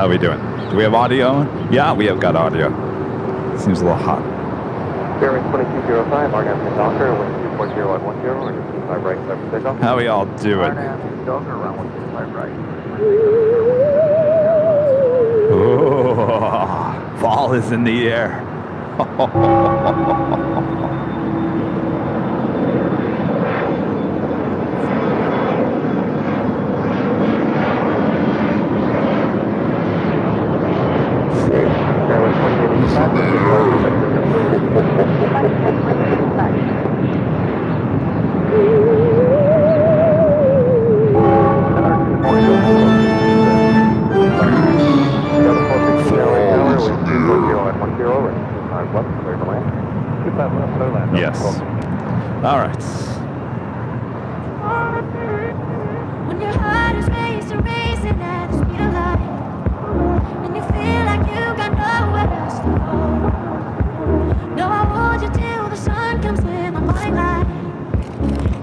How are we doing? Do we have audio? Yeah, we have got audio. Seems a little hot. Bearing 2205, RNAV Docker, wind 240 on 10, and 25 right, 7 takeoff. How are we all doing? RNAV Docker, around 125 right. Oh, fall is in the air. Yes. All right. When your heart is racing at the speed of light, and you feel like you got nowhere else to go. No, I hold you till the sun comes in the morning light.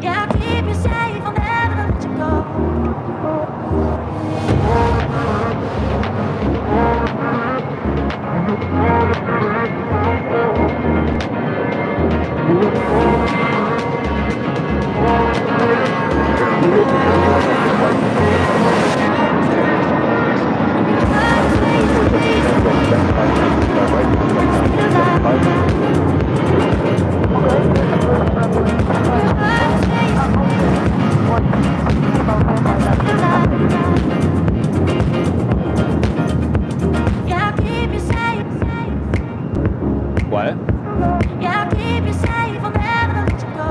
Yeah, I'll keep you safe, I'll never let you go. What? Yeah, I'll keep you safe, I'll never let you go.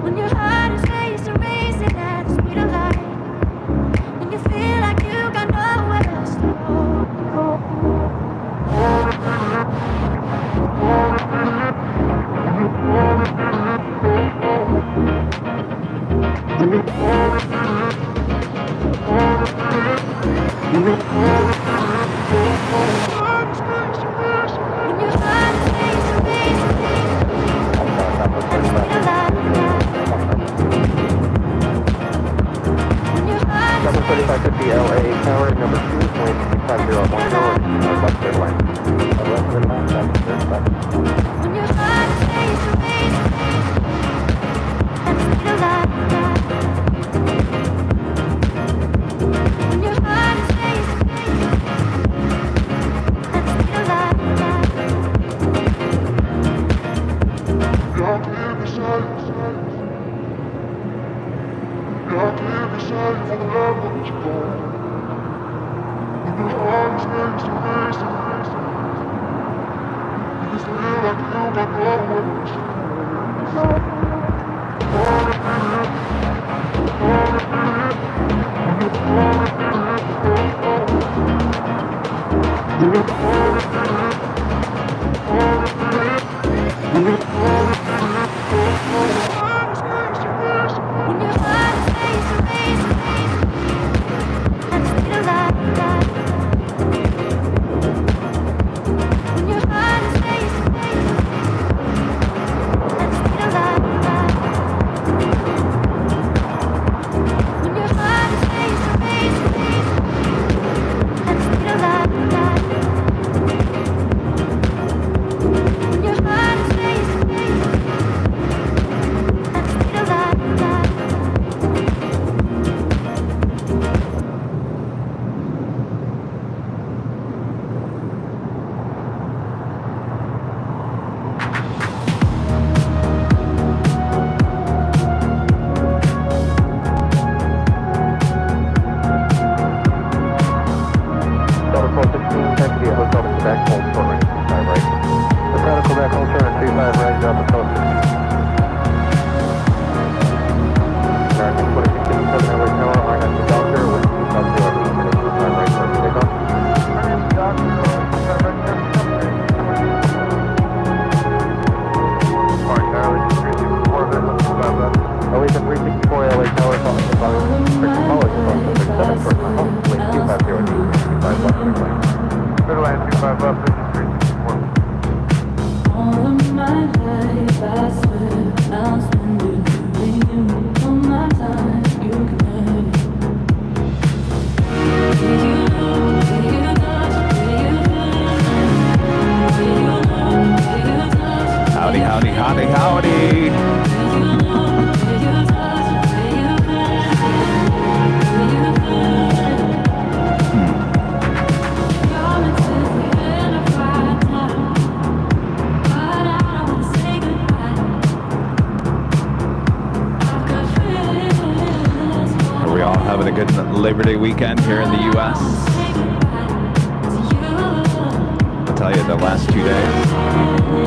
When your heart is racing at the speed of light, when you feel like you got nowhere else to go. Number 3550 LA Tower, number 2, wind 250 on 10, Northwest Airline. West Airline, that's 35. When your heart is racing at the speed of light. When your heart is racing at the speed of light. When your heart is racing at the speed of light. When your heart is racing at the speed of light. When your heart is racing at the speed of light. Howdy, howdy, howdy. Are we all having a good Labor Day weekend here in the U.S.? I'll tell you, the last 2 days,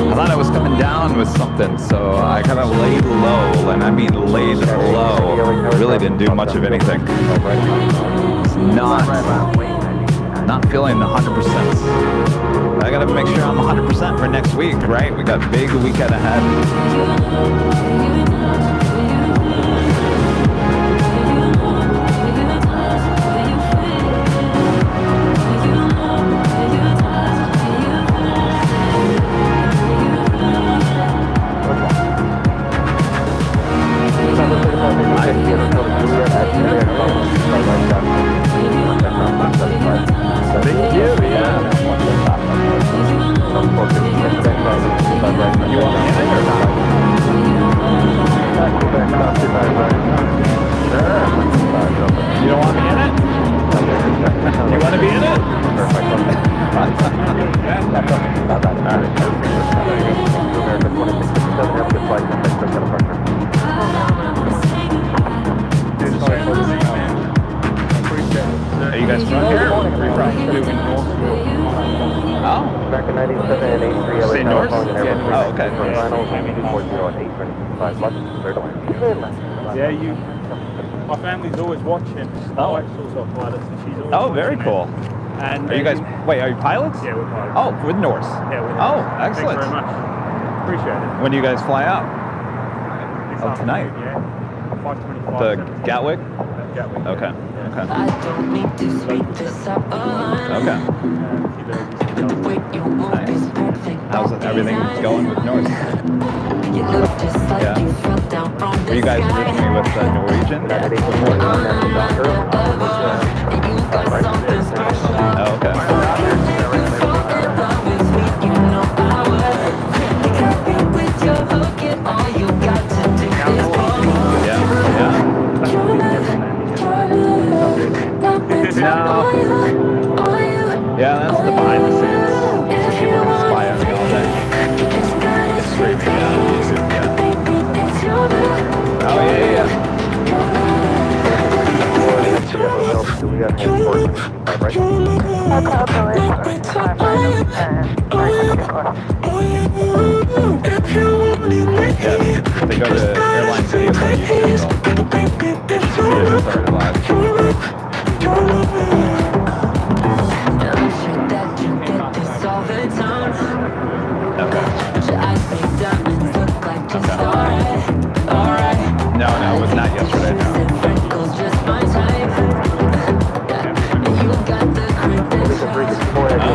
I thought I was coming down with something, so I kind of laid low, and I mean laid low. Really didn't do much of anything. Not feeling 100%. I gotta make sure I'm 100% for next week, right? We got a big weekend ahead. Thank you, yeah. You want me in it or not? You don't want me in it? You want to be in it? Are you guys from here? Where are you from? Oh. American 97 and 83 Say North? Oh, okay. Yeah, my family's always watching. Oh. My wife's also a pilot, so she's always Oh, very cool. And Are you guys, wait, are you pilots? Yeah, we're pilots. Oh, with Norse. Yeah, we're Oh, Thanks excellent. very much. Appreciate it. When do you guys fly out? This Oh, tonight? afternoon, Yeah. 5:25. The Gatwick? Gatwick. Okay. Okay. I don't mean to speak this up. Okay. The way you move Nice. is perfect. How's everything going with Norse? You look just like Yeah. you fell down from Were you the guys sky. originally with Norwegian? You got something special. Oh, okay. Fall in love with me, you know I would. You got me with your hook and all you got to do is fall. Yeah, yeah. Yeah, that's the behind the scenes. People can spy on me all day. It's streaming down on YouTube, yeah. Oh, yeah, yeah. Yeah, if they go to Airline Videos on YouTube, they'll see it started live. I'm sure that you get this all the time. Okay. Your eyes make diamonds look like just alright. No, it was not yesterday, no. Freckles just my type. You got the credentials. What's going on?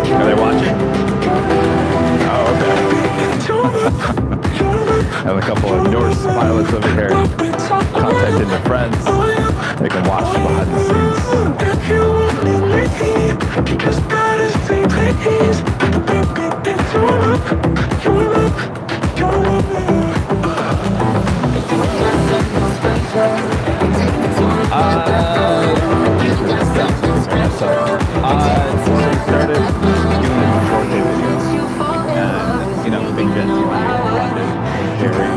Are they watching? Oh, okay. I have a couple of Norse pilots over here contacting their friends. They can watch behind the So we started doing 4K videos, and you know, the big Gen Z London, Jerry.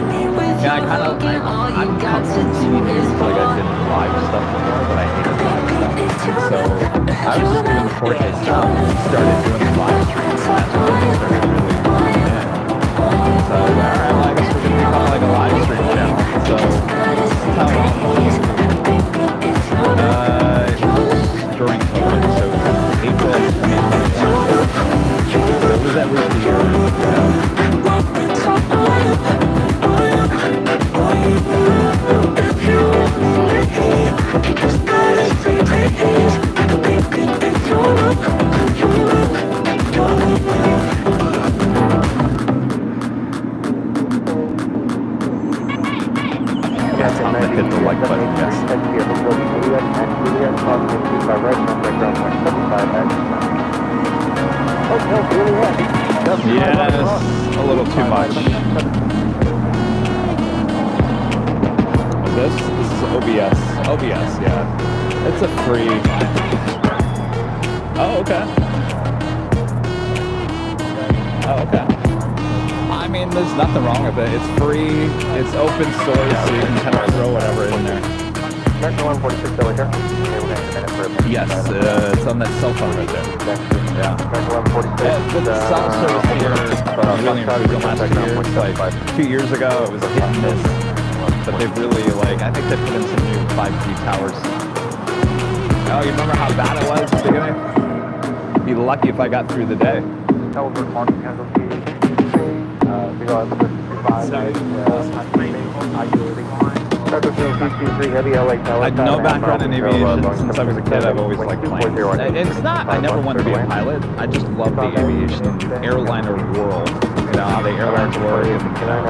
Yeah, I'm comfortable doing this, like I did live stuff before, but I hated live stuff. So I was just doing the 4K stuff and started doing the live streams, and that's when I started really going in. So alright, well, I guess we're gonna become like a live stream channel. So that's how during COVID, so April 2021. So it was that week of the year. I'm gonna hit the like button, yes. Yes, a little too much. This is OBS. OBS, yeah. It's a free. Oh, okay. Oh, okay. I mean, there's nothing wrong with it. It's free. It's open source, so you can kind of throw whatever in there. Yes, it's on that cell phone right there. Yeah. The cell service here really improved in the last 2 years. Like 2 years ago, it was hit and miss. But they've really, like, I think they put in some new 5G towers. Oh, you remember how bad it was at the beginning? Be lucky if I got through the day. I had no background in aviation. Since I was a kid, I've always liked planes. It's not, I never wanted to be a pilot. I just love the aviation airliner world. You know, how the airlines work and, you know,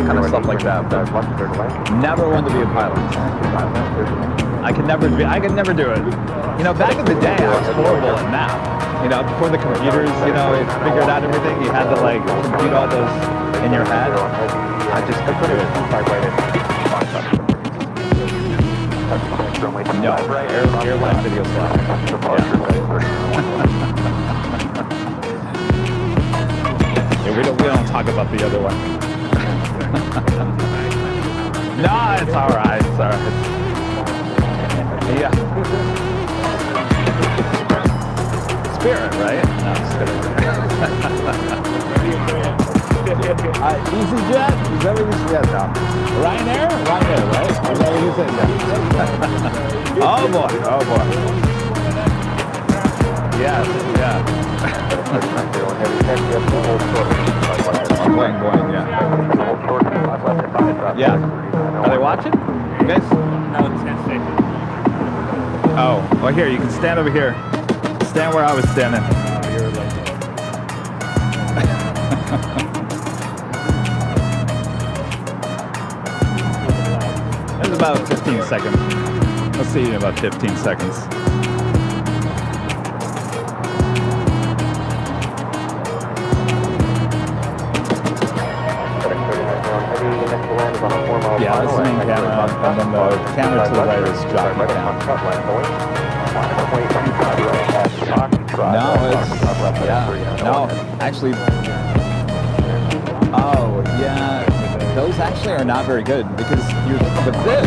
kind of stuff like that. But never wanted to be a pilot. I could never do it. You know, back in the day, I was horrible at math. You know, before the computers, you know, it figured out everything. You had to, like, compute all those in your head. I just couldn't do it. No, airline video slide. Yeah, we don't talk about the other one. No, it's all right. It's all right. Yeah. Spirit, right? No, I'm just kidding. EasyJet? Is that what EasyJet? No. Ryanair? Ryanair, right? Is that what you said? Yeah. Oh boy, oh boy. Yes, yeah. Boing, boing, yeah. Yeah. Are they watching? You guys? No, it's 10 seconds. Oh, well here, you can stand over here. Stand where I was standing. You're like... That's about 15 seconds. Let's see you in about 15 seconds. Yeah, that's the main camera, and then the camera to the right is jockey cam. No, it's, yeah, no, actually, oh, yeah, those actually are not very good, because with this,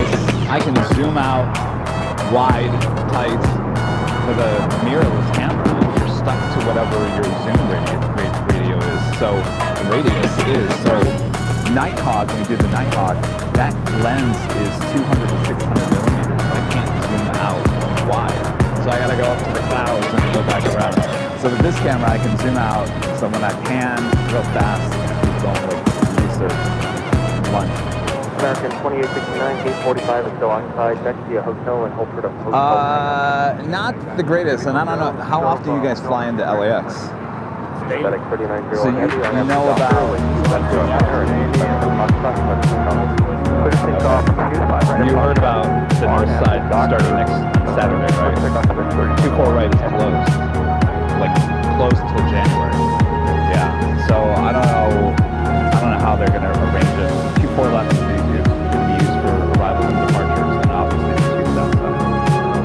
I can zoom out wide, tight, with a mirrorless camera. You're stuck to whatever your zoom radio is, so the radius is, so Nighthawk, when we did the Nighthawk, that lens is 200 to 600 millimeters, so I can't zoom out wide. So I gotta go up to the clouds and go back around. So with this camera, I can zoom out, so when I pan real fast, it's going like research lunch. American 2869, gate 45 is still occupied. Next to a hotel in Holford. Not the greatest, and I don't know, how often you guys fly into LAX? So you know about... You heard about the north side starting next Saturday, right? 24 right is closed. Like, closed until January. Yeah, so I don't know how they're going to arrange it. 24 left is going to be used for arrivals and departures, and obviously the 2 south side.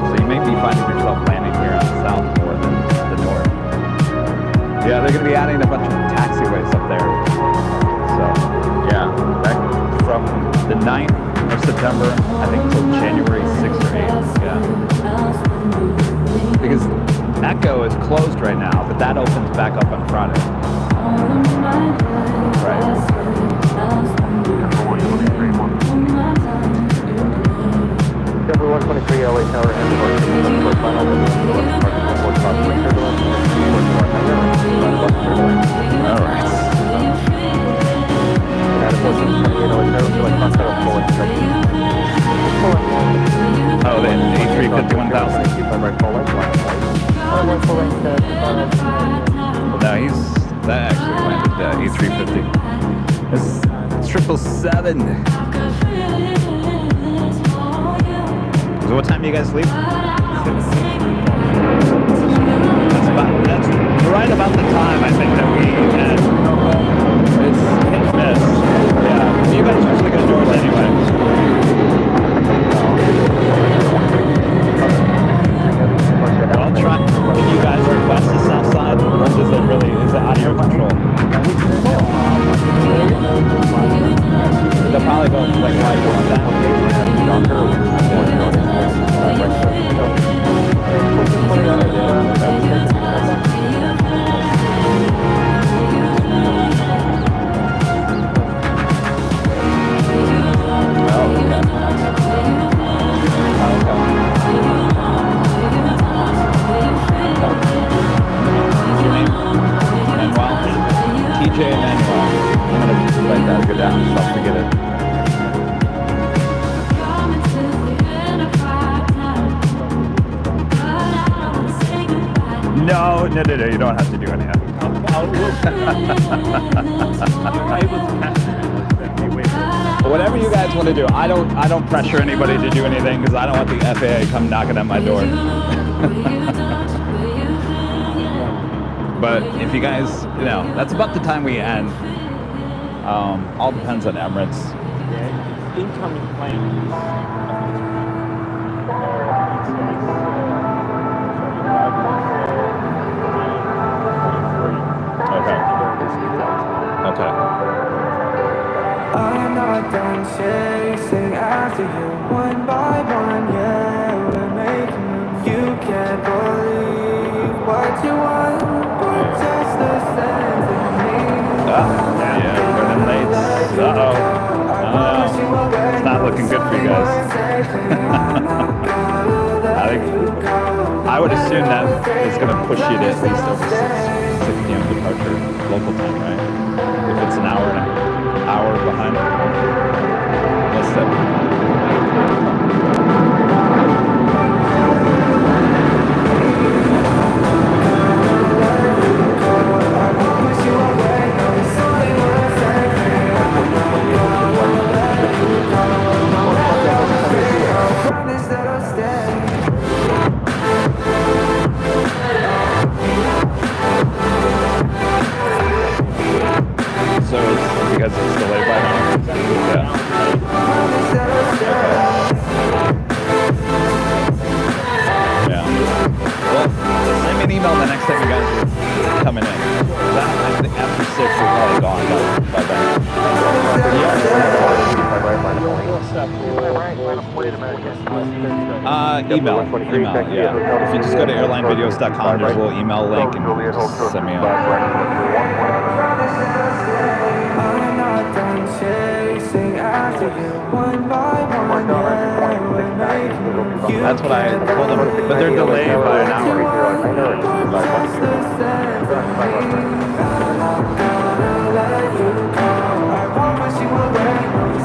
So you may be finding yourself landing here on the south more than the north. Yeah, they're going to be adding a bunch of taxiways up there. So, yeah, back from the 9th of September, I think, till January 6th or 8th. Yeah. Because Echo is closed right now, but that opens back up on Friday. Right. 123 LA Tower and All right. Oh, the A350-1000. No, that actually landed A350. It's 777. What time do you guys leave? That's right about the time I think that we end. It's hit and miss. Yeah, you guys usually go north anyway. I'll try. If you guys are west to south side, or is it really, is it out of your control? They'll probably go like right going down. TJ and Manuel. I'm gonna write that go down so I'll forget it. No, you don't have to do any of that. Whatever you guys want to do. I don't pressure anybody to do anything because I don't want the FAA come knocking at my door. But if you guys, you know, that's about the time we end. All depends on Emirates. Yeah, incoming plane. Okay. I'm not done chasing after you one by one, yeah, we're making moves. You can't believe what you want, but just the sense of me. Yeah, running late. Uh-oh. It's not looking good for you guys. I would assume that is going to push you to at least over 6 p.m. departure local time, right? If it's an hour behind. What's that? So it's because it's delayed by now? Yeah. Yeah. Well, send me an email the next time you guys are coming in. I think after 6 we're probably gone by then. Email, yeah. If you just go to airlinevideos.com, there's a little email link and just send me a... I'm not done chasing after you one by one, yeah, we're making moves. That's what I told them, but they're delayed by an hour. Just the sense of me. I'm not gonna let you go. I won't push you away.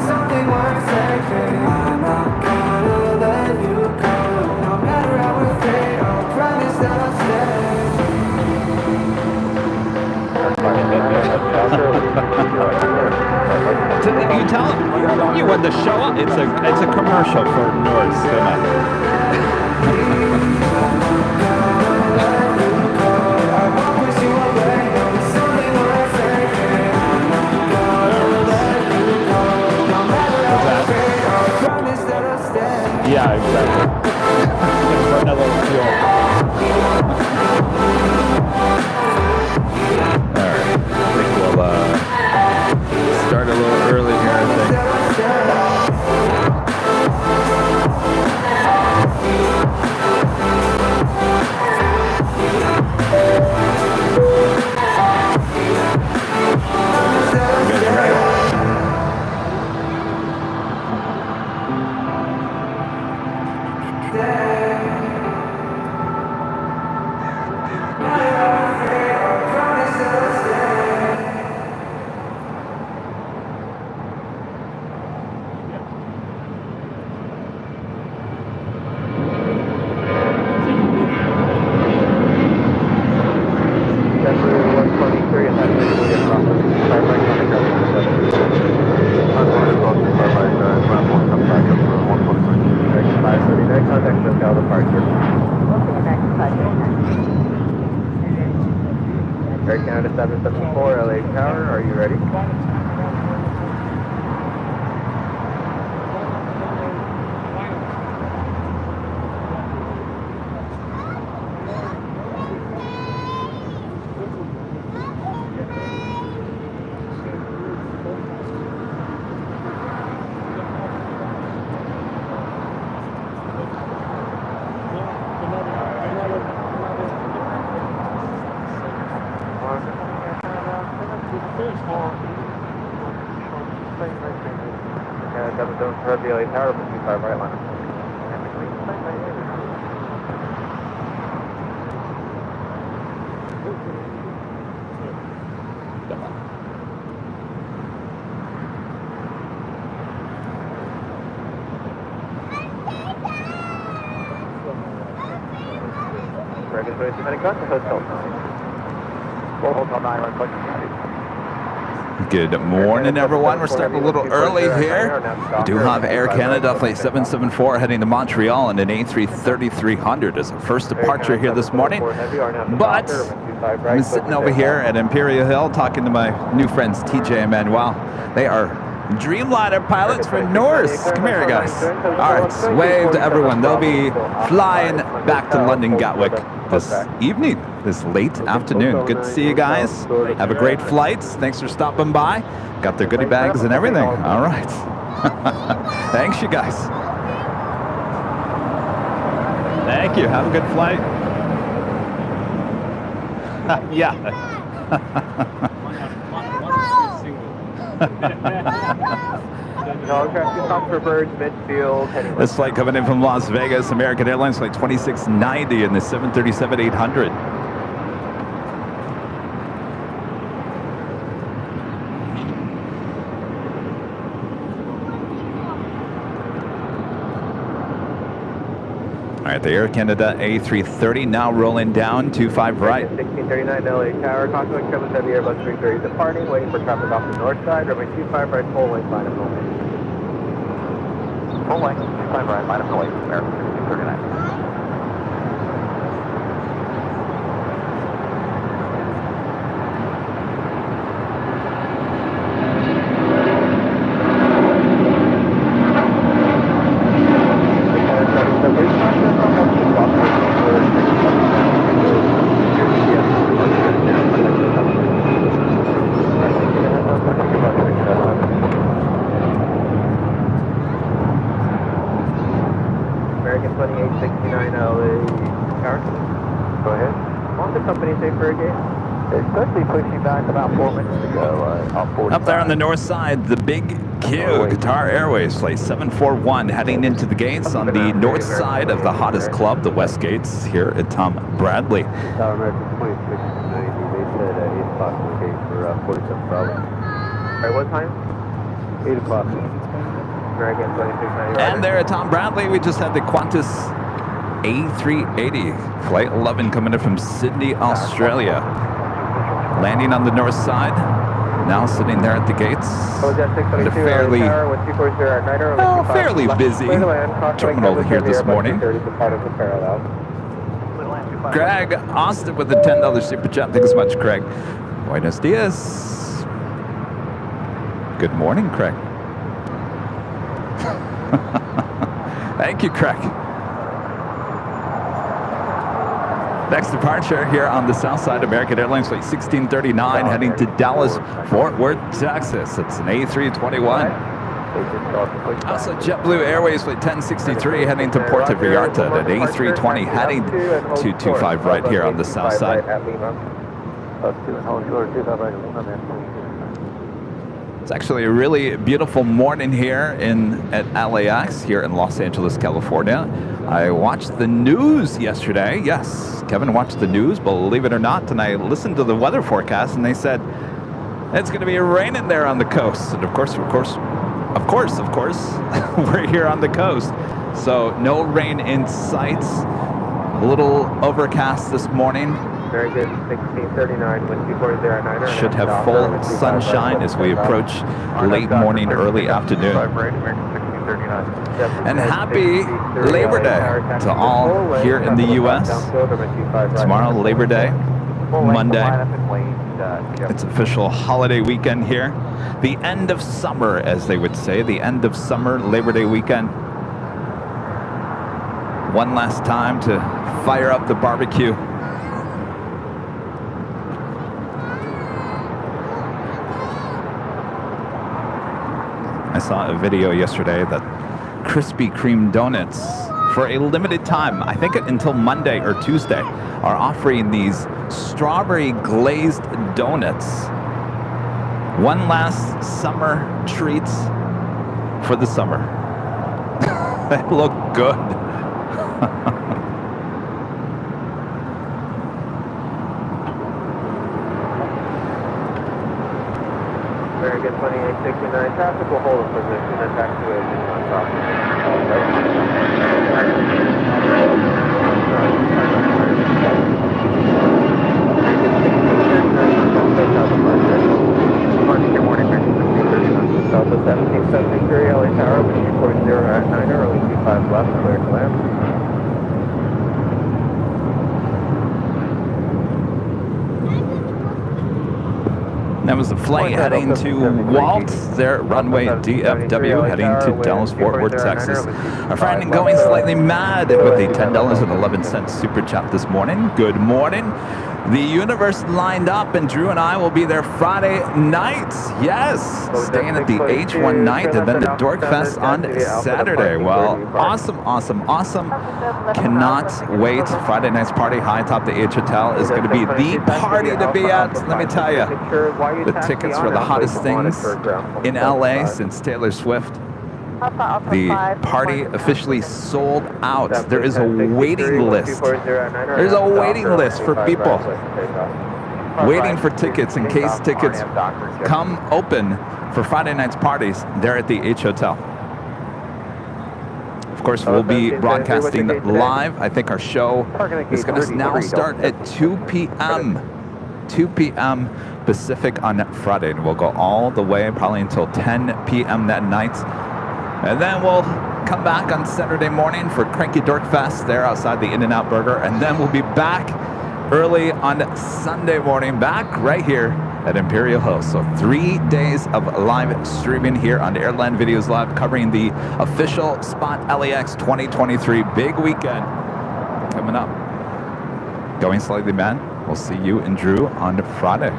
Something worth saving. I'm not gonna let you go. No matter how it fades, I'll promise that I'll stay. You tell them you want the show up. It's a commercial for Norse. Come on. Yeah, exactly. For another fuel. Alright, I think we'll start a little early here, I think. Good, right? Contact Air Canada 774, LA Tower, are you ready? The LA Tower, 25 right line. American 22 minute gun to Hotel 9. Full Hotel 9, run question guided. Good morning, everyone. We're starting a little early here. We do have Air Canada Flight 774 heading to Montreal in an A330-300 as our first departure here this morning. But I'm sitting over here at Imperial Hill talking to my new friends TJ and Manuel. They are Dreamliner pilots for Norse. Come here, guys. All right, wave to everyone. They'll be flying back to London Gatwick this evening, this late afternoon. Good to see you guys. Have a great flight. Thanks for stopping by. Got their goodie bags and everything. All right. Thanks, you guys. Thank you. Have a good flight. Yeah. This flight coming in from Las Vegas, American Airlines flight 2690 in the 737-800. All right, the Air Canada A330 now rolling down 25 right. 1639 LA Tower, contact 770 Airbus 330 departing, waiting for traffic off the north side, runway 25 right, full length, line of no way. Full length, 25 right, line of no way, American 1639. American 2869 LA Tower. Go ahead. On the company say for a gate. It's supposed to be pushing back about 4 minutes ago. Up there on the north side, the big Q, Qatar Airways flight 741 heading into the gates on the north side of the hottest club, the West Gates, here at Tom Bradley. Tower American 2690. They said 8 o'clock in the gate for 47 Bravo. Alright, what time? 8 o'clock. American 2690. And there at Tom Bradley, we just had the Qantas A380, flight 11 coming in from Sydney, Australia. Landing on the north side, now sitting there at the gates. At a fairly busy terminal here this morning. Craig Austin with the $10 super chat. Thanks so much, Craig. Buenos dias. Good morning, Craig. Thank you, Craig. Next departure here on the south side, American Airlines flight 1639 heading to Dallas, Fort Worth, Texas. It's an A321. Also, JetBlue Airways flight 1063 heading to Puerto Vallarta. An A320 heading to 25 right here on the south side. It's actually a really beautiful morning here at LAX here in Los Angeles, California. I watched the news yesterday. Yes, Kevin watched the news, believe it or not, and I listened to the weather forecast, and they said it's going to be raining there on the coast. And of course, we're here on the coast, so no rain in sight. A little overcast this morning. Very good. 1639 when people are there at 9. Should have full sunshine as we approach late morning, early afternoon. And happy Labor Day to all here in the U.S. Tomorrow, Labor Day, Monday. yep. It's official holiday weekend here. The end of summer, as they would say. The end of summer, Labor Day weekend. One last time to fire up the barbecue. I saw a video yesterday that Krispy Kreme donuts, for a limited time, I think until Monday or Tuesday, are offering these strawberry glazed donuts. One last summer treat for the summer. They look good. Very good, 2869. Traffic will hold in position and evacuation on top. Good morning, Delta 1773, LA Tower, which is 40 at 9, early 25 left, clear to land. That was the flight heading to Walt, there at runway DFW, heading to Dallas Fort Worth, Texas. Our friend going slightly mad with a $10.11 super chat this morning. Good morning. The universe lined up, and Drew and I will be there Friday night. Yes, staying at the H1 night, and then the Dork Fest on Saturday. Well, awesome, awesome, awesome. Cannot wait. Friday night's party high atop the H Hotel is going to be the party to be at. Let me tell you, the tickets for the hottest things in LA since Taylor Swift. The party officially sold out. There is a waiting list. There's a waiting list for people waiting for tickets in case tickets come open for Friday night's parties there at the H Hotel. Of course, we'll be broadcasting live. I think our show is going to now start at 2 p.m. 2 p.m. Pacific on Friday, and we'll go all the way probably until 10 p.m. that night. And then we'll come back on Saturday morning for Cranky Dork Fest there outside the In-N-Out Burger. And then we'll be back early on Sunday morning, back right here at Imperial Hill. So 3 days of live streaming here on Airline Videos Live, covering the official Spot LAX 2023 big weekend coming up. Going slightly mad. We'll see you and Drew on Friday.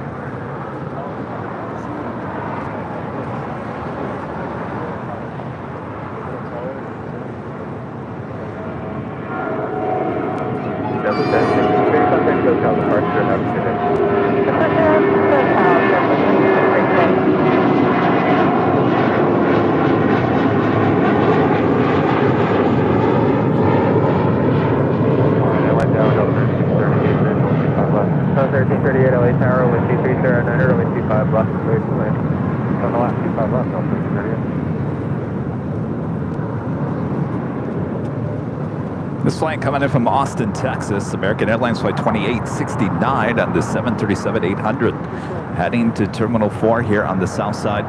This flight coming in from Austin, Texas, American Airlines flight 2869 on the 737-800, heading to Terminal 4 here on the south side.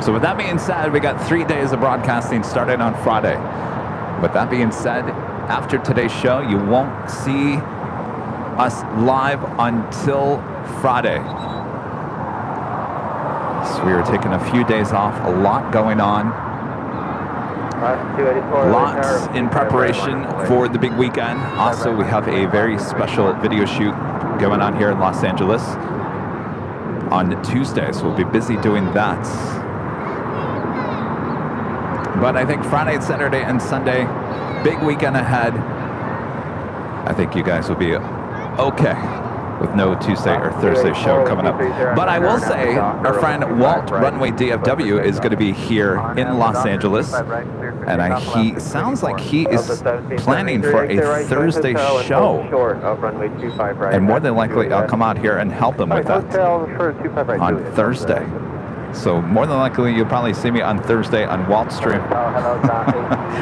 So with that being said, we got 3 days of broadcasting starting on Friday. With that being said, after today's show, you won't see us live until Friday. So we are taking a few days off, a lot going on. Lots in preparation for the big weekend. Also, we have a very special video shoot going on here in Los Angeles on Tuesday, so we'll be busy doing that. But I think Friday, Saturday, and Sunday, big weekend ahead. I think you guys will be okay with no Tuesday or Thursday show coming up. But I will say, our friend Walt, Runway DFW, is going to be here in Los Angeles. And he sounds like he is planning for a Thursday show. And more than likely, I'll come out here and help him with that on Thursday. So more than likely, you'll probably see me on Thursday on Walt's stream.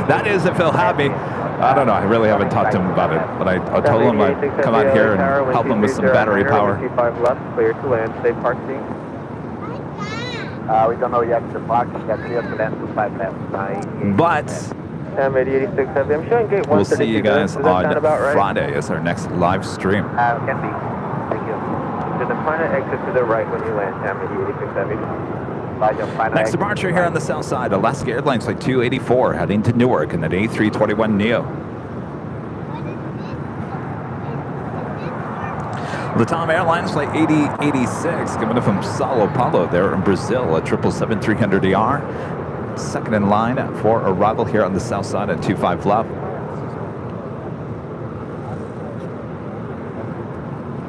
That is if he'll have me. I don't know. I really haven't talked to him about it. But I told him I'd come out here and help him with some battery power. Clear to land. Stay parked. We don't know yet. The park got clear to land 25 left. But 8086 Heavy. I'm showing gate 132. We'll see you guys Does that sound on about right? Friday as our next live stream. Can be. Thank you. To the final exit to the right when you land, Tam 8086 Heavy. Next departure here on the south side, Alaska Airlines Flight 284 heading to Newark in an A321neo. Latam Airlines Flight 8086 coming in from Sao Paulo there in Brazil at 777-300ER. Second in line for arrival here on the south side at 25 left.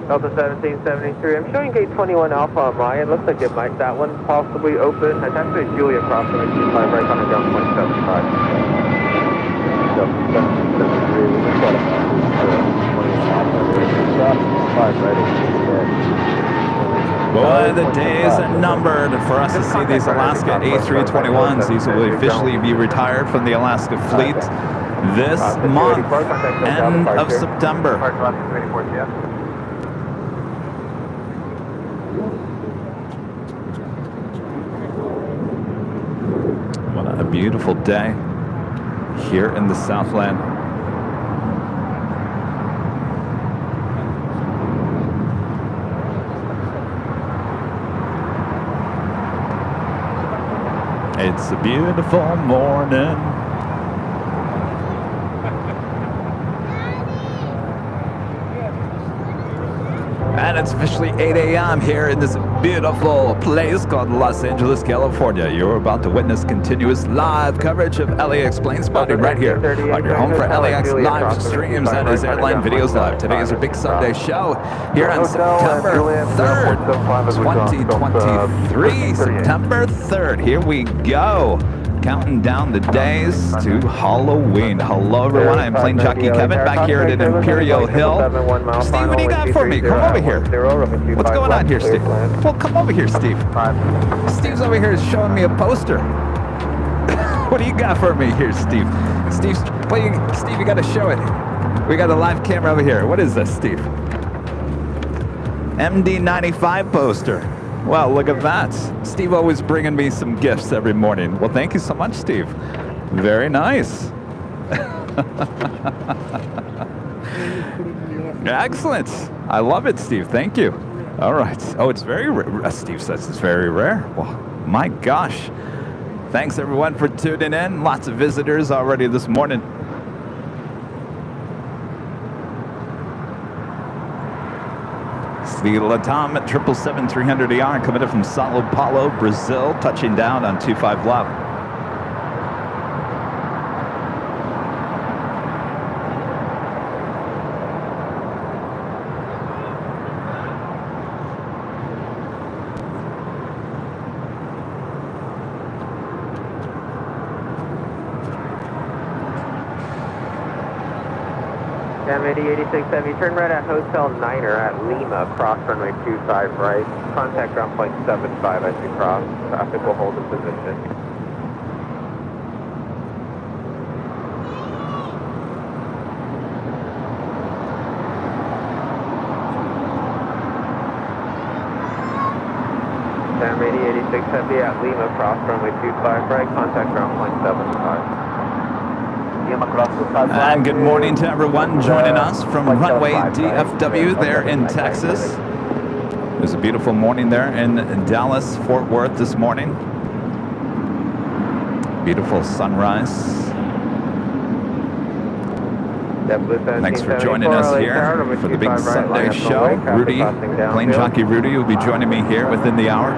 Delta 1773. I'm showing gate 21 Alpha on my end. Looks like it might that one possibly open. It's actually Julia crossing at 25 right on the ground point 75. Delta 1773. We just got a 21 ready. Boy, the days are numbered for us to see these Alaska A321s. These will officially be retired from the Alaska fleet this month, end of September. What a beautiful day here in the Southland. It's a beautiful morning. And it's officially 8 a.m. here in this beautiful place called Los Angeles, California. You're about to witness continuous live coverage of LAX plane spotting right here on your home for LAX live streams. That is Airline Videos Live. Today is our big Sunday show here on September 3rd, 2023. September 3rd. Here we go. Counting down the days to Halloween. Hello, everyone. I'm plane jockey Kevin back here at Imperial Hill. Steve, what do you got for me? Come over here. What's going on here, Steve? Well, come over here, Steve. Steve's over here showing me a poster. What do you got for me here, Steve? Steve, you got to show it. We got a live camera over here. What is this, Steve? MD95 poster. Well, look at that. Steve always bringing me some gifts every morning. Well, thank you so much, Steve. Very nice. Excellent. I love it, Steve. Thank you. All right. Oh, it's very rare. Steve says it's very rare. Well, my gosh. Thanks, everyone, for tuning in. Lots of visitors already this morning. The Latam 777-300ER coming in from Sao Paulo, Brazil, touching down on 25 left. Cam 8086 Heavy, turn right at Hotel Niner at Lima, cross runway 25 right. Contact ground point 75 as you cross. Traffic will hold in position. Cam 8086 Heavy at Lima, cross runway 25 right. Contact ground point 75. And good morning to everyone joining us from runway DFW there in Texas. It was a beautiful morning there in Dallas, Fort Worth this morning. Beautiful sunrise. Thanks for joining us here for the big Sunday show. Rudy, plane jockey Rudy, will be joining me here within the hour.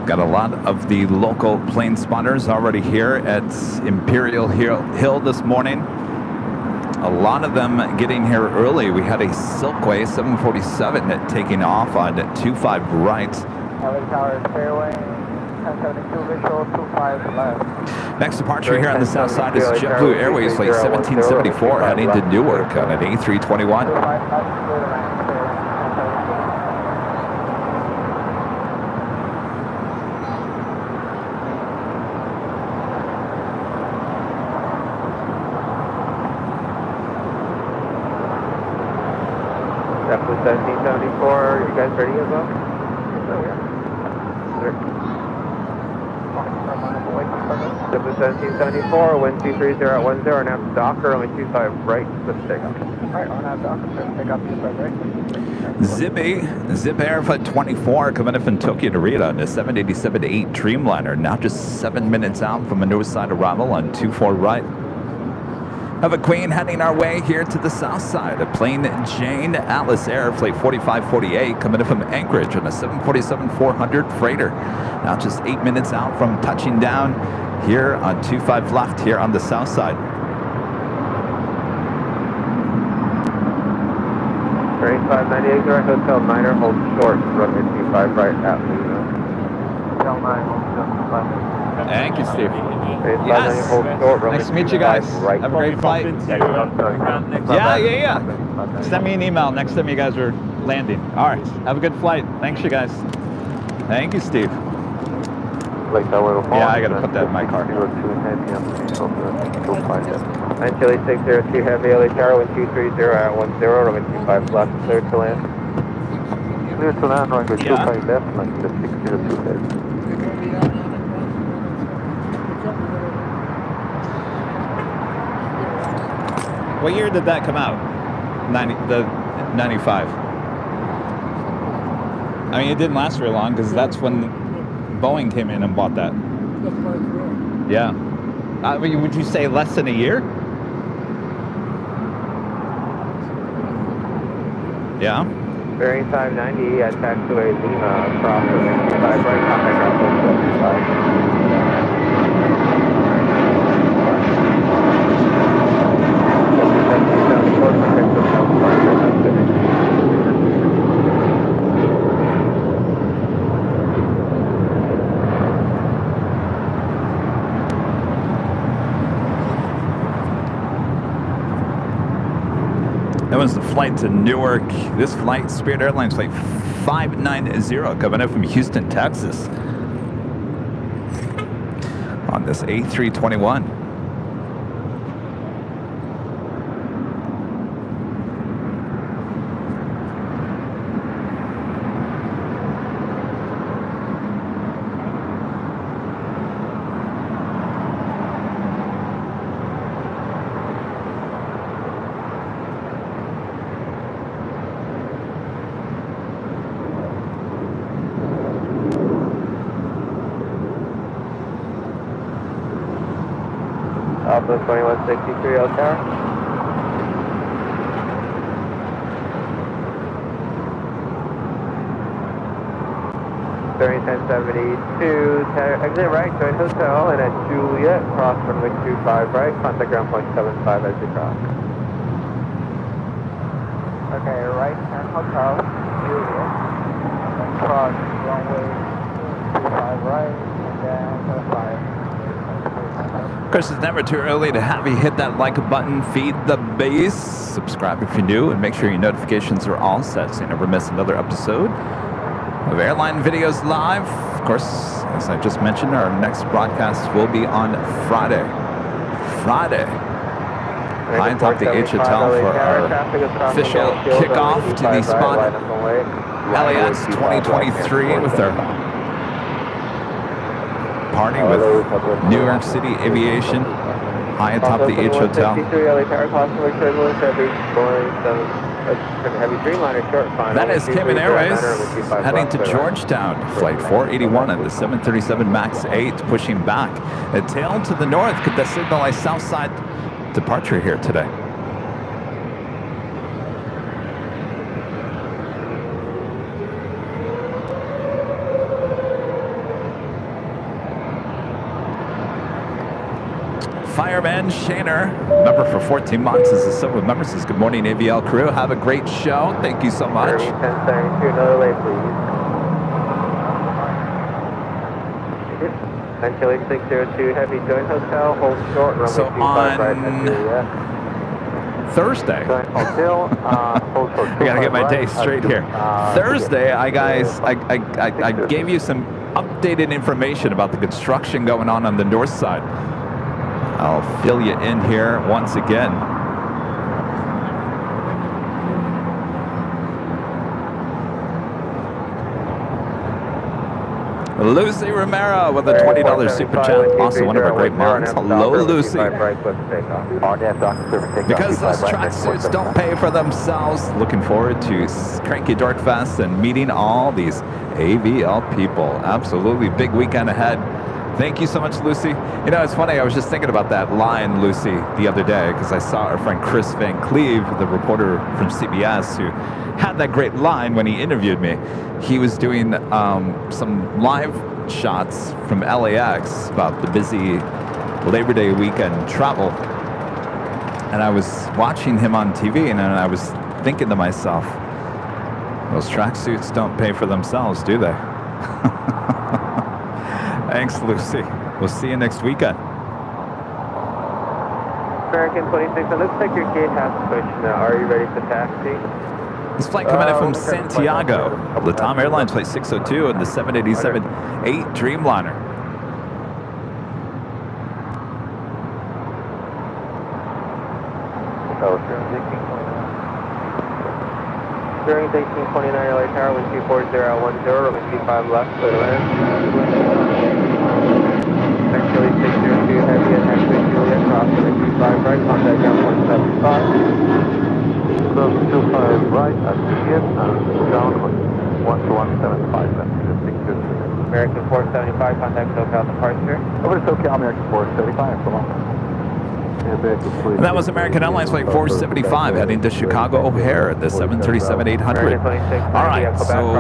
Got a lot of the local plane spotters already here at Imperial Hill this morning. A lot of them getting here early. We had a Silkway 747 taking off on 25 right. LA Tower fairway, 1072 visual, 25 left. Next departure here on the south side is JetBlue Airways Flight 1774 heading to Newark on an A321. 1774, you guys ready as well? Triple 1774, wind 230 at 10, now to Docker, only 25 right, let's take off. Alright, on out Docker, take off 25 right. Zip Airfoot 24 coming up from Tokyo to Rita on the 787-8 Dreamliner, now just 7 minutes out from a north side arrival on 24 right. Have a Queen heading our way here to the south side. A Plain Jane Atlas Air Flight 4548 coming in from Anchorage on a 747-400 freighter. Now just 8 minutes out from touching down here on 25 left here on the south side. Range 598, direct Hotel Niner, hold short, runway 25 right at Luna. Hotel 9, hold short, 25. Thank you, Steve. Yes. Nice to meet you guys. Right. Have a great flight. Yeah. Send me an email next time you guys are landing. All right. Have a good flight. Thanks, you guys. Thank you, Steve. Yeah, I got to put that in my car. 9 Chili 602 Heavy, LA Tower, wind 230 at 10, runway 25 left, clear to land. Clear to land, runway 25 left, landing the 602 Heavy. What year did that come out? 95. I mean, it didn't last very long because that's when Boeing came in and bought that. Yeah. I mean, would you say less than a year? Yeah. Bearing 590 at taxiway Lima, across the 55 right, contact Apple 75. That was the flight to Newark. This flight, Spirit Airlines flight 590, coming up from Houston, Texas. On this A321. Alpha 2163 L Tower. Bearing 1072, exit right, join hotel, and at Juliet, cross runway 25 right, contact ground point 75 as you cross. Okay, right, turn hotel, Juliet, and cross runway 25 right, and then 75. Of course, it's never too early to have you hit that like button, feed the bass, subscribe if you're new, and make sure your notifications are all set so you never miss another episode of Airline Videos Live. Of course, as I just mentioned, our next broadcast will be on Friday. High atop the H Hotel for our official kickoff to the spot LAX 2023 with our party with New York City Aviation, high atop the H Hotel. That is Cayman Airways heading to Georgetown, flight 481 on the 737 MAX 8, pushing back. A tail to the north could signal a south side departure here today. Fireman Shaner, member for 14 months, is a silver member. Says, good morning, AVL crew. Have a great show. Thank you so much. 1072, another lane, please. 9 Chili 602, heavy join hotel, hold short, runway 25 right at Juliet. Thursday. Join hotel, hold short. I gotta get my day straight here. Thursday, I gave you some updated information about the construction going on the north side. I'll fill you in here once again. Lucy Romero with a $20 super chat. Also one of our great mods. Hello, Lucy. Because those tracksuits don't pay for themselves. Looking forward to Cranky Dork Fest and meeting all these AVL people. Absolutely big weekend ahead. Thank you so much, Lucy. You know, it's funny, I was just thinking about that line, Lucy, the other day, because I saw our friend Chris Van Cleve, the reporter from CBS, who had that great line when he interviewed me. He was doing some live shots from LAX about the busy Labor Day weekend travel. And I was watching him on TV, and I was thinking to myself, those tracksuits don't pay for themselves, do they? Thanks, Lucy. We'll see you next weekend. American 26, it looks like your gate has switched now. Are you ready for taxi? This flight coming in from Santiago. Latam Airlines flight 602 and the 787-8 Dreamliner. Bearing 1829 LA Tower, wind 24010, runway 25 left, clear to land. Actually 602 heavy and taxi Juliet, cross runway 25 right, contact ground 175. So 25 right at Juliet, ground 12175 left, 602. American 475, contact SoCal departure. Over to SoCal, American 475, come on. And that was American Airlines flight 475 heading to Chicago O'Hare, the 737-800. All right, so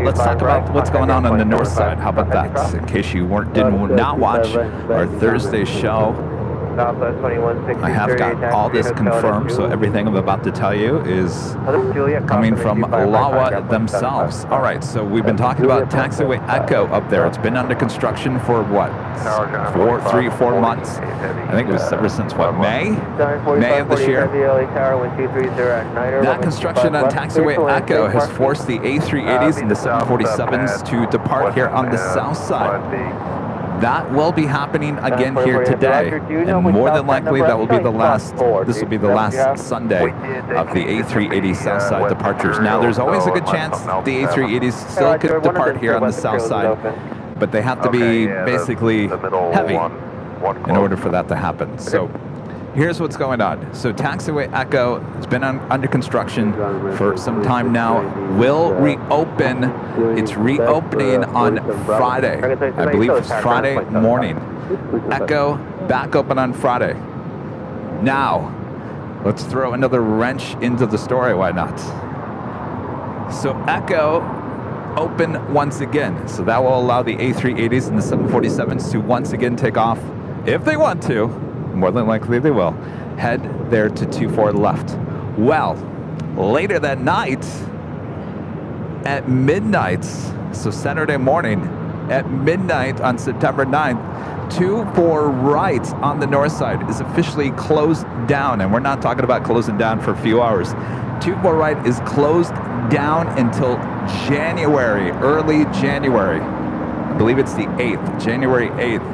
let's talk about what's going on the north side. How about that? In case you did not watch our Thursday show, I have got all this confirmed, so everything I'm about to tell you is coming from LAWA themselves. All right, so we've been talking about Taxiway Echo up there. It's been under construction for what, 4 months? I think it was ever since what, May of this year. That construction on Taxiway Echo has forced the A380s and the 747s to depart here on the south side. That will be happening again here today, and more than likely that will be the last. This will be the last Sunday of the A380 south side departures. Now, there's always a good chance the A380s still could depart here on the south side, but they have to be basically heavy in order for that to happen. So here's what's going on. So Taxiway Echo has been under construction for some time now. Will reopen. It's reopening on Friday. I believe it's Friday morning. Echo back open on Friday. Now, let's throw another wrench into the story. Why not? So Echo open once again. So that will allow the A380s and the 747s to once again take off if they want to. More than likely they will, head there to 24 left. Well, later that night, at midnight, so Saturday morning, at midnight on September 9th, 24 right on the north side is officially closed down. And we're not talking about closing down for a few hours. 24 right is closed down until January, early January. I believe it's the 8th, January 8th.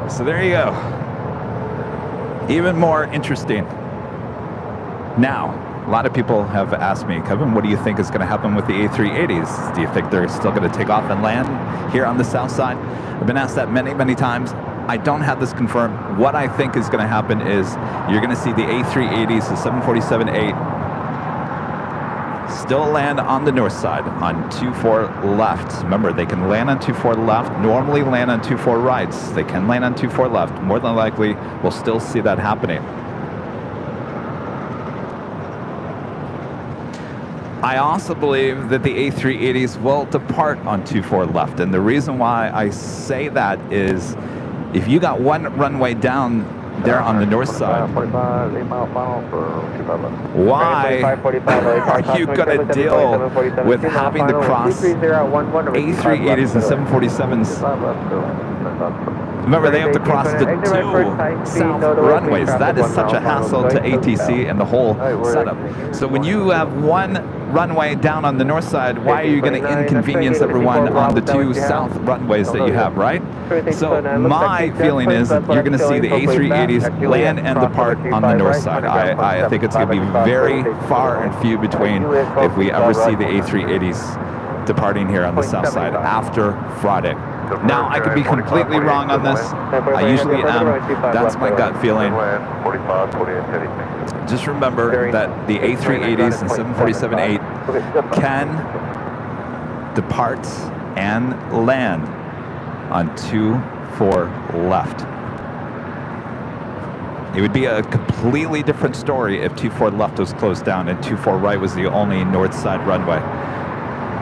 So there you go. Even more interesting. Now, a lot of people have asked me, Kevin, what do you think is going to happen with the A380s? Do you think they're still going to take off and land here on the south side? I've been asked that many, many times. I don't have this confirmed. What I think is going to happen is you're going to see the A380s, the 747-8, still land on the north side on 24 left. Remember, they can land on 24 left, normally land on 24 rights. They can land on 24 left. More than likely, we'll still see that happening. I also believe that the A380s will depart on 24 left. And the reason why I say that is if you got one runway down there on the north side, why are you going to deal with having to cross A380s and 747s? Remember, they have to cross the 2 south runways. That is such a hassle to ATC and the whole setup. So when you have one runway down on the north side, why are you going to inconvenience everyone on the 2 south runways that you have, right? So my feeling is that you're going to see the A380s land and depart on the north side. I think it's going to be very far and few between if we ever see the A380s departing here on the south side after Friday. Now, I could be completely wrong on this. I usually am. That's my gut feeling. Just remember that the A380s and 747-8 can depart and land on 2-4 left. It would be a completely different story if 2-4 left was closed down and 2-4 right was the only north side runway.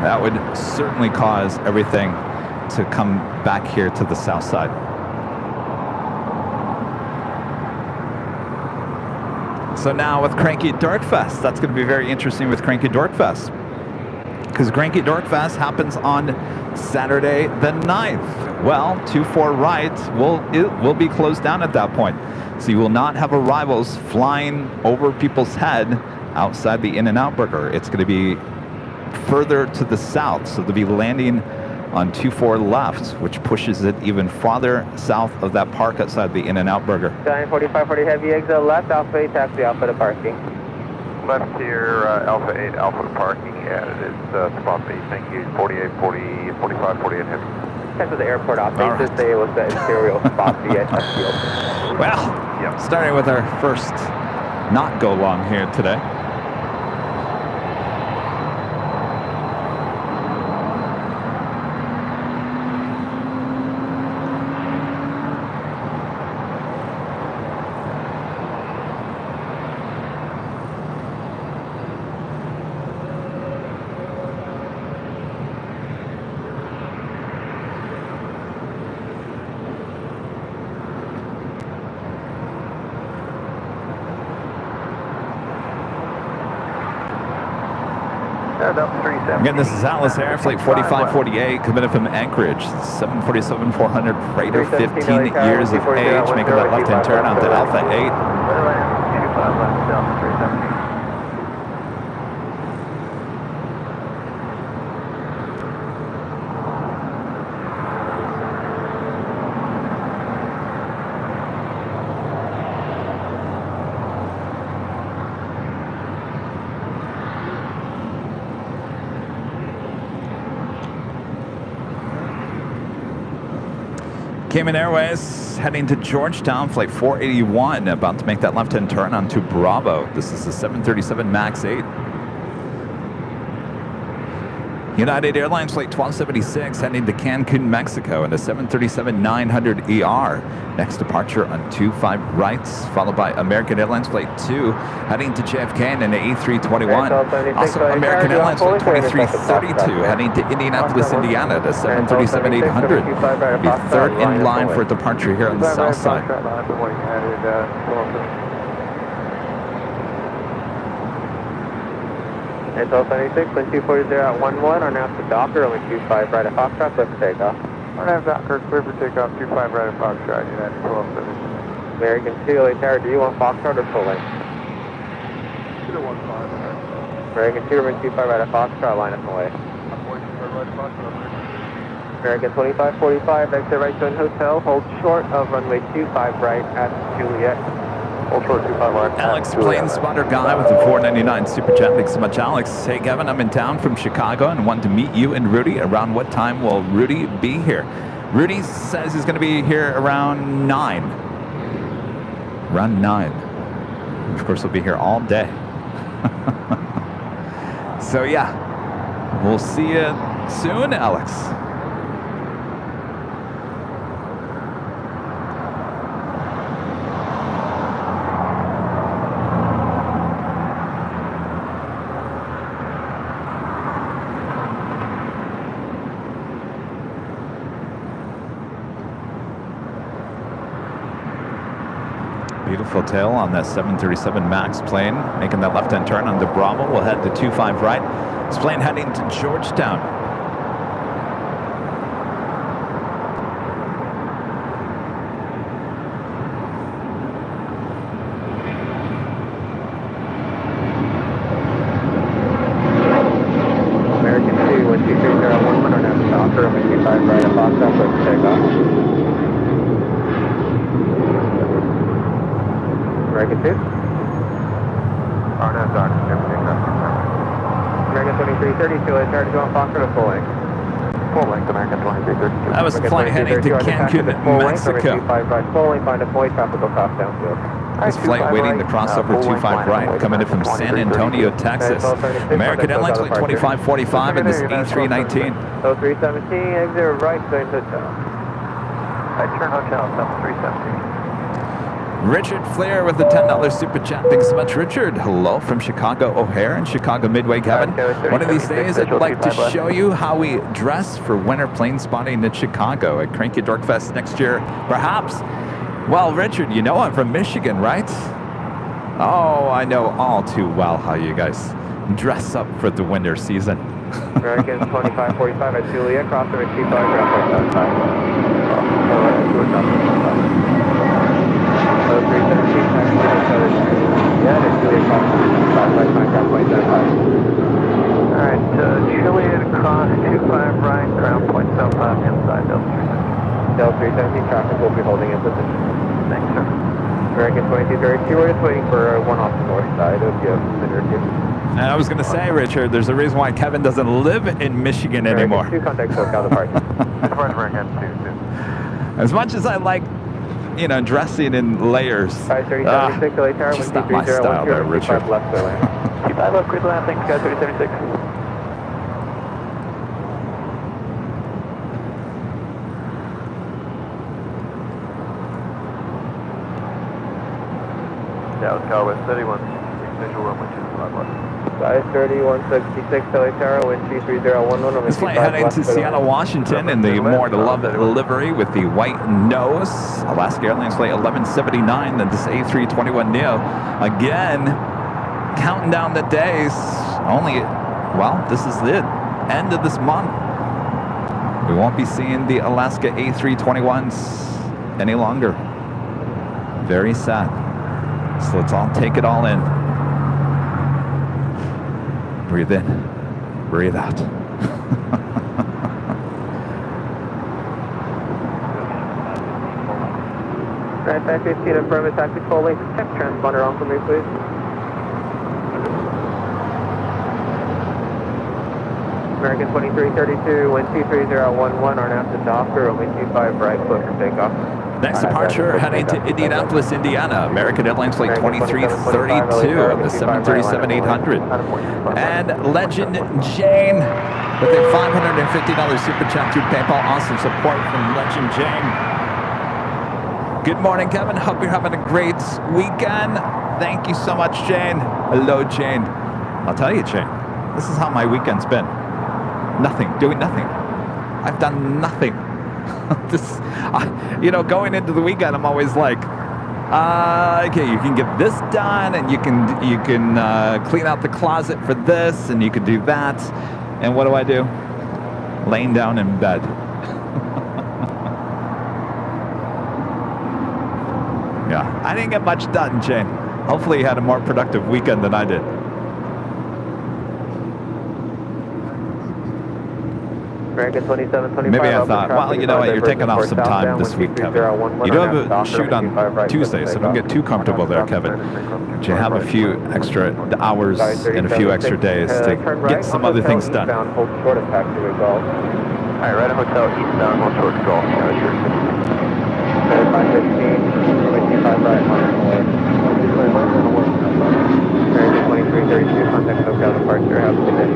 That would certainly cause everything to come back here to the south side. So now with Cranky Dorkfest, that's going to be very interesting with Cranky Dorkfest. Because Cranky Dorkfest happens on Saturday the 9th. Well, 2-4 right will be closed down at that point. So you will not have arrivals flying over people's head outside the In-N-Out Burger. It's going to be further to the south. So they'll be landing on 2-4 left, which pushes it even farther south of that park outside the In-N-Out Burger. 4540 heavy exit left, Alpha 8, taxi Alpha to parking. Left here, Alpha 8, Alpha to parking, and it is spot B. Thank you, 4548 heavy. Check with the airport operator to say it was the Imperial spot B at SEO. Well, starting with our first not go long here today. Again, this is Atlas Air, Flight 4548, coming in from Anchorage, 747-400, freighter, 15 years of age, making that left-hand turn onto Alpha 8. Cayman Airways heading to Georgetown, flight 481, about to make that left-hand turn onto Bravo. This is the 737 MAX 8. United Airlines flight 1276 heading to Cancun, Mexico, and the 737-900ER. Next departure on 25 rights, followed by American Airlines flight 2 heading to JFK and an A321. Also American Airlines flight 2332 heading to Indianapolis, Indiana, the 737-800. Be third in line for departure here on the south side. It's 76, 240 at 11, on out to Docker, only 25 right at Foxtrot, clear for takeoff. On out Docker, clear for takeoff, 25 right at Foxtrot, United 1270. American 2, Tower, do you want Foxtrot or full length? 215, American 2, 25 right at Foxtrot, line up and away. American 2545, exit right to an hotel, hold short of runway 25 right at Juliet. Alex, plane spotter guy with the 499 Superjet. Thanks so much, Alex. Hey, Kevin, I'm in town from Chicago and want to meet you and Rudy. Around what time will Rudy be here? Rudy says he's going to be here around 9. Around 9. Of course, he'll be here all day. So, yeah, we'll see you soon, Alex. Beautiful tail on that 737 MAX plane, making that left-hand turn onto Bravo. We'll head to 25 right. This plane heading to Georgetown. American 2, 123 at 11, on out to Docker, only 25 right at Foxtrot, clear for takeoff. American 2. On out Docker, clear for takeoff. American 23 2332, LA Tower, going Foxtrot to full length. Full length, American 2332. That was a flight heading to Cancun, Mexico. 25 right, full length, find a point, traffic will cross downfield. This flight waiting to cross over 25 right, coming in from San Antonio, Texas. American Airlines flight 2545 and this A319. 0317, exit right, going to hotel. Right turn hotel, 7317. Richard Flair with the $10 super chat. Thanks so much, Richard. Hello from Chicago O'Hare and Chicago Midway, Kevin. One of these days, I'd like to show you how we dress for winter plane spotting in Chicago at Cranky Dork Fest next year, perhaps. Well, Richard, you know I'm from Michigan, right? Oh, I know all too well how you guys dress up for the winter season. American 2545 at Julia, crossing at 25, ground point 75. So 317, taxi to yeah, at Julia, crossing at 25, right, ground point 75. Alright, Juliet across 25 right, ground point 75 inside Delta 317, traffic will be holding in position. Thanks, sir. American 2232, we're just waiting for one off the north side of the minute or two. And I was going to say, Richard, there's a reason why Kevin doesn't live in Michigan anymore. Two contacts, SoCal departure. American 22. As much as I like, you know, dressing in layers, 53076, LA Tower, just not my style there, Richard. Left clear lane. Keep that up, grid land, thanks, guys, 3076. Dallas Cowboy, 31, visual room, which is 5 left. 53166, LA Tower, wind 23011. This flight heading to Seattle, Washington in the More to Love livery with the white nose. Alaska Airlines flight 1179, then this A321neo. Again, counting down the days. Only, well, this is the end of this month. We won't be seeing the Alaska A321s any longer. Very sad. So let's all take it all in. Breathe in, breathe out. Right, 515, affirm taxi full length, check transponder on for me, please. American 2332, wind 23011, RNAV to Docker, only 25 right, close for takeoff. Next departure, heading to Indianapolis, Indiana. American Airlines flight 2332 of the 737-800. And Legend Jane with a $550 super chat through PayPal. Awesome support from Legend Jane. Good morning, Kevin. Hope you're having a great weekend. Thank you so much, Jane. Hello, Jane. I'll tell you, Jane, this is how my weekend's been. Nothing, doing nothing. I've done nothing. You know, going into the weekend, I'm always like, okay, you can get this done, and you can clean out the closet for this, and you can do that. And what do? Laying down in bed. Yeah, I didn't get much done, Jane. Hopefully you had a more productive weekend than I did. American 2725. Maybe I thought, well, you know what, you're taking off some time this week, Kevin. You do have a shoot on Tuesday, so don't get too comfortable there, Kevin. But you have a few extra hours and a few extra days to get some other things done. Hold short of taxi result. Alright, right at hotel eastbound, hold short to golf. 515, 25 right, American 2332, contact SoCal departure, have a good day.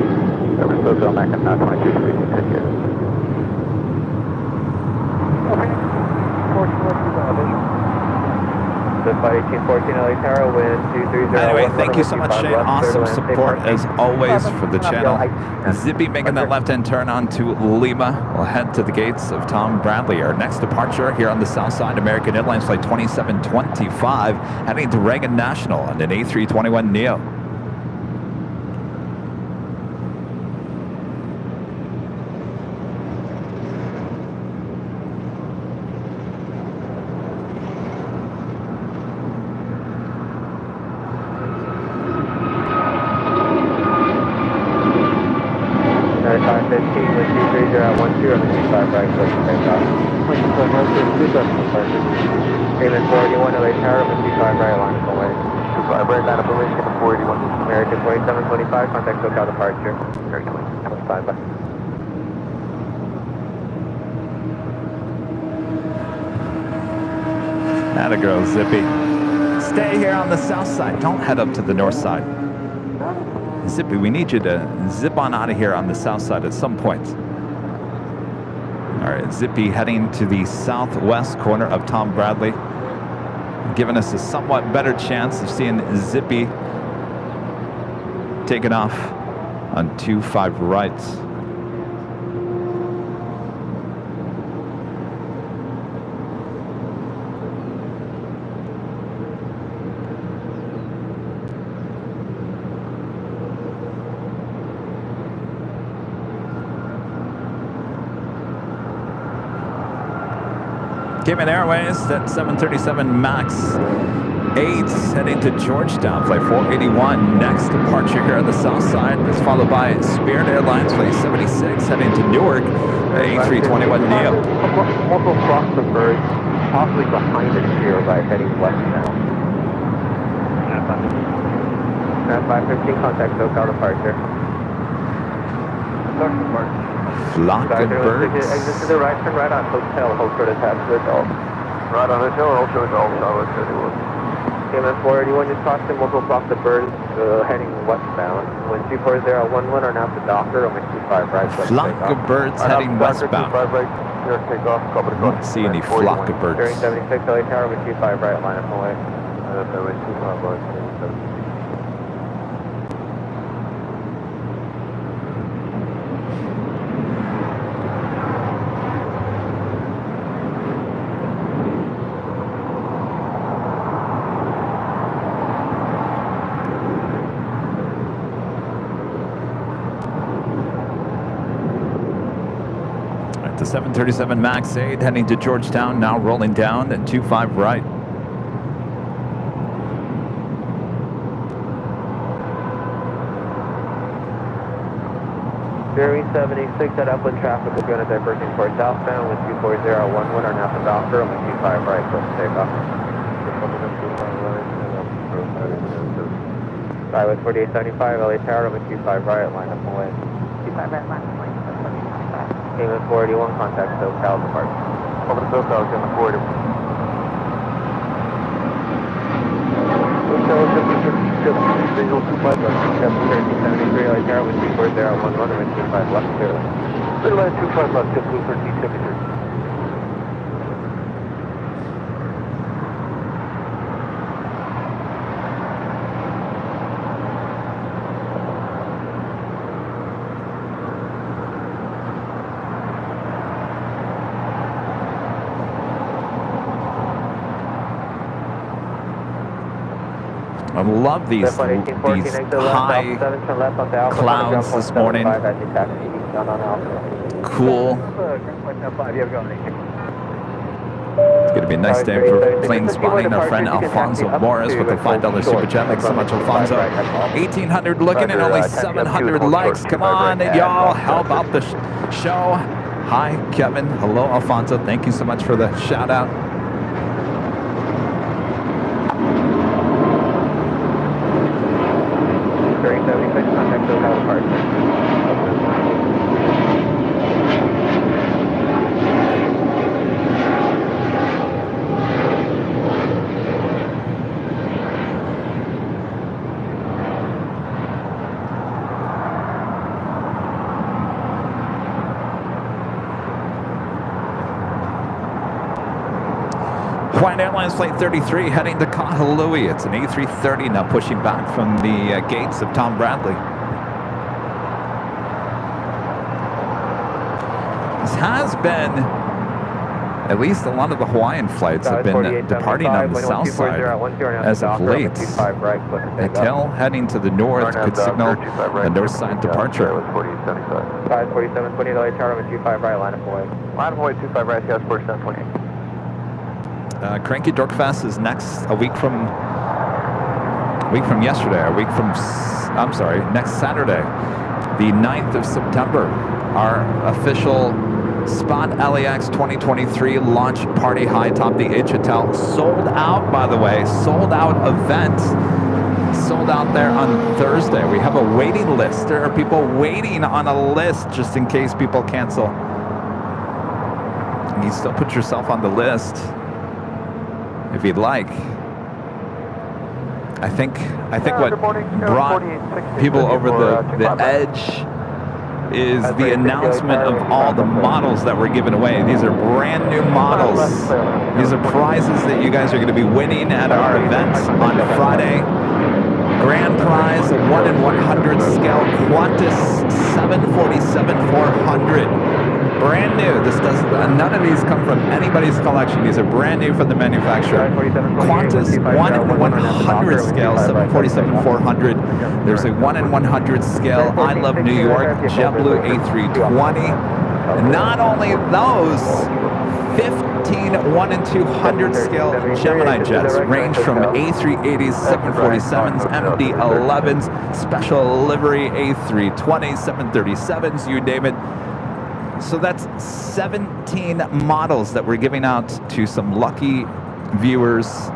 Over SoCal, Mac and 2232, take care. Okay. 1814 LA Tower, wind 230. Anyway, thank you so much, Shane. Awesome support as always for the channel. Zippy making that left-hand turn onto Lima. We'll head to the gates of Tom Bradley. Our next departure here on the south side, American Airlines flight 2725, heading to Reagan National on an A321neo. Payment 481 LA Tower, 55 right, line is away. 25 right, line of away, 481. American American 4725, contact SoCal departure. Airline, standby. Atta girl, Zippy. Stay here on the south side. Don't head up to the north side. Zippy, we need you to zip on out of here on the south side at some point. All right, Zippy heading to the southwest corner of Tom Bradley, giving us a somewhat better chance of seeing Zippy taking off on 25 right. Cayman Airways at 737 MAX 8 heading to Georgetown, flight 481. Next departure here on the south side is followed by Spirit Airlines, flight 76 heading to Newark, A321neo. Also cross the bird, possibly behind the shear by heading west now. At 515, contact SoCal departure. Flock of birds. Exit to the right, turn right on hotel, hold short attached to the Gulf. Right on hotel, hold short Gulf, Southwest 31. KMS 481, just caution multiple flock of birds heading westbound. Wind 24011 are now to Docker, only 25 right. Flock of birds heading westbound. 25 right, clear takeoff, cover the Don't see any flock of birds. Bearing 76, LA Tower, with 25 right, line up away. LA 25 right, 76. The 737 MAX 8 heading to Georgetown, now rolling down at 25 right. Bearing 76 at upland traffic will be on a diversion towards southbound with 24011 are now to Docker, only 25 right, close to takeoff. Skywest 4875, LA Tower, only 25 right, line up away. 25 right, line up away. KMS 481, contact SoCal departure. Over to SoCal, KMS 481. Hotel 56, 1373, LA Tower with 24011, with 25 left clear. Clear line 25 left, just 1373. I love these high clouds this morning. Cool. It's going to be a nice day for plane spotting. Our friend Alfonso Morris with a $5 super chat. Thanks so much, Alfonso. 1,800 looking at only 700 likes. Come on, y'all. How about the show? Hi, Kevin. Hello, Alfonso. Thank you so much for the shout out. Bearing 76, contact SoCal departure. Hawaiian Airlines Flight 33 heading to Kahului. It's an A330 now pushing back from the gates of Tom Bradley. This has been, at least a lot of the Hawaiian flights have been departing on the south side as of late. Atel heading to the north could signal a north side departure. 4720, LA Tower, with 25 right, line up away. Line up away, 25 right, yes, 4728. Cranky Dorkfest is next, a week from yesterday, next Saturday, the 9th of September. Our official Spot LAX 2023 launch party high top the H Hotel. Sold out, by the way, sold out event. sold out there on Thursday. We have a waiting list. There are people waiting on a list just in case people cancel. You still put yourself on the list if you'd like. I think what brought people over the edge is the announcement of all the models that were given away. These are brand new models. These are prizes that you guys are going to be winning at our event on Friday. Grand prize, a 1 in 100 scale Qantas 747-400. Brand new. This does none of these come from anybody's collection. These are brand new from the manufacturer. Qantas 1 in 100 scale 747-400. There's a 1 in 100 scale I Love New York JetBlue A320. And not only those, 15 1 in 200 scale Gemini jets range from A380s, 747s, MD-11s, special livery A320s, 737s, you name it. So that's 17 models that we're giving out to some lucky viewers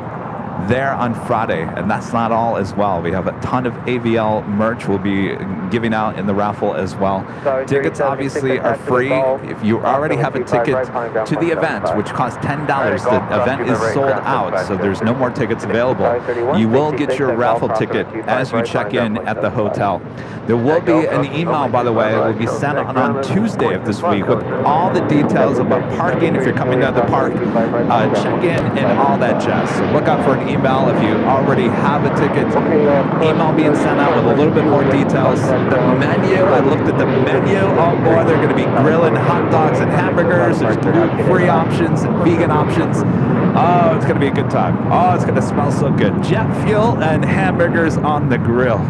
there on Friday. And that's not all as well. We have a ton of AVL merch we'll be giving out in the raffle as well. Tickets obviously are free. If you already have a ticket to the event, which costs $10, the event is sold out, so there's no more tickets available. You will get your raffle ticket as you check in at the hotel. There will be an email, by the way, it will be sent on Tuesday of this week with all the details about parking if you're coming to the park, check-in, and all that jazz. So look out for an email if you already have a ticket. Email being sent out with a little bit more details. The menu, I looked at the menu. Oh boy, they're going to be grilling hot dogs and hamburgers. There's gluten-free options and vegan options. Oh, it's going to be a good time. Oh, it's going to smell so good. Jet fuel and hamburgers on the grill.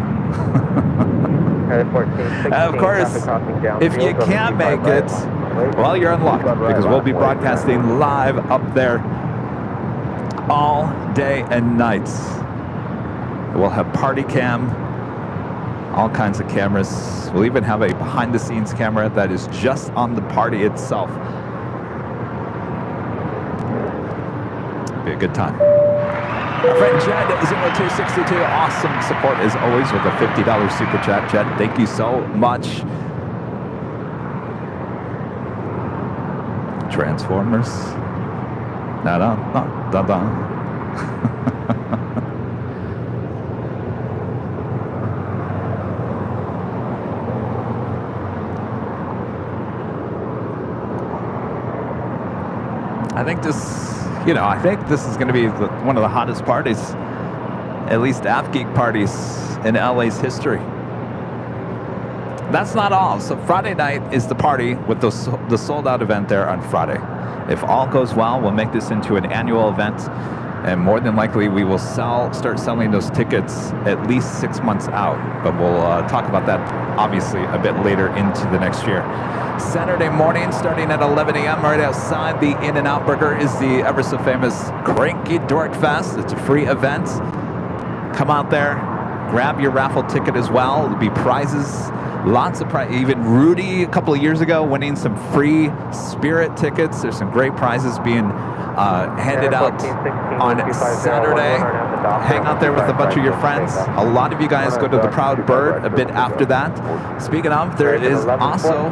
Of course, if you can't make it, well, you're in luck because we'll be broadcasting live up there all day and night. We'll have party cam, all kinds of cameras. We'll even have a behind-the-scenes camera that is just on the party itself. Be a good time. Our friend Jed, 0262, awesome support as always with a $50 super chat. Jed, thank you so much. Transformers. Da-da. I think this is going to be one of the hottest parties, at least AFGeek parties in LA's history. That's not all. So Friday night is the party with the sold-out event there on Friday. If all goes well, we'll make this into an annual event, and more than likely we will start selling those tickets at least 6 months out. But we'll talk about that obviously a bit later into the next year. Saturday morning, starting at 11 a.m. right outside the In-N-Out Burger is the ever so famous Cranky Dork Fest. It's a free event. Come out there, grab your raffle ticket as well. There'll be prizes. Lots of prizes. Even Rudy, a couple of years ago, winning some free Spirit tickets. There's some great prizes being handed out on Saturday. Hang out there with a bunch of your friends. A lot of you guys go to the Proud Bird a bit after that. Speaking of, there is also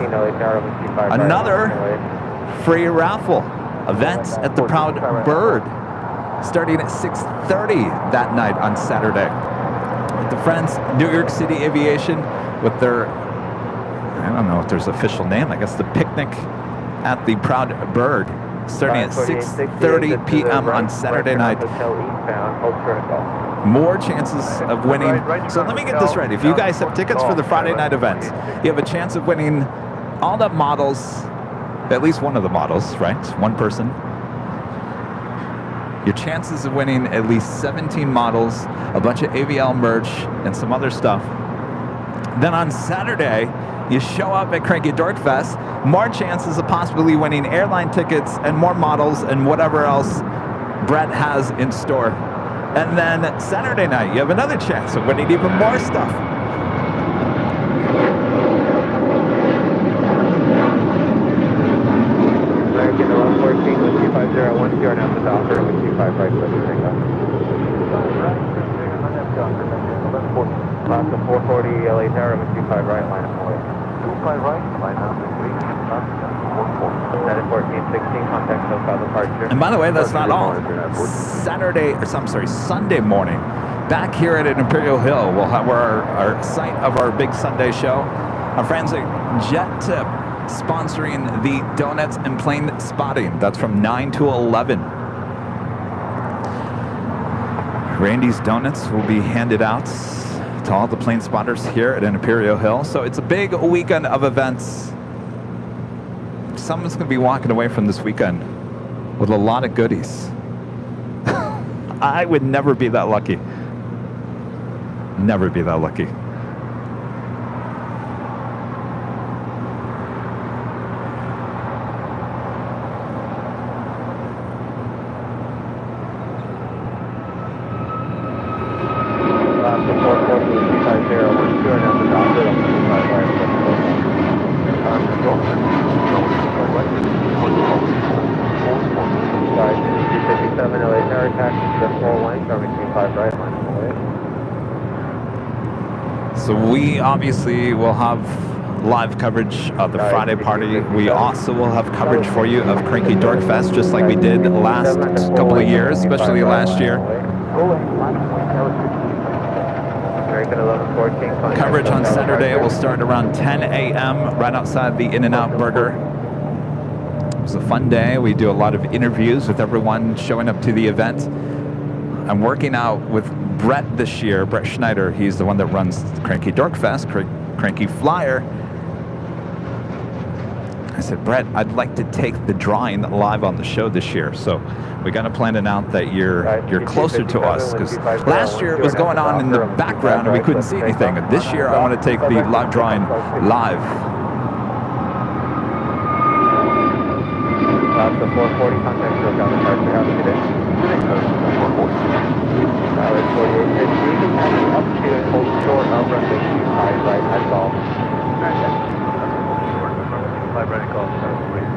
another free raffle event at the Proud Bird starting at 6:30 that night on Saturday. With the friends, New York City Aviation, with their, I don't know if there's an official name, I guess the picnic at the Proud Bird, starting at 6:30 p.m. on Saturday night. More chances of winning. So let me get this right. If you guys have tickets for the Friday night event, you have a chance of winning all the models, at least one of the models, right? One person. Your chances of winning at least 17 models, a bunch of AVL merch, and some other stuff. Then on Saturday, you show up at Cranky Dork Fest, more chances of possibly winning airline tickets and more models and whatever else Brett has in store. And then Saturday night, you have another chance of winning even more stuff. American 114 with 250, 1 0 now at the top, with 25 right, Lots of 440 LA Tower with 25 right, line up away. 25 right, line up, please. 1416, contact SoCal departure. And by the way, that's not all. Sunday morning, back here at Imperial Hill, we'll have our site of our big Sunday show. Our friends at Jet Tip sponsoring the Donuts and Plane Spotting. That's from 9 to 11. Randy's Donuts will be handed out to all the plane spotters here at Imperial Hill. So it's a big weekend of events. Someone's going to be walking away from this weekend with a lot of goodies. I would never be that lucky. Never be that lucky. So we obviously will have live coverage of the Friday party. We also will have coverage for you of Cranky Dork Fest, just like we did last couple of years, especially last year. Coverage on Saturday will start around 10 a.m. right outside the In-N-Out Burger. It was a fun day. We do a lot of interviews with everyone showing up to the event. I'm working out with Brett this year, Brett Schneider. He's the one that runs Cranky Dork Fest, Cranky Flyer. I said, Brett, I'd like to take the drawing live on the show this year. So we got to plan it out that you're closer to us, because last year it was going on in the background and we couldn't see anything. This year I want to take the live drawing live. The 440 contact SoCal departure. Have a good day. 4850. You can have up to and hold short of runway 25 right, that's all. Five right, call, please.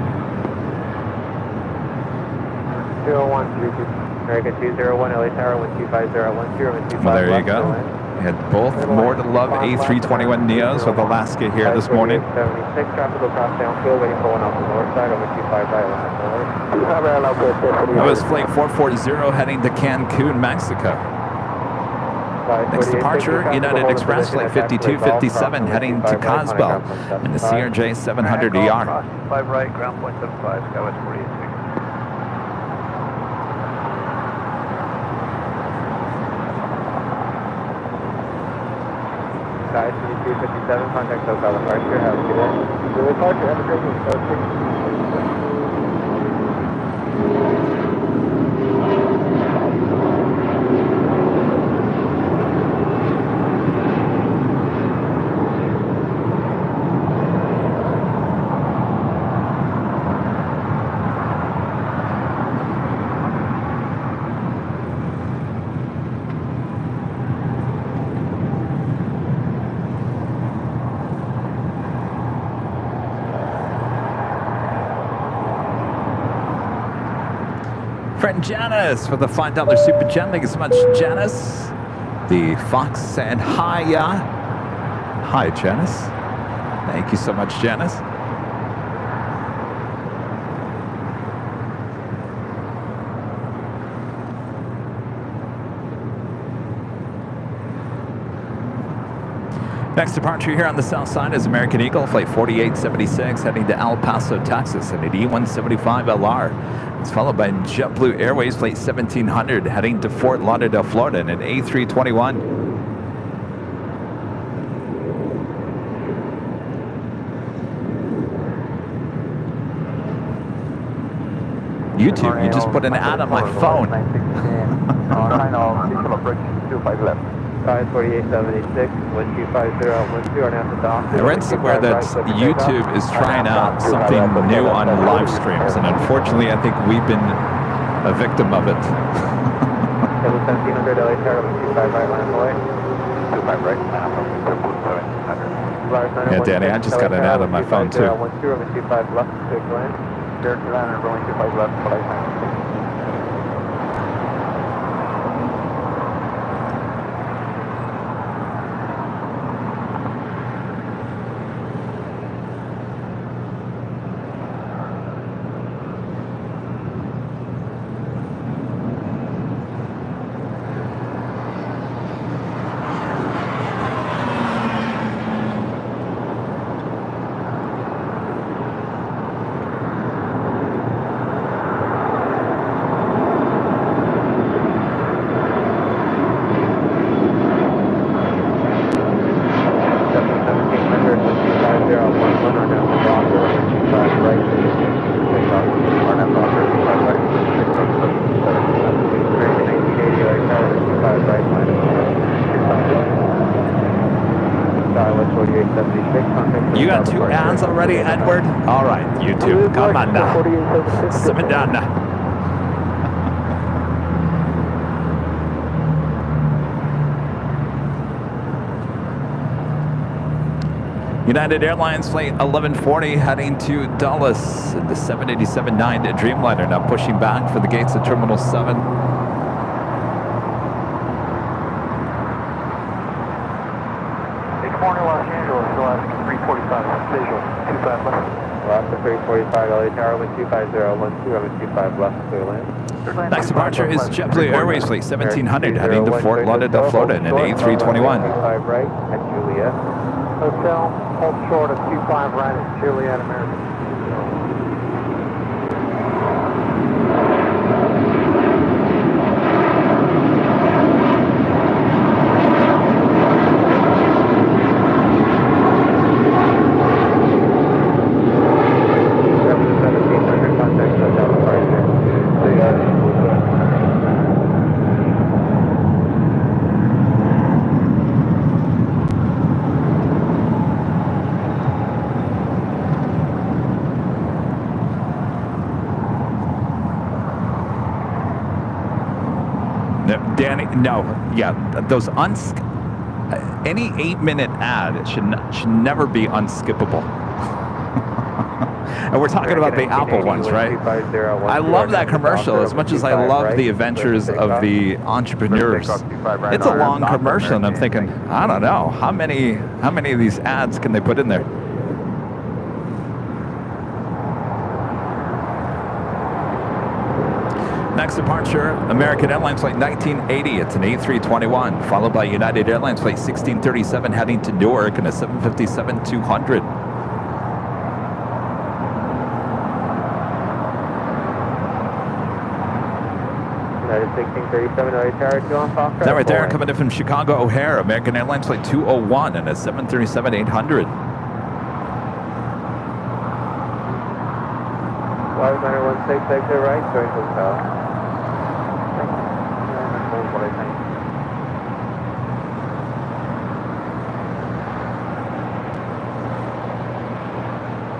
0132. American 201, LA Tower, 125.010, Well, there you go. We had both More to Love A321 Neos with Alaska here this morning. 76, traffic will cross downfield, waiting for one off the north side, over 25 right, That was Flight 440 heading to Cancun, Mexico. Next departure, United Express Flight 5257 heading to Cosbell in the CRJ 700ER. 5 right, ground point 75, Skywest 486. Sky 2257, contact SoCal departure, have a good day. The departure, have a great week. Friend Janice for the $5 super chat. Thank you so much, Janice. The Fox said hi, Hi, Janice. Thank you so much, Janice. Next departure here on the south side is American Eagle, Flight 4876, heading to El Paso, Texas, in an E175LR. It's followed by JetBlue Airways, Flight 1700, heading to Fort Lauderdale, Florida, in an A321. YouTube, you just put an ad on my phone. 4876, 125.010, and after dock. I read somewhere that YouTube is trying out something new on live streams, and unfortunately, I think we've been a victim of it. 1700 LA Tower, 25 right, line away. 25 right, Yeah, Danny, I just got an ad on my phone too. 25 left, quick land. Derek Landers, rolling 25 left, flight 96. 76, contact. You got 2 ads already, Edward? All right, you two. Come on now. Simmer down now. United Airlines flight 1140 heading to Dulles. The 787-9 Dreamliner now pushing back for the gates of Terminal 7. Good morning, Los Angeles. Alaska 345 visual. 25 left. Alaska 345, LA Tower, 125, 125 left, clear land. Next departure is JetBlue Airways flight 1700 heading to Fort Lauderdale, Florida in an A321. 25 right at Juliet. Hotel, hold short of 25 right at Juliet American. Danny, no, yeah, those any 8-minute ad should never be unskippable. And we're talking about the Apple ones, right? I love that commercial as much as I love the adventures of the entrepreneurs. It's a long commercial, and I'm thinking, I don't know, how many of these ads can they put in there? Next departure, American Airlines flight 1980. It's an A321, followed by United Airlines flight 1637 heading to Newark in a 757-200. United 1637, LA Tower, 2 on Fox. That right there, coming in from Chicago O'Hare, American Airlines flight 201 and a 737-800. Flight 916, exit right, join hotel.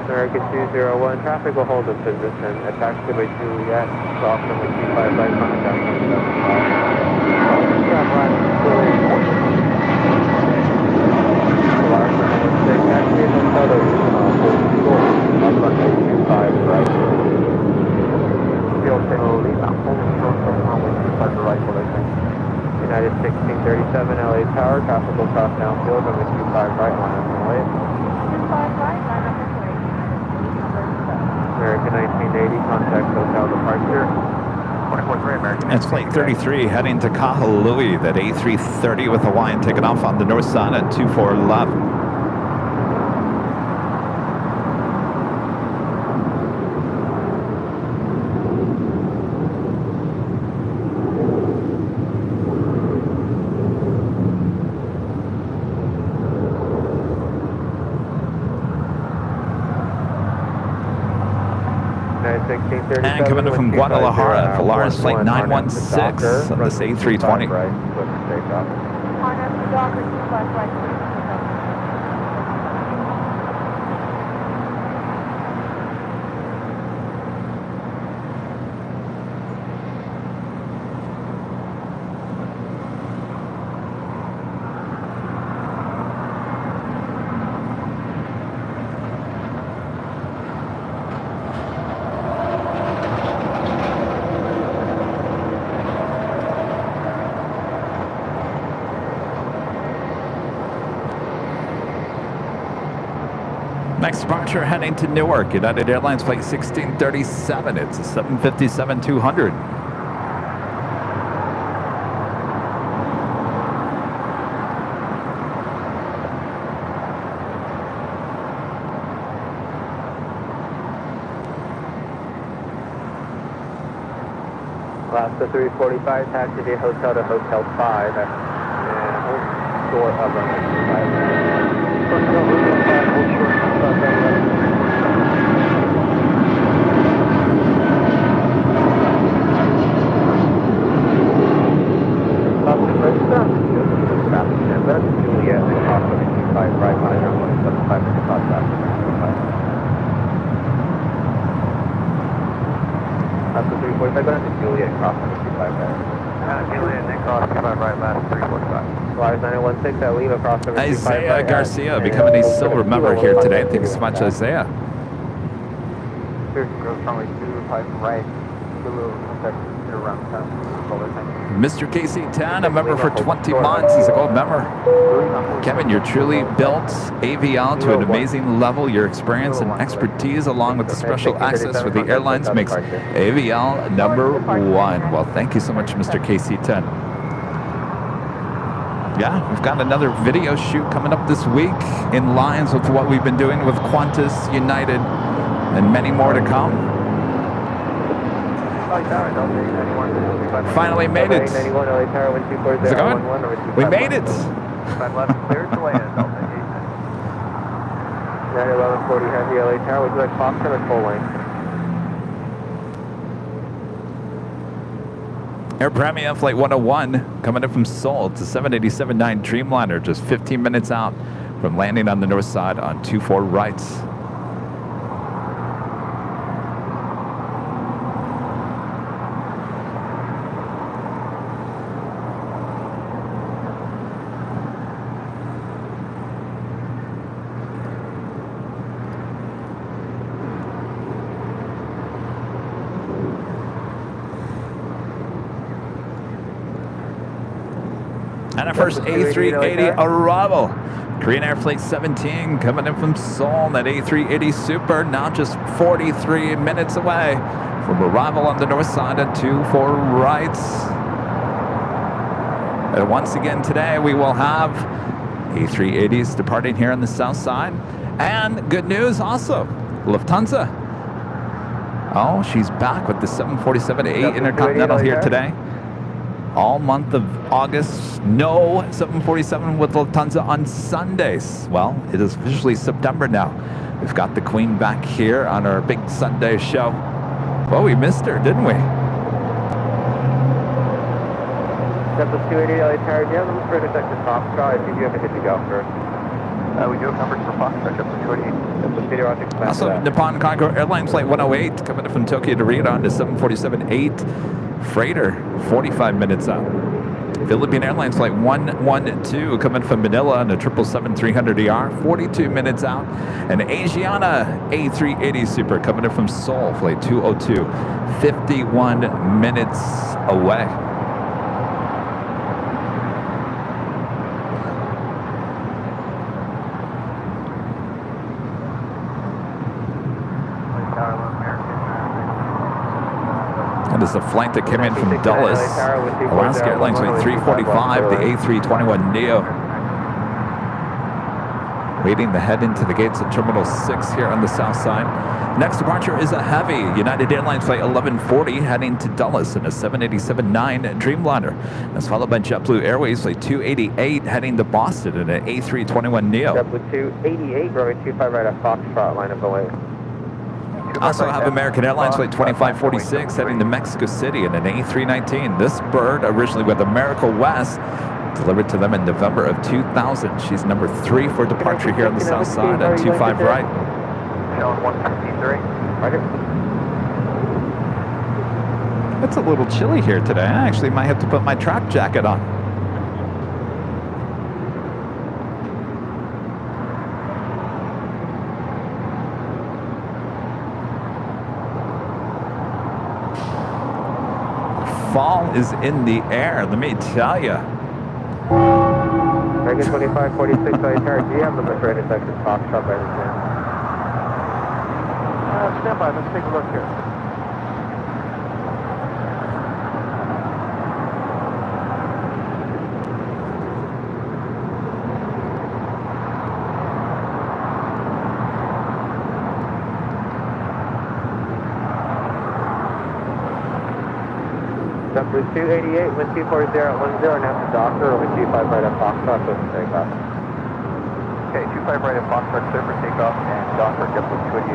American 201, traffic will hold in position. Attached to by Juliet, off number 25 right, contact 175. Stop right, Alarm 916, activate hotel to hold short, up on 25 right. Field signal, leave out, hold short from runway 25 right, collision. United 1637, LA Tower, traffic will cross downfield, number 25 right, line up and away. 25 right, line up and away. American 1980, contact hotel departure. 24-3 American. It's flight 33 heading to Kahului. That A330 with Hawaiian taking off on the north side at 24 left. And coming in from Guadalajara, Volaris flight 916 on this A320. Right, flip and take off. Honor Docker 25 right. Next departure heading to Newark, United Airlines flight 1637. It's a 757-200. Alaska 345, taxi to hotel 5, and hold short of runway 25. Hotel hotel 5, hold short of 25. Juliet, and cross over 25 right line runway 7. they're going to Juliet crossing the 25 right. Juliet, then cross 25 right, last 345. Flyers 9016, I leave across the 25 Isaiah right. Garcia becoming a silver member here today. Thanks so much, Isaiah. Here's Grove runway 25 right, Zulu, contact around 10, solar tank. Mr. KC10, a member for 20 months. He's a gold member. Kevin, you're truly built AVL to an amazing level. Your experience and expertise, along with the special access with the airlines, makes AVL #1. Well, thank you so much, Mr. KC10. Yeah, we've got another video shoot coming up this week in lines with what we've been doing with Qantas, United, and many more to come. Finally made it. How's it going? We made it. 511 cleared to land, Delta 91140 Heavy LA Tower, would you like Foxtrot or full length? Air Premia Flight 101 coming in from Seoul to 787-9 Dreamliner, just 15 minutes out from landing on the north side on 24 rights. And our first A380 arrival. Korean Air Flight 17 coming in from Seoul. That A380 Super now just 43 minutes away from arrival on the north side at 24 rights. And once again today we will have A380s departing here on the south side. And good news also, Lufthansa. Oh, she's back with the 747-8 Intercontinental here today. All month of August, no 747 with Lufthansa on Sundays. Well, it is officially September now. We've got the Queen back here on our big Sunday show. Well, we missed her, didn't we? Delta 280 LA Tower, do you have them for intersected Foxtrot? I think you have to hit the go first. We do have numbers for Foxtrot, Delta 280. Delta Peter, I'll take Also, Nippon Cargo Airlines Flight 108 coming in from Tokyo to Rio on to 747-8 Freighter, 45 minutes out. Philippine Airlines Flight 112 coming from Manila on a 777-300ER, 42 minutes out. And Asiana A380 Super coming in from Seoul, Flight 202, 51 minutes away. That is a flight that came in from Dulles, Alaska Airlines Flight 345, the A321neo. Waiting to head into the gates of Terminal 6 here on the south side. Next departure is a heavy United Airlines Flight 1140 heading to Dulles in a 787-9 Dreamliner. That's followed by JetBlue Airways Flight 288 heading to Boston in an A321neo. JetBlue 288, runway 25 right at Foxtrot, line of away. Also have American Airlines Flight 2546 heading to Mexico City in an A319. This bird, originally with America West, delivered to them in November of 2000. She's number 3 for departure here on the south side at 25 right. Showing 153. Roger. It's a little chilly here today. I actually might have to put my track jacket on. Fall is in the air, let me tell you. American 2546 LA Tower, do you have the for intersection Foxtrot by any chance? Stand by, let's take a look here. Number 288, wind 240 at 10, and after Docker, or wind 25 right at Foxtrot, so it's takeoff. Okay, 25 right at Foxtrot, clear for takeoff, and Docker, JetBlue 288.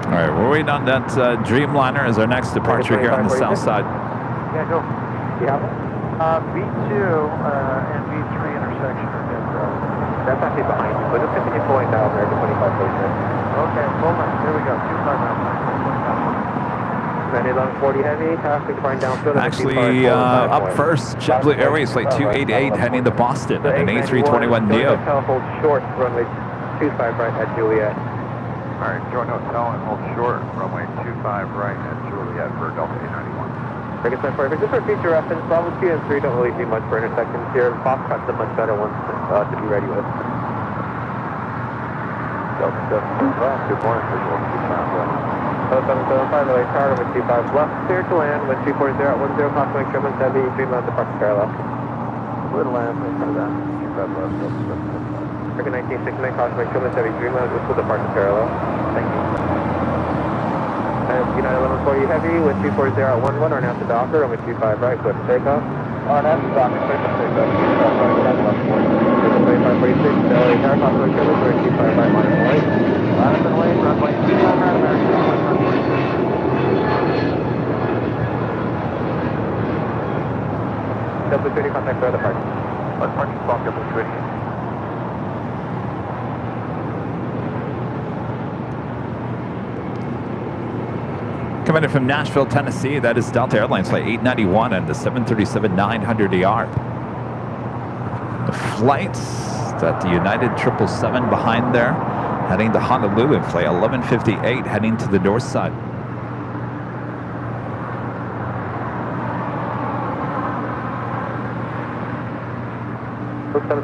All right, we're waiting on that Dreamliner as our next departure here on the south side. Yeah, go. Do you have it? V2 and V3 intersection are dead road. That's actually behind you, but just continue pulling down American 2546. Okay, hold on. Here we go. 25 right. Man 1140 heavy, traffic fine downfield. Actually, up first, JetBlue Airways Flight 288 heading to Boston at an A321 Neo. Hotel hold short, runway 25 right at Juliet. All right, join hotel and hold short, runway 25 right at Juliet for Delta 891. Take it perfect. Just for future reference, Bravo 2 and 3 don't really see much for intersections here. Foxtrot's a much better one to be ready with. Delta 775, good morning, visual 775, LA Tower, with 25 left, clear to land, with 240 at 10, crossing Sherman 70, 3 miles departure parallel. Clear to land, in front of that, 25 left, Delta 775. American 1969, crossing Sherman 70, 3 miles, with departure parallel. Thank you. United 1140 heavy, with 240 at 11, or now to Docker, runway 25 right, clear for takeoff. Oh, that's the Docker, clear for takeoff, 25 right, that's 2546, LA Tower, crossing Sherman 70, 25 right, line of light. Line up and wait, runway 25 right, American. Double 30 contact for other parking. Let's parking spot, double 20. Coming in from Nashville, Tennessee, that is Delta Airlines Flight 891 and the 737-900ER. The flights at the United 777 behind there, heading to Honolulu, Flight 1158, heading to the north side.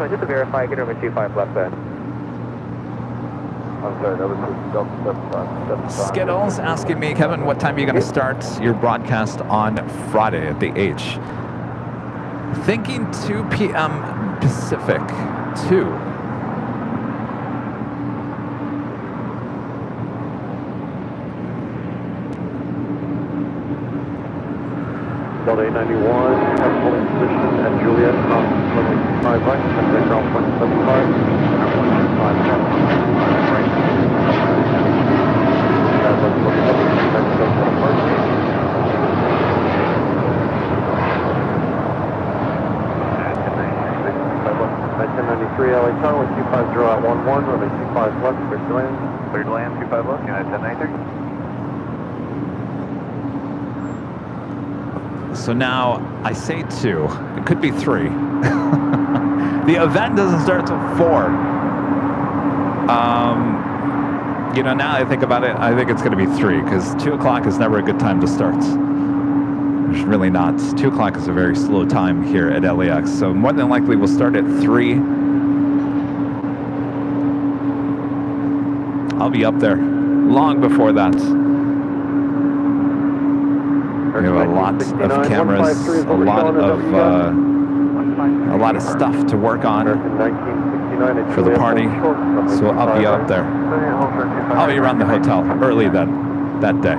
Just to verify, get over 25 left then. I'm sorry, that was Delta 75. Skittles asking me, Kevin, what time are you going to start your broadcast on Friday at the H? Thinking 2 p.m. Pacific. 2. Delta 891, have holding position at Juliet, runway 25 right, and ground 175, LA Tower with 250 at 11, runway 25 left, clear to land. Clear to land, 25 left, United 1093. So now I say 2. It could be 3. The event doesn't start until 4. You know, now I think about it, I think it's going to be 3 because 2 o'clock is never a good time to start. It's really not. 2 o'clock is a very slow time here at LAX. So more than likely we'll start at 3. I'll be up there long before that. We have a lot of cameras, a lot of stuff to work on for the party, so I'll be up there. I'll be around the hotel early that day.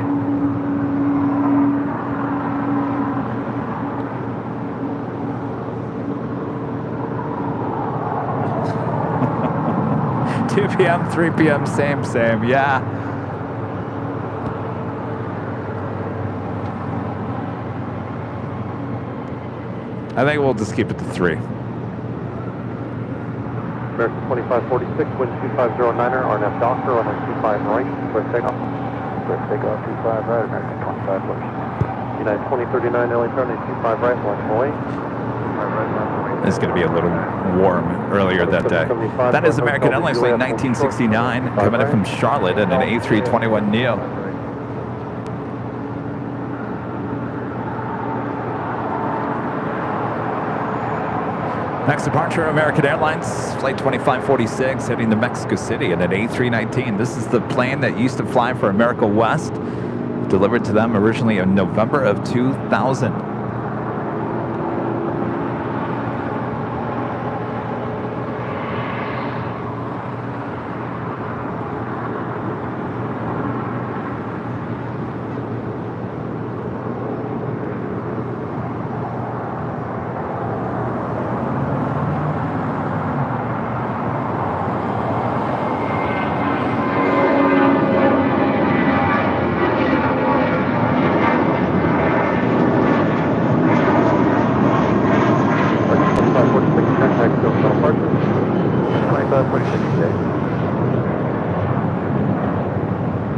Two p.m., 3 p.m., same, yeah. I think we'll just keep it to 3. American 2546, wind 2509er, RNF Docker, runway 25 right, clear takeoff. Clear takeoff, 25 right, American 25 left. United 2039, LA Tower, 25 right, 1 away. It's going to be a little warm earlier that day. That is American Airlines Flight 1969, coming in from Charlotte in an A321 Neo. Next departure, American Airlines, Flight 2546, heading to Mexico City in an A319. This is the plane that used to fly for America West, delivered to them originally in November of 2000.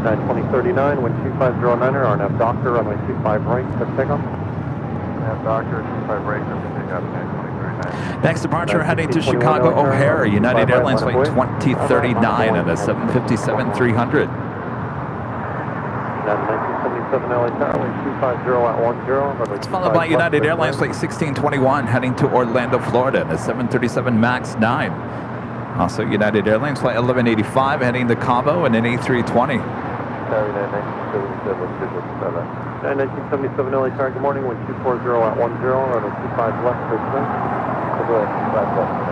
2039, wind 2509er, RNF Doctor, runway 25 right, clear takeoff. RNF Doctor, 25 right, clear takeoff, 2039. Next departure heading to Chicago O'Hare, United Airlines flight 2039 at a 757-300. 1977 LA Tower, wind 250 at 10. It's followed by United Airlines flight 1621 heading to Orlando, Florida at a 737 MAX 9. Also United Airlines flight 1185 heading to Cabo and an A320. 1977 LA Tower, good morning, wind 240 at 10, runway 25 left, clear to 25 left.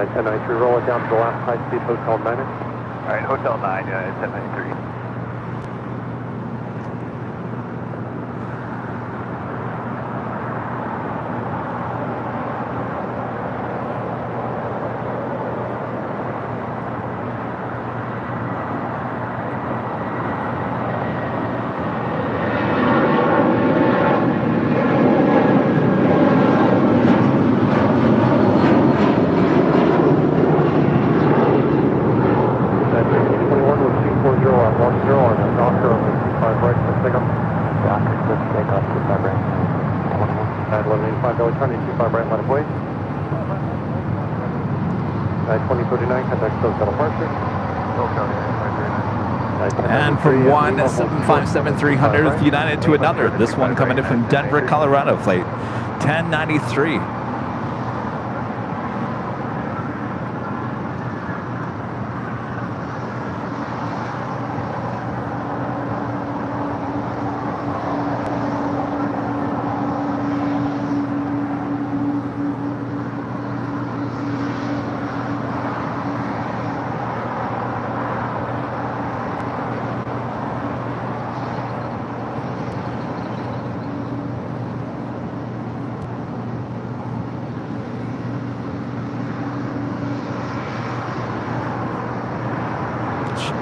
1093, roll it down to the last high-speed Hotel 9. Alright, Hotel 9, 1093. And from one 757-300 United to another. This one coming in from Denver, Colorado, flight 1093.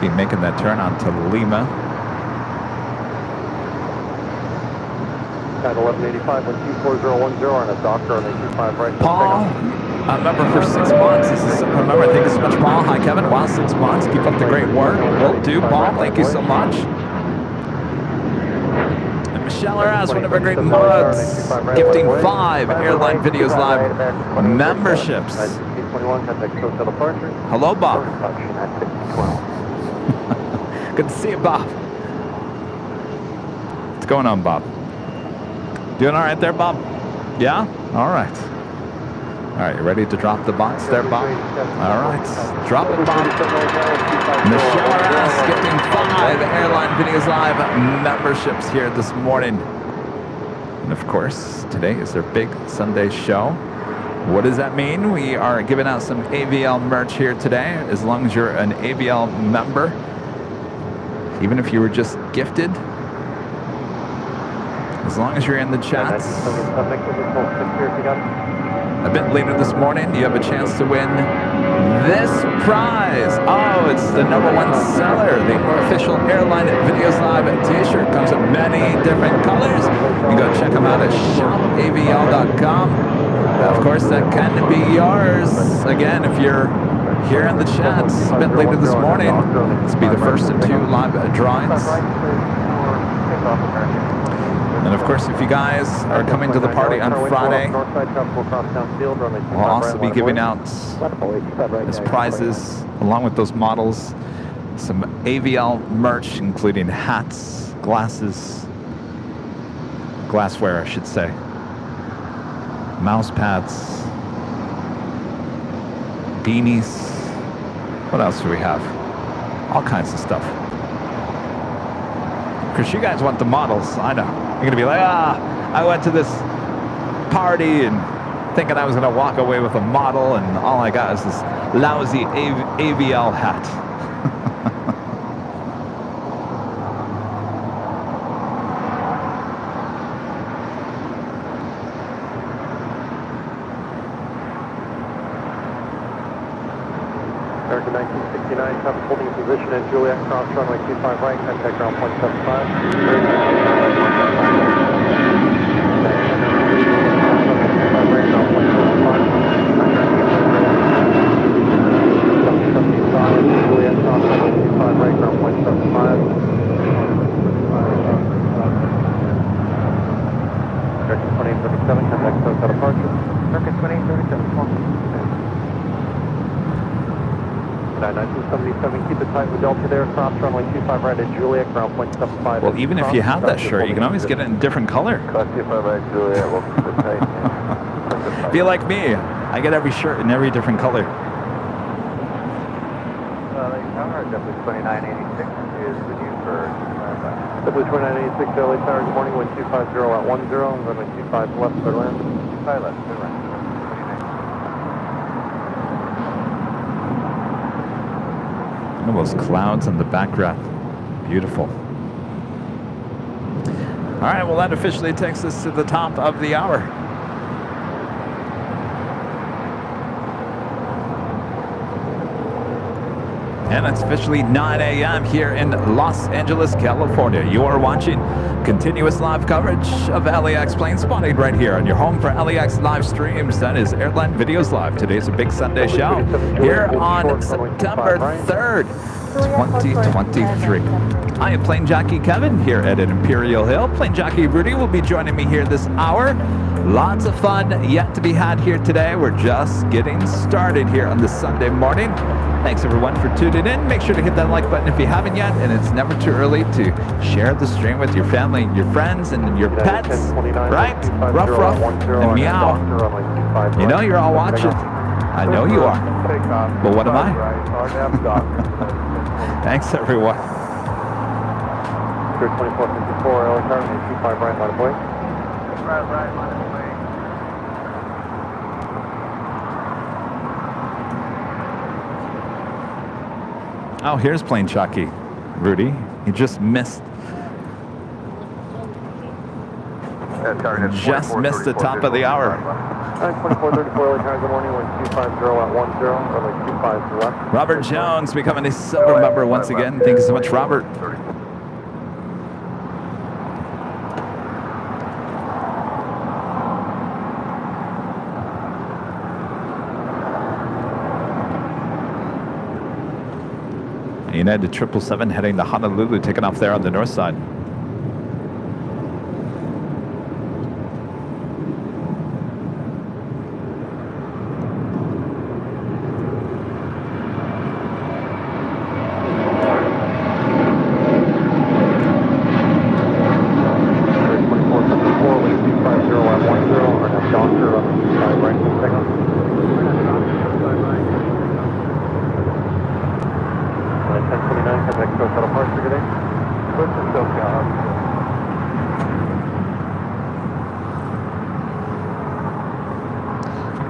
Be making that turn onto Lima. 1185, wind 24010 on a Doctor on a 25 right. Paul, a member for 6 months. This is, remember, I think it's much Paul. Hi, Kevin. Wow, 6 months. Keep up the great work. Will do, Paul. Thank you so much. And Michelle Aras, one of our great mods, gifting 5 Airline Videos Live memberships. Hello, Bob. Good to see you, Bob. What's going on, Bob? Doing all right there, Bob? Yeah? All right. All right, you ready to drop the box there, Bob? All right. Drop it, Bob. Michelle Aras gifting 5 Airline Videos Live memberships here this morning. And of course, today is their big Sunday show. What does that mean? We are giving out some AVL merch here today. As long as you're an AVL member, even if you were just gifted, as long as you're in the chats. A bit later this morning, you have a chance to win this prize. Oh, it's the #1 seller, the official Airline Videos Live t-shirt. Comes in many different colors. You can go check them out at shopavl.com. Of course, that can be yours. Again, if you're here in the chats a bit later this morning, this will be the first of 2 live drawings. And of course, if you guys are coming to the party on Friday, we'll also be giving out as prizes, along with those models, some AVL merch, including hats, glasses, glassware, I should say, mouse pads, beanies. What else do we have? All kinds of stuff. Because you guys want the models, I know. You're going to be like, I went to this party and thinking I was going to walk away with a model, and all I got is this lousy AVL hat. American 1969, traffic holding position at Juliet, cross runway 25 right, contact ground 0.75. 2977, keep it tight with Delta there, cross runway 25 right at Juliet, ground point 75. Well, even if you have that shirt, you can always get it in a different color. Cross 25 right at Juliet, we'll keep it tight. Be like me. I get every shirt in every different color. Definitely 2986 is with you for Definitely 2986 LA Tower, good morning, wind 250 at 10, runway 25 left, clear land. 25 left, clear land. Look at those clouds in the background. Beautiful. All right, well, that officially takes us to the top of the hour. And it's officially 9 a.m. here in Los Angeles, California. You are watching continuous live coverage of LAX plane spotting right here on your home for LAX live streams. That is Airline Videos Live. Today's a big Sunday show here on September 3rd, 2023. I am plane jockey Kevin here at Imperial Hill. Plane jockey Rudy will be joining me here this hour. Lots of fun yet to be had here today. We're just getting started here on this Sunday morning. Thanks everyone for tuning in. Make sure to hit that like button if you haven't yet, and it's never too early to share the stream with your family, your friends, and your pets, right? Ruff, ruff, and meow. You know you're all watching. I know you are. But what am I? Thanks everyone. 2454, LA Tower, 25 right, line of way. Right, line of way. Oh, here's plane jockey Rudy. You just missed. Just missed the top of the hour. 2434, LA Tower, good morning, wind 250 at 10, runway 25 left. Robert Jones becoming a silver member once again. Thank you so much, Robert. United 777 heading to Honolulu, taking off there on the north side.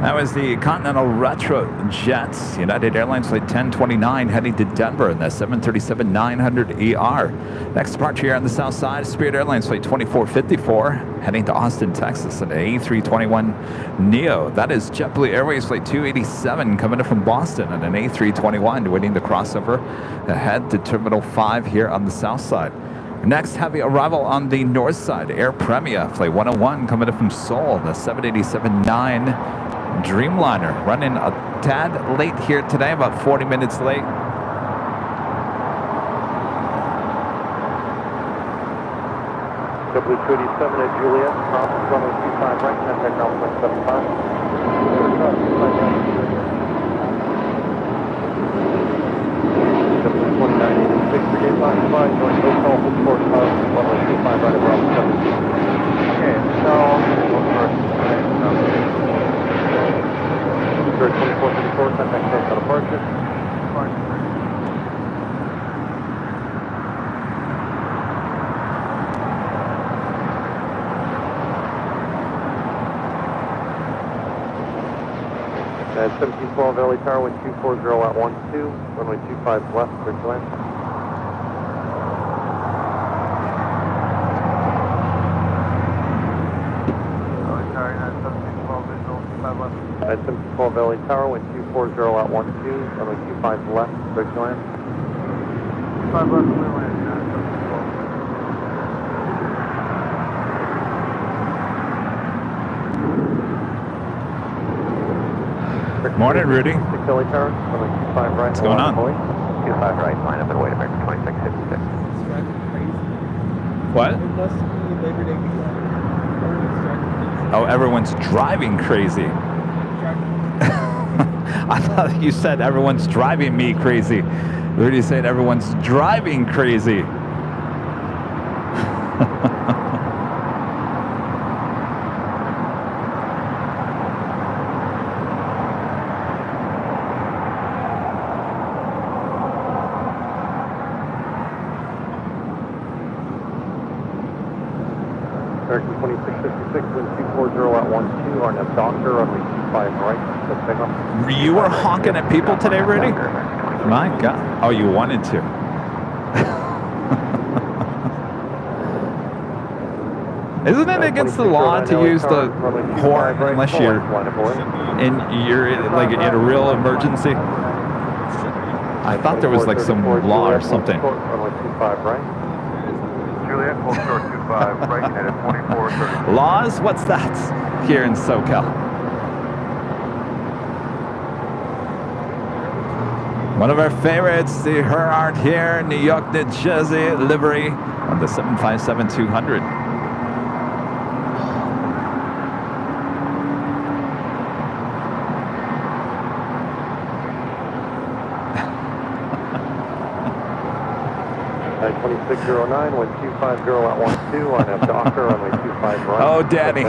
That was the Continental Retro Jets, United Airlines flight 1029 heading to Denver in the 737-900ER. Next departure here on the south side, Spirit Airlines flight 2454 heading to Austin, Texas in an A321neo. That is JetBlue Airways flight 287 coming in from Boston in an A321 waiting to crossover ahead to Terminal 5 here on the south side. Next, heavy arrival on the north side, Air Premia flight 101 coming in from Seoul, the 787-9 Dreamliner, running a tad late here today, about 40 minutes late. W287 at Juliet, cross runway 25 right, contact now 175. W2986 for gate line 5, join hotel full course runway 25 right at Bravo 17. Okay, so, Spirit 2454, contact close out departure. At 1712 LA Tower, wind 240 at 12, runway 25 left, clear to land. At 1712 LA Tower, wind 240 at 12, runway 25 left, clear to land. 25 left, clear land. Morning, Rudy. 6 LA Tower, runway 25 right. What's going on? 25 right, line up and wait American 2656. What? Oh, everyone's driving crazy. I thought you said everyone's driving me crazy. Rudy said everyone's driving crazy. American 2656, wind 240 at 12, RNF Doctor, runway 25 right, set takeoff. You were honking at people today, Rudy? My God. Oh, you wanted to. Isn't it against the law to use the horn unless you're like in a real emergency? I thought there was like some law or something. Runway 25 right. Juliet, hold short 25, right, headed 2430. Laws? What's that here in SoCal? One of our favorites, the Herart here, New York, New Jersey livery on the 757-200. Nine 2609, wind 250 at 12, RNF Doctor, runway 25 right. Oh, Danny.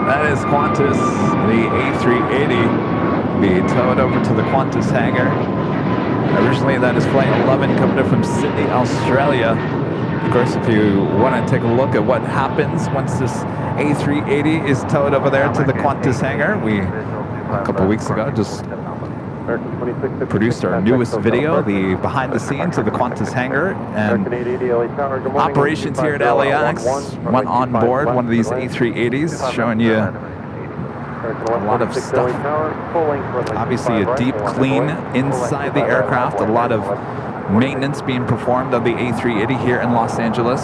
That is Qantas, the A380, be towed over to the Qantas hangar. Originally, that is flight 11 coming in from Sydney, Australia. Of course, if you want to take a look at what happens once this A380 is towed over there to the Qantas hangar, we, a couple weeks ago, just produced our newest video, the behind the scenes of the Qantas hangar and operations here at LAX. Went on board one of these A380s, showing you a lot of stuff. Obviously a deep clean inside the aircraft, a lot of maintenance being performed on the A380 here in Los Angeles.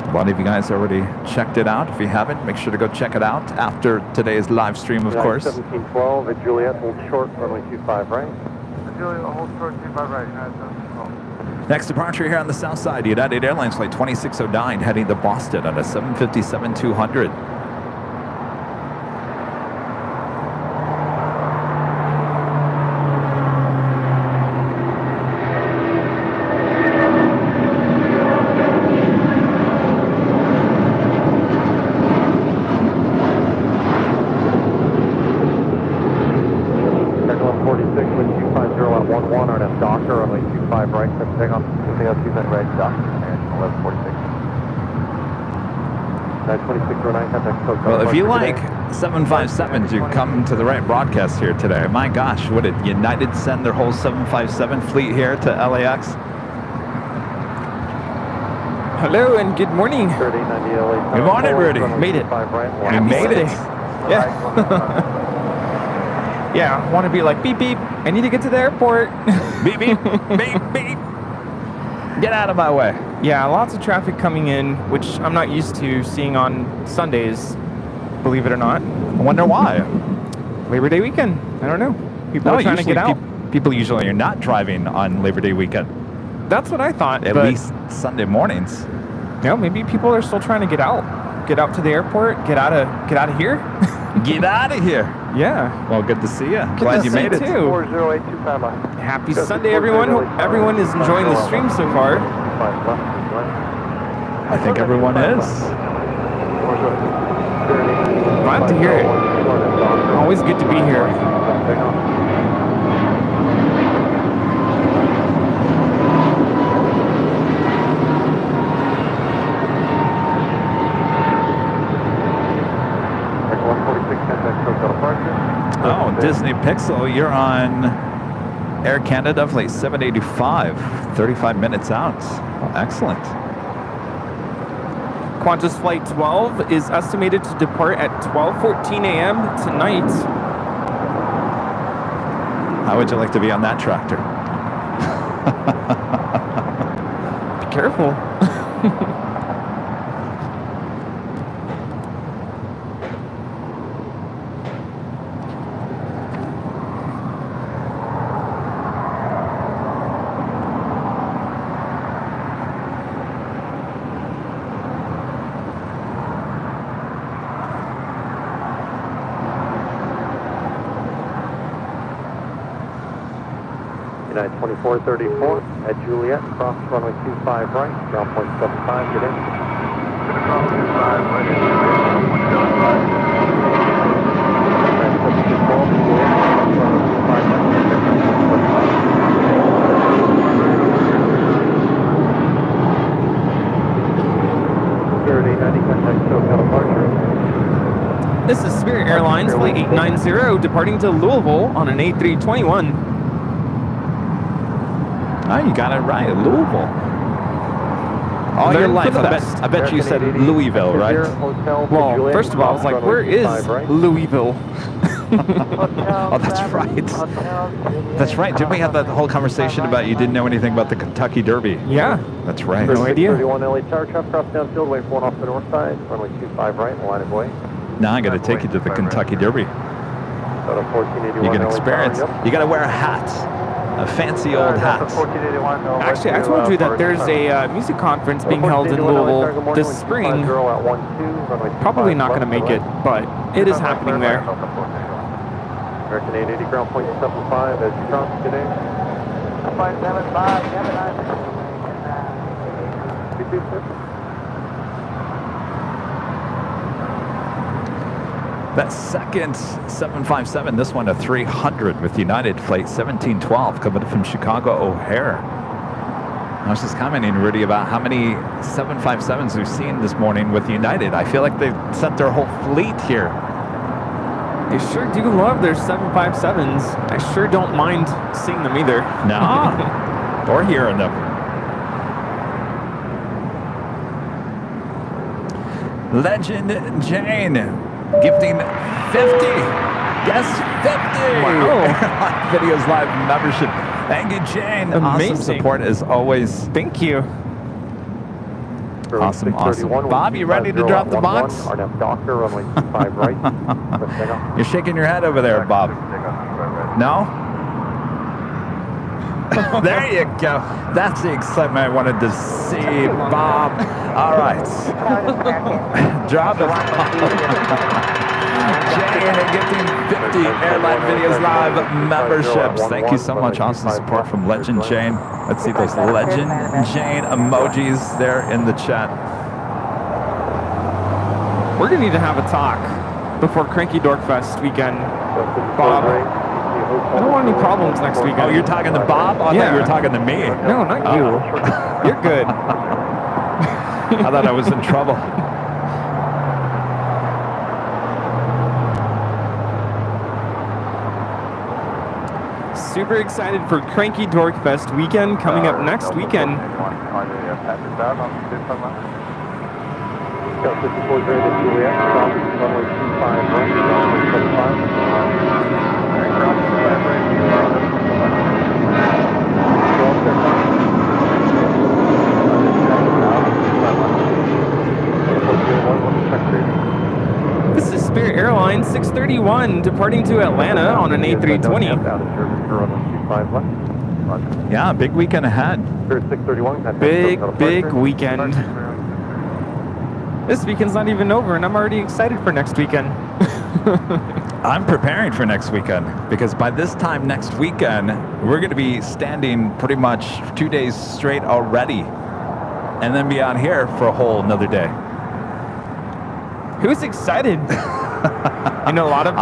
A lot of you guys already checked it out. If you haven't, make sure to go check it out after today's live stream, of course. 1712 at Juliet, hold short, runway 25 right. Juliet, hold short 25 right, United 1712. Next departure here on the south side, United Airlines flight 2609 heading to Boston on a 757-200. Well, if you like 757s, you come to the right broadcast here today. My gosh, what did United send their whole 757 fleet here to LAX? Hello and good morning. Good morning, Rudy. Made it. We made it. Yeah. Yeah, I want to be like, beep, beep. I need to get to the airport. Beep, beep, beep, beep. Get out of my way. Yeah, lots of traffic coming in, which I'm not used to seeing on Sundays, believe it or not. I wonder why. Labor Day weekend. I don't know. People are trying to get out. People usually are not driving on Labor Day weekend. That's what I thought. At least Sunday mornings. No, maybe people are still trying to get out. Get out to the airport. Get out of here. Get out of here. Yeah. Well, good to see you. Good Glad to you see made it. Too. 4082 Panama. Happy Sunday, everyone. Hope everyone is enjoying the stream so far. I think everyone is. Glad to hear it. Always good to be here. Oh, Disney Pixel, you're on Air Canada flight 785, 35 minutes out. Oh, excellent. Qantas Flight 12 is estimated to depart at 12:14 a.m. tonight. How would you like to be on that tractor? Be careful. United 2434 at Juliet, cross runway 25 right, ground point 75, get in. Ground 25, right at Juliet, ground point 75. United 7212, Juliet, cross runway 25 right, ground point 75. Spirit 890, contact SoCal departure. This is Spirit Airlines Flight 890 departing to Louisville on an A321. Oh, you got it right, Louisville. All your Learn life, from the I best. bet you said Louisville, right? Well, first of all, I was like, where is Louisville? Oh, that's right. That's right. Didn't we have that whole conversation about you didn't know anything about the Kentucky Derby? Yeah. That's right. No idea. 31 LA Tower Trap, cross downfield, wait for one off the north side, runway 25 right, line of way. Now I'm going to take you to the Kentucky Derby. Out of 1481 You can LA experience. Tower, yep. You got to wear a hat, a fancy old hat. Actually, I told you that there's a music conference being held in Louisville this spring. Probably not going to make it, but it is happening there. American 880, ground point 75, as you cross, get in. Point 75, That second 757, this one a 300 with United Flight 1712 coming from Chicago O'Hare. I was just commenting, Rudy, about how many 757s we've seen this morning with United. I feel like they sent their whole fleet here. They sure do love their 757s. I sure don't mind seeing them either. No, or hearing them. Legend Jane gifting 50. Yes, 50. Wow. Videos Live membership. Thank you, Jane. Amazing. Awesome support as always. Thank you. Awesome, awesome. Bob, you ready to drop the box? RNF Docker, runway 25 right. You're shaking your head over there, Bob. No? There you go. That's the excitement I wanted to see, Bob. All right. Drop it. Jane gifting 50 Airline Videos Live memberships. Thank you so much. Awesome support from Legend Jane. Let's see those Legend Jane emojis there in the chat. We're going to need to have a talk before Cranky Dork Fest weekend. Bob, I don't want any problems next weekend. Oh, you're talking to Bob? I thought you were talking to me. No, not you. You're good. I thought I was in trouble. Super excited for Cranky Dork Fest weekend coming up next weekend. Delta 240 to Juliet, cross runway 25 right, ground point 75. This is Spirit Airlines 631 departing to Atlanta on an A320. Yeah, big weekend ahead. Spirit 631. Big weekend. This weekend's not even over and I'm already excited for next weekend. I'm preparing for next weekend because by this time next weekend, we're going to be standing pretty much 2 days straight already and then be out here for a whole another day. Who's excited? You know, a lot of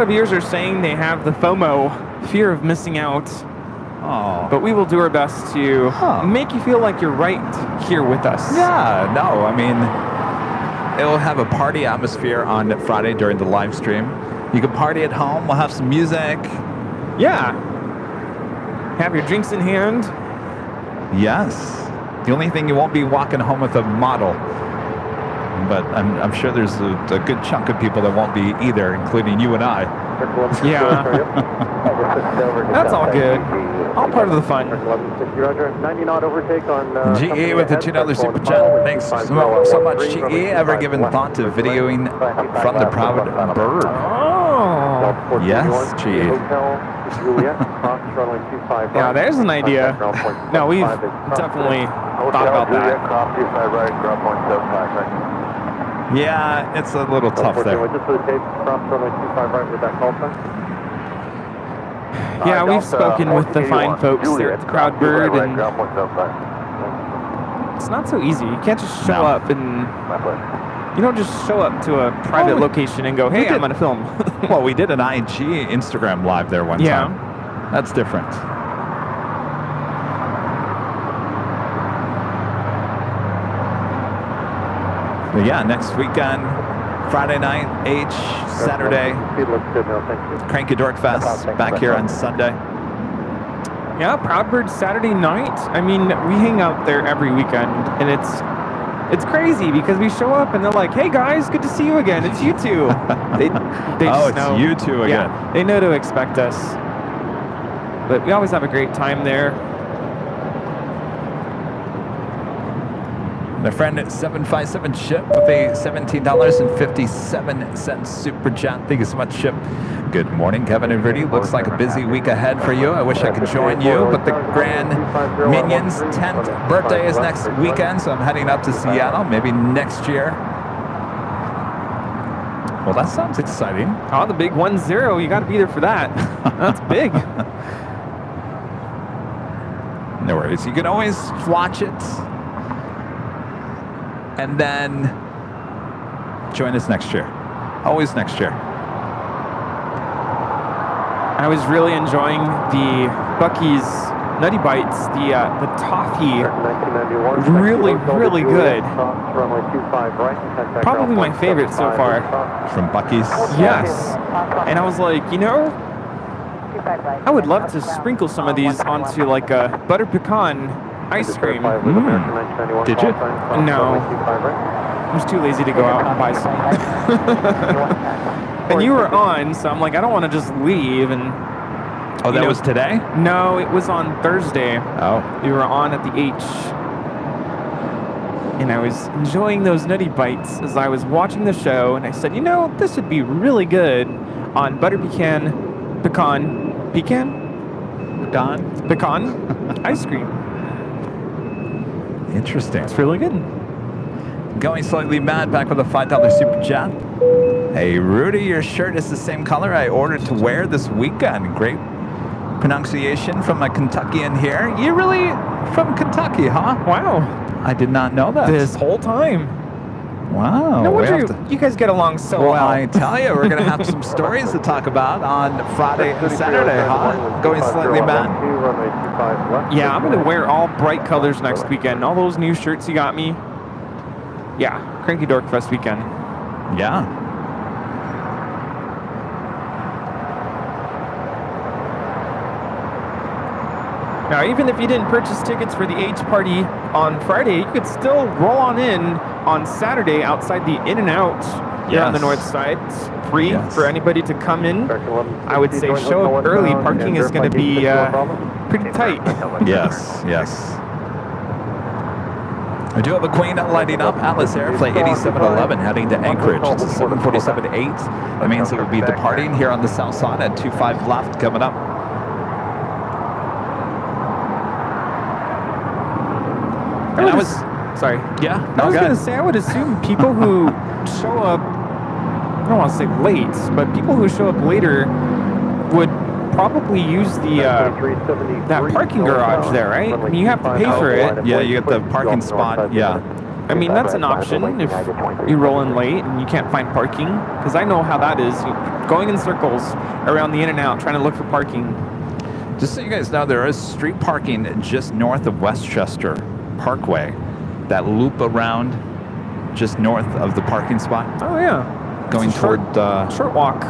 viewers are saying they have the FOMO, fear of missing out. Oh. But we will do our best to make you feel like you're right here with us. Yeah, no, I mean, it'll have a party atmosphere on Friday during the live stream. You can party at home. We'll have some music. Yeah. Have your drinks in hand. Yes. The only thing you won't be walking home with a model. But I'm sure there's a good chunk of people that won't be either, including you and I. Yeah. That's all good. All part of the fun. 90 knot overtake on GE with the $2 super chat. Thanks so much, GE. Ever given thought to videoing from the proud bird? Oh. Yes, GE. Yeah, there's an idea. No, we've definitely thought about that. Yeah, it's a little tough there. Just for the tape, cross runway 25 right with that call sign. Yeah, we've spoken with the fine folks there at the Proud Bird, and it's not so easy. You can't just show up and you don't just show up to a private location and go, hey, I'm gonna film. Well, we did an IG Instagram live there one time. That's different. But yeah, next weekend, Friday night, H, Saturday, Speed looks good now, thank you. Cranky Dork Fest back here on Sunday. Yeah, Proud Bird Saturday night. I mean, we hang out there every weekend, and it's crazy because we show up and they're like, hey guys, good to see you again. It's you two. They just know. It's you two again. Yeah, they know to expect us. But we always have a great time there. And a friend at 757 Ship with a $17.57 super chat. Thank you so much, Ship. Good morning, Kevin and Verdi. Looks like a busy week ahead for you. I wish I could join you, but the Grand Minion's 10th birthday is next weekend, so I'm heading up to Seattle, maybe next year. Well, that sounds exciting. Oh, the big 1-0. You got to be there for that. That's big. No worries. You can always watch it and then join us next year. Always next year. I was really enjoying the Buc-ee's Nutty Bites, the toffee. Really, really good. Probably my favorite so far. From Buc-ee's? Yes. And I was like, you know, I would love to sprinkle some of these onto like a butter pecan ice cream. Did you? No. I was too lazy to go out and buy some. And you were on, so I'm like, I don't want to just leave and... Oh, that was today? No, it was on Thursday. Oh. You were on at the H. And I was enjoying those Nutty Bites as I was watching the show, and I said, you know, this would be really good on butter pecan ice cream. Interesting. It's really good. Going Slightly Mad back with a $5 super chat. Hey, Rudy, your shirt is the same color I ordered to wear this weekend. Great pronunciation from a Kentuckian here. You're really from Kentucky, huh? Wow. I did not know that. This whole time. Wow. No wonder you guys get along so well. Well, I tell you, we're going to have some stories to talk about on Friday and Saturday, huh? Going Slightly Mad. Yeah, I'm going to wear all bright colors next weekend. All those new shirts you got me. Yeah, Cranky Dork Fest weekend. Yeah. Now, even if you didn't purchase tickets for the H party on Friday, you could still roll on in on Saturday outside the In-N-Out here on the north side. It's free for anybody to come in. I would say show up early. Parking is going to be pretty tight. Yes, yes. I do have a Queen lighting up. Atlas Airflight 8711 heading to Anchorage. It's a 747-8. That means it will be departing here on the south side at 25 left coming up. I was going to say, I would assume people who show up, I don't want to say late, but people who show up later would probably use the that parking garage there, right? I mean, you have to pay for it. Yeah, you get the parking spot. Yeah. I mean, that's an option if you roll in late and you can't find parking. Because I know how that is. Going in circles around the In-N-Out trying to look for parking. Just so you guys know, there is street parking just north of Westchester Parkway. That loop around just north of the parking spot. Oh, yeah. Going toward... short walk.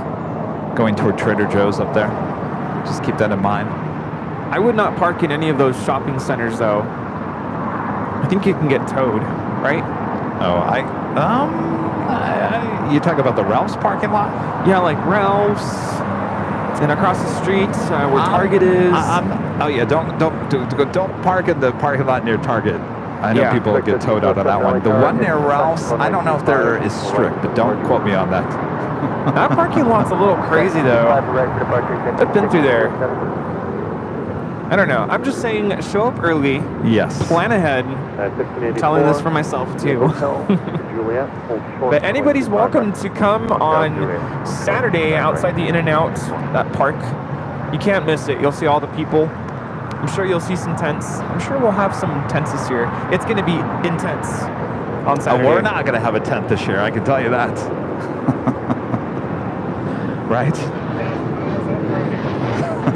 Going toward Trader Joe's up there. Just keep that in mind. I would not park in any of those shopping centers, though. I think you can get towed, right? Oh, you talk about the Ralph's parking lot? Yeah, like Ralph's, and across the street where Target is. Oh yeah, don't park in the parking lot near Target. I know people get towed out of that one. The one near Ralph's, I don't know if there is strict, but don't quote me on that. That parking lot's a little crazy, though. I've been through there. I don't know. I'm just saying, show up early. Yes. Plan ahead. I'm telling this for myself, too. But anybody's welcome to come on Saturday outside the In-N-Out, that park. You can't miss it. You'll see all the people. I'm sure you'll see some tents. I'm sure we'll have some tents this year. It's going to be intense on Saturday. We're not going to have a tent this year, I can tell you that. Right?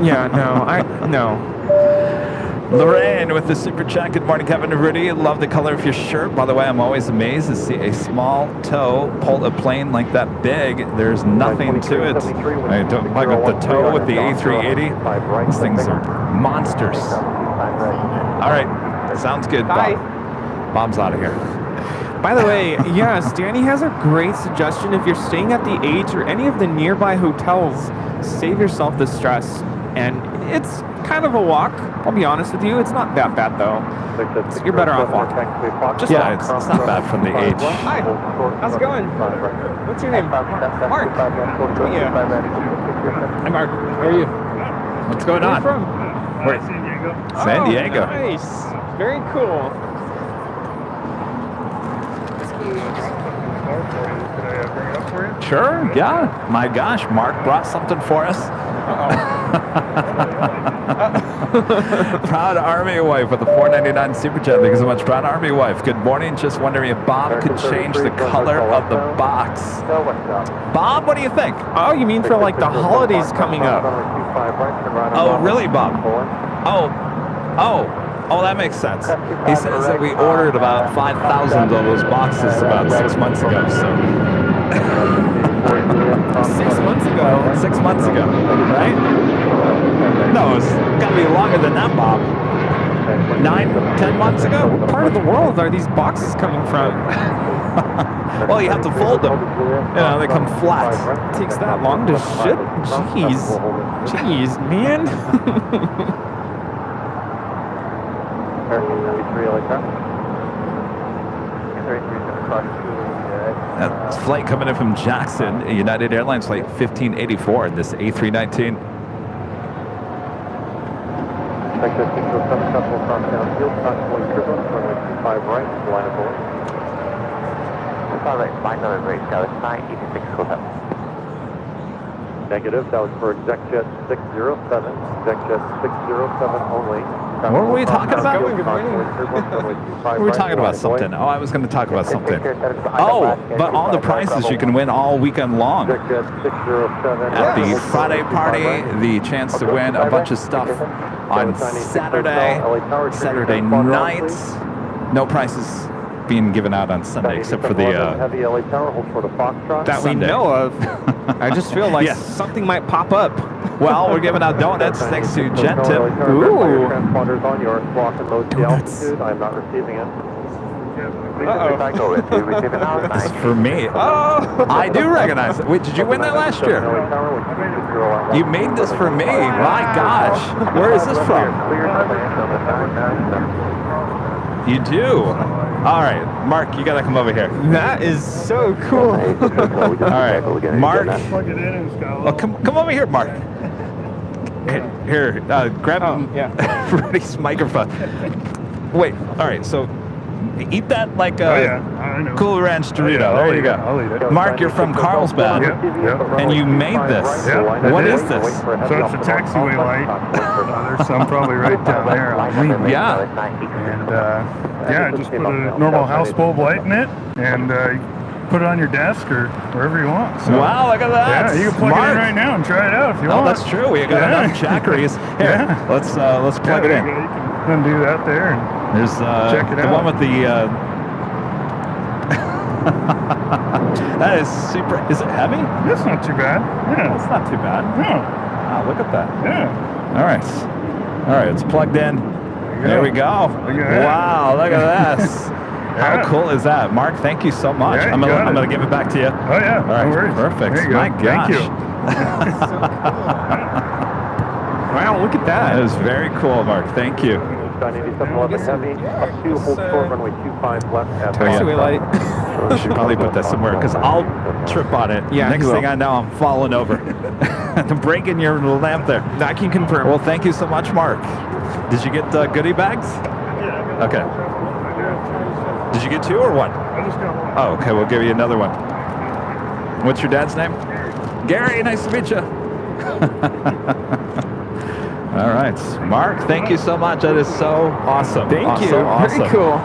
Yeah, no. Lorraine with the super chat. Good morning, Kevin and Rudy. Love the color of your shirt. By the way, I'm always amazed to see a small toe pull a plane like that big. There's nothing to it. I don't plug up the toe with the A380. These things are monsters. All right, sounds good, Bob. Bye. Bob's out of here. By the way, yes, Danny has a great suggestion. If you're staying at the H or any of the nearby hotels, save yourself the stress. And it's kind of a walk. I'll be honest with you. It's not that bad, though. So you're better off walking. Just Yeah, walk. it's not bad from the H. Hi. How's it going? What's your name? Mark. Yeah. Hi, Mark. How are you? What's going Where are on? you from? Where? San Diego. Oh, nice. Very cool. Sure, yeah. My gosh, Mark brought something for us. Proud Army wife with the $4.99 super chat. Thank you so much, Proud Army wife. Good morning. Just wondering if Bob could change the color of the box. Bob, what do you think? Oh, you mean for like the holidays coming up? Oh, really, Bob? Oh, that makes sense. He says that we ordered about 5,000 of those boxes about 6 months ago. So 6 months ago. 6 months ago, right? No, it's got to be longer than that, Bob. 10 months ago? What part of the world are these boxes coming from? Well, you have to fold them. You know, they come flat. It takes that long to ship? Jeez, man. That's flight coming in from Jackson, a United Airlines flight 1584 in this A319. Negative, that was for ExecJet 607, ExecJet 607 only. What were we talking about? We were talking about something. Oh, I was going to talk about something. Oh, but all the prizes you can win all weekend long. At the Friday party, the chance to win a bunch of stuff on Saturday nights. No prizes being given out on Sunday except for the that we know of. I just feel like something might pop up. Well, we're giving out donuts thanks to Jet Tip. Ooh. Donuts. I'm not receiving it. This is for me. Oh, I do recognize it. Wait, did you win that last year? You made this for me. My gosh. Where is this from? You do? All right, Mark, you gotta come over here. That is so cool. All right, Mark. Well, come over here, Mark. Here, grab Rudy's microphone. Wait, all right, so eat that like a Cool Ranch Dorito. There you go. I'll eat it. Mark, you're from Carlsbad, and you made this. What is this? So it's a taxiway light. There's some probably right down there on me. Yeah. And just put a normal house bulb light in it, and you put it on your desk or wherever you want. So, wow, look at that. Yeah, you can plug it in right now and try it out if you want. Oh, that's true. We got enough Jockeys. Here, let's plug it in. You can undo that there. And There's check it the out. one with the. That is super. Is it heavy? That's not too bad. Yeah. It's not too bad. No. Wow, look at that. Yeah. All right, it's plugged in. There we go. Look at that. Wow, look at this. How cool is that, Mark? Thank you so much. Yeah, I'm gonna give it back to you. Oh yeah. All right, No worries. perfect. There you go. My gosh. Thank you. Wow, look at That that. is very cool, Mark. Thank you. Heavy, up to hold short, runway 25 left at Taxiway light. I should probably put that somewhere because I'll trip on it. Yeah, Next you thing will. I know, I'm falling over. I'm breaking your lamp there. I can confirm. Well, thank you so much, Mark. Did you get goodie bags? Okay. Did you get two or one? I just got one. Oh, okay. We'll give you another one. What's your dad's name? Gary. Nice to meet you. All right, Mark, thank you so much. That is so awesome. Thank you. Awesome. Very cool.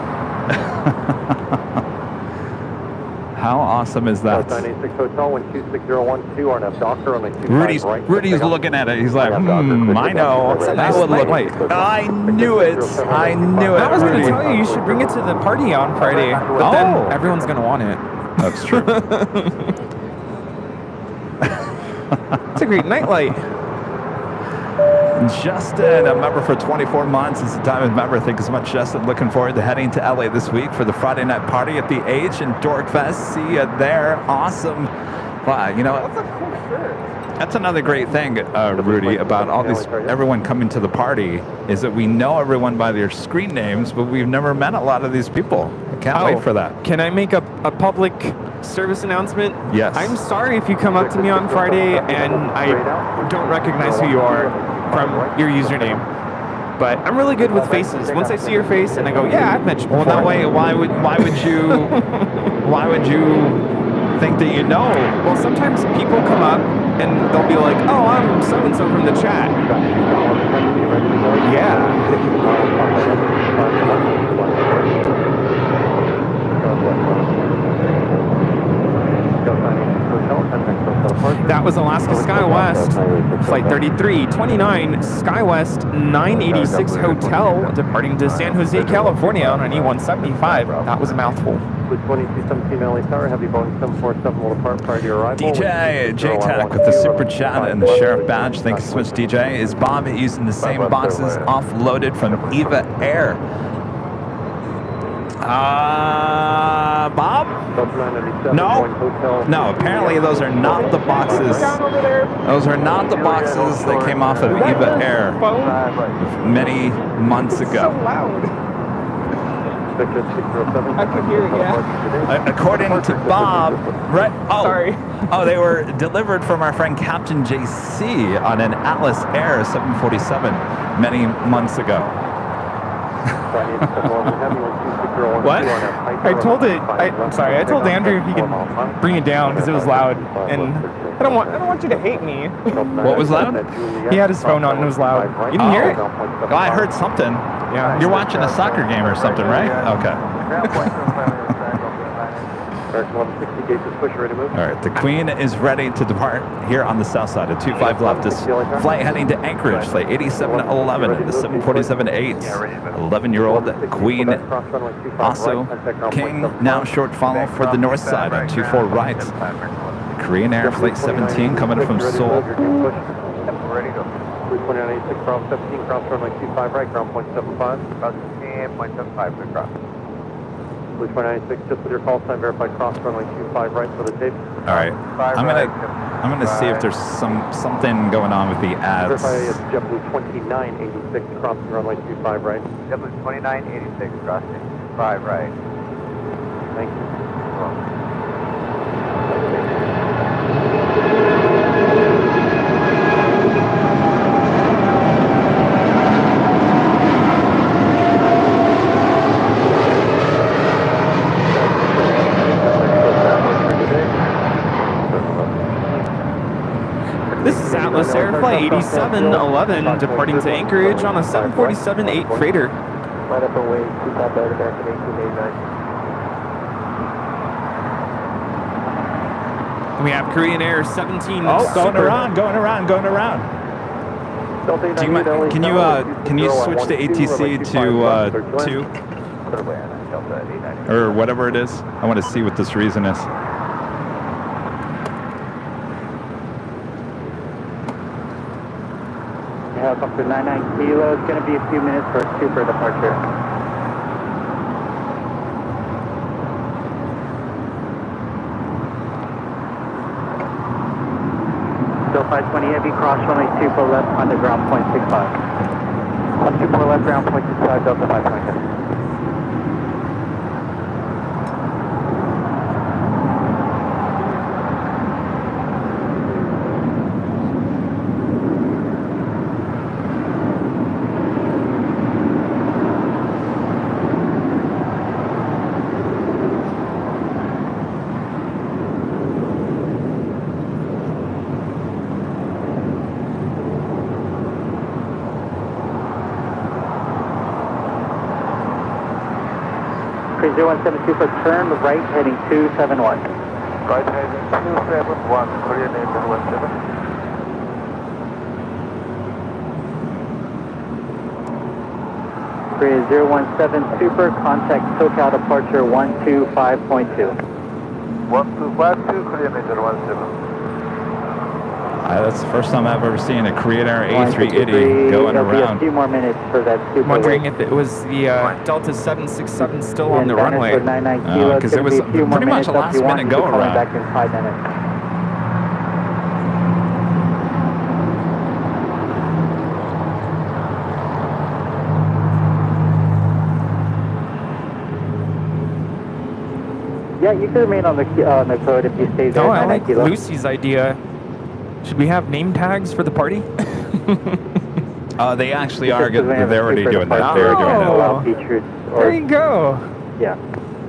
How awesome is that? 986 Hotel, 12612, RNF Doctor on a 25 right. Rudy's looking at it. He's like, I know. It's a nice That would look light. I knew it. I knew it. I was going to Rudy. tell you should bring it to the party on Friday, but then everyone's going to want it. That's true. It's a great nightlight. Justin, a member for 24 months. It's a diamond member. Thank you so much, Justin. Looking forward to heading to LA this week for the Friday night party at the H and Dorkfest. See you there. Awesome. Wow, you know, That's a cool shirt. that's another great thing, Rudy, about all these, everyone coming to the party, is that we know everyone by their screen names, but we've never met a lot of these people. I can't wait for that. Can I make a public service announcement? Yes. I'm sorry if you come up to me on Friday and I don't recognize who you are from your username. But I'm really good with faces. Once I see your face and I go, yeah, I've met you before. Well, that way, why would you think that you know? Well, sometimes people come up and they'll be like, oh, I'm so-and-so from the chat. Yeah. That was Alaska SkyWest, Flight 3329, SkyWest 986 Hotel, departing to San Jose, California on an E175. That was a mouthful. With 2217 LA Tower, heavy Boeing 747 will depart prior to your arrival. DJ JTAC with the super chat and the sheriff badge. Thank you so much, DJ. Is Bob using the same boxes offloaded from Eva Air? Bob? No. No, apparently those are not the boxes. Those are not the boxes that came off of Eva Air many months ago. So loud. I could hear it, yeah. According to Bob, right? Oh, Sorry. Oh, they were delivered from our friend Captain JC on an Atlas Air 747 many months ago. What? I told Andrew if he could bring it down because it was loud, and I don't want you to hate me. What was loud? He had his phone on and it was loud. You didn't hear it? Oh, I heard something. Yeah. You're watching a soccer game or something, right? Okay. All right, the Queen is ready to depart here on the south side at 25 left. This flight heading to Anchorage, flight 8711, the 747-8. 11-year-old Queen also King, now short follow for the north side on 24 right. Korean Air flight 17 coming from Seoul. Ready to go. 2986, Bravo 17, cross runway 25 right, ground point 75. About 10.75, good cross. Blue 2986, just with your call sign, verified cross runway 25 right for the tape. All right, I'm gonna see if there's something going on with the ads. Verify JetBlue 2986, crossing runway 25 right. JetBlue 2986, crossing 5 right. Thank you. This is Atlas Air Flight 8711 departing to Anchorage on a 747-8 freighter. Right up away, 25 better back in 1889. We have Korean Air 17. Oh, going Super. around. Can you switch to ATC to 2 or whatever it is? I want to see what this reason is. Helicopter 99 Kilo, it's going to be a few minutes for a super departure. Still 520 heavy, cross runway 24 left on the ground point 65. On 24 left, ground point 65, Delta 520. 0172 for turn right heading 271. Right heading 271, Korean Angel 17. Korea 017 Super, contact SoCal departure 125.2. 1252, Korean Angel 17. That's the first time I've ever seen a Korean Air A380 going It'll be around. a few more minutes for that super. I'm wondering if it was the Delta 767 still on the runway. Because it was pretty much a last minute go around. Back in 5 minutes. Yeah, you could remain on the code if you stay there. Oh, I like Lucy's idea. Should we have name tags for the party? They actually are good. They're already doing that. Oh. They're doing Features There you go. Yeah.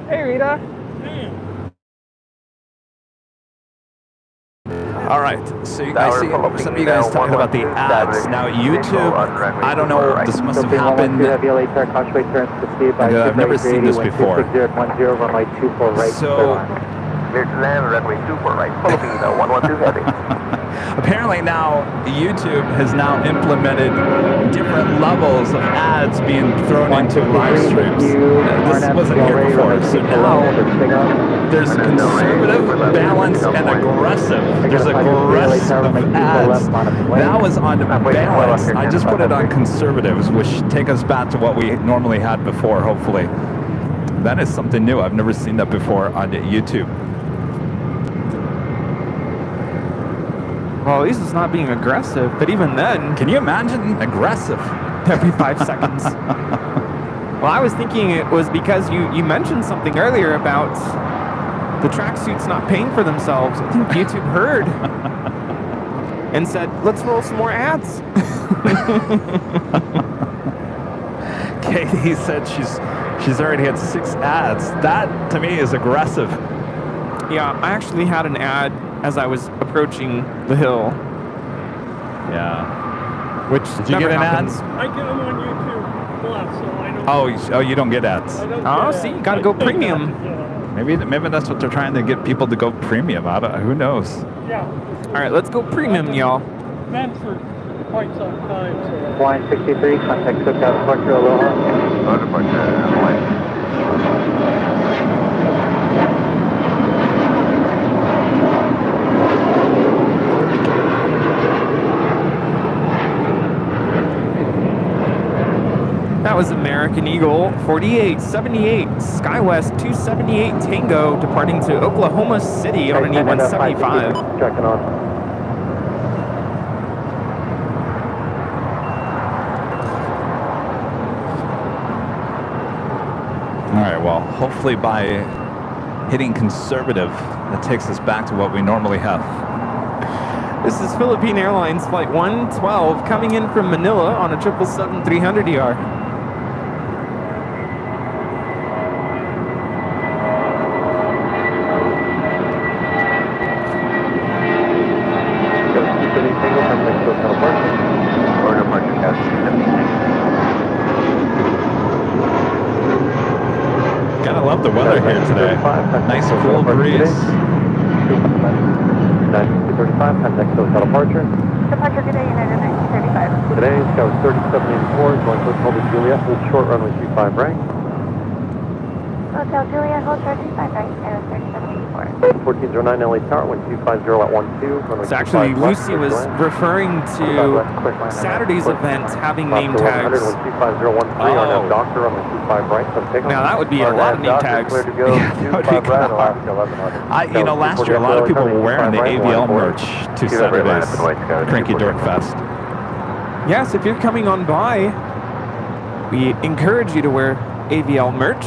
Hey, Rita. All right, so I see some of you guys talking about the ads. Now, YouTube, I don't know, this must have happened. I've never seen this before. So, runway 24 right, Filipino 112 heavy. apparently now, YouTube has now implemented different levels of ads being thrown into live streams. This wasn't here before. So now, there's conservative, balanced, and aggressive. There's aggressive ads. That was on balance. I just put it on conservatives, which take us back to what we normally had before, hopefully. That is something new. I've never seen that before on YouTube. Well, at least it's not being aggressive, but even then... Can you imagine? Aggressive. Every 5 seconds. Well, I was thinking it was because you mentioned something earlier about the tracksuits not paying for themselves. I think YouTube heard and said, let's roll some more ads. Katie said she's already had 6 ads. That, to me, is aggressive. Yeah, I actually had an ad as I was approaching the hill. Yeah. Which Did you get an ad? I get them on YouTube Plus, so I don't. Oh, you don't get ads. Oh, see, you gotta go premium. Maybe that's what they're trying to get people to go premium out of. Who knows? Yeah. All right, let's go premium, y'all. Meant for quite some time. So. Line 63, contact SoCal departure Aloha. That was American Eagle 4878 SkyWest 278 Tango departing to Oklahoma City on an E175. Checking on. All right, well, hopefully by hitting conservative, that takes us back to what we normally have. This is Philippine Airlines Flight 112 coming in from Manila on a 777-300ER. Gotta love the weather here today. Nice cool breeze. 935, contact SoCal departure. Departure today, United 1935. Today, Scout 3784, going to Hotel Juliet, hold short runway 25 right. Hotel Juliet, hold short 25 right, Aero 3784. 1409 LA Tower, 1250 at 12, runway So actually, 25 left, Lucy was referring to Saturday's event having name tags. 125013, RNAV Doctor, runway 25 right, so take off. Now that would be a lot of name tags. Clear to go, Yeah, that would be 25 right, kinda Alaska 1100. You know, last year a lot of people were wearing the AVL merch to Saturday's Cranky Dork Fest. Yes, if you're coming on by, we encourage you to wear AVL merch.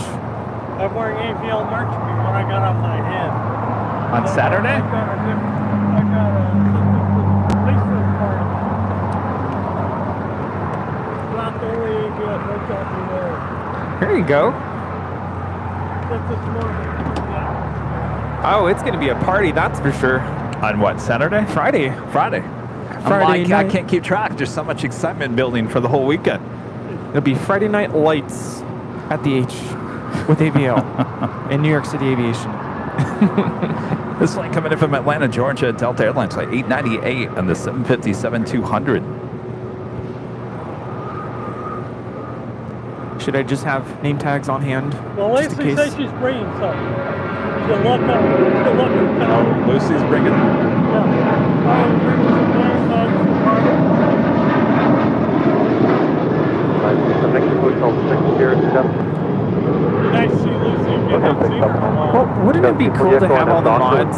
I'm wearing AVL merch what I got on my head. On Saturday? I got a policeman part. Not the only AVL merch I'll be wearing. Here you go. Just this morning. Yeah. Oh, it's going to be a party, that's for sure. On what, Saturday? Friday. Friday. Friday I night. can't keep track. There's so much excitement building for the whole weekend. It'll be Friday night lights at the H. with AVL in New York City Aviation. This flight coming in from Atlanta, Georgia, Delta Airlines flight 898 on the 757-200. Should I just have name tags on hand? Well, just in Lacey case? says she's bringing something. She'll look up. Oh, Lucy's bringing. The next hotel 6 here in Denver. Nice to see Lucy again. Well, wouldn't it be cool to have all the mods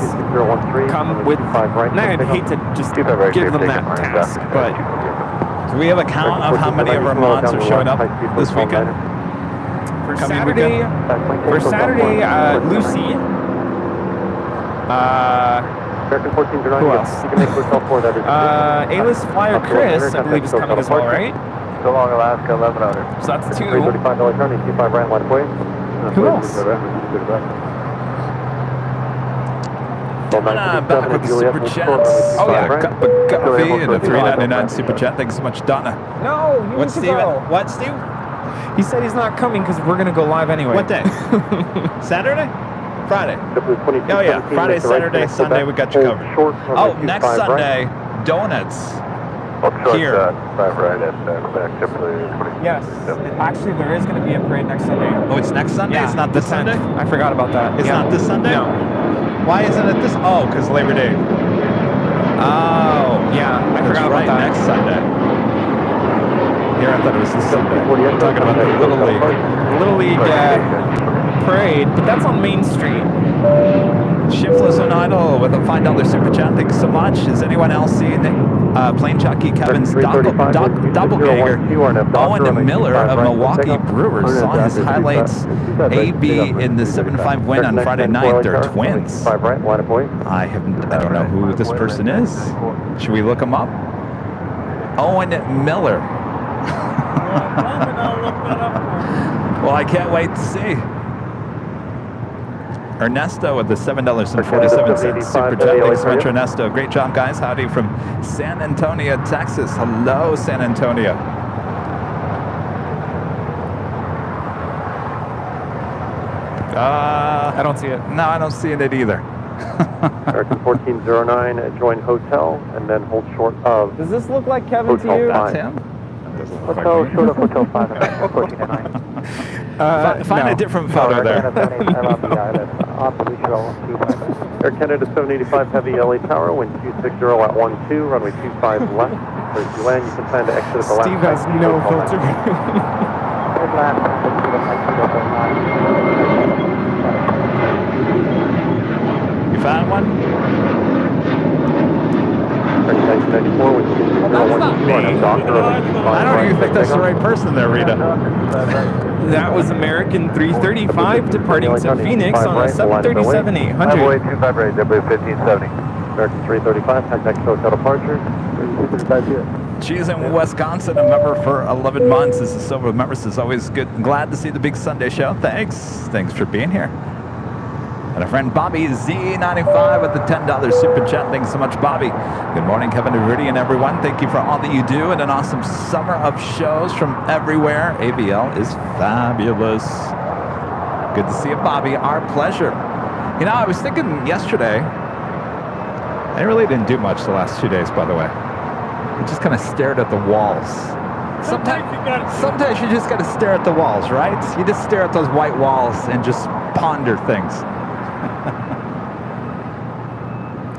come with, and I'd hate to just give them that task, but Do we have a count of how many of our mods are showing up this weekend? for Saturday, Lucy, American 1409. who else? You can make hotel 4 that is. A-list flyer Chris, I believe is coming as well, right? So long, Alaska 1100. So that's 2. 335 electronic, 25 right line away. Who else? Back with the super chats. Oh, yeah. A cup of coffee and a $3.99 super chat. Thanks so much, Donna. No, you What's need to Steven? go. What, Steve? He said he's not coming because we're gonna go live anyway. What day? Saturday? Friday. Oh yeah, Friday, Saturday, Sunday. We got you covered. Oh, next Sunday, donuts. Here. Yes. Actually, there is going to be a parade next Sunday. Oh, it's next Sunday? Yeah, It's not this the 10th. Sunday? I forgot about that. It's Yeah. not this Sunday? No. Why isn't it this? Oh, because Labor Day. Oh, Yeah, I that's forgot about right, that. next Sunday. Here, I thought it was this Sunday. We're talking about the Little League. Little League parade, but that's on Main Street. Shiftless on Idle with a $5 super chat. Thanks so much. Has anyone else seen Plane Jockey Kevin's doppelganger? Owen Miller of Milwaukee Brewers saw his highlights. AB in the 7-5 win on Friday night. They're twins. I don't know who this person is. Should we look him up? Owen Miller. Well, I can't wait to see. Ernesto with the $7.47 super chat. Thanks so much, Ernesto. Great job, guys. Howdy from San Antonio, Texas. Hello, San Antonio. I don't see it. No, I don't see it either. American 1409, join hotel, and then hold short of Does this look like Kevin to Hotel you? five. That's him. hotel, short of hotel 5, 1409. Find a different photo there. Air Canada 785 Heavy LA Tower, wind 260 at 12, runway 25 left. So as you land, you can plan to exit at the left. Steve has no filter. You found one? That's not me. I don't even think that's the right person there, Rita. That was American 335 departing to Phoenix on a 737-800. Highway 25 right, W1570. American 335, contact hotel departure. She's in Wisconsin, a member for 11 months. This is Silver Members. It's always good. Glad to see the big Sunday show. Thanks for being here. And our friend Bobby Z95 with the $10 super chat. Thanks so much, Bobby. Good morning, Kevin and Rudy and everyone. Thank you for all that you do and an awesome summer of shows from everywhere. AVL is fabulous. Good to see you, Bobby. Our pleasure. You know, I was thinking yesterday, I really didn't do much the last 2 days, by the way. I just kind of stared at the walls. Sometimes you just got to stare at the walls, right? You just stare at those white walls and just ponder things.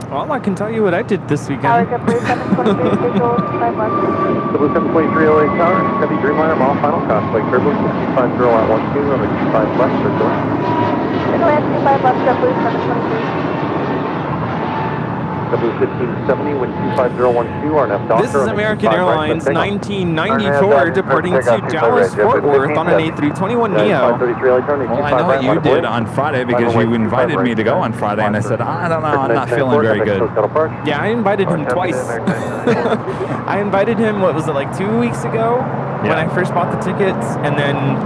Well, I can tell you what I did this weekend. The Blue 723 LA Tower, heavy Dreamliner, mile final cross, Lake Turbo, 250 at 12, runway 25 left, circle. Land 25 left, Blue 723. W1570, wind 25012, RNF Docker. This is American Airlines 1994 departing to Dallas Fort Worth on an A321neo. Well, I know what you did on Friday because you invited me to go on Friday, and I said, I don't know, I'm not feeling very good. Yeah, I invited him twice. I invited him, what was it, like 2 weeks ago when I first bought the tickets, and then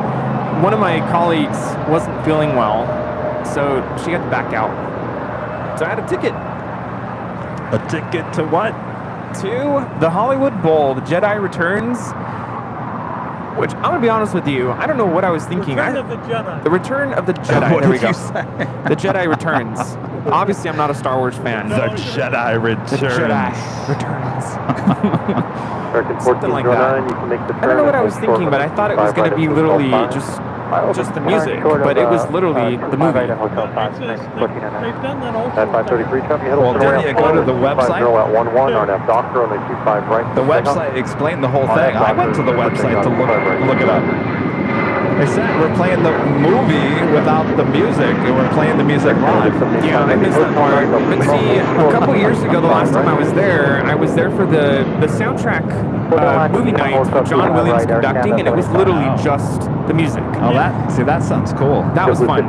one of my colleagues wasn't feeling well, so she had to back out. So I had a ticket. A ticket to what? To the Hollywood Bowl, the Jedi Returns. Which, I'm going to be honest with you, I don't know what I was thinking. Return of the Jedi. The Return of the Jedi. What There we did go. you say? The Jedi Returns. Obviously, I'm not a Star Wars fan. The Jedi returns. The Jedi Returns. American Something like that. 1409, you can make the I don't know what I turn was thinking, but I thought it was going to be literally just the music, but it was literally the movie. They've done that also. At 533, copy, head Well, didn't you go to the website? 50 at 11, RNF Doctor on the 25 right. The website explained the whole thing. I went to the website to look it up. They said we're playing the movie without the music, and we're playing the music live. Yeah, I missed that part. But see, a couple years ago, the last time I was there for the soundtrack movie night with John Williams conducting, and it was literally just the music. Oh, that sounds cool. That was fun.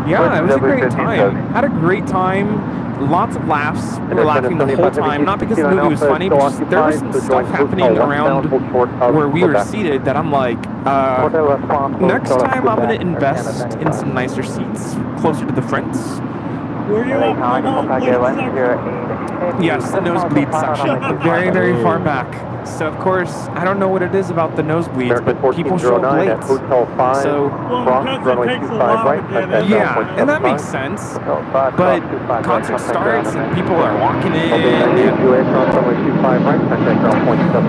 Yeah, it was a great time. Had a great time. Lots of laughs. We were laughing the whole time. Not because the movie was funny, but just there was some stuff happening around where we were seated that I'm like, next time I'm going to invest in some nicer seats closer to the front. Were you Yes, the nosebleed section. Very, very far back. So, of course, I don't know what it is about the nosebleeds, but people show up late. So, yeah, and that makes sense. But concert starts and people are walking in and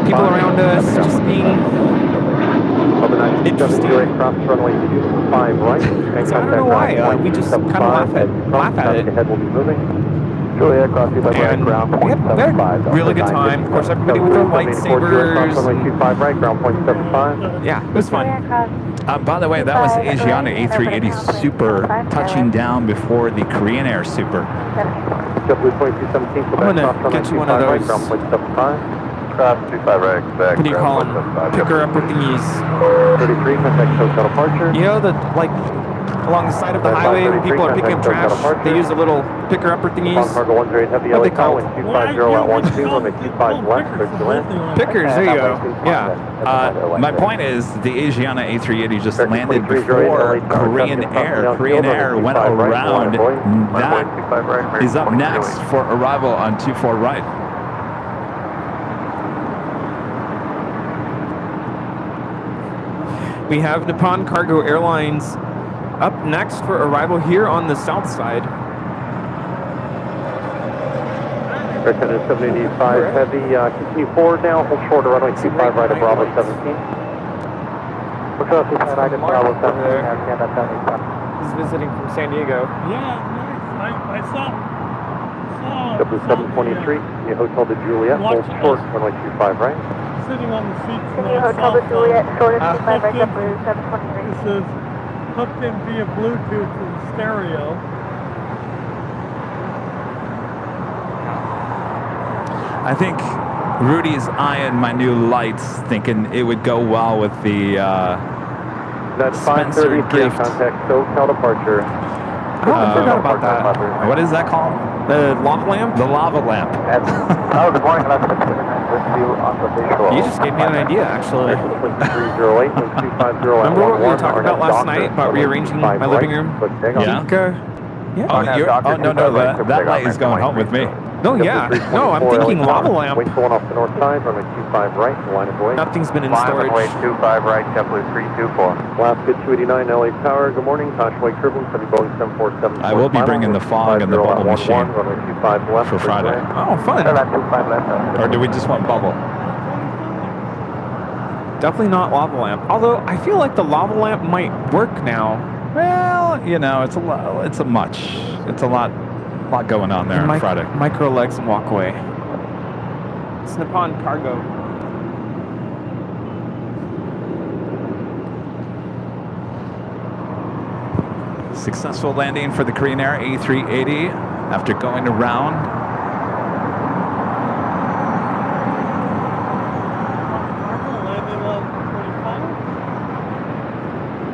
people around us just being interesting. So I don't know why. We just kind of laugh at it. And we had a really good time. Of course, everybody with their lightsabers. Yeah, it was fun. By the way, that was the Asiana A380 Super touching down before the Korean Air Super. I'm gonna get you one of those. What do you call them? Picker-upper thingies. You know, the like along the side of the highway when people are picking up trash, they use the little picker-upper thingies. What are they called? Pickers, there you go. Yeah. My point is, the Asiana A380 just landed before Korean Air. Korean Air went around. That is up next for arrival on 24 right. We have Nippon Cargo Airlines up next for arrival here on the south side. Air 785 heavy, continue forward now, hold short to runway 25 right of Bravo 17. He's visiting from San Diego. Yeah, nice. I saw. W723, the Hotel de Juliet, hold short, runway 25 right. Sitting on the seats. Hotel de Juliet, short of 25 right, JetBlue 723. This is hooked in via Bluetooth to the stereo. I think Rudy's eyeing my new lights, thinking it would go well with the That's Spencer 533, gift. contact SoCal departure. I forgot about that. What is that called? The lava lamp? The lava lamp. Good morning, You just gave me an idea, actually. 308, 250 Remember what we were talking about last night about rearranging my living room? Yeah. Yeah. Oh, no, that light is going home with me. No, yeah. No, I'm thinking lava lamp. Wing going off the north side, runway 25 right, line of way. Nothing's been in storage. 25 right, JetBlue 324. Last good 289, LA Tower, good morning. Cautionway turbulence, heavy Boeing 747. I will be bringing the fog and the bubble machine runway 25 left for Friday. Oh, fun. Or do we just want bubble? Definitely not lava lamp. Although I feel like the lava lamp might work now. Well, you know, it's a lot going on there on Friday. Micro legs and walk away. It's Nippon Cargo. Successful landing for the Korean Air A380 after going around.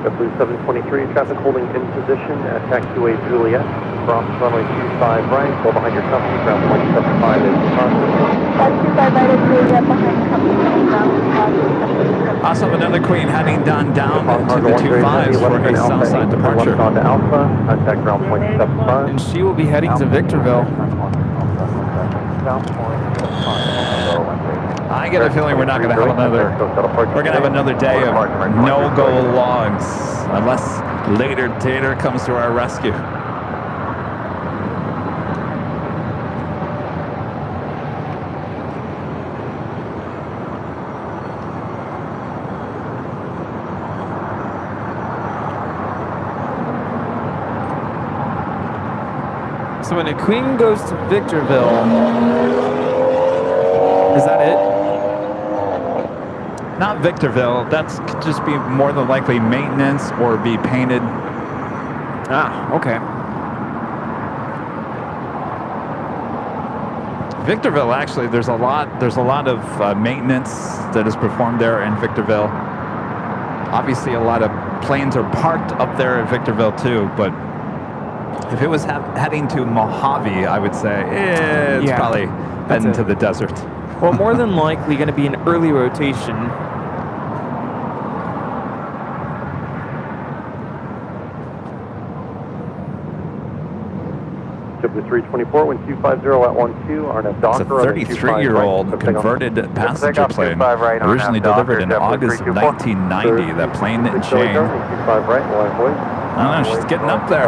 JetBlue 723, traffic holding in position at taxiway Juliet. Cross runway 25 right, go behind your company, ground 175 is positive. 25 right of Juliet behind the company. Also, another Queen heading down to the 25s for a Southside departure. On to Alpha, contact ground 175. And she will be heading to Victorville. I get a feeling we're not going to have another. We're going to have another day of no-go logs, unless later Tater comes to our rescue. So when a queen goes to Victorville, is that it? Not Victorville. That's could just be more than likely maintenance or be painted. Ah, okay. Victorville, actually, there's a lot of maintenance that is performed there in Victorville. Obviously, a lot of planes are parked up there in Victorville too, but if it was heading to Mojave, I would say it's probably heading to the desert. Well, more than likely going to be an early rotation. W324, wind 250 at 12, RNF Docker. It's a 33-year-old converted passenger plane, originally delivered in August of 1990. That plane and chain. I don't know, she's getting up there.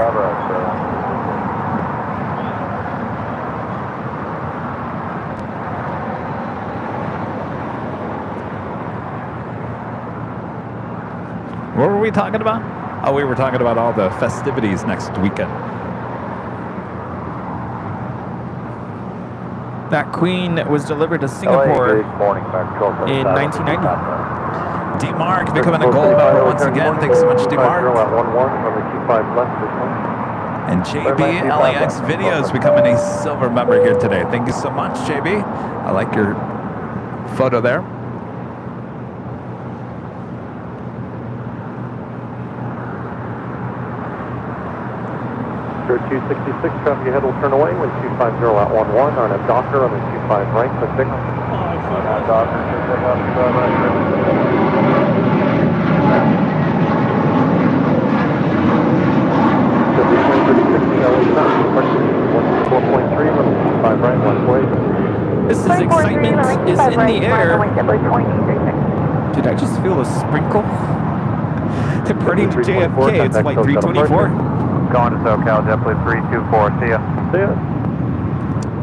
What were we talking about? Oh, we were talking about all the festivities next weekend. That Queen was delivered to Singapore in 1990. D-Mark becoming a gold member once again. Thanks so much, D-Mark. And JB LAX Videos becoming a silver member here today. Thank you so much, JB. I like your photo there. 266, traffic ahead will turn away, wind 250 at 11, RNF Docker on the 25 right, quick signal. Docker, This is excitement is in the air. Did I just feel a sprinkle? Departing to JFK, it's like 324. Going to SoCal, JetBlue 324. See ya. See ya.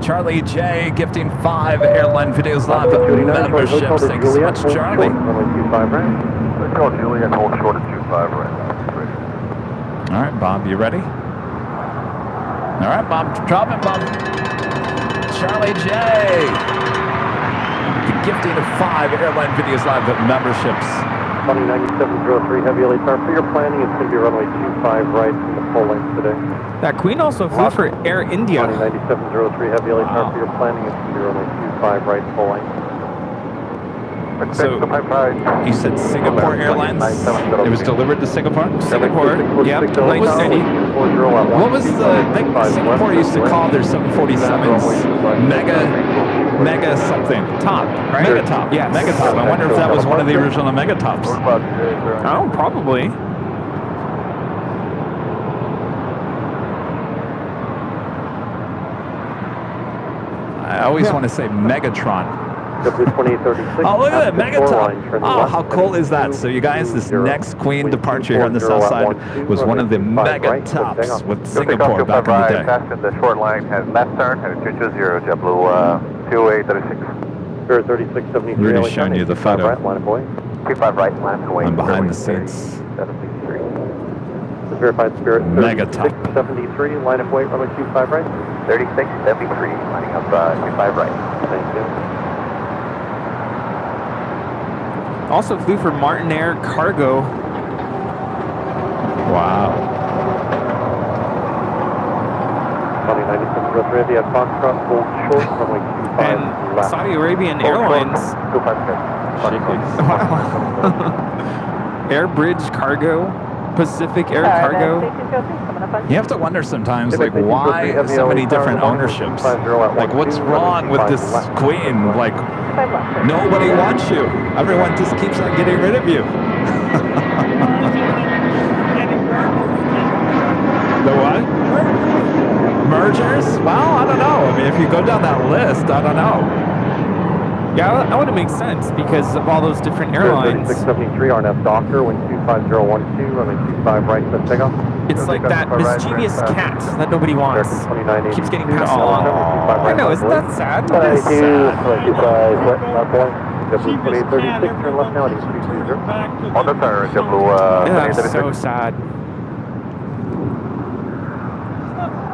Charlie J gifting 5 Airline Videos Live memberships. Thank you so much, Charlie. Call Julian, hold short at 25 right. All right, Bob, you ready? All right, Bob, drop it, Bob. Charlie J. The gifting of 5 Airline Videos Live memberships. Money 9703, heavy LHR. For your planning, it's going to be runway 25 right in the full length today. That Queen also flew for Air India. Money 9703, heavy LHR. For your planning, it's going to be runway 25 right full length. So, you said Singapore Airlines? It was delivered to Singapore? Singapore, yeah, nice city. What was the thing Singapore used to call their 747s? Mega something. Top, right? Mega top. Yes. Mega top. I wonder if that was one of the original Mega tops. Oh, probably. I always want to say Megatron. Oh, look at that, Megatop. Oh, how cool is that? So you guys, this next Queen departure here on the south side was one of the Megatops with Singapore back in the day. Fasten the short line, has left turn, has 220, JetBlue 2836. 3673. Really showing you the photo. Right, line of way. 25 right, line of way. I'm behind the scenes. 763. The verified Spirit. Megatop. 3673, line of way, runway 25 right. 3673, lining up 25 right. Thank you. Also flew for Martin Air Cargo. Wow. Money 9703, heavy at Foxtrot, hold short, runway 25 And left. Saudi Arabian Airlines. Wow. Air Bridge Cargo. Pacific Air Cargo. You have to wonder sometimes, like, why so many different ownerships? Like, what's wrong with this Queen? Like, nobody wants you. Everyone just keeps on getting rid of you. The what? Mergers? Well, I don't know. I mean, if you go down that list, I don't know. Yeah, that would make sense because of all those different airlines. 673 RNF Docker, wind 25012, runway 25 right, set takeoff. It's like that mischievous cat that nobody wants. Keeps getting passed along. I know, isn't that sad? That is sad. turn left now at 830. On the turn, Yeah, that's so sad.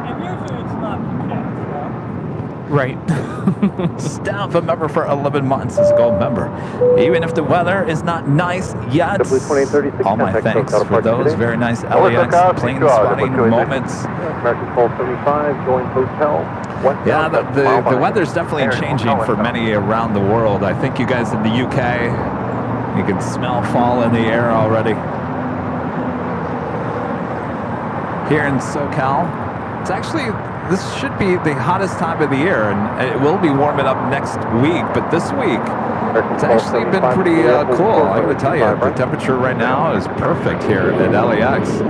And usually it's not the cats, Right. Staff a member for 11 months is a gold member. Even if the weather is not nice yet, all my thanks for those very nice LAX plane spotting moments. American 1275, join hotel. Yeah, the weather's definitely changing for many around the world. I think you guys in the UK, you can smell fall in the air already. Here in SoCal, it's actually, this should be the hottest time of the year, and it will be warming up next week, but this week, it's actually been pretty cool. I gotta tell you, the temperature right now is perfect here at LAX.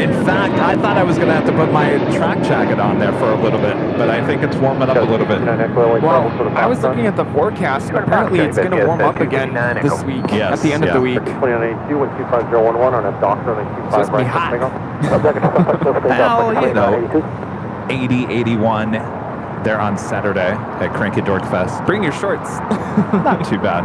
In fact, I thought I was going to have to put my track jacket on there for a little bit, but I think it's warming up a little bit. Well, I was looking at the forecast, and apparently it's going to warm up again this week, at the end of the week. So it's going to be hot. Well, you know, 80, 81 there on Saturday at Cranky Dork Fest. Bring your shorts. Not too bad.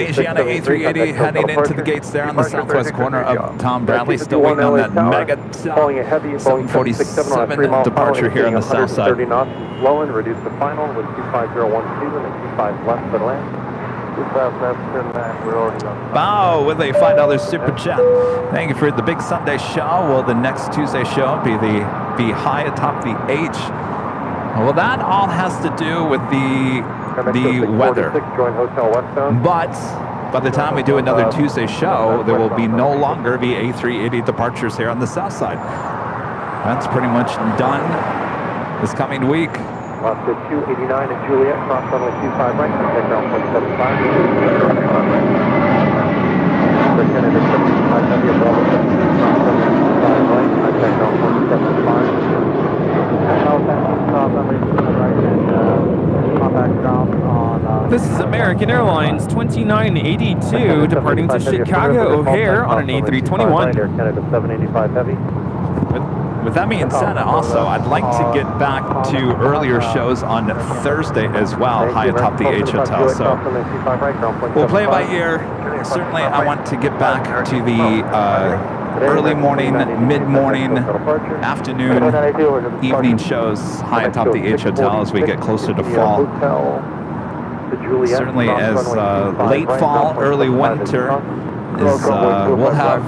Asiana A380 heading into the gates there on the southwest corner of Tom Bradley. Still waiting on that mega 747 departure here on the south side. 30 knots, low and reduce the final with 25012 and then 25 left for land. Bow with a $5 super chat. Thank you for the big Sunday show. Will the next Tuesday show be high atop the H? Well, that all has to do with the weather. But by the time we do another Tuesday show, there will be no longer be A380 departures here on the south side. That's pretty much done this coming week. Lost to 289 at Juliet, cross runway 25 right, take ground 175. Lieutenant at 75 heavy, Bravo 17, cross runway 25 right, take ground 175. This is American Airlines 2982 departing to Chicago O'Hare on an A321. Canada 785 heavy. With that being said, also, I'd like to get back to earlier shows on Thursday as well, high atop the H Hotel. So we'll play it by ear. Certainly, I want to get back to the early morning, mid-morning, afternoon, evening shows high atop the H Hotel as we get closer to fall. Certainly as late fall, early winter is, we'll have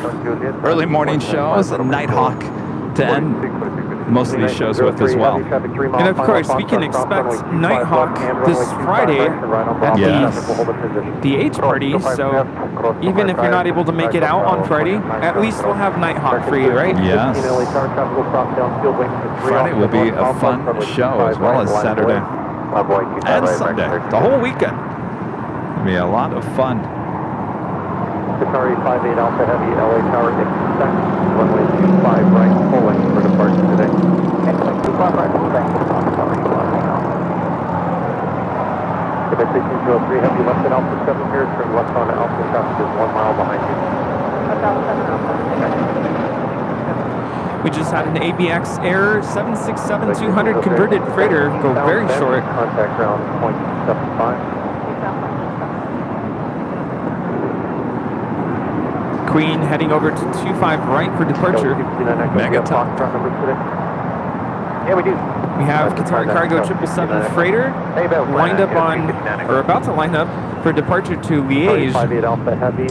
early morning shows and Nighthawk to end most of these shows with as well. And of course, we can expect Nighthawk this Friday at the H party, so even if you're not able to make it out on Friday, at least we'll have Nighthawk for you, right? Yes. Friday will be a fun show as well as Saturday and Sunday. The whole weekend. It'll be a lot of fun. Qatari 58 Alpha Heavy, LA Tower, expect runway 25 right, full length for departure today. 25 right, full length for Qatari 58 Alpha. Quebec 1603 Heavy, left at Alpha 7 here, turn left on Alpha, traffic is 1 mile behind you. We just had an ABX Air 767-200 converted freighter go very short. Contact ground point 75. Queen heading over to 25 right for departure. Mega top. Yeah, we do. We have Qatar Cargo 777 freighter lined up on, or about to line up for departure to Liège.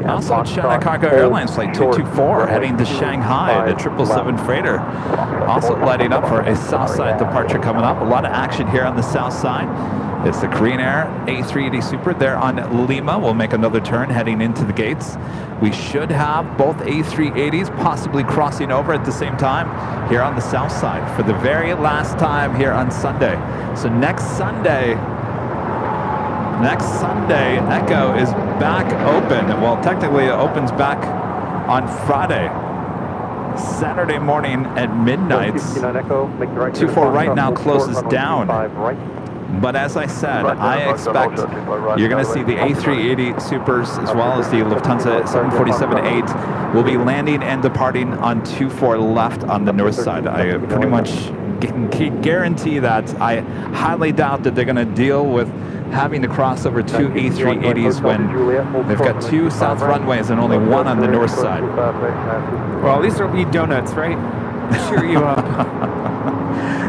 Also, China Cargo Airlines Flight 224 heading to Shanghai, the 777 freighter. Also lighting up for a south side departure coming up. A lot of action here on the south side. It's the Korean Air A380 Super there on Lima. We'll make another turn heading into the gates. We should have both A380s possibly crossing over at the same time here on the south side for the very last time here on Sunday. So next Sunday, Echo is back open. Well, technically it opens back on Friday. Saturday morning at midnight. 24 right now closes down. But as I said, I expect you're going to see the A380 Supers as well as the Lufthansa 747-8 will be landing and departing on 24 left on the north side. I pretty much can guarantee that. I highly doubt that they're going to deal with having to cross over two A380s when they've got two south runways and only one on the north side. Well, at least there'll be donuts, right? Cheer you up.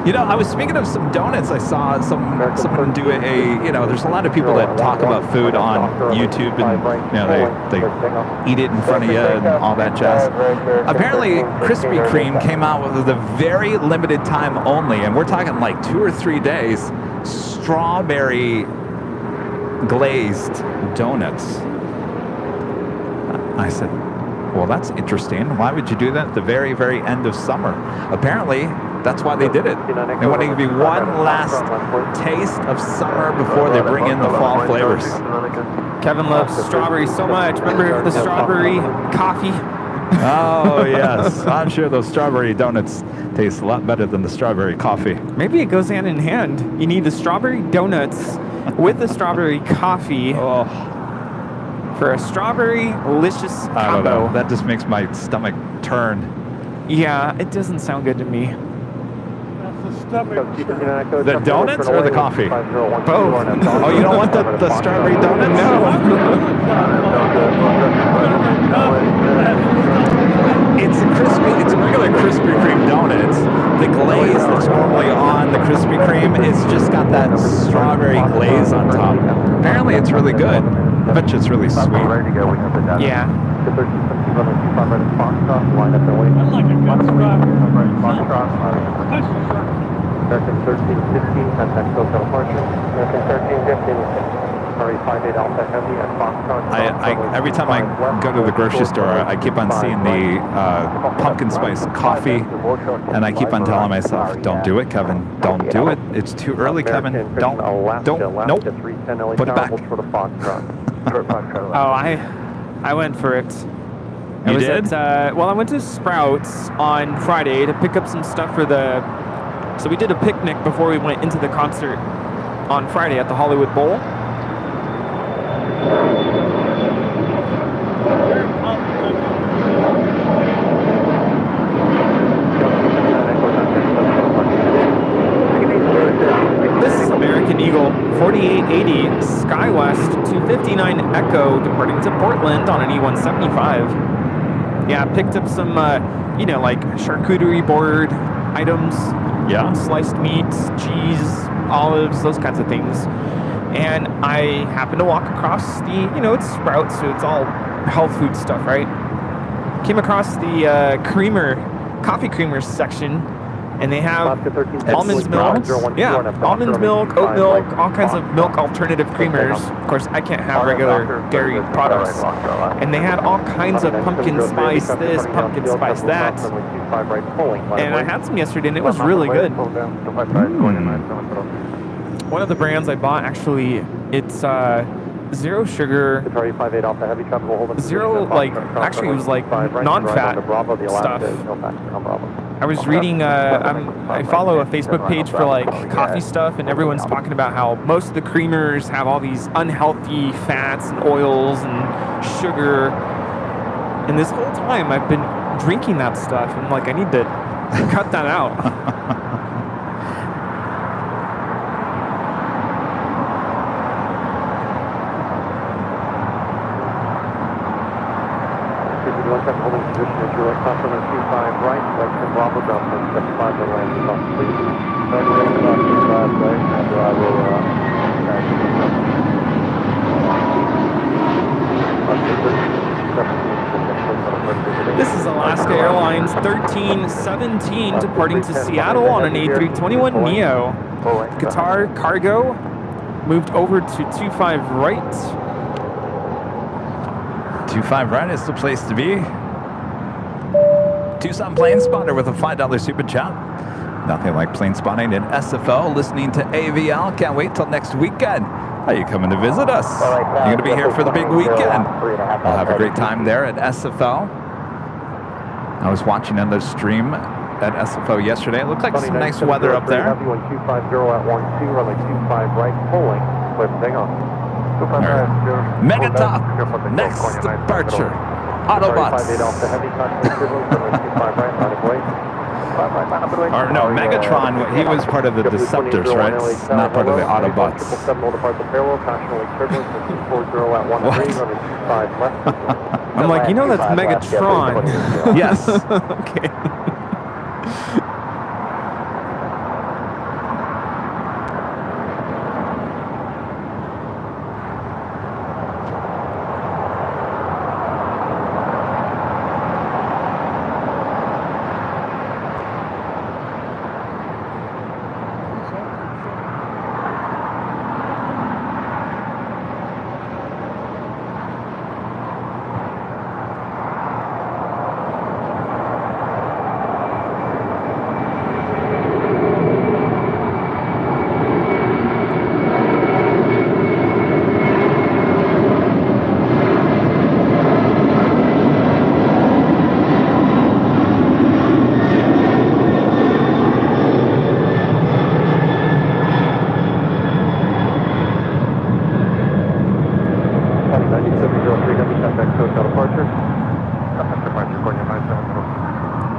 You know, I was speaking of some donuts. I saw someone do there's a lot of people that talk about food on YouTube, and they eat it in front of you and all that jazz. Apparently, Krispy Kreme came out with a very limited time only, and we're talking like 2 or 3 days, strawberry glazed donuts. I said, well, that's interesting. Why would you do that at the very, very end of summer? Apparently, that's why they did it. They want to give you one last taste of summer before they bring in the fall flavors. Kevin loves strawberry so much. Remember the strawberry coffee? Oh, yes. I'm sure those strawberry donuts taste a lot better than the strawberry coffee. Maybe it goes hand in hand. You need the strawberry donuts with the strawberry coffee for a strawberry-licious combo. I don't know. That just makes my stomach turn. Yeah, it doesn't sound good to me. The donuts or the coffee? Both. Oh, you don't want the strawberry donuts? It's a regular Krispy Kreme donuts. The glaze that's normally on the Krispy Kreme is just got that strawberry glaze on top. Apparently it's really good. I bet you it's really sweet. Yeah. American 1315, contact SoCal departure. American 1315, sorry, 58 Alpha Heavy at Foxtrot. Every time I go to the grocery store, I keep on seeing the pumpkin spice coffee, and I keep on telling myself, don't do it, Kevin. Don't do it. It's too early, Kevin. Don't. Nope. Put it back. I went for it. You did? Well, I went to Sprouts on Friday to pick up some stuff for so we did a picnic before we went into the concert on Friday at the Hollywood Bowl. This is American Eagle 4880 SkyWest 259 Echo departing to Portland on an E175. Yeah, picked up some, like charcuterie board items. Yeah. Sliced meats, cheese, olives, those kinds of things. And I happened to walk across it's Sprouts, so it's all health food stuff, right? Came across the coffee creamers section, and they have almond milk, almond milk, oat milk, all kinds of milk alternative creamers. Of course, I can't have regular dairy products. And they had all kinds of pumpkin spice this, pumpkin spice that. And I had some yesterday, and it was really good. One of the brands I bought, actually, it's zero sugar, zero, actually it was like non-fat stuff. I was reading, I follow a Facebook page for coffee stuff, and everyone's talking about how most of the creamers have all these unhealthy fats and oils and sugar. And this whole time I've been drinking that stuff, and I need to cut that out. Holding position as you're across on 25 right, from Bravo down to 75 to land across the lead. Right, across 25 right, and I will This is Alaska Airlines 1317 departing to Seattle on an A321neo. Qatar cargo moved over to 25 right. 25 right is the place to be. Tucson Plane Spotter with a $5 super chat. Nothing like plane spotting in SFO, listening to AVL. Can't wait till next weekend. Are you coming to visit us? You're going to be here for the big weekend. We'll have a great time there at SFO. I was watching on the stream at SFO yesterday. It looked like some nice weather up there. Heavy 1250 at 12, runway 25 right, pulling, clear for takeoff. Mega top, next departure, Autobots. Or no, Megatron, he was part of the Deceptors, right? Not part of the Autobots. I'm like, you know that's Megatron. Yes. Okay.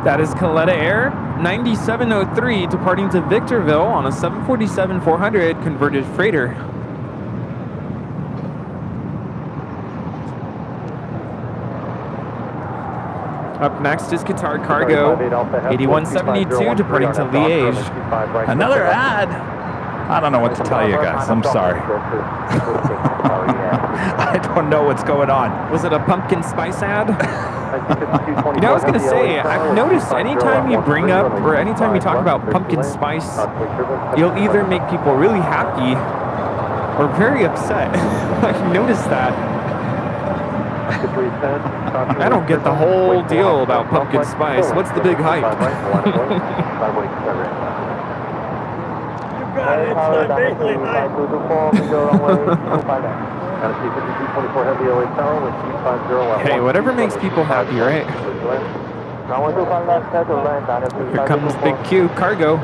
That is Coletta Air 9703 departing to Victorville on a 747-400 converted freighter. Up next is Qatar Cargo 8172 departing to Liège. Another ad. I don't know what to tell you guys. I'm sorry. I don't know what's going on. Was it a pumpkin spice ad? You know, I was going to say, I've noticed anytime you bring up or anytime you talk about pumpkin spice, you'll either make people really happy or very upset. I've noticed that. I don't get the whole deal about pumpkin spice. What's the big hype? Hey, whatever makes people happy, right? Here comes Big Q Cargo.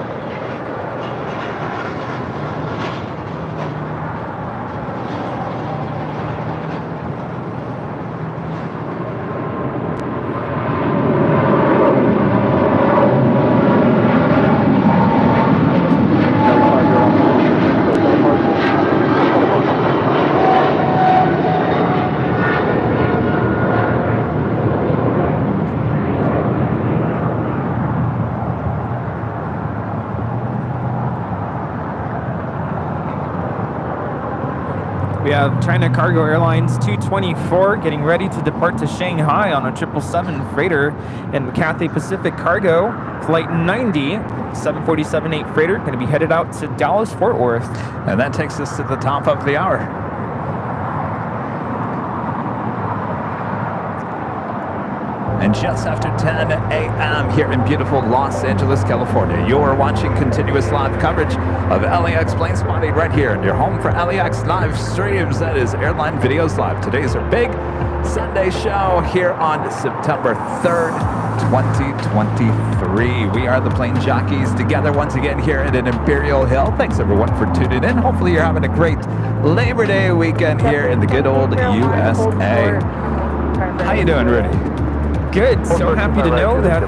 We have China Cargo Airlines 224 getting ready to depart to Shanghai on a 777 freighter, and Cathay Pacific Cargo Flight 90 747-8 freighter going to be headed out to Dallas Fort Worth. And that takes us to the top of the hour. And just after 10 a.m. here in beautiful Los Angeles, California, you're watching continuous live coverage of LAX Plane Spotting right here in your home for LAX live streams. That is Airline Videos Live. Today is our big Sunday show here on September 3rd, 2023. We are the Plane Jockeys together once again here at an Imperial Hill. Thanks everyone for tuning in. Hopefully you're having a great Labor Day weekend here in the good old USA. How you doing, Rudy? Good. So happy to know that,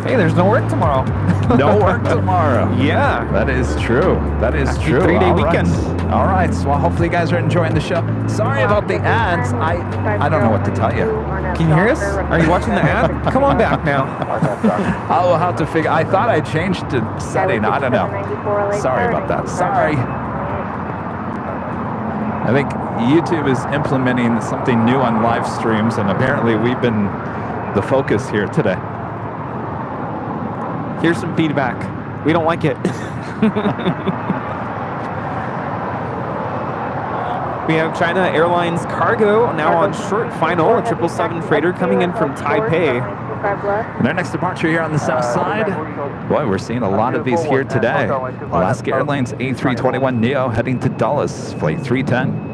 hey, there's no work tomorrow. No work tomorrow. Yeah. That is true. That is true. 3-day weekend. All right. So hopefully you guys are enjoying the show. Sorry about the ads. I don't know what to tell you. Can you hear us? Are you watching the ad? Come on back now. I'll have to figure. I thought I changed the setting. I don't know. Sorry about that. Sorry. I think YouTube is implementing something new on live streams, and apparently we've been the focus here today. Here's some feedback. We don't like it. We have China Airlines Cargo now on short final, a 777 freighter coming in from Taipei. And our next departure here on the south side. Boy, we're seeing a lot of these here today. Alaska Airlines A321neo heading to Dulles, flight 310.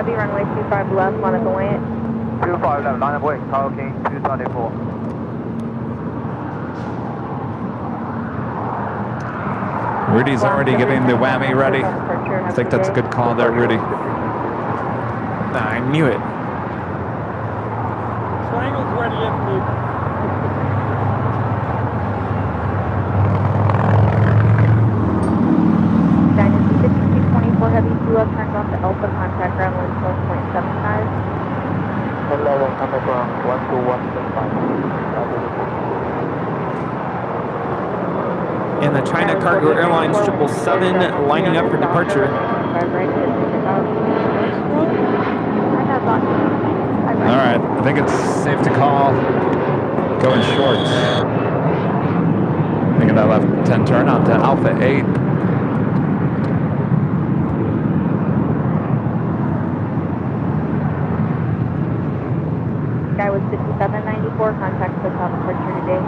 Heavy, runway 25 left, line up and wait. 25 left, line up wait, Cargo King 224. Rudy's already getting the whammy ready. I think that's a good call there, Rudy. I knew it. Triangle's ready if needed. Dynasty 5224 Heavy, 2 left, turns off to Alpha, contact ground wind 12.75. Hello, coming from 12175. And the China Cargo Airlines 777 lining up for departure. All right, I think it's safe to call going short. Making that left 10 turn out to Alpha 8. Guy was 5794, contact the top departure today.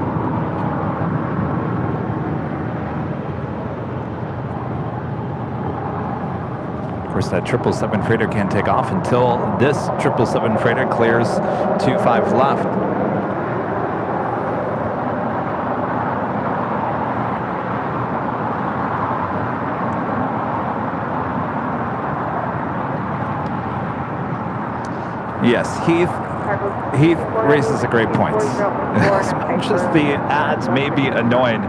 Of course, that 777 freighter can't take off until this 777 freighter clears 25 left. Yes, Heath raises a great point. As much as the ads may be annoying,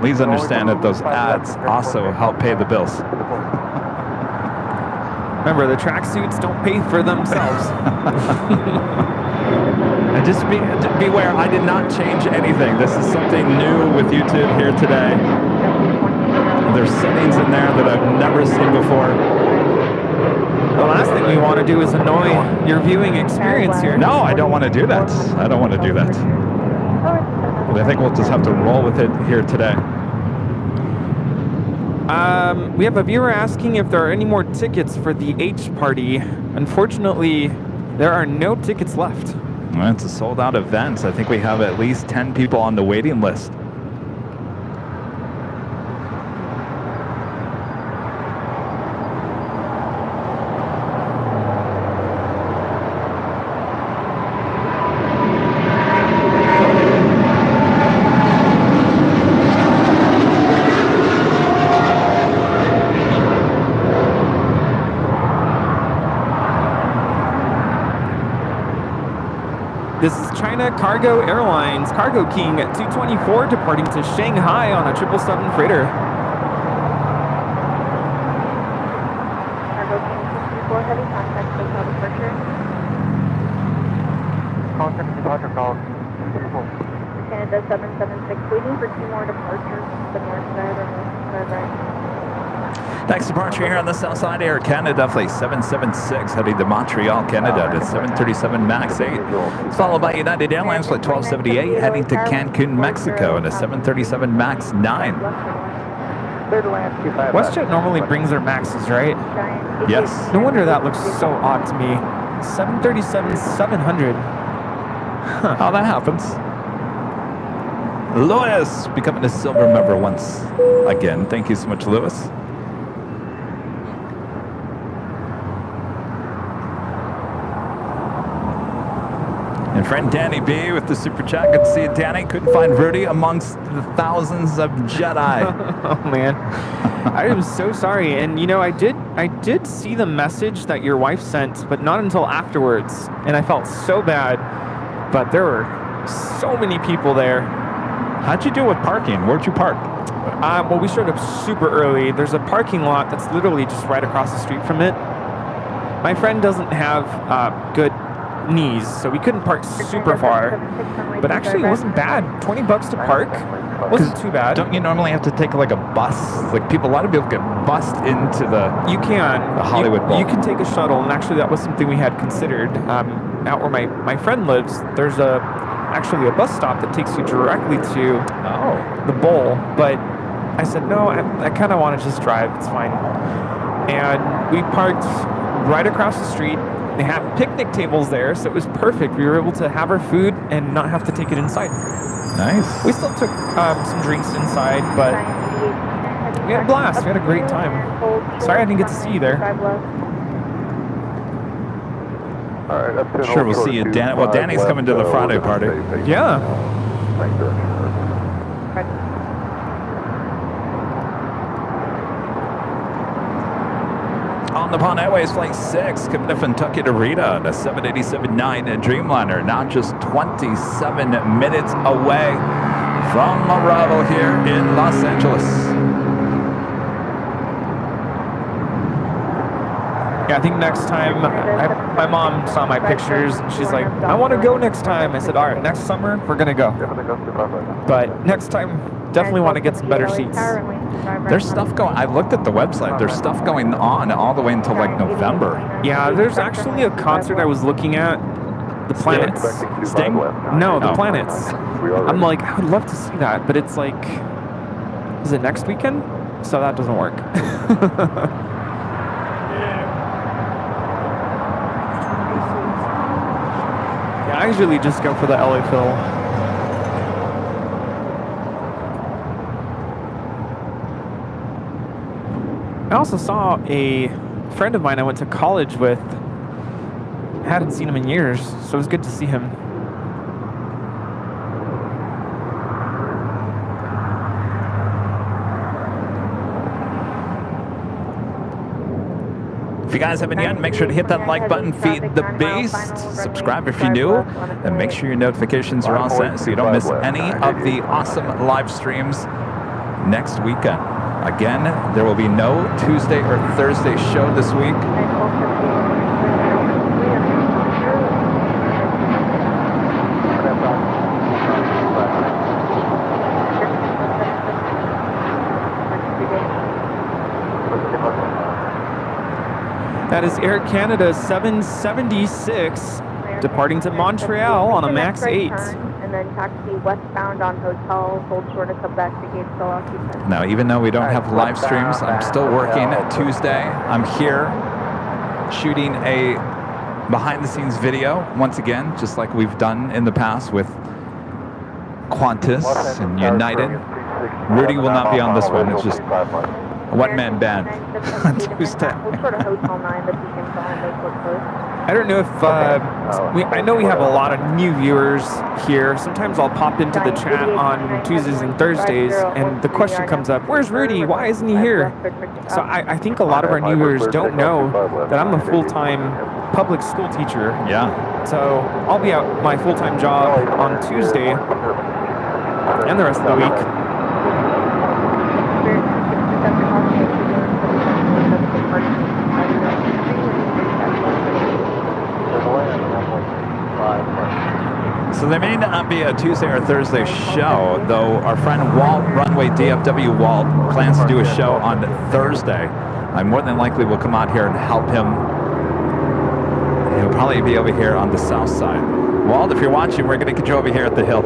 please understand that those ads also help pay the bills. Remember, the tracksuits don't pay for themselves. And just beware, I did not change anything. This is something new with YouTube here today. There's settings in there that I've never seen before. The last thing we want to do is annoy your viewing experience here. No, I don't want to do that. I don't want to do that. But I think we'll just have to roll with it here today. We have a viewer asking if there are any more tickets for the H party. Unfortunately, there are no tickets left. Well, it's a sold-out event. I think we have at least 10 people on the waiting list. This is China Cargo Airlines, Cargo King 224 departing to Shanghai on a 777 freighter. Cargo King 224 Heavy, contact the top departure. Contact departure call. Canada 776, waiting for 2 more departures, the north side or north side right. Next departure here on the south side, Air Canada Flight 776 heading to Montreal, Canada to 737 MAX 8. It's followed by United Airlines Flight 1278 heading to Cancun, Mexico and a 737 MAX 9. WestJet normally brings their Maxes, right? Yes. No wonder that looks so odd to me. 737-700. Huh. How that happens. Lewis becoming a silver member once again. Thank you so much, Lewis. And friend Danny B with the super chat. Good to see you, Danny. Couldn't find Rudy amongst the thousands of Jedi. Oh man, I am so sorry. And you know, I did see the message that your wife sent, but not until afterwards. And I felt so bad. But there were so many people there. How'd you deal with parking? Where'd you park? Well, we showed up super early. There's a parking lot that's literally just right across the street from it. My friend doesn't have good knees, so we couldn't park super far. But actually, it wasn't bad. $20 to park wasn't too bad. Don't you normally have to take like a bus? Like a lot of people get bussed into the Hollywood Bowl. You can take a shuttle, and actually that was something we had considered. Out where my friend lives, there's actually a bus stop that takes you directly to the bowl. But I said no, I kind of want to just drive. It's fine. And we parked right across the street. They had picnic tables there, so it was perfect. We were able to have our food and not have to take it inside. Nice. We still took some drinks inside, but we had a blast. We had a great time. Sorry I didn't get to see you there. Sure, we'll see you, Dan. Well, Danny's coming to the Friday party. Yeah. On the Pond Airways Flight 6, coming to Kentucky to Rita, the 787-9 Dreamliner, now just 27 minutes away from arrival here in Los Angeles. Yeah, I think next time, my mom saw my pictures and she's like, I want to go next time. I said, all right, next summer, we're going to go. But next time, definitely want to get some better seats. There's stuff going, I looked at the website, there's stuff going on all the way until like November. Yeah, there's actually a concert I was looking at, the Planets. Sting? No, the Planets. I'm like, I would love to see that, but it's like, is it next weekend? So that doesn't work. Yeah, I usually just go for the LA Phil. I also saw a friend of mine I went to college with. I hadn't seen him in years, so it was good to see him. If you guys haven't yet, make sure to hit that like button, feed the beast, subscribe if you're new, and make sure your notifications are all set so you don't miss any of the awesome live streams next weekend. Again, there will be no Tuesday or Thursday show this week. That is Air Canada 776 departing to Montreal on a MAX 8. And then taxi westbound on hotel, hold shortest of that to gate still occupied. Now, even though we don't have live streams, I'm still working Tuesday. I'm here shooting a behind-the-scenes video, once again, just like we've done in the past with Qantas and United. Rudy will not be on this one. It's just a one-man band on Tuesday. I don't know if I know we have a lot of new viewers here. Sometimes I'll pop into the chat on Tuesdays and Thursdays, and the question comes up, where's Rudy? Why isn't he here? So I think a lot of our new viewers don't know that I'm a full-time public school teacher. Yeah. So I'll be at my full-time job on Tuesday and the rest of the week. So there may not be a Tuesday or Thursday show, though our friend Walt, Runway DFW Walt, plans to do a show on Thursday. I more than likely will come out here and help him. He'll probably be over here on the south side. Walt, if you're watching, we're going to get you over here at the hill.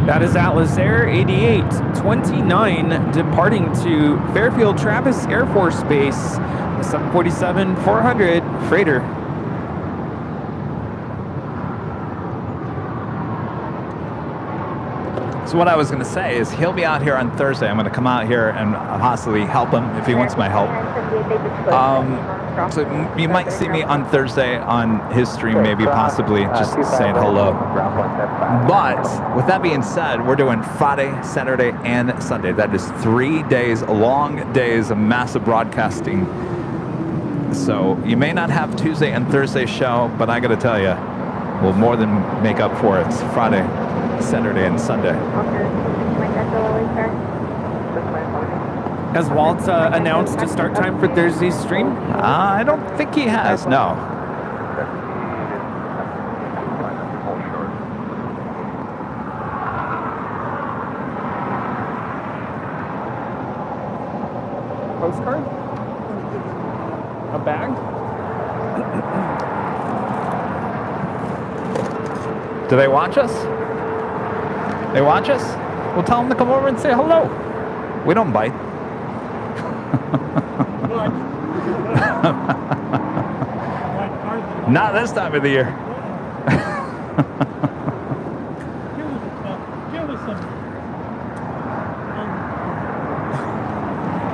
That is Atlas Air 8829 departing to Fairfield Travis Air Force Base, the 747-400 freighter. So what I was going to say is he'll be out here on Thursday. I'm going to come out here and possibly help him if he wants my help. So you might see me on Thursday on his stream, maybe possibly just saying hello. But with that being said, we're doing Friday, Saturday, and Sunday. That is 3 days, long days of massive broadcasting. So you may not have Tuesday and Thursday show, but I got to tell you, we'll more than make up for it. It's Friday, Saturday, and Sunday. Has Walt announced a start time for Thursday's stream? I don't think he has, no. Postcard? A bag? Do they watch us? They watch us? We'll tell them to come over and say hello. We don't bite. Not this time of the year. Give us some.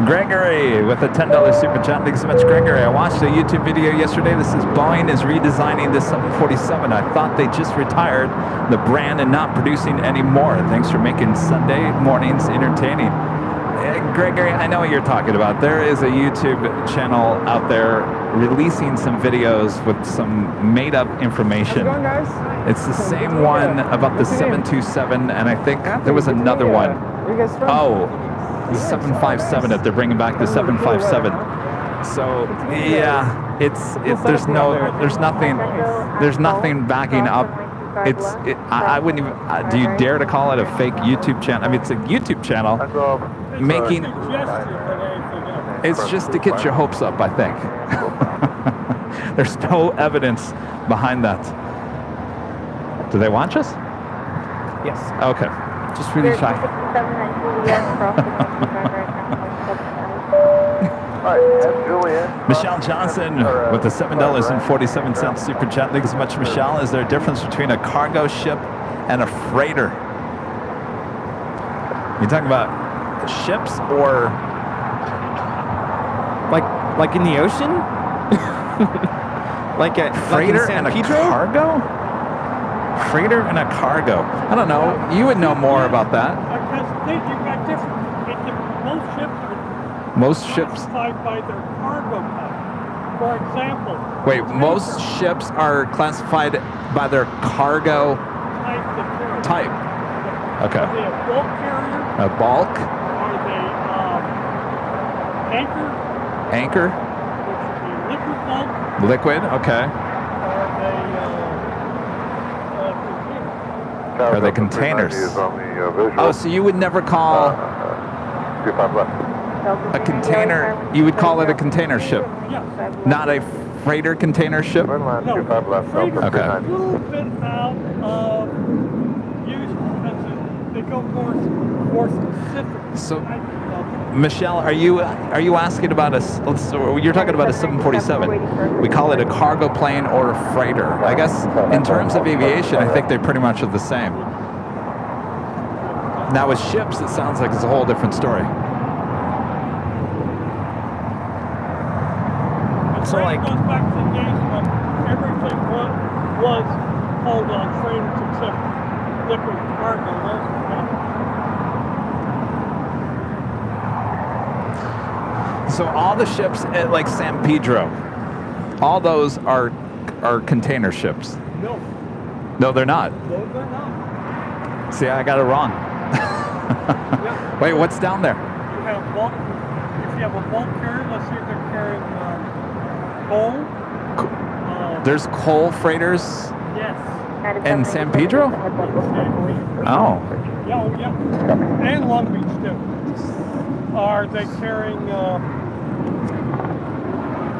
Gregory with a $10 super chat. Thanks so much, Gregory. I watched a YouTube video yesterday. This is Boeing is redesigning the 747. I thought they just retired the brand and not producing anymore. Thanks for making Sunday mornings entertaining. Gregory, I know what you're talking about. There is a YouTube channel out there releasing some videos with some made-up information. How's it going, guys? It's the same one about the 727, and I think there was another one. Where are you guys from? Oh, the 757 that they're bringing back the 757. So yeah, there's nothing backing up. I wouldn't even. Do you dare to call it a fake YouTube channel? I mean, it's a YouTube channel making. It's just to get your hopes up, I think. There's no evidence behind that. Do they watch us? Yes. Okay. Just really shy. Michelle Johnson with the $7.47 super chat. Thanks so much, Michelle. Is there a difference between a cargo ship and a freighter? You talking about ships or like in the ocean? like a freighter like and a Pedro? cargo? Freighter and a cargo. I don't know. You would know more about that. Because you've got different. Most ships are Most ships. classified by their cargo type. For example. Wait, most ships are classified by their cargo type. Okay. Are they a bulk carrier? A bulk? Are they anchor? Anchor? Which would be liquid bulk? Liquid? Okay. Are they containers? Oh, so you would never call a container, you would call it a container ship, not a freighter container ship? No, freighters Okay. are a little bit out of use because they go more specific. So, Michelle, are you asking about you're talking about a 747. We call it a cargo plane or a freighter. I guess in terms of aviation, I think they pretty much are the same. Now with ships, it sounds like it's a whole different story. So like goes back to the days when everything was hauled on trains except liquid cargo. So all the ships at like San Pedro, all those are container ships. No. No, they're not. No, they're not. See, I got it wrong. Yeah. Wait, what's down there? You have bulk. If you have a bulk carrier, let's see if they're carrying coal. There's coal freighters Yes. in San Pedro? Oh. Yeah. And Long Beach too. Are they carrying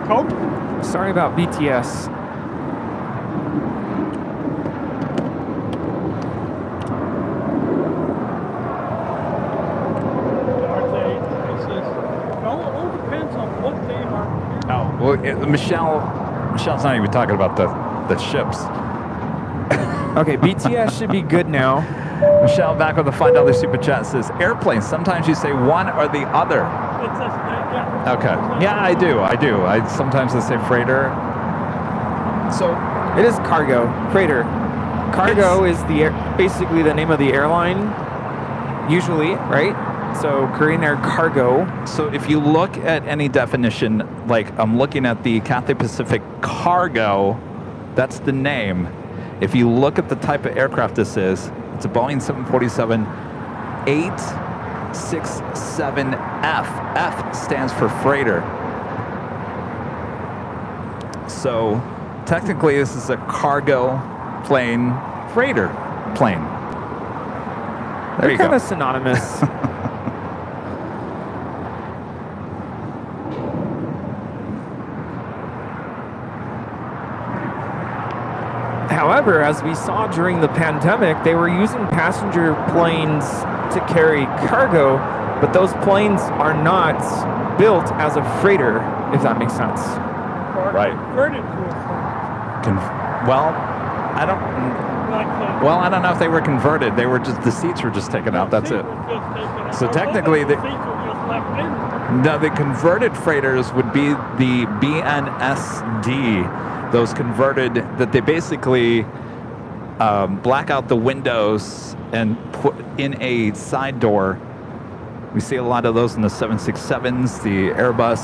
coke? Sorry about BTS. Well, Michelle's not even talking about the ships. Okay, BTS should be good now. Michelle back with a $5 super chat says, airplanes, sometimes you say one or the other. Yeah. Okay. Yeah, I do. I sometimes I say freighter. So it is cargo, freighter. Cargo is basically the name of the airline, usually, right? So Korean Air Cargo. So if you look at any definition, like I'm looking at the Cathay Pacific Cargo, that's the name. If you look at the type of aircraft this is, it's a Boeing 747 867F. F stands for freighter. So technically this is a cargo plane, freighter plane. There you go. They're kind of synonymous. However, as we saw during the pandemic, they were using passenger planes to carry cargo, but those planes are not built as a freighter, if that makes sense. Right. Converted to a Well, I don't. like the Well, I don't know if they were converted. They were just the seats were just taken out. That's seat it. was just taken out. So I thought technically, the they- seats were just left in. No, the converted freighters would be the BNSD. Those converted that they basically black out the windows and put in a side door. We see a lot of those in the 767s, the Airbus,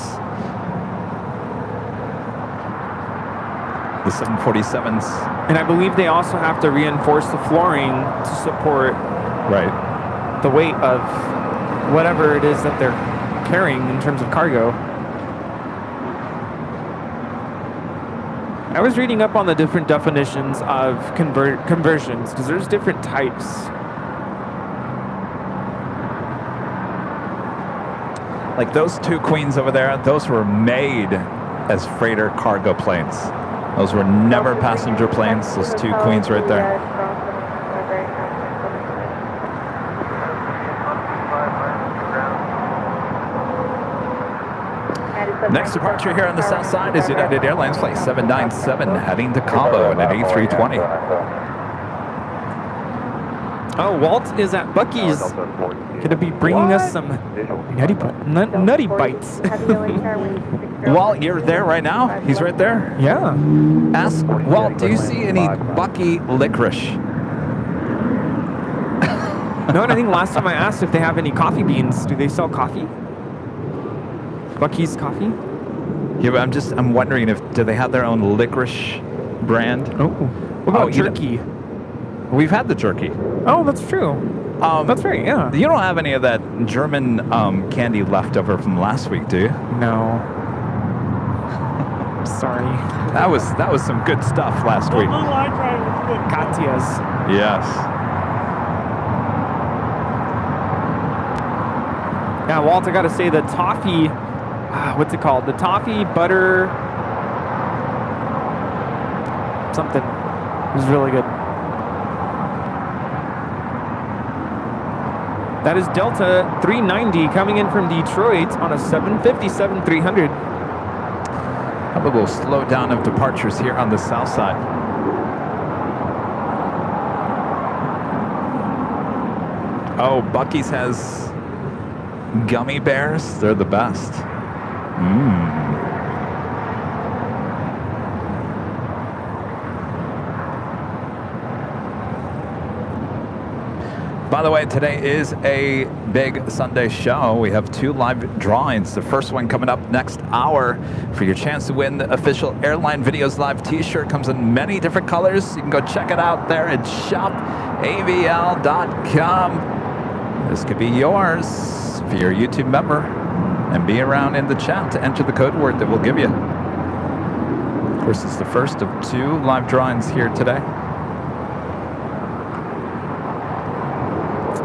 the 747s. And I believe they also have to reinforce the flooring to support Right. the weight of whatever it is that they're carrying in terms of cargo. I was reading up on the different definitions of conversions because there's different types. Like those two Queens over there, those were made as freighter cargo planes. Those were never passenger planes, those two Queens right there. Next departure here on the south side is United Airlines Flight 797 heading to Cabo in an A320. Oh, Walt is at Bucky's. Gonna be bringing us some nutty bites. Walt, you're there right now? He's right there? Yeah. Ask Walt, do you see any Bucky licorice? No, and I think last time I asked if they have any coffee beans. Do they sell coffee? Bucky's coffee? Yeah, but I'm wondering do they have their own licorice brand? Oh. What about jerky? We've had the jerky. Oh, that's true. That's right, yeah. You don't have any of that German candy left over from last week, do you? No. Sorry. That was some good stuff last week. Blue Line Drive was good. Katya's. Yes. Yeah, Walt, I gotta say the toffee, what's it called? The toffee butter something is really good. That is Delta 390 coming in from Detroit on a 757-300. Have a little slowdown of departures here on the south side. Oh, Bucky's has gummy bears. They're the best. By the way, today is a big Sunday show. We have 2 live drawings. The first one coming up next hour for your chance to win the official Airline Videos Live t-shirt. Comes in many different colors. You can go check it out there at shopavl.com. This could be yours if you're a YouTube member. And be around in the chat to enter the code word that we'll give you. Of course, it's the first of 2 live drawings here today.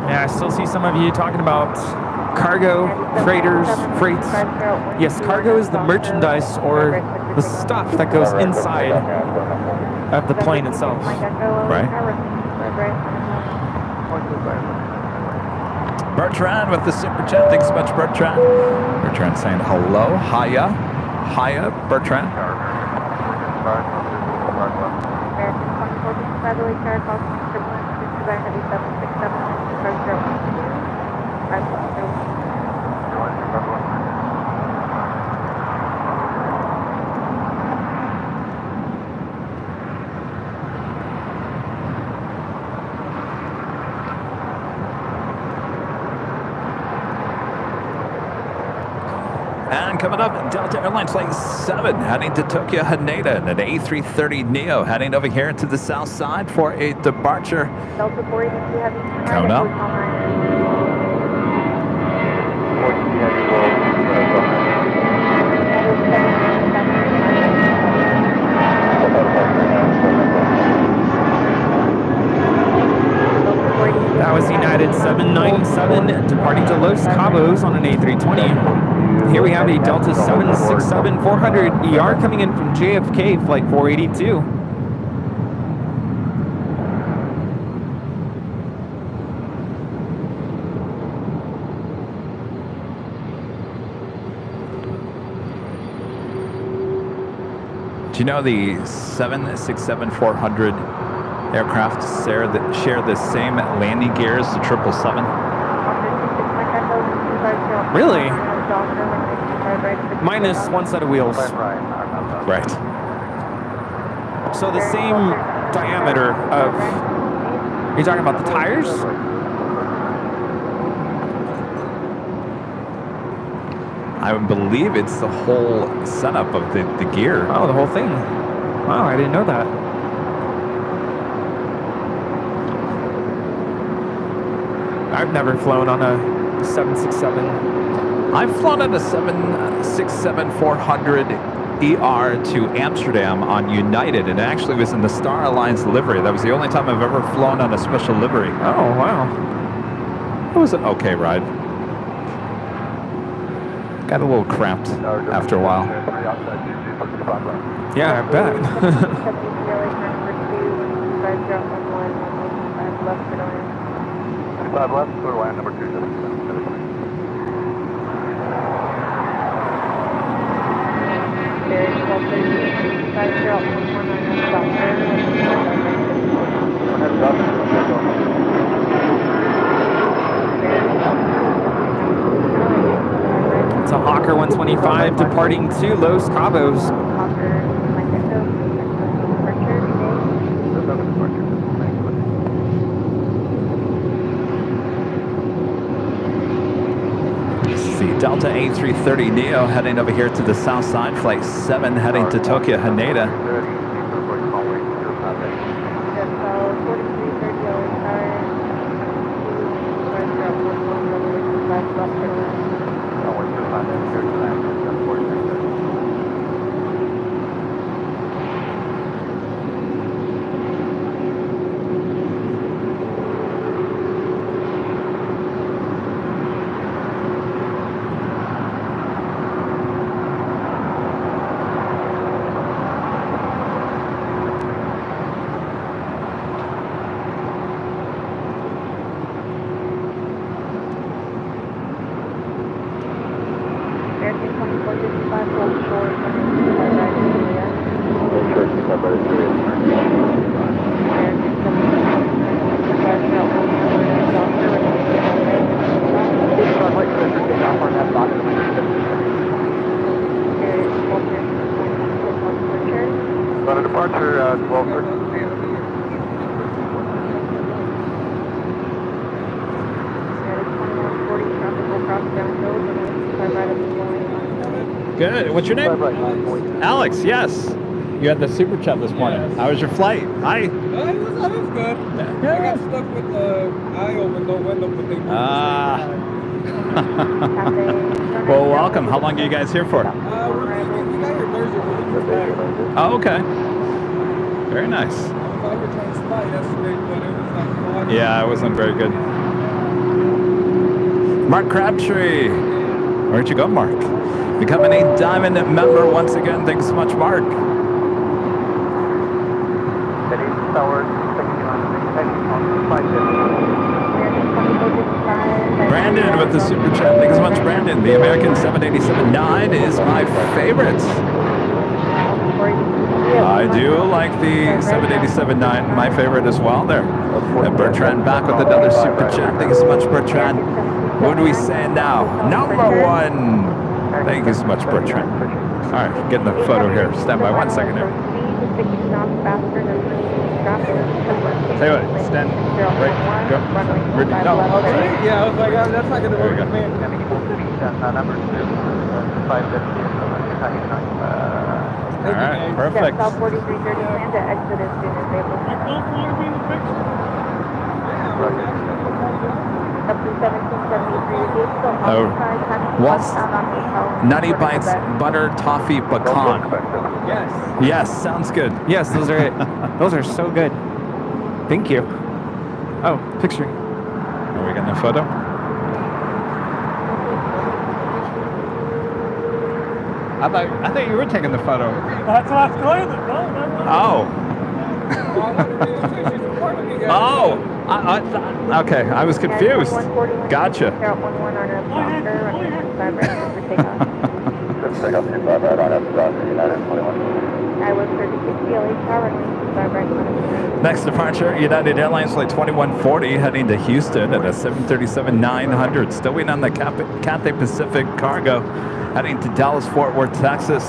Yeah, I still see some of you talking about cargo, freighters, freights. Yes, cargo is the merchandise or the stuff that goes inside of the plane itself. Right. Bertrand with the super chat. Thanks so much, Bertrand. Bertrand saying hello. Hiya. Hiya, Bertrand. And coming up, Delta Airlines Flight 7 heading to Tokyo Haneda and an A330 Neo heading over here to the south side for a departure. Delta 482 heavy. Coming up. That was United 797 departing to Los Cabos on an A320. Here we have a Delta 767-400 ER coming in from JFK, flight 482. Do you know the 767-400 aircraft share the same landing gear as the 777? Really? Minus one set of wheels. Right. So the same diameter of... Are you talking about the tires? I believe it's the whole setup of the gear. Oh, the whole thing. Wow, I didn't know that. I've never flown on a 767. I've flown on a 767-400 ER to Amsterdam on United, and it actually was in the Star Alliance livery. That was the only time I've ever flown on a special livery. Oh, wow. It was an okay ride. Got a little cramped after a while. Yeah, I bet. Left, go to line number 277. It's a Hawker 125 departing to Los Cabos. Delta A330neo heading over here to the south side, flight 7 heading to Tokyo Haneda. On a departure, 12:30. Good. What's your name? Alex, yes. You had the super chat this morning. How was your flight? Hi. It was good. I got stuck with the eye open, no window, but they moved Well, welcome. How long are you guys here for? we got here Thursday. Oh, okay. Very nice. I was out here trying to spy yesterday, but it was like fun. Yeah, it wasn't very good. Mark Crabtree. Where'd you go, Mark? Becoming a Diamond member once again. Thanks so much, Mark. Brandon with the super chat. Thanks so much, Brandon. The American 787-9 is my favorite. I do like the 787-9, my favorite as well there. And Bertrand back with another super chat. Thank you so much, Bertrand. What do we say now? Number 1. Thank you so much, Bertrand. All right, getting the photo here. Stand by 1 second here. Say what? Stand. Right. Go. Ready? No. Yeah, I was like, that's not going to work. There we go. All right, perfect. South 4330 plan to exit as soon as able. Up to 1773 Oh, what's Nutty Bites Butter Toffee Pecan? Yes. Yes, sounds good. Yes, those are it. Those are so good. Thank you. Oh, picture. Are we getting a photo? I thought you were taking the photo. That's what I was going to do. Oh. Oh. Okay, I was confused. Gotcha. I was Next departure, United Airlines flight 2140 heading to Houston at a 737-900. Still waiting on the Cathay Pacific cargo heading to Dallas Fort Worth, Texas.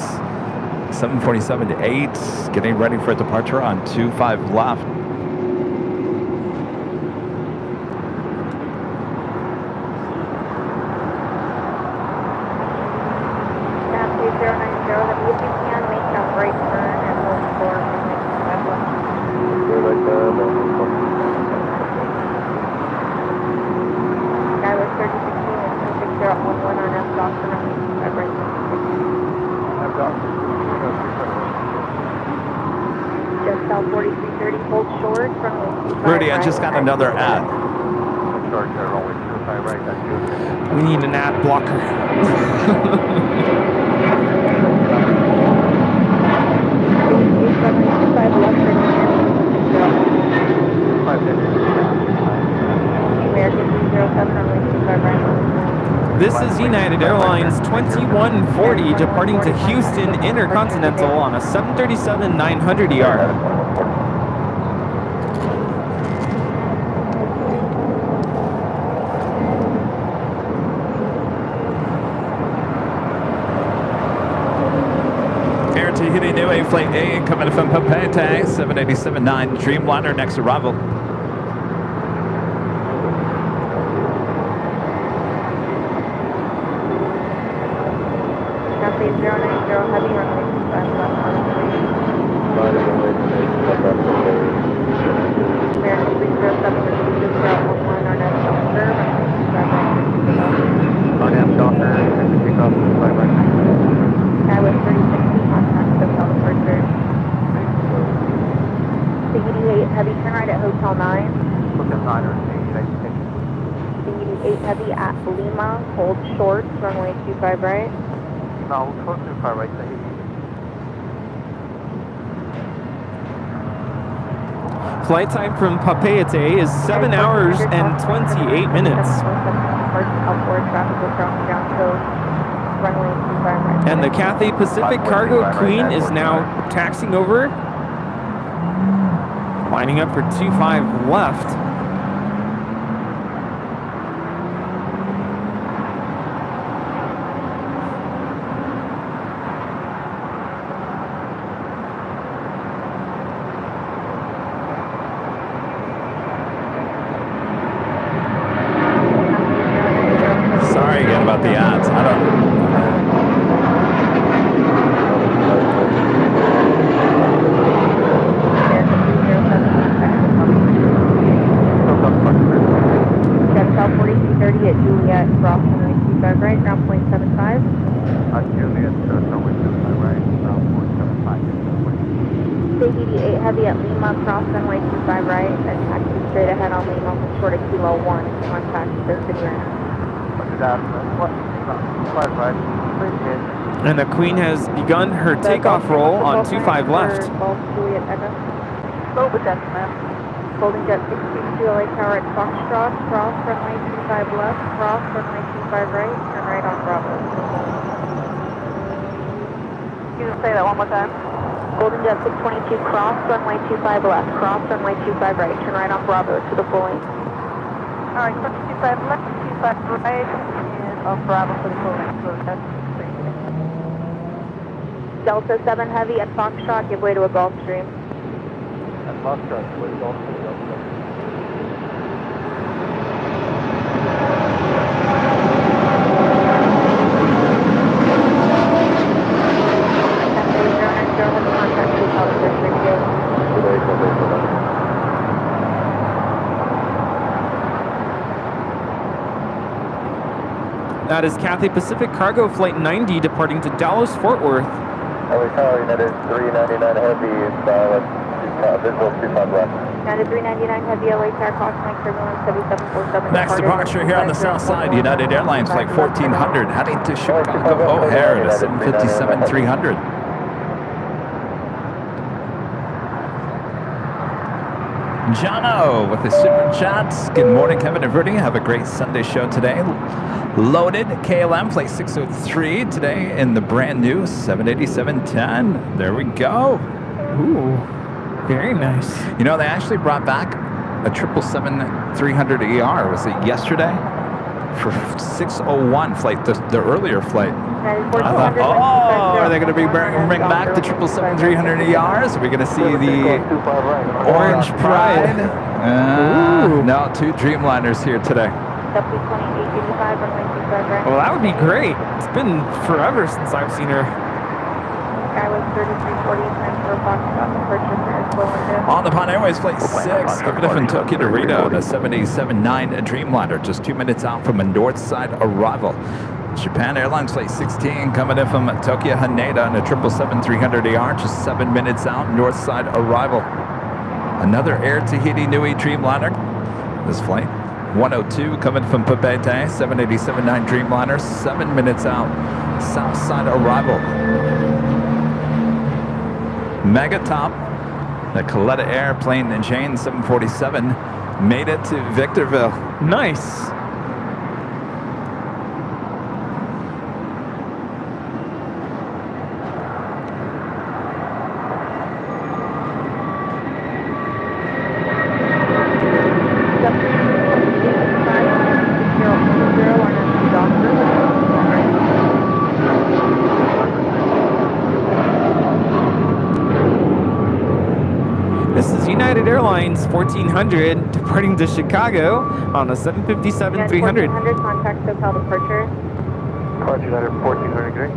747 to 8, getting ready for a departure on 25 left. Cathay 090, if you can, make a right turn and hold for 25 left. Skyway 3016 with 26011 on F dock for 95 right turn. F dock. Just south 4330, hold short, runway 25 Rudy, I right, just got another ad. Short there, runway 25 right, that's you. We need an ad blocker. This is United Airlines 2140 departing to Houston Intercontinental on a 737-900ER. Air Tahiti Niue Flight A coming from Papeete, 787-9 Dreamliner next arrival. Cathay 090, heavy runway 25 left on American 307 with 26011 on F Docker, On F Docker, and the takeoff 25 right. Skyway 3016, contact the South departure. C88 heavy, turn right at Hotel 9. Look at 9 or C88 heavy at Lima, hold short, runway 25 right. No, close to 5 right, Tahiti. Flight time from Papeete is 7 hours and 28 minutes. And the Cathay Pacific Cargo Queen is now taxiing over, lining up for 25 left. Sorry again about the ads. I don't. South 4330 at Juliet, cross runway 25 right, ground point 75. Juliet, runway 25 right, ground point 75. C88 heavy at Lima, cross runway 25 right, and taxi straight ahead on Lima, short of Kilo 1, contact the city runway. And the Queen has begun her takeoff roll on 25 left. Juliet Edna. Over deck, ma'am. Holding jet 632 LA Tower at Foxtrot, cross runway 25 left, cross runway 25 right, turn right on Bravo. Can you say that one more time? Golden Jet 622, cross runway 25 left, cross runway 25 right, turn right on Bravo to the full length. All right, 25 left, 25 right, and on Bravo for the full length. So that's Delta 7 heavy at Foxtrot, give way to a Gulfstream. At Foxtrot, give way to Gulfstream. That is Cathay Pacific Cargo Flight 90 departing to Dallas Fort Worth. LA Tower, United 399 Heavy, visual 25 left. United 399 Heavy, LA Tower, cross link turbulence 7747. Next departure here on the south side, United Airlines Flight 1400 heading to Chicago O'Hare at a 757-300. Jono with the super chats. Good morning, Kevin and Rudy. Have a great Sunday show today. Loaded KLM Flight 603 today in the brand new 787-10. There we go. Ooh, very nice. You know, they actually brought back a 777-300ER. Was it yesterday? For 6:01 flight, the earlier flight. I thought, oh, are they going to bring back the 777-300ERs? Are we going to see the Orange Pride? No, 2 Dreamliners here today. Well, that would be great. It's been forever since I've seen her. On the Japan Airways Flight 6, coming up from Tokyo to Rito, the 787-9 Dreamliner, just 2 minutes out from a north side arrival. Japan Airlines Flight 16 coming in from Tokyo Haneda on a 777-300ER, just 7 minutes out, north side arrival. Another Air Tahiti Nui Dreamliner. This flight 102 coming from Pupete, 787-9 Dreamliner, 7 minutes out, south side arrival. Megatop, the Coletta Airplane and Jane 747 made it to Victorville. Nice. Airlines 1400 departing to Chicago on a 757-300. 1400 contact SoCal departure. Departure letter 1400 degree.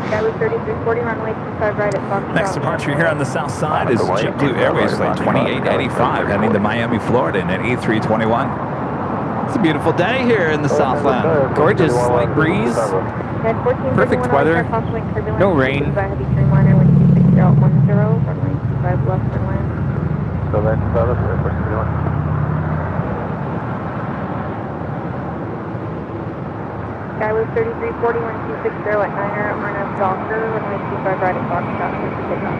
Skyway 3340 runway 25 right at Foxtrot. Next departure here on the south side is JetBlue Airways Flight 2885 heading to Miami, Florida in an E321. It's a beautiful day here in the Southland. Gorgeous, slight breeze, perfect weather, no rain. Skyway 3340, 126 Airline Niner, RNF Docker, runway 25 right at Foxtrot, takeoff.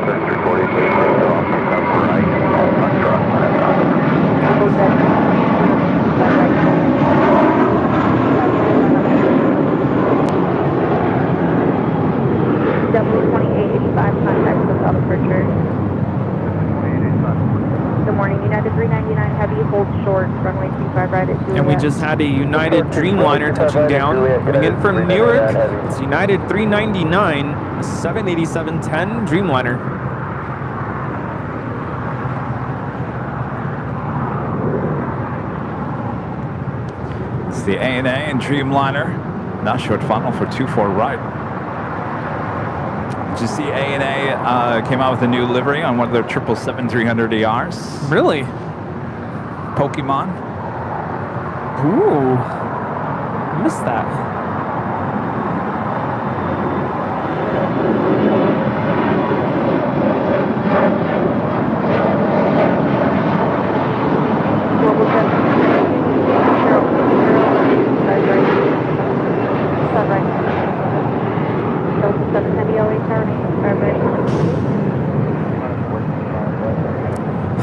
3340, right, Foxtrot, W2885 contact SoCal departure. Good morning, United 399 Heavy, hold short, runway 25 right at Juliet. And we just had a United Dreamliner touching down, coming in from Newark. It's United 399, 787-10 Dreamliner. It's the ANA and Dreamliner. Now short final for 24 right. Did you see ANA came out with a new livery on one of their 777-300ERs? Really? Pokemon. Ooh, I missed that.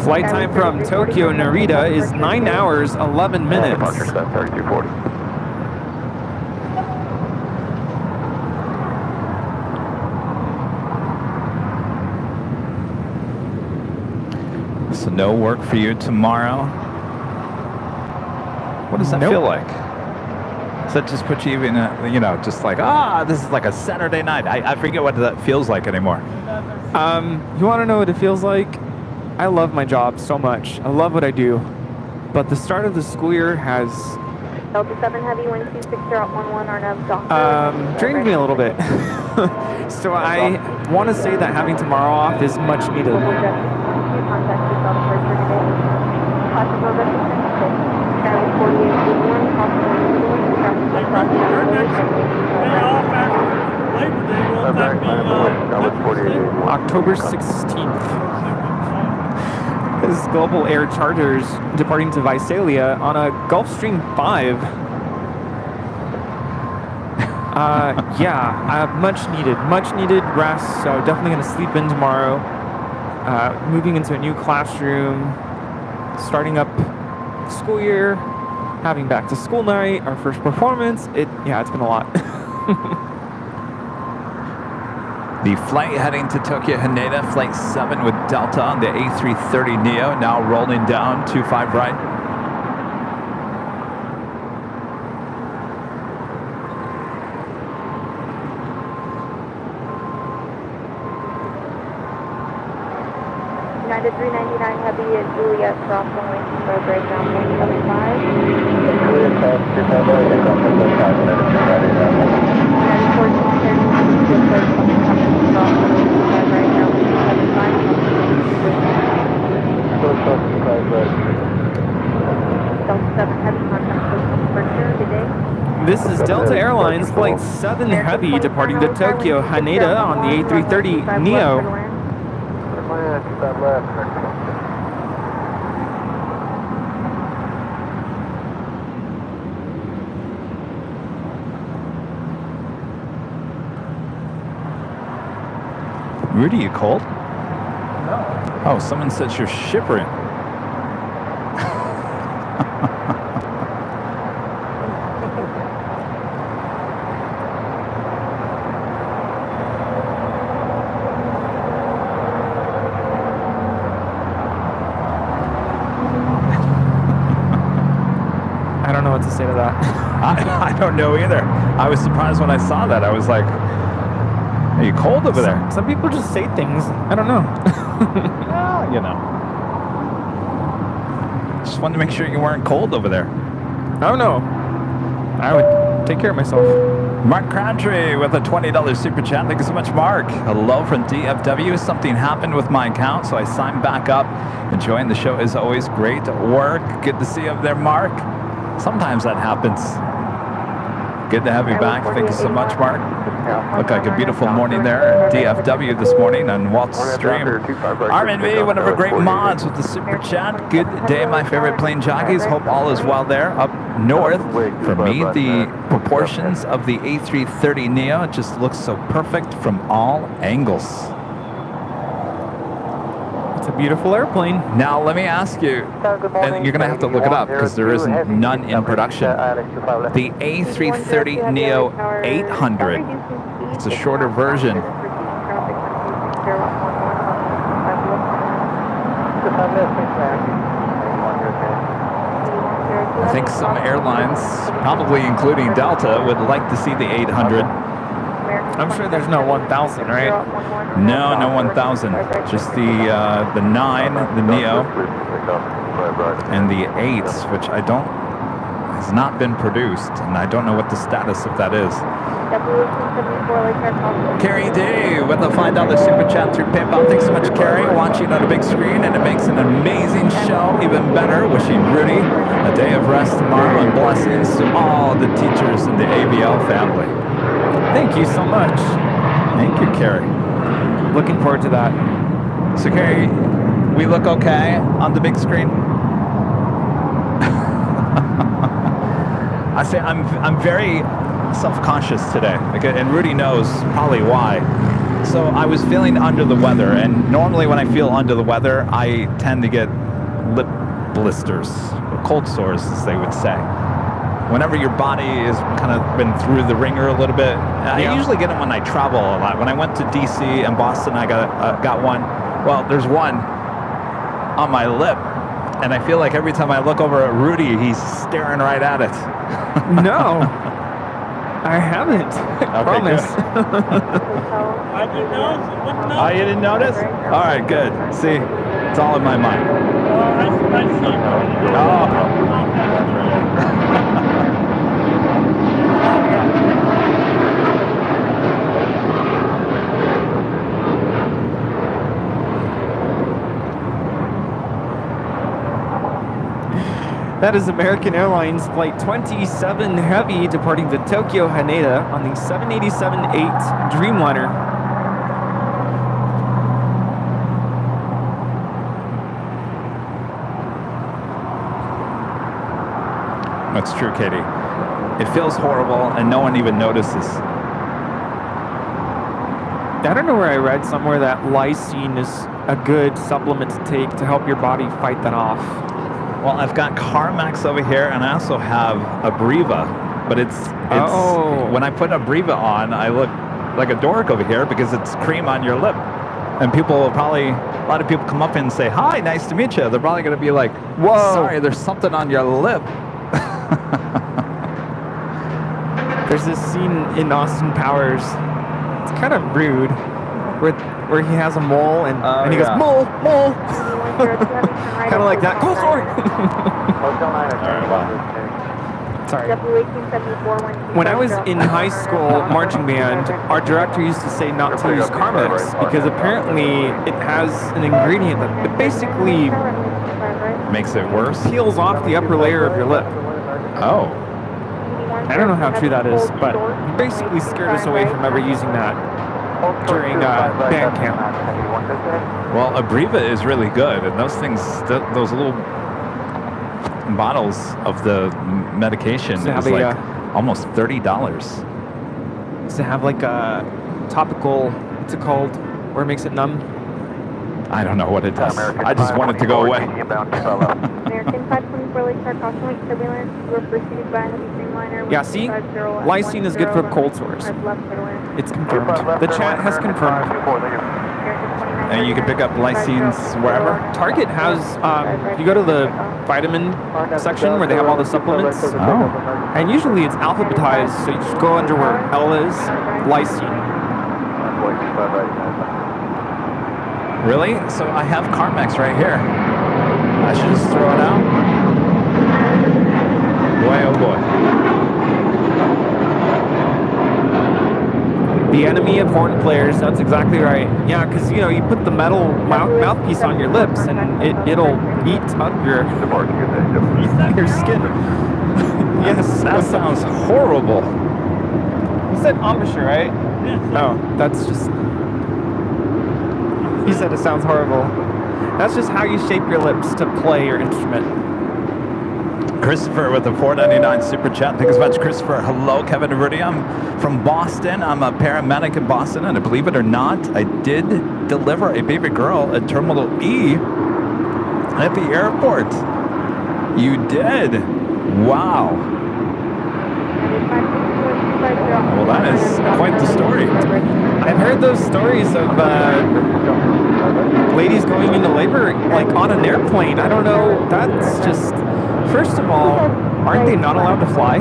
Flight time from Tokyo Narita is 9 hours, 11 minutes. Departure 3240. So no work for you tomorrow. What does that feel like? Does that just put you in a, you know, just like, this is like a Saturday night. I forget what that feels like anymore. You want to know what it feels like? I love my job so much. I love what I do. But the start of the school year has Delta 7 Heavy, 126.11, RNAV Docker. Drained me a little bit. So I want to say that having tomorrow off is much needed. October 16th. This is Global Air Charters departing to Visalia on a Gulfstream 5. Much needed rest. So definitely going to sleep in tomorrow. Moving into a new classroom, starting up school year, having back to school night, our first performance. It's been a lot. The flight heading to Tokyo Haneda, Flight 7 with Delta on the A330neo, now rolling down 25 right. United 399 Heavy at Juliet, cross runway 25 right down 175. Juliet, cross 25 right, take off 175, United 399. United 1430, cross runway 25 right down 175. Delta 25 right. Delta 7 Heavy, contact close departure, good day. This is Delta Airlines Flight 7 Heavy departing to Tokyo Haneda on the A330neo. Rudy, you cold? No. Oh, someone said you're shivering. I don't know what to say to that. I don't know either. I was surprised when I saw that. I was like, are you cold over there? Some people just say things. I don't know. Well, you know. Just wanted to make sure you weren't cold over there. Oh no. I would take care of myself. Mark Crabtree with a $20 super chat. Thank you so much, Mark. Hello from DFW. Something happened with my account, so I signed back up. Enjoying the show is always great work. Good to see you up there, Mark. Sometimes that happens. Good to have you back. Thank you so much, Mark. Looked like a beautiful morning there at DFW this morning on Walt's stream. Armin V, one of our great mods with the super chat. Good day, my favorite plane jockeys. Hope all is well there. Up north, for me, the proportions of the A330neo just looks so perfect from all angles. It's a beautiful airplane. Now, let me ask you, and you're going to have to look it up because there isn't none in production. The A330neo 800. It's a shorter version. I think some airlines, probably including Delta, would like to see the 800. I'm sure there's no 1000, right? No, no 1000. Just the 9, the Neo, and the 8s, which I don't, has not been produced, and I don't know what the status of that is. Carrie D with a $5 super chat through PayPal. Thanks so much, Carrie. Watching on a big screen, and it makes an amazing show even better. Wishing Rudy a day of rest tomorrow and blessings to all the teachers in the AVL family. Thank you so much. Thank you, Carrie. Looking forward to that. So, Carrie, we look okay on the big screen? I say I'm very self-conscious today, and Rudy knows probably why. So I was feeling under the weather, and normally when I feel under the weather, I tend to get lip blisters, or cold sores, as they would say. Whenever your body has kind of been through the ringer a little bit, I usually get them when I travel a lot. When I went to DC and Boston, I got one. Well, there's one on my lip, and I feel like every time I look over at Rudy, he's staring right at it. No, I haven't. I promise. I didn't notice it. Wouldn't Oh, you didn't notice? All right, good. See, it's all in my mind. I see it. Oh. That is American Airlines Flight 27 Heavy departing to Tokyo Haneda on the 787-8 Dreamliner. That's true, Katie. It feels horrible, and no one even notices. I don't know where I read somewhere that lysine is a good supplement to take to help your body fight that off. Well, I've got CarMax over here, and I also have a Briva, but it's when I put a Briva on, I look like a dork over here because it's cream on your lip, and people will probably, a lot of people come up and say, "Hi, nice to meet you." They're probably going to be like, "Whoa, sorry, there's something on your lip." There's this scene in Austin Powers. It's kind of rude, where he has a mole and he goes mole. Kind of like that. Cool story. Sorry. When I was in high school marching band, our director used to say not to use CarMax because apparently it has an ingredient that it basically makes it worse. Peels off the upper layer of your lip. Oh. I don't know how true that is, but it basically scared us away from ever using that during band camp. Well, Abriva is really good, and those things, those little bottles of the medication is like almost $30. Does it have like a topical, what's it called, where it makes it numb? I don't know what it does. I just want it to go away. American 524 Lakeside crossing lake turbulence. We're pursued by a heavy streamliner. Yeah, see? Lysine is good for cold sores. It's confirmed. The chat has confirmed. And you can pick up lysines wherever? Target has, you go to the vitamin section where they have all the supplements. Oh. And usually it's alphabetized, so you just go under where L is, lysine. Really? So I have CarMax right here. I should just throw it out. Boy, oh boy. The enemy of horn players, that's exactly right. Yeah, because, you know, you put the metal mouthpiece on your lips and it'll eat up your skin. Yes, that sounds horrible. You said embouchure, right? Oh, that's just... You said it sounds horrible. That's just how you shape your lips to play your instrument. Christopher with the $4.99 super chat. Thanks so much, Christopher. Hello, Kevin and Rudy. I'm from Boston. I'm a paramedic in Boston, and believe it or not, I did deliver a baby girl at Terminal E at the airport. You did? Wow. Well, that is quite the story. I've heard those stories of ladies going into labor like on an airplane. I don't know. That's just, first of all, aren't they not allowed to fly?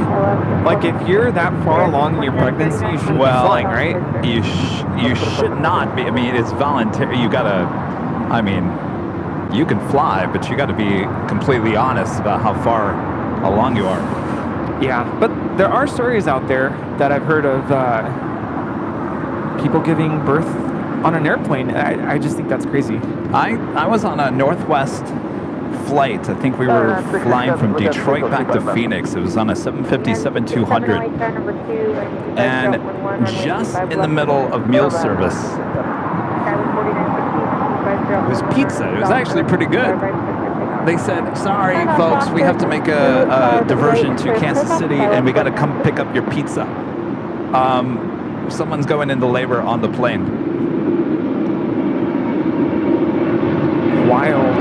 Like if you're that far along in your pregnancy, you shouldn't be flying, right? You should not be. I mean, it's voluntary. You gotta, I mean, you can fly, but you gotta be completely honest about how far along you are. Yeah, but there are stories out there that I've heard of people giving birth on an airplane. I just think that's crazy. I was on a Northwest flight. I think we were flying from Detroit back to Phoenix. It was on a 757-200. And just in the middle of meal service, it was pizza. It was actually pretty good. They said, sorry, folks, we have to make a diversion to Kansas City, and we got to come pick up your pizza. Someone's going into labor on the plane. Wild.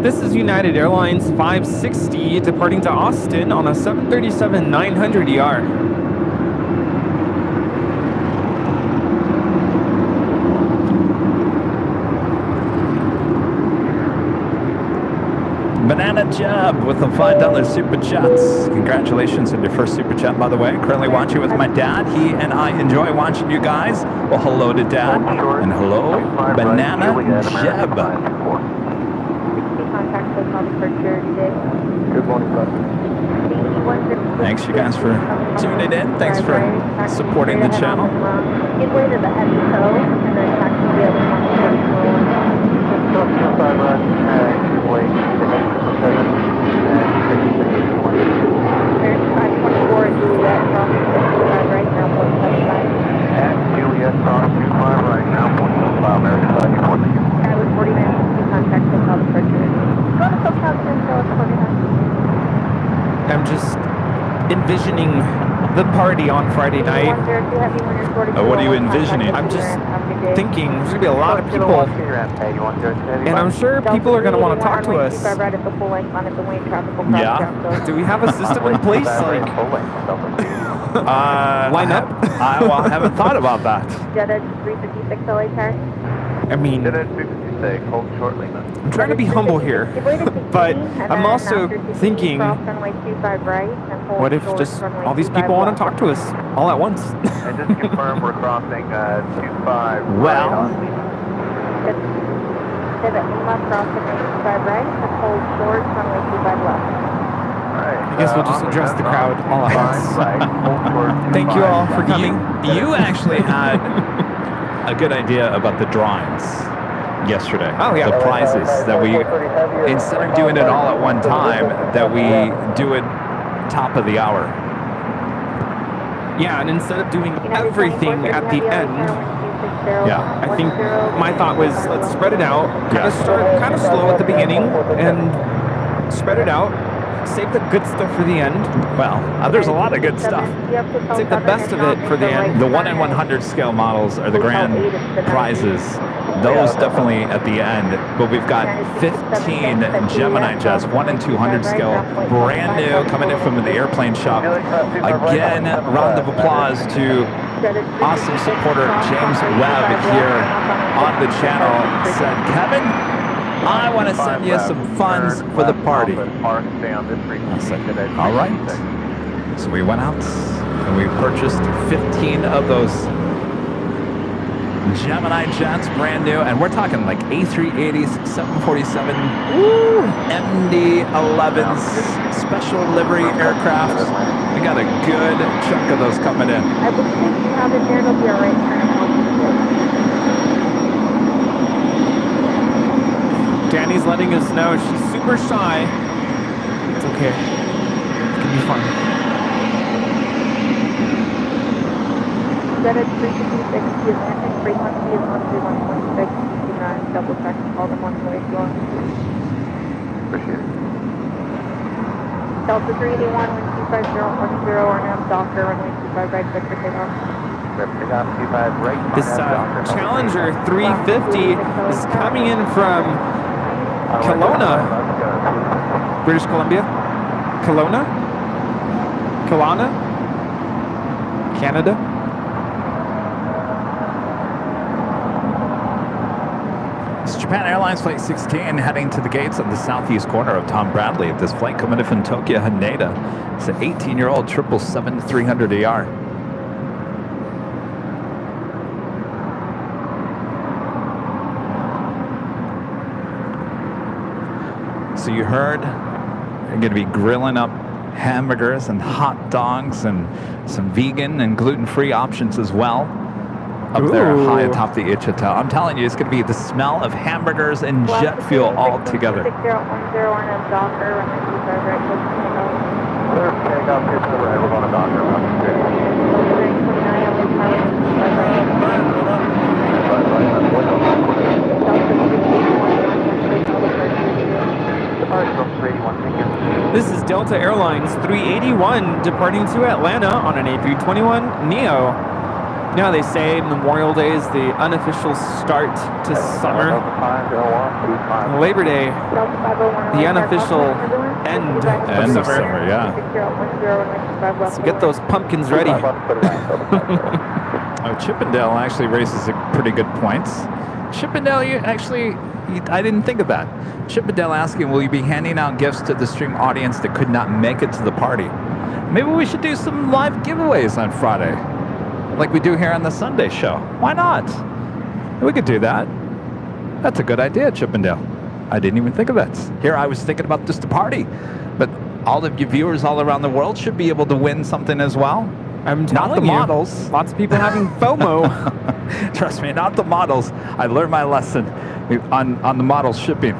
This is United Airlines 560 departing to Austin on a 737-900ER. Banana Jab with the $5 super chats. Congratulations on your first super chat, by the way. Currently watching with my dad. He and I enjoy watching you guys. Well, hello to Dad. And hello, Banana Jab. Good morning, bud. Thanks, you guys, for tuning in. Thanks for supporting the channel. Give way to the heavy toe and then taxi the other one. There's 524 at Juliet, crossing 65 right now, 175. At Juliet, crossing 25 right now, 175, American side, report to you. That was 40 minutes to contact the call departure. Go to SoCal, Central, 49. I'm just in envisioning the party on Friday night. What are you envisioning? I'm just thinking there's gonna be a lot of people, and I'm sure people are gonna want to talk to us. Yeah. Do we have a system in place? Like, line up? I haven't thought about that. Jetta 356 LA Tire. I mean, hold shortly. I'm trying to be humble here, but I'm also thinking, what if just all these people want to talk to us all at once? And just confirm we're crossing 25. Well, Pivot Lima, crossing 25 right, and hold short, runway 25 left. I guess we'll just address the crowd all at once. Thank you all for coming. You actually had a good idea about the drawings yesterday. Oh, yeah. The prizes that we, instead of doing it all at one time, that we do it top of the hour. Yeah, and instead of doing everything at the end, Yeah. I think my thought was let's spread it out. Start kind of slow at the beginning and spread it out. Save the good stuff for the end. Well, there's a lot of good stuff. Save the best of it for the end. The 1 in 100 scale models are the grand prizes. Those definitely at the end. But we've got 15 Gemini jets, 1 in 200 scale, brand new, coming in from the airplane shop. Again, round of applause to awesome supporter James Webb here on the channel. Said, Kevin, I want to send you some funds for the party. I said, all right. So we went out and we purchased 15 of those Gemini jets, brand new, and we're talking like A380s, 747, MD-11s, special livery aircraft. We got a good chunk of those coming in. I believe if you have it there, it'll be all right. Danny's letting us know she's super shy. It's okay. It's gonna be fun. Jetta 356 is landing. Frequency is 131.6. Do not double check all the one way going. Appreciate it. Delta 381, wind 25010, or now Docker, runway 25 right, Victor takeoff. This Challenger 350 is coming in from Kelowna, British Columbia. Kelowna? Canada? It's Japan Airlines Flight 16 heading to the gates on the southeast corner of Tom Bradley. This flight coming in from Tokyo Haneda. It's an 18-year-old 777-300ER. So you heard they're going to be grilling up hamburgers and hot dogs and some vegan and gluten-free options as well up there high atop the Itch Hotel. I'm telling you, it's going to be the smell of hamburgers and jet fuel all together. 6010 on Docker, runway 25 right, Clear takeoff here to the right, we're going to Docker. This is Delta Airlines 381 departing to Atlanta on an A321neo. You know how they say Memorial Day is the unofficial start to summer. Labor Day, the unofficial end of summer. Yeah. So get those pumpkins ready. Chippendale actually raises pretty good points. Chippendale, I didn't think of that. Chippendale asking, will you be handing out gifts to the stream audience that could not make it to the party? Maybe we should do some live giveaways on Friday, like we do here on the Sunday show. Why not? We could do that. That's a good idea, Chippendale. I didn't even think of that. Here I was thinking about just the party, but all of you viewers all around the world should be able to win something as well. I'm telling you, models. Lots of people having FOMO. Trust me, not the models. I learned my lesson on the model shipping.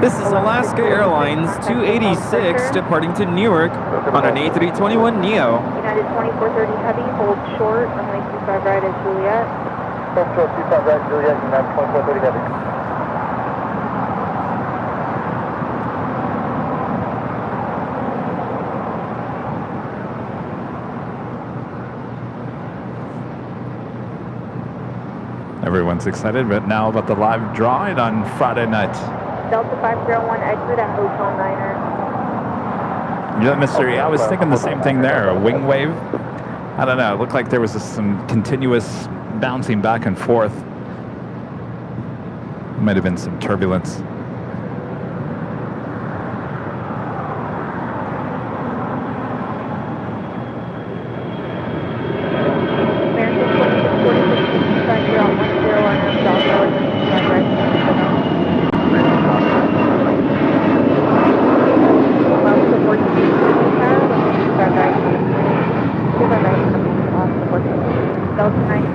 This is Alaska Airlines 286 departing to Newark on an A321neo. United 2430 Heavy, hold short, runway 25 right at Juliet. Hold short, 25 right, Juliet, United 2430 Heavy. Everyone's excited, but now about the live drawing on Friday night. Delta 501 exit at Hotel Niner. Yeah, Mystery. I was thinking the same thing there. A wing wave. I don't know. It looked like there was some continuous bouncing back and forth. Might have been some turbulence.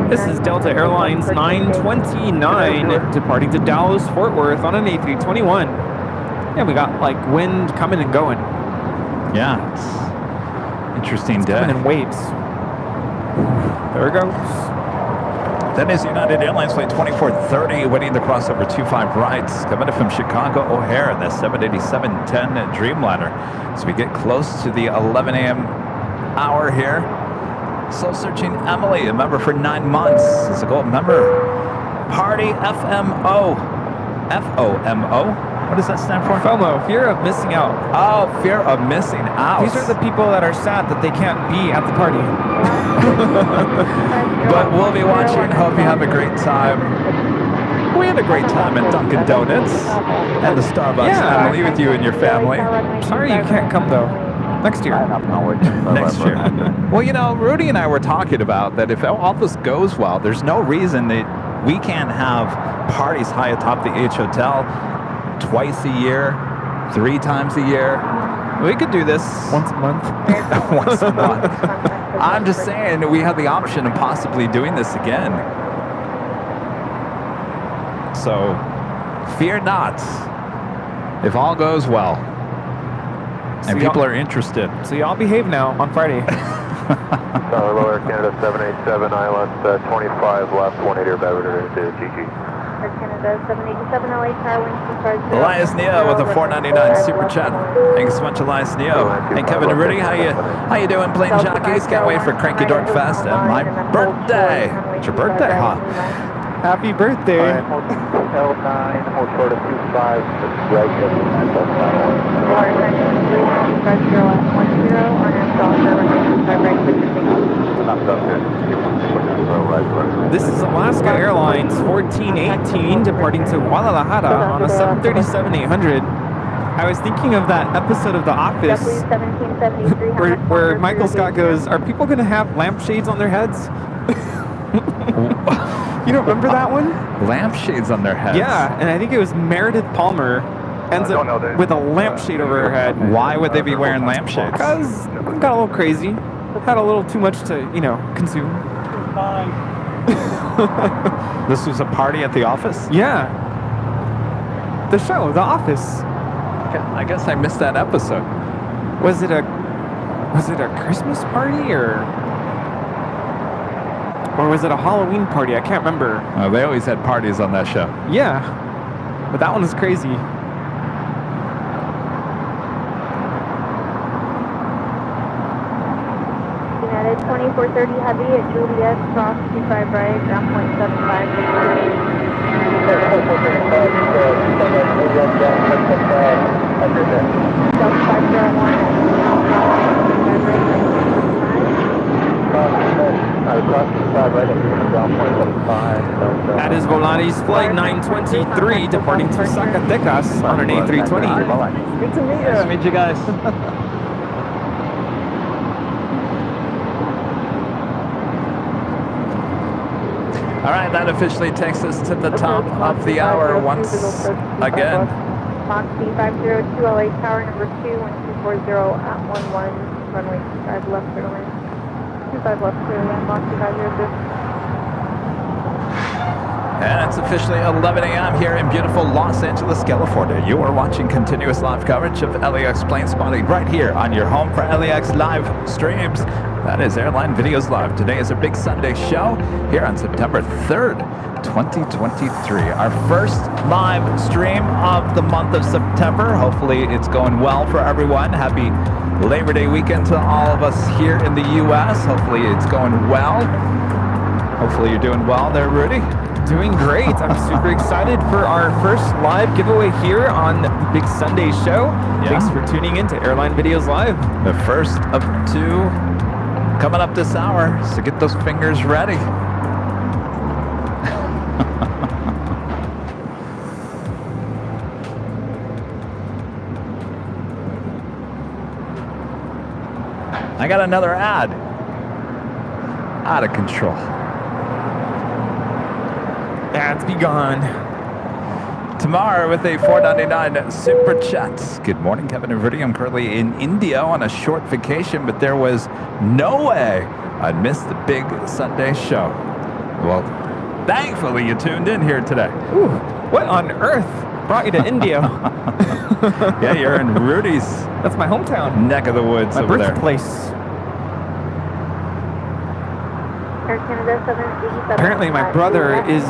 This is Delta Airlines 929 departing to Dallas Fort Worth on an A321. Yeah, we got like wind coming and going. Yeah, it's interesting day. Coming in waves. There it goes. That is United Airlines flight 2430, waiting to cross over 25 rights, coming in from Chicago O'Hare, the 787-10 Dreamliner. As we get close to the 11 a.m. hour here, soul searching Emily, a member for 9 months, is a gold member. Party FMO. FOMO? What does that stand for? FOMO, fear of missing out. Oh, fear of missing out. These are the people that are sad that they can't be at the party. But we'll be watching. Hope you have a great time. We had a great time at Dunkin' Donuts and the Starbucks. Yeah. Emily, with you and your family. Sorry you can't come though. Next year. Next year. Well, you know, Rudy and I were talking about that if all this goes well, there's no reason that we can't have parties high atop the H Hotel twice a year, 3 times a year. We could do this once a month. Once a month. I'm just saying we have the option of possibly doing this again. So, fear not. If all goes well. And people are interested. So y'all behave now on Friday. Lower Air Canada 787, ILS 25 left, 180 or better to GG. Air Canada 787 LA Tower, wind 250. Elias Neo with a 499 super chat. Thanks so much, Elias Neo. And Kevin and Rudy, how you doing, playing Jockeys? Can't wait for Cranky Dork Fest and my birthday. It's your birthday, huh? Happy birthday. L9, hold short of 25, right at This is Alaska Airlines 1418 departing to Guadalajara on a 737-800. I was thinking of that episode of The Office where Michael Scott goes, "Are people going to have lampshades on their heads?" You don't remember that one? Lampshades on their heads. Yeah, and I think it was Meredith Palmer ends up with a lampshade over her head. Why would they be wearing lampshades? Because got a little crazy. Had a little too much to, consume. This was a party at the office? Yeah. The show, The Office. I guess I missed that episode. Was it a Christmas party or was it a Halloween party? I can't remember. They always had parties on that show. Yeah. But that one was crazy. United 2430 Heavy at Juliet, cross 25 right, ground point 75. Delta 501. That is Volaris Flight 923 departing to Zacatecas on an A320. Good to meet you. Nice to meet you guys. All right, that officially takes us to the top of the hour once again. Mach C502 LA Tower number 2, 1240 at 11, runway 25 left clear land. 25 left clear land, Mach C502. And it's officially 11 a.m. here in beautiful Los Angeles, California. You are watching continuous live coverage of LAX plane spotting right here on your home for LAX live streams. That is Airline Videos Live. Today is a big Sunday show here on September 3rd, 2023. Our first live stream of the month of September. Hopefully it's going well for everyone. Happy Labor Day weekend to all of us here in the U.S. Hopefully it's going well. Hopefully you're doing well there, Rudy. Doing great. I'm super excited for our first live giveaway here on the Big Sunday show. Yeah. Thanks for tuning in to Airline Videos Live. The first of two coming up this hour, so get those fingers ready. I got another ad. Out of control. Ads be gone. Tomorrow with a $4.99 super chat. Good morning, Kevin and Rudy. I'm currently in India on a short vacation, but there was no way I'd miss the big Sunday show. Well, thankfully you tuned in here today. Ooh, what on earth brought you to India? Yeah, you're in Rudy's. That's my hometown. Neck of the woods My over there. birthplace. Air Canada 787. Apparently my brother is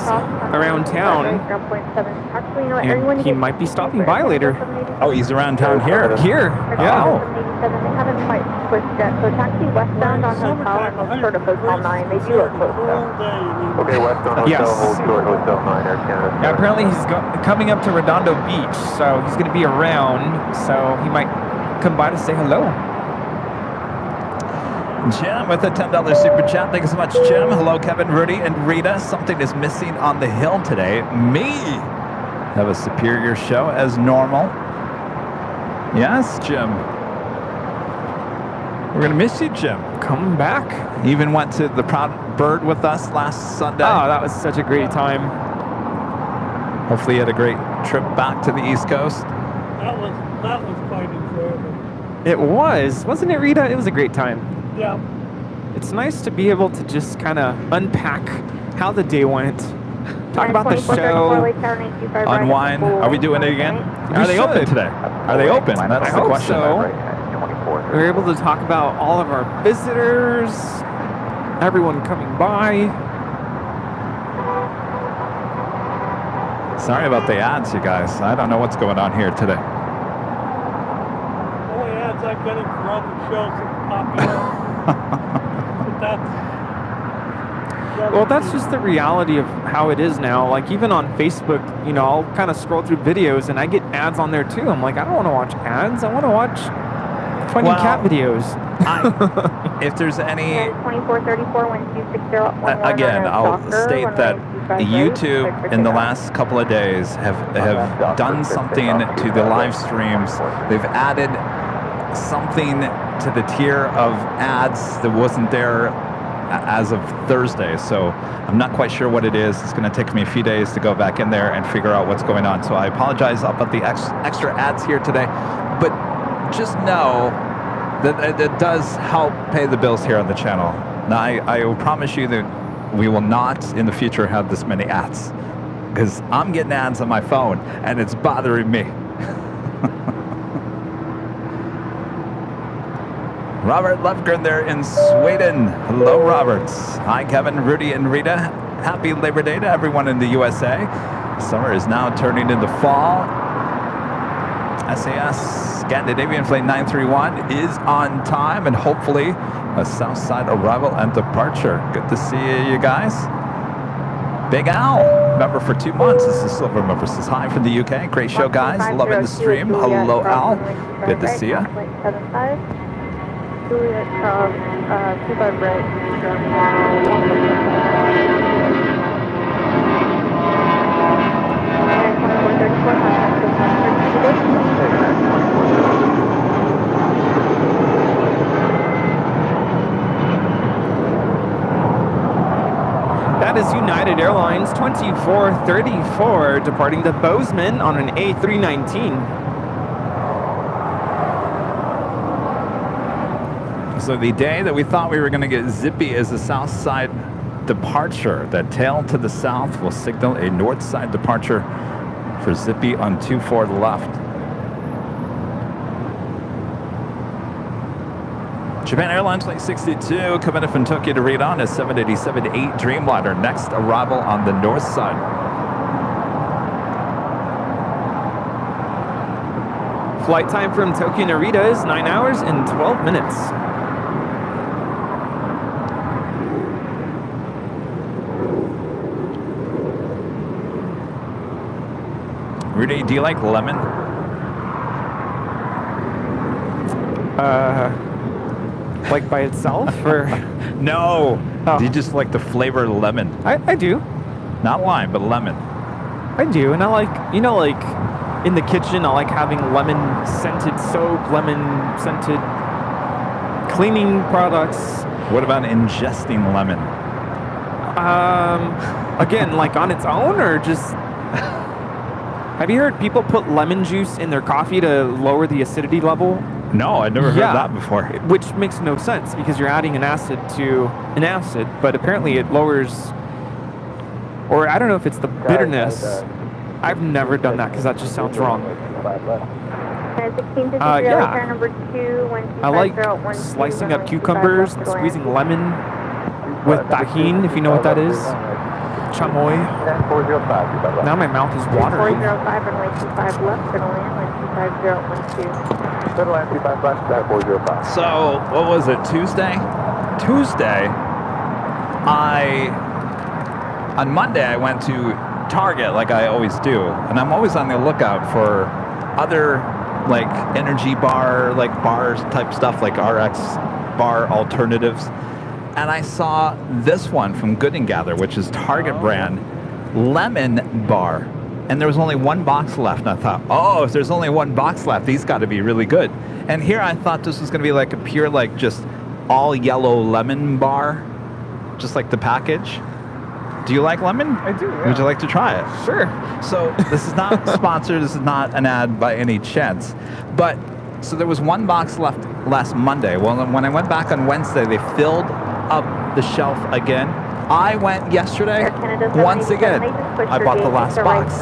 around town, and he might be stopping by later. Oh, he's around town here? Here, yeah. Oh. They haven't quite switched yet, so taxi westbound on Hotel and look sort of Hotel 9. They do look close though. Okay, westbound Hotel, Yes. hold short Hotel 9, Air Canada. Yeah, apparently he's coming up to Redondo Beach, so he's going to be around, so he might come by to say hello. Jim with a $10 super chat. Thank you so much, Jim. Hello, Kevin, Rudy, and Rita. Something is missing on the hill today. Me. Have a superior show as normal. Yes, Jim. We're going to miss you, Jim. Come back. You even went to the Proud Bird with us last Sunday. Oh, that was such a great time. Hopefully you had a great trip back to the East Coast. That was quite enjoyable. It was. Wasn't it, Rita? It was a great time. Yeah. It's nice to be able to just kind of unpack how the day went. Talk about the show. Unwind. Are we doing it again? Are they open today? Are they open? That's the question. So. We were able to talk about all of our visitors, everyone coming by. Sorry about the ads, you guys. I don't know what's going on here today. Only ads I'm getting from other shows that pop up. But well, that's just the reality of how it is now. Like, even on Facebook, you know, I'll kind of scroll through videos and I get ads on there too. I'm like, I don't want to watch ads. I want to watch funny cat videos. If there's any... 2434 Again, I'll state that YouTube in the last couple of days have done something to the live streams. They've added something to the tier of ads that wasn't there as of Thursday, so I'm not quite sure what it is. It's going to take me a few days to go back in there and figure out what's going on, so I apologize about the extra ads here today, but just know that it does help pay the bills here on the channel. Now, I will promise you that we will not in the future have this many ads, because I'm getting ads on my phone and it's bothering me. Robert Lefgren there in Sweden. Hello, Robert. Hi, Kevin, Rudy, and Rita. Happy Labor Day to everyone in the USA. Summer is now turning into fall. SAS Scandinavian Flight 931 is on time and hopefully a south side arrival and departure. Good to see you guys. Big Al, member for 2 months. This is Silver member says hi from the UK. Great show, guys. Loving the stream. Hello, Al. Good to see you. Juliet, 25 right. That is United Airlines 2434 departing to Bozeman on an A319. So the day that we thought we were going to get zippy as the south side departure. That tail to the south will signal a north side departure for Zippy on 24 left. Japan Airlines Flight 62 coming in from Tokyo to read on is 787-8 Dreamliner. Next arrival on the north side. Flight time from Tokyo Narita is 9 hours and 12 minutes. Rudy, do you like lemon? Like by itself, or? No. Oh. Do you just like the flavor of lemon? I do. Not lime, but lemon. I do, and I like, you know, like in the kitchen, I like having lemon scented soap, lemon scented cleaning products. What about ingesting lemon? Again, like on its own, or just. Have you heard people put lemon juice in their coffee to lower the acidity level? No, I never heard that before. Which makes no sense because you're adding an acid to an acid, but apparently it lowers, or I don't know if it's the bitterness. I've never done that because that just sounds wrong. Yeah. I like slicing up cucumbers, and squeezing lemon with tahini, if you know what that is. Chamoy. Now my mouth is watering. 405 runway 25 left, and land 25012. So, what was it, Tuesday? On Monday, I went to Target like I always do, and I'm always on the lookout for other like energy bar, like bars type stuff, like RX bar alternatives. And I saw this one from Good & Gather, which is Target brand, lemon bar. And there was only one box left. And I thought, oh, if there's only one box left, these got to be really good. And here I thought this was going to be like a pure, like just all yellow lemon bar, just like the package. Do you like lemon? I do, yeah. Would you like to try it? Sure. So this is not sponsored. This is not an ad by any chance. But so there was one box left last Monday. Well, when I went back on Wednesday, they filled up the shelf again. I went yesterday, once again, I bought the last box.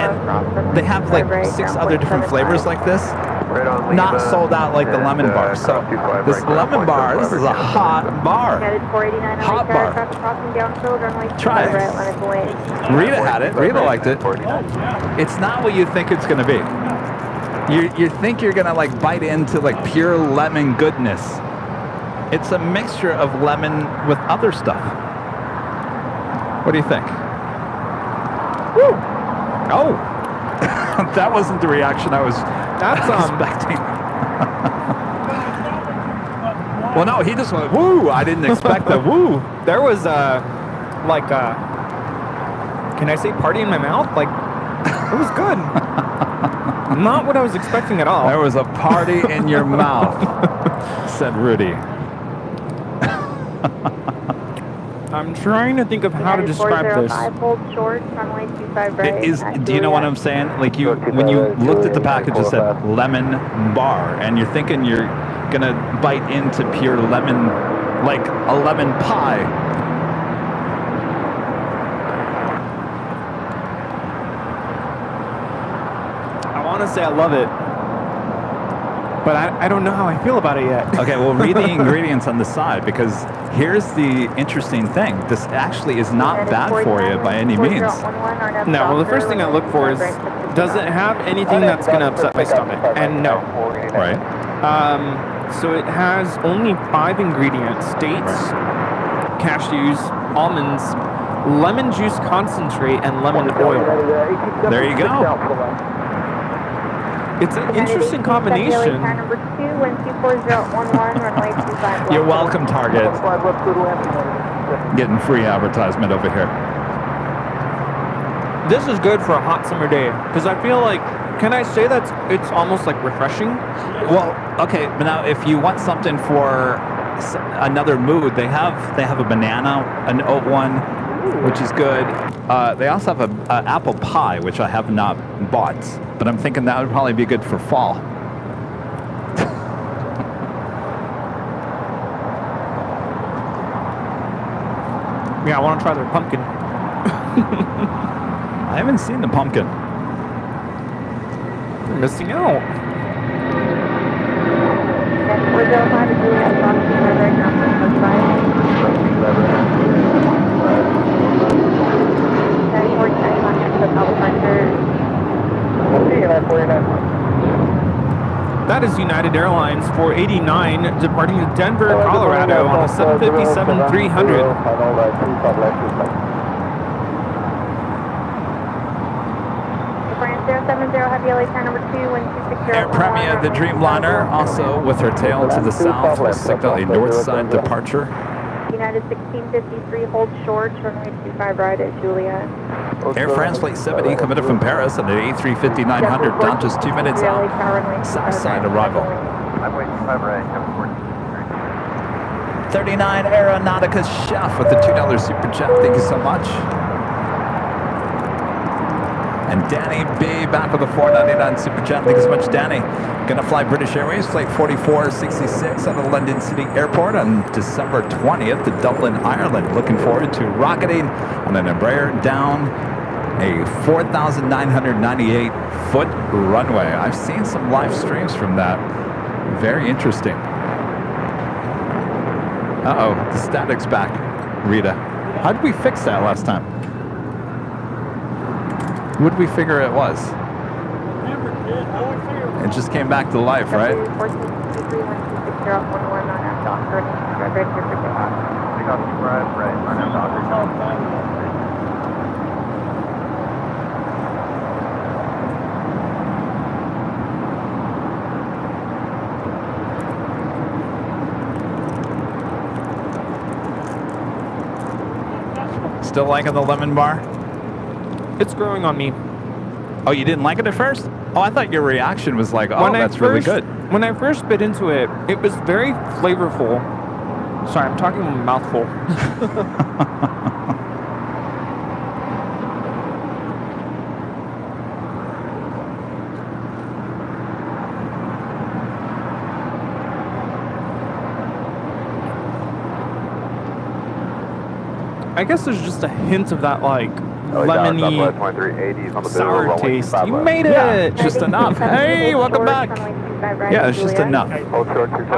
And they have like 6 other different flavors like this. Not sold out like the lemon bar. So this lemon bar, this is a hot bar. Hot bar. Try it. Rita had it. Rita liked it. It's not what you think it's going to be. You think you're going to like bite into like pure lemon goodness. It's a mixture of lemon with other stuff. What do you think? Woo! Oh! That wasn't the reaction I was expecting. Well, no, he just went, woo! I didn't expect the woo. There was can I say party in my mouth? Like, it was good. Not what I was expecting at all. There was a party in your mouth, said Rudy. I'm trying to think of how to describe this. Hold short, runway 25 right. It is, do you know what I'm saying? Like when you looked at the package, it said lemon bar, and you're thinking you're gonna bite into pure lemon, like a lemon pie. I want to say I love it, but I don't know how I feel about it yet. Okay, well, read the ingredients on the side, because here's the interesting thing. This actually is not bad for you by any means. No, well, the first thing I look for is, does it have anything that's going to upset my stomach? And no. Right. So it has only 5 ingredients: dates, cashews, almonds, lemon juice concentrate, and lemon oil. There you go. It's an interesting combination. You're welcome, Target. Getting free advertisement over here. This is good for a hot summer day, because I feel like, can I say that it's almost like refreshing? Well, okay, but now if you want something for another mood, they have a banana, an oat one, which is good. They also have an apple pie, which I have not bought, but I'm thinking that would probably be good for fall. Yeah, I want to try their pumpkin. I haven't seen the pumpkin. You're missing out. We're going to do that right now. That is United Airlines 489 departing to Denver, Colorado on a 757-300. Air Premier, the Dreamliner, also with her tail to the south, will signal a north side departure. United 1653, hold short, runway 25 right at Juliet. Air France Flight 70 committed from Paris on an A350-900, down just 2 minutes out. South side arrival. 39 Aeronautica Chef with the $2 super chat. Thank you so much. And Danny B back with the $4.99 super chat. Thank you so much, Danny. Gonna fly British Airways flight 4466 out of London City Airport on December 20th to Dublin, Ireland. Looking forward to rocketing on an Embraer down a 4,998 foot runway. I've seen some live streams from that. Very interesting. Uh-oh, the static's back, Rita. How did we fix that last time? What did we figure it was? Never did. I would figure It just came back to life, right? Still liking the lemon bar? It's growing on me. Oh, you didn't like it at first? Oh, I thought your reaction was like, oh, that's really good. When I first bit into it, it was very flavorful. Sorry, I'm talking with a mouthful. I guess there's just a hint of that, like, lemony, sour taste. You made it! Yeah, just enough. Hey, welcome back. Yeah, it's just enough. How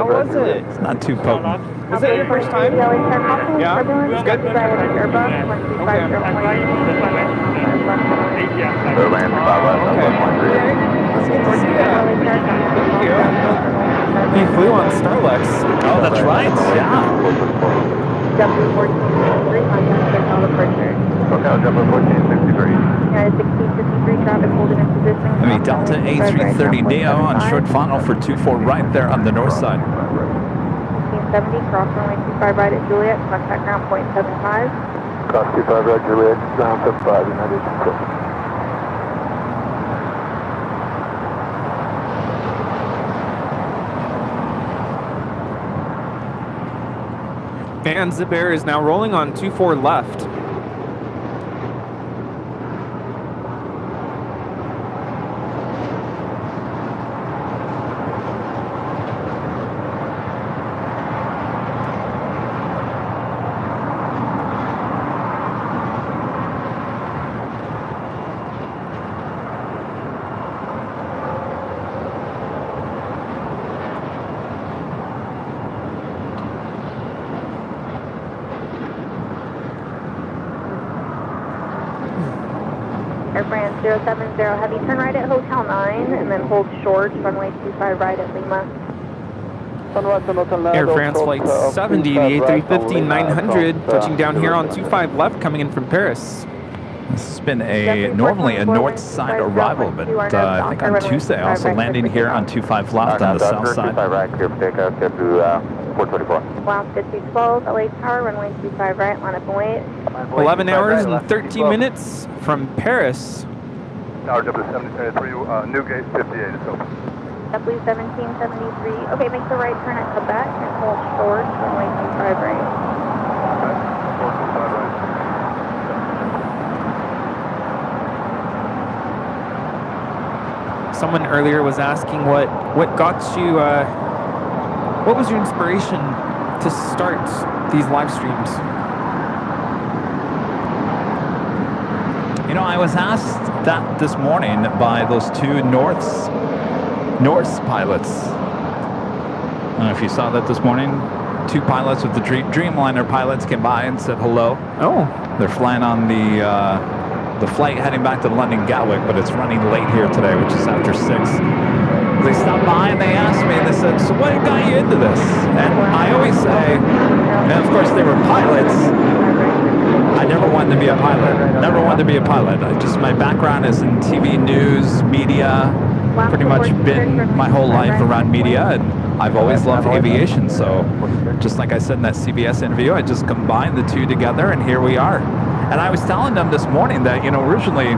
was it? It's not too potent. Was it your first time? Yeah? It's good? Okay. He flew on Starlex. Oh, that's right. Yeah. I mean, Delta A330 Neo on short final for 24 right there on the north side. 1870, cross runway 25 right at Juliet, contact ground point 75. Cross 25 right, Juliet, ground 75, United. And Zip Air is now rolling on 24 left. Air France 070, heavy turn right at Hotel 9 and then hold short, runway 25 right at Lima. Air France Flight 70, the A350-900, touching down here on 25 left, coming in from Paris. This has been normally a north side arrival, but I think on Tuesday also landing here on 25 left on the south side. Last 212, LA Tower, runway 25 right, line up and wait. 11 hours and 13 minutes from Paris. Tower W1773, new gate 58 is open. W1773, okay, make the right turn at Quebec and hold short, runway 25 right. Someone earlier was asking what got you, what was your inspiration to start these live streams? You know, I was asked that this morning by those two Norse pilots. I don't know if you saw that this morning. Two pilots with the Dreamliner pilots came by and said hello. Oh. They're flying on the flight heading back to London Gatwick, but it's running late here today, which is after 6. They stopped by and they asked me, and they said, so what got you into this? And I always say, and of course they were pilots. I never wanted to be a pilot. Never wanted to be a pilot. My background is in TV news, media, pretty much been my whole life around media, and I've always loved aviation. So just like I said in that CBS interview, I just combined the two together, and here we are. And I was telling them this morning that, you know, originally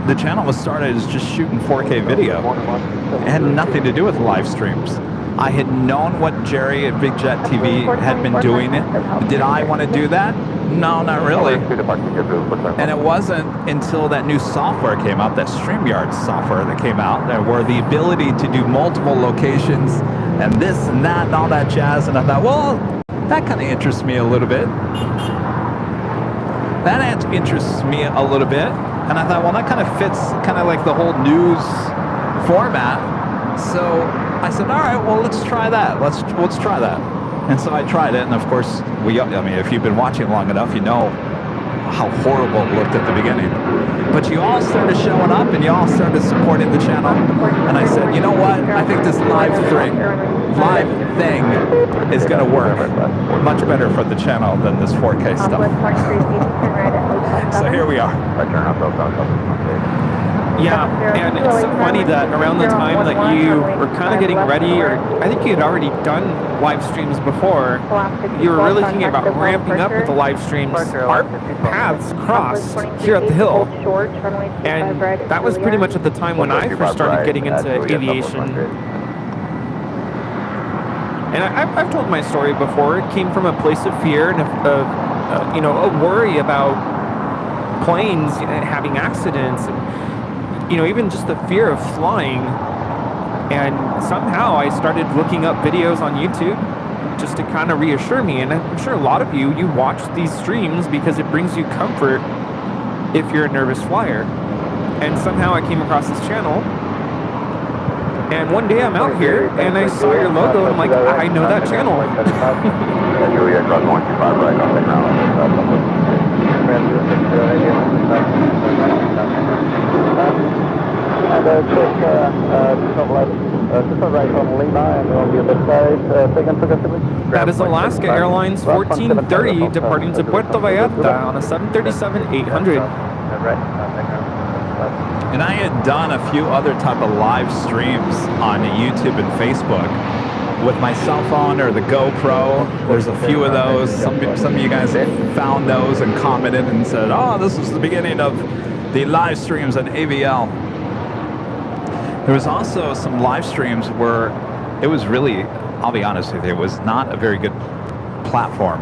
the channel was started as just shooting 4K video. It had nothing to do with live streams. I had known what Jerry at Big Jet TV had been doing it. Did I want to do that? No, not really. And it wasn't until that new software came out, that StreamYard software that came out, where the ability to do multiple locations and this and that and all that jazz. And I thought, well, that kind of interests me a little bit. That interests me a little bit. And I thought, well, that kind of fits kind of like the whole news format. So I said, all right, well, let's try that. Let's try that. And so I tried it. And of course, I mean, if you've been watching long enough, you know how horrible it looked at the beginning. But you all started showing up and you all started supporting the channel. And I said, you know what? I think this live thing is going to work much better for the channel than this 4K stuff. So here we are. Yeah, and it's so funny that around the time that you were kind of getting ready, or I think you had already done live streams before, you were really thinking about ramping up with the live streams. Our paths crossed here at the Hill, and that was pretty much at the time when I first started getting into aviation. And I've told my story before. It came from a place of fear and a worry about planes having accidents, and, you know, even just the fear of flying. And somehow I started looking up videos on YouTube just to kind of reassure me. And I'm sure a lot of you watch these streams because it brings you comfort if you're a nervous flyer. And somehow I came across this channel. And one day I'm out here and I saw your logo and I'm like, I know that channel. That is Alaska Airlines 1430 departing to Puerto Vallarta on a 737-800. And I had done a few other type of live streams on YouTube and Facebook with my cell phone or the GoPro. There's a few of those. Some of you guys found those and commented and said, oh, this is the beginning of the live streams on AVL. There was also some live streams where it was really, I'll be honest with you, it was not a very good platform,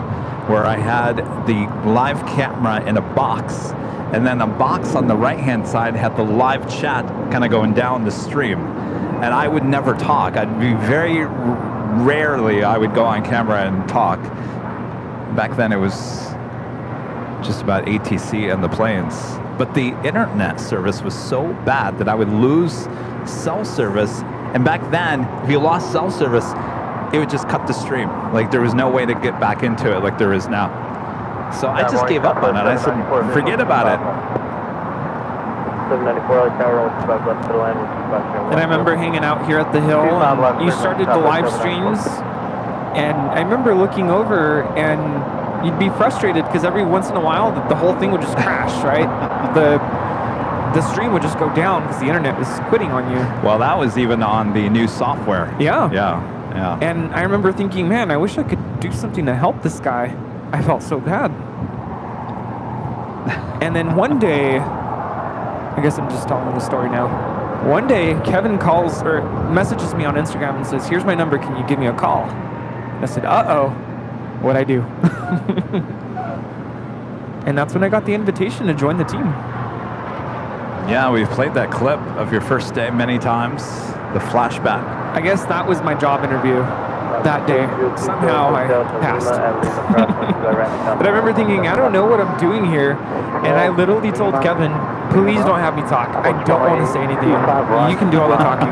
where I had the live camera in a box, and then a box on the right-hand side had the live chat kind of going down the stream. And I would never talk. I'd be very rarely I would go on camera and talk. Back then it was just about ATC and the planes. But the internet service was so bad that I would lose cell service. And back then, if you lost cell service, it would just cut the stream. Like there was no way to get back into it like there is now. So I just gave up on it. I said, forget about it. And I remember hanging out here at the Hill, and you started the live streams, and I remember looking over, and you'd be frustrated because every once in a while the whole thing would just crash, right? The stream would just go down because the internet was quitting on you. Well, that was even on the new software. Yeah. Yeah. And I remember thinking, man, I wish I could do something to help this guy. I felt so bad. And then one day, I guess I'm just telling the story now. One day, Kevin calls or messages me on Instagram and says, here's my number, can you give me a call? And I said, uh-oh, what'd I do? And that's when I got the invitation to join the team. Yeah, we've played that clip of your first day many times, the flashback. I guess that was my job interview. that day. Somehow I passed. But I remember thinking, I don't know what I'm doing here. And I literally told Kevin, please don't have me talk. I don't want to say anything. You can do all the talking.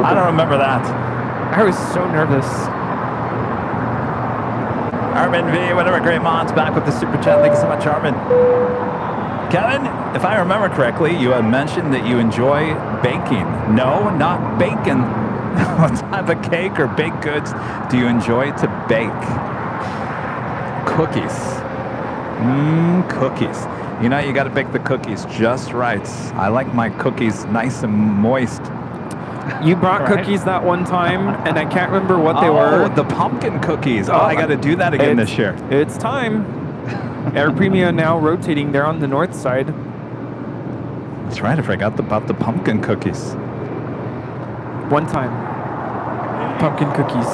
I don't remember that. I was so nervous. Armin V, whatever, great mods, back with the super chat. Thank you so much, Armin. Kevin, if I remember correctly, you had mentioned that you enjoy baking. No, not bacon. What type of cake or baked goods do you enjoy to bake? Cookies. Cookies. You know, you got to bake the cookies just right. I like my cookies nice and moist. You brought cookies that one time, and I can't remember what they were. The pumpkin cookies. I got to do that again this year. It's time. Air Premia now rotating there on the north side. That's right. I forgot about the pumpkin cookies. One time. Pumpkin cookies.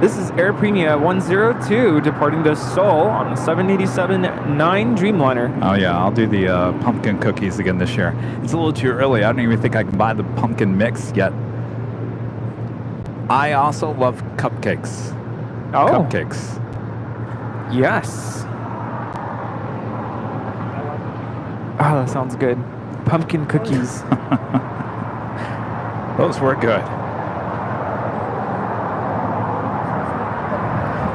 This is Air Premia 102 departing to Seoul on the 787-9 Dreamliner. Oh yeah, I'll do the pumpkin cookies again this year. It's a little too early. I don't even think I can buy the pumpkin mix yet. I also love cupcakes. Oh. Cupcakes. Yes. Oh, that sounds good. Pumpkin cookies. Those were good.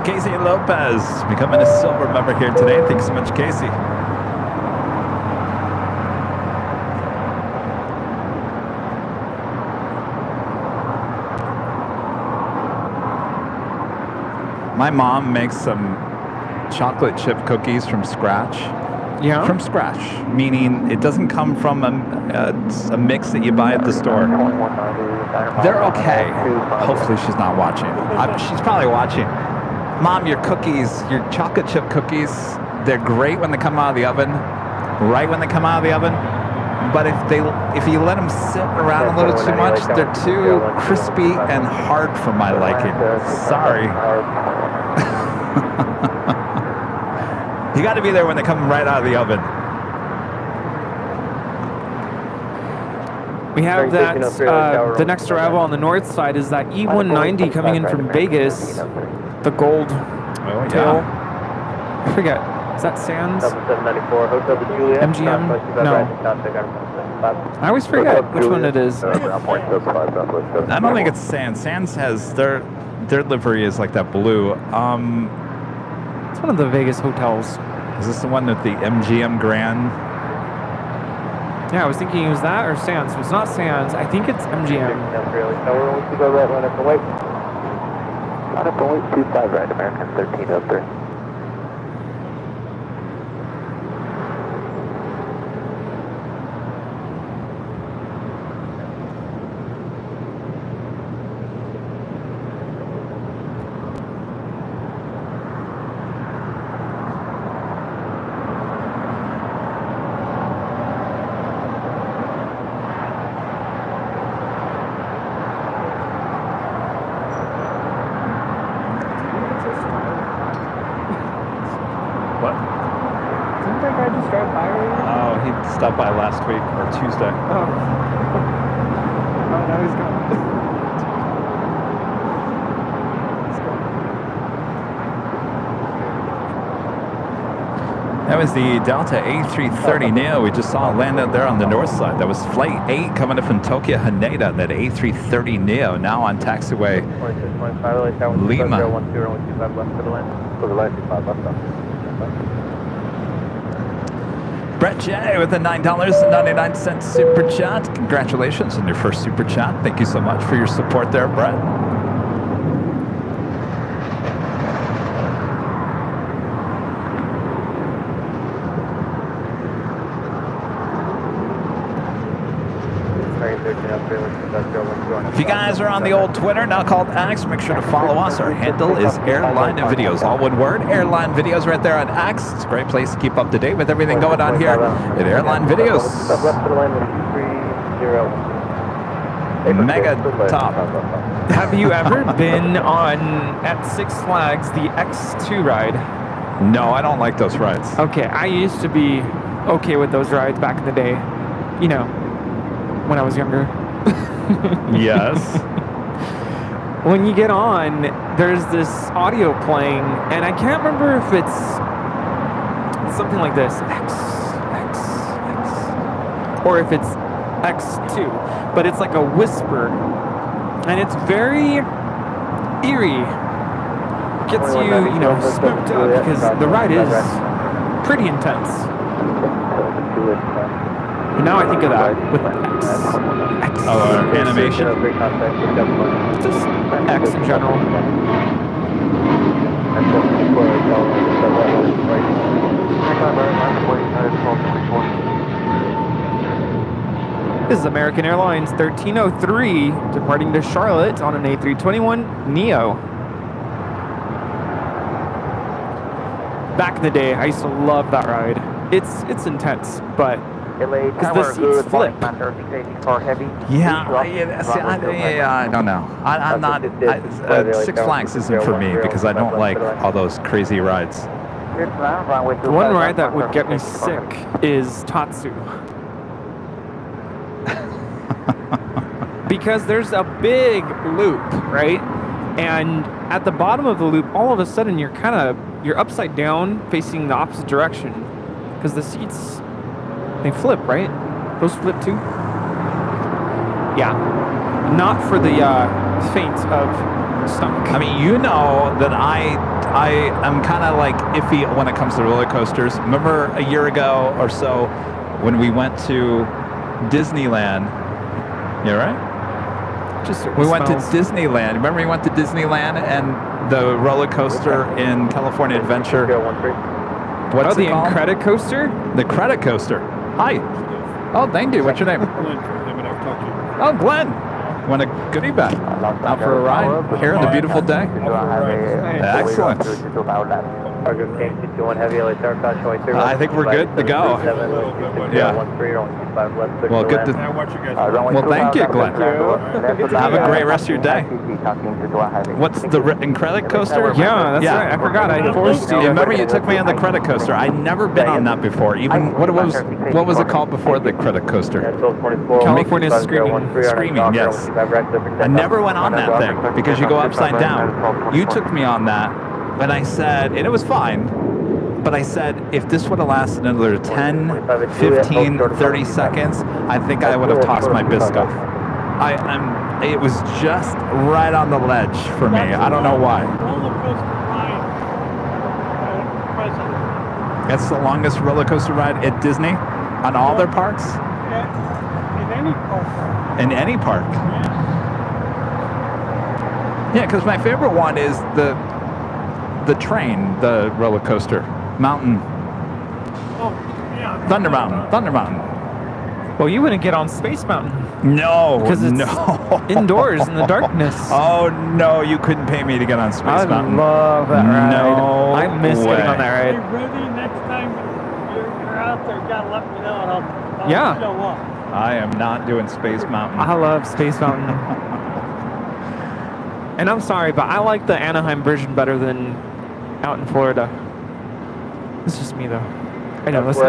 Casey Lopez becoming a silver member here today. Thanks so much, Casey. My mom makes some chocolate chip cookies from scratch. Yeah? From scratch, meaning it doesn't come from a mix that you buy at the store. They're okay. Hopefully she's not watching. She's probably watching. Mom, your cookies, your chocolate chip cookies, they're great when they come out of the oven, right when they come out of the oven. But if you let them sit around a little too much, they're too crispy and hard for my liking. Sorry. You got to be there when they come right out of the oven. We have that, the next arrival on the north side is that E190 coming in from Vegas, the gold tail. I forget, is that Sands? MGM? No. I always forget which one it is. I don't think it's Sands. Sands has, their livery is like that blue. It's one of the Vegas hotels. Is this the one with the MGM Grand? Yeah, I was thinking it was that or Sands. It's not Sands. I think it's MGM. Line up only 25 right, American 1303. Stopped by last week or Tuesday. Oh, now he's gone. That was the Delta A330neo we just saw land out there on the north side. That was Flight 8 coming up from Tokyo Haneda. That A330neo now on taxiway Lima. Brett J with the $9.99 super chat. Congratulations on your first super chat. Thank you so much for your support there, Brett. If you guys are on the old Twitter, now called X, make sure to follow us. Our handle is AirLineVideos. All one word, AirLineVideos right there on X. It's a great place to keep up to date with everything going on here at AirLineVideos. Mega top. Have you ever been on, at Six Flags, the X2 ride? No, I don't like those rides. Okay, I used to be okay with those rides back in the day. You know, when I was younger. Yes. When you get on, there's this audio playing, and I can't remember if it's something like this, X, or if it's X2, but it's like a whisper, and it's very eerie. Gets you know, spooked up because the ride is pretty intense. And now I think of that with X. Oh, animation. Just X in general. This is American Airlines 1303 departing to Charlotte on an A321 Neo. Back in the day, I used to love that ride. It's intense, but because the seats flip. Yeah, I don't know. I'm not. Six Flags isn't for me because I don't like all those crazy rides. The one ride that would get me sick is Tatsu. Because there's a big loop, right? And at the bottom of the loop, all of a sudden you're upside down facing the opposite direction because the seats, they flip, right? Those flip too? Yeah. Not for the faint of stomach. I mean, you know that I am kind of like iffy when it comes to roller coasters. Remember a year ago or so when we went to Disneyland? Yeah, right? We went to Disneyland. Remember we went to Disneyland and the roller coaster in California Adventure? What's the it called? Incredicoaster? The Credicoaster. Hi. Oh, thank you. What's your name? Oh, Glenn. Want a goodie bag? Out for a ride here on the beautiful day? Excellent. I think we're good to go. Yeah. Well, good to. Well, thank you, Glenn. Have a great rest of your day. What's the Incredicoaster? Yeah, that's right. I forgot. I forced you. Remember, you took me on the Credicoaster. I'd never been on that before. Even what was it called before the Credicoaster? California Screaming. Screaming, yes. I never went on that thing because you go upside down. You took me on that, and I said, and it was fine, but I said, if this would have lasted another 10, 15, 30 seconds, I think I would have tossed my biscuit. It was just right on the ledge for me. I don't know why. That's the longest roller coaster ride at Disney on all their parks? In any park. In any park? Yeah, because my favorite one is the train, the roller coaster, Mountain. Oh, yeah. Thunder Mountain. Well, you wouldn't get on Space Mountain. No, because it's indoors in the darkness. Oh no, you couldn't pay me to get on Space Mountain. I love that ride. No, I miss getting on that ride. Hey, Rudy, next time you're out there, you gotta let me know and I'll show up. I am not doing Space Mountain. I love Space Mountain. And I'm sorry, but I like the Anaheim version better than out in Florida. It's just me, though. I know, let's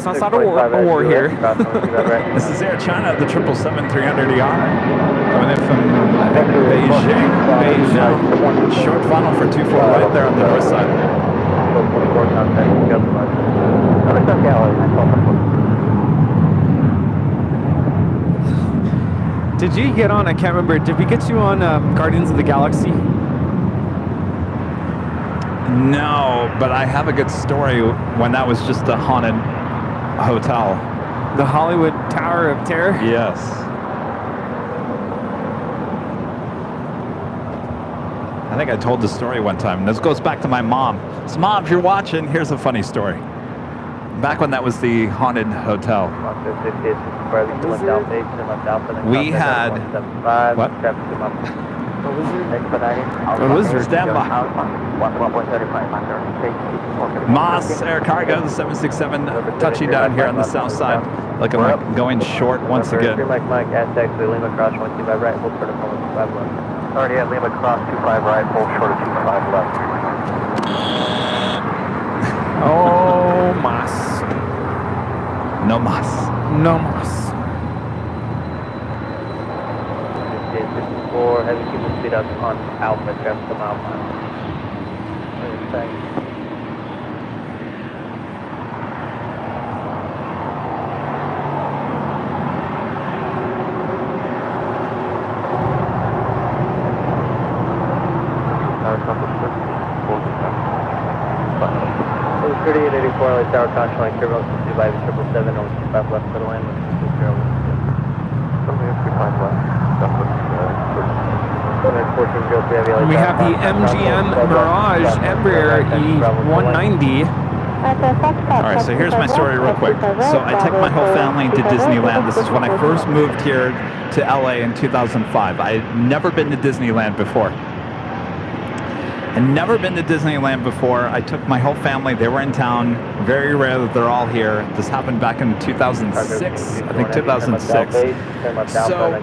not start a war here. This is Air China, the 777-300ER. Coming in from, I think, Beijing. Short funnel for 24 right there on the north side. Did you get on, I can't remember, did we get you on Guardians of the Galaxy? No, but I have a good story when that was just a haunted hotel. The Hollywood Tower of Terror? Yes. I think I told the story one time. This goes back to my mom. So, Mom, if you're watching, here's a funny story. Back when that was the haunted hotel. We had... What? A lizard. Stand by. Moss Air Cargo 767 touching down here on the south side. Looking like going short once again. Mike, taxi, Lima Cross, 125 right, full short of 25 left. Already at Lima Cross, 25 right, full short of 25 left. Oh, Moss. No Moss. No Moss. 3884, heavy keep the speed up on Alpha, traffic to mile mile. Thanks. So 3884, LA Tower, caution line, Turbo 65, 777, over 25 left to the lane, with 20. We have the MGM Mirage Embraer E190. All right, so here's my story real quick. So I took my whole family to Disneyland. This is when I first moved here to LA in 2005. I had never been to Disneyland before. I'd never been to Disneyland before. I took my whole family. They were in town. Very rare that they're all here. This happened back in 2006. I think 2006. So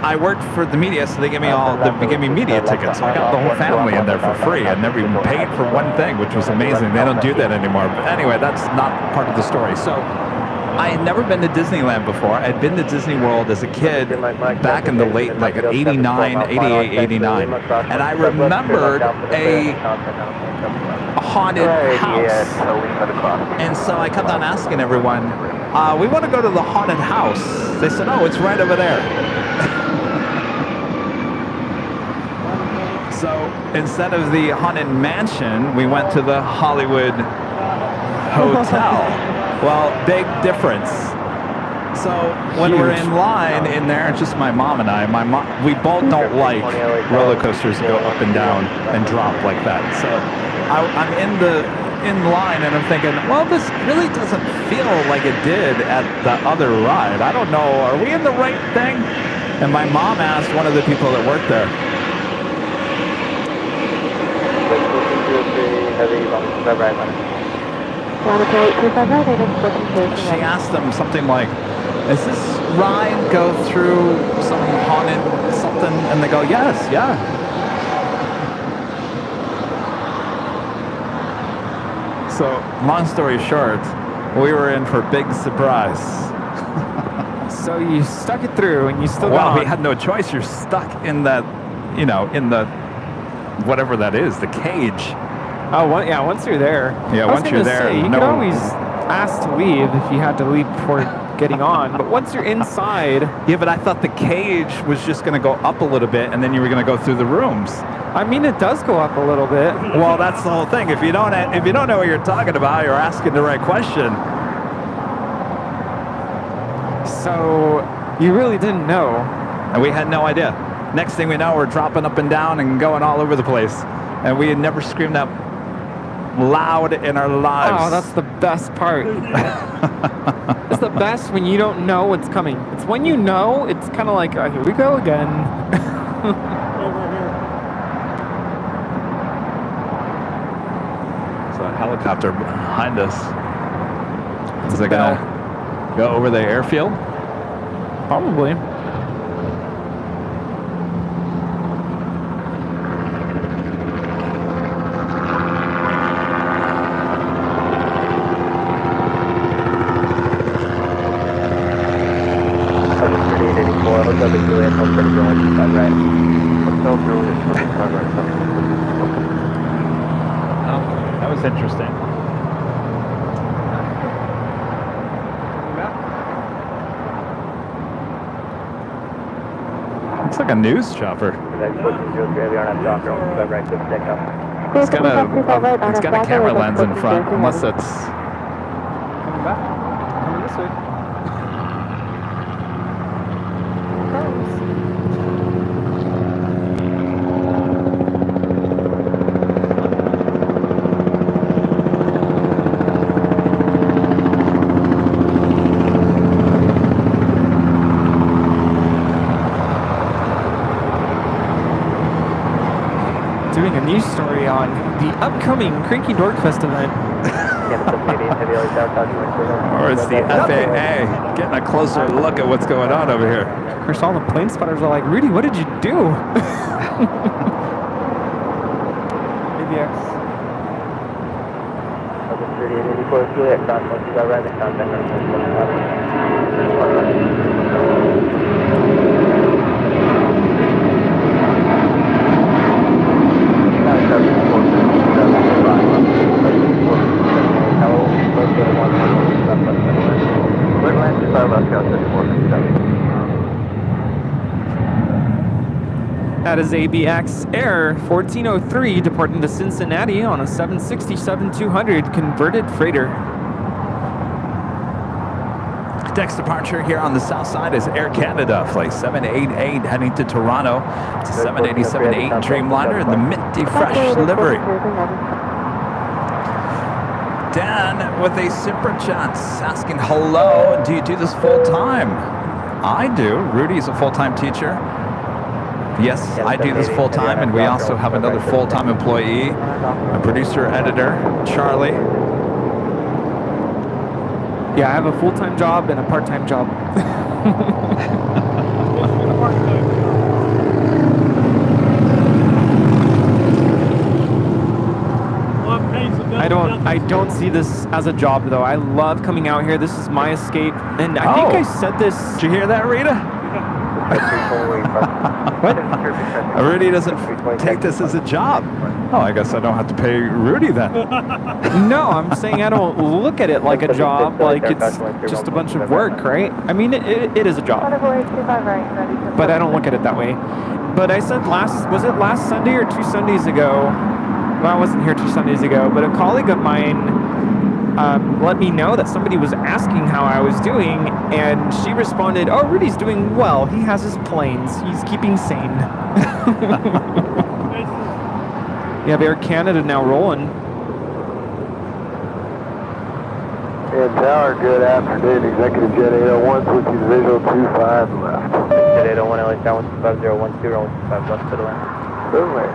I worked for the media, so they gave me media tickets. So I got the whole family in there for free. I never even paid for one thing, which was amazing. They don't do that anymore. But anyway, that's not part of the story. So I had never been to Disneyland before. I'd been to Disney World as a kid back in the late, like 89, 88, 89. And I remembered a haunted house. And so I kept on asking everyone, we want to go to the haunted house. They said, oh, it's right over there. So instead of the haunted mansion, we went to the Hollywood Hotel. Well, big difference. So when we're in line in there, it's just my mom and I. We both don't like roller coasters that go up and down and drop like that. So I'm in line and I'm thinking, well, this really doesn't feel like it did at the other ride. I don't know. Are we in the right thing? And my mom asked one of the people that worked there. She asked them something like, does this ride go through some haunted something? And they go, yes, yeah. So, long story short, we were in for a big surprise. So you stuck it through and you still Well, got we had no choice. You're stuck in that, in the, whatever that is, the cage. Oh, yeah, once you're there. Yeah, once you're there. You could always ask to leave if you had to leave before getting on. But once you're inside. Yeah, but I thought the cage was just going to go up a little bit and then you were going to go through the rooms. I mean, it does go up a little bit. Well, that's the whole thing. If you don't know what you're talking about, you're asking the right question. So you really didn't know. And we had no idea. Next thing we know, we're dropping up and down and going all over the place. And we had never screamed out loud in our lives. Oh, that's the best part. It's the best when you don't know what's coming. It's when you know, it's kind of like, oh, here we go again. There's a helicopter behind us. Is it gonna go over the airfield? Probably. That was interesting. Looks like a news chopper. It's got a camera lens in front, unless that's Coming back. Coming this way. Doing a news story on the upcoming Cranky Dorkfest event. Or it's the FAA getting a closer look at what's going on over here. Of course, all the plane spotters are like, Rudy, what did you do? ABX. That is ABX Air 1403 departing to Cincinnati on a 767-200 converted freighter. Next departure here on the south side is Air Canada, flight 788 heading to Toronto. It's a 787-8 Dreamliner in the minty fresh livery. Dan with a super chat asking, hello, do you do this full time? I do. Rudy's a full-time teacher. Yes, I do this full time, and we also have another full-time employee, a producer, editor, Charlie. Yeah, I have a full-time job and a part-time job. I don't see this as a job though. I love coming out here. This is my escape, and I think I said this. Did you hear that, Rita? What? Rudy doesn't take this as a job. Oh, I guess I don't have to pay Rudy then. No, I'm saying I don't look at it like a job, like it's just a bunch of work, right? I mean, it is a job, but I don't look at it that way. But I said was it last Sunday or 2 Sundays ago? Well, I wasn't here 2 Sundays ago, but a colleague of mine let me know that somebody was asking how I was doing, and she responded, "Oh, Rudy's doing well. He has his planes. He's keeping sane." You have Air Canada now rolling. And Tower, good afternoon. Executive Jet 801, switching to visual 25 left. Jet 801, LA Tower 125, 012, 125 left to the land. Certainly.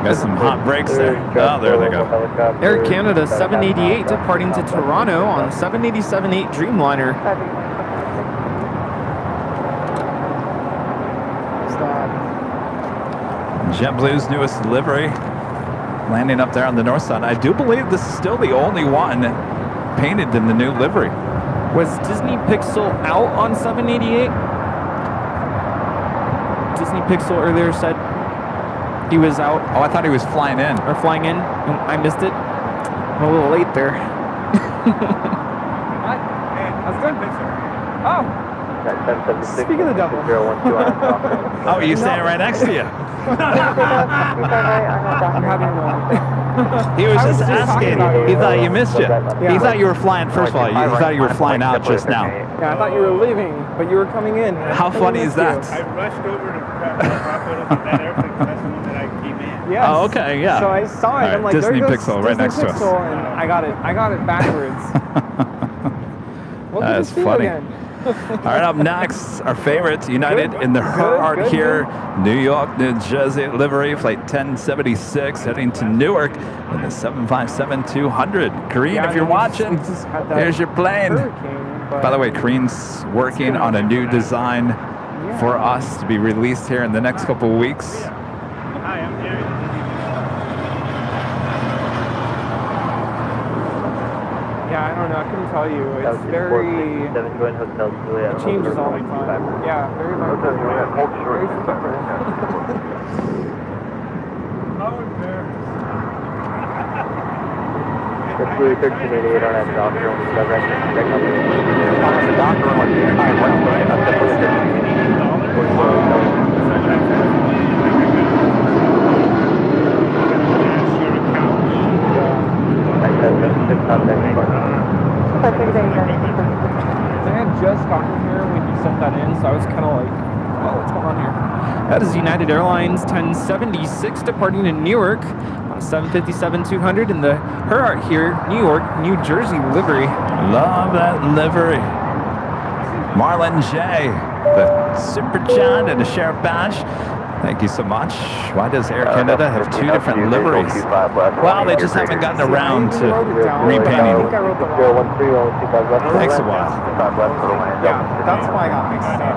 Got some hot brakes there. Oh, there they go. Air Canada 788 departing to Toronto on 787-8 Dreamliner. JetBlue's newest livery, landing up there on the north side. I do believe this is still the only one painted in the new livery. Was Disney Pixel out on 788? Disney Pixel earlier said he was out. Oh, I thought he was flying in. Or flying in. I missed it. I'm a little late there. What? That's good. Oh. Speak of the devil. Oh, you're standing right next to you. I'm having a moment. He was just asking. He thought you missed you. Yeah. He thought you were flying, first of all, he thought you were flying out just now. Yeah, I thought you were leaving, but you were coming in. How funny is that? I rushed over to grab that airplane because that's the one that I came in. Yes. Oh, okay, yeah. So I saw it. Right, I'm like, Disney there goes Pixel right Disney next to us. Pixel, and I got it backwards. That's funny. All right, up next, our favorite, United in the Herard here, New York, New Jersey livery, flight 1076, heading to Newark in the 757-200. Kareen, if you're watching, here's your plane. By the way, Kareen's working on a new design for us to be released here in the next couple of weeks. Hi, I'm Jerry. Yeah, I don't know. I couldn't tell you. It's very. It changes all the time. Yeah, very much. Very super. That's really 1388 on that doctor on the direct number. On the doctor on I had just gotten here when you sent that in, so I was kind of like, oh, what's going on here? That is United Airlines 1076 departing to Newark on 757-200 in the Herart here, New York, New Jersey livery. Love that livery. Marlon J, the Super John and the Sheriff Badge. Thank you so much. Why does Air Canada have 2 different liveries? Well, they just haven't gotten around to repainting. Takes a while. Yeah, that's why I got mixed up.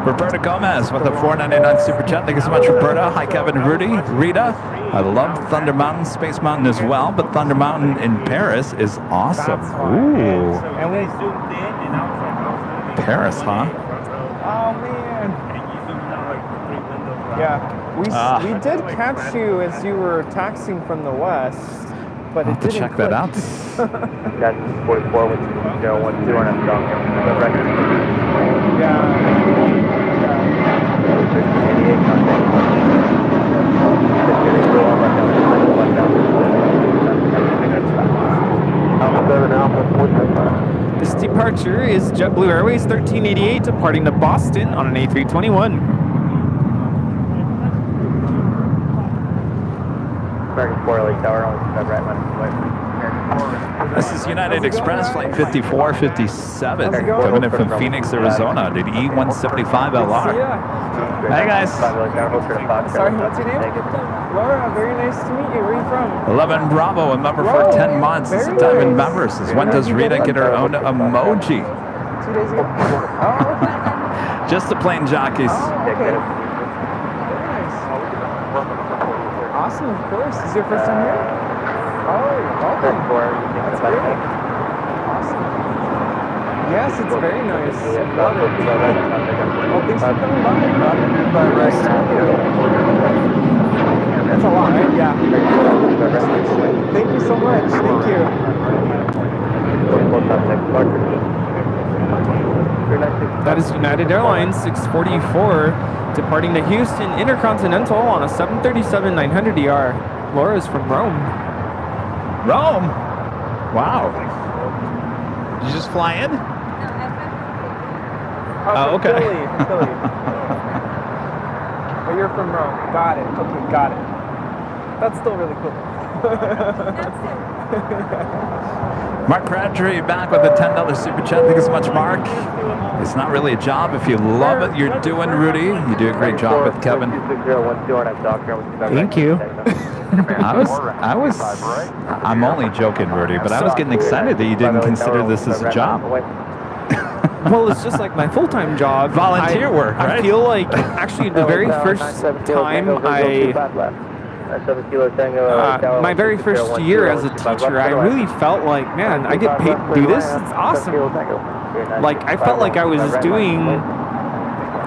Roberta Gomez with a $4.99 Super Chat. Thank you so much, Roberta. Hi, Kevin and Rudy. Rita, I love Thunder Mountain, Space Mountain as well, but Thunder Mountain in Paris is awesome. Ooh. And we zoomed in and I was like, Paris, huh? Oh man. And you zooming out like 3 windows. Right? Yeah. We did catch you as you were taxiing from the west, but I'll it have to didn't check that out. That's 44 with 012 on that dog. This departure is JetBlue Airways 1388 departing to Boston on an A321. American 4 LA Tower, on right line. This is United Express flight 5457 coming in from Phoenix, Arizona to E175LR. Hey guys. Sorry, what's your name? Laura, very nice to meet you. Where are you from? 11 Bravo, a member for 10 months. This is a diamond member. Says, when does Rita get her own emoji? 2 days ago. Oh, Just the plain jockeys. okay. Very nice. Awesome, of course. Is this your first time here? Oh, welcome. That's great. Awesome. Yes, it's very nice. Love it. Well, thanks for coming by. Nice to meet you. That's a lot, right? Yeah. Thank you so much. Thank you. That is United Airlines 644 departing to Houston Intercontinental on a 737-900ER. Laura's from Rome. Rome? Wow. Did you just fly in? Oh, okay. Philly. But you're from Rome. Got it. Okay, got it. That's still really cool. Mark Crabtree back with a $10 super chat. Thank you so much, Mark. It's not really a job. If you love it, you're doing, Rudy. You do a great job with Kevin. Thank you. I'm only joking, Rudy, but I was getting excited that you didn't consider this as a job. Well, it's just like my full-time job. Volunteer work, right? I feel like actually the very first time my very first year as a teacher, I really felt like, man, I get paid to do this. It's awesome. Like, I felt like I was doing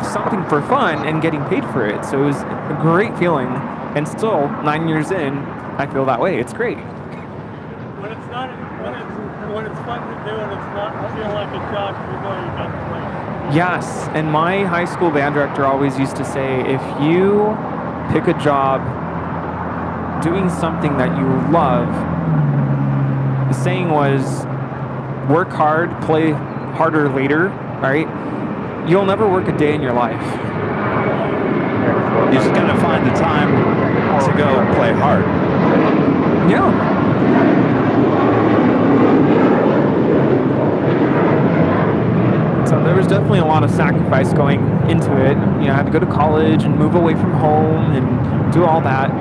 something for fun and getting paid for it. So it was a great feeling. And still, 9 years in, I feel that way. It's great. When it's fun to do and it's not feel like a job, you know you got to play. Yes, and my high school band director always used to say, if you pick a job doing something that you love, the saying was, work hard, play harder later, right? You'll never work a day in your life. You just gotta find the time to go play hard. Yeah. So there was definitely a lot of sacrifice going into it. You know, I had to go to college and move away from home and do all that.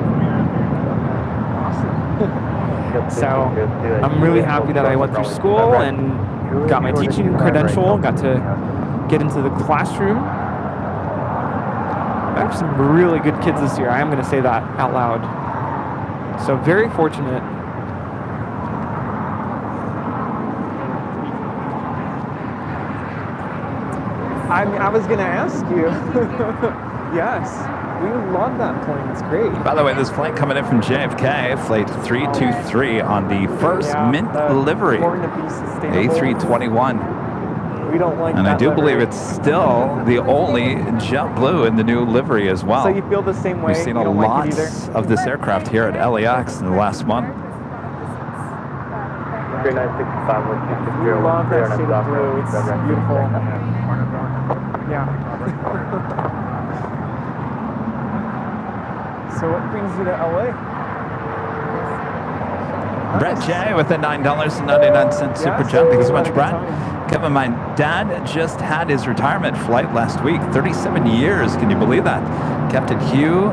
So I'm really happy that I went through school and got my teaching credential, got to get into the classroom. I have some really good kids this year. I am going to say that out loud. So very fortunate. I was going to ask you. Yes, we love that plane. It's great. By the way, this flight coming in from JFK, flight 323 on the first mint livery, A321. We don't like and that I do livery. believe it's still the only JetBlue in the new livery as well. So you feel the same way? We've seen You a don't like lot it either? of this aircraft here at LAX in the last month. 3965 We love that shade of blue. It's beautiful. Yeah. So what brings you to LA? Brett J with a $9.99 super chat. Thank you so much, Brett. Kevin, my dad just had his retirement flight last week. 37 years. Can you believe that? Captain Hugh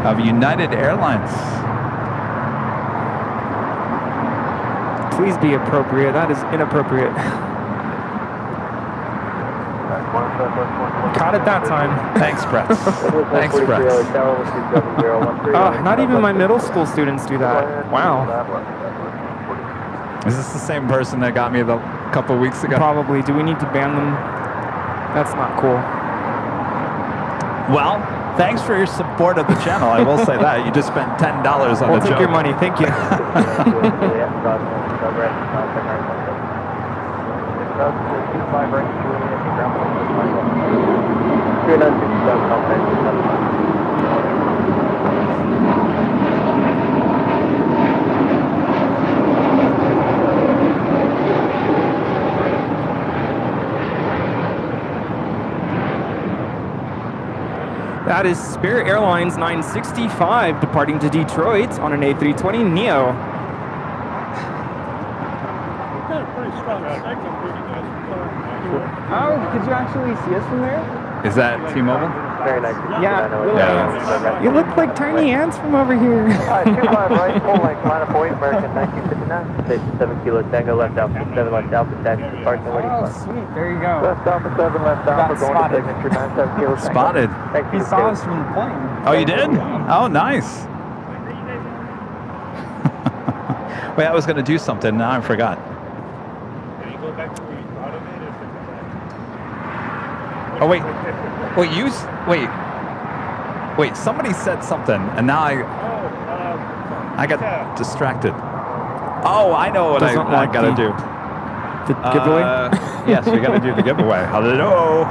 of United Airlines. Please be appropriate. That is inappropriate. Caught it that time. Thanks, Brett. Thanks, Brett. Oh, not even my middle school students do that. Wow. Is this the same person that got me a couple weeks ago? Probably. Do we need to ban them? That's not cool. Well, thanks for your support of the channel. I will say that. You just spent $10 on We'll the take joke. your money. Thank you. That is Spirit Airlines 965 departing to Detroit on an A320 Neo. We've got a pretty strong segment for you guys. Oh, could you actually see us from there? Is that T-Mobile? Very nice. Yeah. You look like tiny ants from over here. 25 right, full length, line of point, American 1959. Station 7 Kilo Tango, left Alpha 7, left Alpha, taxi departure, waiting Oh, for. sweet. There you go. Left Alpha 7, left Alpha, going to spotted. signature 97 Kilo Tango. Spotted. Thank He you. saw us from the plane. Oh, you did? Oh, nice. Wait, I was going to do something. Now I forgot. Can you go back to where you started it? Oh, wait. Wait, somebody said something, and now I got distracted. Oh, I know what I got to do. The giveaway? Yes, we got to do the giveaway. Hello.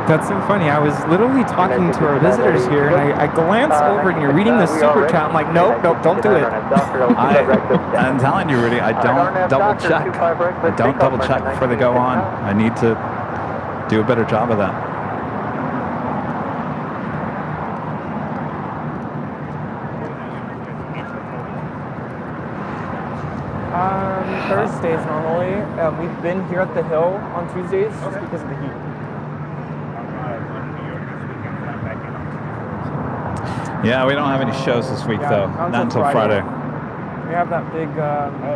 That's so funny. I was literally talking to our visitors here, and I glanced over, and you're reading the super chat. I'm like, nope, don't do it. I'm telling you, Rudy, I don't double check. I don't double check before they go on. I need to do a better job of that. Thursdays normally. We've been here at the Hill on Tuesdays just because of the heat. Yeah, we don't have any shows this week though. Not until Friday. We have that big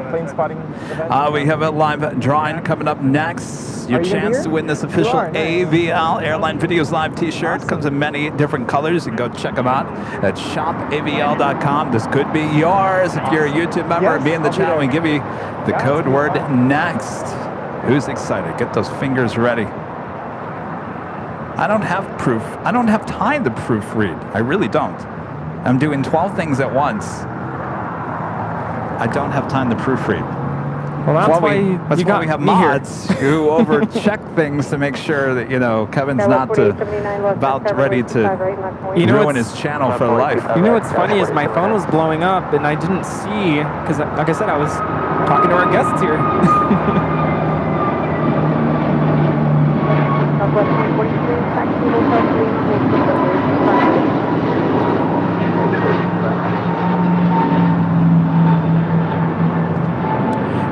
plane spotting event. We have a live drawing coming up next. Your chance to win this official AVL Airline Videos Live t-shirt. Comes in many different colors. You can go check them out at shopavl.com. This could be yours if you're a YouTube member. Be in the chat. We give you the code word next. Who's excited? Get those fingers ready. I don't have proof. I don't have time to proofread. I really don't. I'm doing 12 things at once. I don't have time to proofread. Well, that's why we have mods who overcheck things to make sure that, you know, Kevin's not about ready to ruin his channel for life. You know what's funny is my phone was blowing up and I didn't see, because like I said, I was talking to our guests here.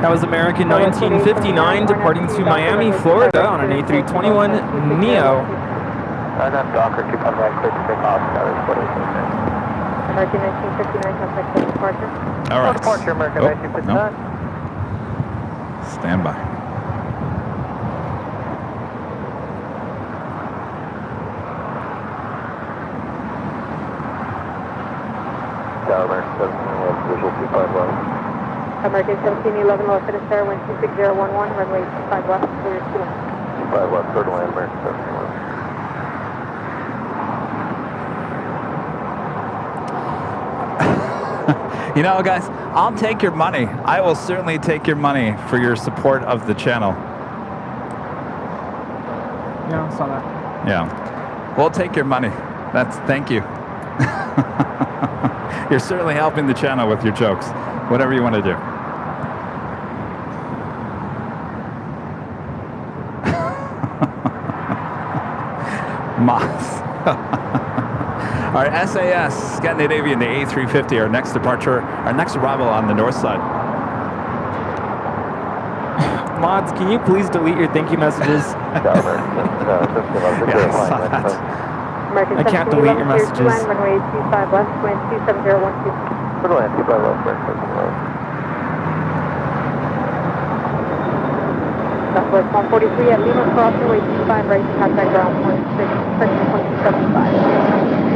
That was American 1959 departing to Miami, Florida on an A321 Neo. Docker 2 right, clear to take off. American 1959, contact departure. All right. Departure, American 1959. Stand by. American 1711, visual 25 left. American 1711, low finish there, wind 26011, runway 25 left, clear to 25 left, third land, American 1711. You know, guys, I'll take your money. I will certainly take your money for your support of the channel. Yeah, I saw that. Yeah. We'll take your money. Thank you. You're certainly helping the channel with your jokes. Whatever you want to do. Moss. All right, SAS, Scandinavian, the A350, our next departure, our next arrival on the north side. Mods, can you please delete your thank you messages? I can't delete your messages. Runway 25 left, wind 27012. Third land, 25 left, American 1711. Southwest 143 at Lima crossing, way 25 right, contact ground 16, section 2275.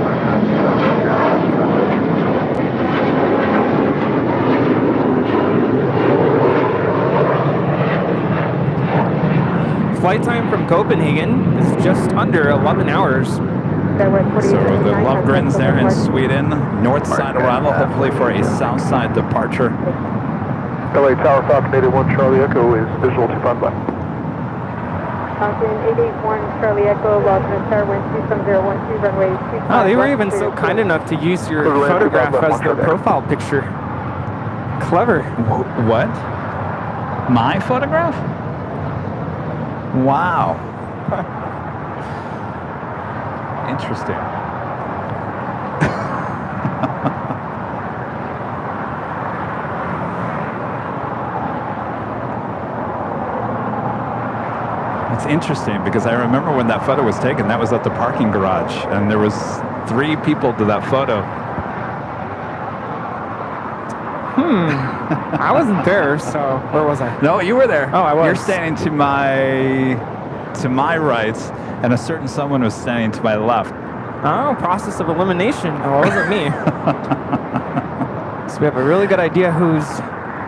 Flight time from Copenhagen is just under 11 hours. So the Lovegrens there in Sweden, north side arrival, hopefully for a south side departure. LA Tower Falcon 81 Charlie Echo is visual 25 black. Falcon 881 Charlie Echo, Los Angeles, wind 27012, runway 25. Oh, they were even so kind enough to use your photograph as their profile picture. Clever. What? My photograph? Wow. Interesting. It's interesting because I remember when that photo was taken, that was at the parking garage, and there was 3 people to that photo. I wasn't there, so where was I? No, you were there. Oh, I was. You're standing to my right, and a certain someone was standing to my left. Oh, process of elimination. Oh, it wasn't me. So we have a really good idea who's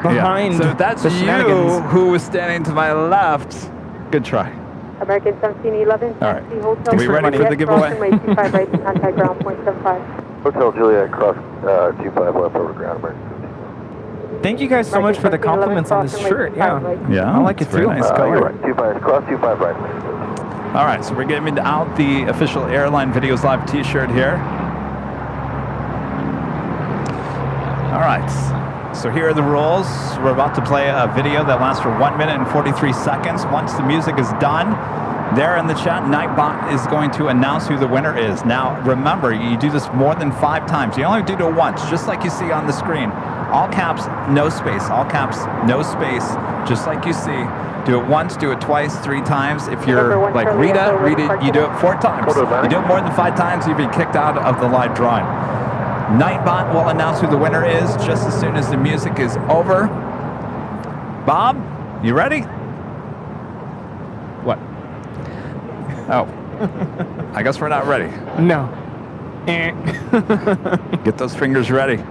behind So that's the you shenanigans. who was standing to my left. Good try. American 1711, All right. Hotel. Are we ready for the giveaway? Runway 25 right to contact ground point 75. Hotel Juliet cross 25 left over ground. Thank you guys so much for the compliments on this shirt. Yeah, Yeah, I like it it's very too. nice You're color. right. 25 cross 25 right. All right, so we're getting out the official Airline Videos Live T-shirt here. All right, so here are the rules. We're about to play a video that lasts for 1 minute and 43 seconds. Once the music is done, there in the chat, Nightbot is going to announce who the winner is. Now, remember, you do this more than 5 times. You only do it once, just like you see on the screen. All caps, no space. All caps, no space, just like you see. Do it once, do it twice, 3 times. If you're like Rita, you do it 4 times. You do it more than 5 times, you'll be kicked out of the live drawing. Nightbot will announce who the winner is just as soon as the music is over. Bob, you ready? What? Oh, I guess we're not ready. No. Get those fingers ready.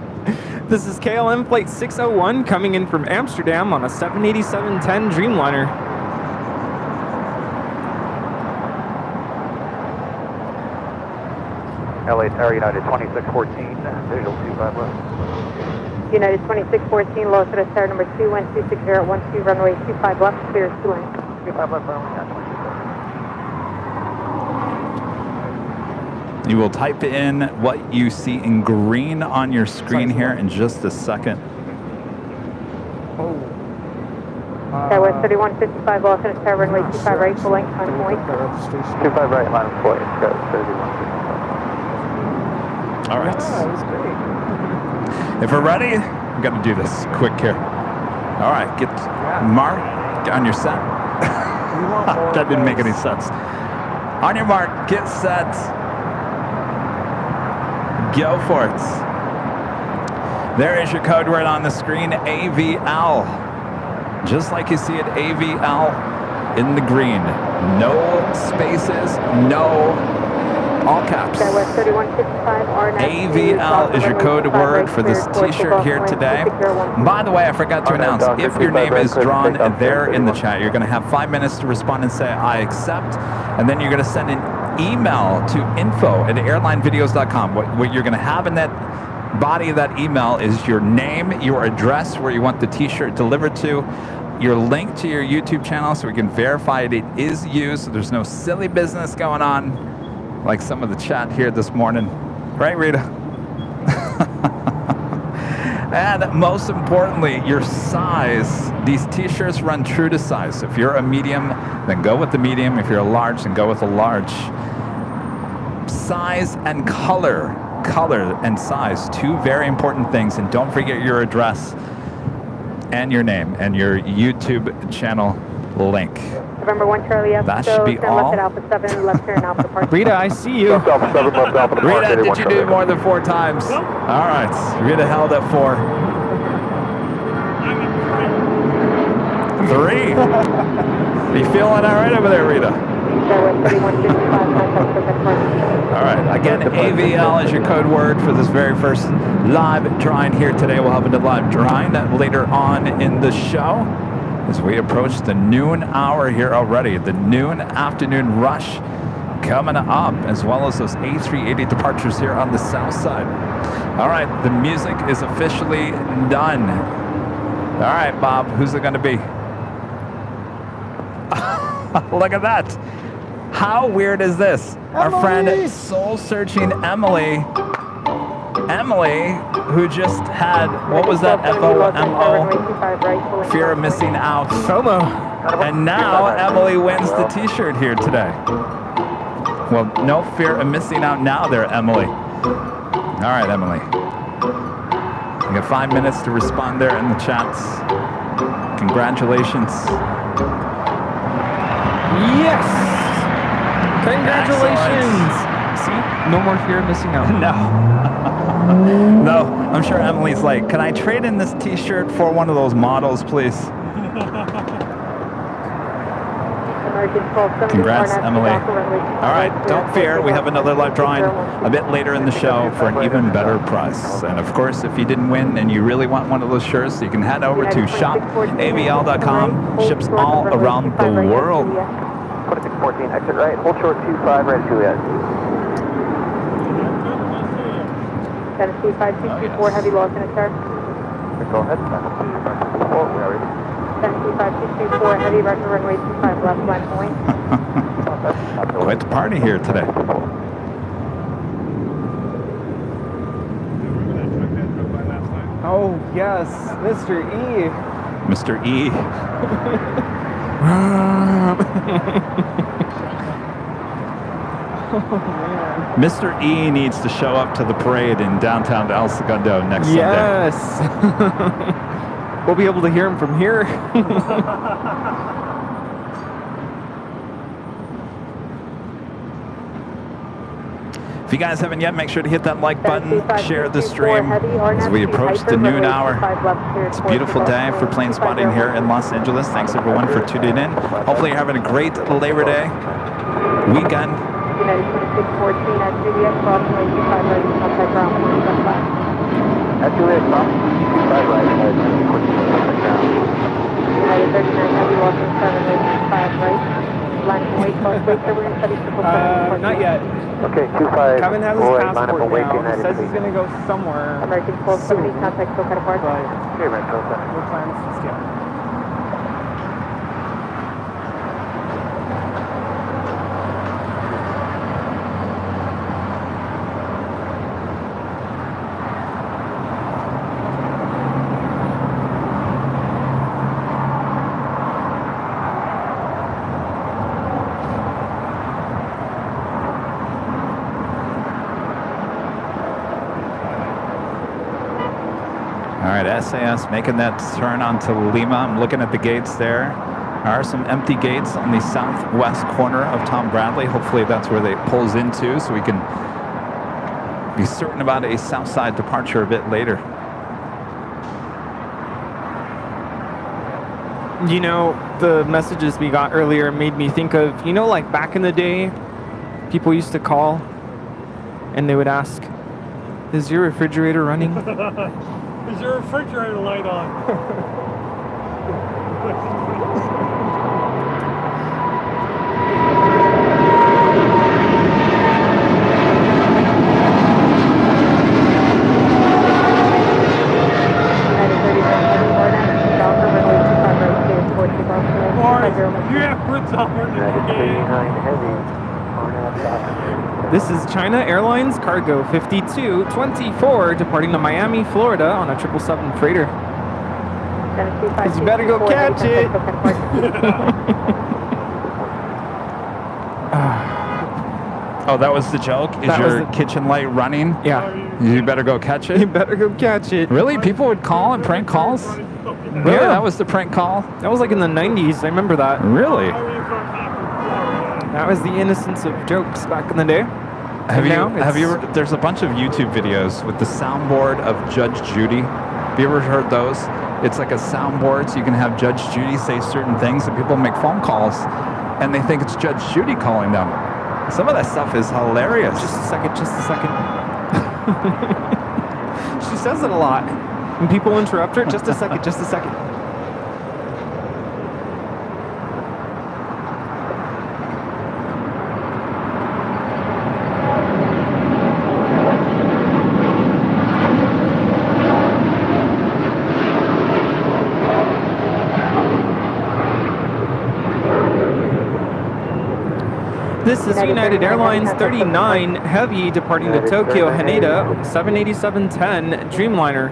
This is KLM Flight 601 coming in from Amsterdam on a 787-10 Dreamliner. LA Tower United 2614, visual 25 left. United 2614, Los Angeles Tower number 2, wind 26012, runway 25 left, clear 2 lane. 25 left, runway 26. You will type in what you see in green on your screen here in just a second. That was 3155, Los Angeles Tower runway 25 right, full length, line of point. 25 right, line of flight. Got 3155. All right. that was great. If we're ready, I'm gonna do this quick here. All right, get Mark on your set. That didn't make any sense. On your mark, get set. Go for it. There is your code word on the screen, AVL. Just like you see it, AVL in the green. No spaces, no all caps. That was 3155, R9. AVL is your code word for this t-shirt here today. By the way, I forgot to announce, if your name is drawn there in the chat, you're going to have 5 minutes to respond and say, I accept, and then you're going to send an email to info@airlinevideos.com. What you're going to have in that body of that email is your name, your address, where you want the t-shirt delivered to, your link to your YouTube channel so we can verify it is you, so there's no silly business going on like some of the chat here this morning. Right, Rita? And most importantly, your size. These t-shirts run true to size. If you're a medium, then go with the medium. If you're a large, then go with a large. Size and color. Color and size, 2 very important things. And don't forget your address and your name and your YouTube channel link. November 1 Charlie F. That should be turn all. left at Alpha 7, left turn Alpha Park. Rita, I see you. Left Alpha 7, left Alpha to Park, Rita, 81 did you do Charlie. it more than 4 times? No. All right, Rita held at 4. 3. Are you feeling all right over there, Rita? That was 3155, contact Pacific Park. All right, again, AVL is your code word for this very first live drawing here today. We'll have a live drawing later on in the show. as we approach the noon hour here already. The noon afternoon rush coming up, as well as those A380 departures here on the south side. All right, the music is officially done. All right, Bob, who's it going to be? Look at that. How weird is this? Our friend soul-searching Emily, who just had, what was that, FOMO, fear of missing out. FOMO. And now Emily wins the t-shirt here today. Well, no fear of missing out now there, Emily. All right, Emily. You got 5 minutes to respond there in the chats. Congratulations. Yes! Congratulations! See? No more fear of missing out. No. No, I'm sure Emily's like, can I trade in this t-shirt for one of those models, please? Congrats, Emily. All right, don't fear. We have another live drawing a bit later in the show for an even better price. And of course, if you didn't win and you really want one of those shirts, you can head over to shopavl.com. Ships all around the world. 2614, exit right. Hold short 25, right to Juliet. Tennessee 5224, heavy loss in a start. Go ahead. We are ready. Tennessee 5224, heavy right to runway 25, left line point. Quite the party here today. Oh, yes, Mr. E. Mr. E. Mr. E needs to show up to the parade in downtown El Segundo next Sunday. Yes. We'll be able to hear him from here. If you guys haven't yet, make sure to hit that like button, share the stream as we approach the noon hour. It's a beautiful day for plane spotting here in Los Angeles. Thanks everyone for tuning in. Hopefully you're having a great Labor Day weekend. United 2614 at Juliet, crossing way 25 right, outside ground, 175. At Juliet, cross 25 right, United 39 heavy, loss in 7 way 25 right. Line from wait, cross wait, we're going to study 777. Not yet. Okay, 25. Kevin has his passport now. He says he's going to go somewhere. American 1270, contact SoCal Park. Okay, right, No plans just yet. All right, SAS making that turn onto Lima. I'm looking at the gates there. There are some empty gates on the southwest corner of Tom Bradley. Hopefully that's where they pulls into so we can be certain about a south side departure a bit later. You know, the messages we got earlier made me think of, you know, like back in the day, people used to call and they would ask, is your refrigerator running? Is your refrigerator light on? This is China Airlines Cargo 5224 departing to Miami, Florida on a 777 freighter. You better go catch it. Oh, that was the joke? Is your kitchen light running? Yeah. You better go catch it? You better go catch it. Really? People would call and prank calls? Really? Yeah. That was the prank call? That was like in the 90s. I remember that. Really? That was the innocence of jokes back in the day. Have you there's a bunch of YouTube videos with the soundboard of Judge Judy. Have you ever heard those? It's like a soundboard so you can have Judge Judy say certain things and people make phone calls and they think it's Judge Judy calling them. Some of that stuff is hilarious. Just a second. She says it a lot. When people interrupt her, just a second. This is United Airlines 39 Heavy departing to Tokyo Haneda 787-10 Dreamliner.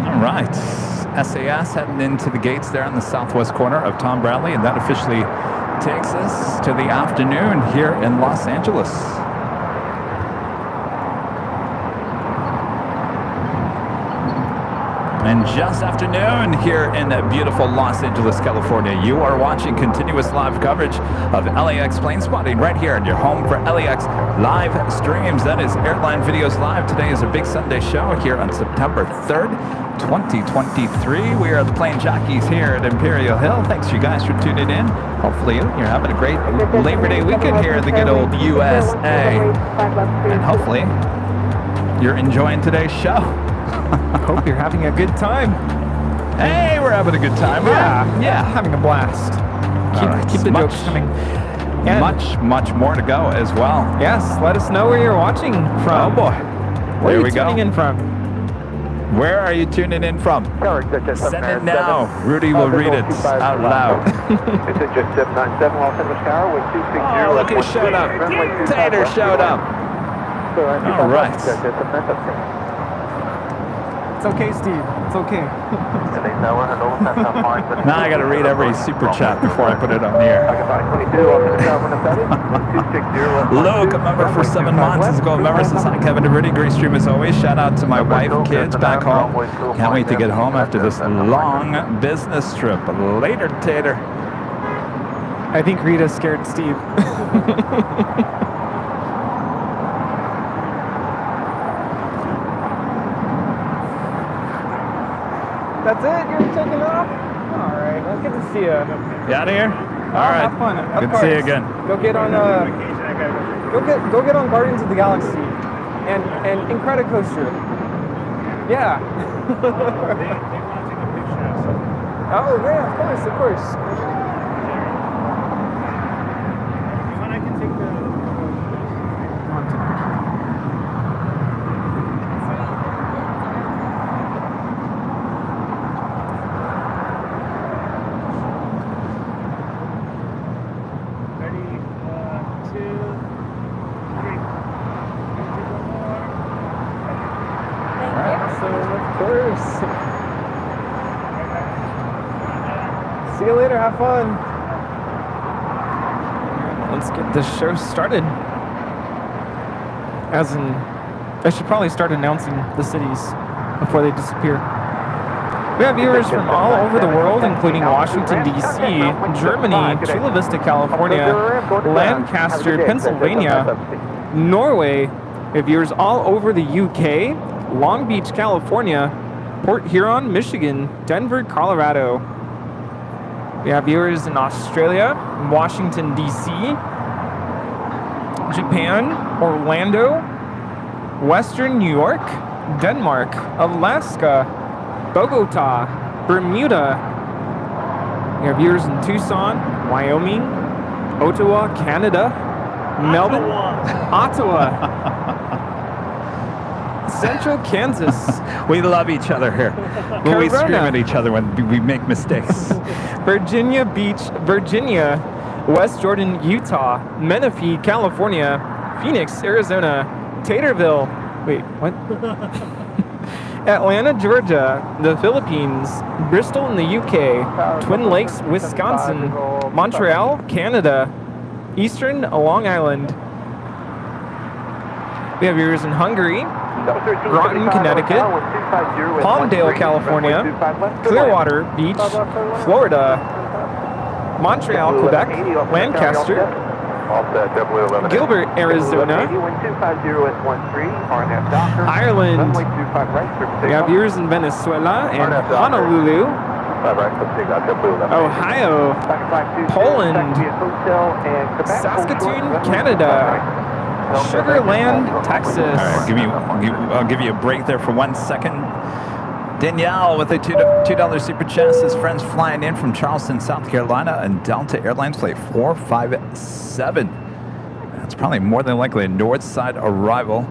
All right. SAS heading into the gates there on the southwest corner of Tom Bradley, and that officially takes us to the afternoon here in Los Angeles. And just afternoon here in beautiful Los Angeles, California. You are watching continuous live coverage of LAX plane spotting right here in your home for LAX live streams. That is Airline Videos Live. Today is a big Sunday show here on September 3rd, 2023. We are the plane jockeys here at Imperial Hill. Thanks you guys for tuning in. Hopefully you're having a great Labor Day weekend here in the good old USA. And hopefully you're enjoying today's show. Hope you're having a good time. Hey, we're having a good time. Yeah, having a blast. Keep the jokes coming. And much more to go as well. Yes, let us know where you're watching from. Oh boy. Where There are we you go. tuning in from? Where are you tuning in from? Send it now. Rudy will read it out loud. It's at just 797 Los Angeles Tower with 260. Oh, look at shout up. Tater showed up. All right. It's okay, Steve. It's okay. Now I got to read every super chat before I put it on the air. Luke, a member for 7 months. Is a gold member. Says hi, Kevin and Rudy. Great stream as always. Shout out to my wife and kids back home. Can't wait to get home after this long business trip. Later, Tater. I think Rita scared Steve. That's it? You're taking off? All right. Well, good to see you. You out of here? All right. Have fun. Good to see you again. Go get on go get on Guardians of the Galaxy and Incredicoaster. Yeah. Oh yeah, of course. See you later, have fun. Let's get this show started. I should probably start announcing the cities before they disappear. We have viewers from all over the world, including Washington, D.C., Germany, Chula Vista, California, Lancaster, Pennsylvania, Norway. We have viewers all over the UK, Long Beach, California, Port Huron, Michigan, Denver, Colorado. We have viewers in Australia, Washington, D.C., Japan, Orlando, Western New York, Denmark, Alaska, Bogota, Bermuda. We have viewers in Tucson, Wyoming, Ottawa, Canada, Melbourne, Ottawa, Central Kansas. We love each other here. When we scream at each other when we make mistakes. Virginia Beach, Virginia, West Jordan, Utah, Menifee, California, Phoenix, Arizona, Taterville, wait, what? Atlanta, Georgia, the Philippines, Bristol in the UK, Twin Lakes, Wisconsin, Montreal, Canada, Eastern Long Island. We have viewers in Hungary, Groton, Connecticut, Palmdale, California, Clearwater Beach, Florida, Montreal, Quebec, Lancaster, Gilbert, Arizona, Ireland. We have viewers in Venezuela and Honolulu, Ohio, Poland, Saskatoon, Canada, Sugar Land, Texas. All right, I'll give you a break there for 1 second. Danielle with a $2 super chat says friends flying in from Charleston, South Carolina, and Delta Airlines flight 457. That's probably more than likely a north side arrival.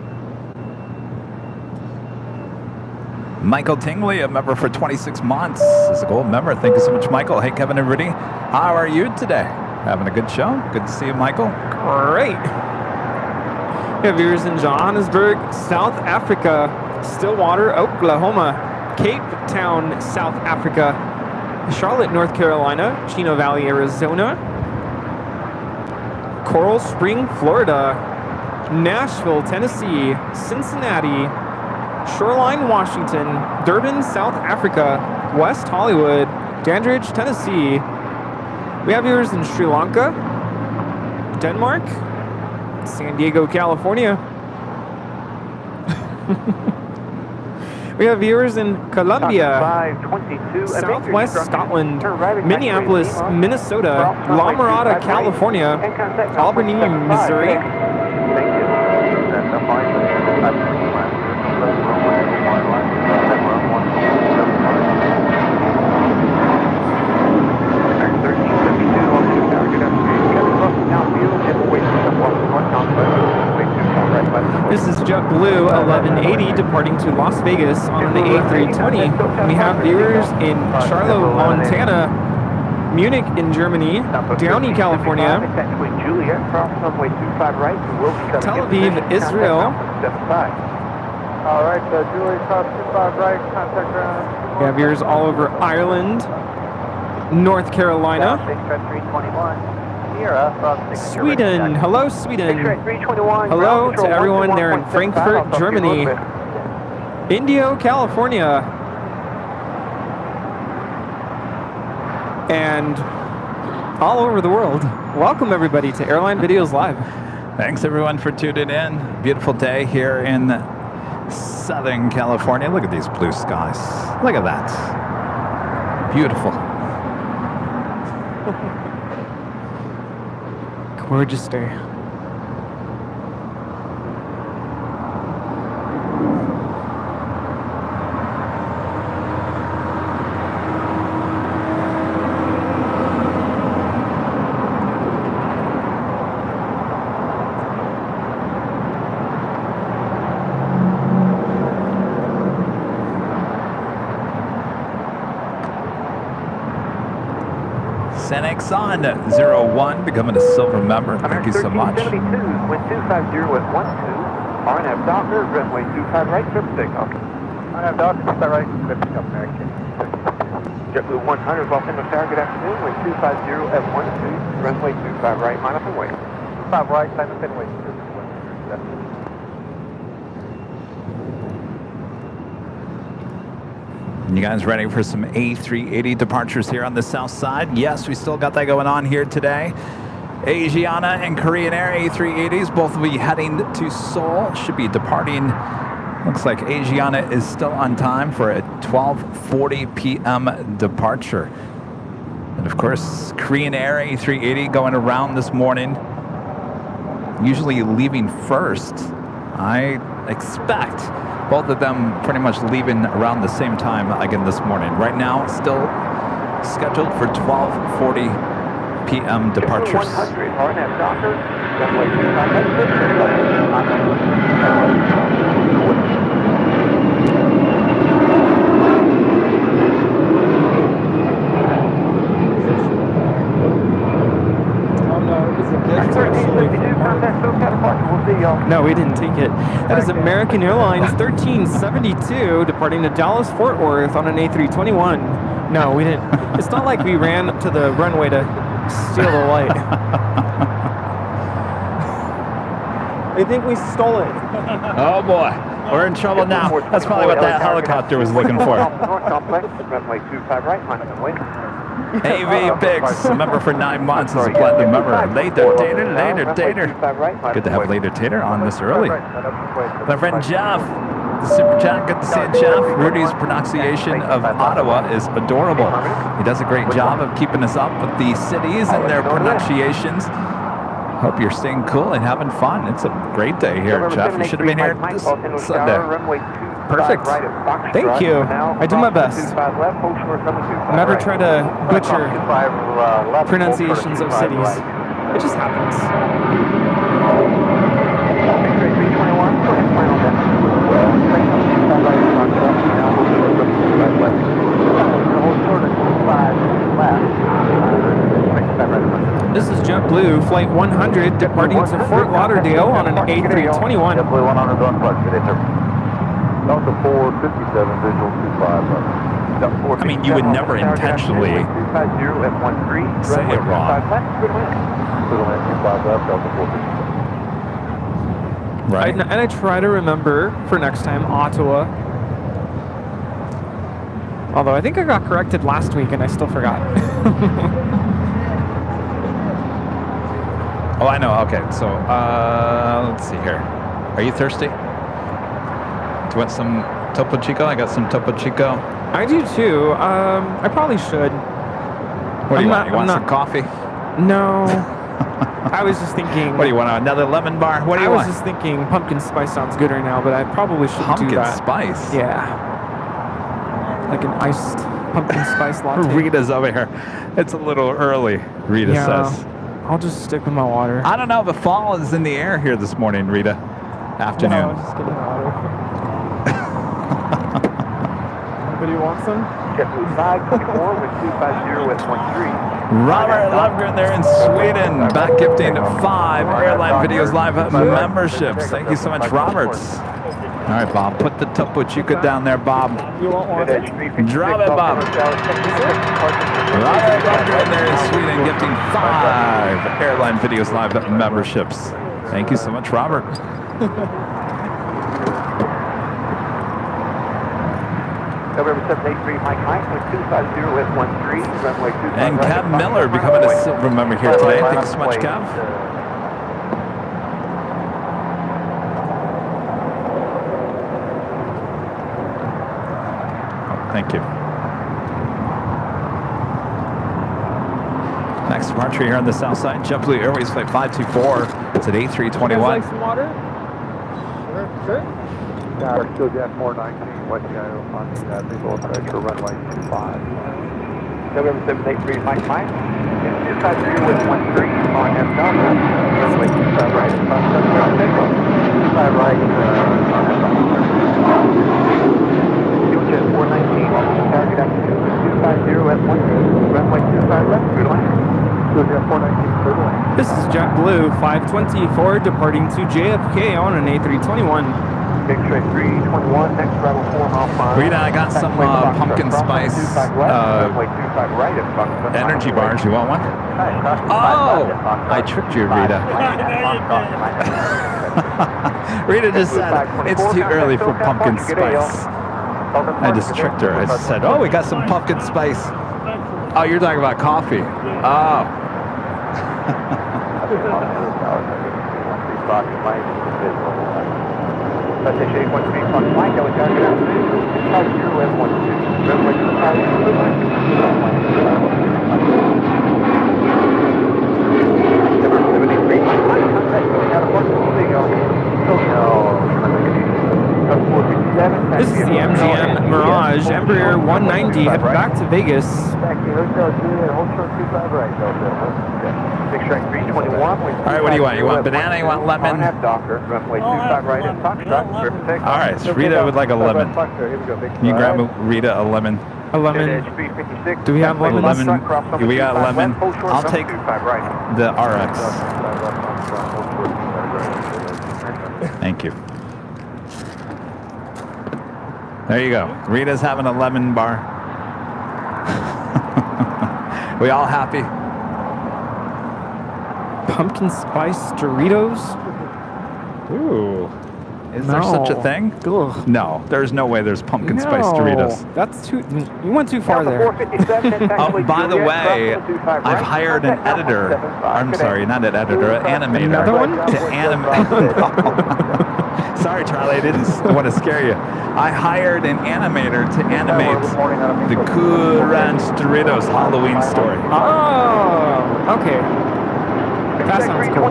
Michael Tingley, a member for 26 months, is a gold member. Thank you so much, Michael. Hey, Kevin and Rudy, how are you today? Having a good show? Good to see you, Michael. Great. We have viewers in Johannesburg, South Africa, Stillwater, Oklahoma, Cape Town, South Africa, Charlotte, North Carolina, Chino Valley, Arizona, Coral Spring, Florida, Nashville, Tennessee, Cincinnati, Shoreline, Washington, Durban, South Africa, West Hollywood, Dandridge, Tennessee. We have viewers in Sri Lanka, Denmark, San Diego, California. We have viewers in Colombia, Southwest Scotland, Minneapolis, Minnesota, La Mirada, California, Albany, Missouri. This is JetBlue 1180 departing to Las Vegas on the A320. We have viewers in Charlotte, Montana, Munich in Germany, Downey, California, Tel Aviv, Israel. All right, Julie, cross 25 right, contact ground. We have viewers all over Ireland, North Carolina, Sweden. Hello, Sweden. Hello to everyone there in Frankfurt, Germany, Indio, California, and all over the world. Welcome, everybody, to Airline Videos Live. Thanks, everyone, for tuning in. Beautiful day here in Southern California. Look at these blue skies. Look at that. Beautiful. Gorgeous day. Sanexon 01 becoming a silver member. Thank you so much. 1372, wind 250 at 12. RNF Docker, runway 25 right, trip takeoff. RNF Docker, 25 right, trip takeoff, American. JetBlue 100, Los Angeles Tower, good afternoon, wind 250 at 12, runway 25 right, minus and wait. 5 right, minus and wait. You guys ready for some A380 departures here on the south side? Yes, we still got that going on here today. Asiana and Korean Air A380s both will be heading to Seoul. Should be departing. Looks like Asiana is still on time for a 12:40 p.m. departure. And of course, Korean Air A380 going around this morning. Usually leaving first. I expect both of them pretty much leaving around the same time again this morning. Right now, still scheduled for 12:40 p.m. departures. No, we didn't take it. That is American Airlines 1372 departing to Dallas Fort Worth on an A321. No, we didn't. It's not like we ran to the runway to steal the light. I think we stole it. Oh boy, we're in trouble now. That's probably what that helicopter was looking for. AV Pix, a member for 9 months, is a platinum member. Later Tater. Good to have Later Tater on this early. My friend Jeff, the super chat, good to see you, Jeff. Rudy's pronunciation of Ottawa is adorable. He does a great job of keeping us up with the cities and their pronunciations. Hope you're staying cool and having fun. It's a great day here, Jeff. You should have been here this Sunday. Perfect. Thank you. I do my best. Never try to butcher pronunciations of cities. It just happens. JetBlue Flight 100 departing to Fort Lauderdale on an A321. JetBlue 100 on flight. Good day, sir. Delta 457, visual 25. I mean, you would never intentionally say it wrong. Right. And I try to remember for next time Ottawa. Although I think I got corrected last week and I still forgot. Oh, I know. Okay, so let's see here. Are you thirsty? Do you want some Topo Chico? I got some Topo Chico. I do too. I probably should. What do you want? You want some coffee? No. I was just thinking. What do you want? Another lemon bar? What do you want? I was just thinking pumpkin spice sounds good right now, but I probably shouldn't do that. Pumpkin spice? Yeah. Like an iced pumpkin spice latte. Rita's over here. It's a little early, Rita says. I'll just stick with my water. I don't know. The fall is in the air here this morning, Rita. Afternoon. No, just getting water. Anybody want some? JetBlue 524 with 250 with 13. Robert Lundgren there in Sweden, back gifting 5 Airline Videos Live memberships. Thank you so much, Robert. All right, Bob, put the Topo Chico down there, Bob. You want one? Drop it, Bob. Robert Lundgren there in Sweden, gifting 5 Airline Videos Live memberships. Thank you so much, Robert. November 783, Mike Mike with 250 with 13, runway 25. And Kev Miller becoming a silver member here today. Thanks so much, Kev. Thank you. Next departure here on the south side, JetBlue Airways Flight 524. It's at A321. You guys like some water? Sure. Yeah, we're still Jet 419, West Seattle, on the visual approach for runway 25. November 783, Mike Mike. 250 with 13 on F Delta. Runway 25 right, 25 right on F Delta. Jet 419, target altitude 250 at 1, runway 25 left, clear line. Jet 419, clear line. This is JetBlue 524 departing to JFK on an A321. Big straight 321, next travel 4 mile 5. Rita, I got some pumpkin spice energy bars. You want one? Oh, I tricked you, Rita. Rita just said it's too early for pumpkin spice. I just tricked her. I just said, oh, we got some pumpkin spice. Oh, you're talking about coffee. Oh. This is the MGM Mirage Embraer 190 headed back to Vegas. All right, what do you want? You want banana? You want lemon? All right, so Rita would like a lemon. Can you grab Rita a lemon? A lemon. Do we have lemons? Lemon. We got lemon. I'll take the RX. Thank you. There you go. Rita's having a lemon bar. We all happy? Pumpkin spice Doritos? Ooh. Is there such a thing? Ugh. No, there's no way there's pumpkin spice Doritos. That's too. You went too far there. Oh, by the way, I've hired an editor. I'm sorry, not an editor, an animator. Another one? To animate. Sorry, Charlie, I didn't want to scare you. I hired an animator to animate the Cool Ranch Doritos Halloween story. Oh, okay. That sounds cool.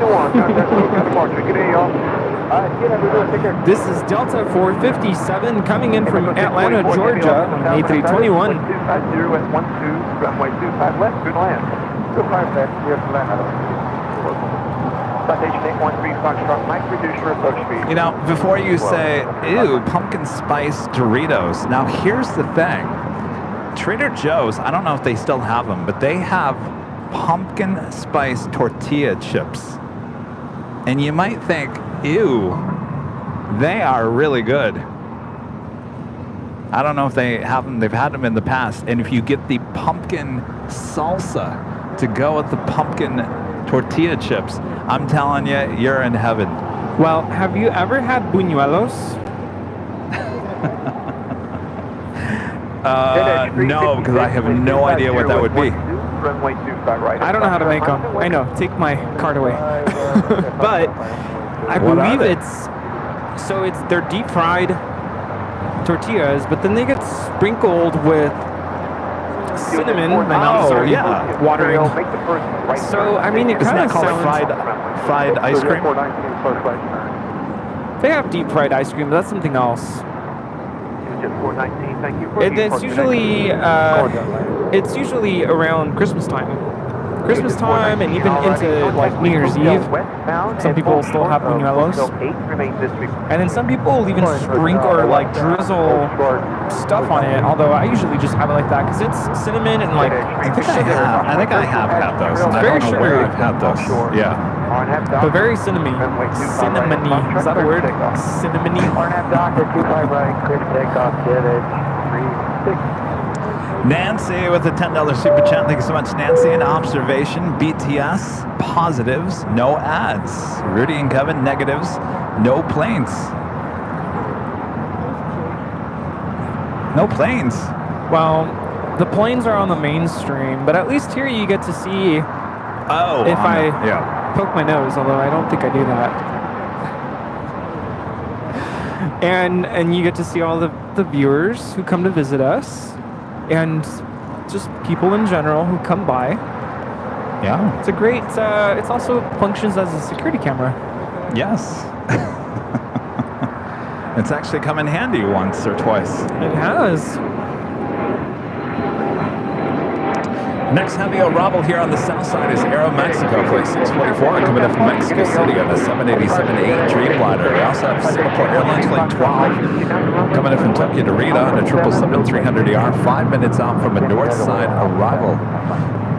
This is Delta 457 coming in from Atlanta, Georgia, on A321. You know, before you say, ew, pumpkin spice Doritos. Now, here's the thing. Trader Joe's, I don't know if they still have them, but they have pumpkin spice tortilla chips. And you might think, ew, they are really good. I don't know if they have them. They've had them in the past. And if you get the pumpkin salsa to go with the pumpkin tortilla chips, I'm telling you, you're in heaven. Well, have you ever had buñuelos? No, because I have no idea what that would be. Runway 25 right. I don't know how to make them. I know. Take my card away. But I believe they're deep fried tortillas, but then they get sprinkled with cinnamon and watering. So I mean, it kind of sounds fried ice cream. They have deep fried ice cream, but that's something else. It's usually around Christmas time. Christmas time and even into like New Year's Eve. Some people still have buñuelos. And then some people even sprinkle or like drizzle stuff on it, although I usually just have it like that because it's cinnamon and like I think I have had those. It's very sugary. I've had those. Yeah. But very cinnamony. Cinnamony. Is that a word? Cinnamony. Nancy with a $10 super chat. Thank you so much, Nancy. An observation: BTS positives, no ads. Rudy and Kevin negatives, no planes. No planes. Well, the planes are on the mainstream, but at least here you get to see. If I poke my nose, although I don't think I do that. And you get to see all the viewers who come to visit us. And just people in general who come by. Yeah. It's a great, it also functions as a security camera. Yes. It's actually come in handy once or twice. It has. Next heavy arrival here on the south side is Aero Mexico, flight 644, coming in from Mexico City on the 787-8 Dreamliner. We also have Singapore Airlines flight 12, coming in from Tokyo to Rita on a 777-300ER, 5 minutes out from a north side arrival.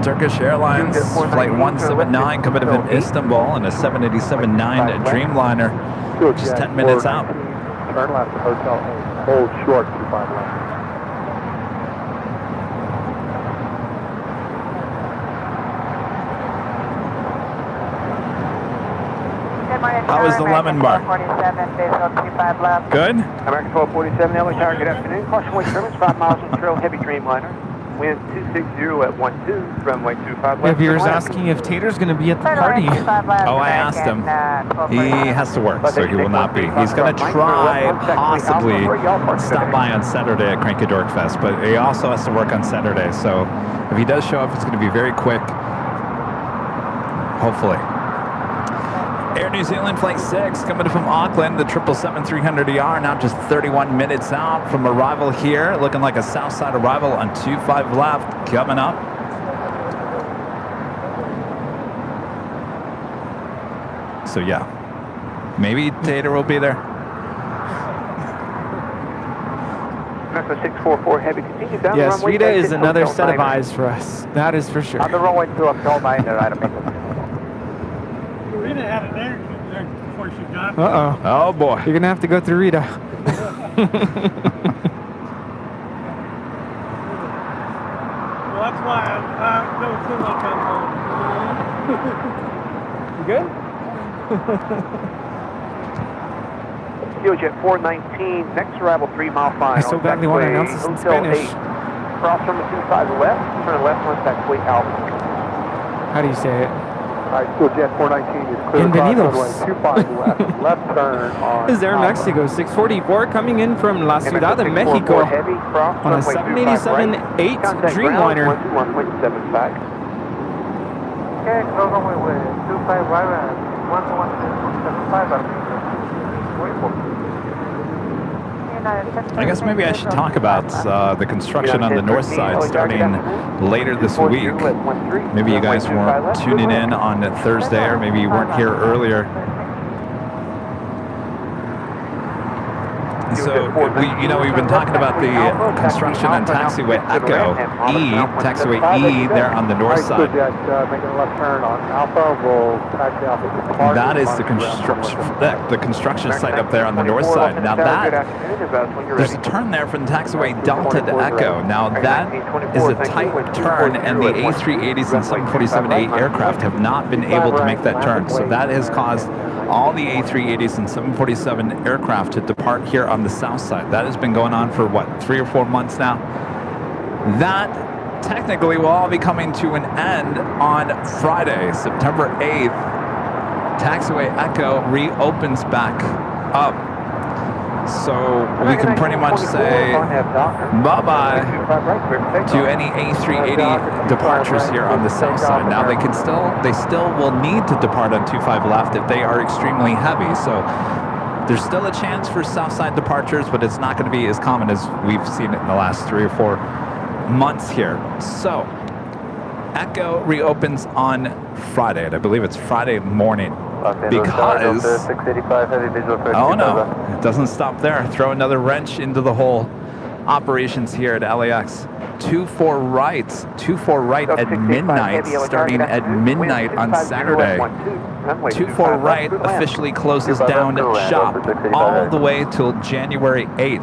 Turkish Airlines flight 179, coming in from Istanbul on a 787-9 Dreamliner, just 10 minutes out. Turn left to Hotel 8, hold short 25 left. How is the lemon bar? Good? American 1247, LA Tower, good afternoon. Caution weight Sherman's 5 miles on trail, heavy Dreamliner. Wind 260 at 12, runway 25 left. Viewers asking if Tater's going to be at the party. Oh, I asked him. He has to work, so he will not be. He's going to try, possibly, stop by on Saturday at Cranky Dork Fest, but he also has to work on Saturday, so if he does show up, it's going to be very quick. Hopefully. Air New Zealand Flight 6 coming from Auckland, the 777-300ER, now just 31 minutes out from arrival here. Looking like a south side arrival on 25 left coming up. So yeah, maybe Tater will be there. American 644 heavy, continue down yes, the runway. Rita is another set of eyes for us. That is for sure. On the runway to Hotel 9 and item. Rita had an accident there before she got there. Uh-oh. Oh, boy. You're going to have to go through Rita. Well, that's why I don't feel like I'm home. You good? Jet 419, next arrival 3 mile 5. I so badly want to announce this in Spanish. Cross from the 25 left, turn left on taxiway Alpha. How do you say it? Alright, Jet 419 is clear. Bienvenidos. 25 left, left turn on. This is Air Mexico 644 coming in from La Ciudad de Mexico on a 787-8 Dreamliner. 1.75. Okay, go runway with 25 right and 1.75. I guess maybe I should talk about the construction on the north side starting later this week. Maybe you guys weren't tuning in on Thursday, or maybe you weren't here earlier. So we've been talking about the construction on taxiway Echo taxiway E there on the north side. Making a left turn on Alpha. We'll taxi off at the park. That is the construction site up there on the north side. Now there's a turn there from taxiway Delta to Echo. Now that is a tight turn, and the A380s and 747-8 aircraft have not been able to make that turn. So that has caused all the A380s and 747 aircraft to depart here on the south side. That has been going on for what, 3 or 4 months now? That technically will all be coming to an end on Friday, September 8th. Taxiway Echo reopens back up. So we can pretty much say bye-bye to any A380 departures here on the south side. Now they still will need to depart on 25 left if they are extremely heavy. So there's still a chance for south side departures, but it's not going to be as common as we've seen it in the last 3 or 4 months here. So Echo reopens on Friday, and I believe it's Friday morning. Because, oh no, it doesn't stop there. Throw another wrench into the whole operations here at LAX. 24 rights at midnight, starting at midnight on Saturday. 24 right officially closes down shop all the way till January 8th.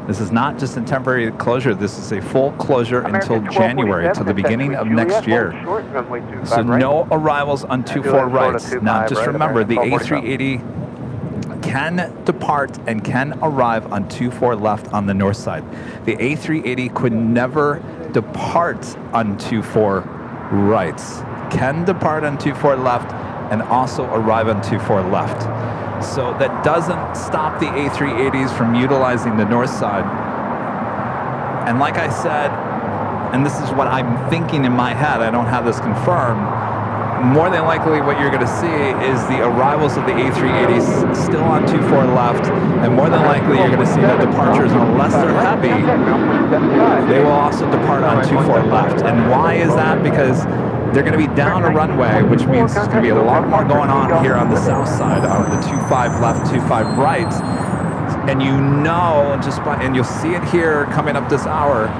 This is not just a temporary closure. This is a full closure until January, till the beginning of next year. So no arrivals on 24 rights. Now just remember, the A380 can depart and can arrive on 24 left on the north side. The A380 could never depart on 24 rights. Can depart on 24 left and also arrive on 24 left. So that doesn't stop the A380s from utilizing the north side. And like I said, and this is what I'm thinking in my head, I don't have this confirmed, more than likely what you're going to see is the arrivals of the A380s still on 24 left, and more than likely you're going to see the departures, unless they're heavy, they will also depart on 24 left. And why is that? Because they're going to be down a runway, which means there's going to be a lot more going on here on the south side, on the 25 left, 25 right. And you know, and you'll see it here coming up this hour,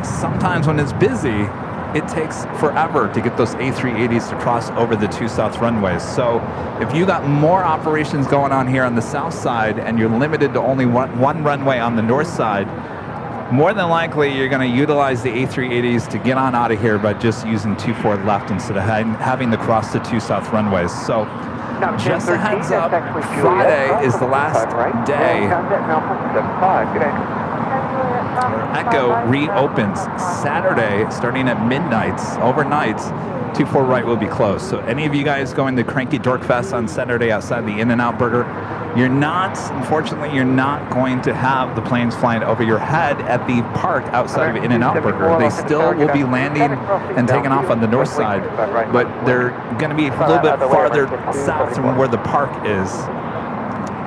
sometimes when it's busy, it takes forever to get those A380s to cross over the 2 south runways. So if you got more operations going on here on the south side and you're limited to only one runway on the north side, more than likely you're going to utilize the A380s to get on out of here by just using 24 left instead of having to cross the 2 south runways. So just a heads up, Friday is the last day. Echo reopens Saturday starting at midnight, overnight. 24 right will be closed. So any of you guys going to Cranky Dork Fest on Saturday outside the In-N-Out Burger, unfortunately, you're not going to have the planes flying over your head at the park outside of In-N-Out Burger. They still will be landing and taking off on the north side, but they're going to be a little bit farther south from where the park is.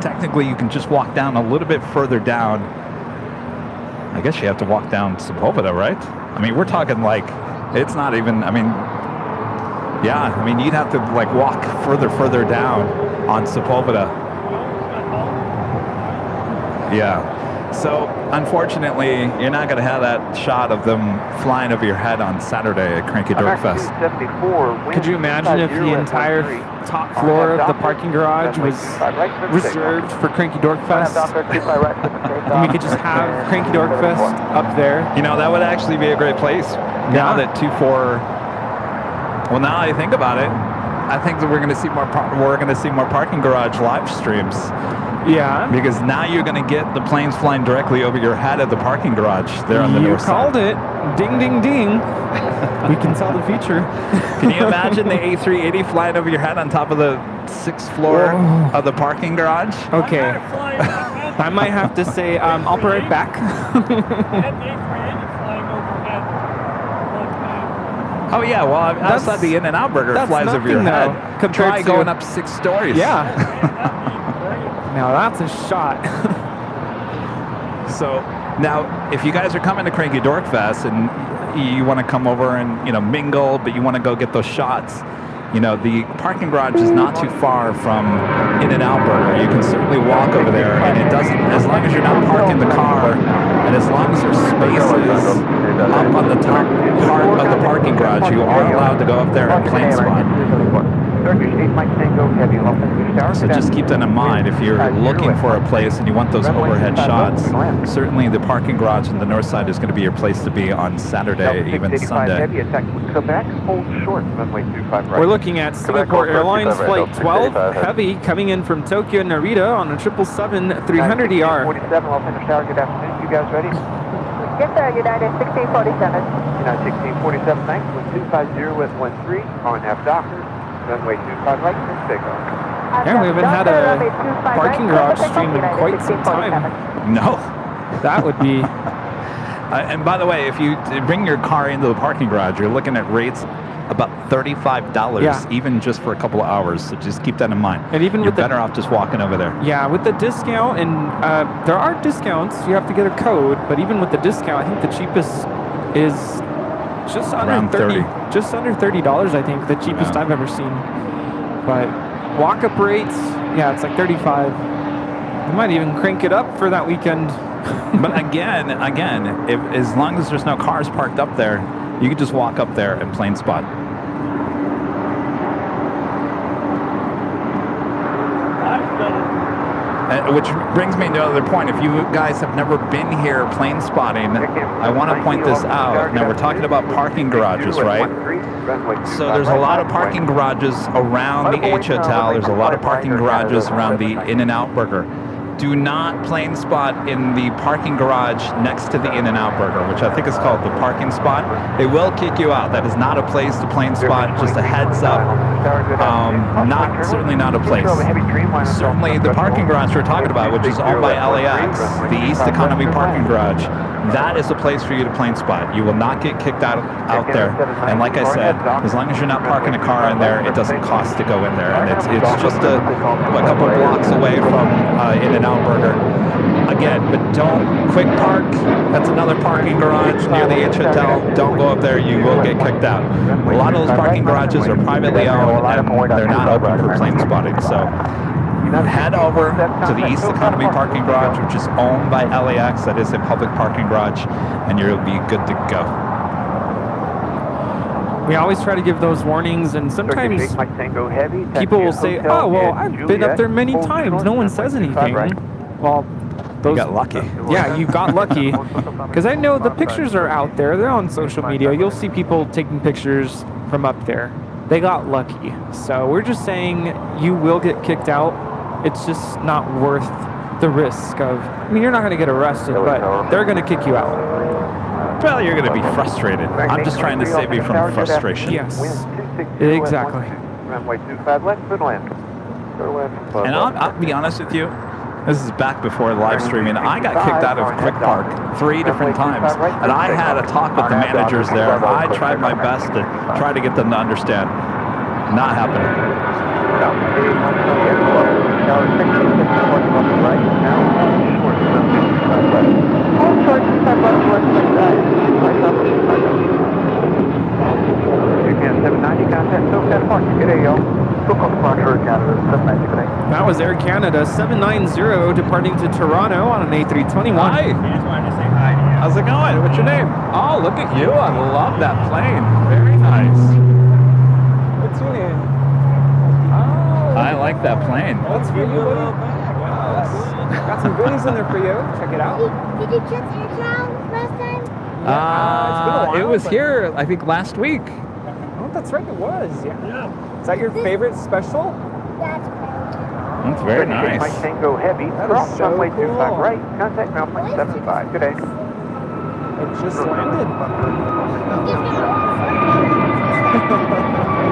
Technically, you can just walk down a little bit further down. I guess you have to walk down SEPULVEDA, right? I mean, we're talking like, it's not even, yeah, you'd have to like walk further down on SEPULVEDA. Yeah. So unfortunately, you're not going to have that shot of them flying over your head on Saturday at Cranky Dork Fest. Could you imagine if the entire top floor of the parking garage was reserved for Cranky Dork Fest? And we could just have Cranky Dork Fest up there. You know, that would actually be a great place. Now that 24. Well, now I think about it, I think that we're going to see more parking garage live streams. Yeah. Because now you're going to get the planes flying directly over your head at the parking garage there on the north side. You called it. Ding, ding, ding. We can tell the future. Can you imagine the A380 flying over your head on top of the 6th floor of the parking garage? Okay. I might have to say, I'll be right back. Oh yeah, well outside the In-N-Out Burger flies over your head. Try going up 6 stories. Yeah. Now that's a shot. So now, if you guys are coming to Cranky Dork Fest and you want to come over and mingle, but you want to go get those shots, You know, the parking garage is not too far from In-N-Out Burger. You can certainly walk over there, and it doesn't, as long as you're not parking the car, and as long as there's spaces up on the top part of the parking garage, you are allowed to go up there and plane spot. So just keep that in mind if you're looking for a place and you want those overhead shots. Certainly the parking garage on the north side is going to be your place to be on Saturday, even Sunday. We're looking at Singapore Airlines Flight 12 Heavy coming in from Tokyo Narita on a 777-300ER. 47, Los Angeles Tower, good afternoon. You guys ready? Yes, sir. United 1647. United 1647, thanks. With 250 with 13 on half Docker. Runway 25 right, take off. Yeah, we haven't had a parking garage stream in quite some time. No. That would be... and by the way, if you bring your car into the parking garage, you're looking at rates about $35, even just for a couple of hours. So just keep that in mind. And even you're with better off just walking over there. Yeah, with the discount, and there are discounts. You have to get a code, but even with the discount, I think the cheapest is just under Around 30. Just under $30, I think, the cheapest I've ever seen. But walk-up rates, yeah, it's like 35. You might even crank it up for that weekend. But again, if as long as there's no cars parked up there, you can just walk up there and plane spot. Which brings me to another point. If you guys have never been here plane spotting, I want to point this out. Now, we're talking about parking garages, right? So there's a lot of parking garages around the H Hotel. There's a lot of parking garages around the In-N-Out Burger. Do not plane spot in the parking garage next to the In-N-Out Burger, which I think is called the parking spot. They will kick you out. That is not a place to plane spot. Just a heads up. Certainly not a place. Certainly the parking garage we're talking about, which is owned by LAX, the East Economy Parking Garage, that is a place for you to plane spot. You will not get kicked out there. And like I said, as long as you're not parking a car in there, it doesn't cost to go in there. And it's just a couple blocks away from In-N-Out Burger. Again, but don't quick park. That's another parking garage near the H Hotel. Don't go up there. You will get kicked out. A lot of those parking garages are privately owned and they're not open for plane spotting. So head over to the East Economy Parking Garage, which is owned by LAX. That is a public parking garage, and you'll be good to go. We always try to give those warnings, and sometimes people will say, oh, well, I've been up there many times. No one says anything. Well, you got lucky. Yeah, you got lucky. Because I know the pictures are out there. They're on social media. You'll see people taking pictures from up there. They got lucky. So we're just saying you will get kicked out. It's just not worth the risk of, I mean, you're not going to get arrested, but they're going to kick you out. Well, you're going to be frustrated. I'm just trying to save you from frustration. Yes, exactly. Runway 25 left, good land. And I'll be honest with you, this is back before live streaming. I got kicked out of Quick Park 3 different times, and I had a talk with the managers there. I tried my best to try to get them to understand. Not happening. That was Air Canada 790 departing to Toronto on an A321. Hi. I just wanted to say hi to you. How's it going? What's your name? Oh, look at you. I love that plane. Very nice. What's your name? I like that plane. That's for you, buddy. Yes. Got some goodies in there for you. Check it out. Did you check your account last time? It's been a while, It was here, I think, last week. Oh, that's right, it was. Yeah. Is that your favorite special? That's That's very nice. Mike Tango Heavy, cross so runway cool. 25 right, contact Malplane 75. Good day. It just landed.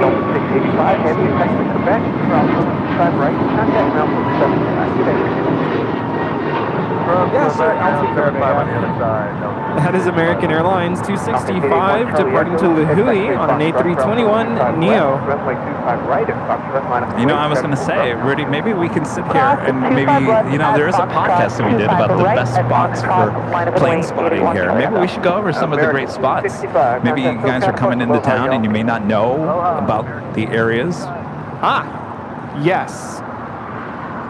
Delta 685 Heavy, effective Quebec, cross 25 right, contact Malplane 75. Good day. Yeah, sure. I'll take care of it. on the other side. That is American Airlines 265 departing to Lihue on an A321 Neo. Runway 25 right at Foxtrot line. You know, I was going to say, Rudy, maybe we can sit here and maybe, you know, there is a podcast that we did about the best spots for plane spotting here. Maybe we should go over some of the great spots. Maybe you guys are coming into town and you may not know about the areas. Ah, yes.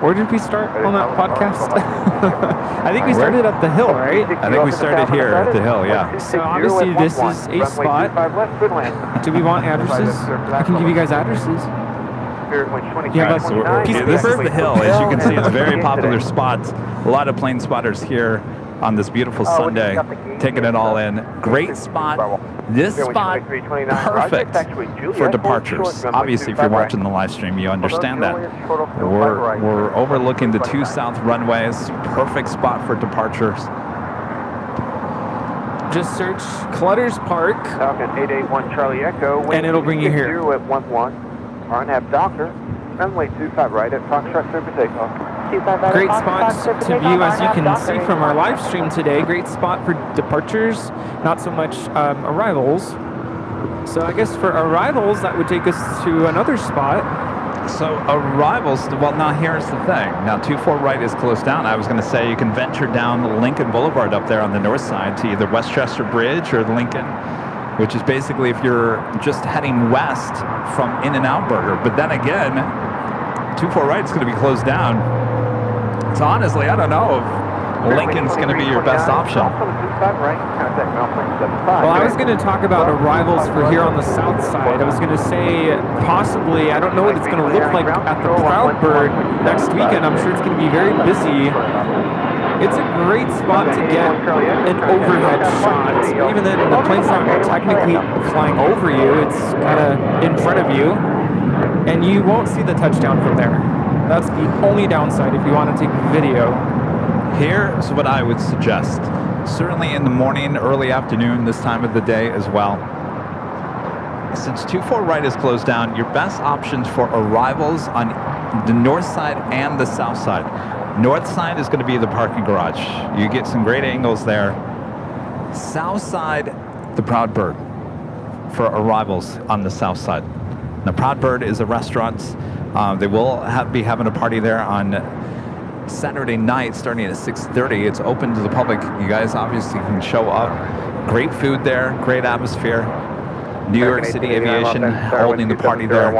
Where did we start on that podcast? I think we started at the hill, right? I think we started here at the hill, yeah. So obviously this is a spot. Do we want addresses? I can give you guys addresses. You have a piece of This is paper? the hill. As you can see, it's a very popular spot. A lot of plane spotters here on this beautiful Sunday, taking it all in. Great spot. This spot, perfect for departures. Obviously, if you're watching the live stream, you understand that. We're overlooking the 2 south runways. Perfect spot for departures. Just search Clutters Park. Falcon 881 Charlie Echo. And it'll bring you here. 0 at 11. RNAV Docker. Runway 25 right at Foxtrot clear for takeoff. Great spot to view, as you can see from our live stream today. Great spot for departures, not so much arrivals. So I guess for arrivals, that would take us to another spot. So arrivals, well, now here's the thing. Now 24 right is closed down. I was going to say you can venture down Lincoln Boulevard up there on the north side to either Westchester Bridge or Lincoln, which is basically if you're just heading west from In-N-Out Burger. But then again, 24 right is going to be closed down. So honestly, I don't know if Lincoln's going to be your best option. Well, I was going to talk about arrivals for here on the south side. I was going to say possibly, I don't know what it's going to look like at the Cloudbird next weekend. I'm sure it's going to be very busy. It's a great spot to get an overhead shot. Even then, the plane's not technically flying over you. It's kind of in front of you. And you won't see the touchdown from there. That's the only downside if you want to take video. Here's what I would suggest. Certainly in the morning, early afternoon, this time of the day as well. Since 24 right is closed down, your best options for arrivals on the north side and the south side. North side is going to be the parking garage. You get some great angles there. South side, the Proud Bird for arrivals on the south side. The Proud Bird is a restaurant. They will be having a party there on Saturday night starting at 6:30. It's open to the public. You guys obviously can show up. Great food there, great atmosphere. New York City Aviation holding the party there.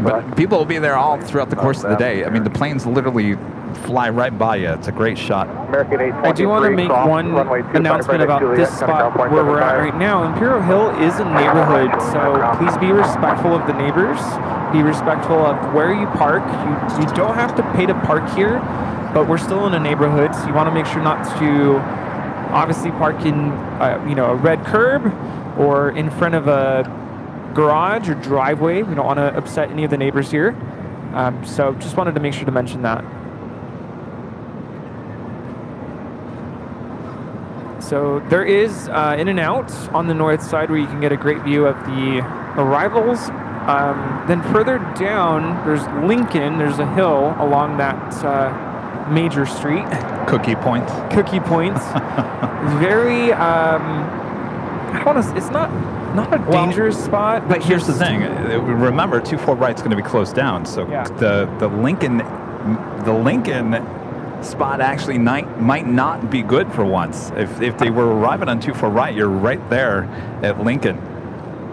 But people will be there all throughout the course of the day. I mean, the planes literally fly right by you. It's a great shot. I do want to make one announcement about this spot where we're at right now. Imperial Hill is a neighborhood, so please be respectful of the neighbors. Be respectful of where you park. You don't have to pay to park here, but we're still in a neighborhood, so you want to make sure not to obviously park in a red curb or in front of a garage or driveway. We don't want to upset any of the neighbors here. So just wanted to make sure to mention that. So there is In-N-Out on the north side where you can get a great view of the arrivals. Then further down, there's Lincoln. There's a hill along that major street. Cookie Point. Cookie Point. Very, I don't want to, it's not a dangerous spot. But here's the thing. Remember, 24 right's going to be closed down. So yeah. the Lincoln spot actually might not be good for once. If they were arriving on 24 right, you're right there at Lincoln.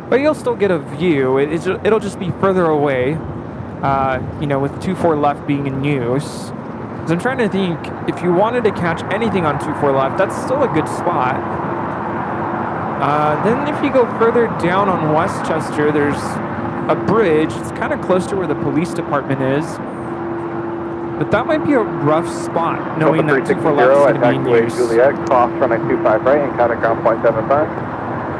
But you'll still get a view. It'll just be further away, with 24 left being in use. Because I'm trying to think, if you wanted to catch anything on 24 left, that's still a good spot. Then if you go further down on Westchester, there's a bridge. It's kind of close to where the police department is. But that might be a rough spot, knowing that 24 left is going to be in use. Juliet, cross runway 25 right and contact ground point 75.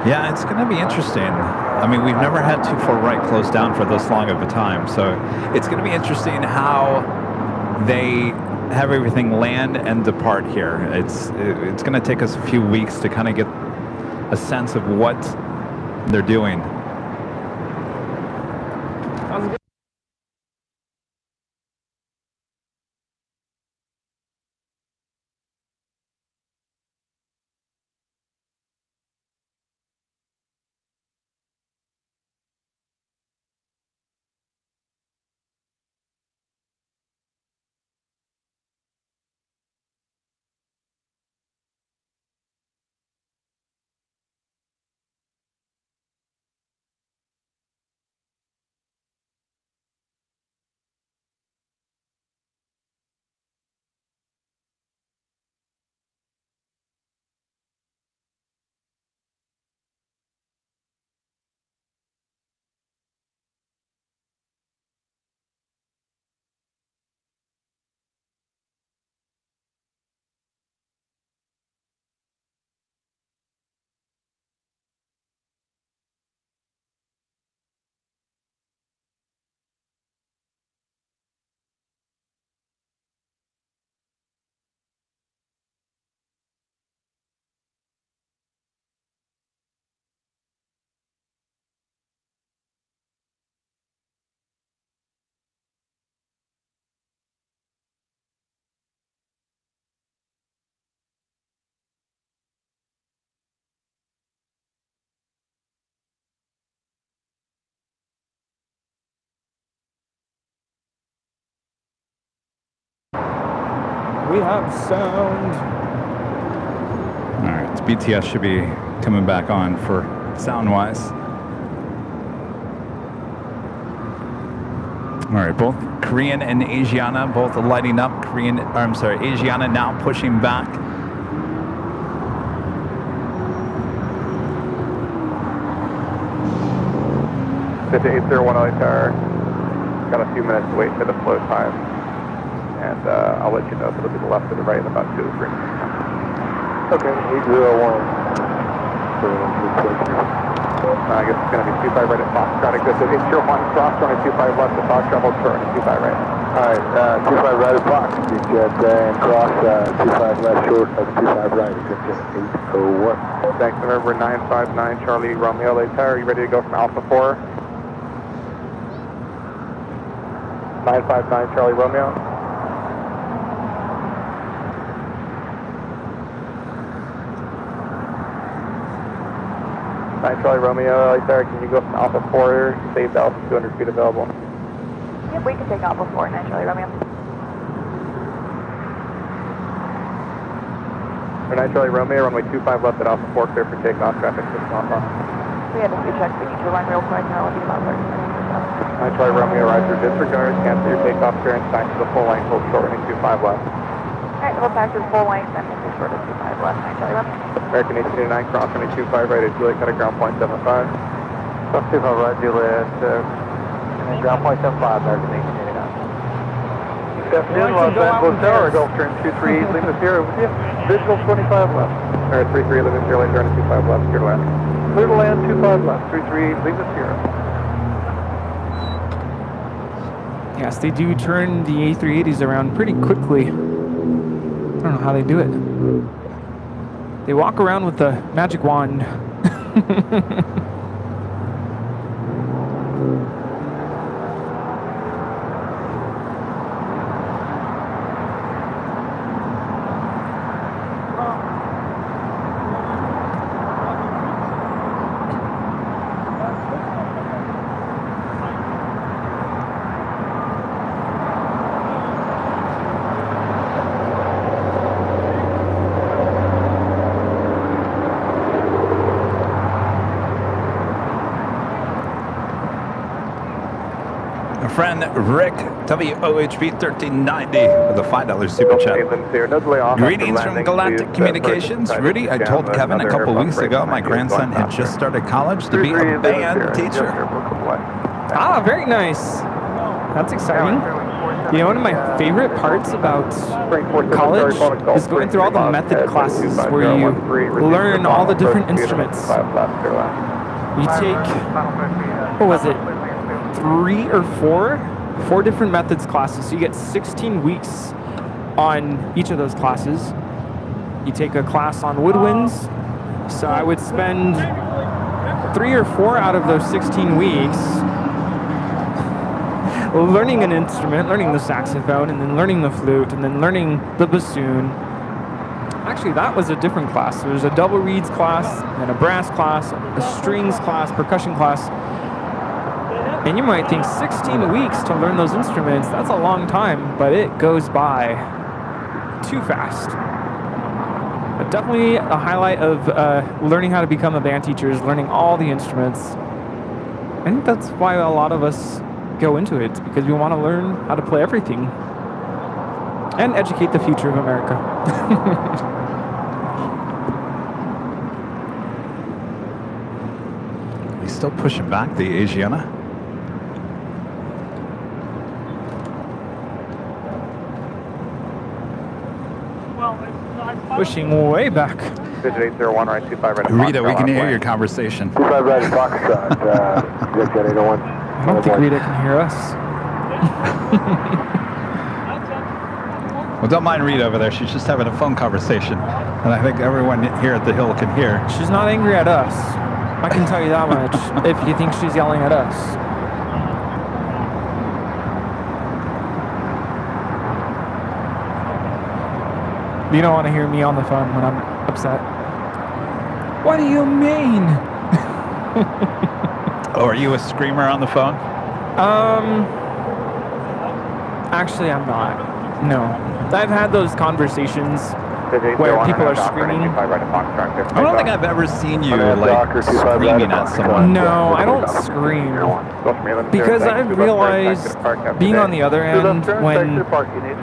Yeah, it's going to be interesting. I mean, we've never had 24 right closed down for this long of a time. So it's going to be interesting how they have everything land and depart here. It's going to take us a few weeks to kind of get a sense of what they're doing. We have sound. All right, BTS should be coming back on for sound-wise. All right, both Korean and Asiana both lighting up. Asiana now pushing back. Fit to 801 LA Tower. Got a few minutes to wait for the flow time. And I'll let you know if it'll be the left or the right in about 2 to 3 minutes. Okay, 801. I guess it's going to be 25 right at Foxtrot. It goes to 801 cross, running 25 left at Foxtrot, hold short, and 25 right. Alright, 25 right at Fox, jet and cross, 25 left short of 25 right, attention 801. Thanks, November 959 Charlie Romeo LA Tower. You ready to go from Alpha 4? 959 Charlie Romeo. Charlie Romeo LA Tower, can you go from Alpha 4, saved Alpha 200 feet available? Yep, we can take Alpha 4, 9 Charlie Romeo. For 9 Charlie Romeo, runway 25 left at Alpha 4, clear for takeoff, traffic 6 knots on. We had a few checks, we need to run real quick, and I'll be about 30 minutes or so. 9 Charlie Romeo, rise your disregard, cancel your takeoff clearance, back to the full length, hold short, running 25 left. Alright, hold back to the full length, and we'll be short of 25 left, 9 Charlie Romeo. American 1889, cross running 25 right at Juliet, cut at ground point 75. Cross 25 right, Juliet, ground point 75, American 1889. Step in, Los Angeles Tower, Gulf turn 23, leave us here with you. Visual 25 left. Alright, 33, leave us here, turn 25 left, clear to land. Clear to land, 25 left, 33, leave us here. Yes, they do turn the A380s around pretty quickly. I don't know how they do it. They walk around with the magic wand. Friend Rick, WOHP 1390 with a $5 super chat. Greetings from Galactic Communications. Rudy, I told Kevin a couple weeks ago my grandson had just started college to be a band teacher. Ah, very nice. That's exciting. You know, one of my favorite parts about college is going through all the method classes where you learn all the different instruments. You take, what was it? 3 or 4 different methods classes. So you get 16 weeks on each of those classes. You take a class on woodwinds. So I would spend 3 or 4 out of those 16 weeks learning an instrument, learning the saxophone, and then learning the flute, and then learning the bassoon. Actually, that was a different class. There was a double reeds class, and a brass class, a strings class, percussion class. And you might think 16 weeks to learn those instruments, that's a long time, but it goes by too fast. But definitely a highlight of learning how to become a band teacher is learning all the instruments. I think that's why a lot of us go into it, because we want to learn how to play everything and educate the future of America. He's still pushing back the Asiana. Pushing way back. Digit 801, right, 25 right. Rita, we can hear your conversation. 25 right at Foxtrot, jet 801. I don't think Rita can hear us. Well, don't mind Rita over there. She's just having a phone conversation. And I think everyone here at the Hill can hear. She's not angry at us. I can tell you that much, if you think she's yelling at us. You don't want to hear me on the phone when I'm upset. What do you mean? Oh, are you a screamer on the phone? Actually, I'm not. No. I've had those conversations where people are screaming. I don't think I've ever seen you like screaming at someone. No, I don't scream. Because I've realized, being on the other end, when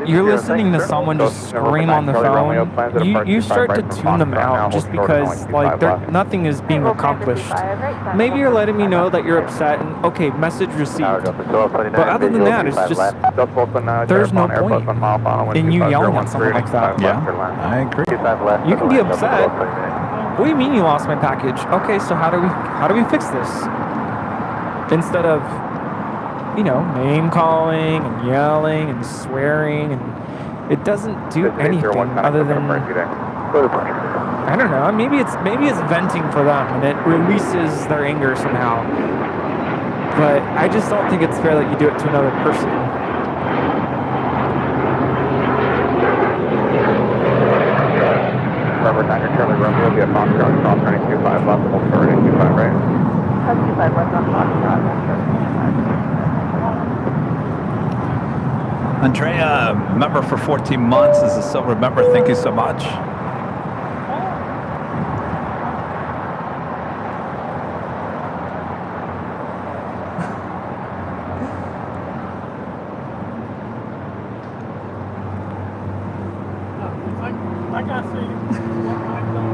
you're listening to someone just scream on the phone, you start to tune them out just because like nothing is being accomplished. Maybe you're letting me know that you're upset and okay, message received. But other than that, it's just, there's no point in you yelling at someone like that. Yeah, I agree. You can be upset. What do you mean you lost my package? Okay, so how do we fix this? Instead of, you know, name calling and yelling and swearing, and it doesn't do anything other than, I don't know, maybe it's venting for them and it releases their anger somehow. But I just don't think it's fair that you do it to another person. Remember, 9 Charlie Romeo, be a Foxtrot, cross running 25 left, hold forward and 25 right. 25 left on Foxtrot, Andrea, member for 14 months, is a silver member. Thank you so much.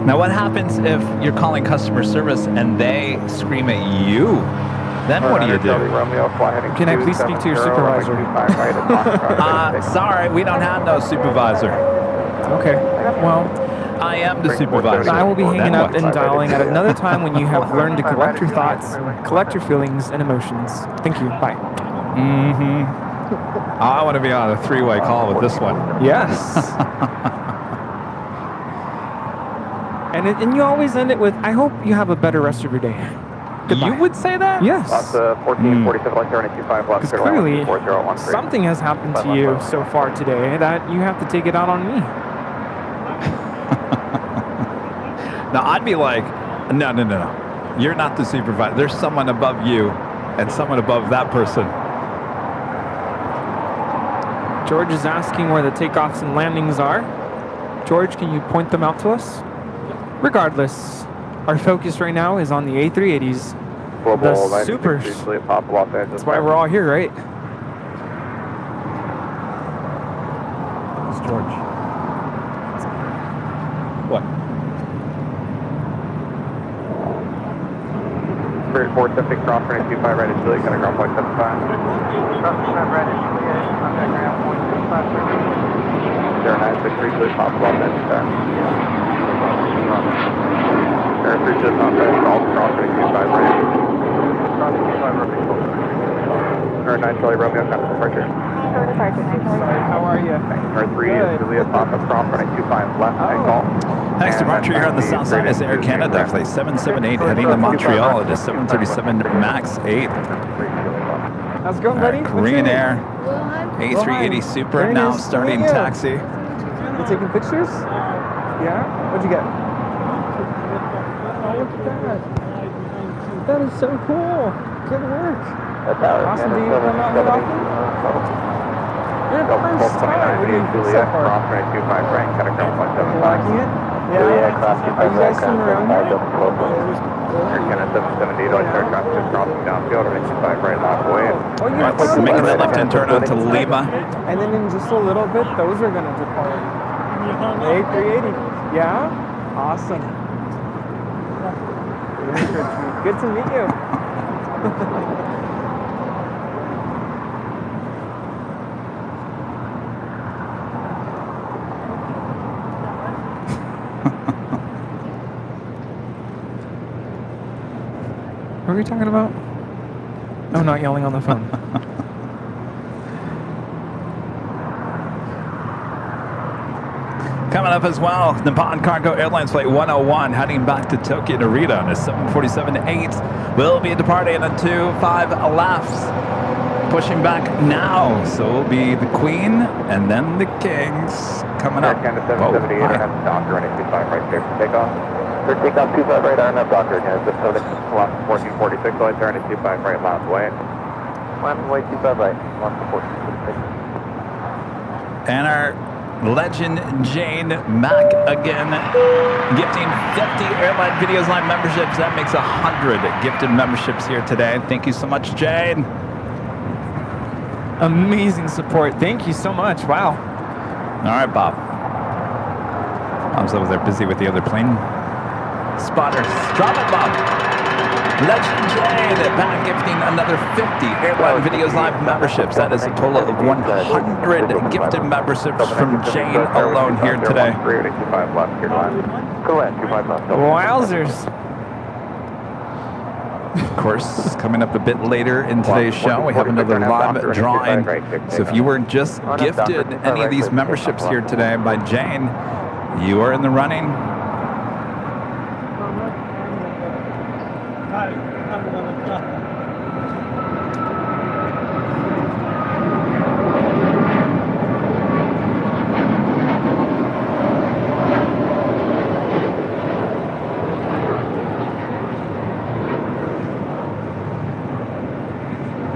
Now, what happens if you're calling customer service and they scream at you? Then what do you do? Can I please speak to your supervisor? Sorry, we don't have no supervisor. Okay, well, I am the supervisor. I will be hanging up and dialing at another time when you have learned to collect your thoughts, collect your feelings and emotions. Thank you. Bye. I want to be on a three-way call with this one. Yes. And you always end it with, I hope you have a better rest of your day. Goodbye. You would say that? Yes. 1447 left, turn 25 left. Because clearly, something has happened to you so far today that you have to take it out on me. Now, I'd be like, no. You're not the supervisor. There's someone above you and someone above that person. George is asking where the takeoffs and landings are. George, can you point them out to us? Regardless, our focus right now is on the A380s, the supers. That's why we're all here, right? It's George. What? Spirit 476 cross running 25 right at Chile, kind of ground point 75. Right at Chile, contact ground point 75. 0963 Chile, pop off that Air 3 just on fast, all cross running 25 right. Crossing 25 Romeo. Air 9 Charlie Romeo, kind of departure. How are you? Air 3 is Juliet, pop up cross running 25 left, and call. Next departure here on the south side is Air Canada, flight 778 heading to Montreal. It is 737 MAX 8. How's it going, buddy? Korean Air, A380 Super, now starting taxi. You taking pictures? Yeah? What'd you get? Oh, look at that. That is so cool. Good work. Awesome. Do you come out here often? You're the first time. What do you think so far? Liking it? Yeah. Are you guys from around here? Air Canada 778, all air traffic is crossing downfield, 25 right left way. Oh, you're Making that left-hand turn onto Lima. And then in just a little bit, those are going to depart. A380. Yeah? Awesome. Good to meet you. What are we talking about? Oh, not yelling on the phone. Coming up as well, Nippon Cargo Airlines Flight 101 heading back to Tokyo Narita on a 747-8 will be departing on 25 left. Pushing back now, so will be the Queen and then the Kings coming up. Air Canada 778, RNF Doctor, running 25 right, clear for takeoff. Clear takeoff 25 right, RNF Doctor, again, zip code 1446, all turn at 25 right, last way. Last way, 25 right, last 1446. And our Legend Jane Mack again, gifting 50 Airline Videos Line memberships. That makes 100 gifted memberships here today. Thank you so much, Jane. Amazing support. Thank you so much. Wow. All right, Bob. Bob's over there busy with the other plane spotters. Drop it, Bob. Legend Jane back gifting another 50 Airline Videos Live memberships. That is a total of 100 gifted memberships from Jane alone here today. Wowzers. Of course, coming up a bit later in today's show, we have another live drawing. So if you were just gifted any of these memberships here today by Jane, you are in the running.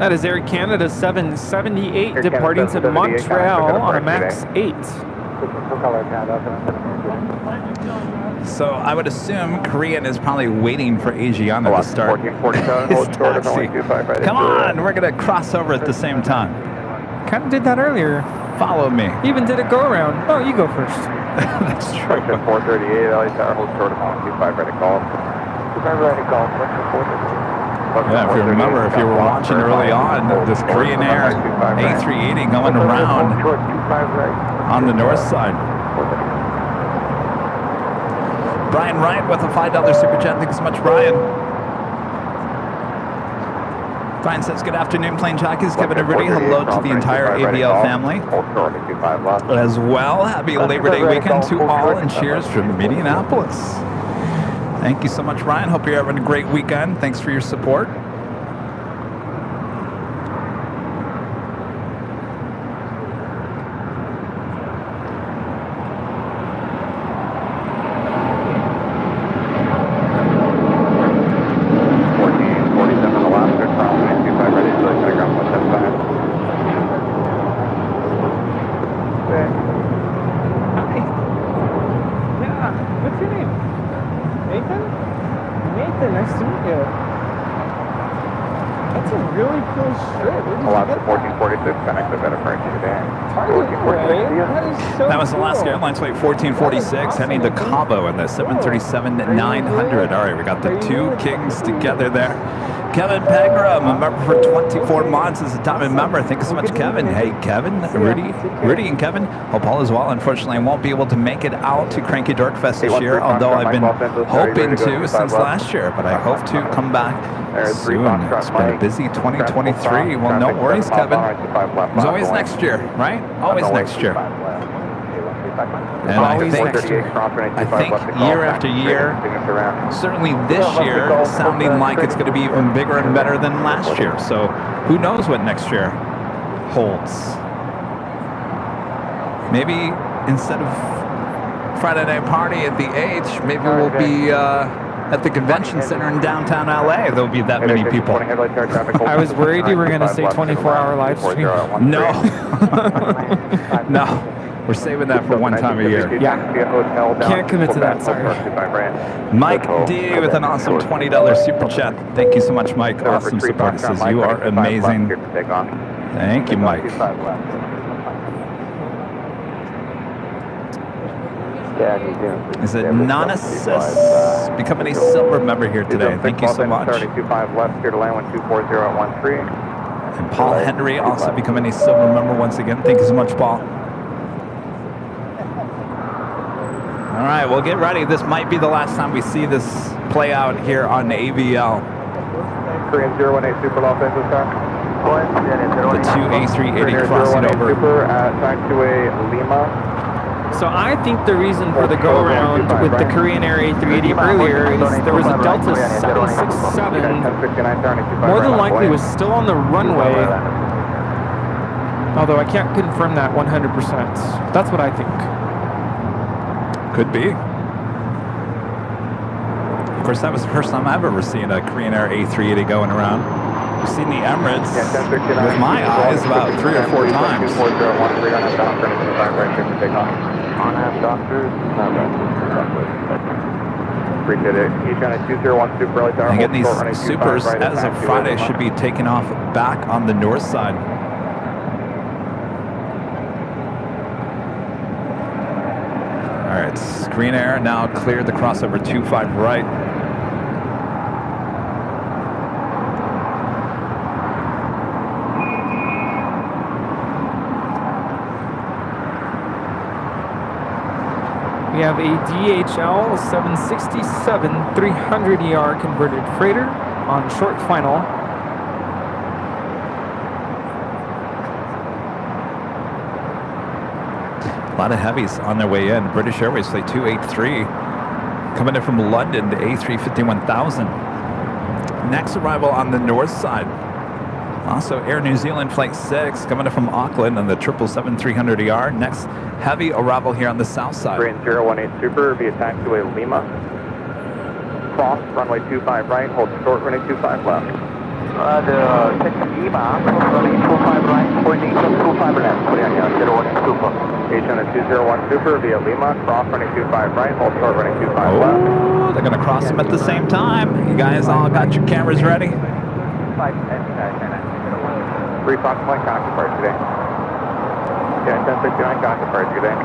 That is Air Canada 778 departing to Montreal on a MAX 8. So I would assume Korean is probably waiting for Asiana to start. Come on, we're going to cross over at the same time. Kind of did that earlier. Follow me. Even did it go around. Oh, you go first. That's true. 438, LA Tower, hold short of 125, ready call. 25 ready call, 438. Yeah, if you remember, if you were watching early on, this Korean Air A380 going around on the north side. Brian Wright with a $5 super chat. Thanks so much, Brian. Brian says, good afternoon, Plane Jockeys. Kevin and Rudy, hello to the entire ABL family. As well, happy Labor Day weekend to all, and cheers from Minneapolis. Thank you so much, Ryan. Hope you're having a great weekend. Thanks for your support. That was Alaska Airlines Flight 1446 heading to Cabo in the 737-900. All right, we got the two kings together there. Kevin Pegram, a member for 24 months, is a diamond member. Thank you so much, Kevin. Hey, Kevin, Rudy and Kevin, hope all is well. Unfortunately, I won't be able to make it out to Cranky Dork Fest this year, although I've been hoping to since last year, but I hope to come back soon. It's been a busy 2023. Well, no worries, Kevin. There's always next year, right? Always next year. And I think year after year, certainly this year, sounding like it's going to be even bigger and better than last year. So who knows what next year holds. Maybe instead of Friday night party at the H, maybe we'll be at the convention center in downtown LA. There'll be that many people. I was worried you were going to say 24-hour live stream. No. No. We're saving that for one time a year. Yeah. Can't commit to that, sorry. Mike D with an awesome $20 super chat. Thank you so much, Mike. Awesome support. It says you are amazing. Thank you, Mike. Is it Nonasis becoming a silver member here today? Thank you so much. And Paul Henry also becoming a silver member once again. Thank you so much, Paul. All right, well, get ready. This might be the last time we see this play out here on the AVL. Korean 018 Super Los Angeles car. The two A380 crossing over. Super taxiway Lima. So I think the reason for the go-around with the Korean Air A380 earlier is there was a Delta 767, more than likely was still on the runway, although I can't confirm that 100%. That's what I think. Could be. Of course, that was the first time I've ever seen a Korean Air A380 going around. I've seen the Emirates with my eyes about 3 or 4 times. 4013 on F-Doctor, 25 right, clear for takeoff. On F-Doctor, appreciate it. Each on a 201 Super Early Tower. And again, these Supers, as of Friday, should be taking off back on the north side. All right, screen air now cleared the crossover 25 right. We have a DHL 767 300ER converted freighter on short final. A lot of heavies on their way in. British Airways flight 283 coming in from London to A350-1000. Next arrival on the north side. Also Air New Zealand flight 6 coming in from Auckland on the 777-300ER. Next heavy arrival here on the south side. Green 018 Super via taxiway Lima. Cross runway 25 right, hold short runway 25 left. Lima, runway 25 right, holding 25 left. 018 Super. H1 201 Super via Lima, cross runway 25 right, hold short runway 25 left. Oh, they're going to cross them at the same time. You guys all got your cameras ready? 3 o'clock flight contact departure today. Yeah, 1069 contact departure today.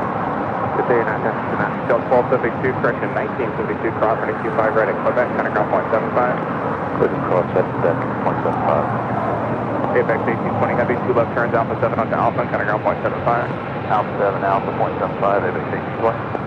Good day, 910. Delta 1272, correction 1972, cross runway 25 right at Quebec, center ground 0.75. Good cross at 0.75. Apex 1820 heavy, 2 left turns, Alpha 7 onto Alpha, center ground 0.75. Alpha 7, Alpha 0.75, Apex 1820.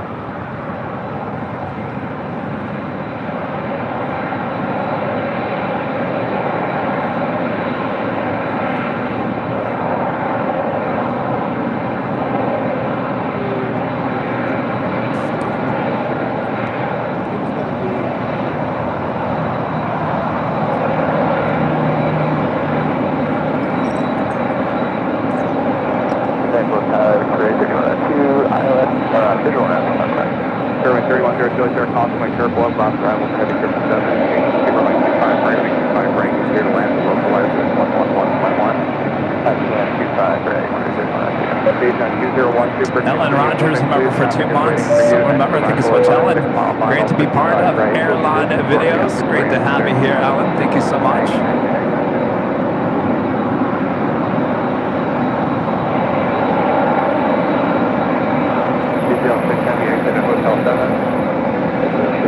Ellen Rogers, a member for 2 months. So remember, thank you so much, Ellen. Great to be part of Airline Videos. Great to have you here, Ellen. Thank you so much.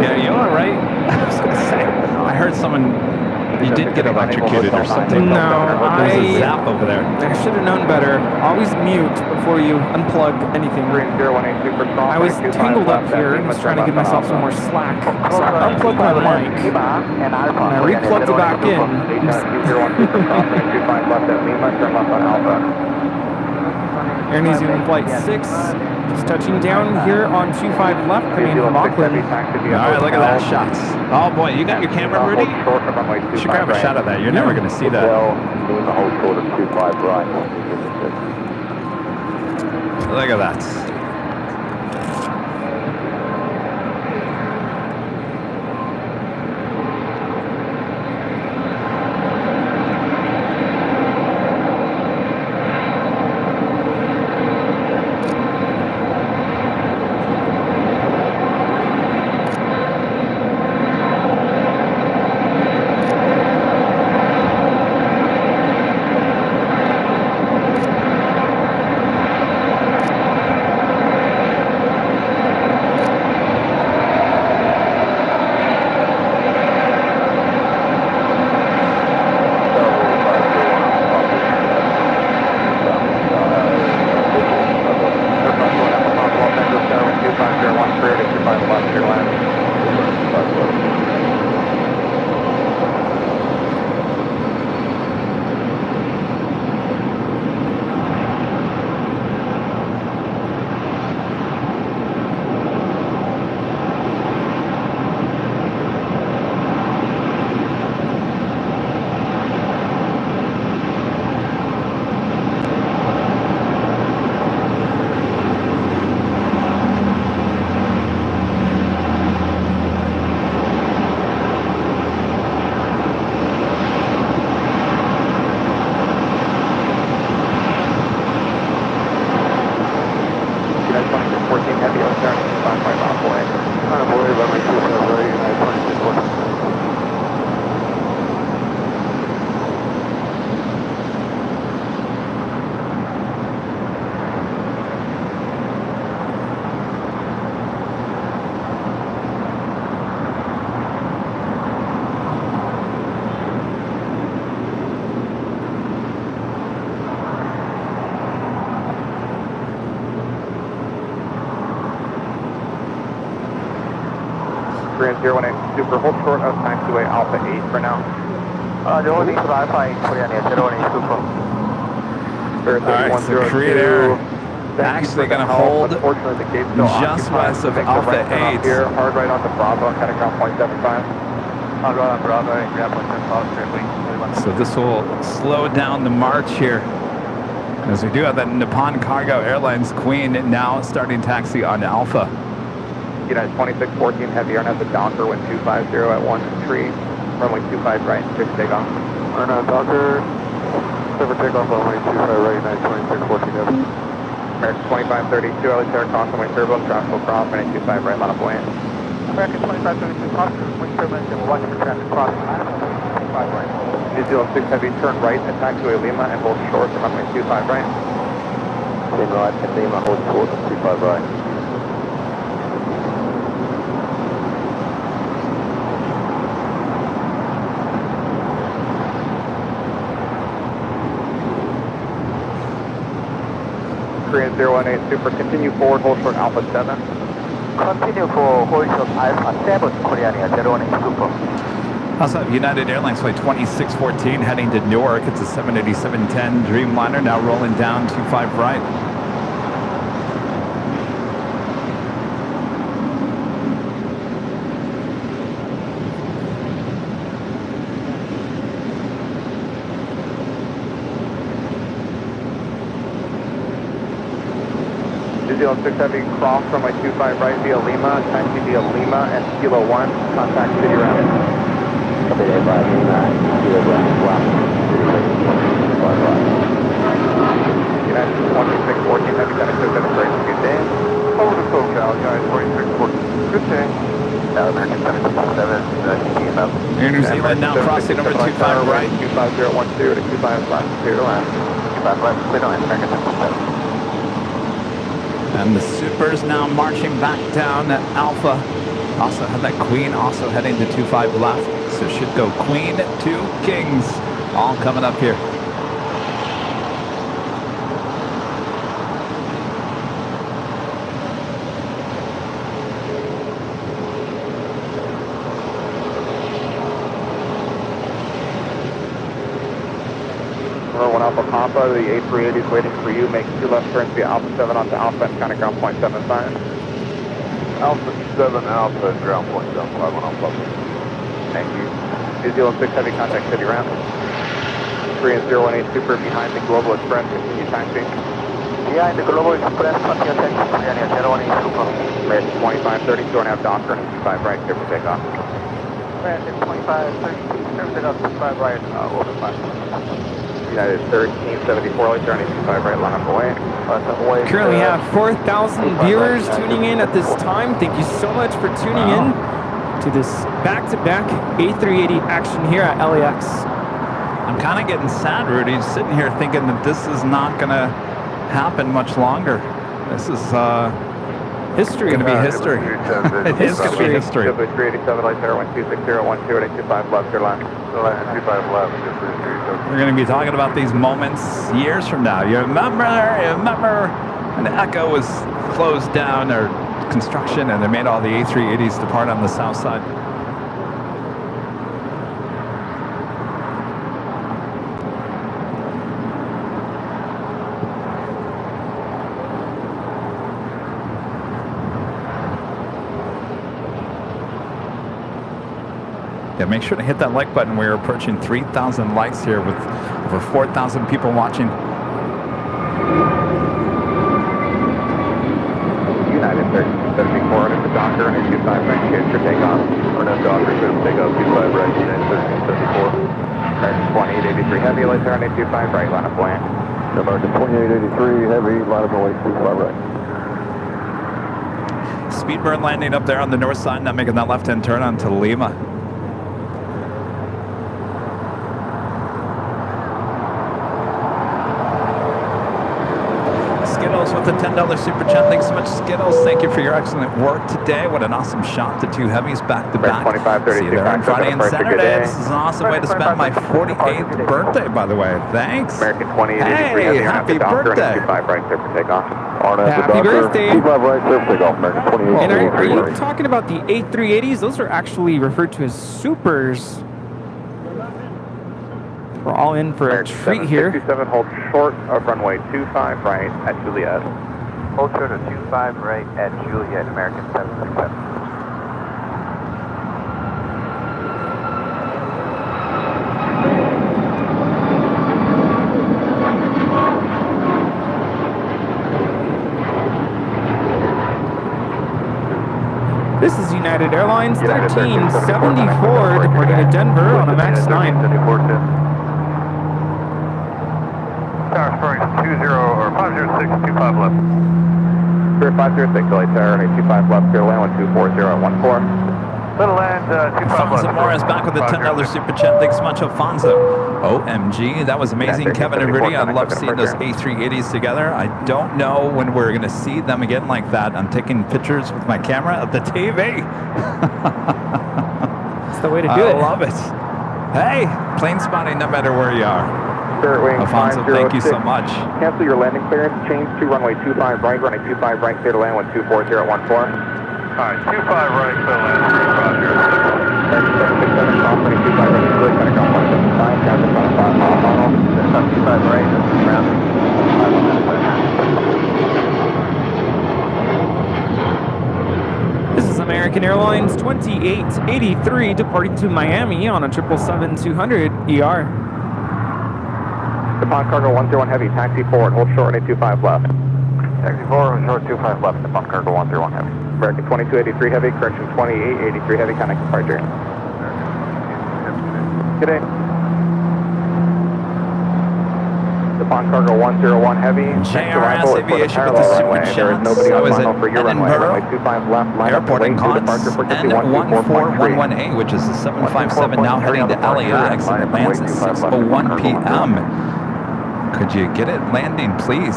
Yeah, you all right? I was going to say, I heard someone. You did get electrocuted or something. No, There's a zap over there. I should have known better. Always mute before you unplug anything. I was tangled up here and was trying to give myself some more slack. So I unplugged my mic and I replugged it back in. Air New Zealand flight 6 just touching down here on 25 left, coming in from Auckland. All right, look at that shots. Oh boy, you got your camera ready? You should grab a shot of that. You're never going to see that. Look at that. United 018 Super, hold short of taxiway Alpha 8 for now. 018 Alpha 8, Korean Air 018 Super. Alright, so Korean Air actually going to hold just west of Alpha 8. Here, hard right onto Bravo, kind of ground 0.75. Hard right on Bravo, and grab 0.75. So this will slow down the march here, as we do have that Nippon Cargo Airlines Queen now starting taxi on Alpha. United 2614 Heavy Arn has a Docker, wind 250 at 13, runway 25 right, 6 takeoff. Arn has Docker, clear for takeoff, runway 25 right, United 2614 Heavy. American 2532, LA Terra cross, runway turbo, tropical cross, runway 25 right, line of buoyant. American 2532 cross, wind turbo, and watch for traffic cross, line of 25 right. New Zealand 6 Heavy, turn right at taxiway Lima and hold short, runway 25 right. Turn right at Lima, hold short, 25 right. Korean 018 Super, continue forward, hold short Alpha 7. Continue for hold short Alpha 7, Korean Air 018 Super. Also have United Airlines flight 2614 heading to Newark. It's a 787-10 Dreamliner now rolling down 25 right. New Zealand 6 Heavy, cross runway 25 right via Lima, taxi via Lima and Kilo 1, contact city route. Copy that by Lima, Kilo 1, United 2614 Heavy, Genesis, demonstration, good day. Over to SoCal, United 2614, good day. American 767, Air New Zealand now crossing over 25 right. 25012 to 25520 left. 25 right, clear on American 767. And the Supers now marching back down at Alpha. Also have that Queen also heading to 25 left. So should go Queen to Kings. All coming up here. Number 1 Alpha Papa, the A380 is waiting for you. Make 2 left turns via Alpha 7 onto Alpha and counter ground 0.75. Alpha 7 Alpha and ground 0.75 on Alpha. Thank you. New Zealand 6 Heavy, contact city ramp. Korean 018 Super behind the Global Express, continue taxi. Behind the Global Express, continue taxi, Korean Air 018 Super. American 2532, and have Docker, 25 right, clear for takeoff. American 2532, clear for takeoff, 25 right, over 5. United 1374, LA 25 right, line up away. Currently have 4,000 viewers tuning in at this time. Thank you so much for tuning in to this back-to-back A380 action here at LAX. I'm kind of getting sad, Rudy, sitting here thinking that this is not going to happen much longer. This is history. Going to be history. It is going to be history. 387, light there, 126.012 at 25 left, your line. 25 left, We're going to be talking about these moments years from now. You remember when Echo was closed down or construction and they made all the A380s depart on the south side? Yeah, make sure to hit that like button. We're approaching 3,000 likes here with over 4,000 people watching. United 1374, and it's a Docker, and a 25 right, clear for takeoff. Or no Docker, clear for takeoff, 25 right, United 1374. American 2883 Heavy, light there, and a 25 right, line up buoyant. American 2883 Heavy, line up away, 25 right. Speedbird landing up there on the north side, not making that left-hand turn onto Lima. Skittles with with the $10 super chat. Thanks so much, Skittles. Thank you for your excellent work today. What an awesome shot. The two heavies back to back. See you there on Friday and Saturday. This is an awesome way to spend my 48th birthday, by by the way. Thanks. American 20, hey, happy birthday. 25 right, clear for takeoff. Happy birthday. 25 right, clear for takeoff, American 28. And are you talking about the A380s? Those are actually referred to as supers. We're all in for a treat here. 767, hold short of runway 25 right at Juliet. Hold short of 25 right at Juliet, American 767. This is United Airlines 1374 departing to Denver on a MAX 9. Tower Springs 20 or 506, 25 left. Clear 506, LA Tower, 25 left, clear land 1240 at 14. Little land, 25 left. Alfonso Morris back with a $10 super chat. Thanks so much, Alfonso. OMG, that was amazing. Kevin and Rudy, I love seeing those A380s together. I don't know when we're going to see them again like that. I'm taking pictures with my camera of the TV. That's the way to do it. I love it. Hey, plane spotting no matter where you are. Alfonso, thank you so much. Cancel your landing clearance. Change to runway 25 right. Runway 25 right. Clear to land 1240 at 14. All right, 25 right. Clear to land 767. Cross runway 25 right. Clear. Going to go 175. Traffic on a 5-mile funnel. 25 right. Ground. This is American Airlines 2883 departing to Miami on a 777-200 ER. Nippon Cargo 101 Heavy, taxi forward, hold short, 825 left. Taxi forward, hold short, 25 left, Nippon Cargo 101 Heavy. American 2283 Heavy, correction 2883 Heavy, connect departure. Good day. Nippon Cargo 101 Heavy, JRS Aviation with the super shots. I was at Edinburgh Airport and Cons, N14118, which is the 757 now heading to LAX, and it lands at 6:01 p.m. Could you get it landing, please?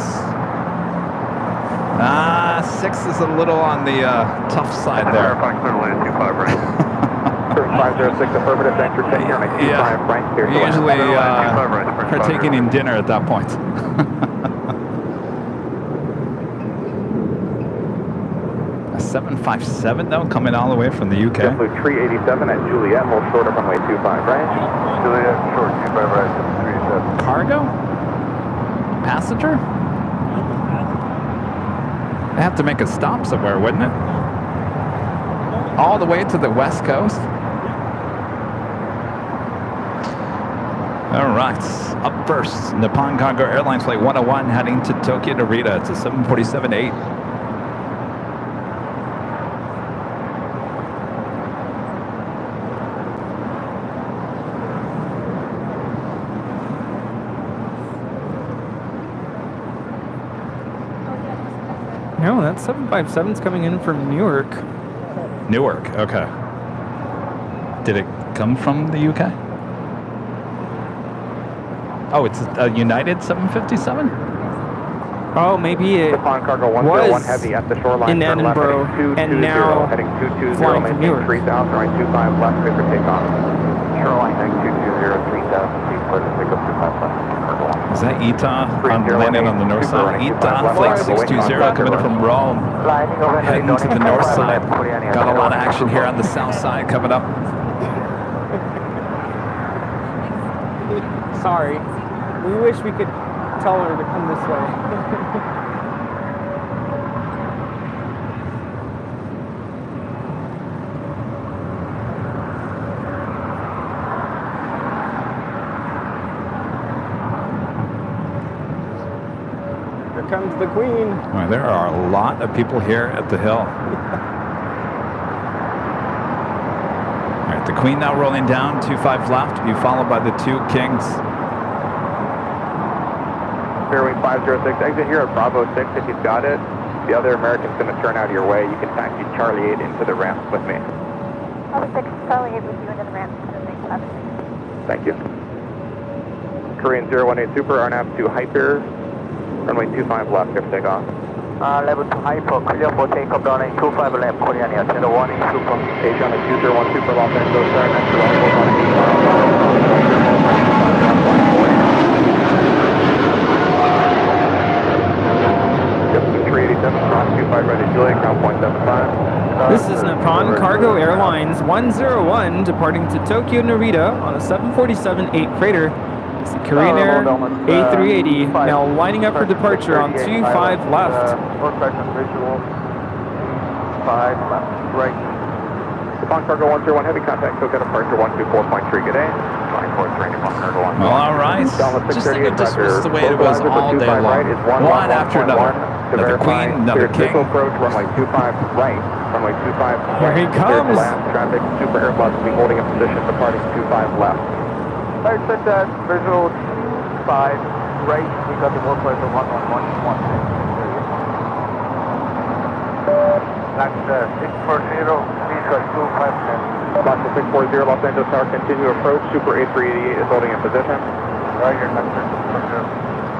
6 is a little on the tough side there. 506 affirmative, thanks for taking on a 25 right. Usually partaking in dinner at that point. A 757 though, coming all the way from the UK. JetBlue 387 at Juliet, hold short of runway 25 right. Juliet, short 25 right, 387. Cargo? Passenger? They have to make a stop somewhere, wouldn't it? All the way to the West Coast? All right, up first, Nippon Cargo Airlines Flight 101 heading to Tokyo Narita. It's a 747-8. No, that 757's coming in from Newark. Newark, okay. Did it come from the UK? Oh, it's a United 757? Oh, maybe it Nippon Cargo 101 was Heavy at the shoreline in Edinburgh and now heading 220, flying from Newark. 3000, right 25 left, clear for takeoff. Shoreline heading 220, 3000, please clear to take up 25 left. Is that Ita landing on the north side? Ita, flight 620 coming in from Rome, heading to the north side. Got a lot of action here on the south side coming up. Sorry. We wish we could tell her to come this way. Here comes the Queen. Well, there are a lot of people here at the hill. All right, the Queen now rolling down, 25 left, be followed by the two Kings. Fairway 506, exit here at Bravo 6 if you've got it. The other American's going to turn out of your way. You can taxi Charlie 8 into the ramp with me. Bravo 6, Charlie 8 with you into the ramp. Thank you. Korean 018 Super, RNAV to Hyper. Runway 25 left, clear for takeoff. Level 2 hyper, clear for takeoff, runway 25 left, Korean Air, 01 in super. Asiana 201 Super, Los Angeles, start next to arrival, runway 387, cross 25 ready, Juliet, ground point 75. This is Nippon Cargo Airlines 101 departing to Tokyo Narita on a 747-8 freighter. It's the Korean Air A380 now lining up for departure on 25 left. North section visual, 5 left, right. Nippon Cargo 101 heavy contact, Tokyo departure 124.3, good day. 24.3, Nippon Cargo 101. Well, all right. Just think of this was the way it was all day long. One after another. Another queen, another king. Approach, runway 25 right, runway 25 Here he comes. Left, traffic, Super Airbus will be holding a position, departing 25 left. Alright, set that, visual 5 right, we got the workplace of 111. That's 640, please got 257. Boston 640, Los Angeles Tower, continue approach, Super A380 is holding a position. Roger,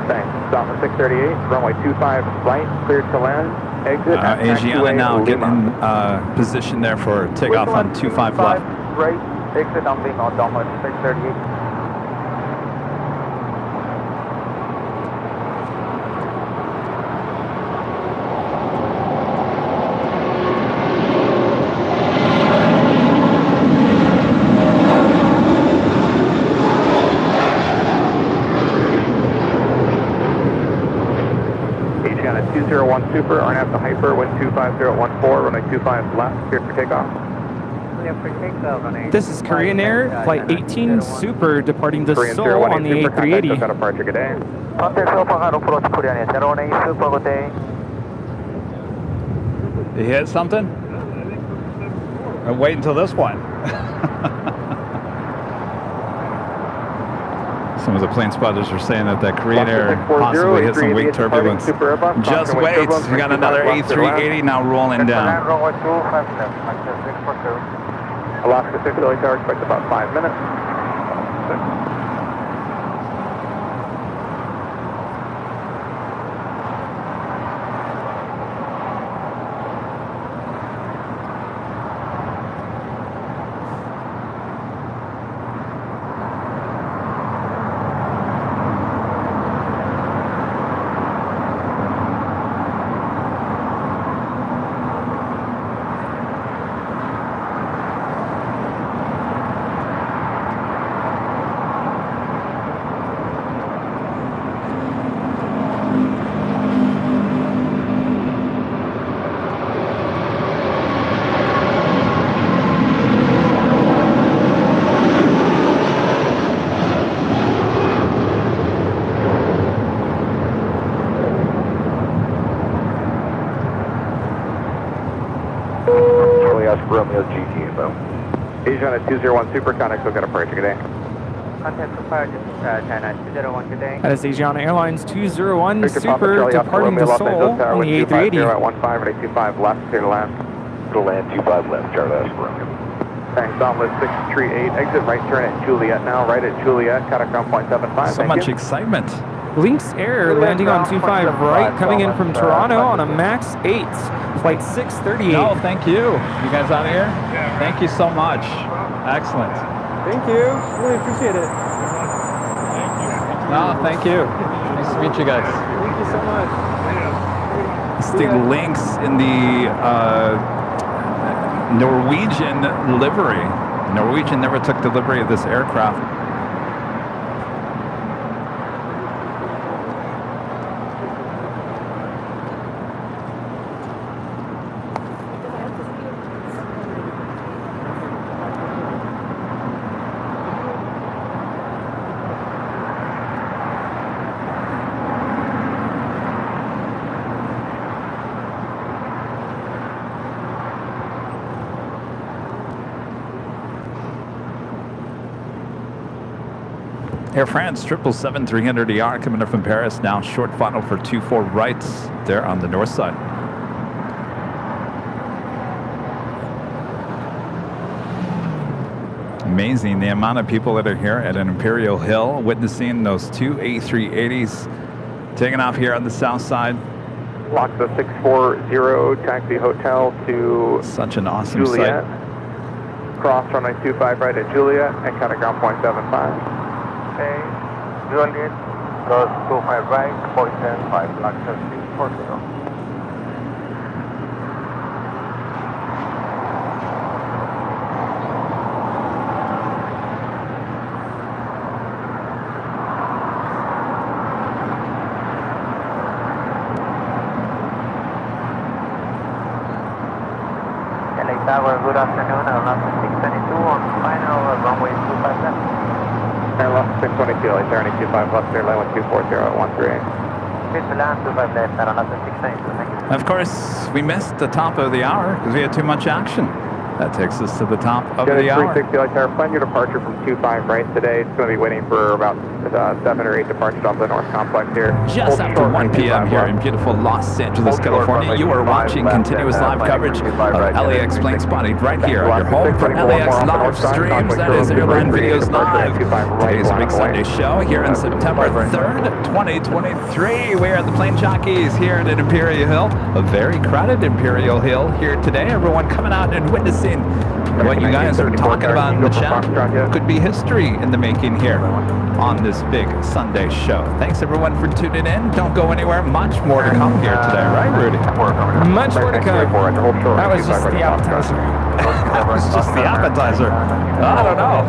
thanks. Stop at 638, runway 25 right, cleared to land, exit. Asiana now getting in position there for takeoff on 25 left. Right, exit on being on downwind 638. Asiana 201 Super, RNAV to Hyper, wind 25014, runway 25 left, cleared for takeoff. This is Korean Air Flight 18 Super departing to Seoul on the A380. Departure, good day. You hit something? Or wait until this one. Some of the plane spotters are saying that Korean Air possibly hit some weak turbulence. Just wait, we got another A380 now rolling down. Alaska 6 Philly Tower, expect about 5 minutes. Romeo GT info. Asiana 201 Super, contact, so got a departure, good day. Contact for fire, China 201, good day. That is Asiana Airlines 201 Super departing to Seoul on the A380. 15, 25 left, clear to land. Go land 25 left, Charlie Oscar Romeo. Thanks, Domless 638, exit right turn at Juliet now, right at Juliet, cut ground point 75. So much excitement. Lynx Air landing on 25 right, coming in from Toronto on a MAX 8, flight 638. No, thank you. You guys out here? Yeah. Thank you so much. Excellent. Thank you. Really appreciate it. No, thank you. Nice to meet you guys. Thank you so much. It's the Lynx in the Norwegian livery. Norwegian never took delivery of this aircraft. Air France 777-300ER coming up from Paris now, short final for 24 rights there on the north side. Amazing the amount of people that are here at an Imperial Hill witnessing those two A380s Taking off here on the south side. Loxa 640, taxi hotel to Such an awesome Juliet. sight. Cross runway 25 right at Juliet and cut at ground point 75. Okay, Juliet, cross 25 right, point 75, Loxa 640. Tower, good afternoon, Airline 622 on final runway 25 left. Airline 622, Airline 25 left, Airline 240 at 13. Good to land, 25 left, Airline 622, thank you. Of course, we missed the top of the hour because we had too much action. That takes us to the top of the hour. 360 light tower, plan your departure from 25 right today. It's going to be waiting for about 7 or 8 departures off the North Complex here. Just after 1 p.m. here in beautiful Los Angeles, California, you are watching continuous live coverage of LAX Plane Spotting right here on your home for LAX live streams. That is Airline Videos Live. Today's a big Sunday show here on September 3rd, 2023. We are at the Plane Jockeys here at Imperial Hill, a very crowded Imperial Hill here today. Everyone coming out and witnessing what you guys are talking about in the chat. Could be history in the making here on this big Sunday show. Thanks everyone for tuning in. Don't go anywhere. Much more to come here today, right, Rudy? Much more to come. That was just the appetizer. That was just the appetizer. I don't know.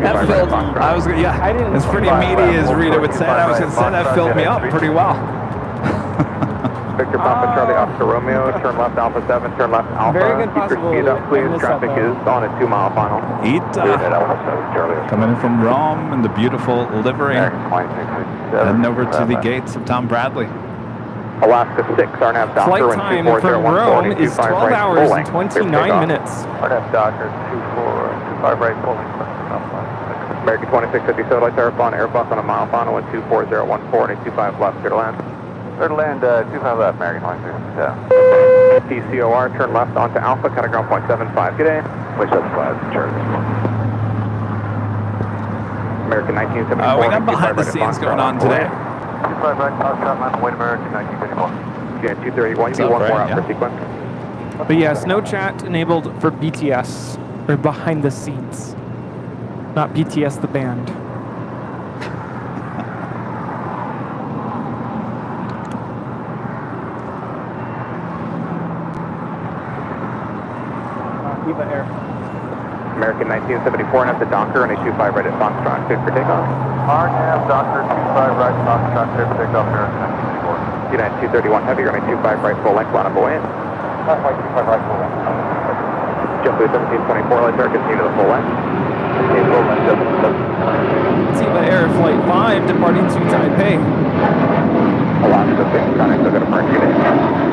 That filled. I was. Yeah. It's pretty meaty, as Rita would say. I was going to say that filled me up pretty well. Victor Papa Charlie Oscar Romeo, turn left Alpha 7, turn left Alpha. Very good Keep your speed up, please. Traffic is on a 2-mile final. Coming in from Rome in the beautiful livery. Heading over to the gates of Tom Bradley. Alaska 6, RNAV Doctor. Flight time from Rome is 12 hours and 29 minutes. RNAV Doctor, 25 right, pulling. American 2650 satellite airplane, Airbus on a mile final with 24014 and 25 left, clear to land. Clear to land, 25 left, American 2650. Yeah. TCOR, turn left onto Alpha, cut at ground point 75, good day. Wish 75, turn. American 1974. We got behind the scenes going on today. 25 right, South wait American 1931. Yeah, 231, you need one more out for sequence. But yes, no chat enabled for BTS, or behind the scenes. Not BTS the band. Eva Air. American 1974 and at the Docker and a 25 right at Foxtrot, cleared for takeoff. RNAV Docker 25 right, Foxtrot, cleared for takeoff, American 1974. United 231 heavy, running 25 right, full length, line up away. 25 right, full length. JetBlue 1724, light air, continue to the full length. Eva Air Flight 5 departing to Taipei. Alaska 6, connect, so go to Park Unit.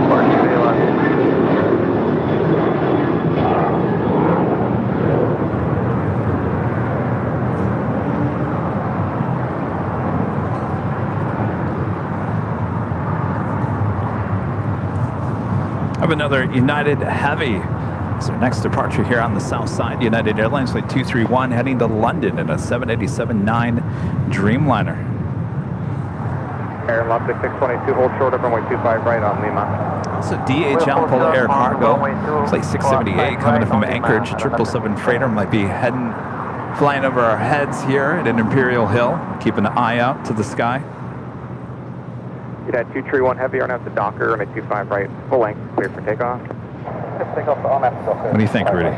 Park Unit, Alaska. Have another United Heavy. So next departure here on the south side, United Airlines Flight 231 heading to London in a 787-9 Dreamliner. Air Lobster 622, hold short of runway 25 right on Lima. Also DHL Polar Air Cargo, Flight 678 coming in from Anchorage, 777 freighter might be flying over our heads here at an Imperial Hill. Keep an eye out to the sky. You had 231 heavy on at the Docker and a 25 right, full length, clear for takeoff. What do you think, Rudy?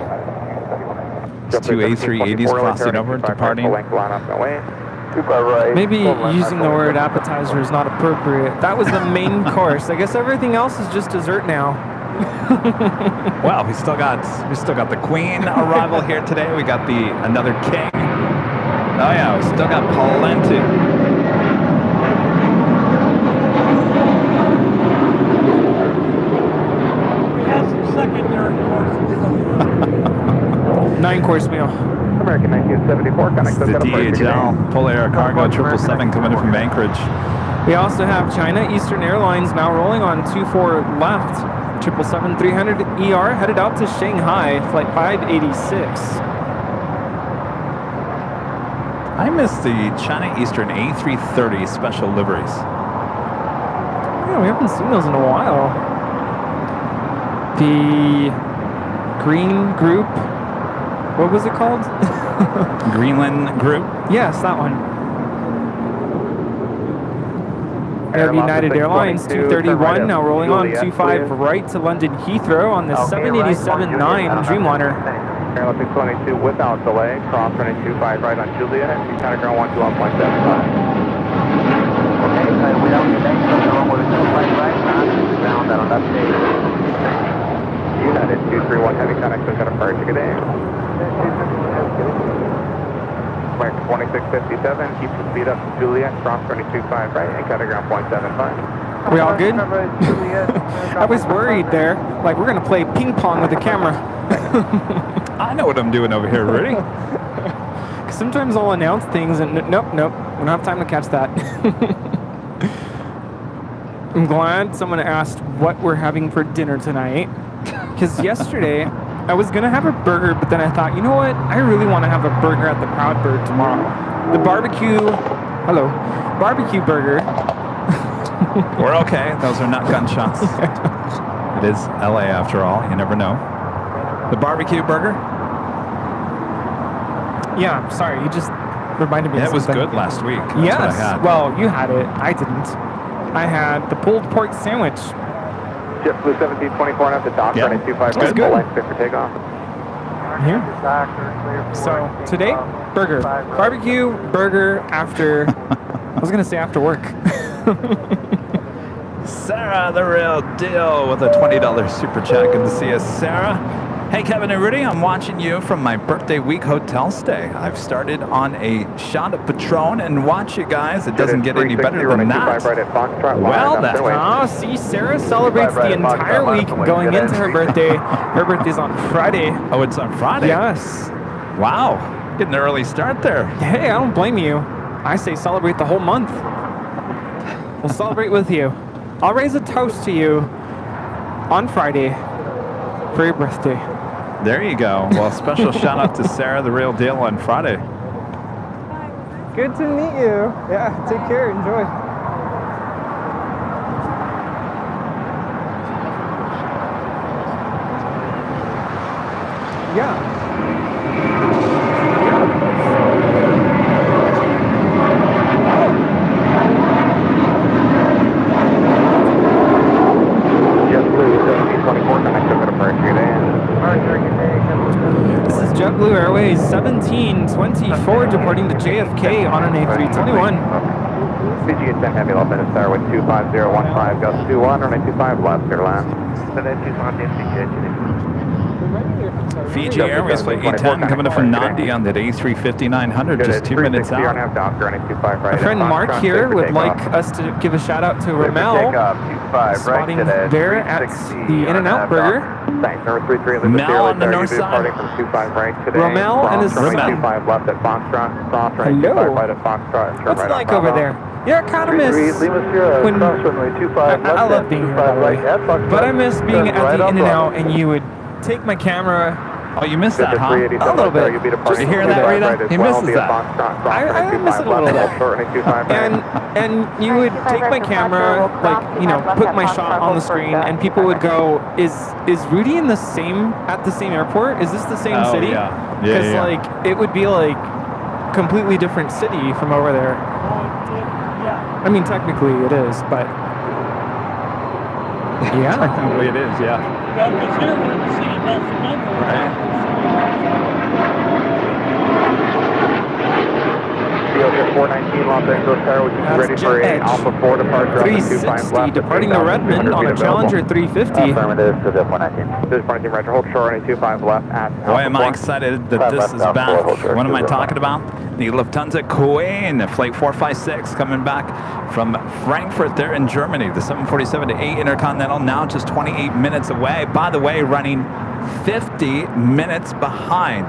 It's two A380s crossing over, departing. Maybe using the word appetizer is not appropriate. That was the main course. I guess everything else is just dessert now. Well, we still got the Queen arrival here today. We got another King. Oh yeah, we still got plenty. 9-course meal. American 1974, connect the DHL Polar Air Cargo 777 coming in from Anchorage. We also have China Eastern Airlines now rolling on 24 left. 777-300 ER headed out to Shanghai, flight 586. I missed the China Eastern A330 special liveries. Yeah, we haven't seen those in a while. The Green Group, what was it called? Greenland Group? Yes, that one. We have United Airlines 231 now rolling on 25 right to London Heathrow on the 787-9 Dreamliner. Airline 622 without delay, cross running 25 right on Juliet, and counter ground 121.75. Okay, without delay, normal 25 right, ground on left stage. United 231 heavy connection, got a fire ticket in. Flight 2657, keep the speed up to Juliet, cross running 25 right, and counter ground 0.75. We all good? I was worried there, like we're gonna play ping pong with the camera. I know what I'm doing over here, Rudy. Sometimes I'll announce things and nope, we don't have time to catch that. I'm glad someone asked what we're having for dinner tonight. Because yesterday, I was going to have a burger, but then I thought, you know what? I really want to have a burger at the Proud Bird tomorrow. The barbecue burger. We're okay. Those are not gunshots. It is LA after all. You never know. The barbecue burger? Yeah, sorry. You just reminded me of it was something. good last week. That's yes. what I had. Well, you had it. I didn't. I had the pulled pork sandwich. JetBlue 1724 and up to dock, running 25 right, full line, clear for takeoff. Here. So, today, burger. Barbecue, burger, after, I was going to say after work. Sarah, the real deal, with a $20 super chat. Good to see you, Sarah. Hey, Kevin and Rudy, I'm watching you from my birthday week hotel stay. I've started on a shot of Patron and watch you guys. It doesn't get any better than that. Well, that's... Oh, see, Sarah celebrates the entire week going into her birthday. Her birthday's on Friday. Oh, it's on Friday? Yes. Wow. Getting an early start there. Hey, I don't blame you. I say celebrate the whole month. We'll celebrate with you. I'll raise a toast to you on Friday for your birthday. There you go. Well, special shout out to Sarah, the real deal, on Friday. Good to meet you. Yeah, take care. Enjoy. Yeah. This is JetBlue Airways 1724 departing to JFK on an A321. CG 10 heavy low minutes tower with 25015, gust 21, runway 25 left, clear land. Fiji Airways flight 810 coming up from Nandi on that A350-900, just 2 minutes out. Our friend Mark here would like us to give a shout out to Ramel, spotting there at the In-N-Out Burger. Mel on the north side. Ramel and his Hello. What's it like over there? Yeah, I kind of miss when I love being here, by the way. But I miss being at the In-N-Out and you would take my camera. Oh, you missed that, huh? A little bit. Just you hear that, Rita? He misses that. I miss it a little bit. And you would take my camera, like, you know, put my shot on the screen, and people would go, "Is Rudy at the same airport? Is this the same city?" Yeah. Because like it would be like completely different city from over there. I mean, technically it is, but yeah, technically it is. Yeah. Right. Delta 419 Los Angeles Tower, which is ready for a Alpha 4 departure on the 25 left. Departing the Redmond on a Challenger 350. Affirmative to the 419. This is 419, Roger. Hold short on a 25 left at Boy, am I excited that this is back. What am I talking about? The Lufthansa Queen, Flight 456, coming back from Frankfurt there in Germany. The 747-8 Intercontinental, now just 28 minutes away. By the way, running 50 minutes behind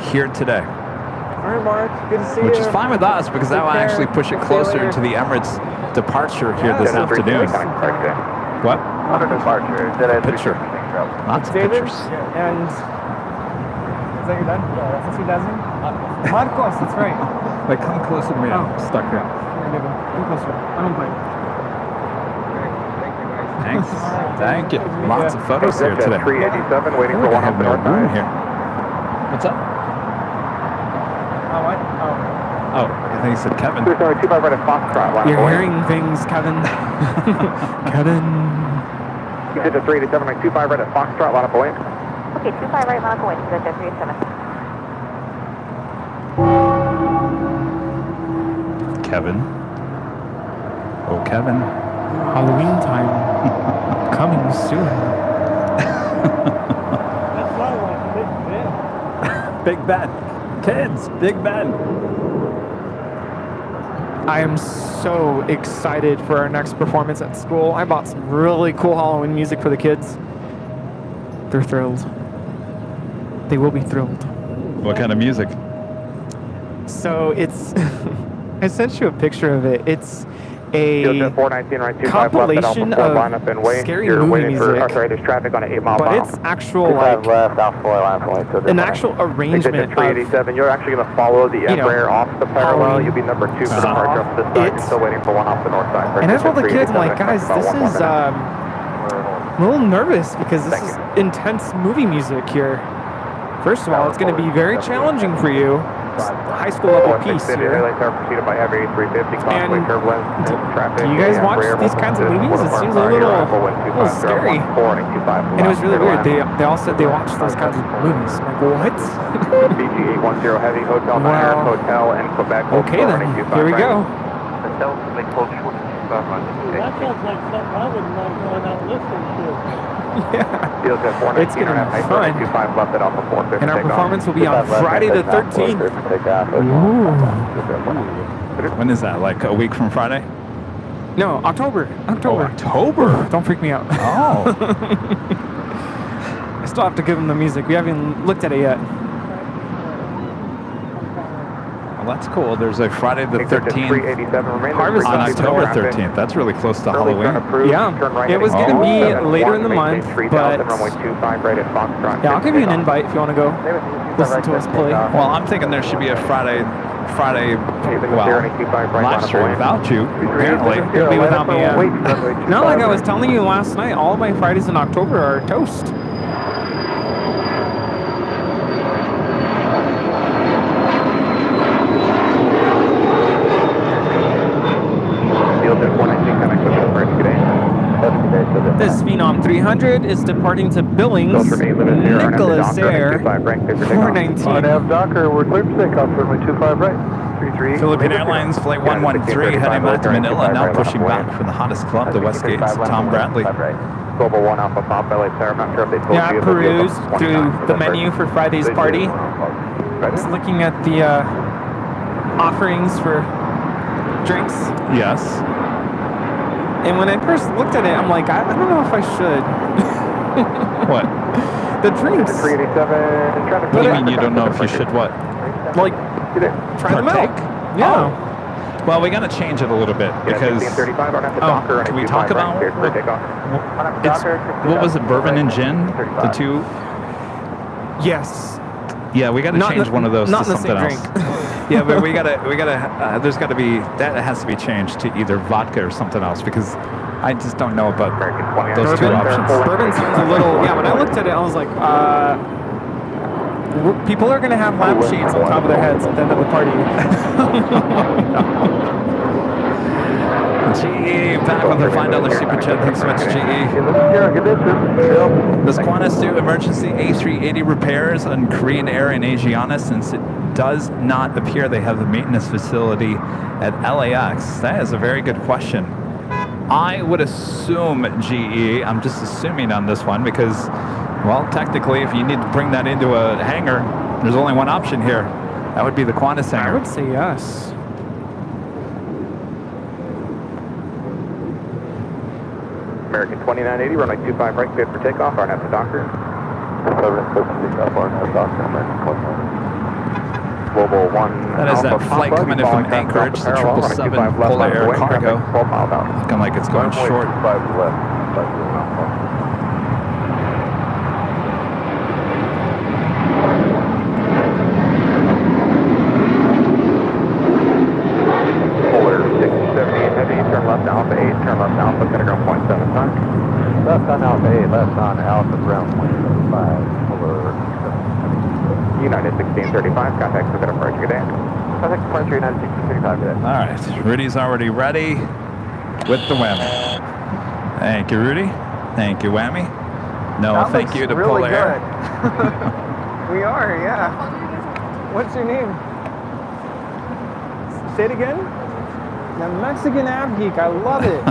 here today. All right, Mark. Good to see you. Which is fine with us because that will actually push it closer to the Emirates departure here this afternoon. What? Under departure. Picture. Lots of pictures. And is that your done? Yeah, that's 2000. Marcos, that's right. Like, come closer to me. I'm stuck here. Come closer. I don't bite. Thanks. Thank you. Lots of photos here today. 387, waiting for I one have off the no north room side. here. What's up? Oh, what? Oh, I think he said Kevin. 25 right at Foxtrot. line You're of Boeing. hearing things, Kevin. Kevin. You did the 387, like 25 right at Foxtrot, line of Boeing. Okay, 25 right, Monaco Wind, good, 387. Kevin. Oh, Kevin. Halloween time. Coming soon. That's not like Big Ben. Big Ben. Kids, Big Ben. I am so excited for our next performance at school. I bought some really cool Halloween music for the kids. They're thrilled. They will be thrilled. What kind of music? So it's, I sent you a picture of it. It's a 419 right 25 compilation left at of line up and way. scary You're movie waiting for, music. sorry, there's traffic on an 8 mile but mile. it's actual like left, Alpha Boy, line of Boeing. So an actual arrangement of 387, you're actually going to follow the you know, Embraer off the parallel. Halloween. You'll be number 2 for departure off this side. You're still waiting for one off the north side. And I told the kids, I'm like, guys, this is a little nervous because this is intense movie music here. First of all, it's going to be very challenging for you. It's high school level piece here. Headlights are preceded by heavy 350, causeway turbulence, traffic. Do you guys watch these kinds of movies? It seems a little scary. And it was really weird. They all said they watched those kinds of movies. I'm like, what? BG810 heavy, Hotel Niner, Hotel, and Quebec. Okay then, here we go. That sounds like something I wouldn't mind going out listening to. Yeah, it's going to be fun. And our performance will be on Friday the 13th. Ooh. When is that? Like a week from Friday? No, October. Oh, October. Don't freak me out. Oh. I still have to give them the music. We haven't looked at it yet. Well, that's cool. There's a Friday the 13th Harvest on Festival. October 13th. That's really close to Halloween. Yeah, it was going to be later in the month, but yeah, I'll give you an invite if you want to go listen to us play. Well, I'm thinking there should be a Friday, well, last year without you, apparently. It'll be without me, yeah. No, like I was telling you last night, all of my Fridays in October are toast. This Phenom 300 is departing to Billings, Nicholas Air, 419. Docker, we're clear for takeoff, runway 25 right. 33. Philippine Airlines Flight 113 heading back to Manila, now pushing back from the hottest club, the West Gates, Tom Bradley. Global 1 Alpha Pop, LA Sarah, I'm sure if they told Yeah, I you perused through the menu for Friday's party. Just looking at the offerings for drinks. Yes. And when I first looked at it, I'm like, I don't know if I should. What? The drinks. 387, What do you mean you don't know if you should what? Like, try them out. Yeah. Oh. Well, we got to change it a little bit because. Can we talk about what was it? Bourbon and gin, the two. Yes. Yeah, we got to change one of those to not the something same else. drink. Yeah, but we gotta. There's got to be that has to be changed to either vodka or something else because I just don't know about those two options. Bourbon seems a little. Yeah, when I looked at it, I was like, people are gonna have lampshades on top of their heads at the end of the party. GE back with a $5 super chat. Thanks so much, GE. Does Qantas do emergency A380 repairs on Korean Air and Asiana since it does not appear they have the maintenance facility at LAX? That is a very good question. I would assume GE. I'm just assuming on this one because, well, technically, if you need to bring that into a hangar, there's only one option here. That would be the Qantas hangar. I would say yes. American 2980, runway 25 right, cleared for takeoff, RNF to Docker. Global 1 That is that flight coming in from Anchorage, the 777 Polar Air Cargo. Looking like it's going short. 28 left on Alpha Ground 5 over United 1635, contact with approach, good day. Contact departure United 1635, good day. All right, Rudy's already ready with the whammy. Thank you, Rudy. Thank you, whammy. No, That thank looks you to really Pull Air. We are, yeah. What's your name? Say it again. The Mexican Ab Geek. I love it.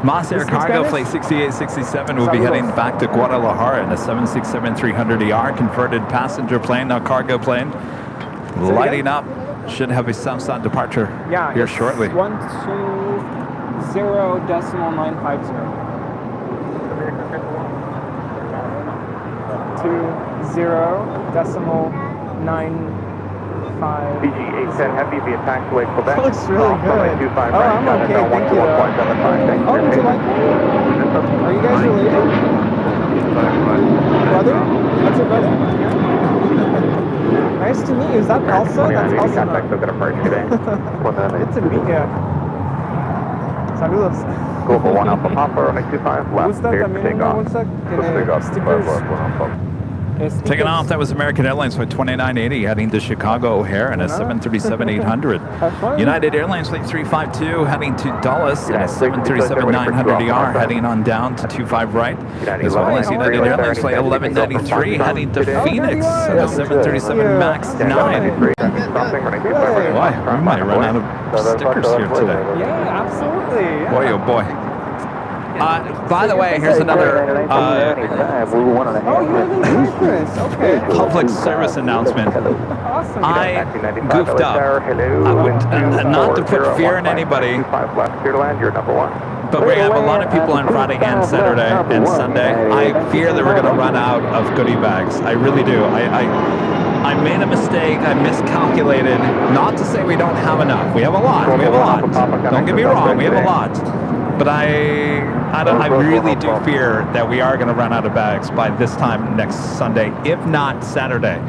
Moss Air This is Cargo Spanish? Flight 6867 will be heading back to Guadalajara in a 767-300ER converted passenger plane, now cargo plane. Lighting up. Should have a Southside departure Yeah. here it's shortly. 120.950. 20.95. BG 810 Heavy via taxiway Quebec. That looks really good. 25 Oh, I'm okay, thank you. Oh, would you like Are you guys related? Brother? That's your brother? Yeah. Nice to meet you. Is that Elsa? That's Elsa. Contact with approach, good day. Good to meet you. Saludos. Global 1 Alpha Papa, runway 25 left, Gusta clear for también takeoff. bolsa stickers. Taking off, that was American Airlines Flight 2980 heading to Chicago O'Hare in a 737-800. Have fun. United Airlines Flight 352 heading to Dulles in a 737-900ER heading on down to 25 right. As well as United Airlines Flight 1193 heading to Phoenix in a 737 MAX 9. Boy, we might run out of stickers here today. Yeah, absolutely. Yeah. Boy, oh boy. By the way, here's another Oh, you live in Cyprus. Okay. public service announcement. Awesome. I goofed up. Not to put fear in anybody, but we have a lot of people on Friday and Saturday and Sunday. I fear that we're going to run out of goodie bags. I really do. I made a mistake. I miscalculated. Not to say we don't have enough. We have a lot. We have a lot. Don't get me wrong. We have a lot. But I really do fear that we are going to run out of bags by this time next Sunday, if not Saturday.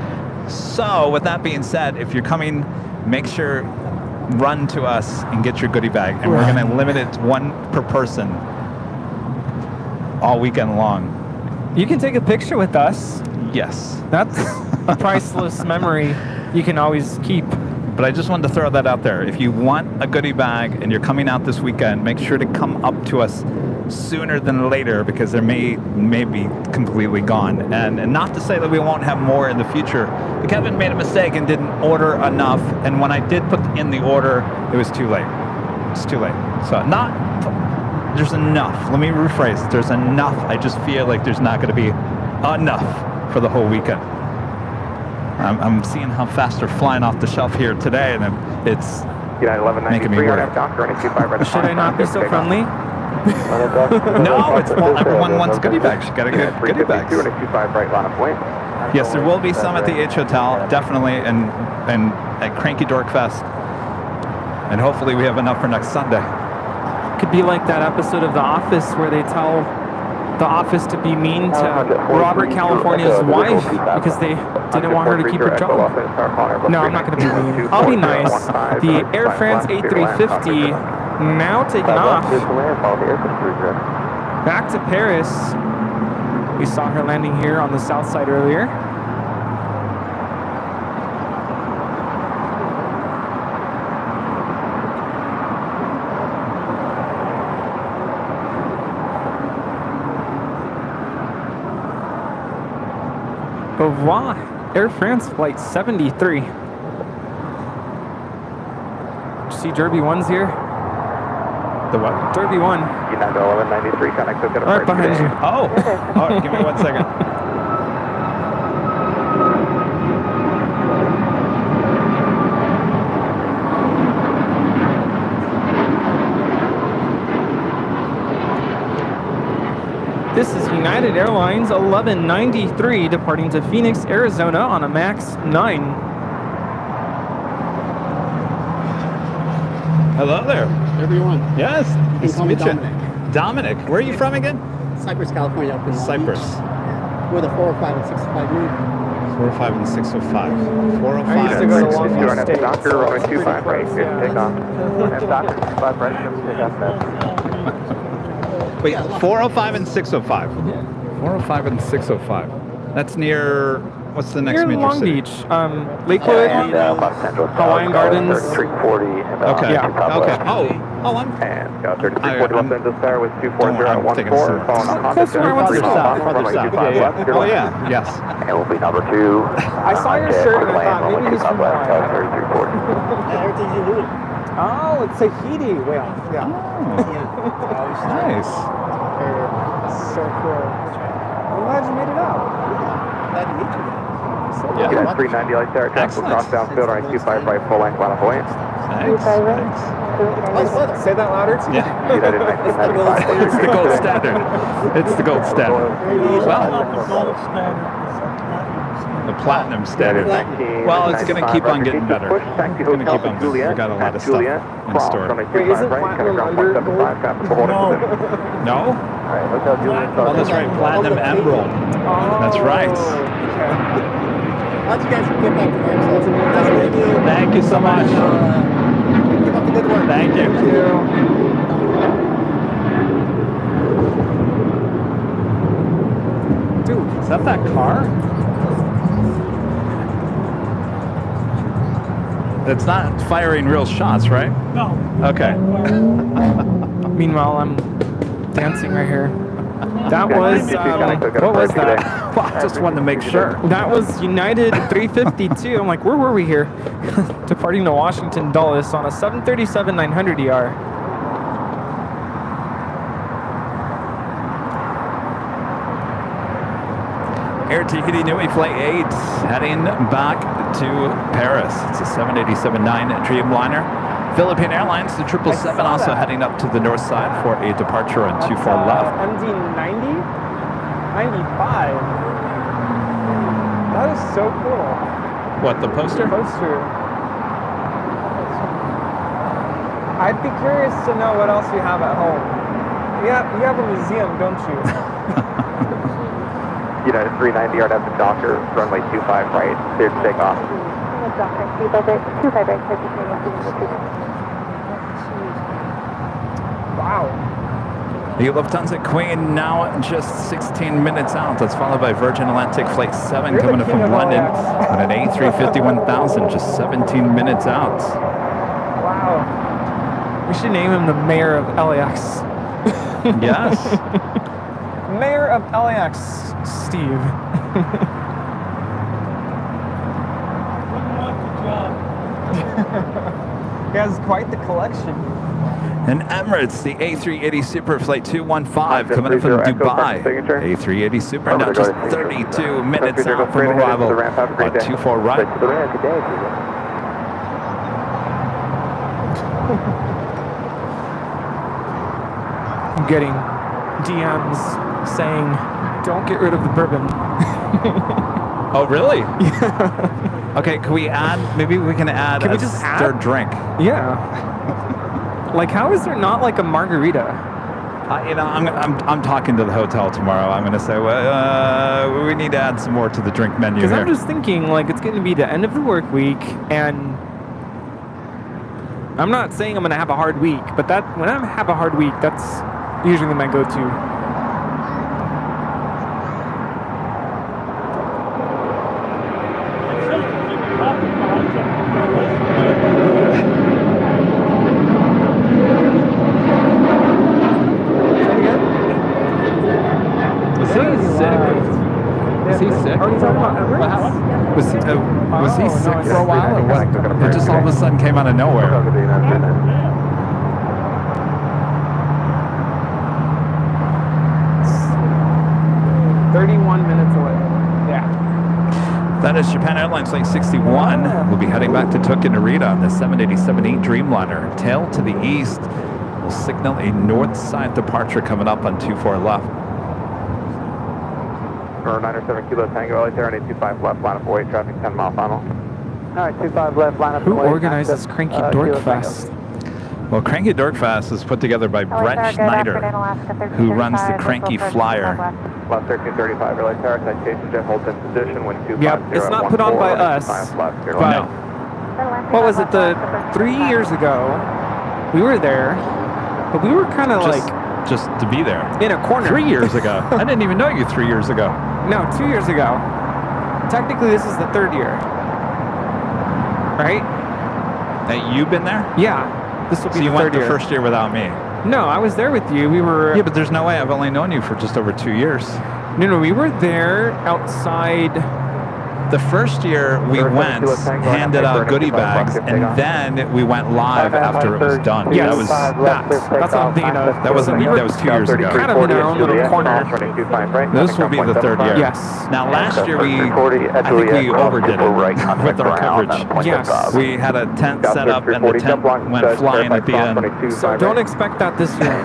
So with that being said, if you're coming, make sure run to us and get your goodie bag. And we're going to limit it to one per person all weekend long. You can take a picture with us. Yes. That's a priceless memory you can always keep. But I just wanted to throw that out there. If you want a goodie bag and you're coming out this weekend, make sure to come up to us sooner than later because there may be completely gone. And not to say that we won't have more in the future. But Kevin made a mistake and didn't order enough. And when I did put in the order, it was too late. It's too late. So there's enough. Let me rephrase. There's enough. I just feel like there's not going to be enough for the whole weekend. I'm seeing how fast they're flying off the shelf here today, and it's making me worried. Should I not be so friendly? No, it's well, everyone wants goodie bags. You gotta get goodie bags. Yes, there will be some at the H Hotel, definitely, and at Cranky Dork Fest, and hopefully we have enough for next Sunday. Could be like that episode of The Office where they tell the office to be mean to Robert California's wife because they didn't want her to keep her job. No, I'm not going to be mean. I'll be nice. The Air France A350 now taking off back to Paris. We saw her landing here on the south side earlier. Au revoir, Air France Flight 73. See Derby 1's here? The what? Derby 1. United 1193, connect to Right behind you. Oh, give me 1 second. This is United Airlines 1193 departing to Phoenix, Arizona on a MAX 9. Hello there. Everyone. Yes. You can call me Dominic. Dominic. Where are you from again? Cypress, California. Up in Long Cypress. Beach. With a 405 and 605 move. 405 and 605. 405 I used to go to Long Beach State. Doctor, runway 25 right, good take off. And Doctor 25 right, good take off. Wait, Yeah, 405 and 605. Yeah. 405 and 605. That's near. What's the next Near major Long city? Beach, Lakewood, Hawaiian Gardens. 340. Okay. Yeah. Okay. Oh, I'm. And 3340 left end to start with Don't worry, I'm thinking 24014. Following on Honda. Close to where I went to Farther school. south. Farther south. Oh yeah. Yes. And will be number 2. I saw your shirt and I thought maybe he's from Hawaii. 3340. Yeah, everything you knew. Oh, it's Tahiti. Way off. Yeah. Nice. So cool. I'm glad you made it out. Glad to meet you. Yeah. United 390 light there. Traffic Excellent. cross downfield on 25 right, full length, line of way. Thanks. Thanks. Nice weather. Say that louder. Yeah. United It's the gold 1995. It's the gold standard. It's the gold standard. Well, The gold standard is a platinum standard. the platinum standard. Well, it's going to keep on getting better. It's going to keep on. We got a lot of stuff in store. Wait, isn't platinum under gold? No? Oh, that's right. Platinum emerald. That's right. How'd you guys get back to work? So that's really good. Thank you so much. Keep up the good work. Thank you. Dude, is that car? It's not firing real shots, right? No. Okay. Meanwhile, I'm dancing right here. That was, what was that? Well, I just wanted to make sure. That was United 352. I'm like, where were we here? Departing to Washington Dulles on a 737-900ER. Air Tahiti Nui Flight 8 heading back to Paris. It's a 787-9 Dreamliner. Philippine Airlines, the 777 also heading up to the north side for a departure on 24 left. MD-90? 95. That is so cool. What, the poster? Poster. I'd be curious to know what else you have at home. Yeah, you have a museum, don't you? United 390 yard after Docker, runway 25 right, cleared to take off. Wow. The Lufthansa Queen now just 16 minutes out. That's followed by Virgin Atlantic Flight 7 You're coming the in king from of London LAX. on an A350-1000, just 17 minutes out. Wow. We should name him the mayor of LAX. Yes. Mayor of LAX, Steve. Wouldn't want the job. He has quite the collection. And Emirates, the A380 Super Flight 215 coming in from Dubai. A380 Super now just 32 minutes out from arrival on 24 right. I'm getting DMs saying, don't get rid of the bourbon. Oh, really? Okay, can we add, maybe we can add Can we a just add? third drink. Yeah. Like, how is there not like a margarita? You know, I'm talking to the hotel tomorrow. I'm going to say, well, we need to add some more to the drink menu Because here. I'm just thinking, like, it's going to be the end of the work week, and I'm not saying I'm going to have a hard week, but that when I have a hard week, that's usually my go-to. Was he sick? Was he sick? Are you talking about Emirates? Was he sick no, for a while, or what? It just all of a sudden came out of nowhere. 31 minutes away. Yeah. That is Japan Airlines Flight 61. We'll be heading back to Tokyo Narita on the 787-8 Dreamliner. Tail to the east. We'll signal a north side departure coming up on 24 left. 97 Kilo Tango, LA Terra, 25 left, line of way, traffic 10 mile final. Alright, 25 left, line of Who organizes Cranky Dork Fest? Well, Cranky Dork Fest is put together by Brett Schneider, who runs the Cranky Flyer. Left 1335, LA Terra, citation jet, hold in position, wind 250. Yep, it's not put on by us, but what was it, 3 years ago, we were there, but we were kind of like just to be there. In a corner. 3 years ago. I didn't even know you 3 years ago. No, 2 years ago. Technically, this is the third year. Right? That you've been there? Yeah. This will be So you the went third the year. first year without me. No, I was there with you. We were... Yeah, but there's no way. I've only known you for just over 2 years. No, we were there outside... The first year we went, handed out goodie bags, and then we went live after it was done. Yes, That was that's what I'm thinking of. that was 2 years ago. Kind of in our own little corner. This will be the third year. Yes. Now last year I think we overdid it with our coverage. Yes. We had a tent set up and the tent went flying at the end. So don't expect that this year.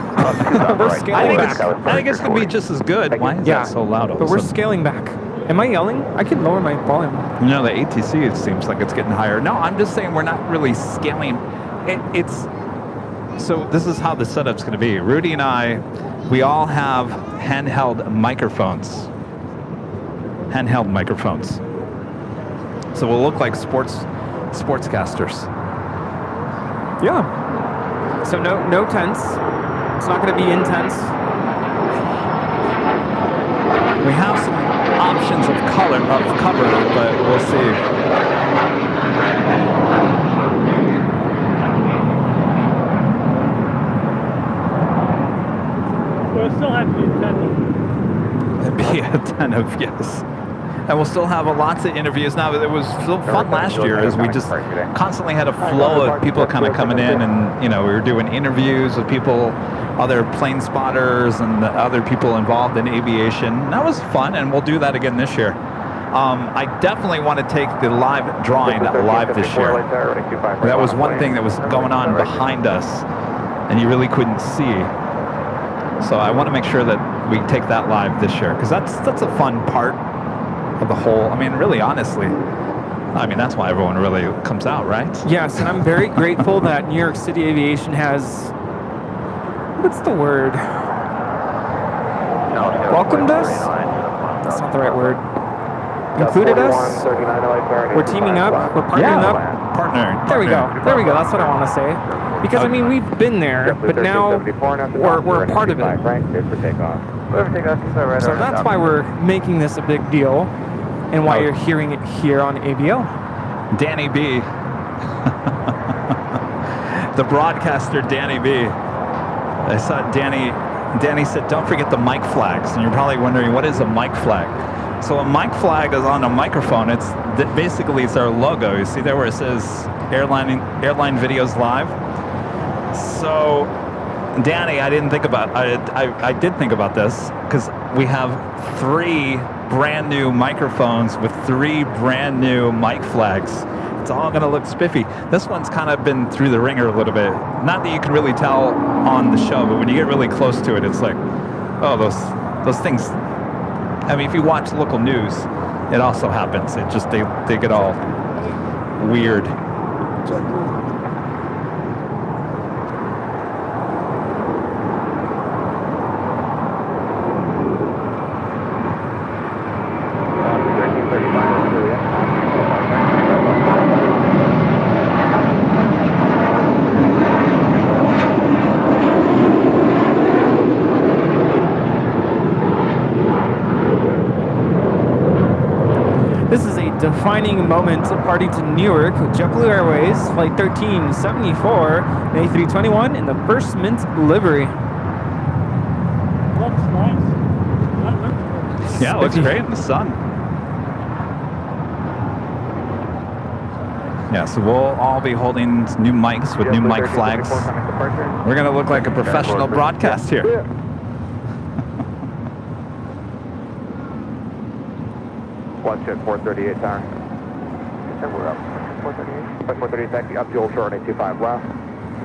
We're scaling back. I think it's going to be just as good. Why is that so loud? But we're scaling back. Am I yelling? I can lower my volume. No, the ATC, it seems like it's getting higher. No, I'm just saying we're not really scaling. So this is how the setup's going to be. Rudy and I, we all have handheld microphones. Handheld microphones. So we'll look like sportscasters. Yeah. So no tents. It's not going to be intense. We have some options of cover, but we'll see. But it still has to be attentive. Be attentive, yes. And we'll still have lots of interviews. Now, it was still fun last year as we just constantly had a flow of people kind of coming in, and, you know, we were doing interviews with people, other plane spotters and the other people involved in aviation. That was fun, and we'll do that again this year. I definitely want to take the live drawing live this year. That was one thing that was going on behind us, and you really couldn't see. So I want to make sure that we take that live this year, because that's a fun part of the whole. I mean, really, honestly, I mean, that's why everyone really comes out, right? Yes, and I'm very grateful that New York City Aviation has, what's the word? Welcomed us? That's not the right word. Included us? We're teaming up? We're partnering up? Partnering. There we go. There we go. That's what I want to say. Because, I mean, we've been there, but now we're a part of it. So that's why we're making this a big deal, and why you're hearing it here on ABL. Danny B. The broadcaster Danny B. I saw Danny said, don't forget the mic flags. And you're probably wondering, what is a mic flag? So a mic flag is on a microphone. Basically it's our logo. You see there where it says Airline Videos Live? So Danny, I didn't think about, I did think about this, because we have 3 brand new microphones with 3 brand new mic flags. It's all going to look spiffy. This one's kind of been through the ringer a little bit. Not that you can really tell on the show, but when you get really close to it, it's like, oh, those things. I mean, if you watch local news, it also happens. It just, they get all weird. Defining moment departing to Newark with JetBlue Airways, Flight 1374, A321 in the First Mint livery. Looks nice. Yeah, it looks great in the sun. Yeah, so we'll all be holding new mics with new mic flags. We're going to look like a professional broadcast here. Watch at 438 tower. We're up. 438. 438 taxi up to Old Shore 825 left.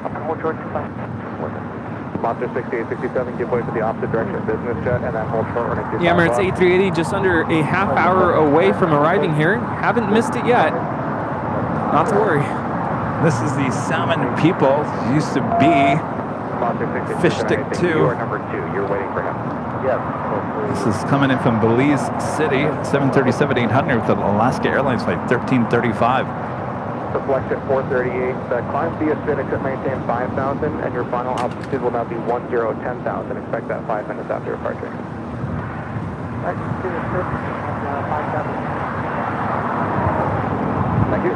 Up to Old Shore 825. Monster 6867, give way to the opposite direction of business jet, and then Old Shore 825 Yeah, Emirates A380 just under a half hour away from arriving here. Haven't missed it yet. Not to worry. This is the Salmon People. Used to be Fish Stick 2. You are number 2. You're waiting for him. Yes. This is coming in from Belize City, 737-800 with the Alaska Airlines flight 1335. for flight at 438. Climb via fit, except maintain 5,000, and your final altitude will now be 10,000. Expect that 5 minutes after departure. Right, to the fit, 5,000. Thank you.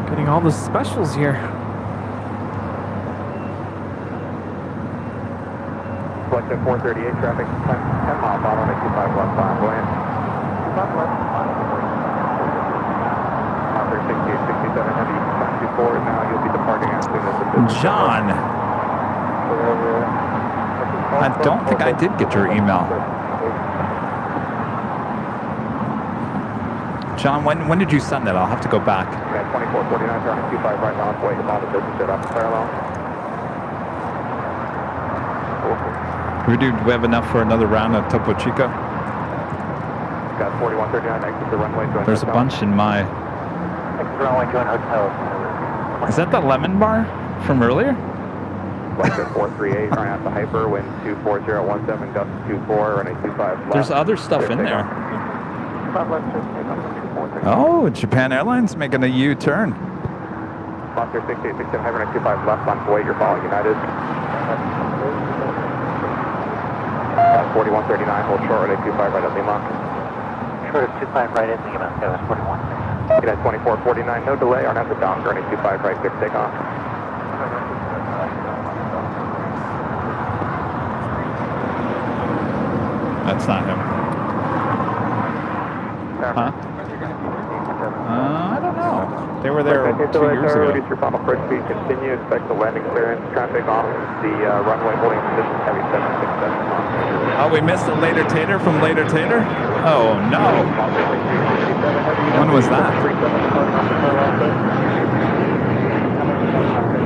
Getting all the specials here. Flight at 438, traffic 10 miles on 25 left on land. 25 left on 68, 67 heavy, 24. Now you'll be departing as soon as the business. John, I don't think I did get your email. John, when did you send that? I'll have to go back. Yeah, 2449, turn 25 right now, wait about the business jet up parallel. Do we have enough for another round of Topo Chico? Got 4139, exit the runway, join There's a hotel. bunch in my... Exit the runway, join hotel. Is that the lemon bar from earlier? Flight at 438, right at the hyper, wind 24017, gust 24, runway 25 left. There's other stuff in there. Oh, Japan Airlines making a U-turn. Monster 6867, hyper 25 left on Kuwait, you're following United. 4139, hold short, runway 25 right at Lima. Short of 25 right at Lima, that was 41. United 2449, no delay, aren't at the dock, runway 25 right, clear takeoff. That's not him. Huh? I don't know. They were there 2 years ago. Reduce your final approach speed, continue, expect the landing clearance, traffic off the runway holding position, heavy 767. Oh, we missed a later tater from later tater? Oh, no. When was that?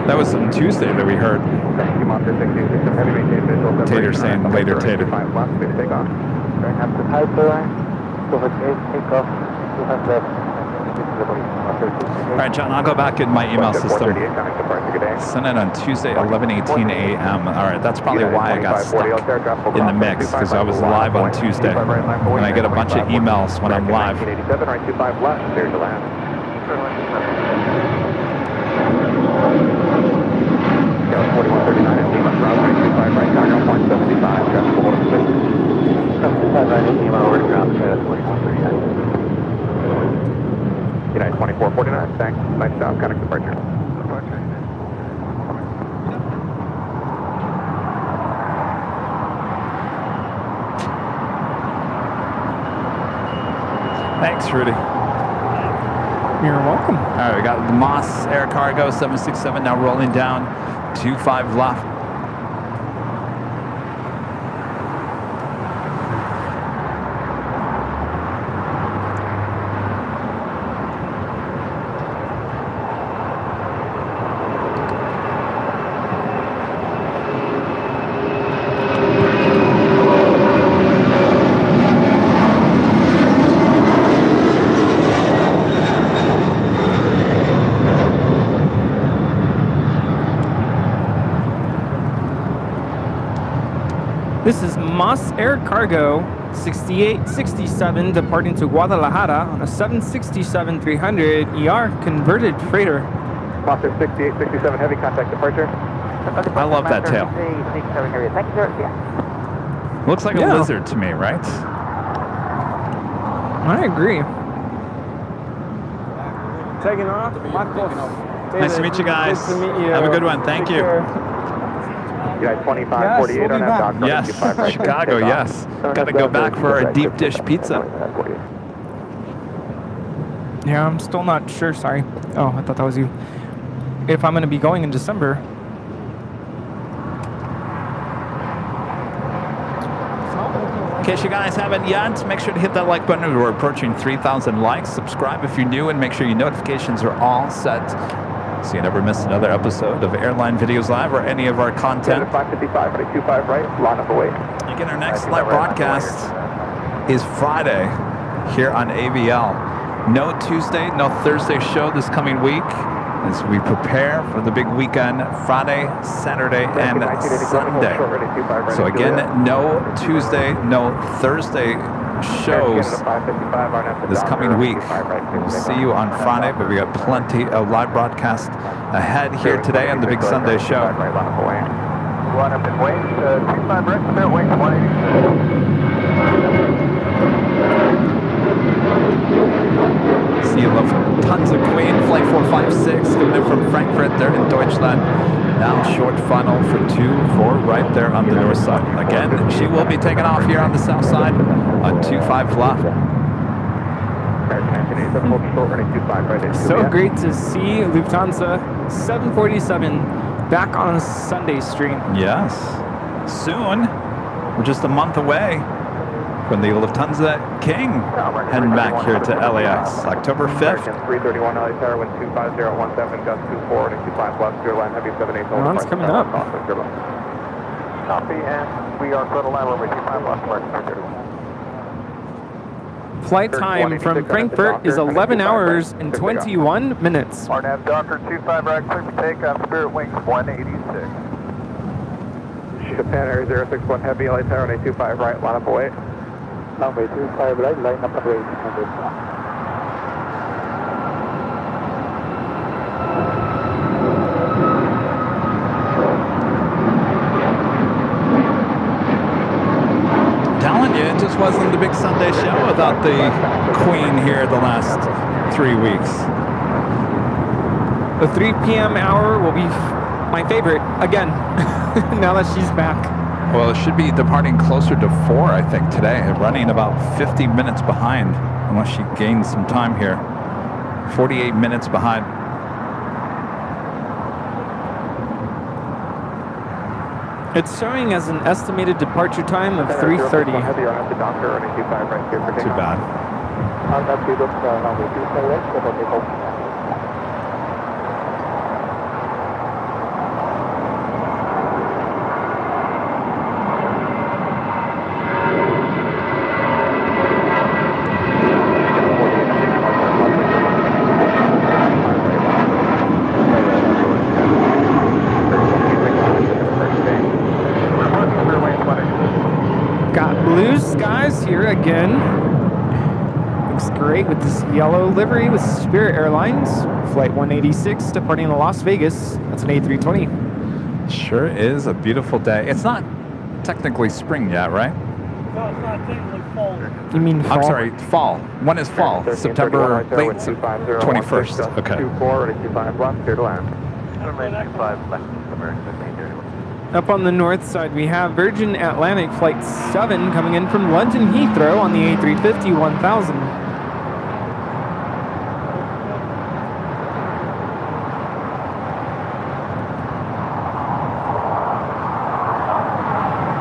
That was on Tuesday that we heard. Tater saying later tater. Alright, John, I'll go back in my email system. Sent it on Tuesday, 11:18 a.m. Alright, that's probably why I got stuck in the mix, because I was live on Tuesday. And I get a bunch of emails when I'm live. United 2449, thanks. Nice job, connect departure. Thanks, Rudy. You're welcome. All right, we got the Moss Air Cargo 767 now rolling down, 25 left. This is Moss Air Cargo 6867 departing to Guadalajara on a 767-300 ER converted freighter. Moss 6867, heavy contact departure. I love that tail. Looks like a lizard to me, right? I agree. Taking off. Nice to meet you guys. Nice to meet you. Have a good one. Thank you. United 2548 on that dock. Yes, Chicago, yes. Got to go back for our deep dish pizza. Yeah, I'm still not sure, sorry. Oh, I thought that was you. If I'm going to be going in December. In case you guys haven't yet, make sure to hit that like button. We're approaching 3,000 likes. Subscribe if you're new, and make sure your notifications are all set so you never miss another episode of Airline Videos Live or any of our content. 555, 25 right, line up away. Again, our next live broadcast is Friday here on AVL. No Tuesday, no Thursday show this coming week. as we prepare for the big weekend, Friday, Saturday, and Sunday. So again, no Tuesday, no Thursday shows this coming week. We'll see you on Friday, but we got plenty of live broadcasts ahead here today on the big Sunday show. One up in wings, 25 right, clear wings, 186. See Lufthansa Queen, flight 456, coming in from Frankfurt there in Deutschland. Now short funnel for 24 right there on the north side. Again, she will be taking off here on the south side on 25 left. So great to see Lufthansa 747 back on a Sunday stream. Yes. Soon, we're just a month away from the Lufthansa King heading back here to LAX, October 5th. 331 LA Tower, wind 25017, gust 24, and 25 left, airline heavy 78. Oh, it's coming up. Copy, and we are clear to line runway 25 left, mark 331. Flight time from Frankfurt is 11 hours and 21 minutes. RNAV Docker 25 right, clear for takeoff, Spirit Wings 186. Japan Air 061 Heavy, LA Tower, 825 right, line up away. Runway 25 right, line up away. Telling you, it just wasn't the big Sunday show without the Queen here the last 3 weeks. The 3 p.m. hour will be my favorite again, now that she's back. Well, it should be departing closer to 4, I think, today. Running about 50 minutes behind, unless she gains some time here. 48 minutes behind. It's showing as an estimated departure time of 3:30. Too bad. Again, looks great with this yellow livery with Spirit Airlines. Flight 186 departing to Las Vegas. That's an A320. Sure is a beautiful day. It's not technically spring yet, right? No, it's not technically fall. You mean fall? I'm sorry, fall. When is fall? September, late 21st. Okay. 24, 25 left, clear to land. 25 left, American 1531. Up on the north side, we have Virgin Atlantic Flight 7 coming in from London Heathrow on the A350 1000.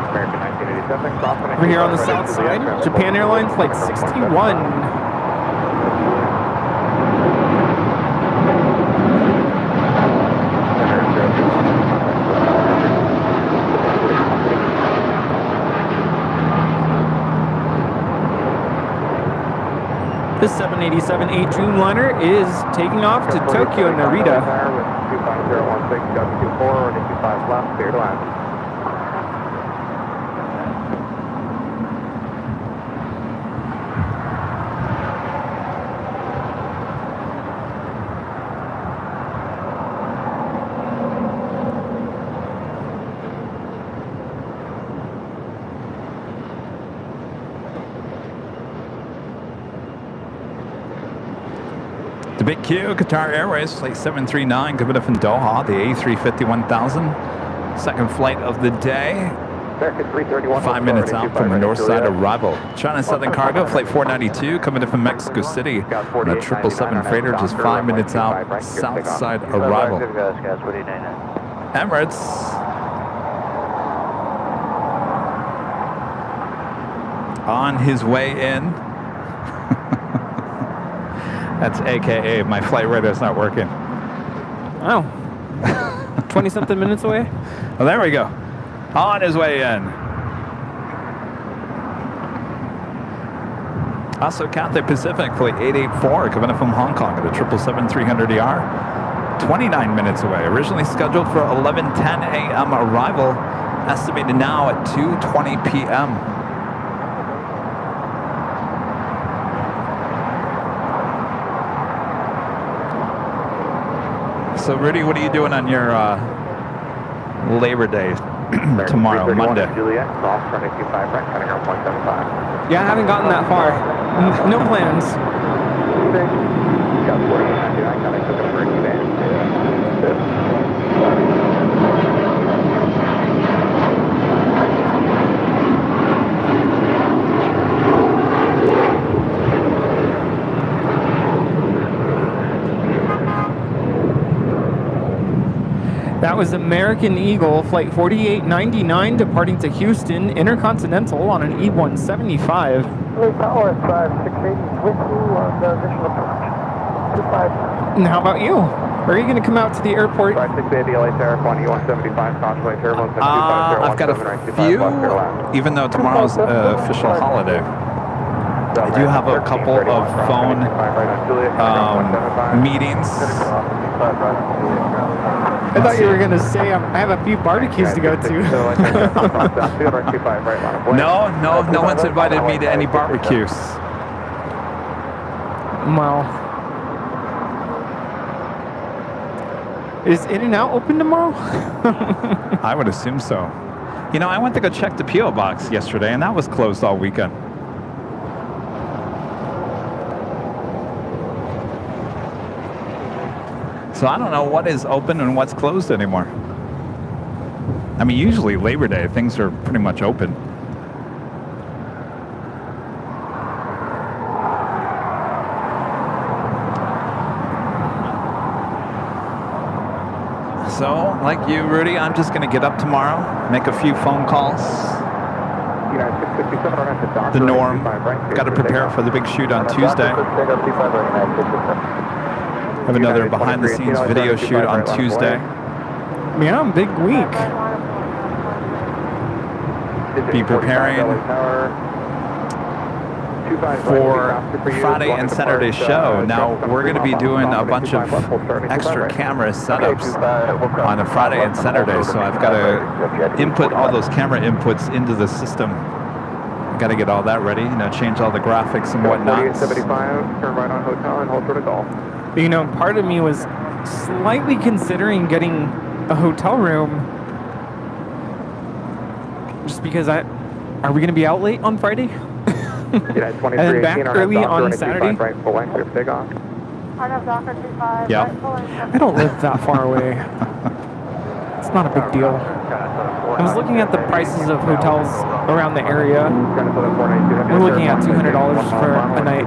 American 1987, Over here on the south side, Japan Airlines Flight 61. The 787 Dreamliner is taking off to Tokyo Narita. 25016, gust 24, 25 left, clear to land. The big Q, Qatar Airways, flight 739, coming up from Doha, the A350 1000. Second flight of the day. 5 minutes out from the north side arrival. China Southern Cargo, flight 492, coming in from Mexico City. On a 777 freighter, just 5 minutes out, south side arrival. Emirates. On his way in. That's AKA my flight radar's not working. Oh. 20-something minutes away? Well, there we go. On his way in. Also, Cathay Pacific Flight 884 coming up from Hong Kong at a 777-300ER. 29 minutes away. Originally scheduled for 11:10 a.m. arrival, estimated now at 2:20 p.m. So Rudy, what are you doing on your Labor Day tomorrow, Monday? Juliet, cross running 25 right, cutting out 175. Yeah, I haven't gotten that far. No plans. Got 49, cutting to the first event. That was American Eagle, flight 4899, departing to Houston Intercontinental on an E175. Tower 568 with you on the initial approach. 25. And how about you? Are you going to come out to the airport? 568 LA Terra 1E175, Constellay Turbo. I've got a few, even though tomorrow's official holiday. I do have a couple of phone meetings. I thought you were going to say I have a few barbecues to go to. No one's invited me to any barbecues. Well, is In-N-Out open tomorrow? I would assume so. You know, I went to go check the P.O. box yesterday, and that was closed all weekend. So I don't know what is open and what's closed anymore. I mean, usually Labor Day, things are pretty much open. So, like you, Rudy, I'm just going to get up tomorrow, make a few phone calls. The norm. Got to prepare for the big shoot on Tuesday. Have another behind-the-scenes video shoot on Tuesday. Yeah, big week. Be preparing for Friday and Saturday show. Now, we're going to be doing a bunch of extra camera setups on a Friday and Saturday, so I've got to input all those camera inputs into the system. I've got to get all that ready, change all the graphics and whatnot. 75, turn right on hotel and hold for the golf. You know, part of me was slightly considering getting a hotel room just because are we going to be out late on Friday? And back early on Saturday? Yeah. I don't live that far away. It's not a big deal. I was looking at the prices of hotels around the area. We're looking at $200 for a night.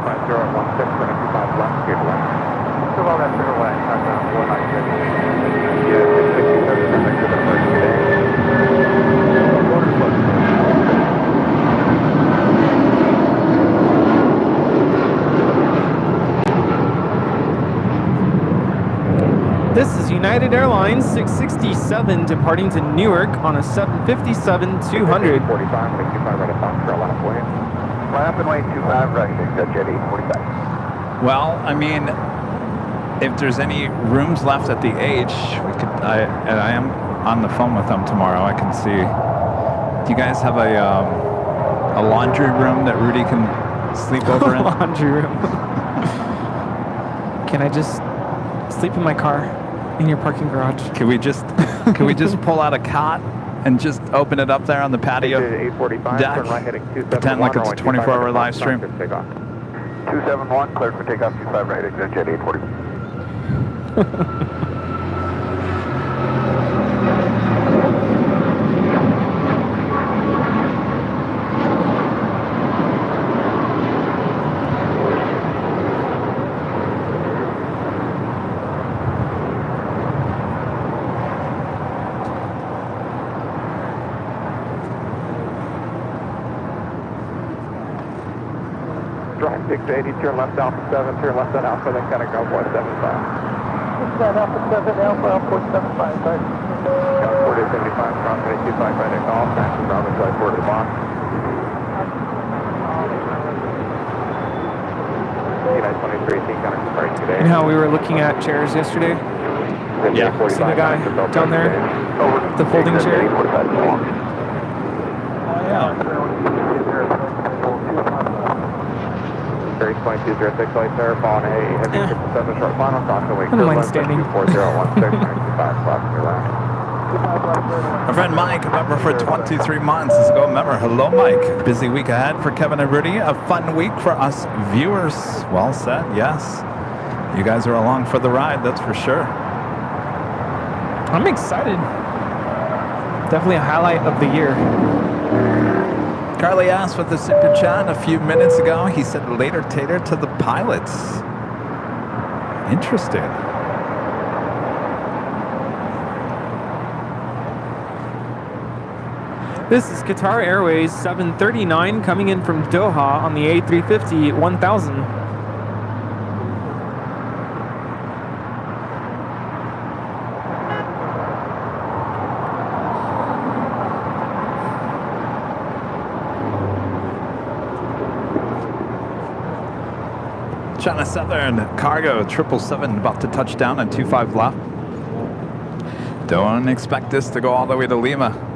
This is United Airlines 667 departing to Newark on a 757-200. 45, 65 right at South Carolina for you. Line up and wait 25 right, jet 845. Well, I mean, if there's any rooms left at the H, we could. I am on the phone with them tomorrow. I can see. Do you guys have a laundry room that Rudy can sleep over in? Laundry room. Can I just sleep in my car in your parking garage? Can we just pull out a cot and just open it up there on the patio 845, deck? turn right heading 271. Pretend like it's a 24-hour live stream. 271, cleared for takeoff, 25 right, exit jet 840. Drive 680, turn left Alpha 7, turn left on Alpha, then kind of go 175. Alpha 7, Alpha 475, sorry. 4075, cross 825, right at golf, taxi Bravo, drive forward to the box. United 23, kind of sorry today. You know how we were looking at chairs yesterday? Yeah. See the guy down there? The folding chair? Oh, yeah. Series 2206, light sir, following a heavy 7 short final, cross the way. I don't mind standing. 4016, left, your left. My friend Mike, a member for 23 months. Let's go, member. Hello, Mike. Busy week ahead for Kevin and Rudy. A fun week for us viewers. Well said, yes. You guys are along for the ride, that's for sure. I'm excited. Definitely a highlight of the year. Carly asked with the super chat a few minutes ago. He said later tater to the pilots. Interesting. This is Qatar Airways 739 coming in from Doha on the A350 1000. China Southern Cargo 777 about to touch down on 25 left. Don't expect this to go all the way to Lima.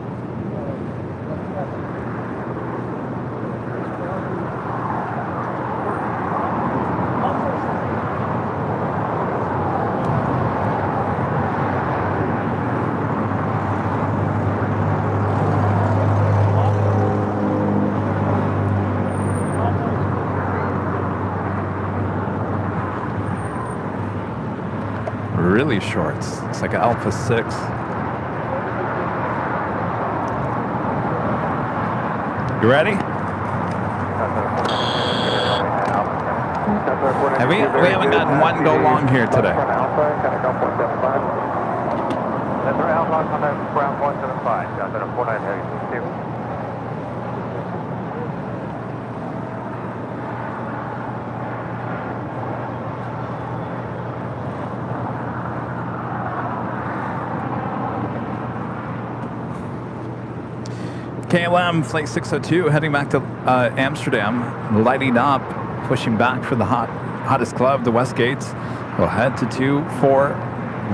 Really shorts. It's like an Alpha 6. You ready? We haven't gotten one go long here today. That's our outlook on that ground 175. Got that at 49 heavy. KLM Flight 602 heading back to Amsterdam, lighting up, pushing back for the hottest club, the West Gates. We'll head to 24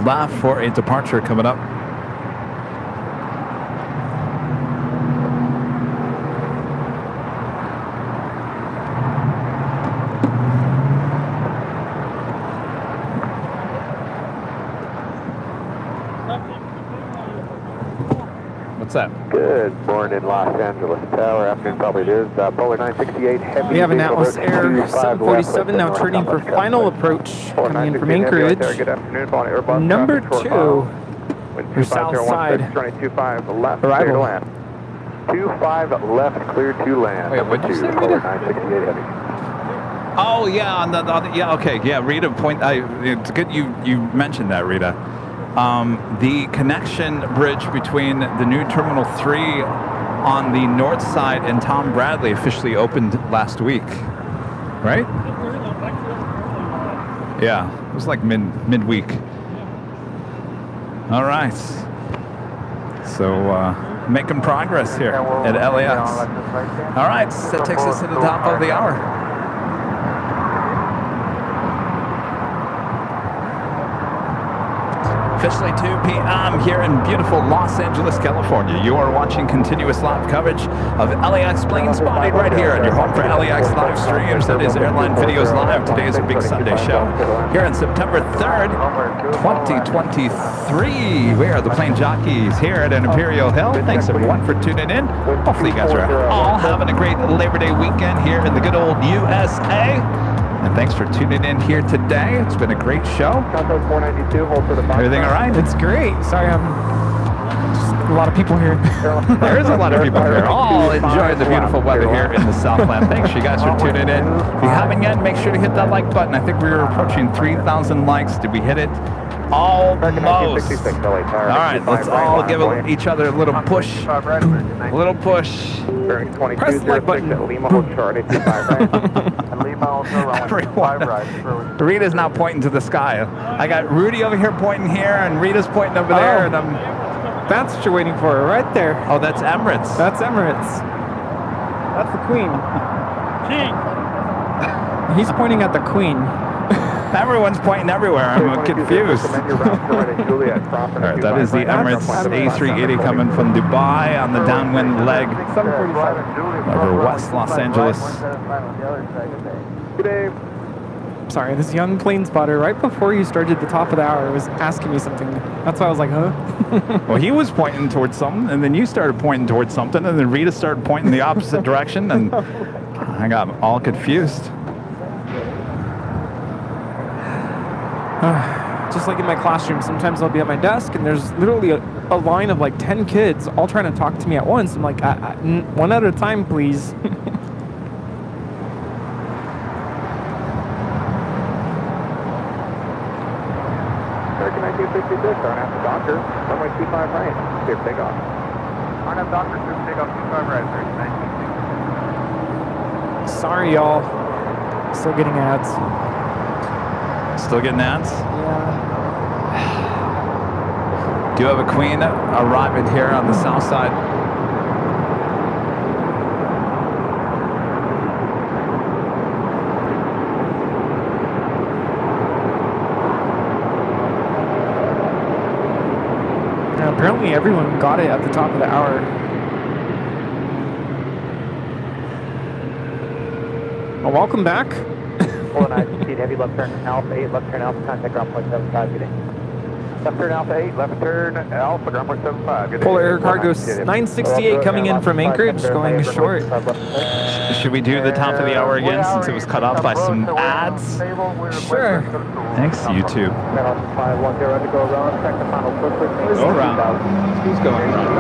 left for a departure coming up. What's that? Good morning, Los Angeles Tower. Afternoon, probably it is. Polar 968 heavy. We have an Atlas Air 747 now turning for final approach coming in from Anchorage. Good afternoon, Airbus. Number 2, your south side arrival. 25 left, clear to land. Wait, what'd you say? Polar 968 heavy. Oh yeah, on the yeah, okay, yeah. Rita it's good you mentioned that, Rita. The connection bridge between the new Terminal 3 on the north side and Tom Bradley officially opened last week, right? Yeah, it was like midweek. All right. So making progress here at LAX. All right, that takes us to the top of the hour. Officially 2 p.m. here in beautiful Los Angeles, California. You are watching continuous live coverage of LAX Plane Spotting right here on your home for LAX live streams. That is Airline Videos Live. Today is a big Sunday show here on September 3rd, 2023. We are the Plane Jockeys here at Imperial Hill. Thanks everyone for tuning in. Hopefully you guys are all having a great Labor Day weekend here in the good old USA. And thanks for tuning in here today. It's been a great show. Everything all right? It's great. Sorry, I'm just a lot of people here. There is a lot of people here, all enjoying the beautiful weather here in the Southland. Thanks you guys for tuning in. If you haven't yet, make sure to hit that like button. I think we were approaching 3,000 likes. Did we hit it? Almost. All right, let's all give each other a little push. A little push. Press the like button. Rita's now pointing to the sky. I got Rudy over here pointing here, and Rita's pointing over there, and I'm. That's what you're waiting for, right there. Oh, that's Emirates. That's Emirates. That's the Queen. He's pointing at the Queen. Everyone's pointing everywhere. I'm confused. All right, that is the Emirates A380 coming from Dubai on the downwind leg over West Los Angeles. Good day. Sorry, this young plane spotter right before you started the top of the hour was asking me something. That's why I was like, huh? Well, he was pointing towards something, and then you started pointing towards something, and then Rita started pointing the opposite direction, and I got all confused. Just like in my classroom, sometimes I'll be at my desk and there's literally a line of like 10 kids all trying to talk to me at once. I'm like, one at a time, please. Doctor, runway 25 right. Clear takeoff. RNAV Doctor, clear takeoff 25 right, 39. Sorry, y'all. Still getting ads. Still getting ads? Yeah. Do you have a queen arriving here on the south side? Apparently everyone got it at the top of the hour. Well, welcome back. 49, speed heavy left turn Alpha 8, left turn Alpha, contact ground point 75, good day. Left turn Alpha 8, left turn Alpha, ground point 75, good day. Polar Air Cargo 968 coming in from Anchorage, going short. Should we do the top of the hour again since it was cut off by some ads? Sure. Thanks, YouTube. 510 to go around, check the final quickly. Go around. Who's going around?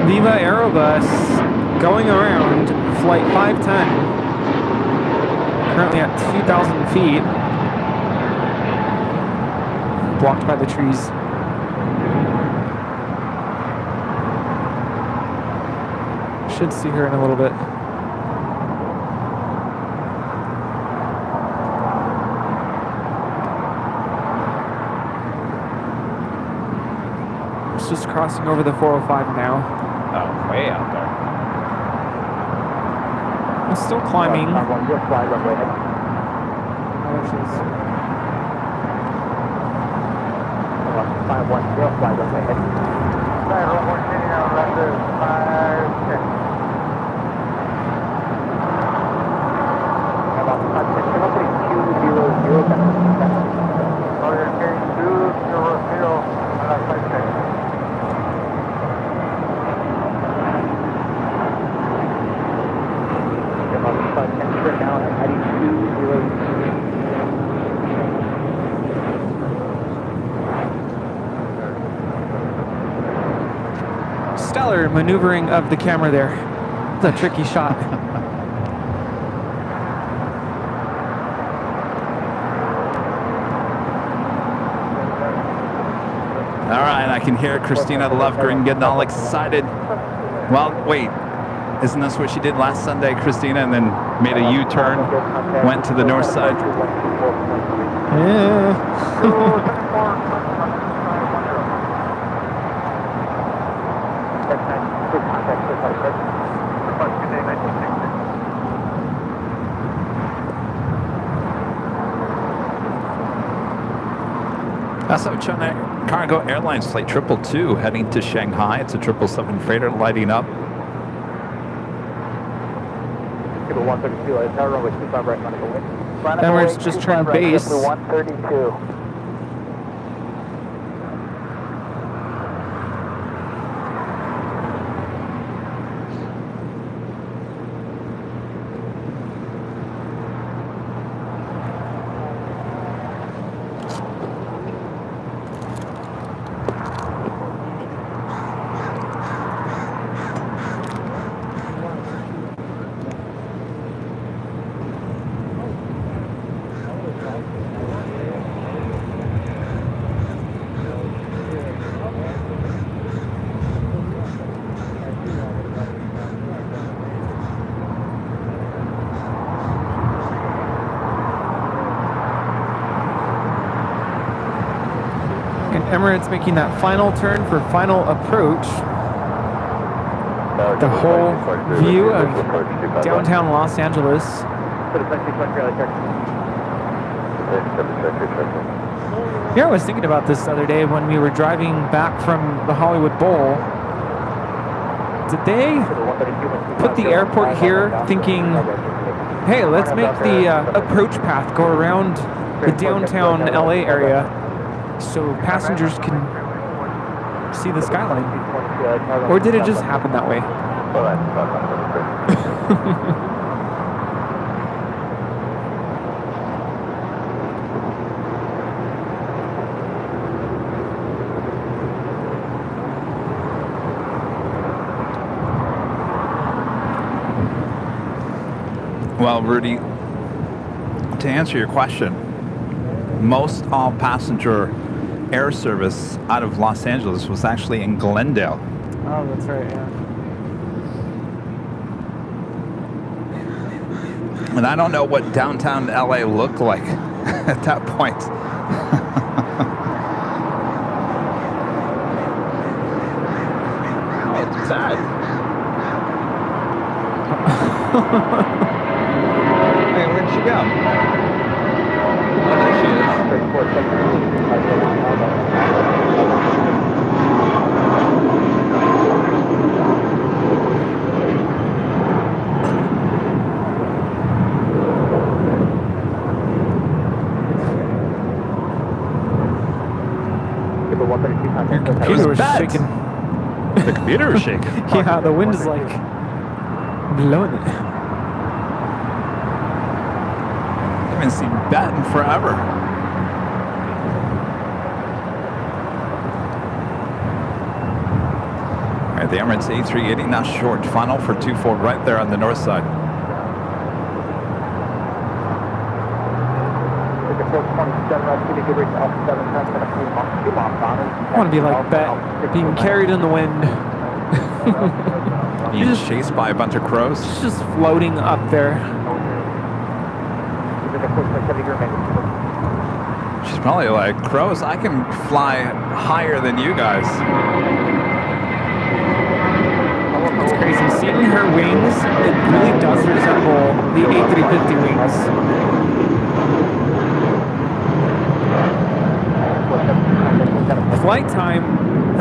Viva Aerobus going around flight 510, currently at 2,000 feet, blocked by the trees. Should see her in a little bit. It's just crossing over the 405 now. Oh, way out there. I'm still climbing. Just fly runway ahead. There she is. 510, fly runway ahead. 510. About 510. Stellar maneuvering of the camera there. It's a tricky shot. All right, I can hear Christina Lovegren getting all excited. Well, wait, isn't this what she did last Sunday, Christina, and then made a U-turn, went to the north side? Yeah. Also, China Cargo Airlines Flight 222 heading to Shanghai. It's a 777 freighter lighting up. Emirates just turned base. 132. And Emirates making that final turn for final approach. the whole view of downtown Los Angeles. Yeah, I was thinking about this the other day when we were driving back from the Hollywood Bowl. Did they put the airport here thinking, hey, let's make the approach path go around the downtown LA area so passengers can see the skyline? Or did it just happen that way? Well, Rudy, to answer your question, most all passenger air service out of Los Angeles was actually in Glendale. Oh, that's right, yeah. And I don't know what downtown LA looked like at that point. Oh, it's bad. Hey, where'd she go? Oh, there she is. Your computer was shaking. The computer was shaking. Yeah, the wind is like blowing it. I haven't seen bat in forever. All right, the Emirates A380 now short final for 24 right there on the north side. I want to be like Bet, being carried in the wind. Being chased by a bunch of crows. She's just floating up there. She's probably like, crows, I can fly higher than you guys. It's crazy. Seeing her wings, it really does resemble the A350 wings. Flight time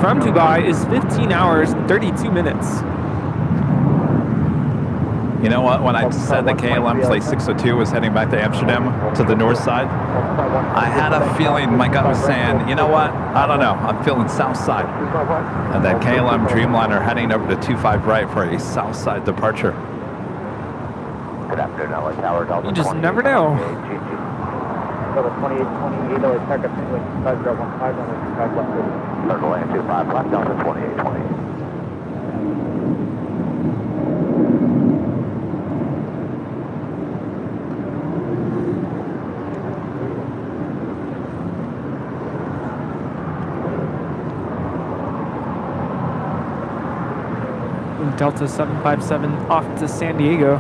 from Dubai is 15 hours and 32 minutes. You know what? When I said the KLM Flight 602 was heading back to Amsterdam to the north side, I had a feeling, my gut was saying, you know what? I don't know. I'm feeling south side. And that KLM Dreamliner heading over to 25 right for a south side departure. Good afternoon, LA Tower. You just never know. Circle 2828, LA Tech, 515 left. Circle land 25 left, Delta 2820. Delta 757 off to San Diego.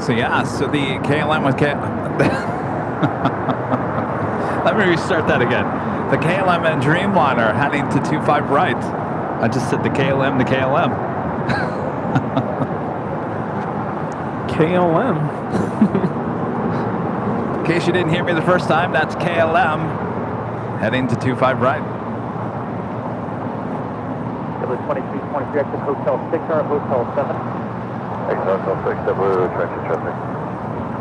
So yeah, so the KLM with let me restart that again. The KLM and Dreamliner heading to 25 right. I just said the KLM, the KLM. KLM. In case you didn't hear me the first time, that's KLM heading to 25 right. W2323 exit Hotel 6 or Hotel 7. Exit Hotel 6, W, transit traffic.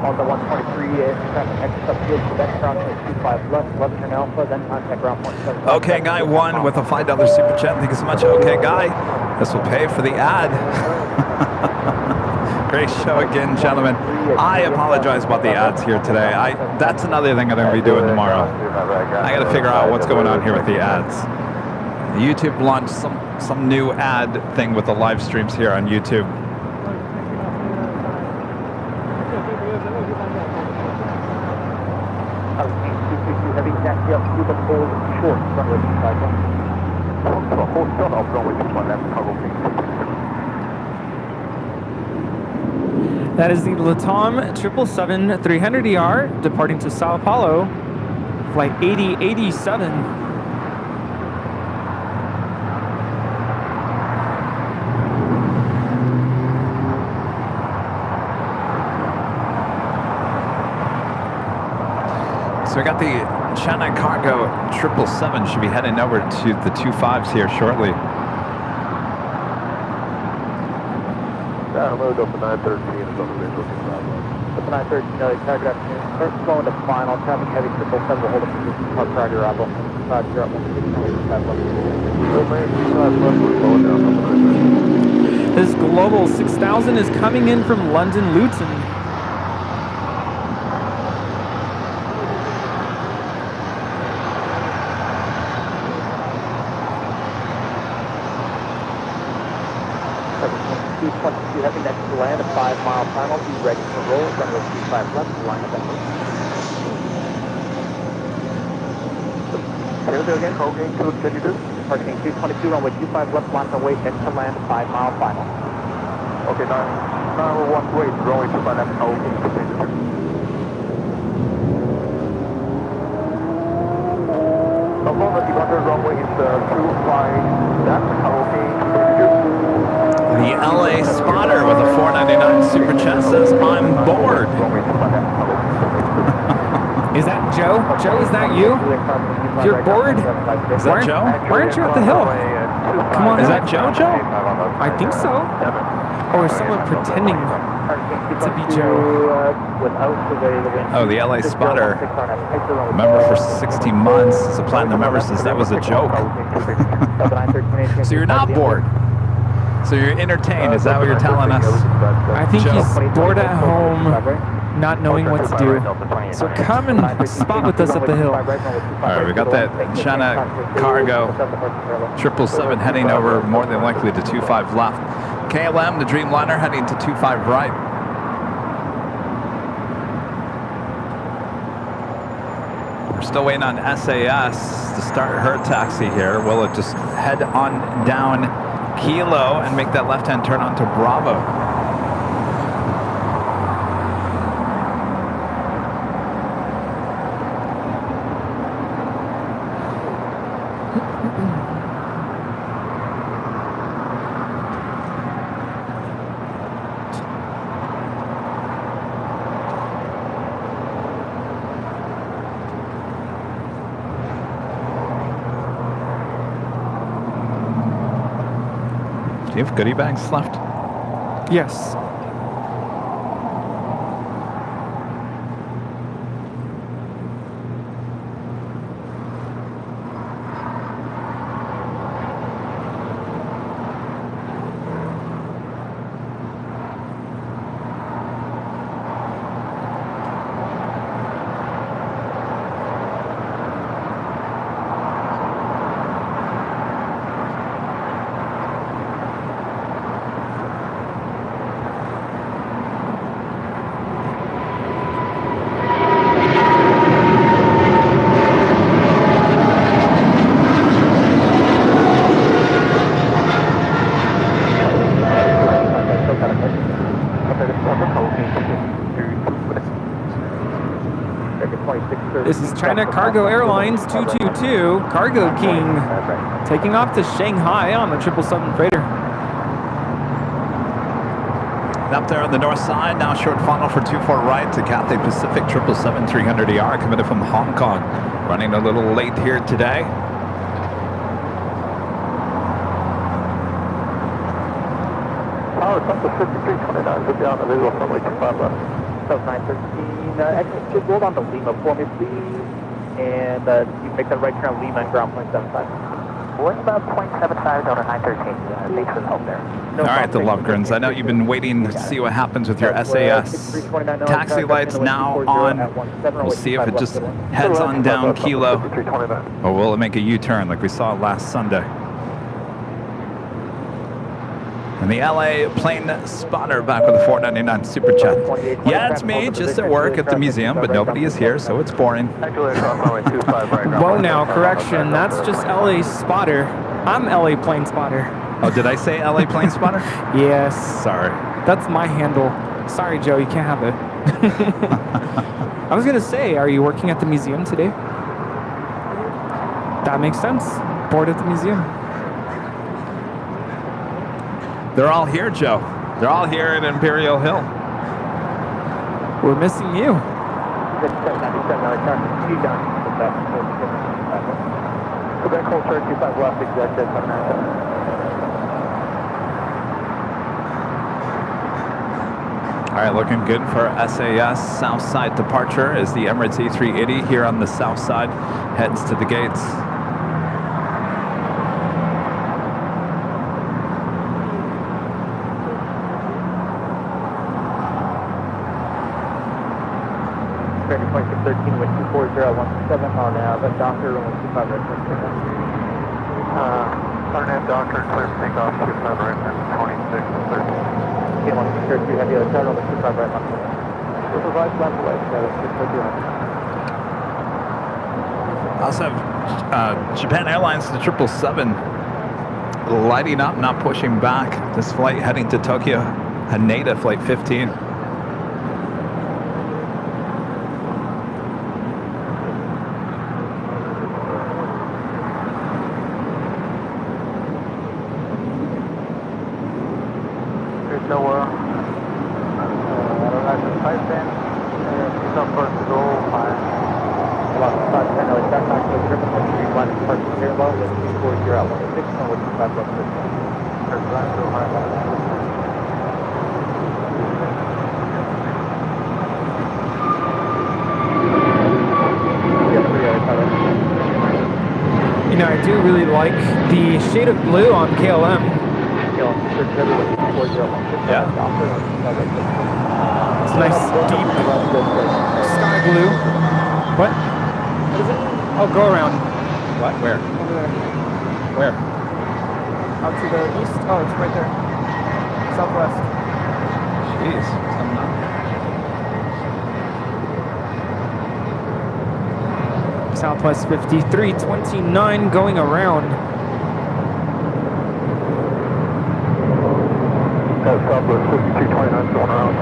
On the 123, traffic exit upfield, Quebec, ground 25 left, Western Alpha, then contact ground 17. Okay, Guy 1 with a $5 super chat. Thank you so much. Okay, Guy. This will pay for the ad. Great show again, gentlemen. I apologize about the ads here today. That's another thing I'm going to be doing tomorrow. I got to figure out what's going on here with the ads. YouTube launched some new ad thing with the live streams here on YouTube. Heavy taxi up to the pole short, runway 25. Hold still, runway 25, that's cargo. That is the Latam 777-300ER departing to Sao Paulo, flight 8087. So we got the China Cargo 777 should be heading over to the 25s here shortly. Yeah, I'm going to go for 913 is on the visual. With 913, good afternoon. First going to final, traffic heavy 777 will hold a position for priority arrival. You're up 165 This Global 6000 is coming in from London Luton. Heavy next to land, a 5-mile final, be ready for roll, runway 25 left, line up and move. Here we go again, Hurricane 222. Hurricane 222, runway 25 left, line up wait, next to land, 5-mile final. Okay, 911 wait, runway 25 left, Hurricane 222. Runway is 25 left, Hurricane 222. The LA spotter with a 499 super chat says, I'm bored. Is that Joe? Joe, is that you? If you're bored, Is that Joe? Why aren't you at the hill? Come on. Is that Joe? I think so. Or is someone pretending to be Joe? Oh, the LA spotter, member for 16 months, is a platinum member, says that was a joke. So you're not bored. So you're entertained, is that what you're telling us? I think he's bored at home, not knowing what to do. So come and spot with us at the hill. All right, we got that China Cargo 777 heading over more than likely to 25 left. KLM, the Dreamliner, heading to 25 right. We're still waiting on SAS to start her taxi here. Will it just head on down Kilo and make that left-hand turn onto Bravo? Do you have goodie bags left? Yes. This is China Cargo Airlines 222 Cargo King taking off to Shanghai on the 777 freighter. Up there on the north side, now short funnel for 24 right to Cathay Pacific 777-300ER committed from Hong Kong. Running a little late here today. Power, it's up to 5329, good down the visual runway 25 left. So 913, exit should hold on to Lima for me, please. And you make that right turn on Lima and ground point 75. We're about 0.75 over 913. Thanks for the help there. All right, the Lovegrins. I know you've been waiting to see what happens with your SAS. Taxi lights now on. We'll see if it just heads on down Kilo, or will it make a U-turn like we saw last Sunday. And the LA plane spotter back with a 499 super chat. Yeah, it's me, just at work at the museum, but nobody is here, so it's boring. Whoa now, correction, that's just LA spotter. I'm LA plane spotter. Oh, did I say LA plane spotter? Yes. Sorry. That's my handle. Sorry, Joe, you can't have it. I was gonna say, are you working at the museum today? That makes sense. Bored at the museum. They're all here, Joe. They're all here at Imperial Hill. We're missing you. Quebec Culture 25 left, exact 797. All right, looking good for SAS. Southside departure as the Emirates A380 here on the south side heads to the gates. Tracking point 613 with 24017 on Docker, runway 25 right. Arnett Docker, clear for takeoff, 25 right, 2613. K1 secure 3 heavy other tower, runway 25 right, left. Supervised left away, 602. Also have Japan Airlines the 777 lighting up, not pushing back. This flight heading to Tokyo, Haneda flight 15. There's no aeronautical type then. Pick up first to go higher. About 510, no, it's back to the river, 31, departure here low, with 240 out, 16, with 25 left. There's line to go higher. You know, I do really like the shade of blue on KLM. Yeah. It's a nice deep sky blue. What? What is it? Oh, go around. What? Where? Over there. Where? Out to the east? Oh, it's right there. Southwest. Jeez. Something up. Southwest 5329 going around. Got Southwest 5229 going around.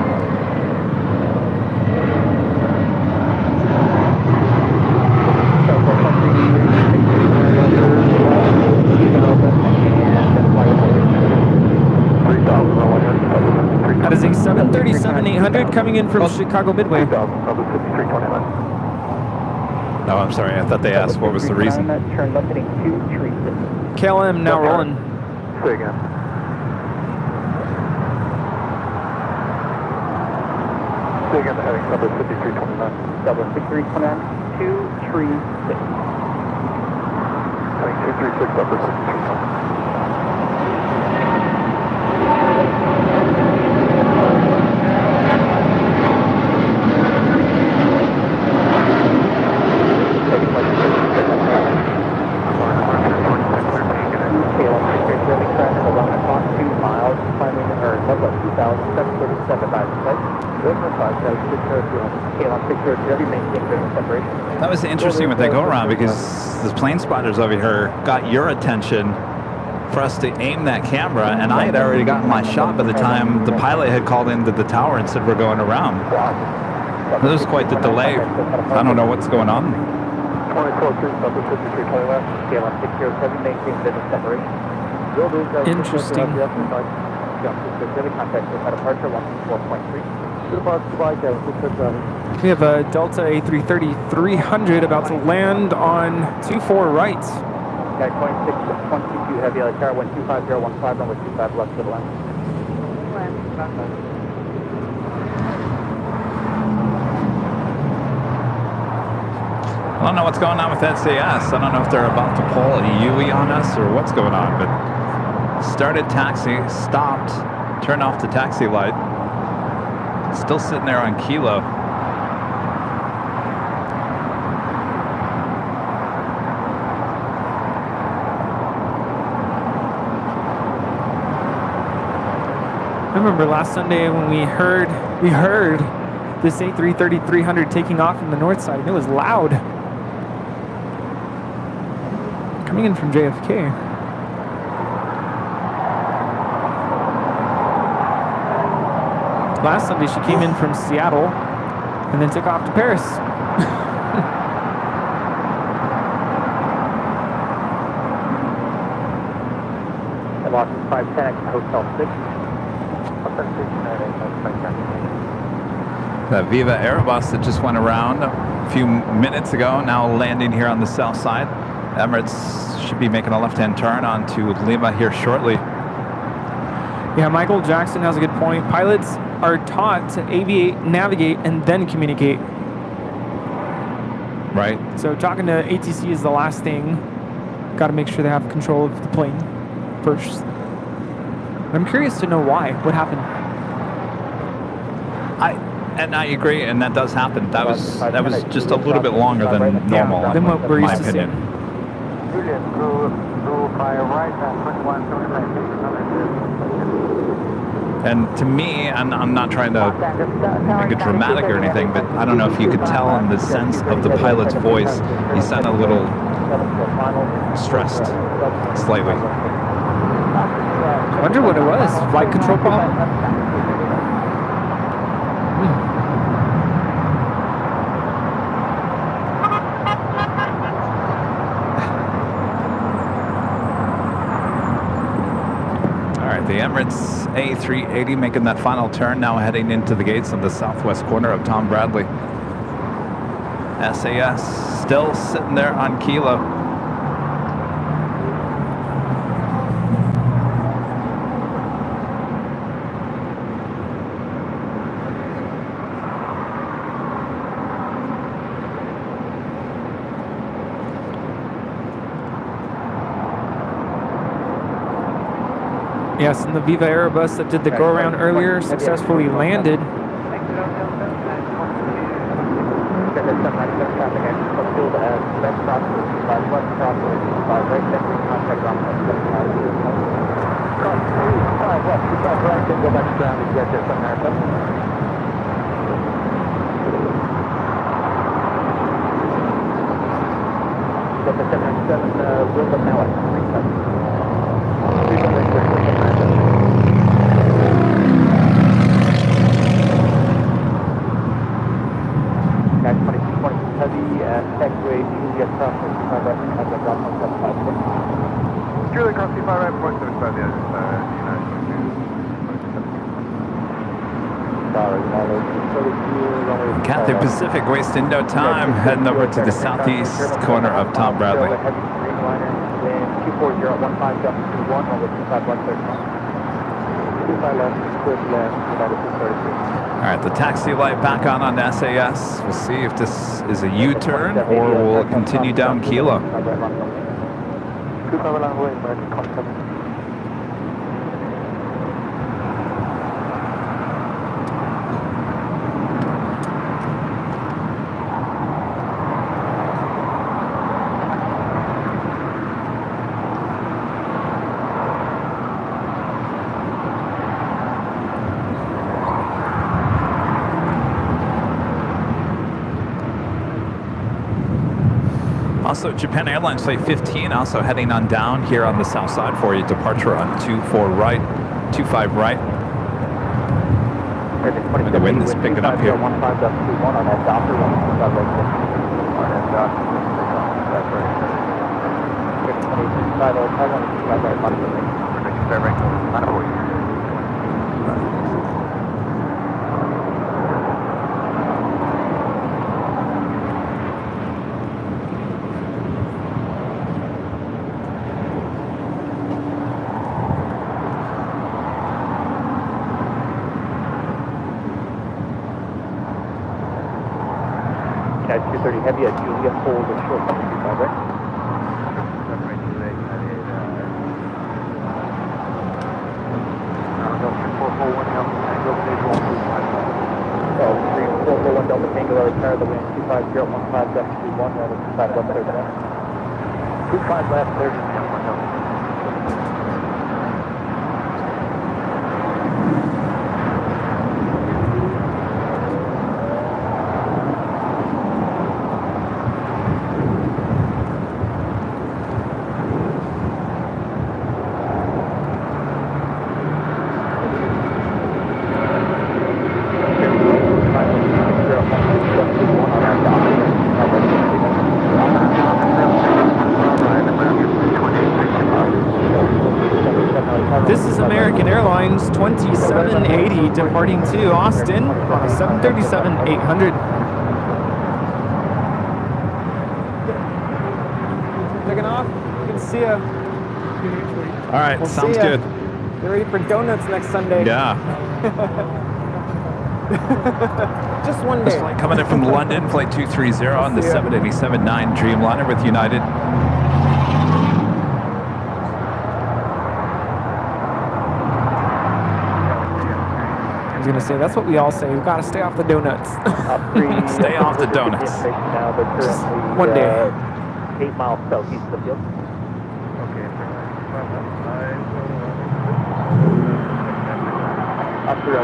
That is a 737-800 coming in from Chicago Midway. No, I'm sorry. I thought they asked what was the reason. Turn left heading 2 trees. KLM now rolling. Say again. Say again, the heading number 5329. Double 6329, 236. Heading 236, number 5329. That was interesting with that go around because the plane spotters over here got your attention for us to aim that camera, and I had already gotten my shot by the time the pilot had called into the tower and said we're going around. There was quite the delay. I don't know what's going on. 2012 Interesting. We have a Delta A330-300 about to land on 24 right. Guy 26, heavy other tower, 125.015, runway 25 left to the left. I don't know what's going on with SAS. I don't know if they're about to pull a UE on us or what's going on, but started taxi, stopped, turned off the taxi light. Still sitting there on Kilo. I remember last Sunday when we heard this A330-300 taking off from the north side, and it was loud. Coming in from JFK. last Sunday she came in from Seattle and then took off to Paris. Boston 510 Hotel 6. The Viva Aerobus that just went around a few minutes ago, now landing here on the south side. Emirates should be making a left-hand turn onto Lima here shortly. Yeah, Michael Jackson has a good point. Pilots are taught to aviate, navigate, and then communicate. Right. So talking to ATC is the last thing. Got to make sure they have control of the plane first. I'm curious to know why. What happened? I agree, and that does happen. That was just a little bit longer than normal. Yeah, than what we're in my used to seeing. opinion. Julian, go fire right at 21, And to me, I'm not trying to make it dramatic or anything, but I don't know if you could tell in the sense of the pilot's voice, he sounded a little stressed, slightly. I wonder what it was. Flight control problem? The Emirates A380 making that final turn, now heading into the gates on the southwest corner of Tom Bradley. SAS still sitting there on Kilo. Yes, and the Viva Aerobus that did the go-around earlier successfully landed. Julie, cross 25 right, 0.75, yeah. Cathay Pacific wasting no time, heading over to the southeast corner of Tom Bradley. All right, the taxi light back on SAS. We'll see if this is a U-turn or will continue down Kilo. Also, Japan Airlines Flight 15 also heading on down here on the south side for you. Departure on 24 right, 25 right. And the wind is picking up here. Cat 230 heavy at Julia, hold a short 25, right? Oh, 3441 Delta Tango, repair the wind 25015 left 21, that is 25 left 31. 25 left 31. This is American Airlines 2780 departing to Austin on a 737-800. Taking off. Good to see ya. All right, We'll sounds see ya. good. Get ready for donuts next Sunday. Yeah. Just one This day. flight coming in from London, flight 230 on the 787-9 Dreamliner with United. I was gonna say that's what we all say. We've got to stay off the donuts. Stay off the donuts. Just one day. 8 miles southeast of the field. Up through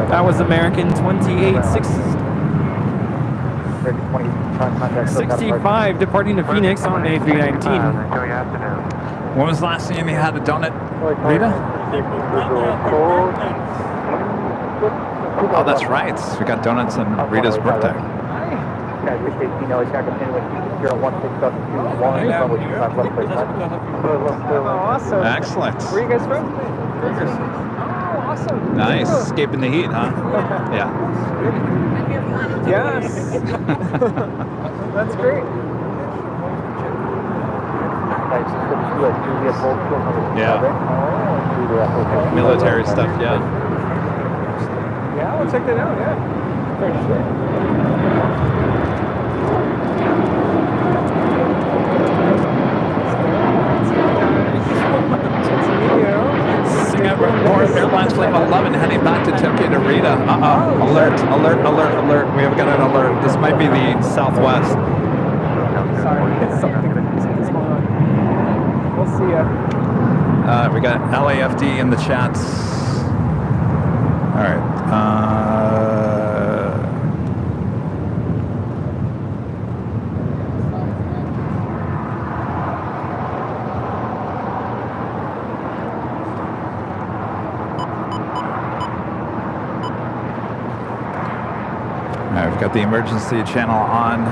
That was American 65 departing to Phoenix on an A319. When was the last time you had a donut, Rita? Oh, that's right. We got donuts on Rita's birthday. Awesome. Excellent. Where are you guys from? Oh, awesome. Nice. Escaping the heat, huh? Yeah. Yes. That's great. Yeah. Military stuff, yeah. Yeah, we'll check that out, yeah. For sure. Singapore Airlines Flight 11 heading back to Tokyo to Rita. Uh-oh. Alert, alert, alert, alert. We have got an alert. This might be the Southwest. Sorry, something's going on. We'll see ya. We got LAFD in the chats. All right. We've got the emergency channel on.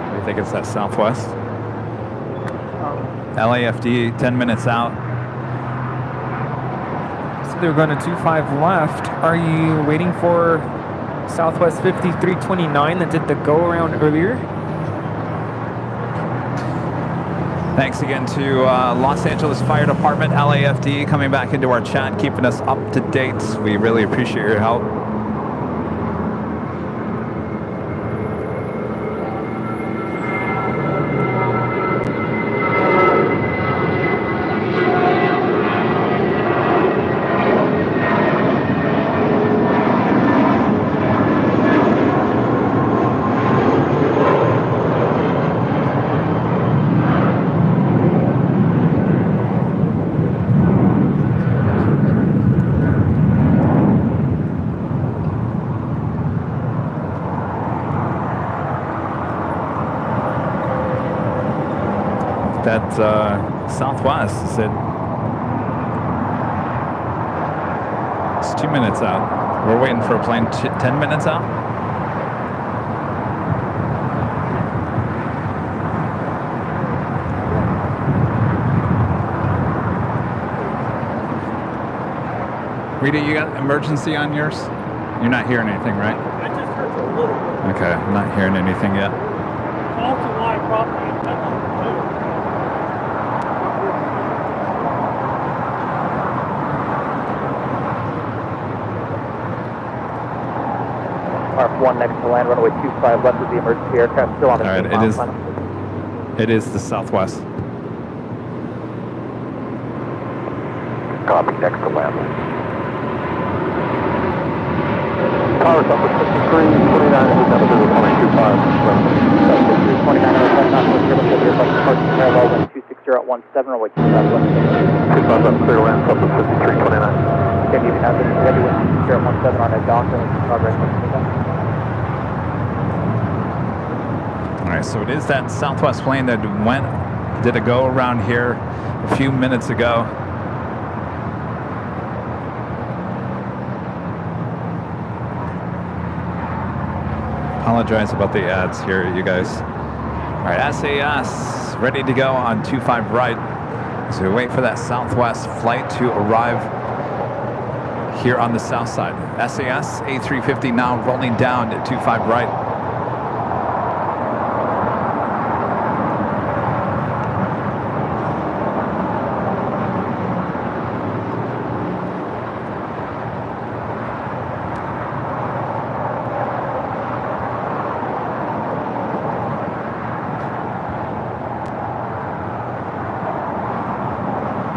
I think it's that Southwest. LAFD, 10 minutes out. So they're going to 25 left. Are you waiting for Southwest 5329 that did the go around earlier? Thanks again to Los Angeles Fire Department, LAFD, coming back into our chat, keeping us up to date. We really appreciate your help. That Southwest said it's 2 minutes out. We're waiting for a plane 10 minutes out. Rita, you got emergency on yours? You're not hearing anything, right? I just heard a little bit. Okay, I'm not hearing anything yet. Also, my property antenna, too. 1 next to land, runway 25 left of the emergency aircraft, still on the All right, same mile. it is the southwest. Copy, next to land. Tower Southwest 53, 29, number 125. 29, parallel 260 at 17, runway 25 left. 25 left, clear land, Southwest 53, 29. Can you have this heavy wind 260 at 17 on that dock, and 25 right next to that. All right, so it is that southwest plane that did a go around here a few minutes ago. Apologize about the ads here, you guys. All right, SAS ready to go on 25 right. So we wait for that southwest flight to arrive here on the south side. SAS A350 now rolling down at 25 right.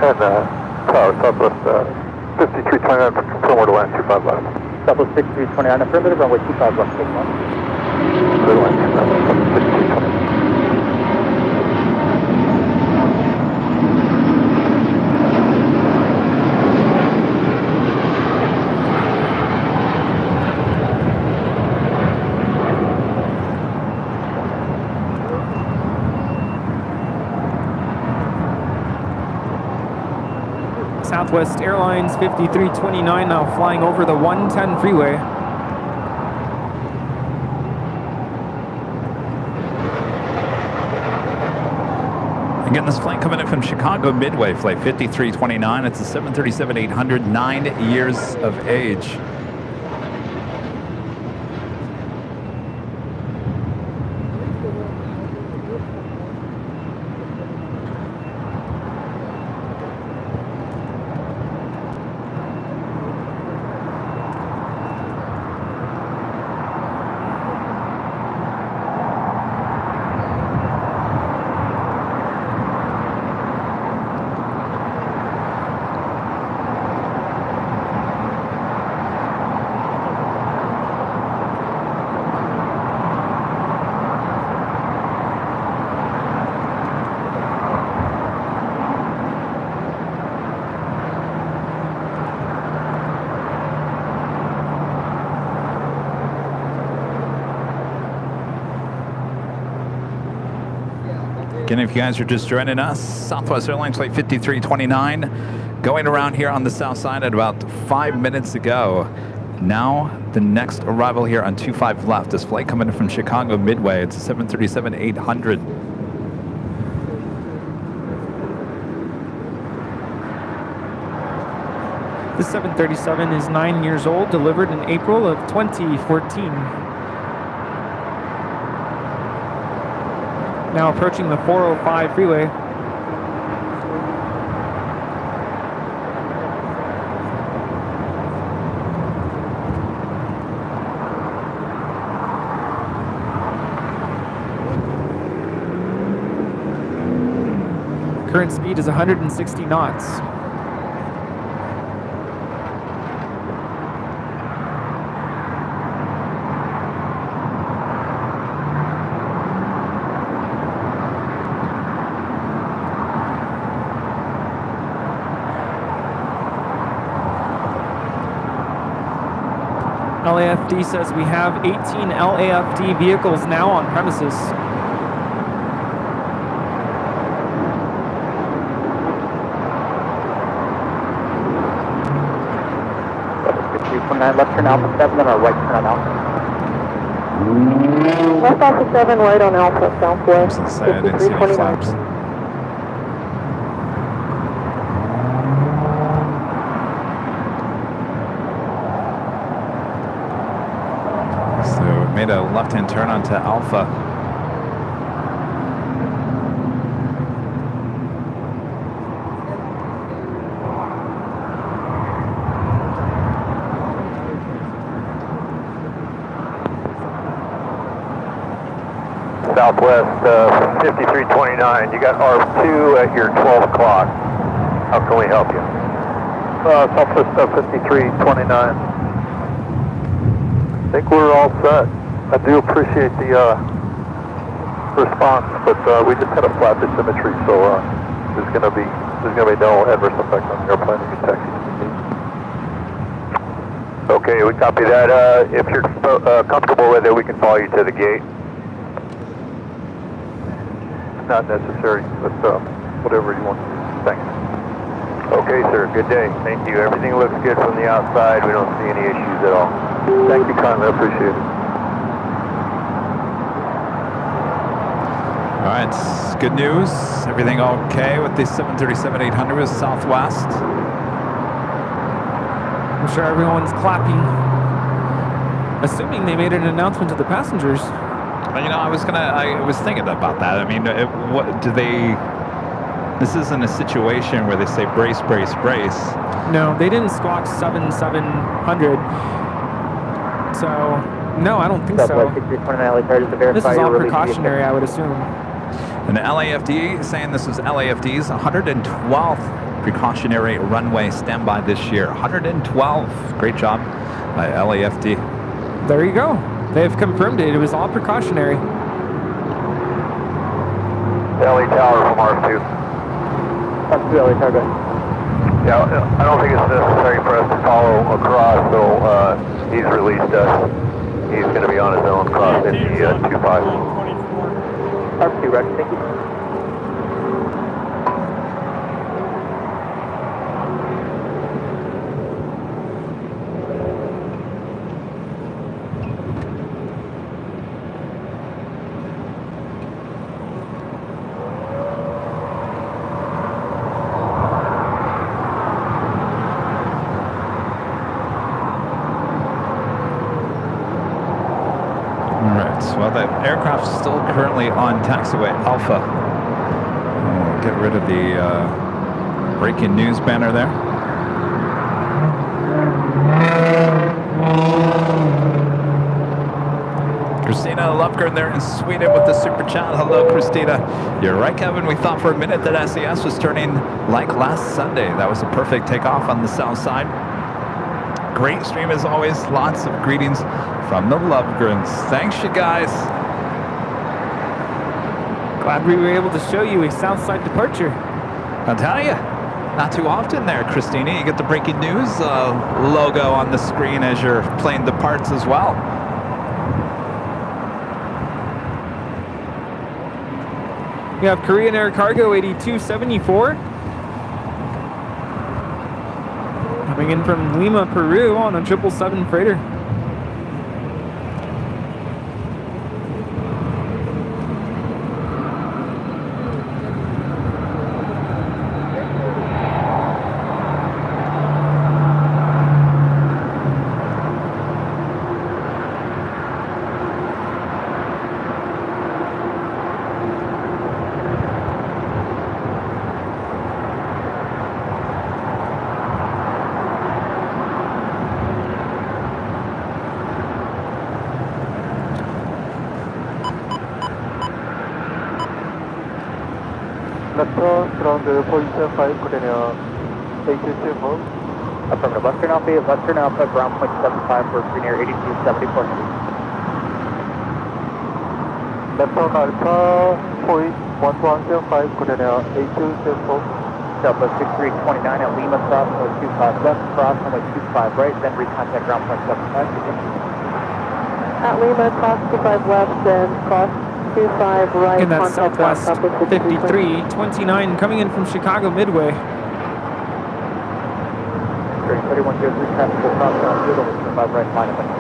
And Tower Southwest 5329, confirm where to land, 25 left. Southwest 6329, affirmative, runway 25 left, take one. Clear to land, 5329. Southwest Airlines 5329 now flying over the 110 freeway. Again, this flight coming in from Chicago Midway, flight 5329. It's a 737-800, 9 years of age. Again, if you guys are just joining us, Southwest Airlines flight 5329 going around here on the south side at about 5 minutes ago. Now, the next arrival here on 25 left. This flight coming in from Chicago Midway. It's a 737-800. The 737 is 9 years old, delivered in April of 2014. Now approaching the 405 freeway. Current speed is 160 knots. LAFD says we have 18 LAFD vehicles now on premises. Left turn Alpha 7, then our right turn on Alpha. Left Alpha 7, right on Alpha, southwest. I'm so sad I didn't see any flaps. So we made a left-hand turn onto Alpha. Southwest 5329. You got R2 at your 12 o'clock. How can we help you? Southwest 5329. I think we're all set. I do appreciate the response, but we just had a flat dosimetry, so there's gonna be no adverse effect on the airplane. You can taxi to the gate. Okay, we copy that. If you're comfortable with it, we can follow you to the gate. Not necessary, but whatever you want. Thanks. Okay, sir. Good day. Thank you. Everything looks good from the outside. We don't see any issues at all. Thank you kindly. I appreciate it. All right, good news. Everything okay with the 737-800 with Southwest? I'm sure everyone's clapping, assuming they made an announcement to the passengers. Well, you know, I was thinking about that. I mean, what do they? This isn't a situation where they say brace, brace, brace. No, they didn't squawk 7700. So, no, I don't think so. This is all precautionary, I would assume. And the LAFD saying this is LAFD's 112th precautionary runway standby this year. 112. Great job by LAFD. There you go. They've confirmed it. It was all precautionary. LA Tower from R2. That's LA Tower. Yeah, I don't think it's necessary for us to follow across, so he's released us. He's going to be on his own across in the 25. R2, Rex, thank you. Well, the aircraft's still currently on taxiway Alpha. We'll get rid of the breaking news banner there. Christina Lupgren there in Sweden with the super chat. Hello, Christina. You're right, Kevin. We thought for a minute that SES was turning like last Sunday. That was a perfect takeoff on the south side. Great stream as always. Lots of greetings from the Lovegrens. Thanks, you guys. Glad we were able to show you a south side departure. I'll tell you, not too often there, Christina. You get the breaking news logo on the screen as your plane departs as well. We have Korean Air Cargo 8274. Coming in from Lima, Peru on a 777 freighter. Ground position 5, continue 8274. Affirmative. Western Alpha, ground point 75 for near 8274. Left on Alpha, point 1105, continue 8274. Delta 6329 at Lima, cross runway 25 left, cross runway 25 right, then recontact ground point 75. At Lima, cross 25 left, then cross 25 right. In that Southwest 5329 coming in from Chicago Midway. 3103 traffic will cross runway 25 right, line of sight.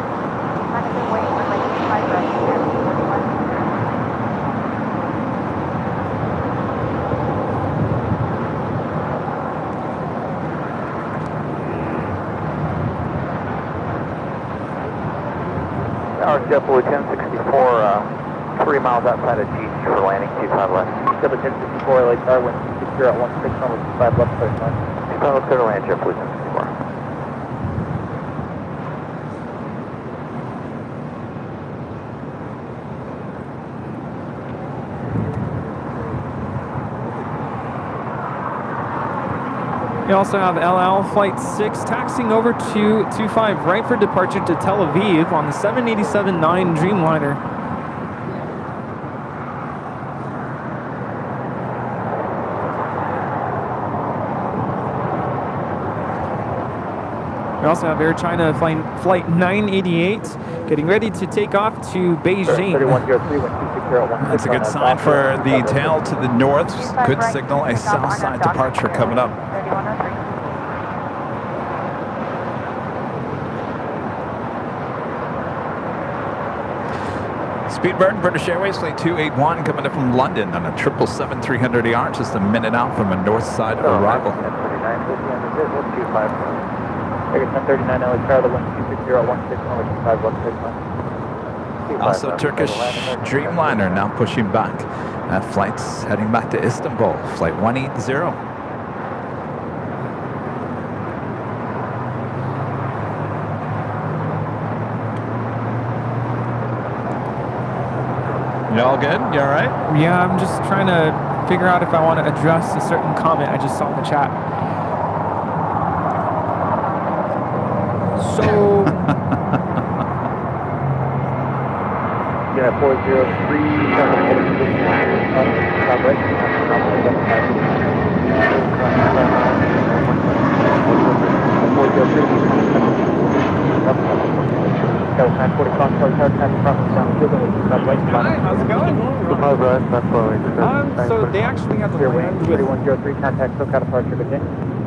Our JetBlue 1064, 3 miles outside of G for landing 25 left. JetBlue 1064, LA Tower, wind 60 at 16, runway 25 left, clear to land. 25 clear to land, JetBlue 1064. We also have LL Flight 6 taxiing over to 25 right for departure to Tel Aviv on the 787-9 Dreamliner. We also have Air China flying Flight 988 getting ready to take off to Beijing. That's a good sign for the tail to the north. Good signal, a south side departure coming up. Speedbird, British Airways, flight 281 coming up from London on a 777-300ER, just a minute out from a north side arrival. 1039 LA Charlie 1260161. Also Turkish Dreamliner now pushing back. That flight's heading back to Istanbul, flight 180. You all good? You all right? Yeah, I'm just trying to figure out if I want to address a certain comment I just saw in the chat. So... Yeah, Hi, how's it going? So they actually have the land with... 3103, contact SoCal departure, good day.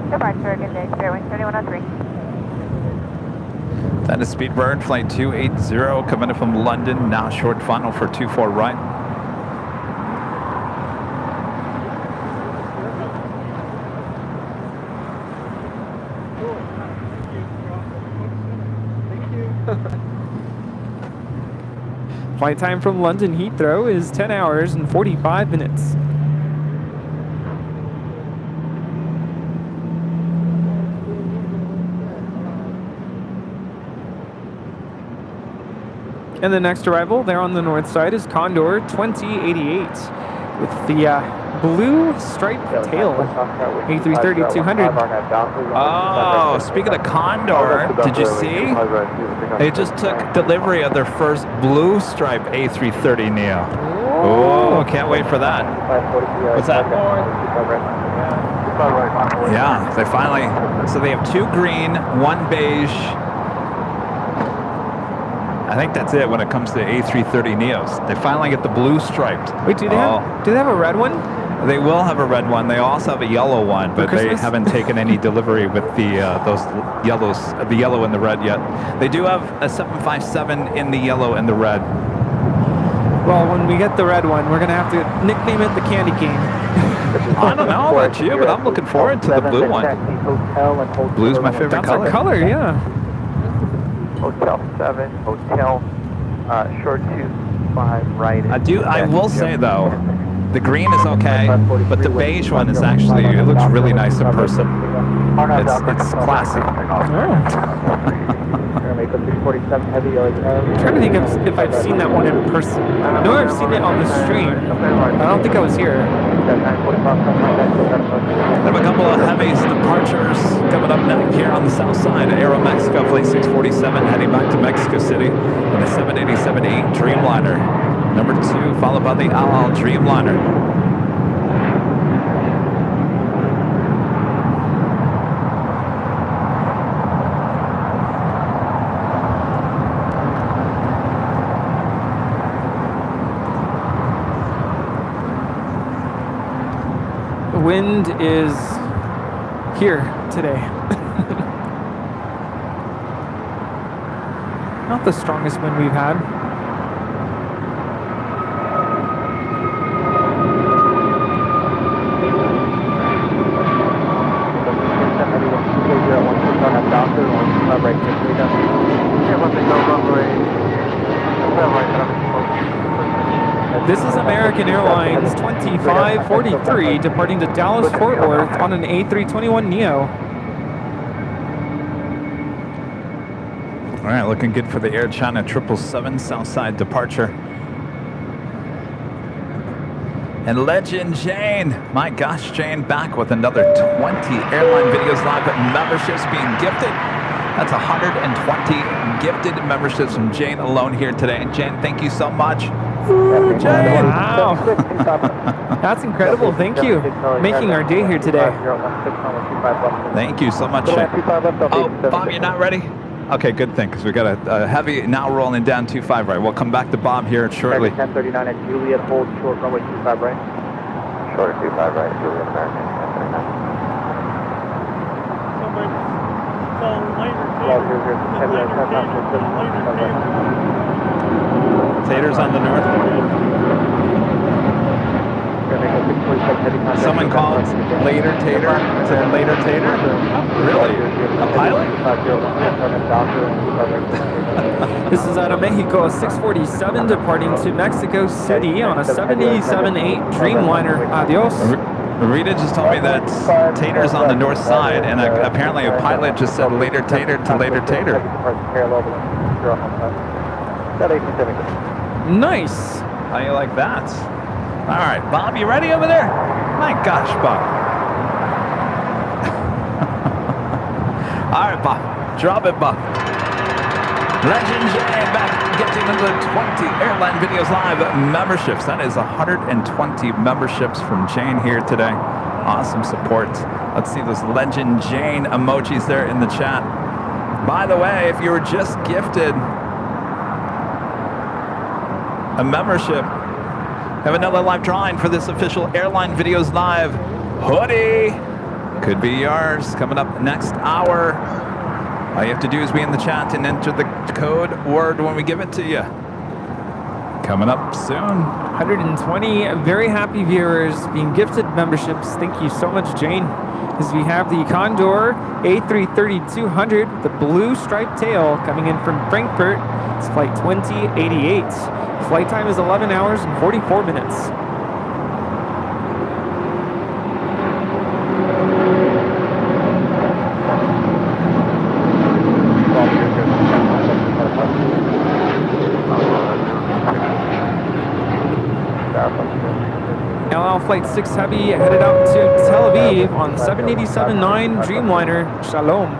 Departure, good day, Airline 3103. That is Speedbird, flight 280 coming in from London, now short final for 24 right. Flight time from London Heathrow is 10 hours and 45 minutes. And the next arrival there on the north side is Condor 2088 with the blue striped tail, A330-200. Oh, speaking of Condor, did you see? They just took delivery of their first blue stripe A330neo. Oh, can't wait for that. What's that? Yeah, they finally, so they have 2 green, 1 beige. I think that's it when it comes to A330neos. They finally get the blue striped. Wait, do they have a red one? They will have a red one. They also have a yellow one, but they haven't taken any delivery with the those yellows, the yellow and the red yet. They do have a 757 in the yellow and the red. Well, when we get the red one, we're gonna have to nickname it the Candy Cane. I don't know about you, but I'm looking forward to the blue one. Blue's my favorite color. That's our color, yeah. Hotel 7, Hotel short 25 right. I will say though, the green is okay, but the beige one is actually, it looks really nice in person. It's classy. I'm trying to think if I've seen that one in person. I know I've seen it on the stream. I don't think I was here. They have a couple of heavies departures coming up now here on the south side. Aeromexico flight 647 heading back to Mexico City in the 787-8 Dreamliner. Number 2, followed by the Al Dreamliner. The wind is here today. Not the strongest wind we've had. This is American Airlines 2543 departing to Dallas Fort Worth on an A321neo. All right, looking good for the Air China 777 Southside departure. And Legend Jane, my gosh, Jane, back with another 20 Airline Videos Live memberships being gifted. That's 120 gifted memberships from Jane alone here today. And Jane, thank you so much. Ooh, Jane. Wow. That's incredible. Thank you. Making our day here today. Thank you so much, Jane. Oh, Bob, you're not ready? Okay, good thing, because we got a heavy now rolling down 25 right. We'll come back to Bob here shortly. 1039 at Juliet, hold short runway 25 right. Short 25 right, Juliet American, 1039. Taters on the north. Someone called later Tater. Is it later Tater? Really? A pilot? This is out of Mexico, 647 departing to Mexico City on a 787-8 Dreamliner. Adios. Rita just told me that Tater's on the north side, and apparently a pilot just said later Tater to later Tater. Nice. How you like that? All right, Bob, you ready over there? My gosh, Bob. All right, Bob. Drop it, Bob. Legend Jane back getting another 20 Airline Videos Live memberships. That is 120 memberships from Jane here today. Awesome support. Let's see those Legend Jane emojis there in the chat. By the way, if you were just gifted a membership, have another live drawing for this official Airline Videos Live hoodie. Could be yours coming up next hour. All you have to do is be in the chat and enter the code word when we give it to you. Coming up soon. 120 very happy viewers being gifted memberships. Thank you so much, Jane. As we have the Condor A330-200, the blue striped tail coming in from Frankfurt. It's flight 2088. Flight time is 11 hours and 44 minutes. LL Flight 6 Heavy headed out to Tel Aviv on 787-9 Dreamliner. Shalom.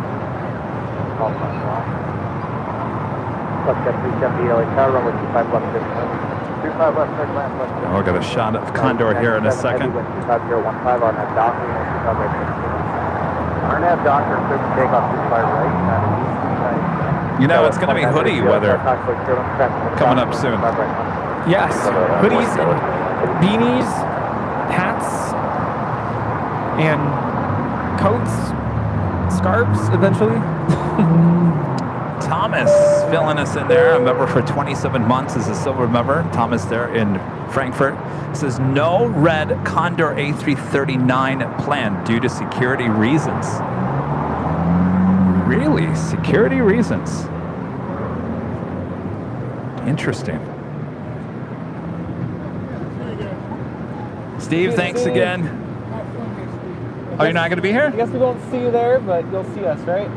We'll get a shot of Condor here in a second. You know, it's going to be hoodie weather coming up soon. Yes, hoodies and beanies, hats, and coats, scarves eventually. Thomas filling us in there. A member for 27 months is a silver member. Thomas there in Frankfurt says no red Condor A339 planned due to security reasons. Really? Security reasons? Interesting. Steve, thanks again. Oh, you're not going to be here? I guess we won't see you there, but you'll see us, right?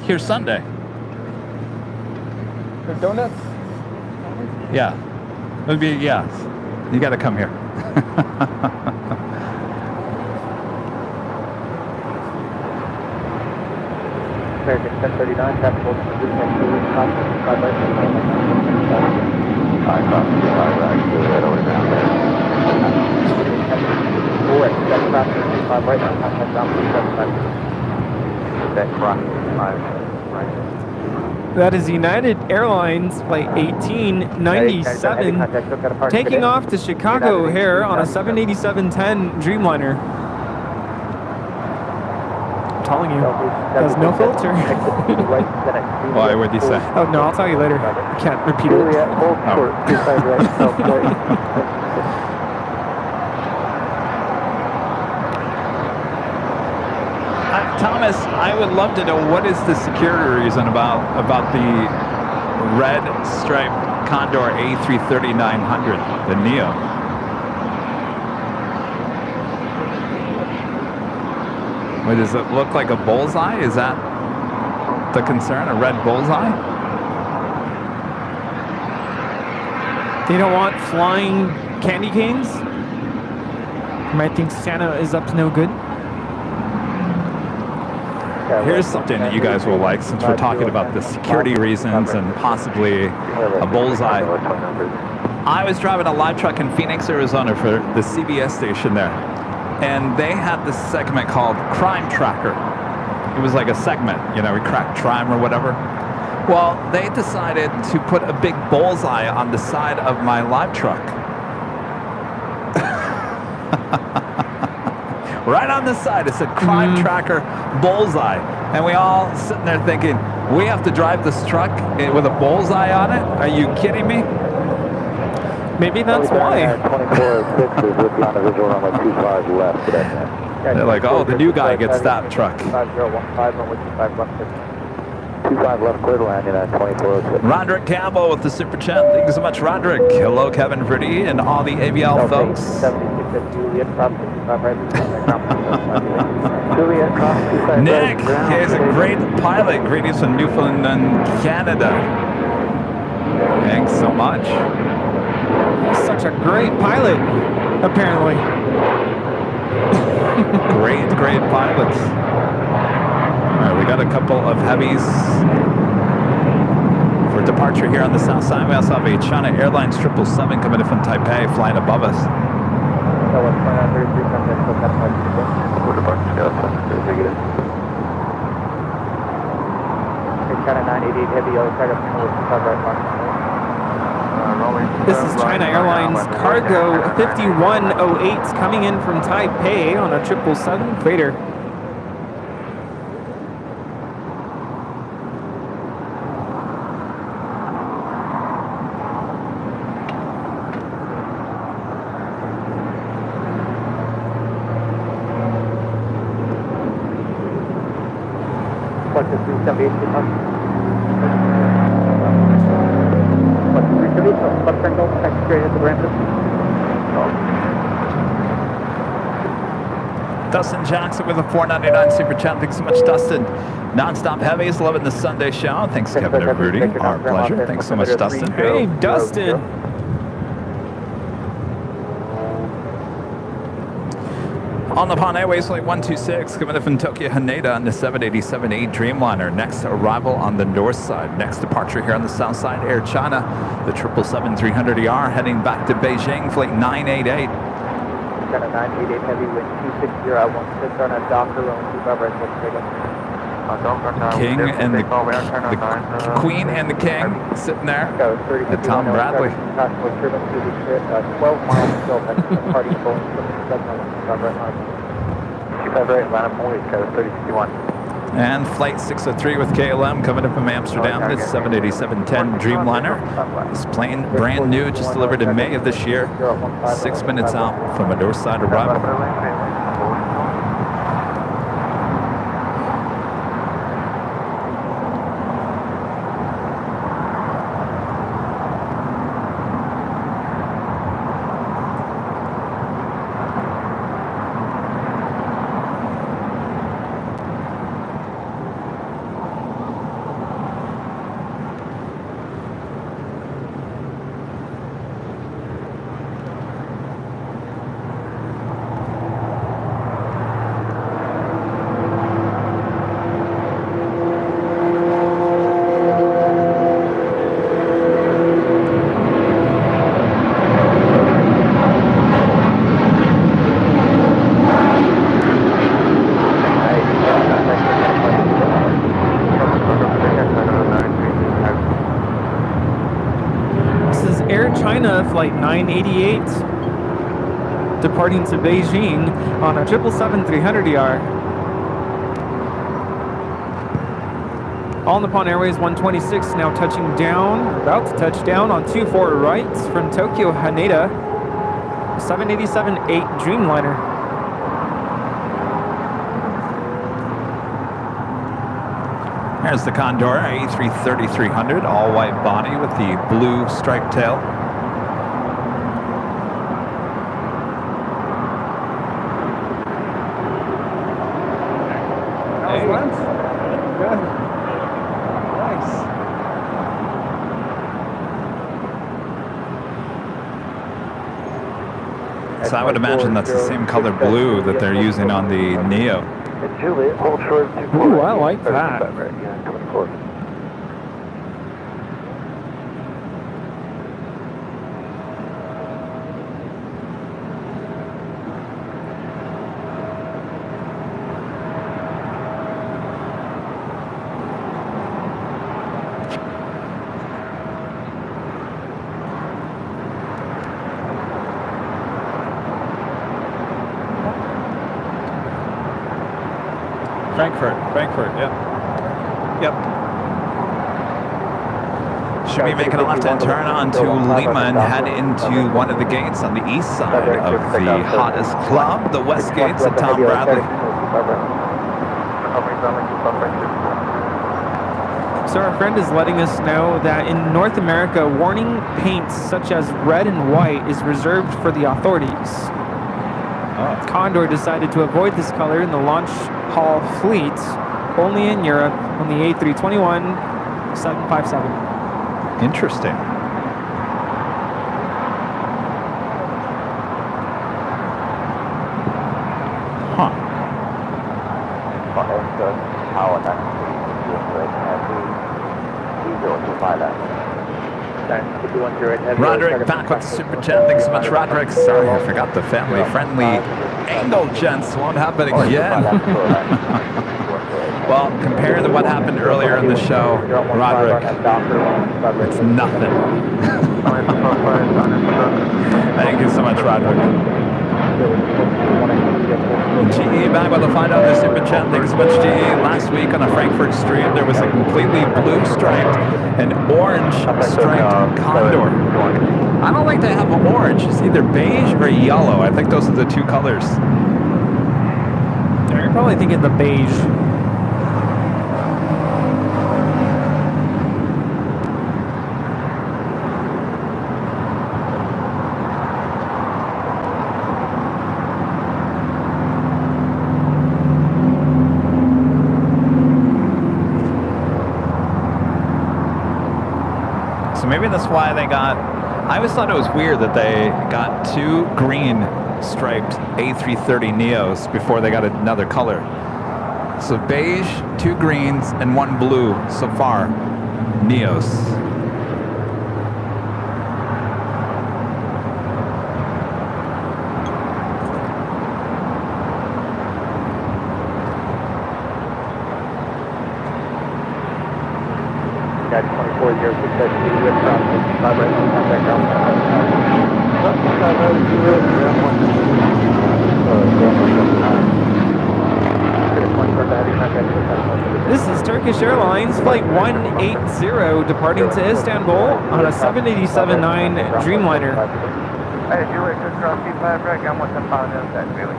Here Sunday. For donuts? Yeah. It'll be, yeah. You got to come here. American 1039, capital That is United Airlines Flight 1897 taking off to Chicago O'Hare on a 787-10 Dreamliner. I'm telling you, there's no filter. Why would you say? Oh no, I'll tell you later. I can't repeat it. Thomas, I would love to know what is the security reason about the red striped Condor A330-900, the Neo. Wait, does it look like a bullseye? Is that the concern, a red bullseye? They don't want flying candy canes? You might think Santa is up to no good. Here's something that you guys will like, since we're talking about the security reasons and possibly a bullseye. I was driving a live truck in Phoenix, Arizona for the CBS station there, and they had this segment called Crime Tracker. It was like a segment, you know, we cracked crime or whatever. Well, they decided to put a big bullseye on the side of my live truck. Right on the side, it said Crime Tracker Bullseye. And we all sitting there thinking, we have to drive this truck with a bullseye on it? Are you kidding me? Maybe that's why. 2406 is looking on the visual runway 25 left. They're like, oh, the new guy gets that truck. 25 left, clear to landing at 2406. Roderick Campbell with the super chat. Thank you so much, Roderick. Hello, Kevin Verdi and all the AVL folks. 76 at Juliet, cross 55 right. Juliet, cross 25 Nick is a great pilot. Greetings from Newfoundland, Canada. Thanks so much. Such a great pilot, apparently. Great pilots. All right, we got a couple of heavies for departure here on the south side. We also have a China Airlines 777 coming in from Taipei, flying above us. China 988 heavy yellow tag up right mark. This is China Airlines Cargo 5108 coming in from Taipei on a 777 freighter. What's the 378 mark? What's the 378? Left turn go, back straight at the ramp. Dustin Jackson with a 499 super chat. Thanks so much, Dustin. Non-stop heavies, loving the Sunday show. Thanks, Kevin and Rudy. Our pleasure. Thanks so much, Dustin. Hey, Dustin. On the Nippon Airways Flight 126, coming in from Tokyo Haneda on the 787-8 Dreamliner. Next arrival on the north side. Next departure here on the south side, Air China. The 777-300ER heading back to Beijing, Flight 988. China 988 heavy wind 260 at 16 on a Docker runway 25 right, straight up. King and the Queen and the King sitting there at Tom Bradley. 12 miles still next to the party phone. 25 right, line up only, 3061. And Flight 603 with KLM coming in from Amsterdam. This 787-10 Dreamliner. This plane brand new, just delivered in May of this year. 6 minutes out from a north side arrival. Flight 988 departing to Beijing on a 777-300ER. All Nippon Airways 126 now touching down, about to touch down on 24 right from Tokyo Haneda, 787-8 Dreamliner. There's the Condor A330-300, all white body with the blue striped tail. So I would imagine that's the same color blue that they're using on the Neo. Juliet, hold short of 24. Ooh, I like that. Yeah, coming forward. Frankfurt, yep. Should be making a left-hand turn onto Lima and head into one of the gates on the east side of the hottest club, the West Gates at Tom Bradley. So our friend is letting us know that in North America, warning paints such as red and white is reserved for the authorities. Condor decided to avoid this color in the launch hall fleet, only in Europe on the A321 757. Interesting. Huh. Roderick back with the super chat. Thanks so much, Roderick. Sorry, I forgot the family-friendly angle gents. Won't happen again. Well, compared to what happened earlier in the show, Roderick, it's nothing. Thank you so much, Roderick. GE back with a $5 super chat. Thanks so much, GE. Last week on a Frankfurt stream, there was a completely blue striped and orange striped Condor. I don't think they have orange. It's either beige or yellow. I think those are the two colors. You're probably thinking the beige. Maybe that's why they got, I always thought it was weird that they got two green striped A330 Neos before they got another color. So beige, two greens, and one blue so far. Neos. Got 24 years success with vibration contact This is Turkish Airlines Flight 180 departing to Istanbul on a 787-9 Dreamliner. Hey, Juliet, just drop T5 right. I'm with them pound in that really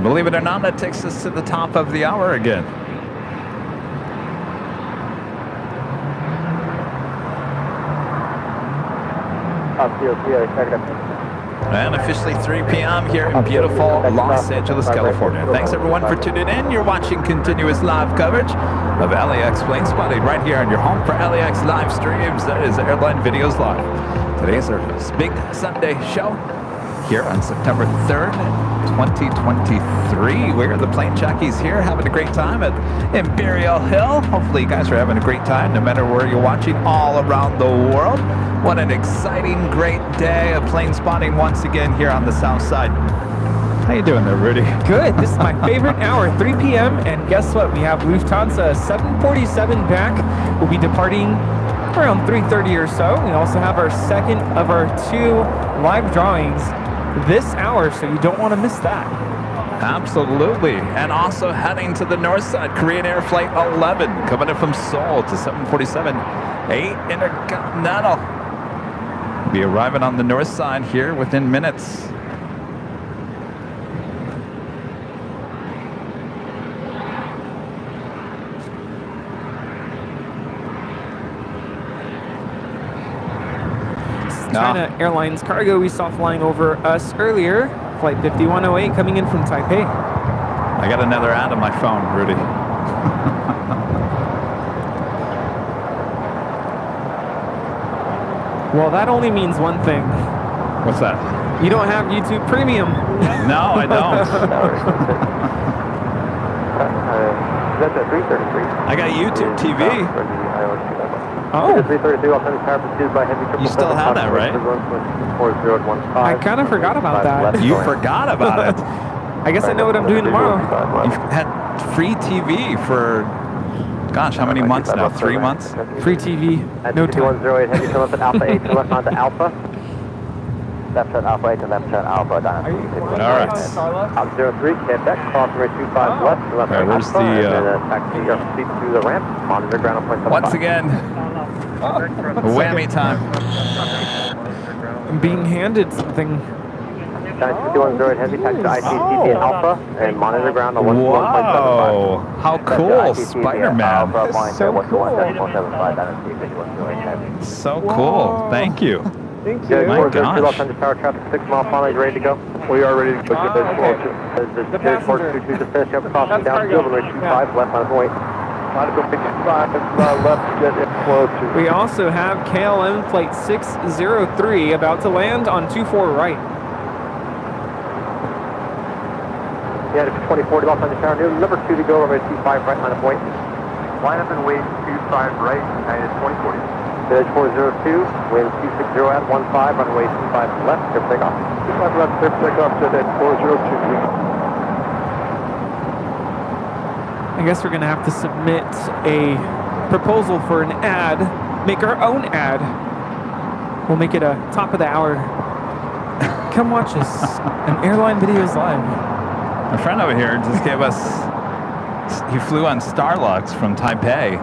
Believe it or not, that takes us to the top of the hour again. And officially 3 p.m. here in beautiful Los Angeles, California. Thanks everyone for tuning in. You're watching continuous live coverage of LAX Plane Spotting right here on your home for LAX live streams. That is Airline Videos Live. Today's our big Sunday show here on September 3rd, 2023. We're the Plane Jockeys here having a great time at Imperial Hill. Hopefully you guys are having a great time no matter where you're watching all around the world. What an exciting, great day of plane spotting once again here on the south side. How you doing there, Rudy? Good. This is my favorite hour, 3 p.m. And guess what? We have Lufthansa 747 back. We'll be departing around 3:30 or so. We also have our second of our 2 live drawings this hour, so you don't want to miss that. Absolutely. And also heading to the north side, Korean Air Flight 11 coming in from Seoul to 747 8 Intercontinental. Be arriving on the north side here within minutes. China Airlines cargo we saw flying over us earlier, Flight 5108 coming in from Taipei. I got another ad on my phone, Rudy. Well, that only means one thing. What's that? You don't have YouTube Premium. No, I don't. That's at 333. I got YouTube TV. Oh. 332, I'll send the car pursued by heavy triple. You still have that, right? I kind of forgot about that. You forgot about it. I guess I know what I'm doing tomorrow. You've had free TV for, gosh, how many months now? 3 months? Free TV. No time. 2108, heavy turn left at Alpha 8 to left onto Alpha. Left turn Alpha 8 to left turn Alpha. All right. Out 03, Quebec, crossing rate 25 left to left turn where's Alpha. the, And then taxi your seat to the ramp. Monitor ground on point. Once again, whammy time. I'm being handed something. 5108, heavy taxi to ITCT in Alpha. And monitor ground on 1.75. Wow, how cool, Spider-Man. So cool. So cool, thank you. Thank Yeah, you. My gosh. Los Angeles Tower traffic 6 mile final, ready to go. We are ready to go. The passenger. Just finish up crossing down field, runway 25 left on point. Left, get it close to. We also have KLM flight 603 about to land on 24 right. Yeah, 2040 Los Angeles Tower, number 2 to go, runway 25 right on the point. Line up and wait 25 right, United 2040. Village 402, wind 260 at 15, runway 25 left, clear takeoff. 25 left, clear takeoff, Jet 402. I guess we're gonna have to submit a proposal for an ad, make our own ad. We'll make it a top of the hour. Come watch us on Airline Videos Live. A friend over here just gave us, he flew on Starlux from Taipei.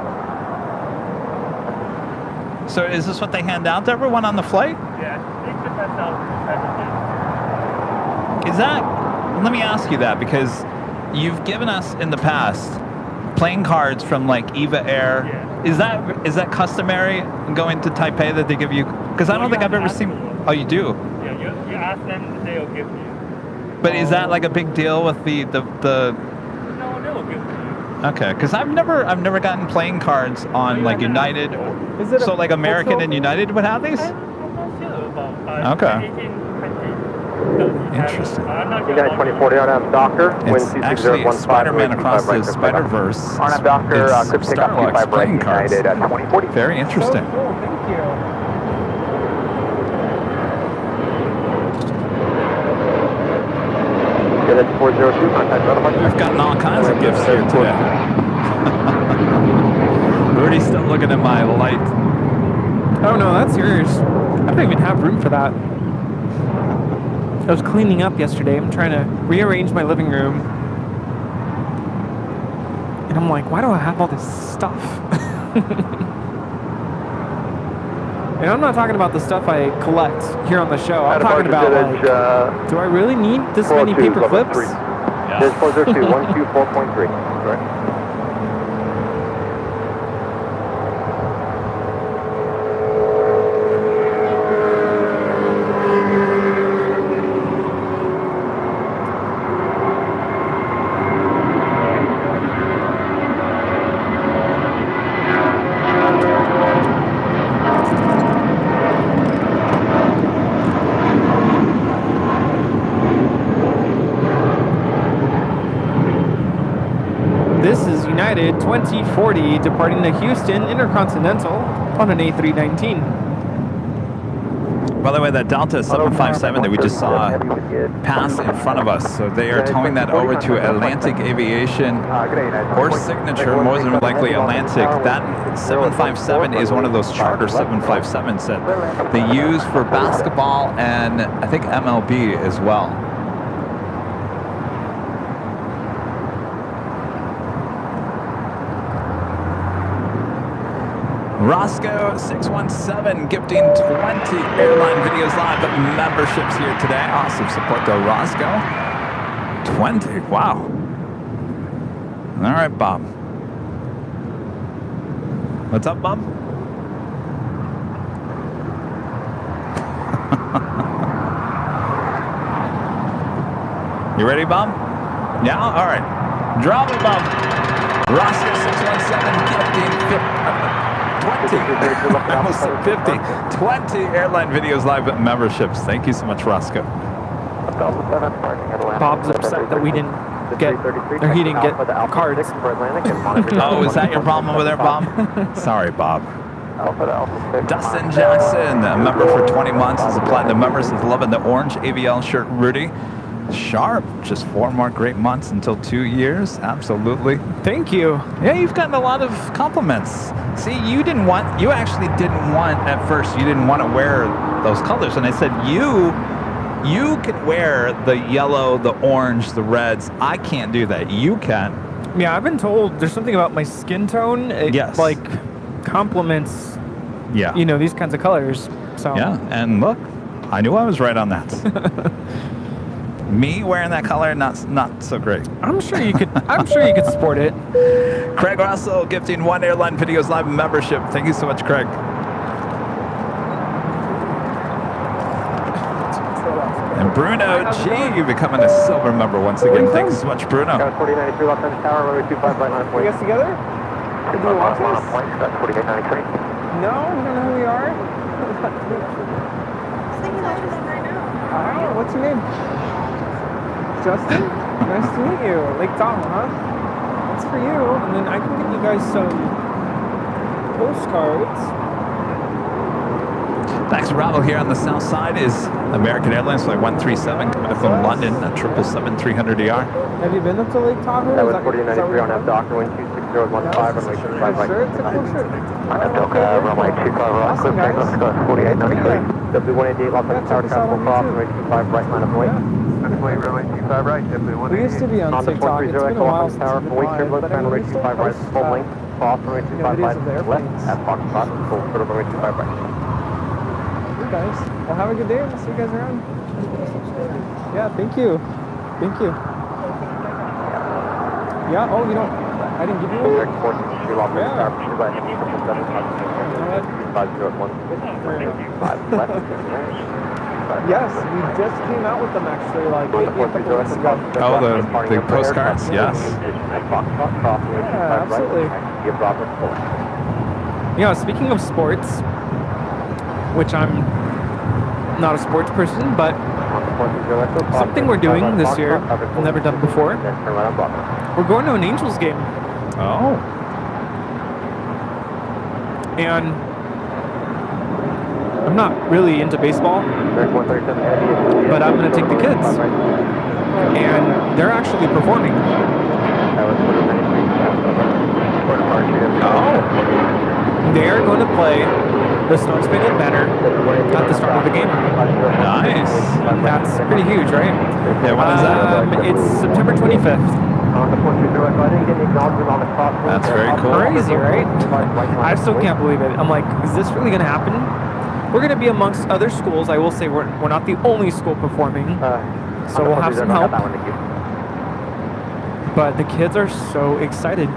So is this what they hand out to everyone on the flight? Yeah, they just hand out Is that, let me ask you that, because you've given us in the past plane cards from like Eva Air. Yeah. Is that customary going to Taipei that they give you? Because I don't think I've ever seen. Oh, you do? Yeah, you ask them, they'll give you. But is that like a big deal with the? No, they'll give you. Okay, because I've never gotten plane cards on like United. So like American and United would have these? I'm not sure about Okay. Interesting. You guys 2040 RNAV Doctor, wind It's actually 26015. Spider-Man across the Spider-Verse. RNAV Doctor, quick takeoff Starlux 25 right, playing cards. United at 2040. Very interesting. Cool, thank you. Village 402, contact Buttermilk. We've gotten all kinds of gifts here today. Rudy's still looking at my light. Oh no, that's yours. I don't even have room for that. I was cleaning up yesterday. I'm trying to rearrange my living room. And I'm like, why do I have all this stuff? And I'm not talking about the stuff I collect here on the show. I'm talking about, like, do I really need this many paper clips? Village 402, 124.3. Right. This is United 2040 departing the Houston Intercontinental on an A319. By the way, that Delta 757 that we just saw pass in front of us, so they are towing that over to Atlantic Aviation or Signature, more than likely Atlantic. That 757 is one of those charter 757s that they use for basketball and I think MLB as well. Roscoe 617 gifting 20 Airline Videos Live memberships here today. Awesome support to Roscoe. 20, wow. All right, Bob. What's up, Bob? You ready, Bob? Yeah? All right. Drop it, Bob. Roscoe 617 gifting 20 20. I almost said 50. 20 Airline Videos Live memberships. Thank you so much, Roscoe. Bob's upset that we didn't get, or he didn't get cards. Oh, is that your problem over there, Bob? Sorry, Bob. Dustin Jackson, a member for 20 months, is a platinum member, says loving the orange AVL shirt. Rudy Sharp, just 4 more great months until 2 years. Absolutely. Thank you. Yeah, you've gotten a lot of compliments. See, you actually didn't want, at first, you didn't want to wear those colors. And I said, you can wear the yellow, the orange, the reds. I can't do that. You can. Yeah, I've been told there's something about my skin tone. It, yes. Like, complements, yeah, you know, these kinds of colors. So yeah, and look, I knew I was right on that. Me wearing that color, not so great. I'm sure you could. I'm sure you could sport it. Craig Russell gifting 1 Airline Videos Live membership. Thank you so much, Craig. And Bruno G becoming a silver member once again. Thank you so much, Bruno. 4093 Los Angeles Tower, runway 25 right line You guys together? Did you watch us? 4893. No, you don't know who we are? Oh, what's your name? Justin? Nice to meet you. Lake Tahoe, huh? That's for you. And then I can get you guys some postcards. Next arrival here on the south side is American Airlines Flight 137 coming up from London at 777-300ER. Have you been up to Lake Tahoe? That was 4093 on F Docker, wind 26015, runway 25 right. Sure, it's a cool shirt. On F Docker, runway 25 right, Awesome, clear, guys. let's go 4893. W188 Los Angeles Tower, traffic will cross, runway 25 right, line of way. Runway 25 right, W188. We used to be on TikTok. It's been a while since Tower, we've from Wake been live, Turbulence, but I runway mean, we still 25 right, post, full length, cross, runway 25 videos of the right, left, airplanes. at Foxtrot, full sort of runway 25 right. Guys, well, have a good day. I'll see you guys around. Yeah, thank you. Thank you. Yeah, oh, you know, I didn't give you one? Yes, we just came out with them actually, like maybe a couple weeks ago. Oh, the postcards, yes. Yeah, absolutely. You know, speaking of sports, which I'm not a sports person, but something we're doing this year, I've never done before. We're going to an Angels game. Oh. And I'm not really into baseball, but I'm going to take the kids. And they're actually performing. Oh. They're going to play the Star Spangled Banner at the start of the game. Nice. That's pretty huge, right? Yeah, when is that? It's September 25th. That's very cool. Crazy, right? I still can't believe it. I'm like, is this really going to happen? We're going to be amongst other schools. I will say we're not the only school performing, so we'll have some help. But the kids are so excited.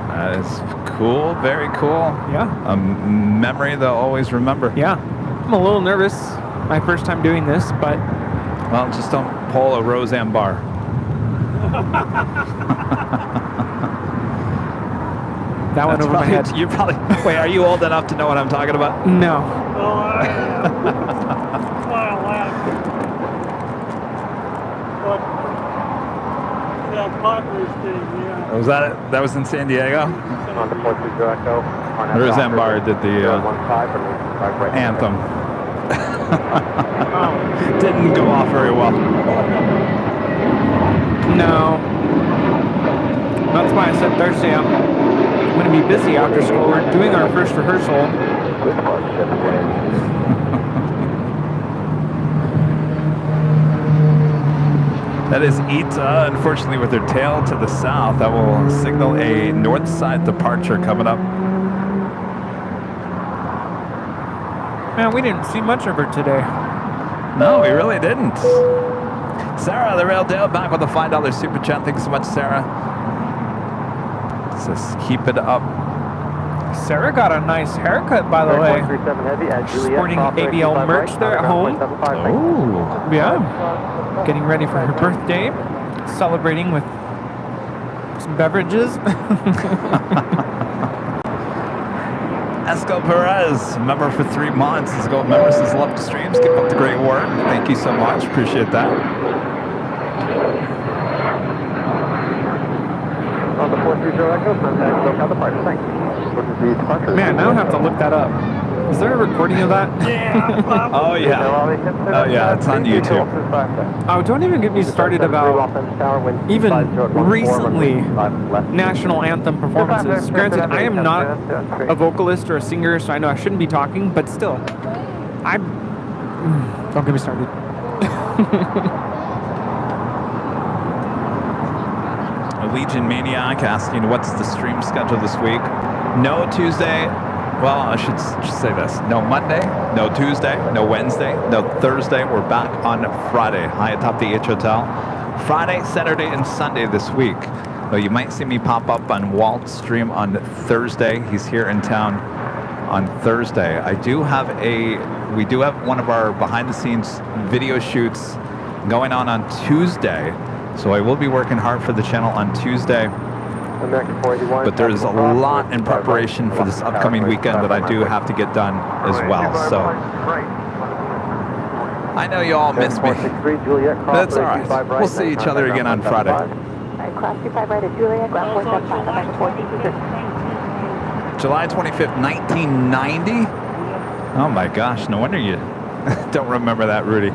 That is cool. Very cool. Yeah. A memory they'll always remember. Yeah. I'm a little nervous. My first time doing this, but... Well, just don't pull a Roseanne bar. That went over my head. You probably... Wait, are you old enough to know what I'm talking about? No. Was that it? That was in San Diego? Roseanne Barr did the anthem. Didn't go off very well. No. That's why I said Thursday I'm going to be busy after school. We're doing our first rehearsal. That is Ita, unfortunately, with their tail to the south. That will signal a north side departure coming up. Man, we didn't see much of her today. No, we really didn't. Sarah, the Rail Dale, back with a $5 super chat. Thanks so much, Sarah. Just keep it up. Sarah got a nice haircut, by the way. Sporting ABL merch there at home. Oh. Yeah. Getting ready for her birthday. Celebrating with some beverages. Esco Perez, member for 3 months. Let's go, members. Says love the streams. Keep up the great work. Thank you so much. Appreciate that. On the 430 Echo, contact local departure. Thanks. Man, now I have to look that up. Is there a recording of that? Yeah. Oh yeah. Oh yeah, it's on YouTube. Oh, don't even get me started about even recently national anthem performances. Granted, I am not a vocalist or a singer, so I know I shouldn't be talking, but still, don't get me started. Legion Maniac asking, what's the stream schedule this week? No Tuesday. Well, I should say this. No Monday, no Tuesday, no Wednesday, no Thursday. We're back on Friday, high atop the H Hotel. Friday, Saturday, and Sunday this week. Though you might see me pop up on Walt's stream on Thursday. He's here in town on Thursday. We do have one of our behind-the-scenes video shoots going on Tuesday. So I will be working hard for the channel on Tuesday. But there's a lot in preparation for this upcoming weekend that I do have to get done as well. So I know you all miss me. That's all right. We'll see each other again on Friday. Class 25 right at Juliet, ground 475, 14. July 25th, 1990. Oh my gosh, no wonder you don't remember that, Rudy.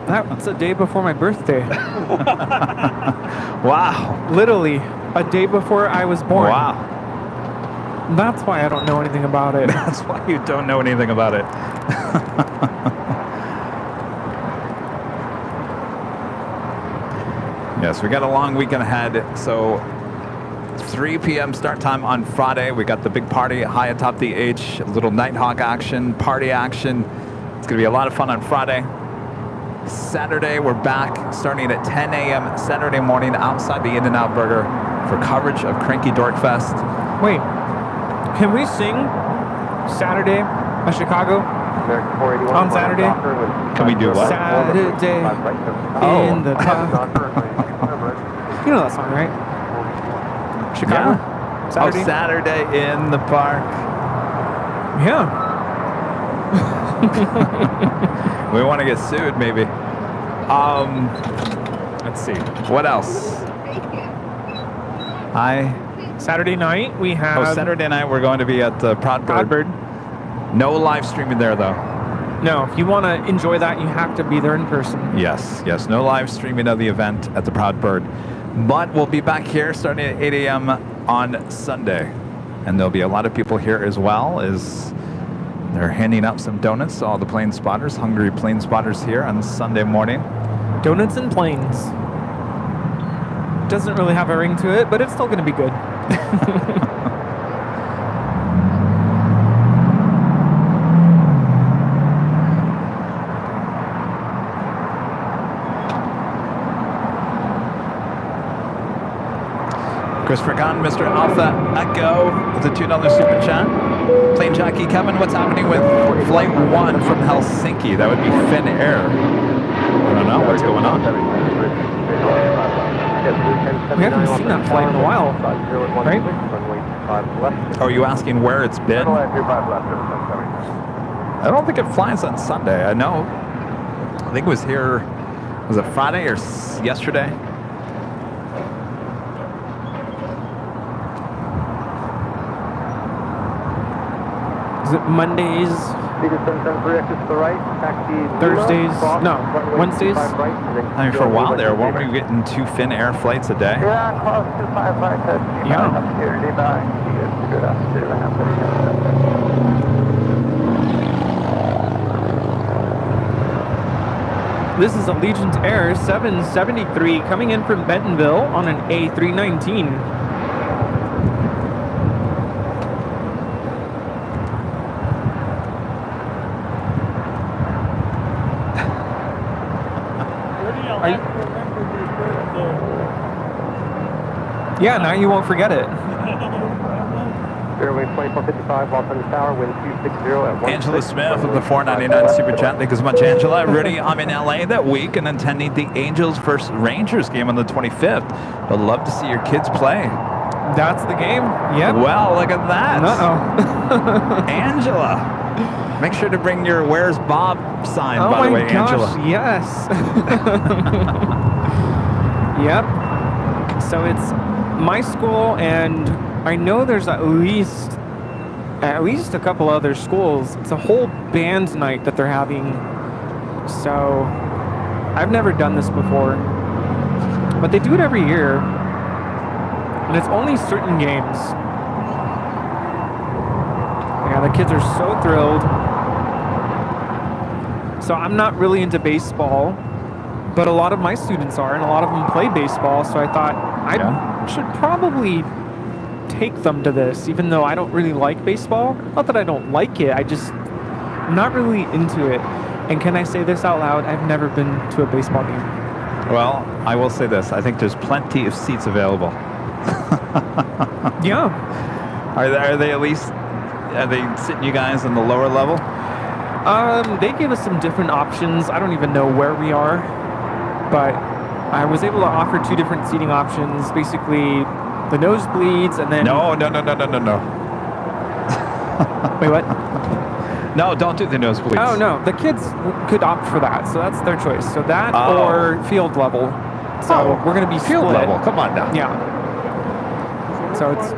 That's a day before my birthday. Wow. Literally, a day before I was born. Wow. That's why I don't know anything about it. That's why you don't know anything about it. Yes, we got a long weekend ahead. So 3 p.m. start time on Friday. We got the big party high atop the H, a little Nighthawk action, party action. It's going to be a lot of fun on Friday. Saturday, we're back starting at 10 a.m. Saturday morning outside the In-N-Out Burger for coverage of Cranky Dork Fest. Wait, can we sing Saturday at Chicago? On Saturday? Can we do what? Saturday in the park. You know that song, right? Chicago? Yeah. Saturday? Oh, Saturday in the park. Yeah. We want to get sued, maybe. Let's see. What else? Saturday night, we have... Oh, Saturday night, we're going to be at Proudbird. No live streaming there, though. No, if you want to enjoy that, you have to be there in person. Yes, yes. No live streaming of the event at the Proudbird. But we'll be back here starting at 8 a.m. on Sunday. And there'll be a lot of people here as well as they're handing out some donuts to all the plane spotters, hungry plane spotters here on Sunday morning. Donuts and planes. Doesn't really have a ring to it, but it's still going to be good. Christopher Gunn, Mr. Alpha Echo with a $2 super chat. Plane jockey Kevin, what's happening with Flight 1 from Helsinki? That would be Finnair. I don't know what's going on. We haven't seen that flight in a while, right? Are you asking where it's been? I don't think it flies on Sunday. I know. I think it was here, was it Friday or yesterday? Is it Mondays? Thursdays? No, Wednesdays? I mean, for a while there, weren't we getting 2 Finnair flights a day? Yeah. This is Allegiant Air 773 coming in from Bentonville on an A319. Yeah, now you won't forget it. Fairway 2455, Walton Tower, wind 260 at 1. Angela Smith with the $4.99 super chat. Thank you so much, Angela. Rudy, I'm in LA that week and attending the Angels versus Rangers game on the 25th. I'd love to see your kids play. That's the game? Yep. Well, look at that. Uh-oh. Angela. Make sure to bring your Where's Bob sign, Oh by the my way, gosh, Angela. yes. Yep. So it's my school, and I know there's at least a couple other schools. It's a whole band night that they're having. So I've never done this before, but they do it every year, and it's only certain games. Yeah, the kids are so thrilled. So I'm not really into baseball, but a lot of my students are, and a lot of them play baseball. So I thought I should probably take them to this, even though I don't really like baseball. Not that I don't like it, I'm not really into it. And can I say this out loud? I've never been to a baseball game. Well, I will say this. I think there's plenty of seats available. Yeah. Are they at least, are they sitting you guys in the lower level? They gave us some different options. I don't even know where we are, but I was able to offer 2 different seating options. Basically, the nosebleeds, and then... No. Wait, what? No, don't do the nosebleeds. Oh, no. The kids could opt for that, so that's their choice. So that or field level. So we're going to be field split. level. Come on now. Yeah. So it's...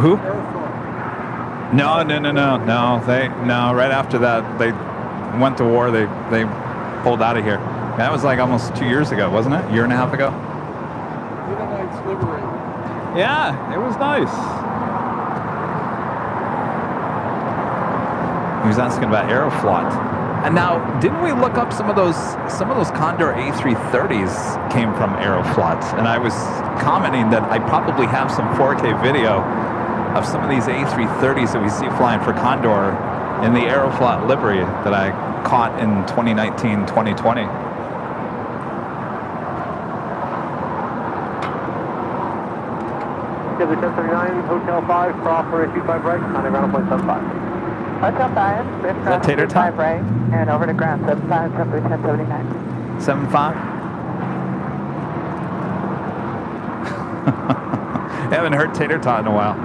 Who? No. Right after that, they went to war. They pulled out of here. That was like almost 2 years ago, wasn't it? A year and a half ago? Yeah, it was nice. He was asking about Aeroflot. And now, didn't we look up some of those Condor A330s came from Aeroflot? And I was commenting that I probably have some 4K video of some of these A330s that we see flying for Condor in the Aeroflot livery that I caught in 2019, 2020. Give the 1039, Hotel 5, cross for 25 right, on ground 0.75. Hotel 5, Is that tater tot? 5 right, and over to ground 75, company 1079. 7.5? I haven't heard tater tot in a while.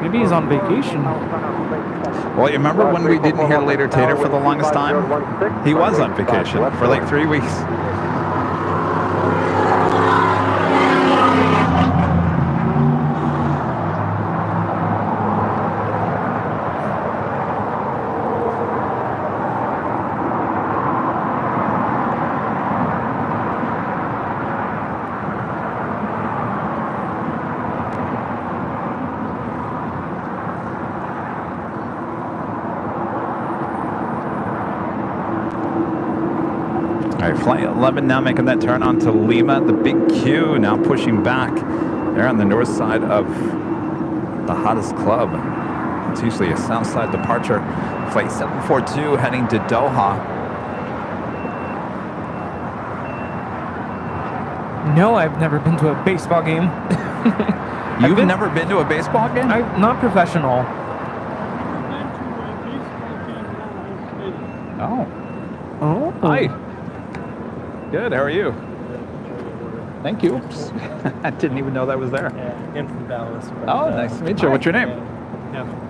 Maybe he's on vacation. Well, you remember when we didn't hear Later Tater for the longest time? He was on vacation for like 3 weeks. Flight 11 now making that turn onto Lima. The big Q now pushing back. They're on the north side of the hottest club. It's usually a south side departure. Flight 742 heading to Doha. No, I've never been to a baseball game. You've never been to a baseball game? I'm not professional. Oh. Hi. Good, how are you? Thank you. I didn't even know that was there. Yeah, I'm from Dallas. Oh, nice to meet you. What's your name?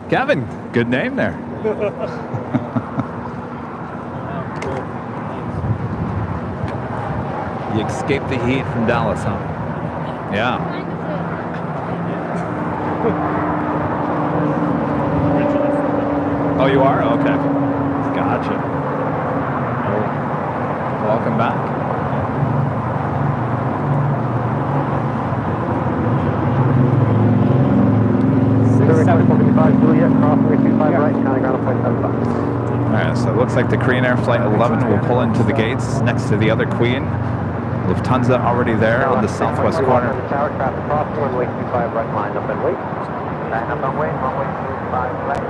Kevin. Good name there. You escaped the heat from Dallas, huh? Yeah. Oh, you are? Okay. Gotcha. Welcome back. Alright, so it looks like the Korean Air Flight 11 will pull into the gates next to the other Queen. Lufthansa already there on the southwest corner. Tower traffic cross runway 25 right, line up and wait. Line up and wait, runway 25 right,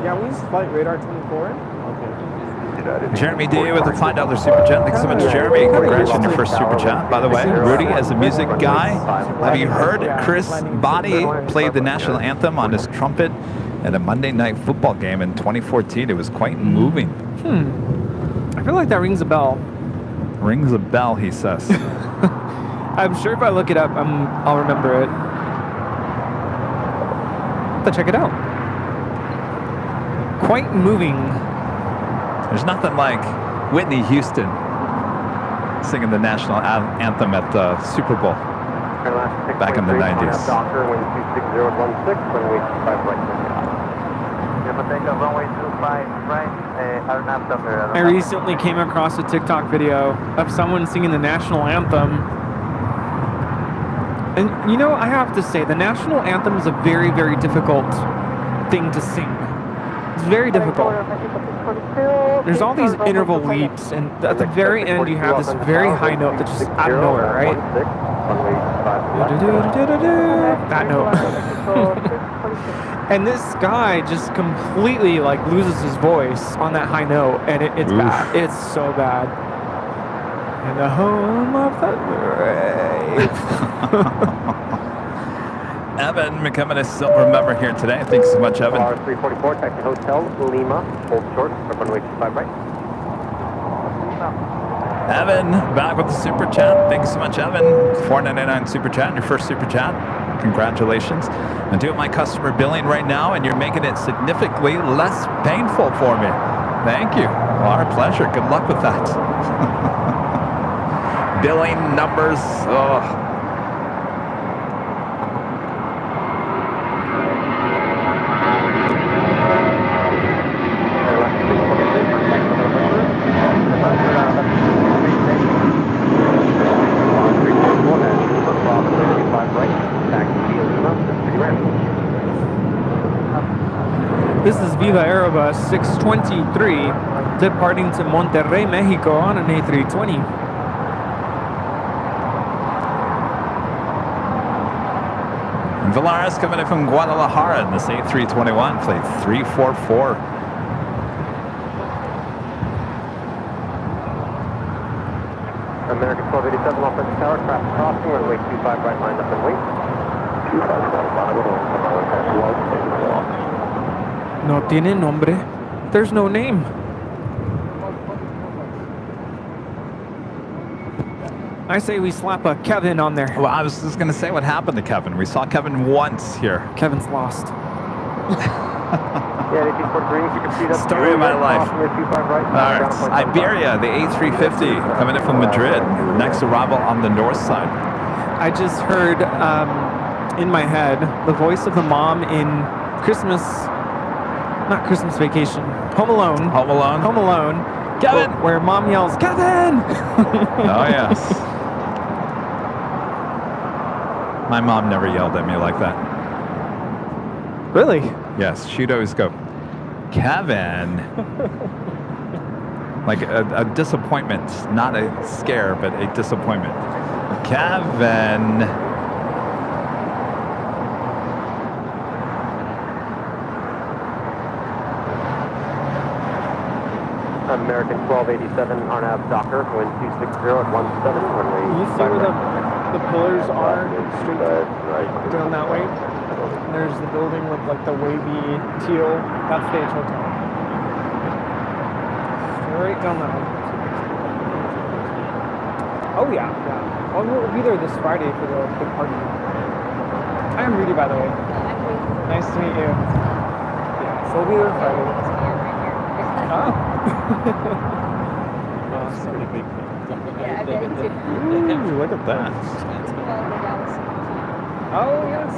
Yeah, we use flight radar 24. Jeremy D with a $5 super chat. Thanks so much, Jeremy. Congrats on your first super chat. By the way, Rudy, as a music guy, have you heard Chris Body play the national anthem on his trumpet at a Monday Night Football game in 2014? It was quite moving. I've feel like that rings a bell. Rings a bell, he says. I'm sure if I look it up, I'll remember it. But check it out. Quite moving. There's nothing like Whitney Houston singing the national anthem at the Super Bowl back in the 90s. Docker, wind 26016, runway 25 right. Runway 25 right, I recently came across a TikTok video of someone singing the national anthem. And you know, I have to say, the national anthem is a very, very difficult thing to sing. It's very difficult. There's all these interval leaps, and at the very end you have this very high note that's just out of nowhere, right? That note. And this guy just completely like loses his voice on that high note, and it's bad. It's so bad. In the home of the brave. Evan becoming a silver member here today. Thanks so much, Evan. 344, taxi Hotel Lima, hold short, runway 25 right. Evan, back with the super chat. Thanks so much, Evan. $4.99 super chat, your first super chat. Congratulations. I'm doing my customer billing right now, and you're making it significantly less painful for me. Thank you. Well, our pleasure. Good luck with that. Billing numbers. Oh. This is Viva Aerobus 623 departing to Monterrey, Mexico on an A320. And Valaris coming in from Guadalajara in this A321, flight 344. American 1287 off the tower, traffic crossing, runway 25 right, line up and wait. 25 No tiene nombre. There's no name. I say we slap a Kevin on there. Well, I was just going to say what happened to Kevin. We saw Kevin once here. Kevin's lost. Story of my life. All right, Iberia, the A350, coming in from Madrid. Next arrival on the north side. I just heard in my head the voice of the mom in not Christmas Vacation, Home Alone. Home Alone. Home Alone. Kevin! Where mom yells, Kevin! Oh, yes. My mom never yelled at me like that. Really? Yes, she'd always go, Kevin. Like a disappointment, not a scare, but a disappointment. Kevin. American 1287 Arnav Docker, wind 260 at 17, runway. You see where the pillars are straight down that way? And there's the building with like the wavy teal. That's the H Hotel. Straight down that way. Oh yeah, yeah. Oh, we'll be there this Friday for the big party. I am Rudy, by the way. Nice to meet you. Yeah, so we'll be there Friday. Oh. So many big things. Yeah, I've been to. Ooh, look at that. Oh yes,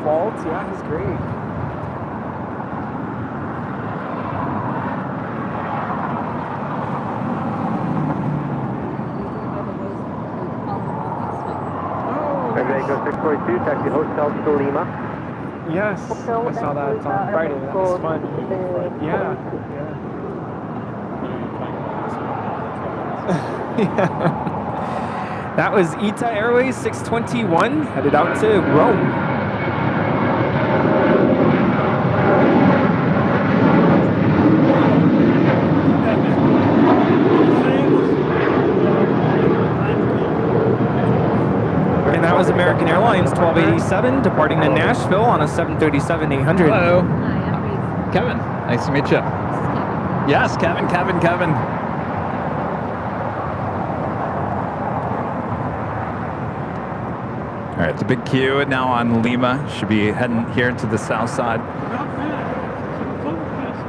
Vault. Yeah, he's great. Go 642, taxi Hotel to Lima. Yes, I saw that on Friday. That was fun. Yeah. Yeah. That was ITA Airways 621 headed out to Rome. And that was American Airlines 1287 departing to Nashville on a 737-800. Hello. Kevin, nice to meet you. Yes, Kevin. All right, the big queue now on Lima. Should be heading here to the south side. Not bad. It's overcast.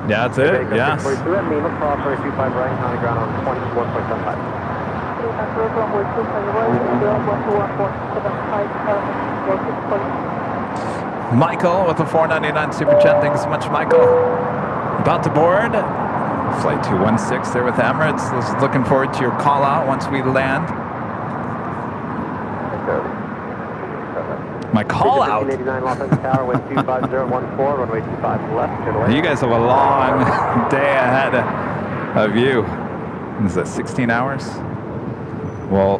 Yeah, that's it. Yes. 42 at Lima, cross 25 right, on the ground on 21.75. Michael with the 499 super chat. Thanks so much, Michael. About to board. Flight 216 there with Emirates. Looking forward to your call out once we land. My call out. You guys have a long day ahead of you. Is that 16 hours? Well,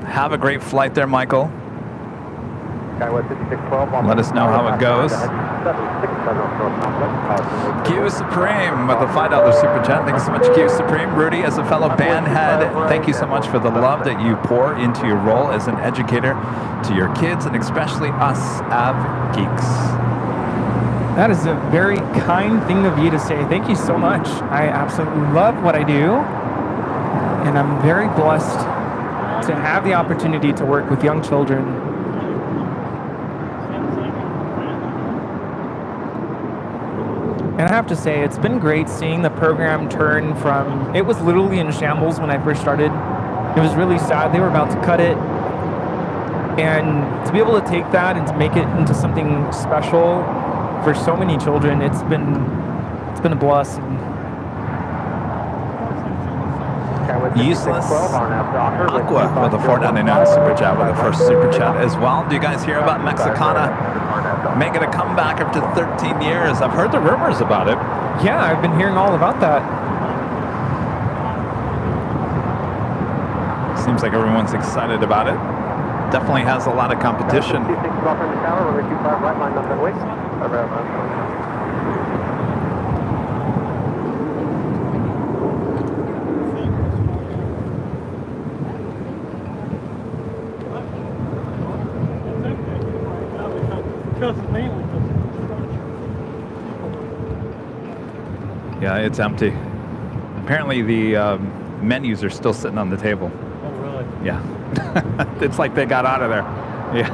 have a great flight there, Michael. Let us know how it goes. Q Supreme with a $5 super chat. Thank you so much, Q Supreme. Rudy, as a fellow band head, thank you so much for the love that you pour into your role as an educator to your kids and especially us Av geeks. That is a very kind thing of you to say. Thank you so much. I absolutely love what I do, and I'm very blessed to have the opportunity to work with young children. And I have to say, it's been great seeing the program turn from, it was literally in shambles when I first started. It was really sad. They were about to cut it. And to be able to take that and to make it into something special for so many children, it's been a blessing. Useless Aqua with a 499 super chat with the first super chat as well. Do you guys hear about Mexicana making a comeback after 13 years? I've heard the rumors about it. Yeah, I've been hearing all about that. Seems like everyone's excited about it. Definitely has a lot of competition. Yeah, it's empty. Apparently the menus are still sitting on the table. Oh, really? Yeah. It's like they got out of there. Yeah.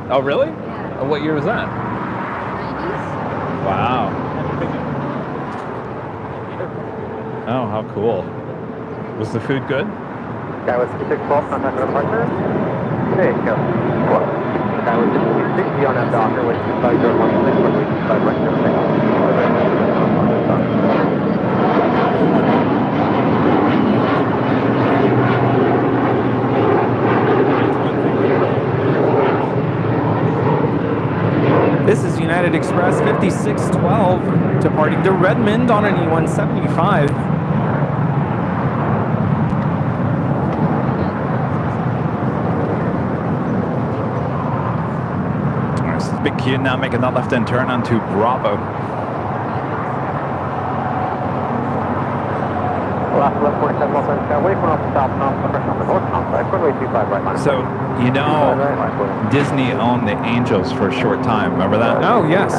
Oh, really? Yeah. What year was that? 90s. Wow. Oh, how cool. Was the food good? Guy was 612, contact with a partner. There you go. Guy was 60 on that Docker, which is 5016, when we decide right there. This is United Express 5612 departing to Redmond on an E175. Big Q now making that left-hand turn onto Bravo. So, you know, Disney owned the Angels for a short time. Remember that? Oh, yes.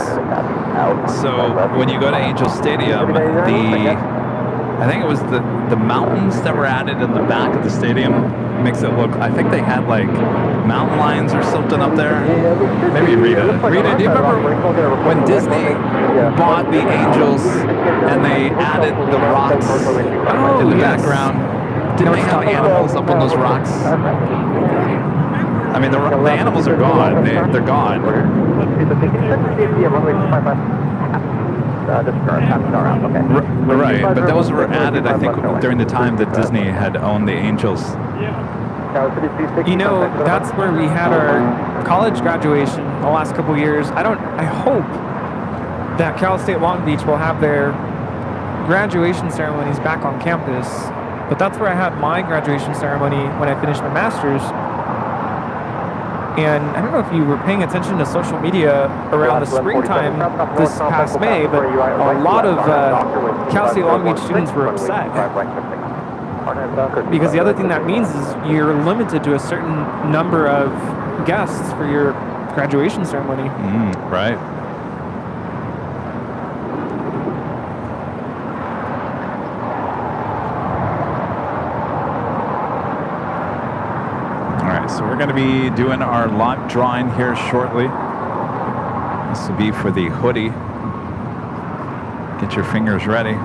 So, when you go to Angel Stadium, I think it was the mountains that were added in the back of the stadium makes it look, I think they had like mountain lions or something up there. Maybe Rita, do you remember when Disney bought the Angels and they added the rocks in the background? Didn't they have animals up on those rocks? I mean, the animals are gone. They're gone. Right, but those were added, I think, during the time that Disney had owned the Angels. You know, that's where we had our college graduation the last couple years. I hope that Cal State Long Beach will have their graduation ceremonies back on campus. But that's where I had my graduation ceremony when I finished my master's. And I don't know if you were paying attention to social media around the springtime this past May, but a lot of Cal State Long Beach students were upset. Because the other thing that means is you're limited to a certain number of guests for your graduation ceremony. Right. so we're going to be doing our live drawing here shortly. This will be for the hoodie. Get your fingers ready.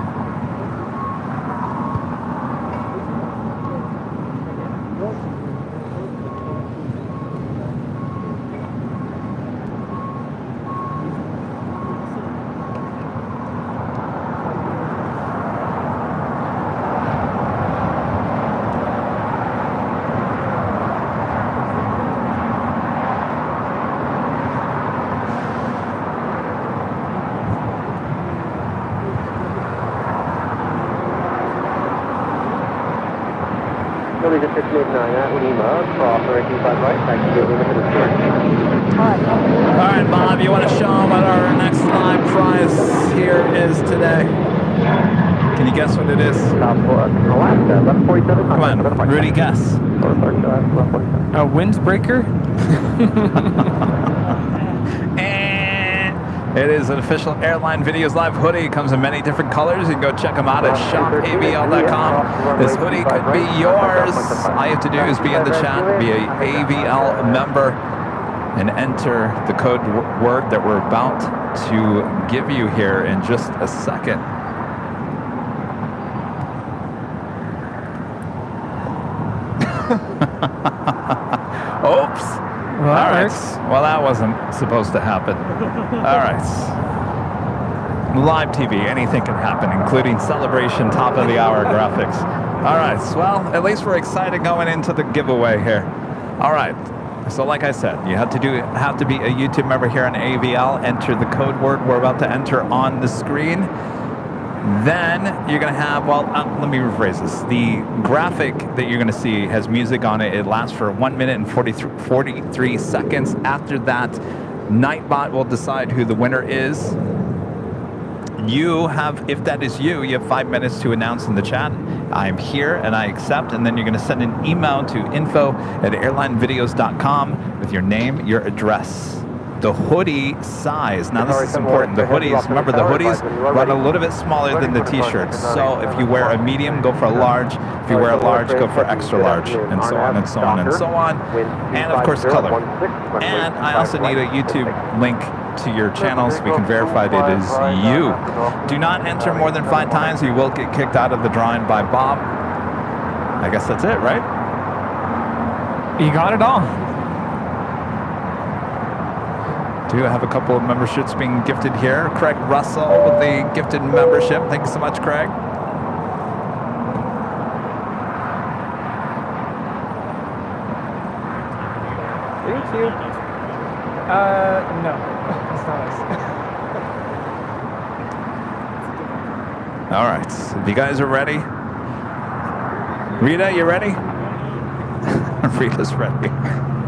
Alright, Bob, you want to show them what our next live prize here is today? Can you guess what it is? Come on, Rudy, guess. A windbreaker? It is an official Airline Videos Live hoodie. It comes in many different colors. You can go check them out at shopavl.com. This hoodie could be yours. All you have to do is be in the chat, be an AVL member, and enter the code word that we're about to give you here in just a second. Oops. Well, all right. Well, that wasn't supposed to happen. All right. Live TV, anything can happen, including celebration, top of the hour graphics. All right. Well, at least we're excited going into the giveaway here. All right. So, like I said, you have to be a YouTube member here on AVL. Enter the code word we're about to enter on the screen. Then you're going to have, well, let me rephrase this. The graphic that you're going to see has music on it. It lasts for 1 minute and 43 seconds. After that, Nightbot will decide who the winner is. You have, if that is you, you have 5 minutes to announce in the chat, I am here and I accept, and then you're going to send an email to info@airlinevideos.com with your name, your address. The hoodie size. Now this is important. The hoodies, remember the hoodies run a little bit smaller than the t-shirts. So if you wear a medium, go for a large. If you wear a large, go for extra large, and so on and so on and so on. And of course color. And I also need a YouTube link to your channel so we can verify that it is you. Do not enter more than 5 times. You will get kicked out of the drawing by Bob. I guess that's it, right? You got it all. Do have a couple of memberships being gifted here. Craig Russell with the gifted membership. Thank you so much, Craig. Thank you. No, it's not us. All right, if you guys are ready. Rita, you ready? Rita's ready.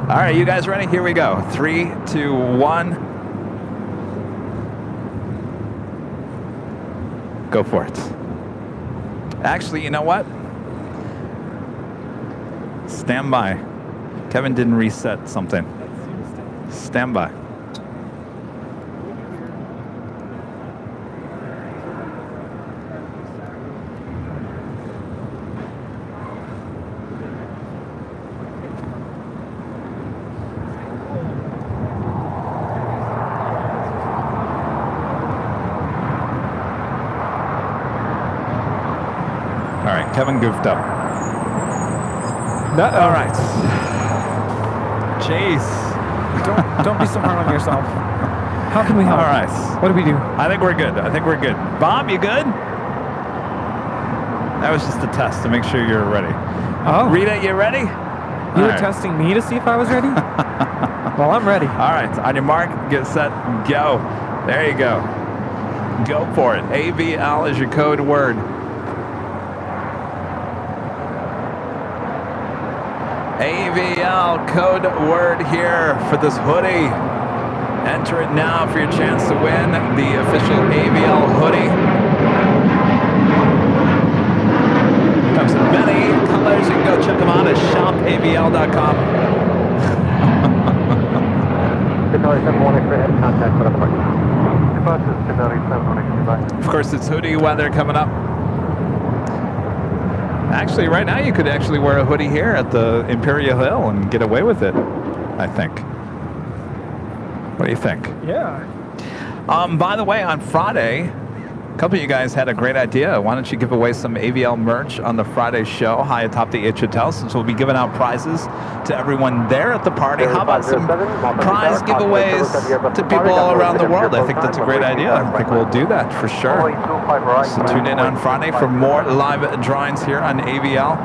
All right, you guys ready? Here we go. 3, 2, 1. Go for it. Actually, you know what? Stand by. Kevin didn't reset something. Stand by. Kevin goofed up. All right. Jeez. Don't be so hard on yourself. How can we help? All right. What do we do? I think we're good. I think we're good. Bob, you good? That was just a test to make sure you're ready. Oh. Rita, you ready? You were testing me to see if I was ready? Well, I'm ready. All right. On your mark, get set, go. There you go. Go for it. AVL is your code word. AVL code word here for this hoodie. Enter it now for your chance to win the official AVL hoodie. Comes in many colors. You can go check them out at shopavl.com. Of course, it's hoodie weather coming up. Actually, right now you could actually wear a hoodie here at the Imperial Hill and get away with it, I think. What do you think? Yeah. By the way, on Friday, a couple of you guys had a great idea. Why don't you give away some AVL merch on the Friday show, high atop the H Hotel, since we'll be giving out prizes to everyone there at the party. How about some prize giveaways to people all around the world? I think that's a great idea. I think we'll do that for sure. So tune in on Friday for more live drawings here on AVL.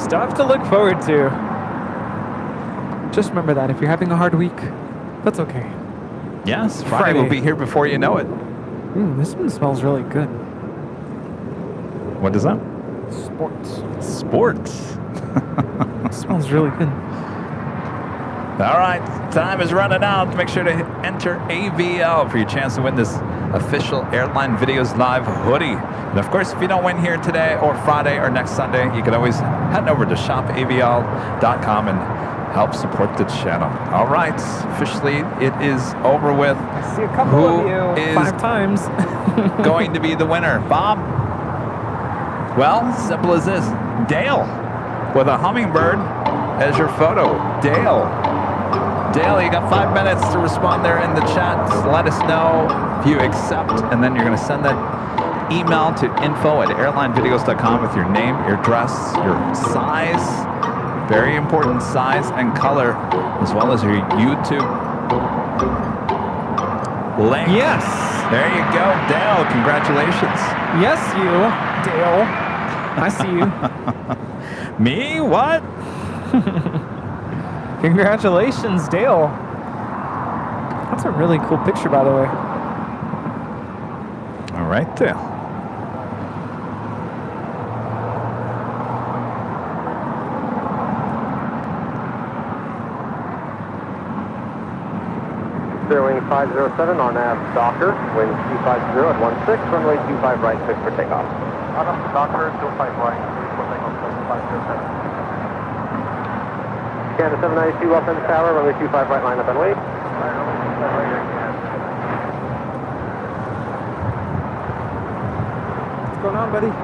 Stuff to look forward to. Just remember that if you're having a hard week, that's okay. Yes, Friday will be here before you know it. This one smells really good. What is that? Sports. Sports. It smells really good. All right, time is running out. Make sure to enter AVL for your chance to win this official Airline Videos Live hoodie. And of course, if you don't win here today or Friday or next Sunday, you can always head over to shopavl.com and help support the channel. All right, officially it is over with. I see a couple of you 5 times. Going to be the winner? Bob? Well, simple as this. Dale with a hummingbird as your photo. Dale, you got 5 minutes to respond there in the chat. Just let us know if you accept, and then you're going to send that email to info@airlinevideos.com with your name, your address, your size, very important size and color, as well as your YouTube link. Yes. There you go, Dale. Congratulations. Yes, you, Dale. I see you. Me? What? Congratulations, Dale. That's a really cool picture, by the way. All right, Dale. Wing 507 on nav Docker, wind 250 at 16, runway 25 right, 6 for takeoff. On up to Docker, 25 right, 3 for takeoff, 507. Scan to 792 up in the tower, runway 25 right, line up and wait. What's going on, buddy?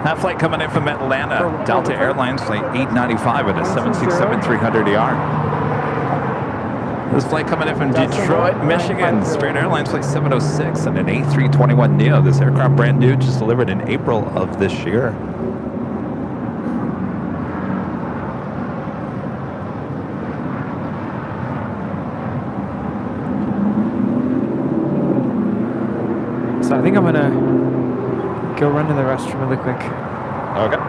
That flight coming in from Atlanta, Delta Airlines flight 895 at a 767-300ER. This flight coming in from Detroit, Michigan, Spirit Airlines flight 706 and an A321neo. This aircraft brand new, just delivered in April of this year. So I think I'm gonna go run to the restroom really quick. Okay.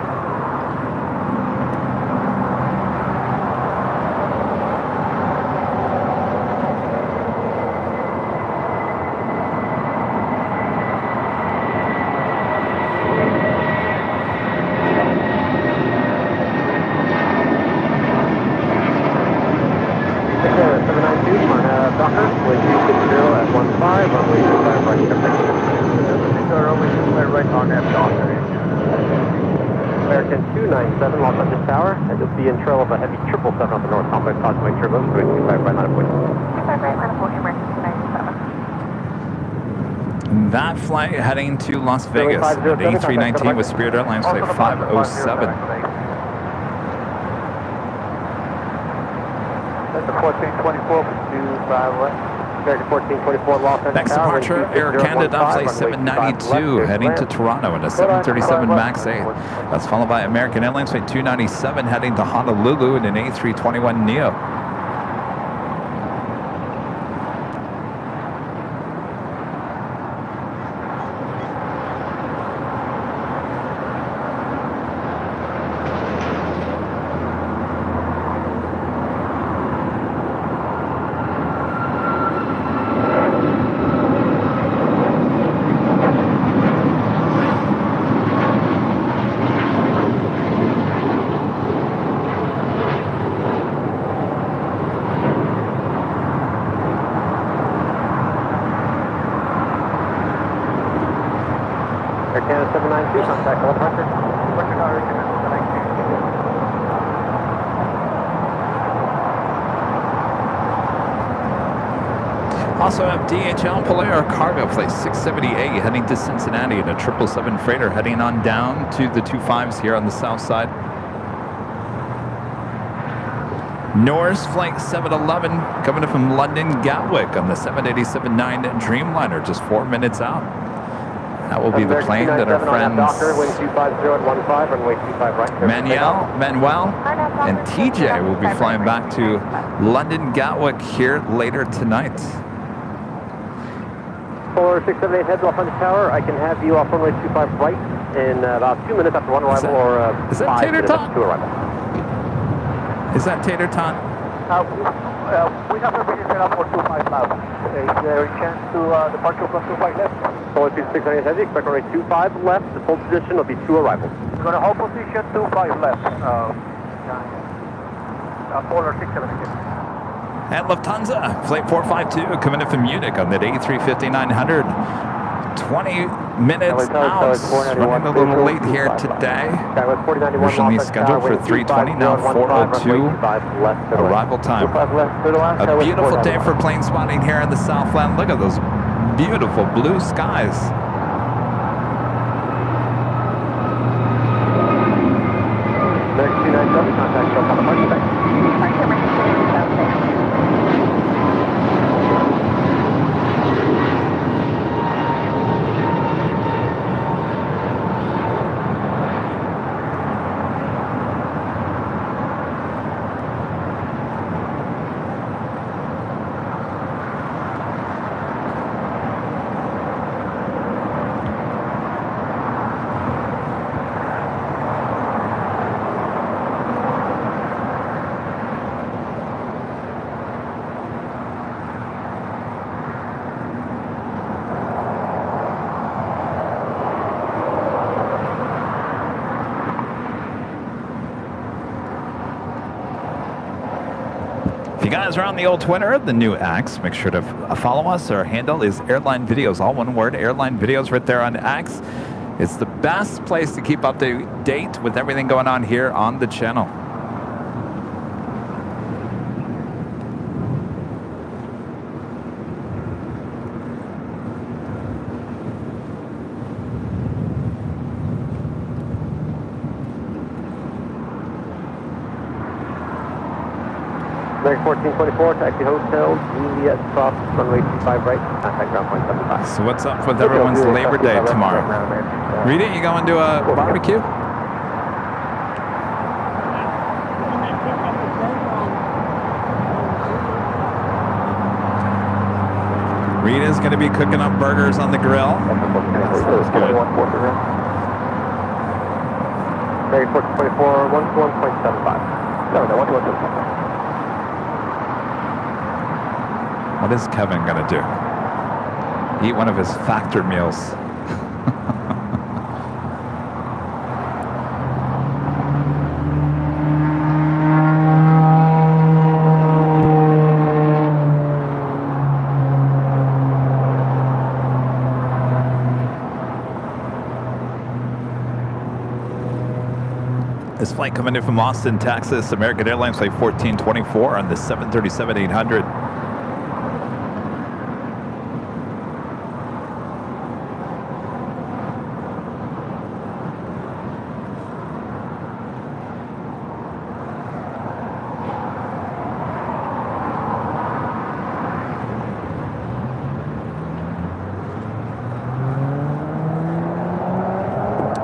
Be in trail of a heavy 777 on the north complex, cosmic turbos, 25 right line of point. 25 right line of point, emergency 97. That flight heading to Las Vegas, an A319 with Spirit Airlines flight 507. That's a 1424 with 25 left. American 1424 Los Angeles. Next departure, Air Canada flight 792 heading to Toronto in a 737 MAX 8. That's followed by American Airlines flight 297 heading to Honolulu in an A321neo. Also have DHL Polaire Cargo Flight 678 heading to Cincinnati and a 777 freighter heading on down to the 25s here on the south side. Norse Flight 711 coming in from London Gatwick on the 787-9 Dreamliner, just 4 minutes out. That will be the plane that our friends Manuel and TJ will be flying back to London Gatwick here later tonight. 4678 heads off on the tower. I can have you off runway 25 right in about 2 minutes after one arrival, is that 5 Tater minutes Tot? after two arrival. Is that Tater Tot? We have everything set up for 25 now. Is there a chance to departure from 25 left? Solid 678 heavy, expect runway 25 left. The full position will be 2 arrivals. We're going to hold position 25 left. Polar 678. And Lufthansa, Flight 452 coming in from Munich on that A350-900. 20 minutes out, running a little late here today. Originally scheduled for 3:20, now 4:02 arrival time. A beautiful day for plane spotting here in the Southland. Look at those beautiful blue skies. Next 297, contact Shell Counterpart, thanks. If you guys are on the old Twitter, the new X, make sure to follow us. Our handle is Airline Videos, all one word, Airline Videos right there on X. It's the best place to keep up to date with everything going on here on the channel. Next 1424, taxi hotel, Juliet Cross, runway 25 right, contact ground point 75. So what's up with everyone's Labor Day tomorrow? Rita, you going to a barbecue? Rita's going to be cooking up burgers on the grill. Sounds good. Next 1424, 121.75. No, 121.75. What is Kevin going to do? Eat one of his factor meals. This flight coming in from Austin, Texas, American Airlines flight 1424 on the 737-800.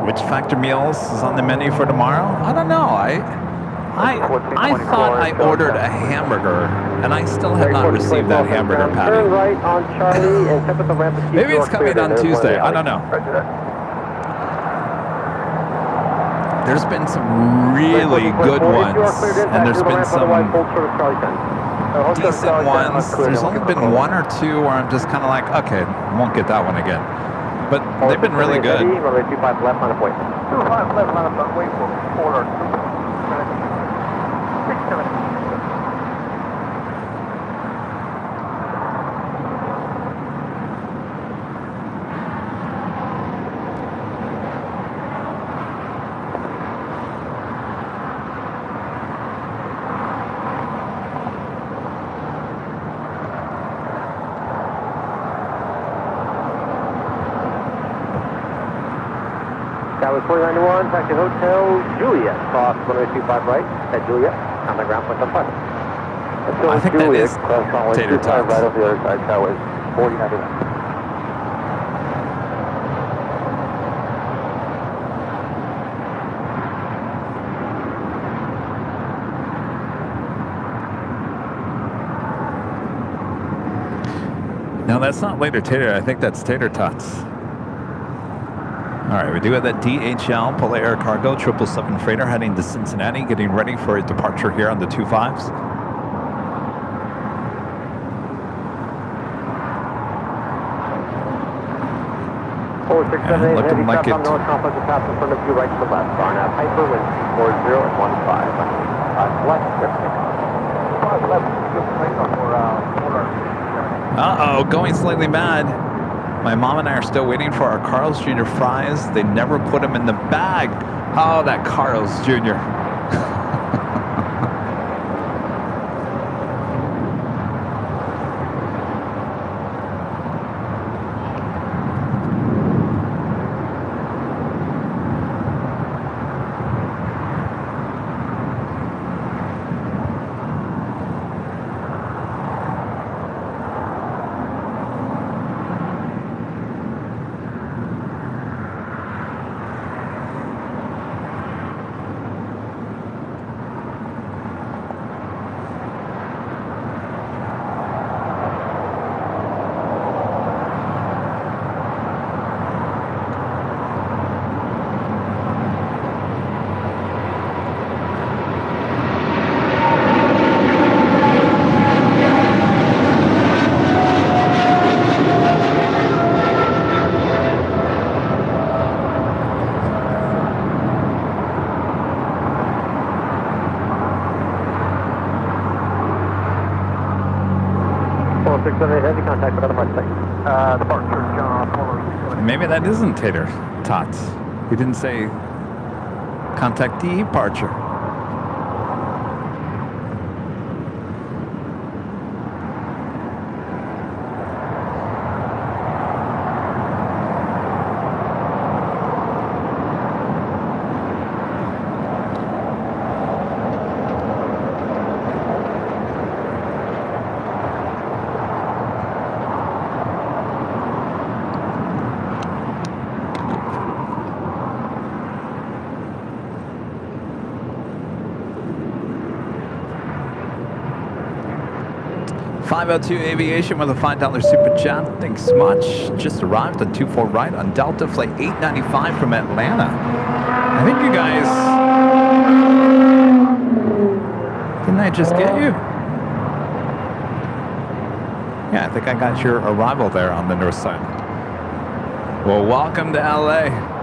Which factor meals is on the menu for tomorrow? I don't know. I thought I ordered a hamburger, and I still have not received that hamburger patty. Turn right on Charlie and step at the ramp. Maybe it's coming on Tuesday. I don't know. There's been some really good ones, and there's been some decent ones. There's only been one or two where I'm just kind of like, okay, won't get that one again. But they've been really good. Runway 25 left on appointment. 25 left on appointment. Wait for Polar 670. Tower 2091, taxi Hotel Juliet, cross 1025 right at Juliet, on the ground point 15. I think that is Tater Tots. Right on the other side, tower is 4099. No, that's not Later Tater. I think that's Tater Tots. All right, we do have that DHL Polar Air Cargo 777 freighter heading to Cincinnati, getting ready for a departure here on the 25s. And looking like it. North complex will pass in front of you right to the left. RNAV Hyper with 40 and 15. Uh-oh, going slightly mad. My mom and I are still waiting for our Carl's Jr. fries. They never put them in the bag. Oh, that Carl's Jr. Heavy contact with other website. Departure, John. Maybe that isn't Tater Tots. He didn't say contact departure. .502 Aviation with a $5 super chat. Thanks much. Just arrived on 24 right on Delta flight 895 from Atlanta. I think you guys... Didn't I just get you? Yeah, I think I got your arrival there on the north side. Well, welcome to LA.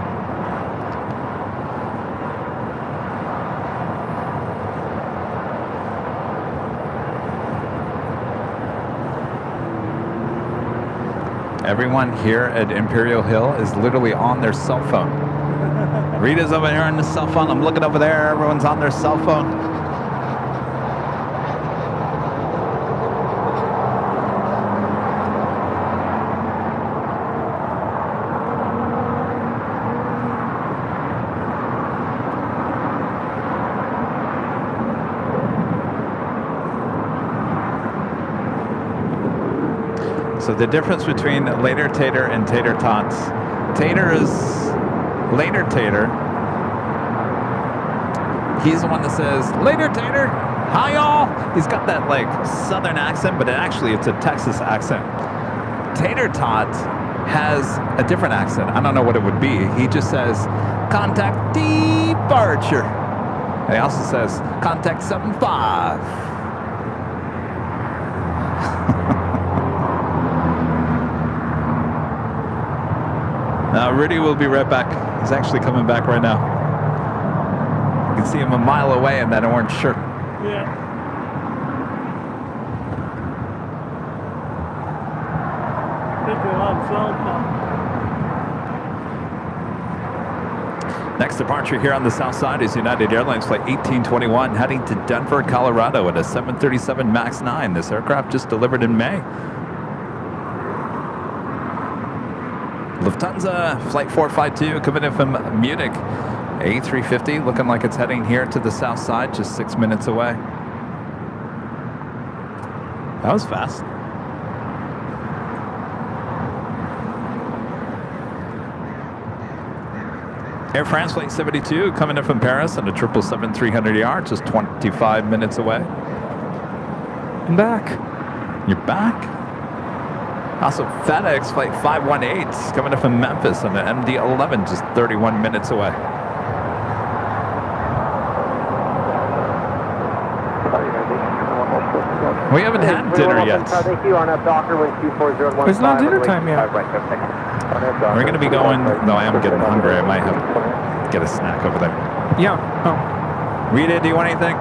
Everyone here at Imperial Hill is literally on their cell phone. Rita's over here on the cell phone. I'm looking over there. Everyone's on their cell phone. So the difference between Later Tater and Tater Tots. Tater is Later Tater. He's the one that says, Later Tater, hi y'all. He's got that like southern accent, but actually it's a Texas accent. Tater Tot has a different accent. I don't know what it would be. He just says, contact departure. And he also says, contact 75. Rudy will be right back. He's actually coming back right now. You can see him a mile away in that orange shirt. Yeah. I think they're on cell phone. Next departure here on the south side is United Airlines flight 1821 heading to Denver, Colorado at a 737 MAX 9. This aircraft just delivered in May. Lufthansa Flight 452 coming in from Munich. A350 looking like it's heading here to the south side, just 6 minutes away. That was fast. Air France Flight 72 coming in from Paris on a 777-300ER, just 25 minutes away. I'm back. You're back? Also, FedEx Flight 518 coming in from Memphis on the MD-11, just 31 minutes away. We haven't had dinner yet. It's not dinner time yet. We're going to be going... No, I am getting hungry. I might have get a snack over there. Yeah. Oh. Rita, do you want anything?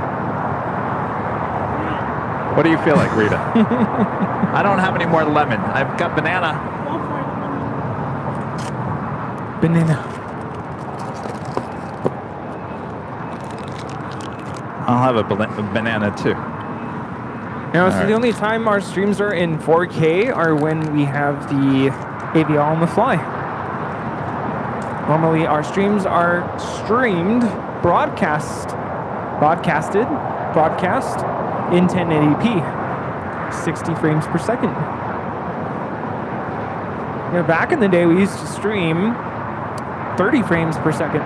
What do you feel like, Rita? I don't have any more lemon. I've got banana. Banana. I'll have a banana too. Now, so the only time our streams are in 4K are when we have the AVL on the fly. Normally, our streams are streamed, broadcast in 1080p, 60 frames per second. You know, back in the day, we used to stream 30 frames per second.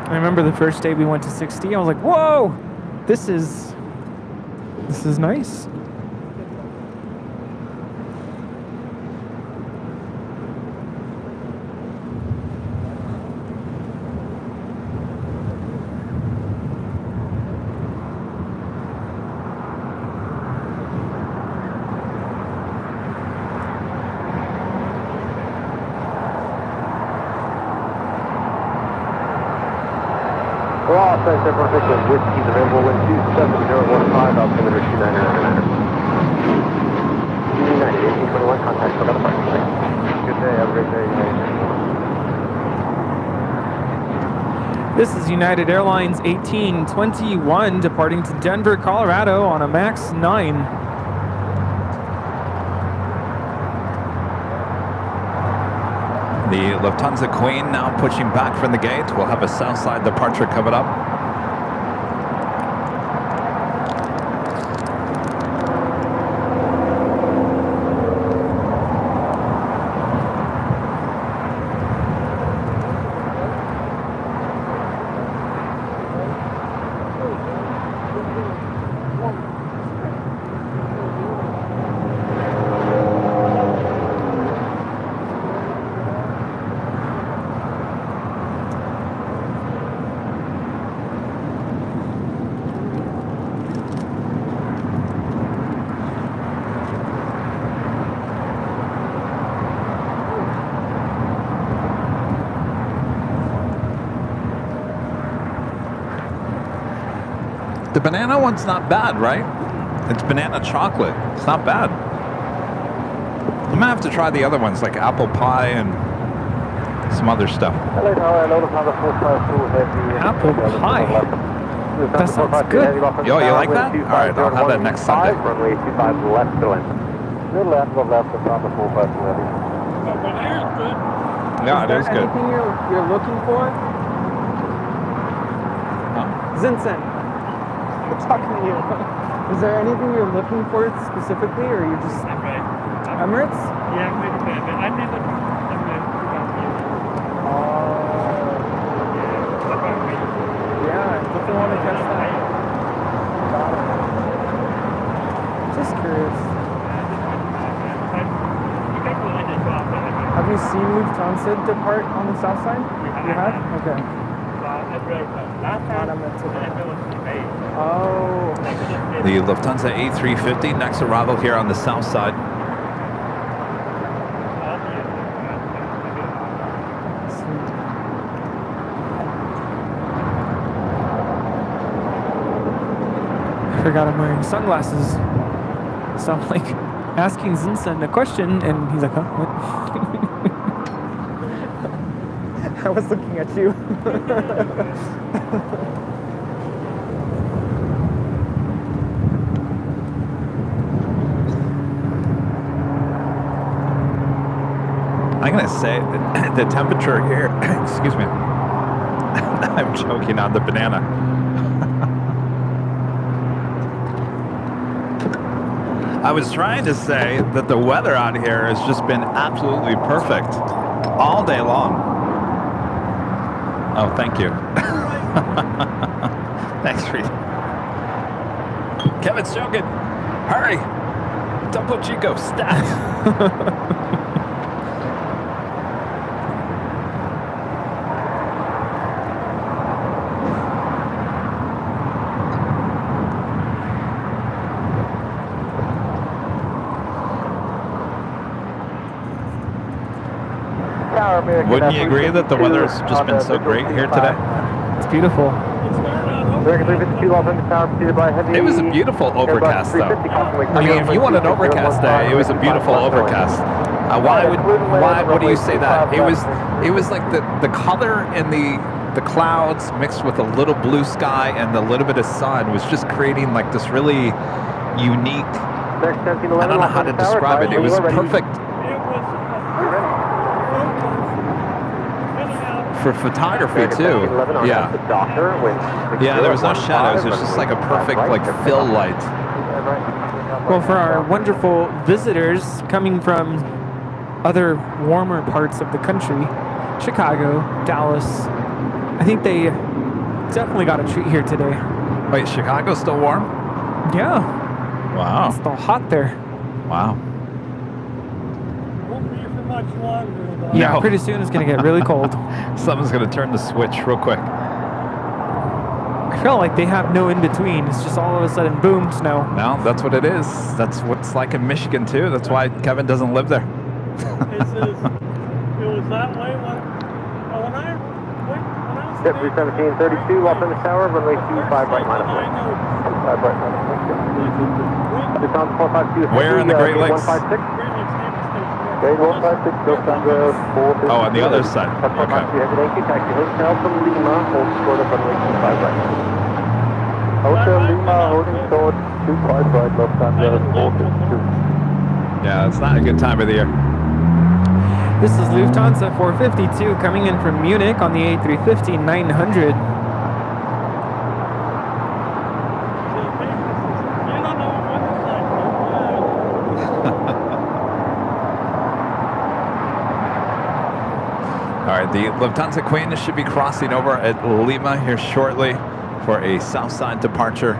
I remember the first day we went to 60, I was like, whoa, this is nice. San Francisco, Whiskey's available, wind 27015, altimeter 299. 1821, contact for another parking. Good day, have a great day. This is United Airlines 1821 departing to Denver, Colorado on a MAX 9. The Lufthansa Queen now pushing back from the gate. We'll have a south side departure coming up. The banana one's not bad, right? It's banana chocolate. It's not bad. I'm gonna have to try the other ones, like apple pie and some other stuff. Apple pie? That sounds good. Yo, you like that? All right, I'll have that next Sunday. Runway 25 left to land. Good left, the top of 45 ready. Yeah, it is good. Anything you're looking for? Zinsen, I'm talking to you. Is there anything you're looking for specifically, or you just Emirates? Yeah, wait a minute. I never. Yeah, I definitely want to catch that. Got it. Just curious. Have you seen Lufthansa depart on the south side? You have? Okay. Oh. The Lufthansa A350, next arrival here on the south side. I forgot I'm wearing sunglasses. So I'm like asking Zinsen a question, and he's like, huh? What? I was looking at you. I'm gonna say the temperature here. Excuse me. I'm choking on the banana. I was trying to say that the weather out here has just been absolutely perfect all day long. Oh, thank you. Thanks, Reed. Kevin's joking. Hurry. Double Chico, stat. Wouldn't you agree that the weather's just been so great here today? It's beautiful. It was a beautiful overcast, though. I mean, if you want an overcast day, it was a beautiful overcast. What do you say that? It was like the color in the clouds mixed with a little blue sky and a little bit of sun was just creating like this really unique. I don't know how to describe it. It was perfect. For photography too. Yeah. Yeah, there was no shadows. It was just like a perfect like fill light. Well, for our wonderful visitors coming from other warmer parts of the country, Chicago, Dallas, I think they definitely got a treat here today. Wait, Chicago's still warm? Yeah. Wow. It's still hot there. Wow. Won't be for much longer. Yeah, No. pretty soon it's going to get really cold. Someone's gonna turn the switch real quick. I feel like they have no in-between. It's just all of a sudden, boom, snow. No, that's what it is. That's what it's like in Michigan too. That's why Kevin doesn't live there. It was that way when I was Jet 31732, Los Angeles Tower, runway 25 right line of way. 25 right line of way. Lufthansa 452 Where in the Great Lakes? 156. Okay, 156, Lufthansa 452. Oh, on the other side. Okay. Thank you, taxi hotel from Lima, hold short of runway 25 right. Hotel Lima, holding short, 25 right, Lufthansa 452. Yeah, it's not a good time of the year. This is Lufthansa 452 coming in from Munich on the A350-900. All right, the Lufthansa Queen should be crossing over at Lima here shortly for a Southside departure.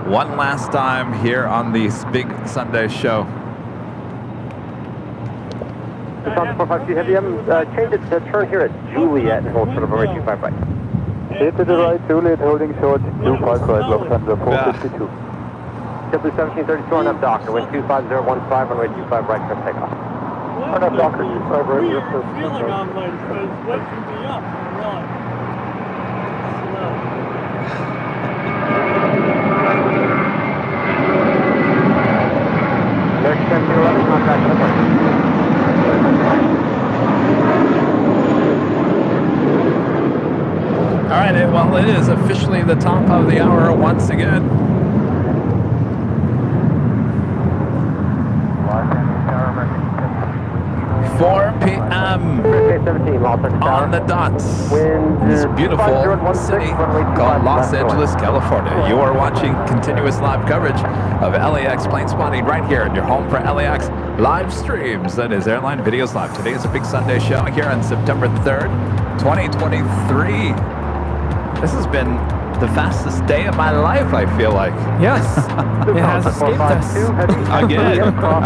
One last time here on this big Sunday show. Lufthansa 452 Heavy M, change it to turn here at Juliet and hold short of runway 25 right. Stay to the right, Juliet holding short, 25 right, Lufthansa 452. Jet 1732 on up Docker, wind 25015, runway 25 right for takeoff. On up Docker, 25 right. Weird feeling on my face, waking me up. Really. American 1711, contact number. All right, well, it is officially the top of the hour once again. 4 p.m. on the dot. This beautiful city called Los Angeles, California. You are watching continuous live coverage of LAX plane spotting right here in your home for LAX live streams. That is Airline Videos Live. Today is a big Sunday show here on September 3rd, 2023. This has been the fastest day of my life, I feel like. Yes, it has escaped us. Again. All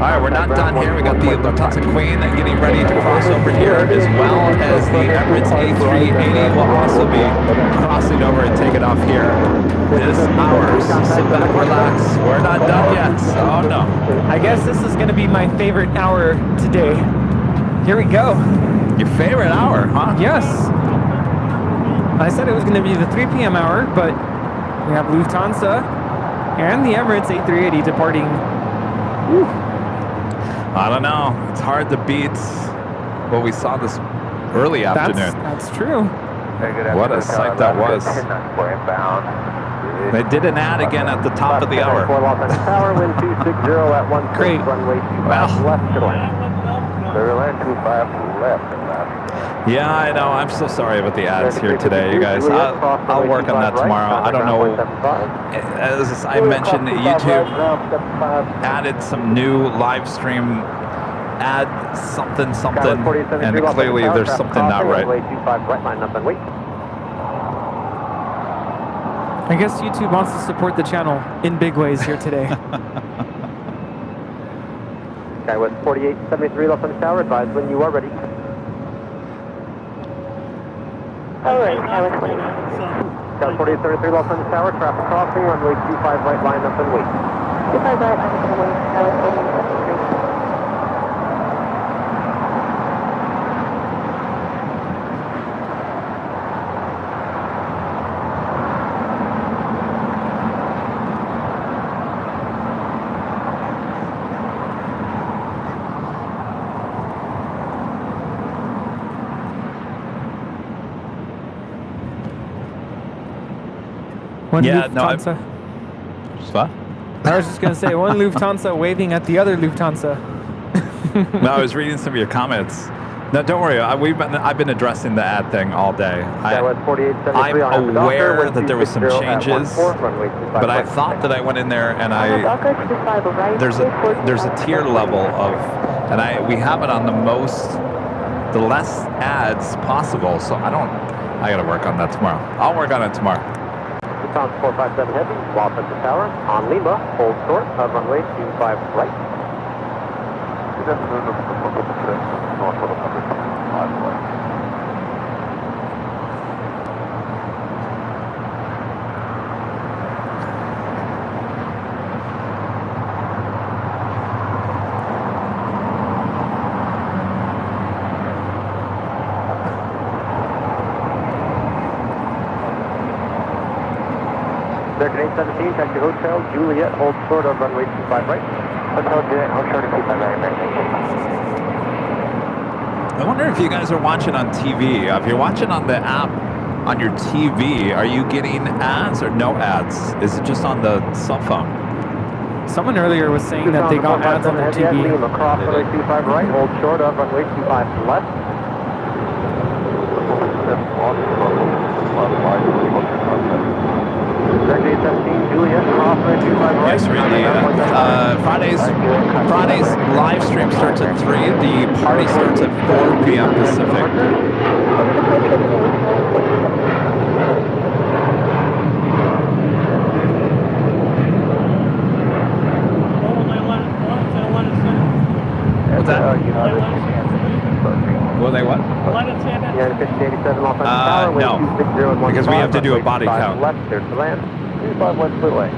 right, we're not done here. We got the Lufthansa Queen getting ready to cross over here, as well as the Emirates A380 will also be crossing over and taking off here. This hour, so sit back, relax. We're not done yet. Oh no. I guess this is going to be my favorite hour today. Here we go. Your favorite hour, huh? Yes. I said it was going to be the 3 p.m. hour, but we have Lufthansa and the Emirates A380 departing. Whew. I don't know. It's hard to beat what we saw this early afternoon. That's true. What a sight that was. They did an ad again at the top of the hour. Great. Well, Airline 25 left. Yeah, I know. I'm so sorry about the ads here today, you guys. I'll work on that tomorrow. I don't know. As I mentioned, YouTube added some new live stream ad something, and clearly there's something not right. I guess YouTube wants to support the channel in big ways here today. Skywest 4873 Los Angeles Tower, advise when you are ready. Alright, Skywest 49. Skywest 4873 Los Angeles Tower, traffic crossing, runway 25 right, line up and wait. 25 right, line up and wait, Skywest 4873. Yeah, Lufthansa. What? I was just going to say, one Lufthansa waving at the other Lufthansa. No, I was reading some of your comments. No, don't worry. I've been addressing the ad thing all day. I'm aware that there was some changes, but I thought that I went in there and there's a tier level of, and we have it on the less ads possible. So I got to work on that tomorrow. I'll work on it tomorrow. Lufthansa 457 Heavy, Los Angeles Tower, on Lima, hold short of runway 25 right. American 817, taxi Hotel Juliet, hold short of runway 25 right. Hotel Juliet, hold short of 25 right, American. I wonder if you guys are watching on TV. If you're watching on the app on your TV, are you getting ads or no ads? Is it just on the cell phone? Someone earlier was saying that they got ads on their TV. Lima, cross runway 25 right, hold short of runway 25 left. American 817, Juliet, cross runway 25 right. Yes, really. Friday's live stream starts at 3. The party starts at 4 p.m. Pacific. What's that? Will they what? No, because we have to do a body count. Left, clear to land. 25 West Freeway.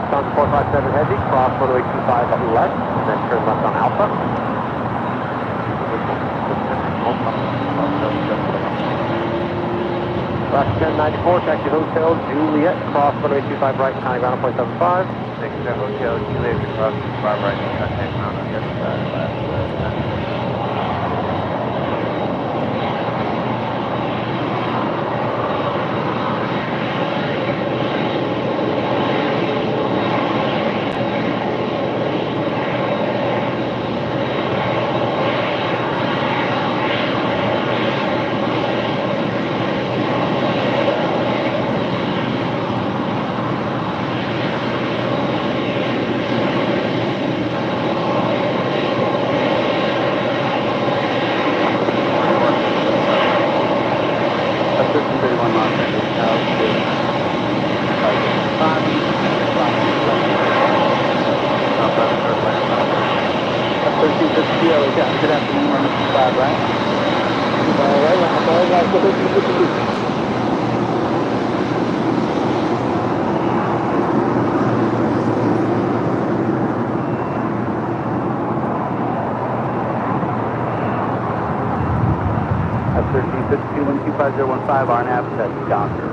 Sun 457 Heavy, cross runway 25 up left, and then turn left on Alpha. Last 1094, taxi Hotel Juliet, cross runway 25 right, counting ground 0.75. Taxi Hotel Juliet, cross 25 right, counting ground on the other side, last 1352-125-015, RNAV, that's Docker.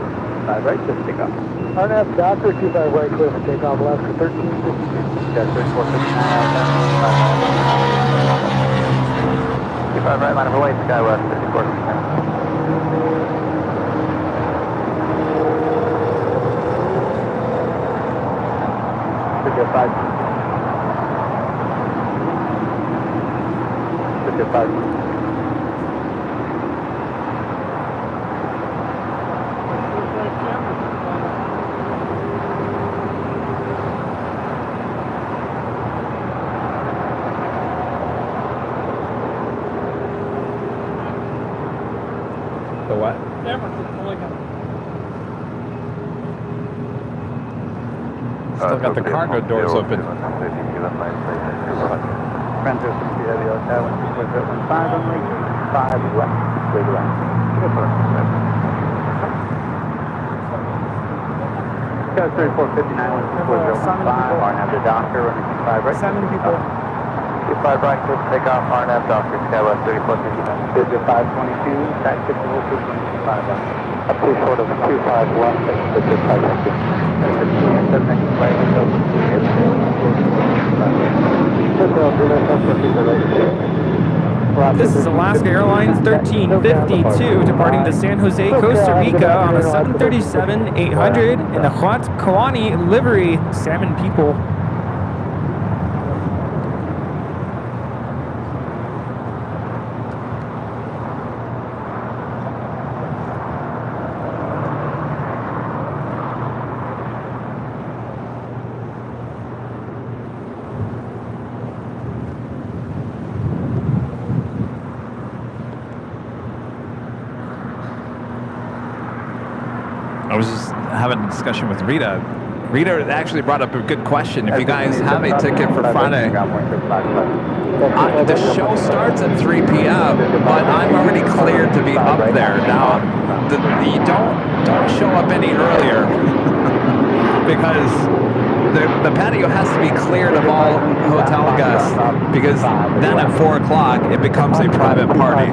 5 right, just take off. RNAV, Docker, 25 right, clear for takeoff, left for 1352. That's 3459, 25 right, line of away, Skywest, 3459. The what? Still got the cargo doors open. Got 3459, 1405, RNAV to Docker, running 25 right. 7 people. 25 right, clear to take off, RNAV Docker, Skywest 3459. Digit 522, tax 6 voltage, running 25 right. Up to short of the 25 left, digit 522. This is Alaska Airlines 1352 departing to San Jose, Costa Rica on a 737-800 in the Hot Kawani livery, Salmon People. I was just having a discussion with Rita. Rita actually brought up a good question. If you guys have a ticket for Friday, the show starts at 3 p.m., but I'm already cleared to be up there. Now, you don't show up any earlier because the patio has to be cleared of all hotel guests, because then at 4 o'clock it becomes a private party.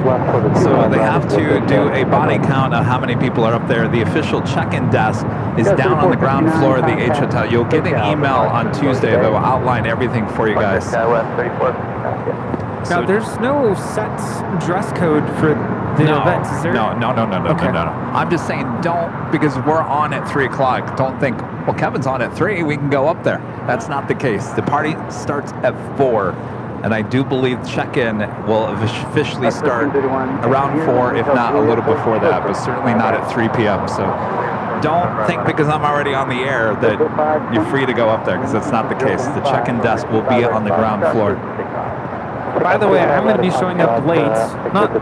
So they have to do a body count of how many people are up there. The official check-in desk is down on the ground floor of the H Hotel. You'll get an email on Tuesday that will outline everything for you guys. Now, there's no set dress code for the event, is there? No. Okay. I'm just saying, don't, because we're on at 3 o'clock. Don't think, well, Kevin's on at 3, we can go up there. That's not the case. The party starts at 4, and I do believe check-in will officially start around 4, if not a little before that, but certainly not at 3 p.m. So don't think because I'm already on the air that you're free to go up there, because that's not the case. The check-in desk will be on the ground floor. By the way, I'm going to be showing up late. Not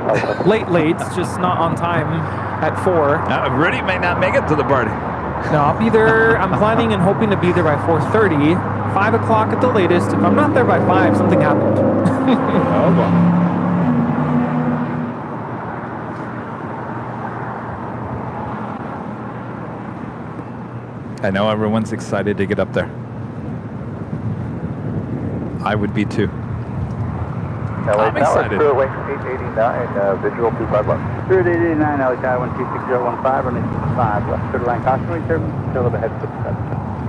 late, just not on time at 4. Now, Rudy may not make it to the party. No, I'll be there. I'm planning and hoping to be there by 4:30, 5 o'clock at the latest. If I'm not there by 5, something happened. Oh, boy. I know everyone's excited to get up there. I would be too. I'm excited. Wing 889, visual 25 left. Spirit 889, LA 126.015, running 5 left. Clear to land cautionary turbine, still overhead 57.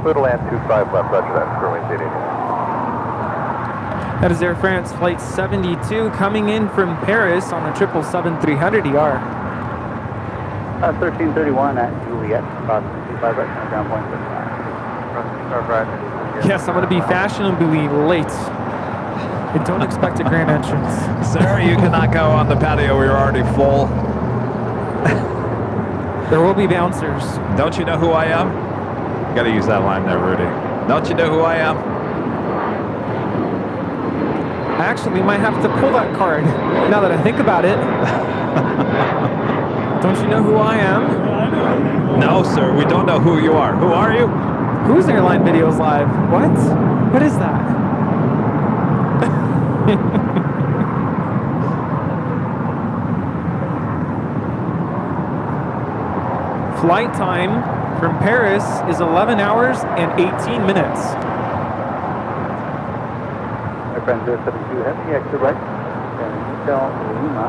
Clear to land 25 left, roger that. Spirit wing 889. That is Air France Flight 72 coming in from Paris on a 777-300ER. 1331 at Juliet, crossing 25 right, ground point 35. Yes, I'm going to be fashionably late. And don't expect a grand entrance. Sir, you cannot go on the patio. We're already full. There will be bouncers. Don't you know who I am? Got to use that line there, Rudy. Don't you know who I am? I actually might have to pull that card now that I think about it. Don't you know who I am? No, sir. We don't know who you are. Who are you? Who's Airline Videos Live? What? What is that? Flight time from Paris is 11 hours and 18 minutes. My friend 072 heavy, extra right. And Hotel Lima,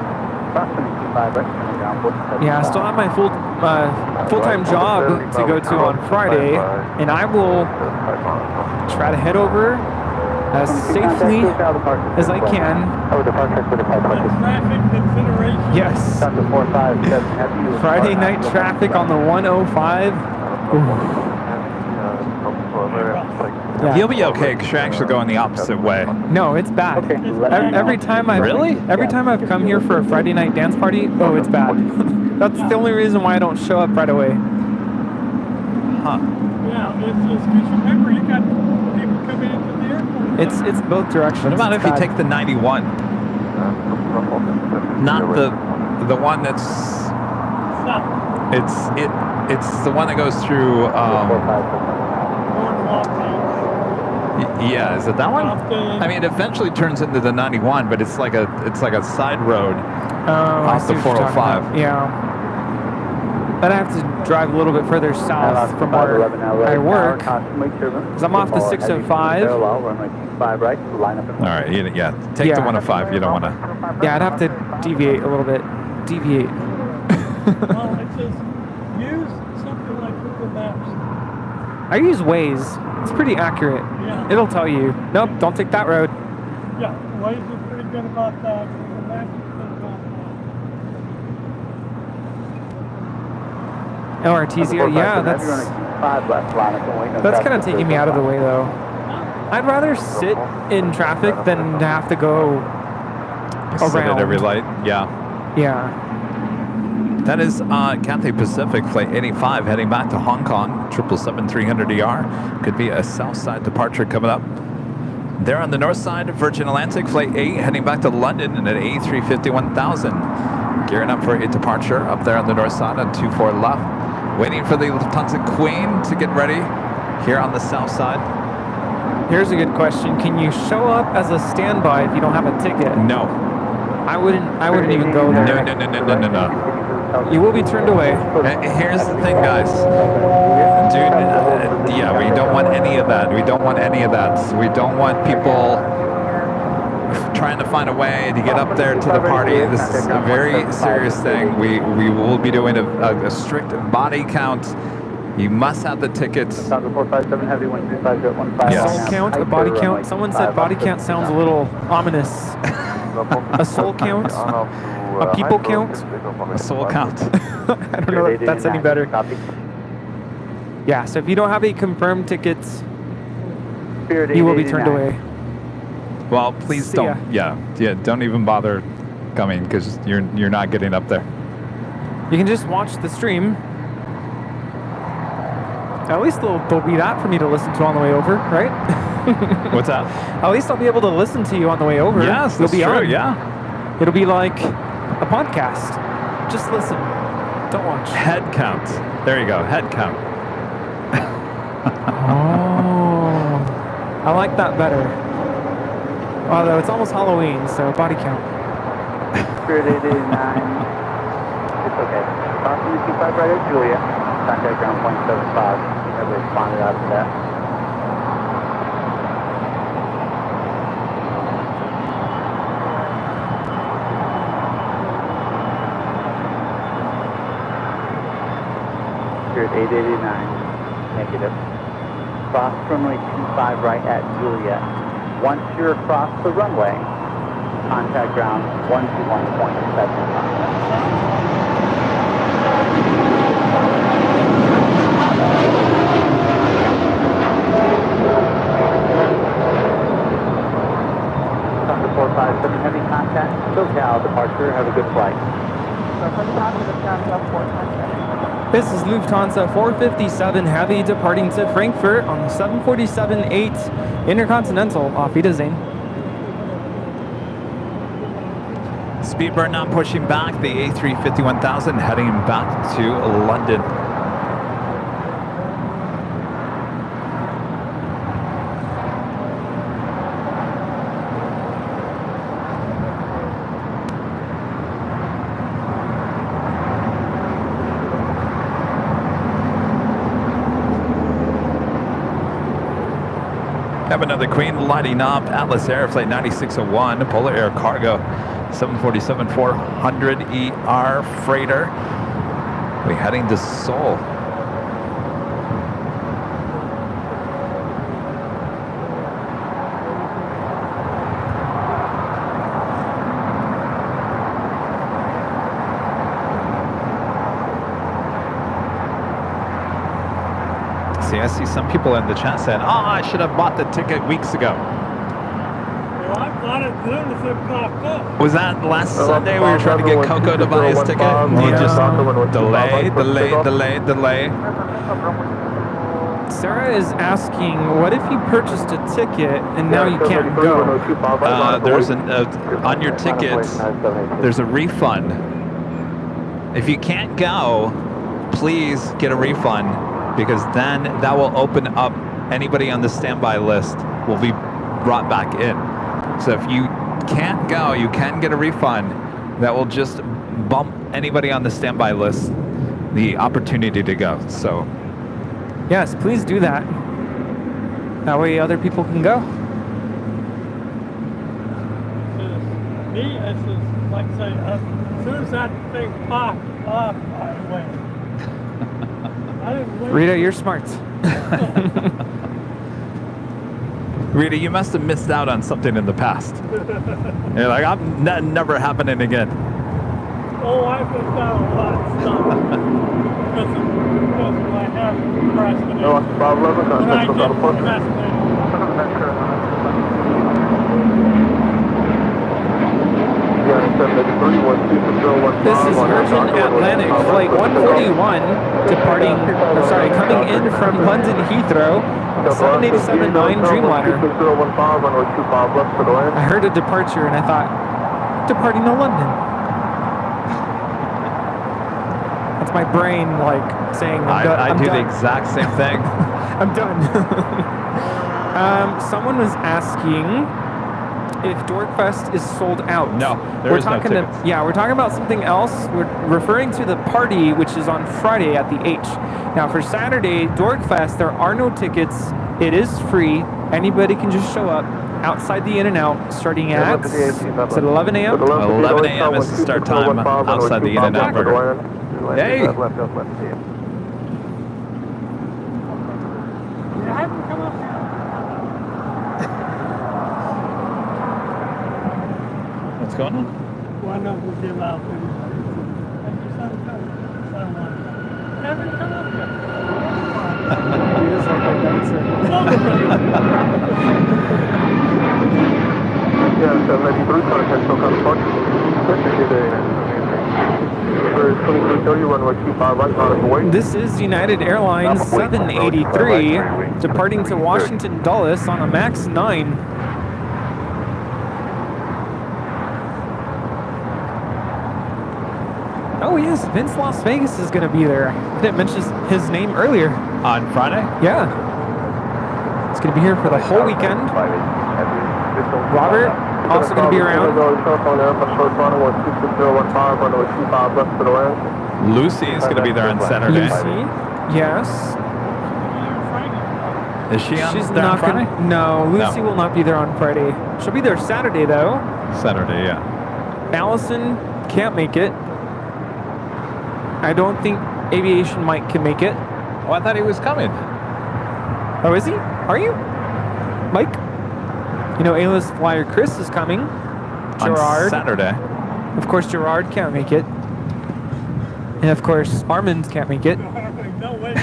crossing 25 right, ground point 75. Yeah, I still have my full-time job to go to on Friday, and I will try to head over as safely as I can. Yes. Friday night traffic on the 105. Ooh. Yeah. You'll be okay because you're actually going the opposite way. No, it's bad. Every time I've come here for a Friday night dance party, oh, it's bad. That's the only reason why I don't show up right away. Huh. Yeah, it's because remember you got people coming into the airport. It's both directions. What about if you take the 91? Not the one that's. It's the one that goes through. Yeah, is it that one? I mean, it eventually turns into the 91, but it's like a side road off the 405. Yeah. Then I have to drive a little bit further south from where I work, because I'm off the 605. All right, yeah, take the 105. You don't want to. Yeah, I'd have to deviate a little bit. Deviate. Well, it says use something like Google Maps. I use Waze. It's pretty accurate. Yeah. It'll tell you, nope, don't take that road. Yeah, Waze is pretty good about that. Google Maps is good about that. LRT's, yeah, that's kind of taking me out of the way though. I'd rather sit in traffic than to have to go Sit around. at every light. Yeah. Yeah. That is Cathay Pacific Flight 85 heading back to Hong Kong, 777-300ER. Could be a south side departure coming up. There on the north side, Virgin Atlantic Flight 8 heading back to London and at A350-1000. Gearing up for a departure up there on the north side on 24 left. Waiting for the Lufthansa Queen to get ready here on the south side. Here's a good question. Can you show up as a standby if you don't have a ticket? No. I wouldn't even go there. No. You will be turned away. Here's the thing, guys. Dude, yeah, we don't want any of that. We don't want any of that. We don't want people trying to find a way to get up there to the party. This is a very serious thing. We will be doing a strict body count. You must have the tickets. Soul count, a body count. Someone said body count sounds a little ominous. A soul count? A people count? A soul count. I don't know if that's any better. Yeah, so if you don't have any confirmed tickets, you will be turned away. Well, please don't. Yeah, don't even bother coming because you're not getting up there. You can just watch the stream. At least there'll be that for me to listen to on the way over, right? What's that? At least I'll be able to listen to you on the way over. Yes, that's You'll be true, on. yeah. It'll be like a podcast. Just listen. Don't watch. Head count. There you go, head count. Oh. I like that better. Although it's almost Halloween, so body count. Spirit 889. It's okay. Crossing the 25 right at Julia. Contact ground point 75. Never responded after that. Spirit 889. Negative. Cross runway 25 right at Juliet. Once you're across the runway, contact ground 121.7. Thunder 457 heavy contact, SoCal departure, have a good flight. This is Lufthansa 457 Heavy departing to Frankfurt on the 747-8 Intercontinental auf Wiedersehen. Speedbird not pushing back. The A350-1000 heading back to London. Have another Queen lighting up. Atlas Air Flight 9601, Polar Air Cargo, 747-400ER freighter. We're heading to Seoul. See, I see some people in the chat saying, "Oh, I should have bought the ticket weeks ago." Well, I bought it as soon as it popped up. Was that last Sunday we were trying to get Coco to buy his ticket? And he just delay. Sarah is asking, what if you purchased a ticket and now you can't go? There's on your ticket, there's a refund. If you can't go, please get a refund, because then that will open up anybody on the standby list will be brought back in. So if you can't go, you can get a refund that will just bump anybody on the standby list the opportunity to go. So yes, please do that. That way other people can go. Me, it's just like saying, as soon as that thing popped up, I went. I didn't wait. Rita, you're smart. Rita, you must have missed out on something in the past. You're like, I'm never happening again. Oh, I missed out on a lot of stuff. because I have procrastinated. No, Bob Levin, When I did procrastinate. This is Virgin Atlantic Flight 141 departing, coming in from London Heathrow, 787-9 Dreamliner. I heard a departure and I thought, departing to London. That's my brain saying I do the exact same thing. I'm done. Someone was asking if Dorkfest is sold out. No, we're talking about something else. We're referring to the party, which is on Friday at the H. Now, for Saturday, Dorkfest, there are no tickets. It is free. Anybody can just show up outside the In-N-Out, starting at 11 a.m. 11 a.m. is the start time outside the In-N-Out Burger. Hey. I haven't come up now. What's going on? Why not we give out everybody? I just haven't come. I don't want to. Haven't come up yet. He is like a dancer. Yeah, 793 contact, so kind of park. This is United Airlines 783 departing to Washington Dulles on a MAX 9. Oh yes, Vince Las Vegas is going to be there. I didn't mention his name earlier. On Friday? Yeah. He's going to be here for the whole weekend. Robert, also going to be around. Lucy is going to be there on Saturday. Lucy, yes. Is she on She's there not on Friday? No, Lucy will not be there on Friday. She'll be there Saturday, though. Saturday, yeah. Allison can't make it. I don't think Aviation Mike can make it. Oh, I thought he was coming. Oh, is he? Are you? Mike? You know, A-list flyer Chris is coming. Gerard. On Saturday. Of course, Gerard can't make it. And of course, Armand can't make it. No way.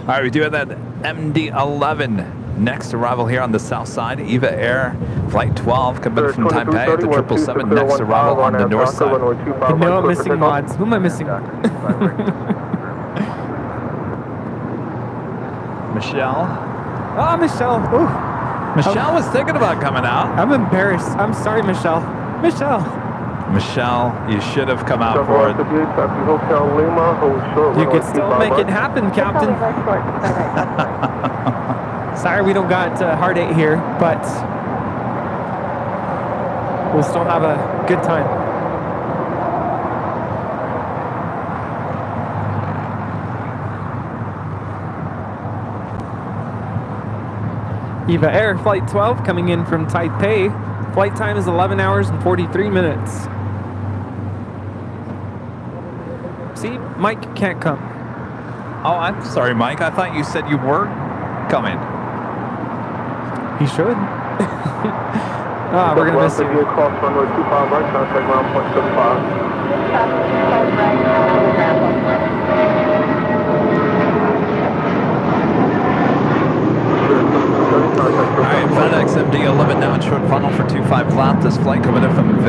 All right, we do have that MD-11 next arrival here on the south side. EVA Air Flight 12 coming from Taipei at the 777 next arrival on the north side. I know I'm missing mods. Who am I missing? Michelle. Oh, Michelle. Ooh. Michelle was thinking about coming out. I'm embarrassed. I'm sorry, Michelle. Michelle, you should have come out for it. you could still make it happen, Captain. Sorry we don't got Hard 8 here, but we'll still have a good time. EVA Air Flight 12 coming in from Taipei. Flight time is 11 hours and 43 minutes. See, Mike can't come. Oh, I'm sorry, Mike. I thought you said you were coming. He should. We're going to miss you. Alright, FedEx MD-11 now in short funnel for 25 left. This flight coming in from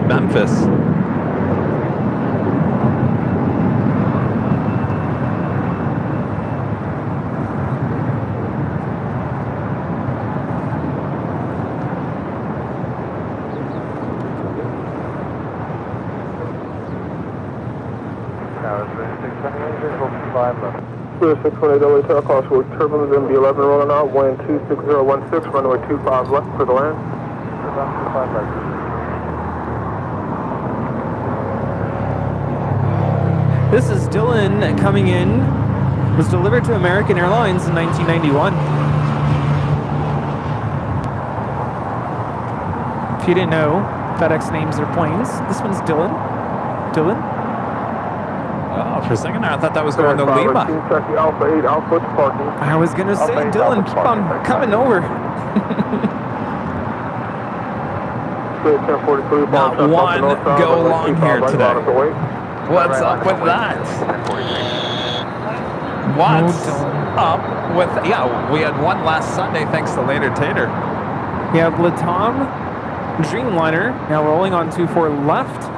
Memphis. Clear 618 LA tail call short turbulence MD-11 rolling out, wind 26016, runway 25 left for the land. This is Dylan coming in. Was delivered to American Airlines in 1991. If you didn't know, FedEx names their planes. This one's Dylan. Dylan? Oh, for a second there, I thought that was going to Lima. I was going to say, Dylan, keep on coming over. Not one go long here today. What's up with that? What's up with... Yeah, we had one last Sunday thanks to Later Tater. We have Latam Dreamliner now rolling on 24 left.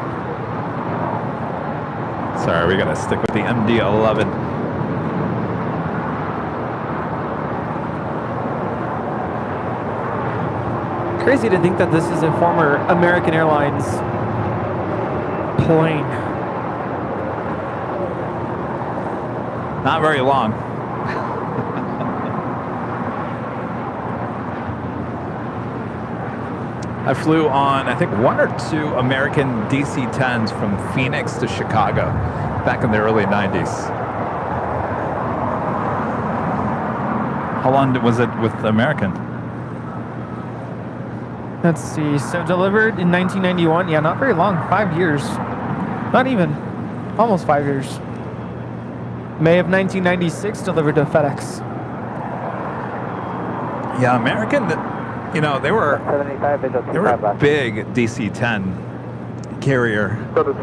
Sorry, we gotta stick with the MD-11. Crazy to think that this is a former American Airlines plane. Not very long. I flew on, I think, 1 or 2 American DC-10s from Phoenix to Chicago back in the early 90s. How long was it with American? Let's see. So delivered in 1991. Yeah, not very long. 5 years. Not even. Almost 5 years. May of 1996 delivered to FedEx. Yeah, American, you know, they were a big DC-10 carrier,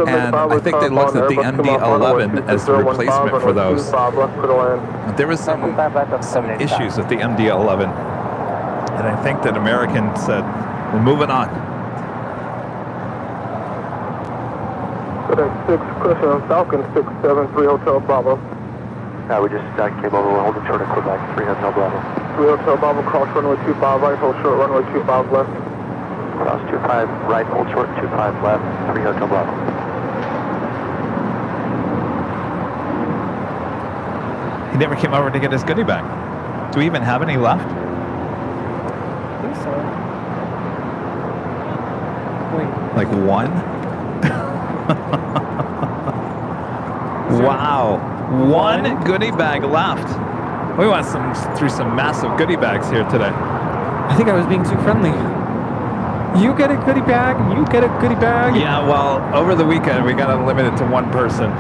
and I think they looked at the MD-11 as the replacement for those. But there was some issues with the MD-11, and I think that American said, we're moving on. FedEx 6, Cushion, Falcon 673 Hotel Bravo. We just came over, we're holding short at Quebec, 3 Hotel Bravo. 3 Hotel Bravo, cross runway 25 right, hold short, runway 25 left. Cross 25 right, hold short, 25 left, 3 Hotel Bravo. He never came over to get his goodie bag. Do we even have any left? I think so. Wait. Like one? Wow. One goodie bag left. We went through some massive goodie bags here today. I think I was being too friendly. You get a goodie bag, you get a goodie bag. Yeah, well, over the weekend we got to limit it to one person.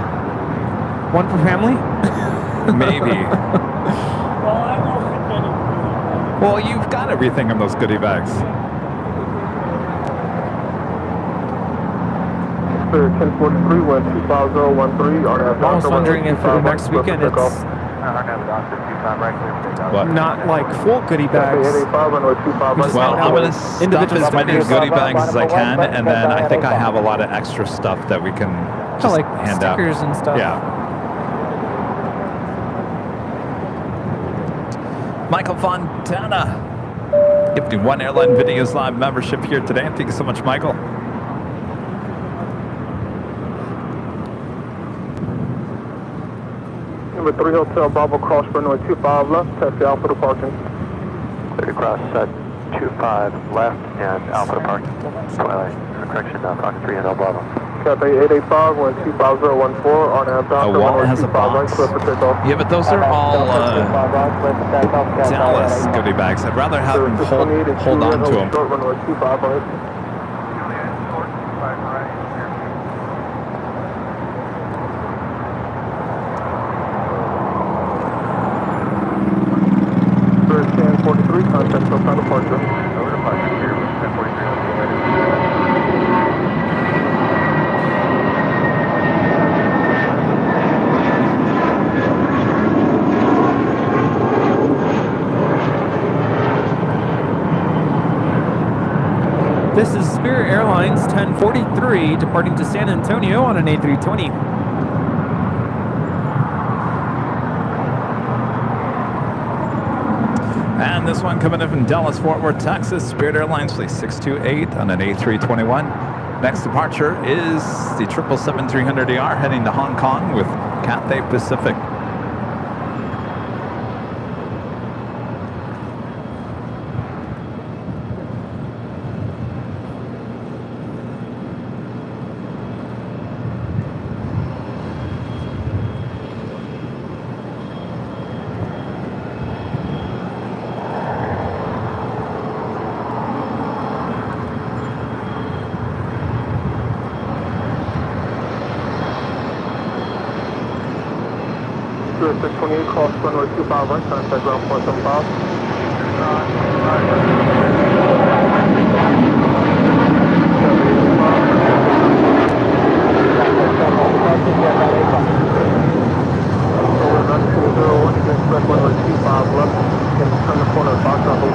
One per family? Maybe. Well, I won't be getting Well, you've got everything in those goodie bags. 1043, wind 25013, I was wondering if for next weekend it's not like full goodie bags. Well, I'm going to stuff as many goodie bags as I can, and then I think I have a lot of extra stuff that we can just like hand out. stickers and stuff. Yeah. Michael Fontana gifting 1 Airline Videos Live membership here today. Thank you so much, Michael. Number 3 Hotel Bravo, cross runway 25 left, taxi Alpha to parking. Clear to cross 25 left and Alpha to parking. Twilight, correction, Falcon 3 Hotel Bravo. Cathay 885, wind 25014, RNAV A wall has a box. Yeah, but those are all Dallas goodie bags. I'd rather have them hold on to them. Short runway 25 right. Spirit 1043, contact for final departure. Over departure, here, 1043. This is Spirit Airlines 1043 departing to San Antonio on an A320. And this one coming in from Dallas, Fort Worth, Texas. Spirit Airlines flight 628 on an A321. Next departure is the 777-300ER heading to Hong Kong with Cathay Pacific. Spirit 628, cross runway 25 right, contact ground 475.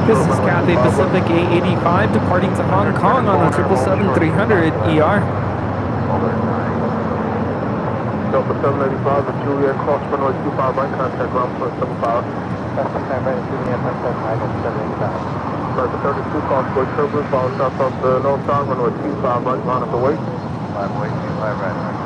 This is Cathay Pacific A85 departing to Hong Kong on the 777-300ER. Delta 785 with Juliet, cross runway 25 right, contact ground 475. Delta 32, crossway turbulence, follow south of the north side, runway 25 right, line up the wait. Line wait, 25 right.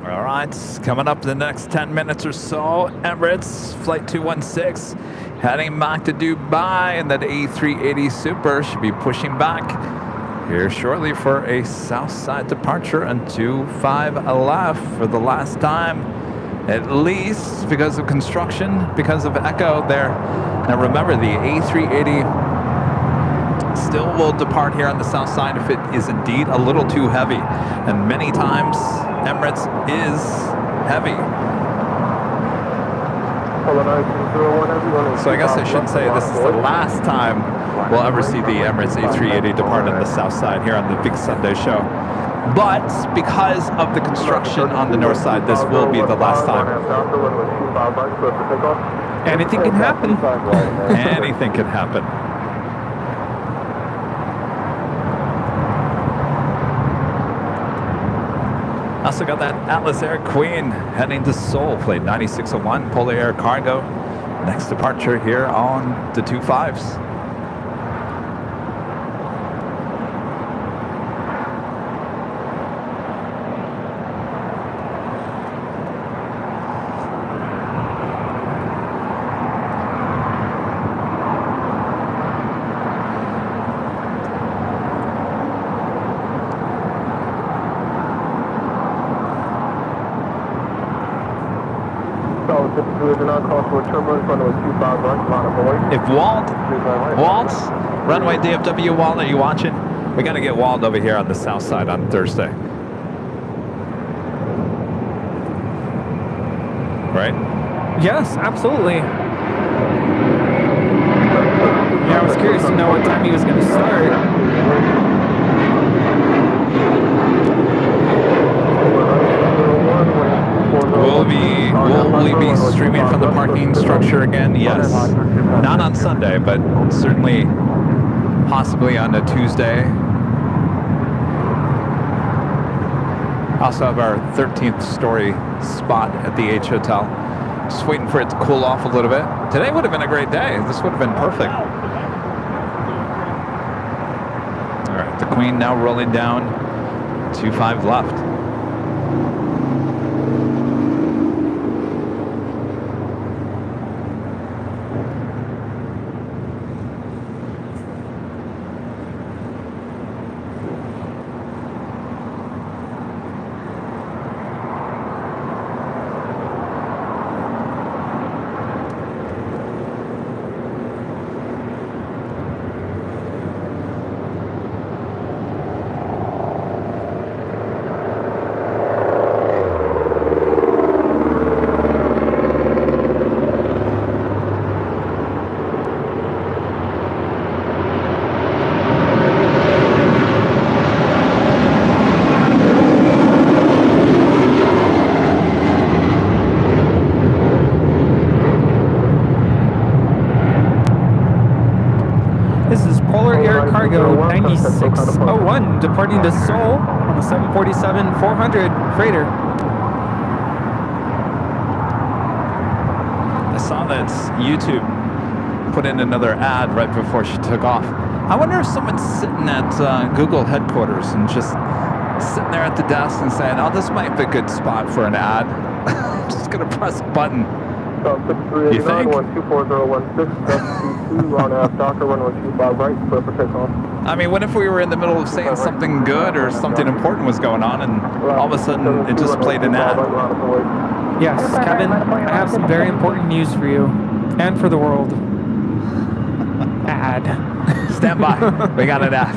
All right, coming up the next 10 minutes or so, Emirates Flight 216 heading back to Dubai, and that A380 Super should be pushing back here shortly for a south side departure on 25 left for the last time, at least because of construction, because of echo there. Now remember, the A380 still will depart here on the south side if it is indeed a little too heavy, and many times Emirates is heavy. So I guess I shouldn't say this is the last time we'll ever see the Emirates A380 depart on the south side here on the Big Sunday show. But because of the construction on the north side, this will be the last time. Anything can happen. Anything can happen. Also got that Atlas Air Queen heading to Seoul, flight 9601, Polar Air Cargo. Next departure here on the 25s. If Walt, runway DFW Walt, are you watching? We got to get Walt over here on the south side on Thursday. Right? Yes, absolutely. Yeah, I was curious to know what time he was going to start. Will we be streaming from the parking structure again? Yes. Not on Sunday, but certainly possibly on a Tuesday. Also have our 13th story spot at the H Hotel. Just waiting for it to cool off a little bit. Today would have been a great day. This would have been perfect. All right, the Queen now rolling down, 25 left. cargo 9601 departing to Seoul on the 747-400 freighter. I saw that YouTube put in another ad right before she took off. I wonder if someone's sitting at Google headquarters and just sitting there at the desk and saying, "Oh, this might be a good spot for an ad." I'm just gonna press a button. You think? 124,016, on Docker 1125 right, clear for takeoff. I mean, what if we were in the middle of saying something good or something important was going on and all of a sudden it just played an ad? Yes, Kevin, I have some very important news for you and for the world. Ad. Stand by. We got an ad.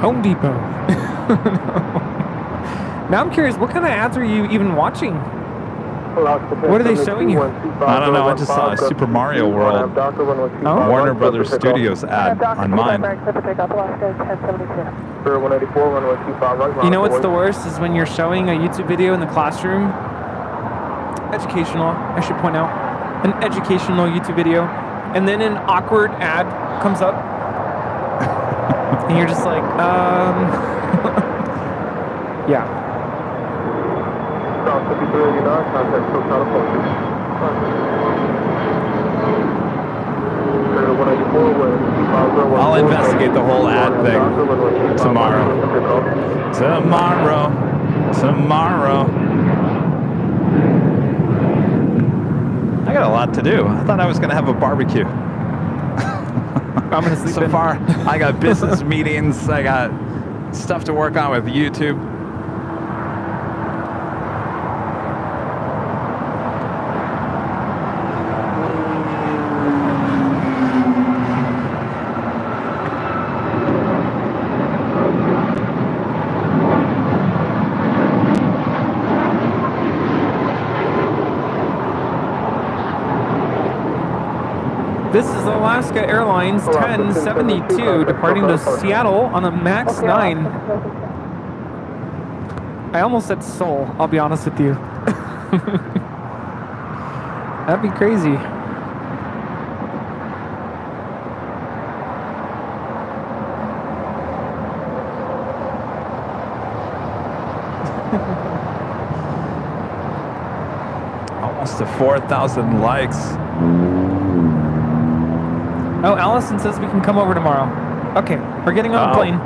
Home Depot. Now I'm curious, what kind of ads are you even watching? What are they showing you? I don't know. I just saw a Super Mario World Warner Brothers Studios ad on mine. You know what's the worst is when you're showing a YouTube video in the classroom. Educational, I should point out. An educational YouTube video. And then an awkward ad comes up. And you're just like, yeah. I'll investigate the whole ad thing tomorrow. Tomorrow. I got a lot to do. I thought I was going to have a barbecue. I'm going to sleep so far, I got business meetings. I got stuff to work on with YouTube. This is Alaska Airlines 1072 departing to Seattle on a MAX 9. I almost said Seoul, I'll be honest with you. That'd be crazy. Almost to 4,000 likes. Oh, Allison says we can come over tomorrow. Okay, we're getting on a plane.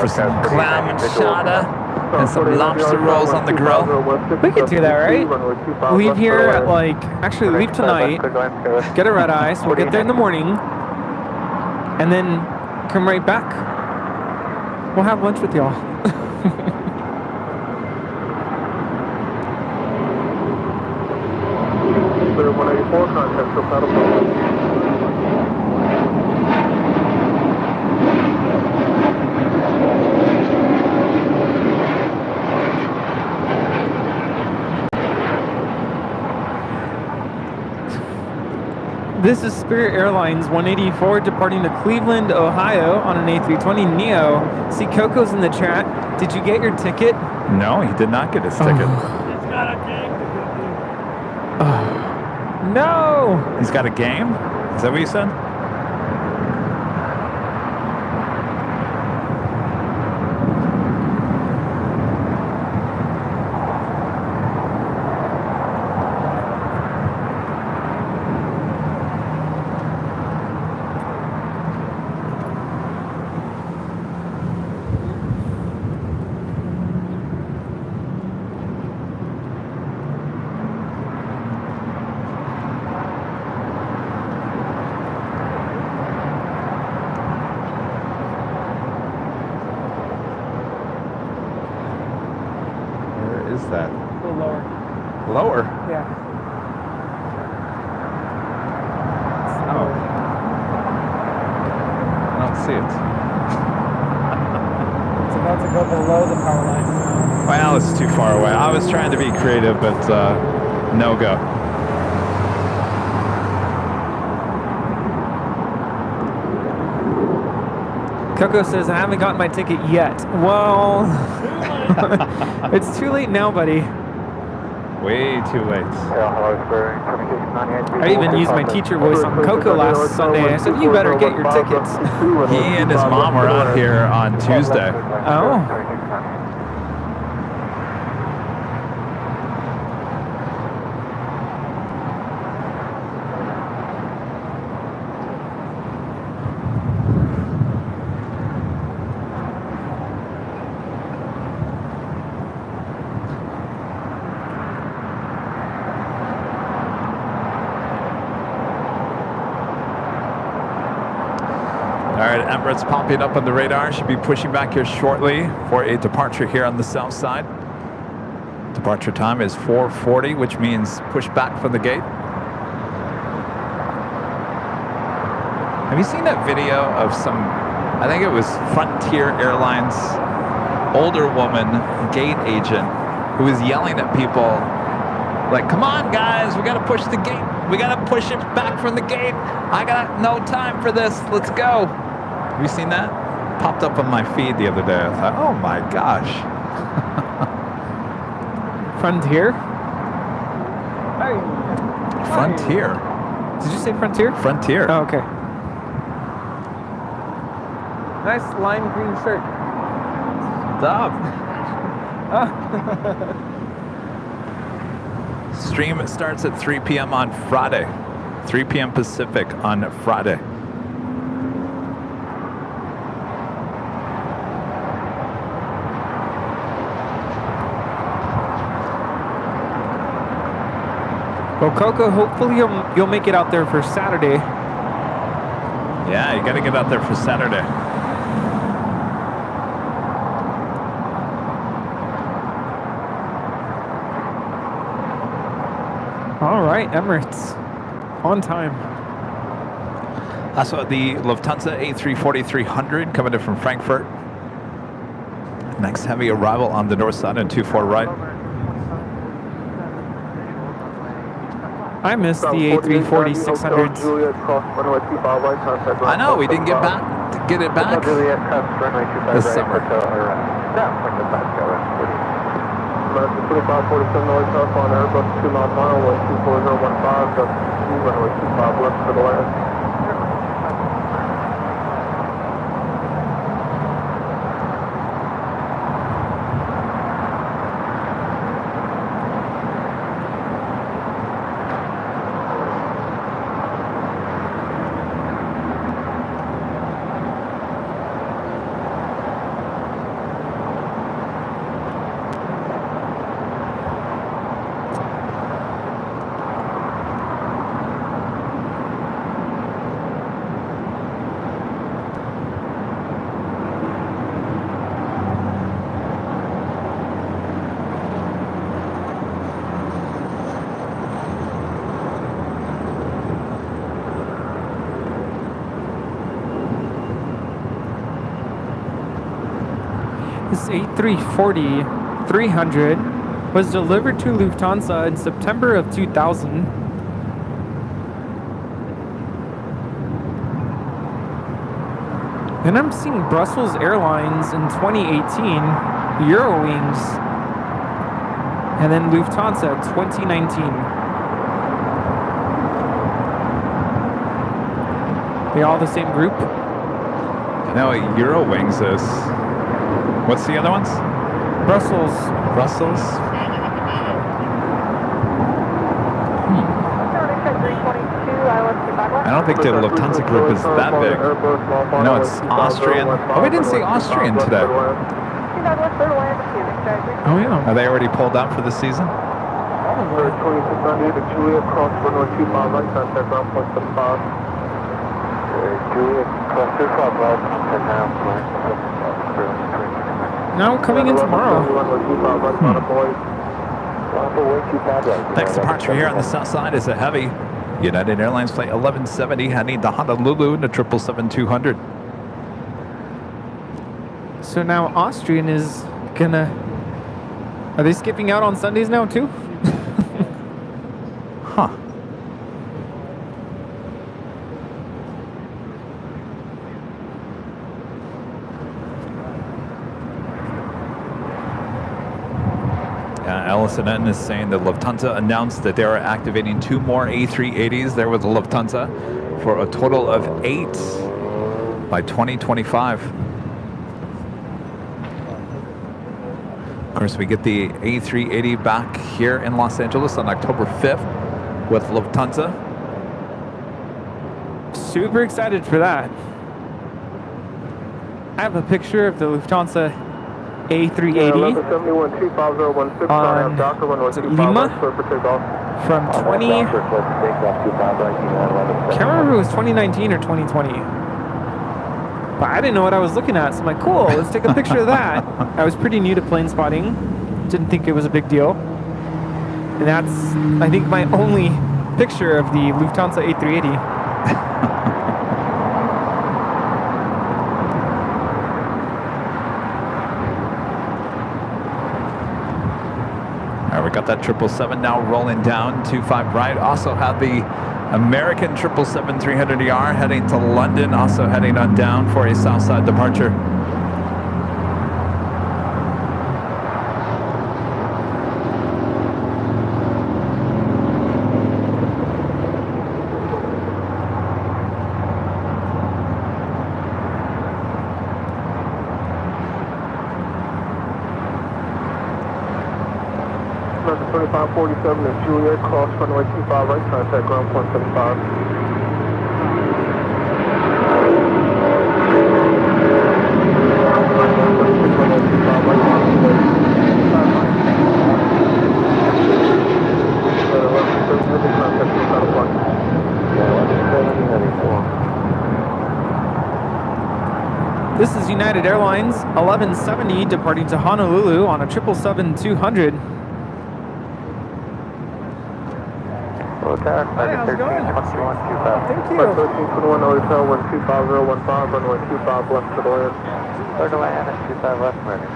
For some clam chowder and some lobster rolls on the grill. We could do that, right? Leave here at actually leave tonight, get a red eye, so we'll get there in the morning, and then come right back. We'll have lunch with y'all. This is Spirit Airlines 184 departing to Cleveland, Ohio on an A320 Neo. See, Coco's in the chat. Did you get your ticket? No, he did not get his ticket. It's got a game to go to. No! He's got a game? Is that what you said? Where is that? A little lower. Lower? Yeah. Oh. I don't see it. It's about to go below the power line. Well, it's too far away. I was trying to be creative, but no go. Coco says, I haven't gotten my ticket yet. Well, it's too late now, buddy. Way too late. I even used my teacher voice on Coco last Sunday. I said, you better get your tickets. He and his mom were out here on Tuesday. Oh. All right, Emirates popping up on the radar. Should be pushing back here shortly for a departure here on the south side. Departure time is 4:40, which means push back from the gate. Have you seen that video of some, I think it was Frontier Airlines, older woman, gate agent, who was yelling at people like, come on guys, we gotta push the gate. We gotta push it back from the gate. I got no time for this, let's go. Have you seen that? Popped up on my feed the other day. I thought, oh my gosh. Frontier? Frontier. Did you say Frontier? Frontier. Oh, okay. Nice lime green shirt. Stop. Stream starts at 3 p.m. on Friday. 3 p.m. Pacific on Friday. Well, Coco, hopefully you'll make it out there for Saturday. Yeah, you got to get out there for Saturday. All right, Emirates. On time. That's what the Lufthansa A340-300 coming in from Frankfurt. Next heavy arrival on the north side and 24 right. I missed the A340-600s. I know, we didn't get it back this summer. 2547 north south on Airbus 2 mile final, 24015, just runway 25 left for the land. This A340-300 was delivered to Lufthansa in September of 2000. And I'm seeing Brussels Airlines in 2018, Eurowings, and then Lufthansa 2019. They all the same group? No, Eurowings is. What's the other ones? Brussels. Brussels? I don't think the Lufthansa group is that big. No, it's Austrian. Oh, we didn't say Austrian today. Oh, yeah. Are they already pulled out for the season? Probably. 2690 to Julia, cross runway 25 right, contact ground point 75. Julia, cross 25 right, contact now, No, coming in tomorrow. Next departure here on the south side is a heavy United Airlines flight 1170 heading to Honolulu in the 777-200. So now Austrian is gonna... Are they skipping out on Sundays now too? Huh. Allison N is saying that Lufthansa announced that they are activating 2 more A380s there with Lufthansa for a total of 8 by 2025. Of course, we get the A380 back here in Los Angeles on October 5th with Lufthansa. Super excited for that. I have a picture of the Lufthansa A380 on Lima from can't remember if it was 2019 or 2020. But I didn't know what I was looking at, so I'm like, cool, let's take a picture of that. I was pretty new to plane spotting. Didn't think it was a big deal. And that's, I think, my only picture of the Lufthansa A380. All right, we got that 777 now rolling down 25 right. Also have the American 777-300ER heading to London, also heading on down for a Southside departure. American 2547 is Juliet, cross runway 25 right, contact ground point 75. This is United Airlines 1170 departing to Honolulu on a 777-200. Hi, how's it going? Thank you. 1321 Hotel 12515, runway 25 left to the land. Clear to land at 25 left, American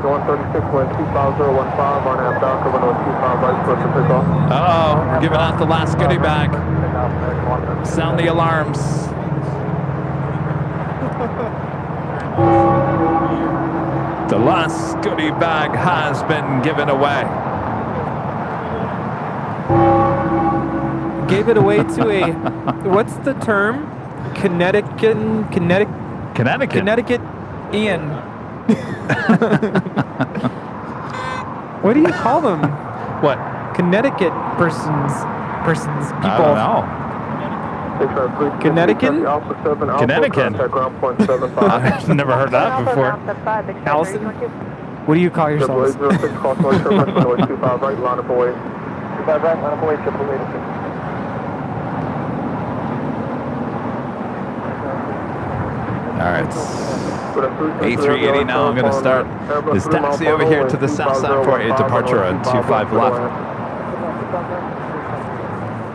136, wind 25015, on half Docker, runway 25 right, close to pick off. Uh-oh, we're giving out the last goodie bag. Sound the alarms. The last goodie bag has been given away. Gave it away to a, what's the term? Connecticut Ian. What do you call them? What? Connecticut persons, people. I don't know. Connecticut? Connecticut. I've never heard that before. Allison? What do you call yourselves? All right. A380 now. I'm going to start this taxi over here to the south side for a departure on 25 left.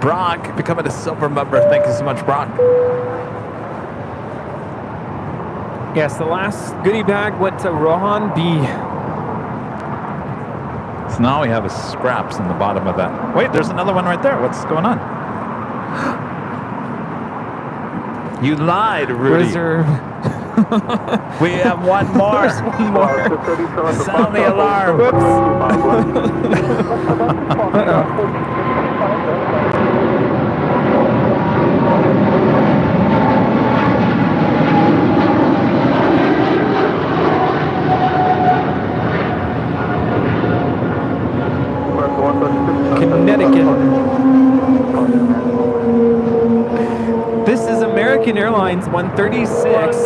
Brock becoming a silver member. Thank you so much, Brock. Yes, the last goodie bag went to Rohan B. So now we have a scraps in the bottom of that. Wait, there's another one right there. What's going on? You lied, Rudy. Reserve. We have one more. There's one more. Sound the alarm. Whoops. Connecticut. This is American Airlines 136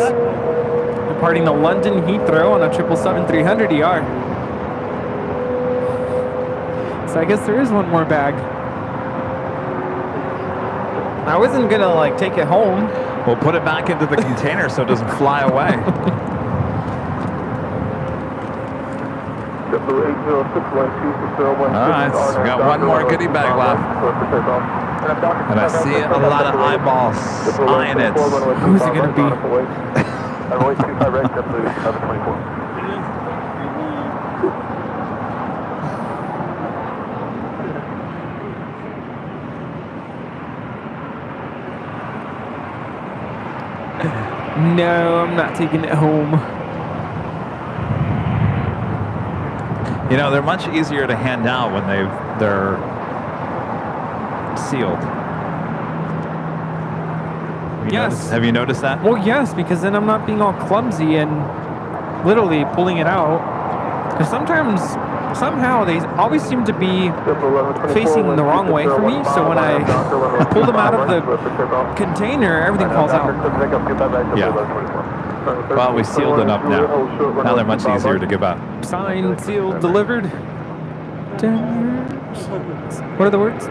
departing to London Heathrow on a 777-300ER. So I guess there is one more bag. I wasn't gonna like take it home. We'll put it back into the container so it doesn't fly away. Alright, so we got one more goodie bag left. And I see a lot of eyeballs eyeing it. Who's it gonna be? No, I'm not taking it home. You know, they're much easier to hand out when they're sealed. Have you noticed that? Well, yes, because then I'm not being all clumsy and literally pulling it out. Because somehow they always seem to be facing the wrong way for me. So when I pull them out of the container, everything falls out. Yeah. Well, we sealed it up now. Now they're much easier to give out. Signed, sealed, delivered. 10 years. What are the words?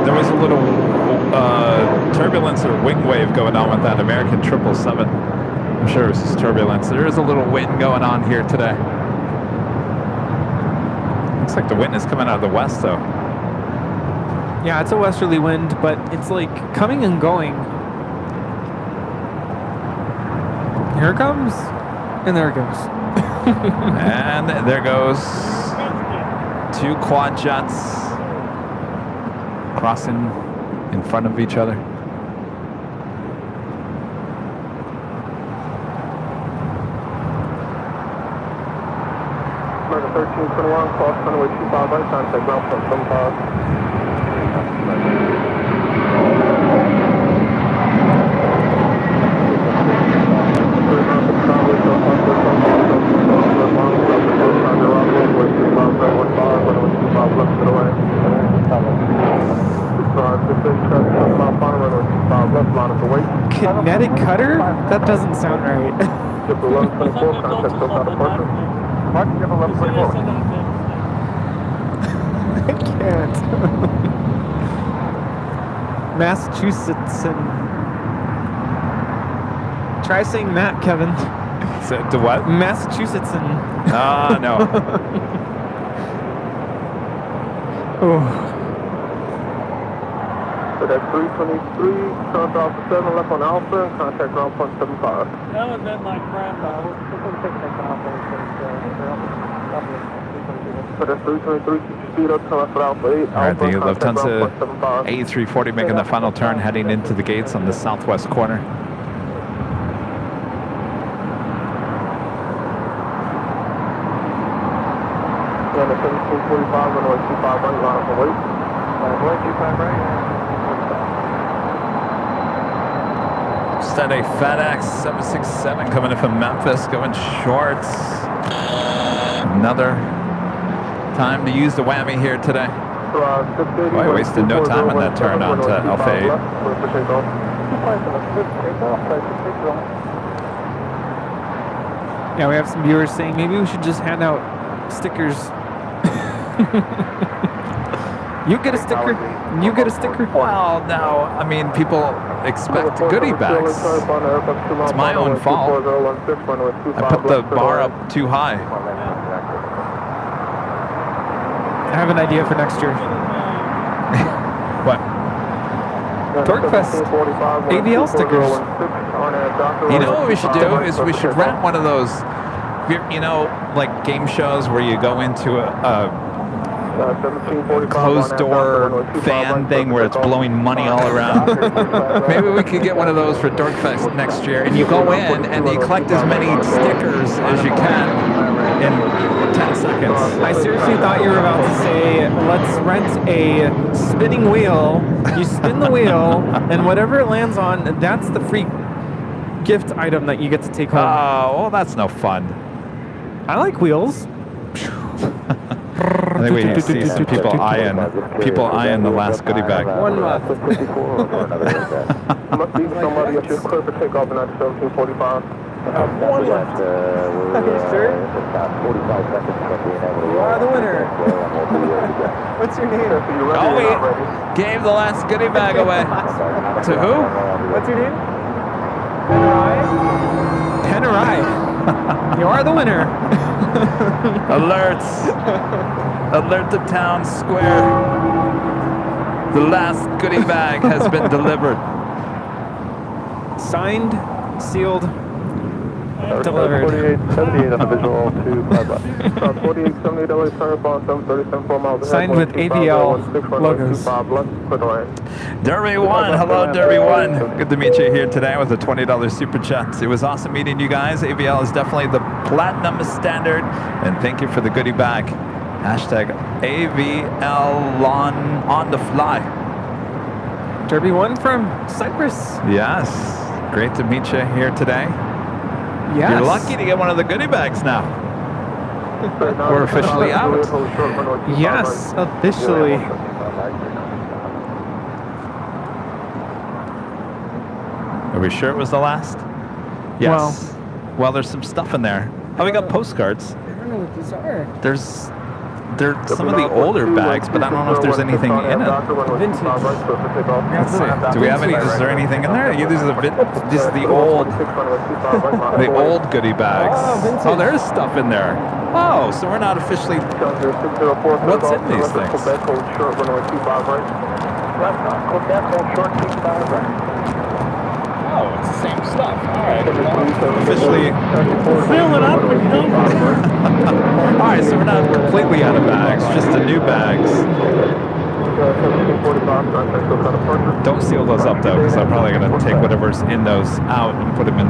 There was a little turbulence or wing wave going on with that American 777. I'm sure it was just turbulence. There is a little wind going on here today. Looks like the wind is coming out of the west, though. Yeah, it's a westerly wind, but it's like coming and going. Here it comes, and there it goes. And there goes 2 quad jets crossing in front of each other. American 1321, cross runway 25 right, contact ground point 75. Kinetic cutter? That doesn't sound right. I can't. Massachusetts and... Try saying that, Kevin. To what? Massachusetts and... Ah, no. Oh. So that's 323, turns off to 7 left on Alpha, and contact ground point 75. That was at my friend. So that's 323, keep your speed up, turn left on Alpha 8. All right, the Lufthansa A340 making the final turn, heading into the gates on the southwest corner. And the 1745, runway 25 right, line up and wait. Runway 25 right. Just at a FedEx 767 coming in from Memphis, going short. Another time to use the whammy here today. Boy, wasted no time on that turn onto Alpha 8. Yeah, we have some viewers saying maybe we should just hand out stickers. You get a sticker. You get a sticker. Well, no. I mean, people expect goodie bags. It's my own fault. I put the bar up too high. I have an idea for next year. What? Dorkfest AVL stickers. You know what we should do is we should rent one of those, you know, like game shows where you go into a closed door fan thing where it's blowing money all around. Maybe we could get one of those for Dorkfest next year, and you go in and you collect as many stickers as you can in 10 seconds. I seriously thought you were about to say, let's rent a spinning wheel. You spin the wheel, and whatever it lands on, that's the free gift item that you get to take home. Oh, well, that's no fun. I like wheels. I think we see some people eyeing the last goodie bag. One left. Must be somebody at your clear for takeoff in 1745. One left. Okay, sure. 45 seconds. You are the winner. What's your name? Oh, we gave the last goodie bag away. To who? What's your name? Panerai. You are the winner. Alerts. Alert to town square. The last goodie bag has been delivered. Signed, sealed, Delivered. 4878 on the visual to 5 left. 4878 LA turn call 737 4 miles ahead. Signed with AVL logos. Derby One, hello Derby One. Good to meet you here today with a $20 super chat. It was awesome meeting you guys. AVL is definitely the platinum standard, and thank you for the goodie bag. Hashtag AVL on the fly. Derby One from Cyprus. Yes, great to meet you here today. Yes. You're lucky to get one of the goodie bags now. We're officially out. Yes, officially. Are we sure it was the last? Yes. Well, there's some stuff in there. Oh, we got postcards. I don't know what these are. There's some of the older bags, but I don't know if there's anything in it. Vintage. Let's see. Do we have any? Is there anything in there? Yeah, these are the old goodie bags. Oh, there's stuff in there. Oh, so we're not officially. What's in these things? Oh, it's the same stuff. All right. Officially. Fill it up and come. All right, so we're not completely out of bags, just the new bags. Don't seal those up though, because I'm probably going to take whatever's in those out and put them in.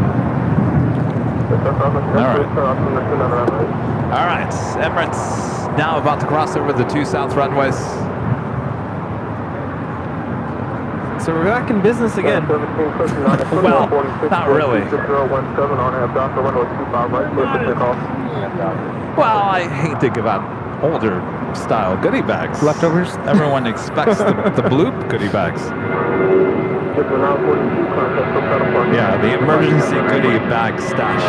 All right, Emirates now about to cross over the 2 south runways. So we're back in business again. Well, not really. Well, I hate to give out older style goodie bags. Leftovers? Everyone expects the blue goodie bags. Yeah, the emergency goodie bag stash.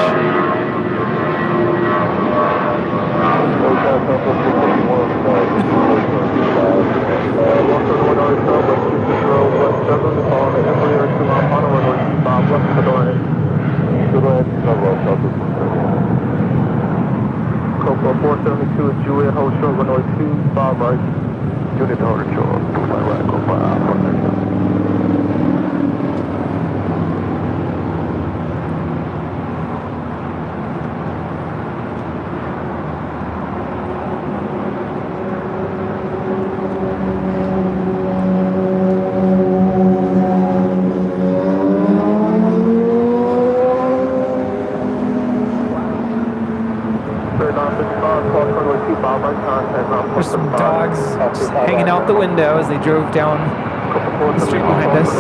Coco 472 is Juliet, hold short, runway 25 right. Juliet, hold short, 25 right, go 5. There's some dogs just hanging out the window as they drove down the street behind us.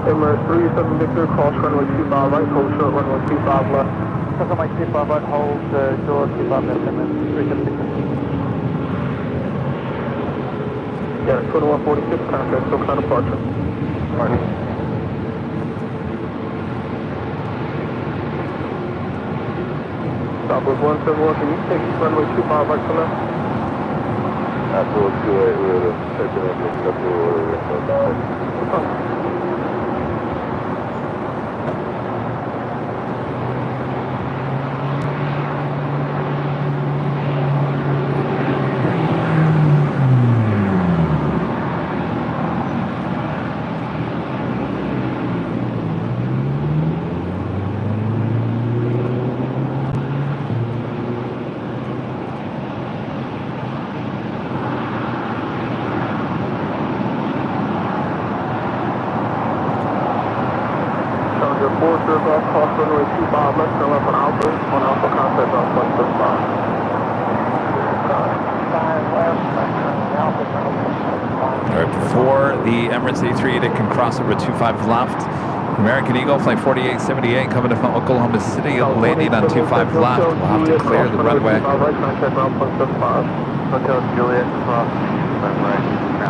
Emirates 37 Victor, cross runway 25 right, hold short, runway 25 left. Cover my 25 right, hold door 25 left, Emirates 37 Victor. Yeah, 2146, contact, still kind of departure. Southwest 171, can you take runway 25 right to left? Absolutely, taking up the For the Emirates A380 can cross over 25 left. American Eagle, flight 4878, coming from Oklahoma City, landing on 25 left. We'll have to clear the runway.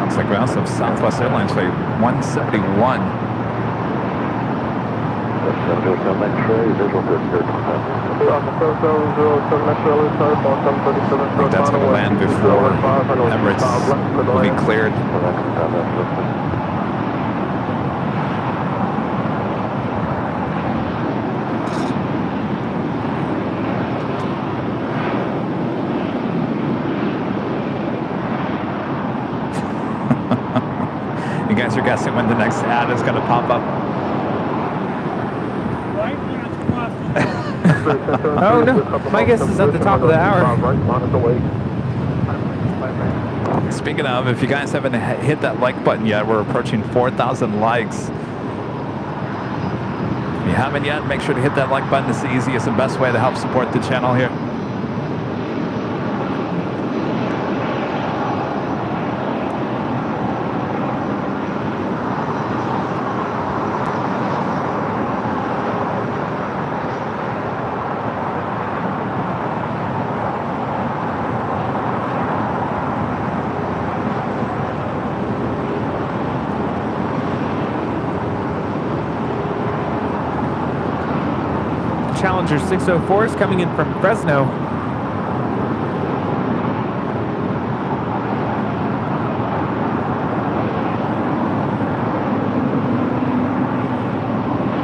It's like ground of Southwest Airlines, flight 171. I think that's going to land before Emirates will be cleared. You guys are guessing when the next ad is going to pop up. Right when it's crossing. Oh no, my guess is at the top of the hour. Speaking of, if you guys haven't hit that like button yet, we're approaching 4,000 likes. If you haven't yet, make sure to hit that like button. It's the easiest and best way to help support the channel here. Challenger 604 is coming in from Fresno.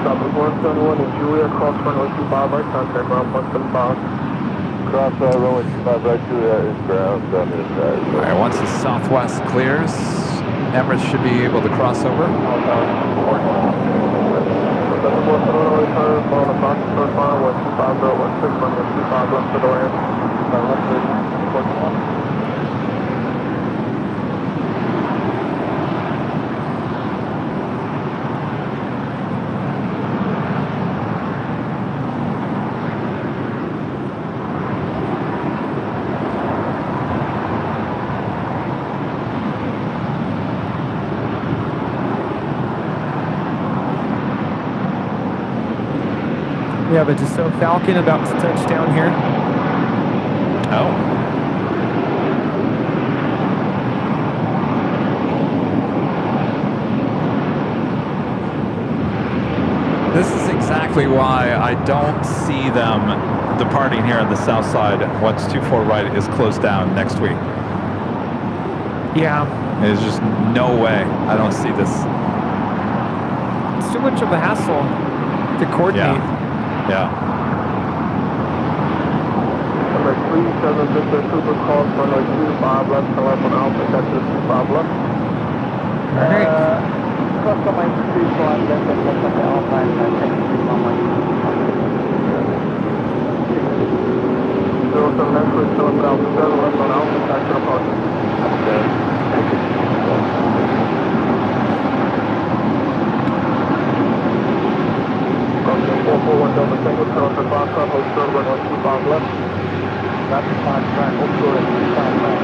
Stop at 171 in Julia, cross runway 25 right, contact ground 175. Cross runway 25 right, Julia is ground, down this side. All right, once the southwest clears, Emirates should be able to cross over. We have a Dassault Falcon about to touch down here. Oh. This is exactly why I don't see them departing here on the south side once 24 right is closed down next week. Yeah. There's just no way. I don't see this. It's too much of a hassle to coordinate. Yeah. Number 37 Victor Super calls runway 25 left, telephone Alpha, Texas 25 left. Cross runway 25 left, Texas Alpha, Texas 25 left. 07 left, telephone Alpha 7 left on Alpha, Texas approaching. Crossing 441 Delta Tango, telephone Fox, runway 25 left. Rapid 5 track, hold short at 25 left.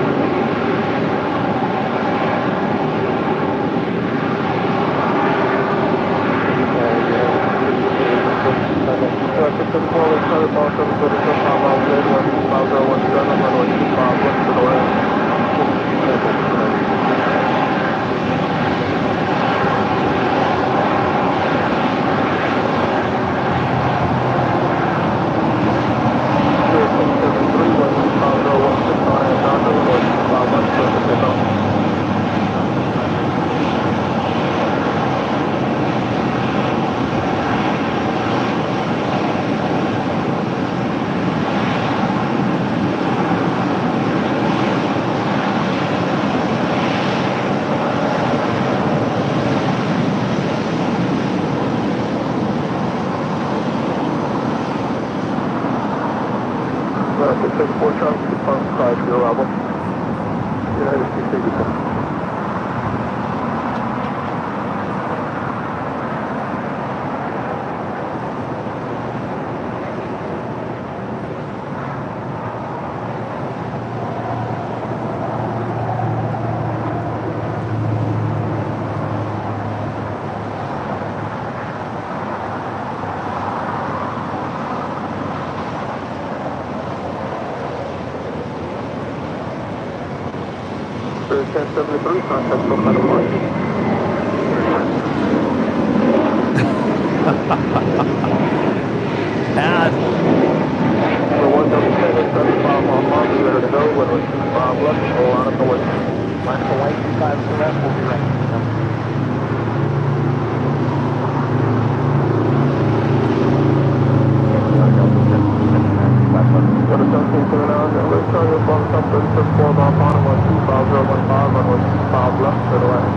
Runway 25 left. to the left.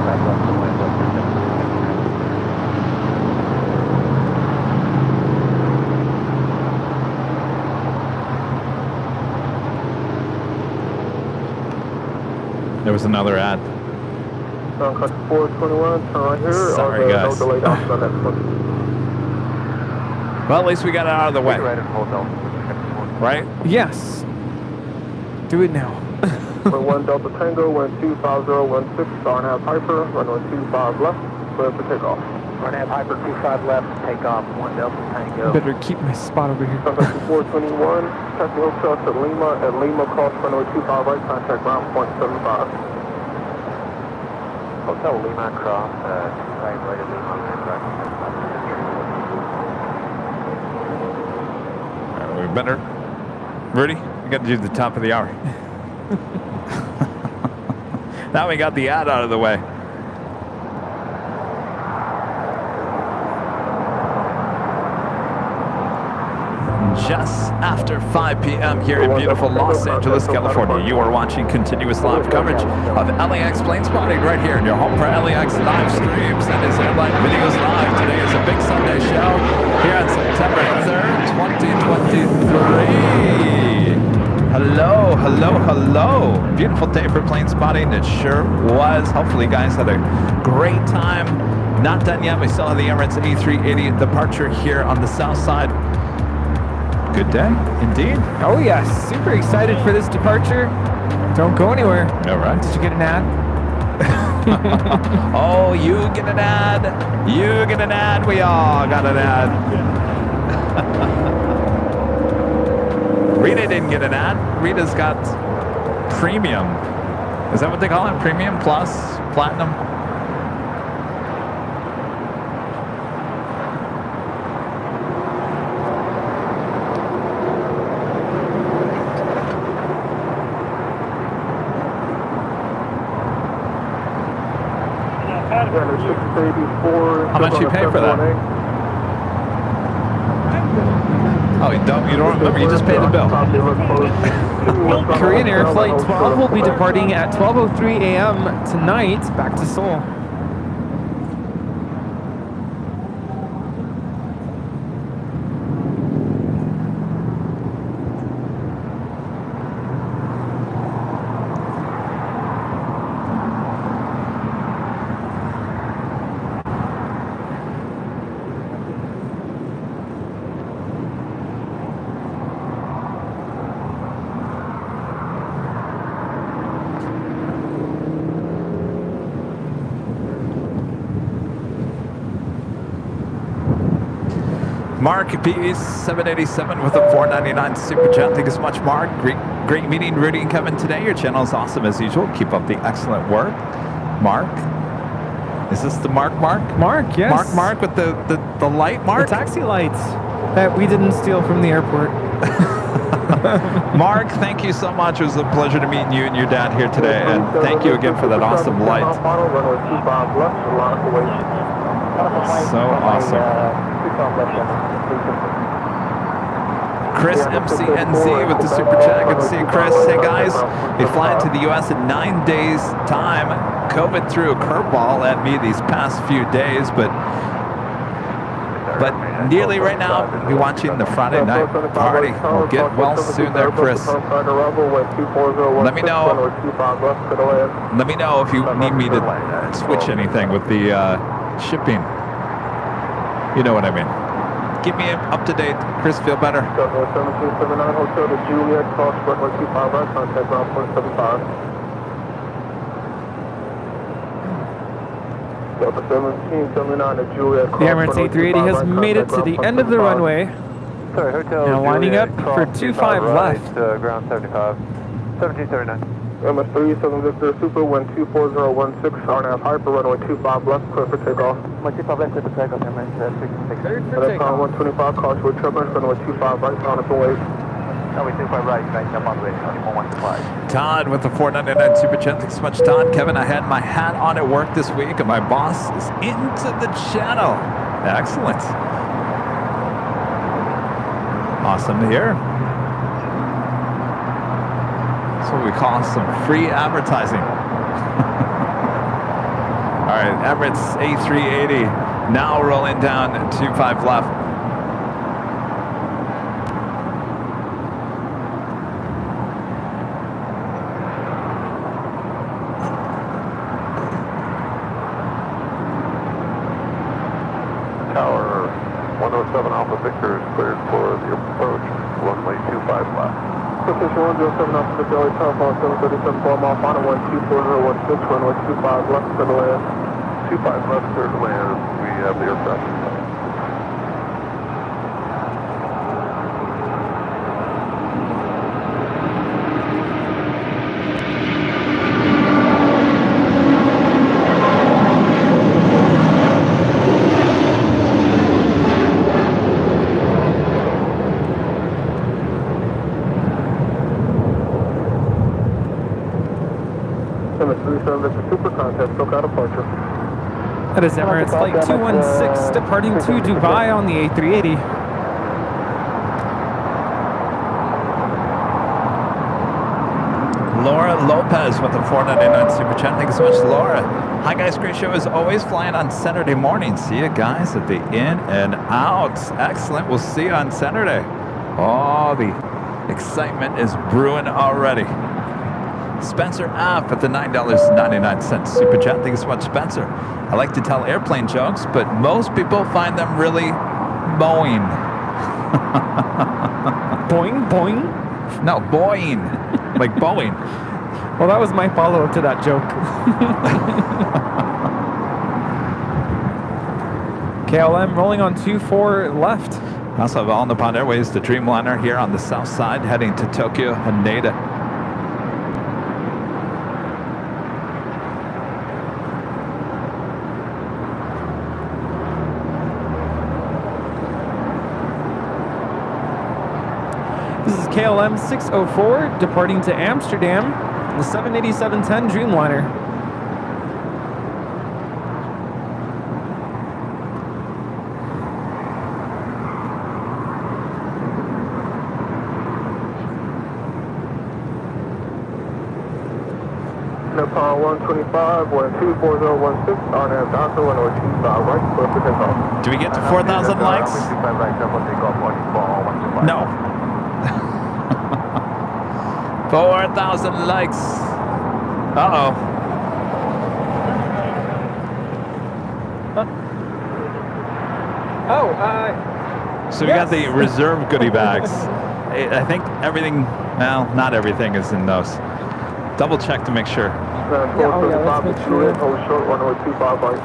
Back left to land up. There was another ad. Cut 421, turn right here. Sorry, guys. No delay down to the next one. Well, at least we got it out of the way. Right? Yes. Do it now. Runway 1 Delta Tango, wind 25016, star and a half Hyper, runway 25 left, clear for takeoff. Run half Hyper 25 left, takeoff, 1 Delta Tango. Better keep my spot over here. Contact 421, technical cross at Lima, cross runway 25 right, contact ground point 75. Hotel Lima, cross, right at Lima, We better. Rudy, we got to do the top of the hour. Now we got the ad out of the way. Just after 5 p.m. here in beautiful Los Angeles, California, you are watching continuous live coverage of LAX Plane Spotting right here in your home for LAX live streams. That is Airline Videos Live. Today is a big Sunday show here on September 3rd, 2023. Hello, hello, hello. Beautiful day for plane spotting. It sure was. Hopefully you guys had a great time. Not done yet. We still have the Emirates A380 departure here on the south side. Good day, indeed. Oh yes, super excited for this departure. Don't go anywhere. All right. Did you get an ad? Oh, you get an ad. You get an ad. We all got an ad. Rita didn't get an ad. Rita's got premium. Is that what they call it? Premium plus platinum? How much you pay for that? Oh, you don't remember, you just paid the bill. Korean Air Flight 12 will be departing at 12:03 a.m. tonight back to Seoul. Mark B787 with a 499 super chat. Thank you so much, Mark. Great meeting Rudy and Kevin today. Your channel is awesome as usual. Keep up the excellent work. Mark. Is this the Mark? Mark, yes. Mark with the light, Mark? The taxi lights that we didn't steal from the airport. Mark, thank you so much. It was a pleasure to meet you and your dad here today. And thank you again for that awesome light. So awesome. Chris MCNZ with the super chat. Good to see you, Chris. Hey guys, we fly into the US in 9 days time. COVID threw a curveball at me these past few days, but nearly right now we'll be watching the Friday night party. We'll get well soon there, Chris. Let me know. Let me know if you need me to switch anything with the shipping. You know what I mean. Keep me up to date. Chris, feel better. 1779 Hotel to Juliet, cross runway 25 right, contact ground point 75. Delta 1779 to Juliet, The Emirates A380 has made it to the end of the runway. Sorry, Hotel Now lining up Juliet, for cross 25 left. ground 75. 1779. MS 37 Victor Super, wind 24016, RNAV Hyper, runway 25 left, clear for takeoff. Runway 25 left, clear for takeoff, Emirates 666. Cleared for takeoff. 125, caution turbulence, runway 25 right, on its way. Runway 25 right, jump on the way, 115. Todd with the 499 super chat. Thanks so much, Todd. Kevin, I had my hat on at work this week, and my boss is into the channel. Excellent. Awesome to hear. That's what we call some free advertising. Emirates A380 now rolling down 25 left. Tower 107 Alpha Victor is cleared for the approach, runway 25 left. Position 107 Alpha Victor, LA Tower, 737, 4 mile, final 124.016, runway 25 left, clear to land. 25 left, clear to land. We have the aircraft. Super contact, SoCal departure. That is Emirates Flight 216 departing to Dubai on the A380. Laura Lopez with the 499 Super Chat. Thank you so much, Laura. Hi guys, great show as always. Flying on Saturday morning. See you guys at the In and Outs. Excellent. We'll see you on Saturday. Oh, the excitement is brewing already. Spencer F at the $9.99 Super Chat. Thank you so much, Spencer. I like to tell airplane jokes, but most people find them really boing. Boing, boing? No, boing. Like Boeing. Well, that was my follow-up to that joke. KLM rolling on 24 left. We also have All Nippon Airways, the Dreamliner here on the south side, heading to Tokyo, Haneda. This is KLM 604 departing to Amsterdam, the 787-10 Dreamliner. Nippon 125, 124016, RNAV Doctor, 1025 right, clear for takeoff. Do we get to 4,000 likes? No. 4,000 likes. Uh-oh. So we got the reserve goodie bags. I think everything, well, not everything is in those. Double check to make sure. Let's make sure. Hold short, runway 25 right.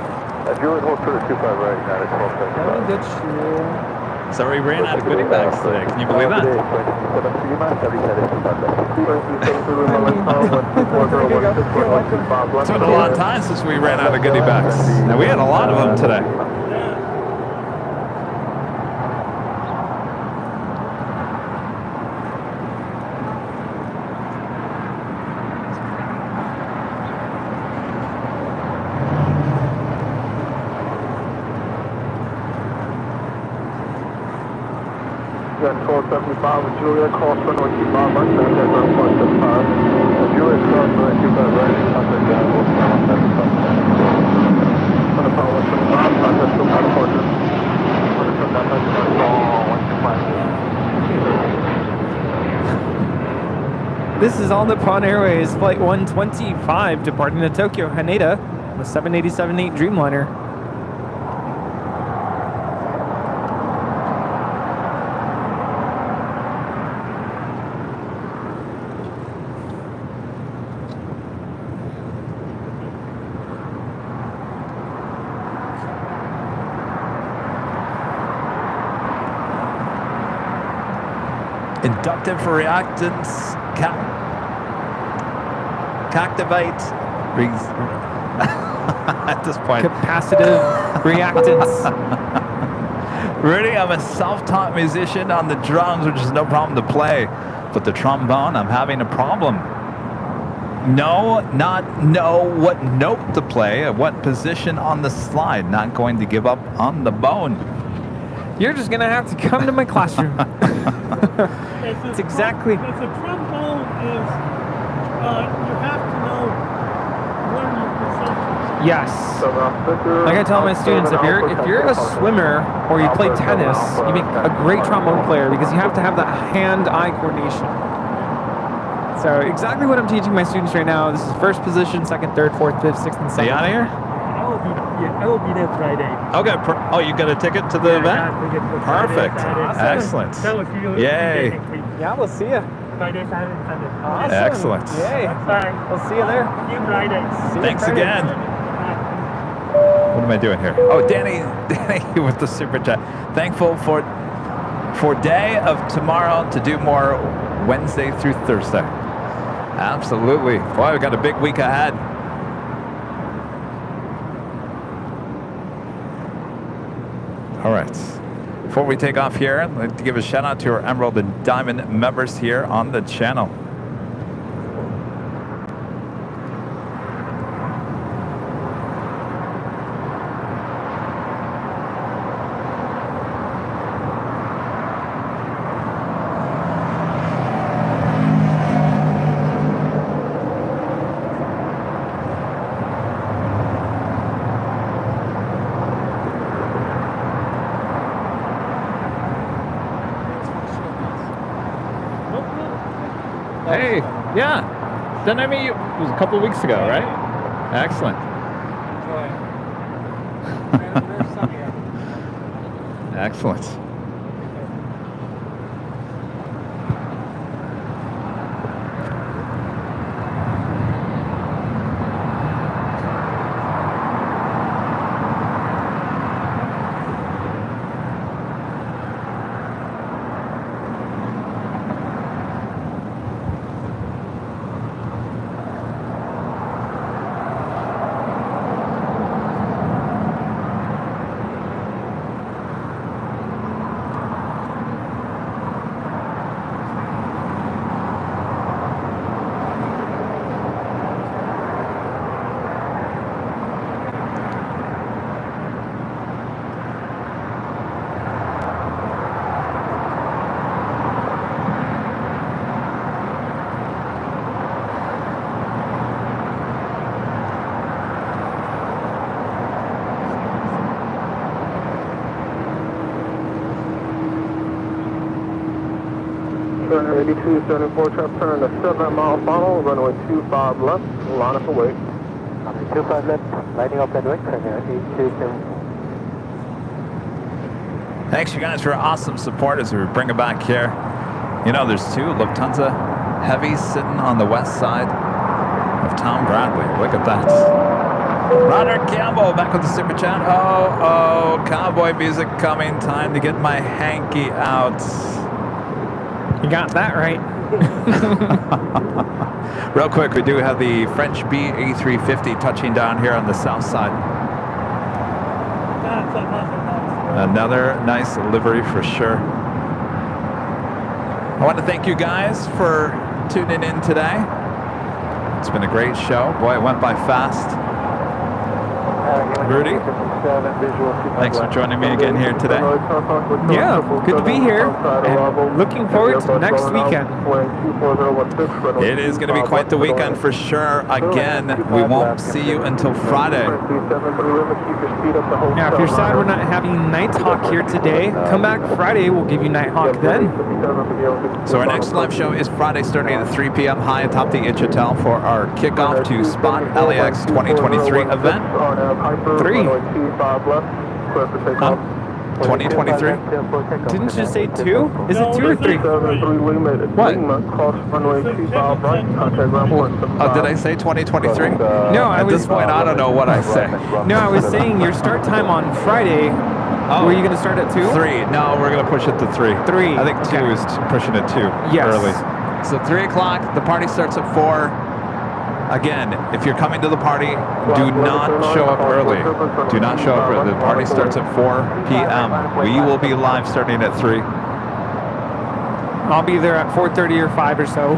Juliet, hold short at 25 right, United 1275. Good shit. So we ran out of goodie bags today. Can you believe that? It's been a long time since we ran out of goodie bags. And we had a lot of them today. Got 1275 with Juliet, cross runway 25 right, contact ground 175. Juliet, cross runway 25 right, contact ground 175. Nippon 125, contact SoCal departure. 125. This is All Nippon Airways Flight 125 departing to Tokyo, Haneda, the 787-8 Dreamliner. Inductive reactants, captivate, at this point. Capacitive reactants. Really, I'm a self-taught musician on the drums, which is no problem to play. But the trombone, I'm having a problem. Not know what note to play, what position on the slide. Not going to give up on the bone. You're just going to have to come to my classroom. It's exactly. If the trombone is, you have to know where your position. Yes. Like I tell my students, if you're a swimmer or you play tennis, you make a great trombone player because you have to have that hand-eye coordination. So exactly what I'm teaching my students right now. This is first position, second, third, fourth, fifth, sixth, and Are seventh. you out of here? I will be there Friday. Okay. Oh, you got a ticket to the event? Perfect. Friday. Excellent. That was you. Yay. Yeah, we'll see you. Friday, Saturday, Sunday. Awesome. Excellent. Yay. Bye. We'll see you there. See you Friday. See you Thanks Friday. again. What am I doing here? Oh, Danny with the super chat. Thankful for day of tomorrow to do more Wednesday through Thursday. Absolutely. Boy, we've got a big week ahead. All right. Before we take off here, I'd like to give a shout out to our Emerald and Diamond members here on the channel. Hey, yeah. Didn't I meet you? It was a couple of weeks ago, right? Excellent. Excellent. Turner 82, 74, trap turn to 7-mile final, runway 25 left, line up away. 25 left, lighting up that way, Turner 82, Thanks, you guys, for awesome support as we bring it back here. You know, there's two Lufthansa heavies sitting on the west side of Tom Bradley. Look at that. Roderick Campbell back with the super chat. Oh, cowboy music coming. Time to get my hanky out. You got that right. Real quick, we do have the French B-A350 touching down here on the south side. Another nice livery for sure. I want to thank you guys for tuning in today. It's been a great show. Boy, it went by fast. Rudy, thanks for joining me again here today. Yeah, good to be here. And looking forward to next weekend. It is going to be quite the weekend for sure. Again, we won't see you until Friday. Now, if you're sad we're not having Nighthawk here today, come back Friday. We'll give you Nighthawk then. So our next live show is Friday starting at 3 p.m. high atop the Itch Hotel for our kickoff to Spot LAX 2023 event. 2023? Didn't you say 2? Is it 2 or 3? What? Oh, did I say 2023? No, At this point, I don't know what I say. No, I was saying your start time on Friday. Were you going to start at 2? 3. No, we're going to push it to 3. 3. I think 2 is pushing it 2 Yes. early. So 3 o'clock, the party starts at 4. Again, if you're coming to the party, do not show up early. Do not show up early. The party starts at 4 p.m. We will be live starting at 3. I'll be there at 4:30 or 5 or so.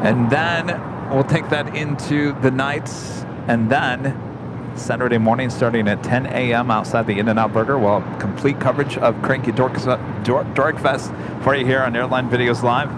And then we'll take that into the nights. And then Saturday morning starting at 10 a.m. outside the In-N-Out Burger. We'll have complete coverage of Cranky Dork Fest for you here on Airline Videos Live.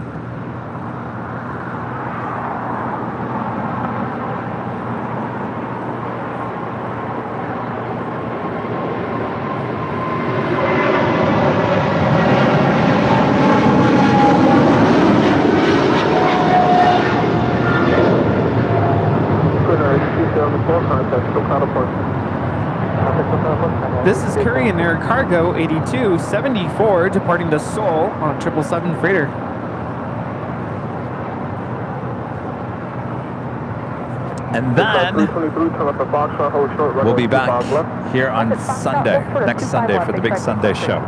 This is Korean Air Cargo 8274 departing to Seoul on a 777 freighter. And then we'll be back here on Sunday, next Sunday for the big Sunday show.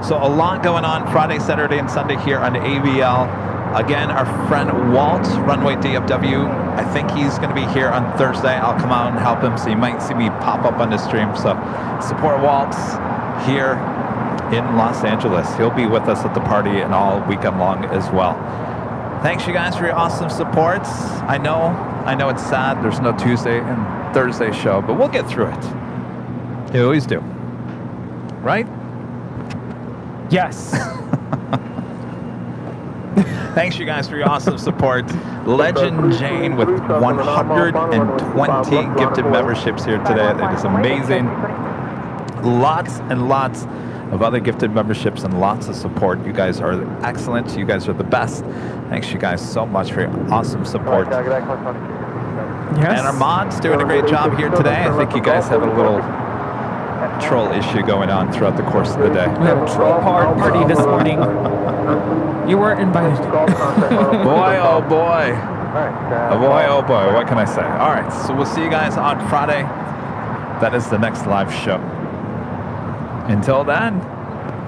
So a lot going on Friday, Saturday, and Sunday here on AVL. Again, our friend Walt, Runway DFW, I think he's going to be here on Thursday. I'll come out and help him, so you might see me pop up on the stream. So support Walt here in Los Angeles. He'll be with us at the party and all weekend long as well. Thanks, you guys, for your awesome support. I know it's sad there's no Tuesday and Thursday show, but we'll get through it. You always do. Right? Yes. Thanks, you guys, for your awesome support. Legend Jane with 120 gifted memberships here today. That is amazing. Lots and lots of other gifted memberships and lots of support. You guys are excellent. You guys are the best. Thanks, you guys, so much for your awesome support. Yes. And our mods doing a great job here today. I think you guys had a little troll issue going on throughout the course of the day. We had a troll party this morning. You weren't invited. Boy, oh boy. Boy, oh boy. What can I say? All right, so we'll see you guys on Friday. That is the next live show. Until then.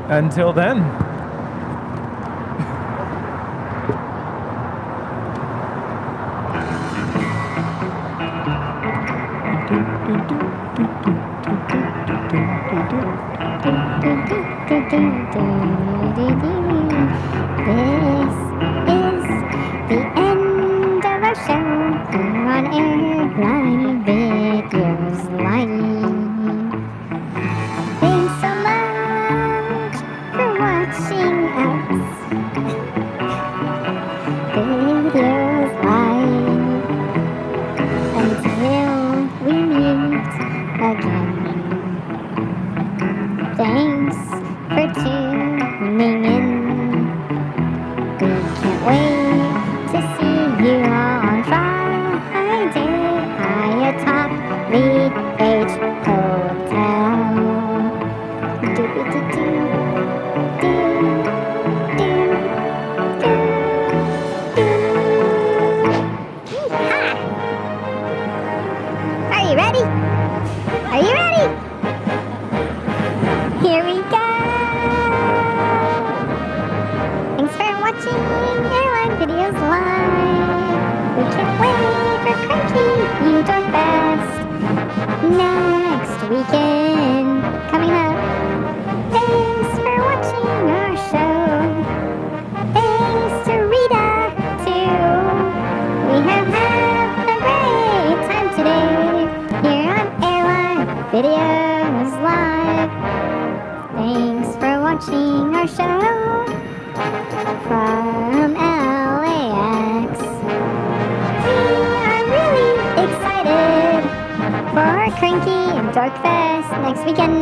Until then. This is the end of our show here on Airline Videos Live. Thanks so much for watching us. Videos Live. Until we meet again. Thanks for tuning in. We can't wait to see you all on Friday atop the H Hotel. Are you ready? Are you ready? Here we go. Thanks for watching Airline Videos Live. We can't wait for Cranky Indoor Fest next weekend coming up. Thanks for watching our show. Thanks to Rita too. We have had a great time today here on Airline Videos Live. Thanks for watching our show from LAX. We are really excited for our Cranky and Dork Fest next weekend.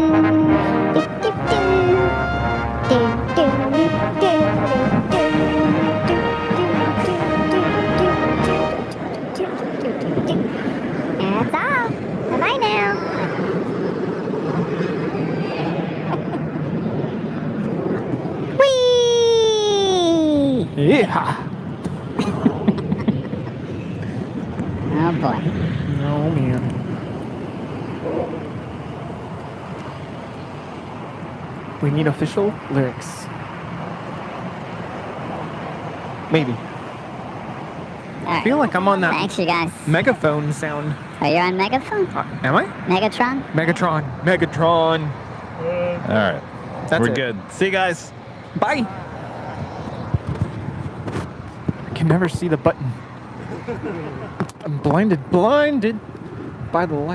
That's all. Bye-bye now. Yeah. Oh boy. Oh man. We need official lyrics. Maybe. I feel like I'm on that Thanks, you guys. megaphone sound. Are you on megaphone? Am I? Megatron? Megatron. All right. That's We're it. good. See you guys. Bye. I can never see the button. I'm blinded by the light.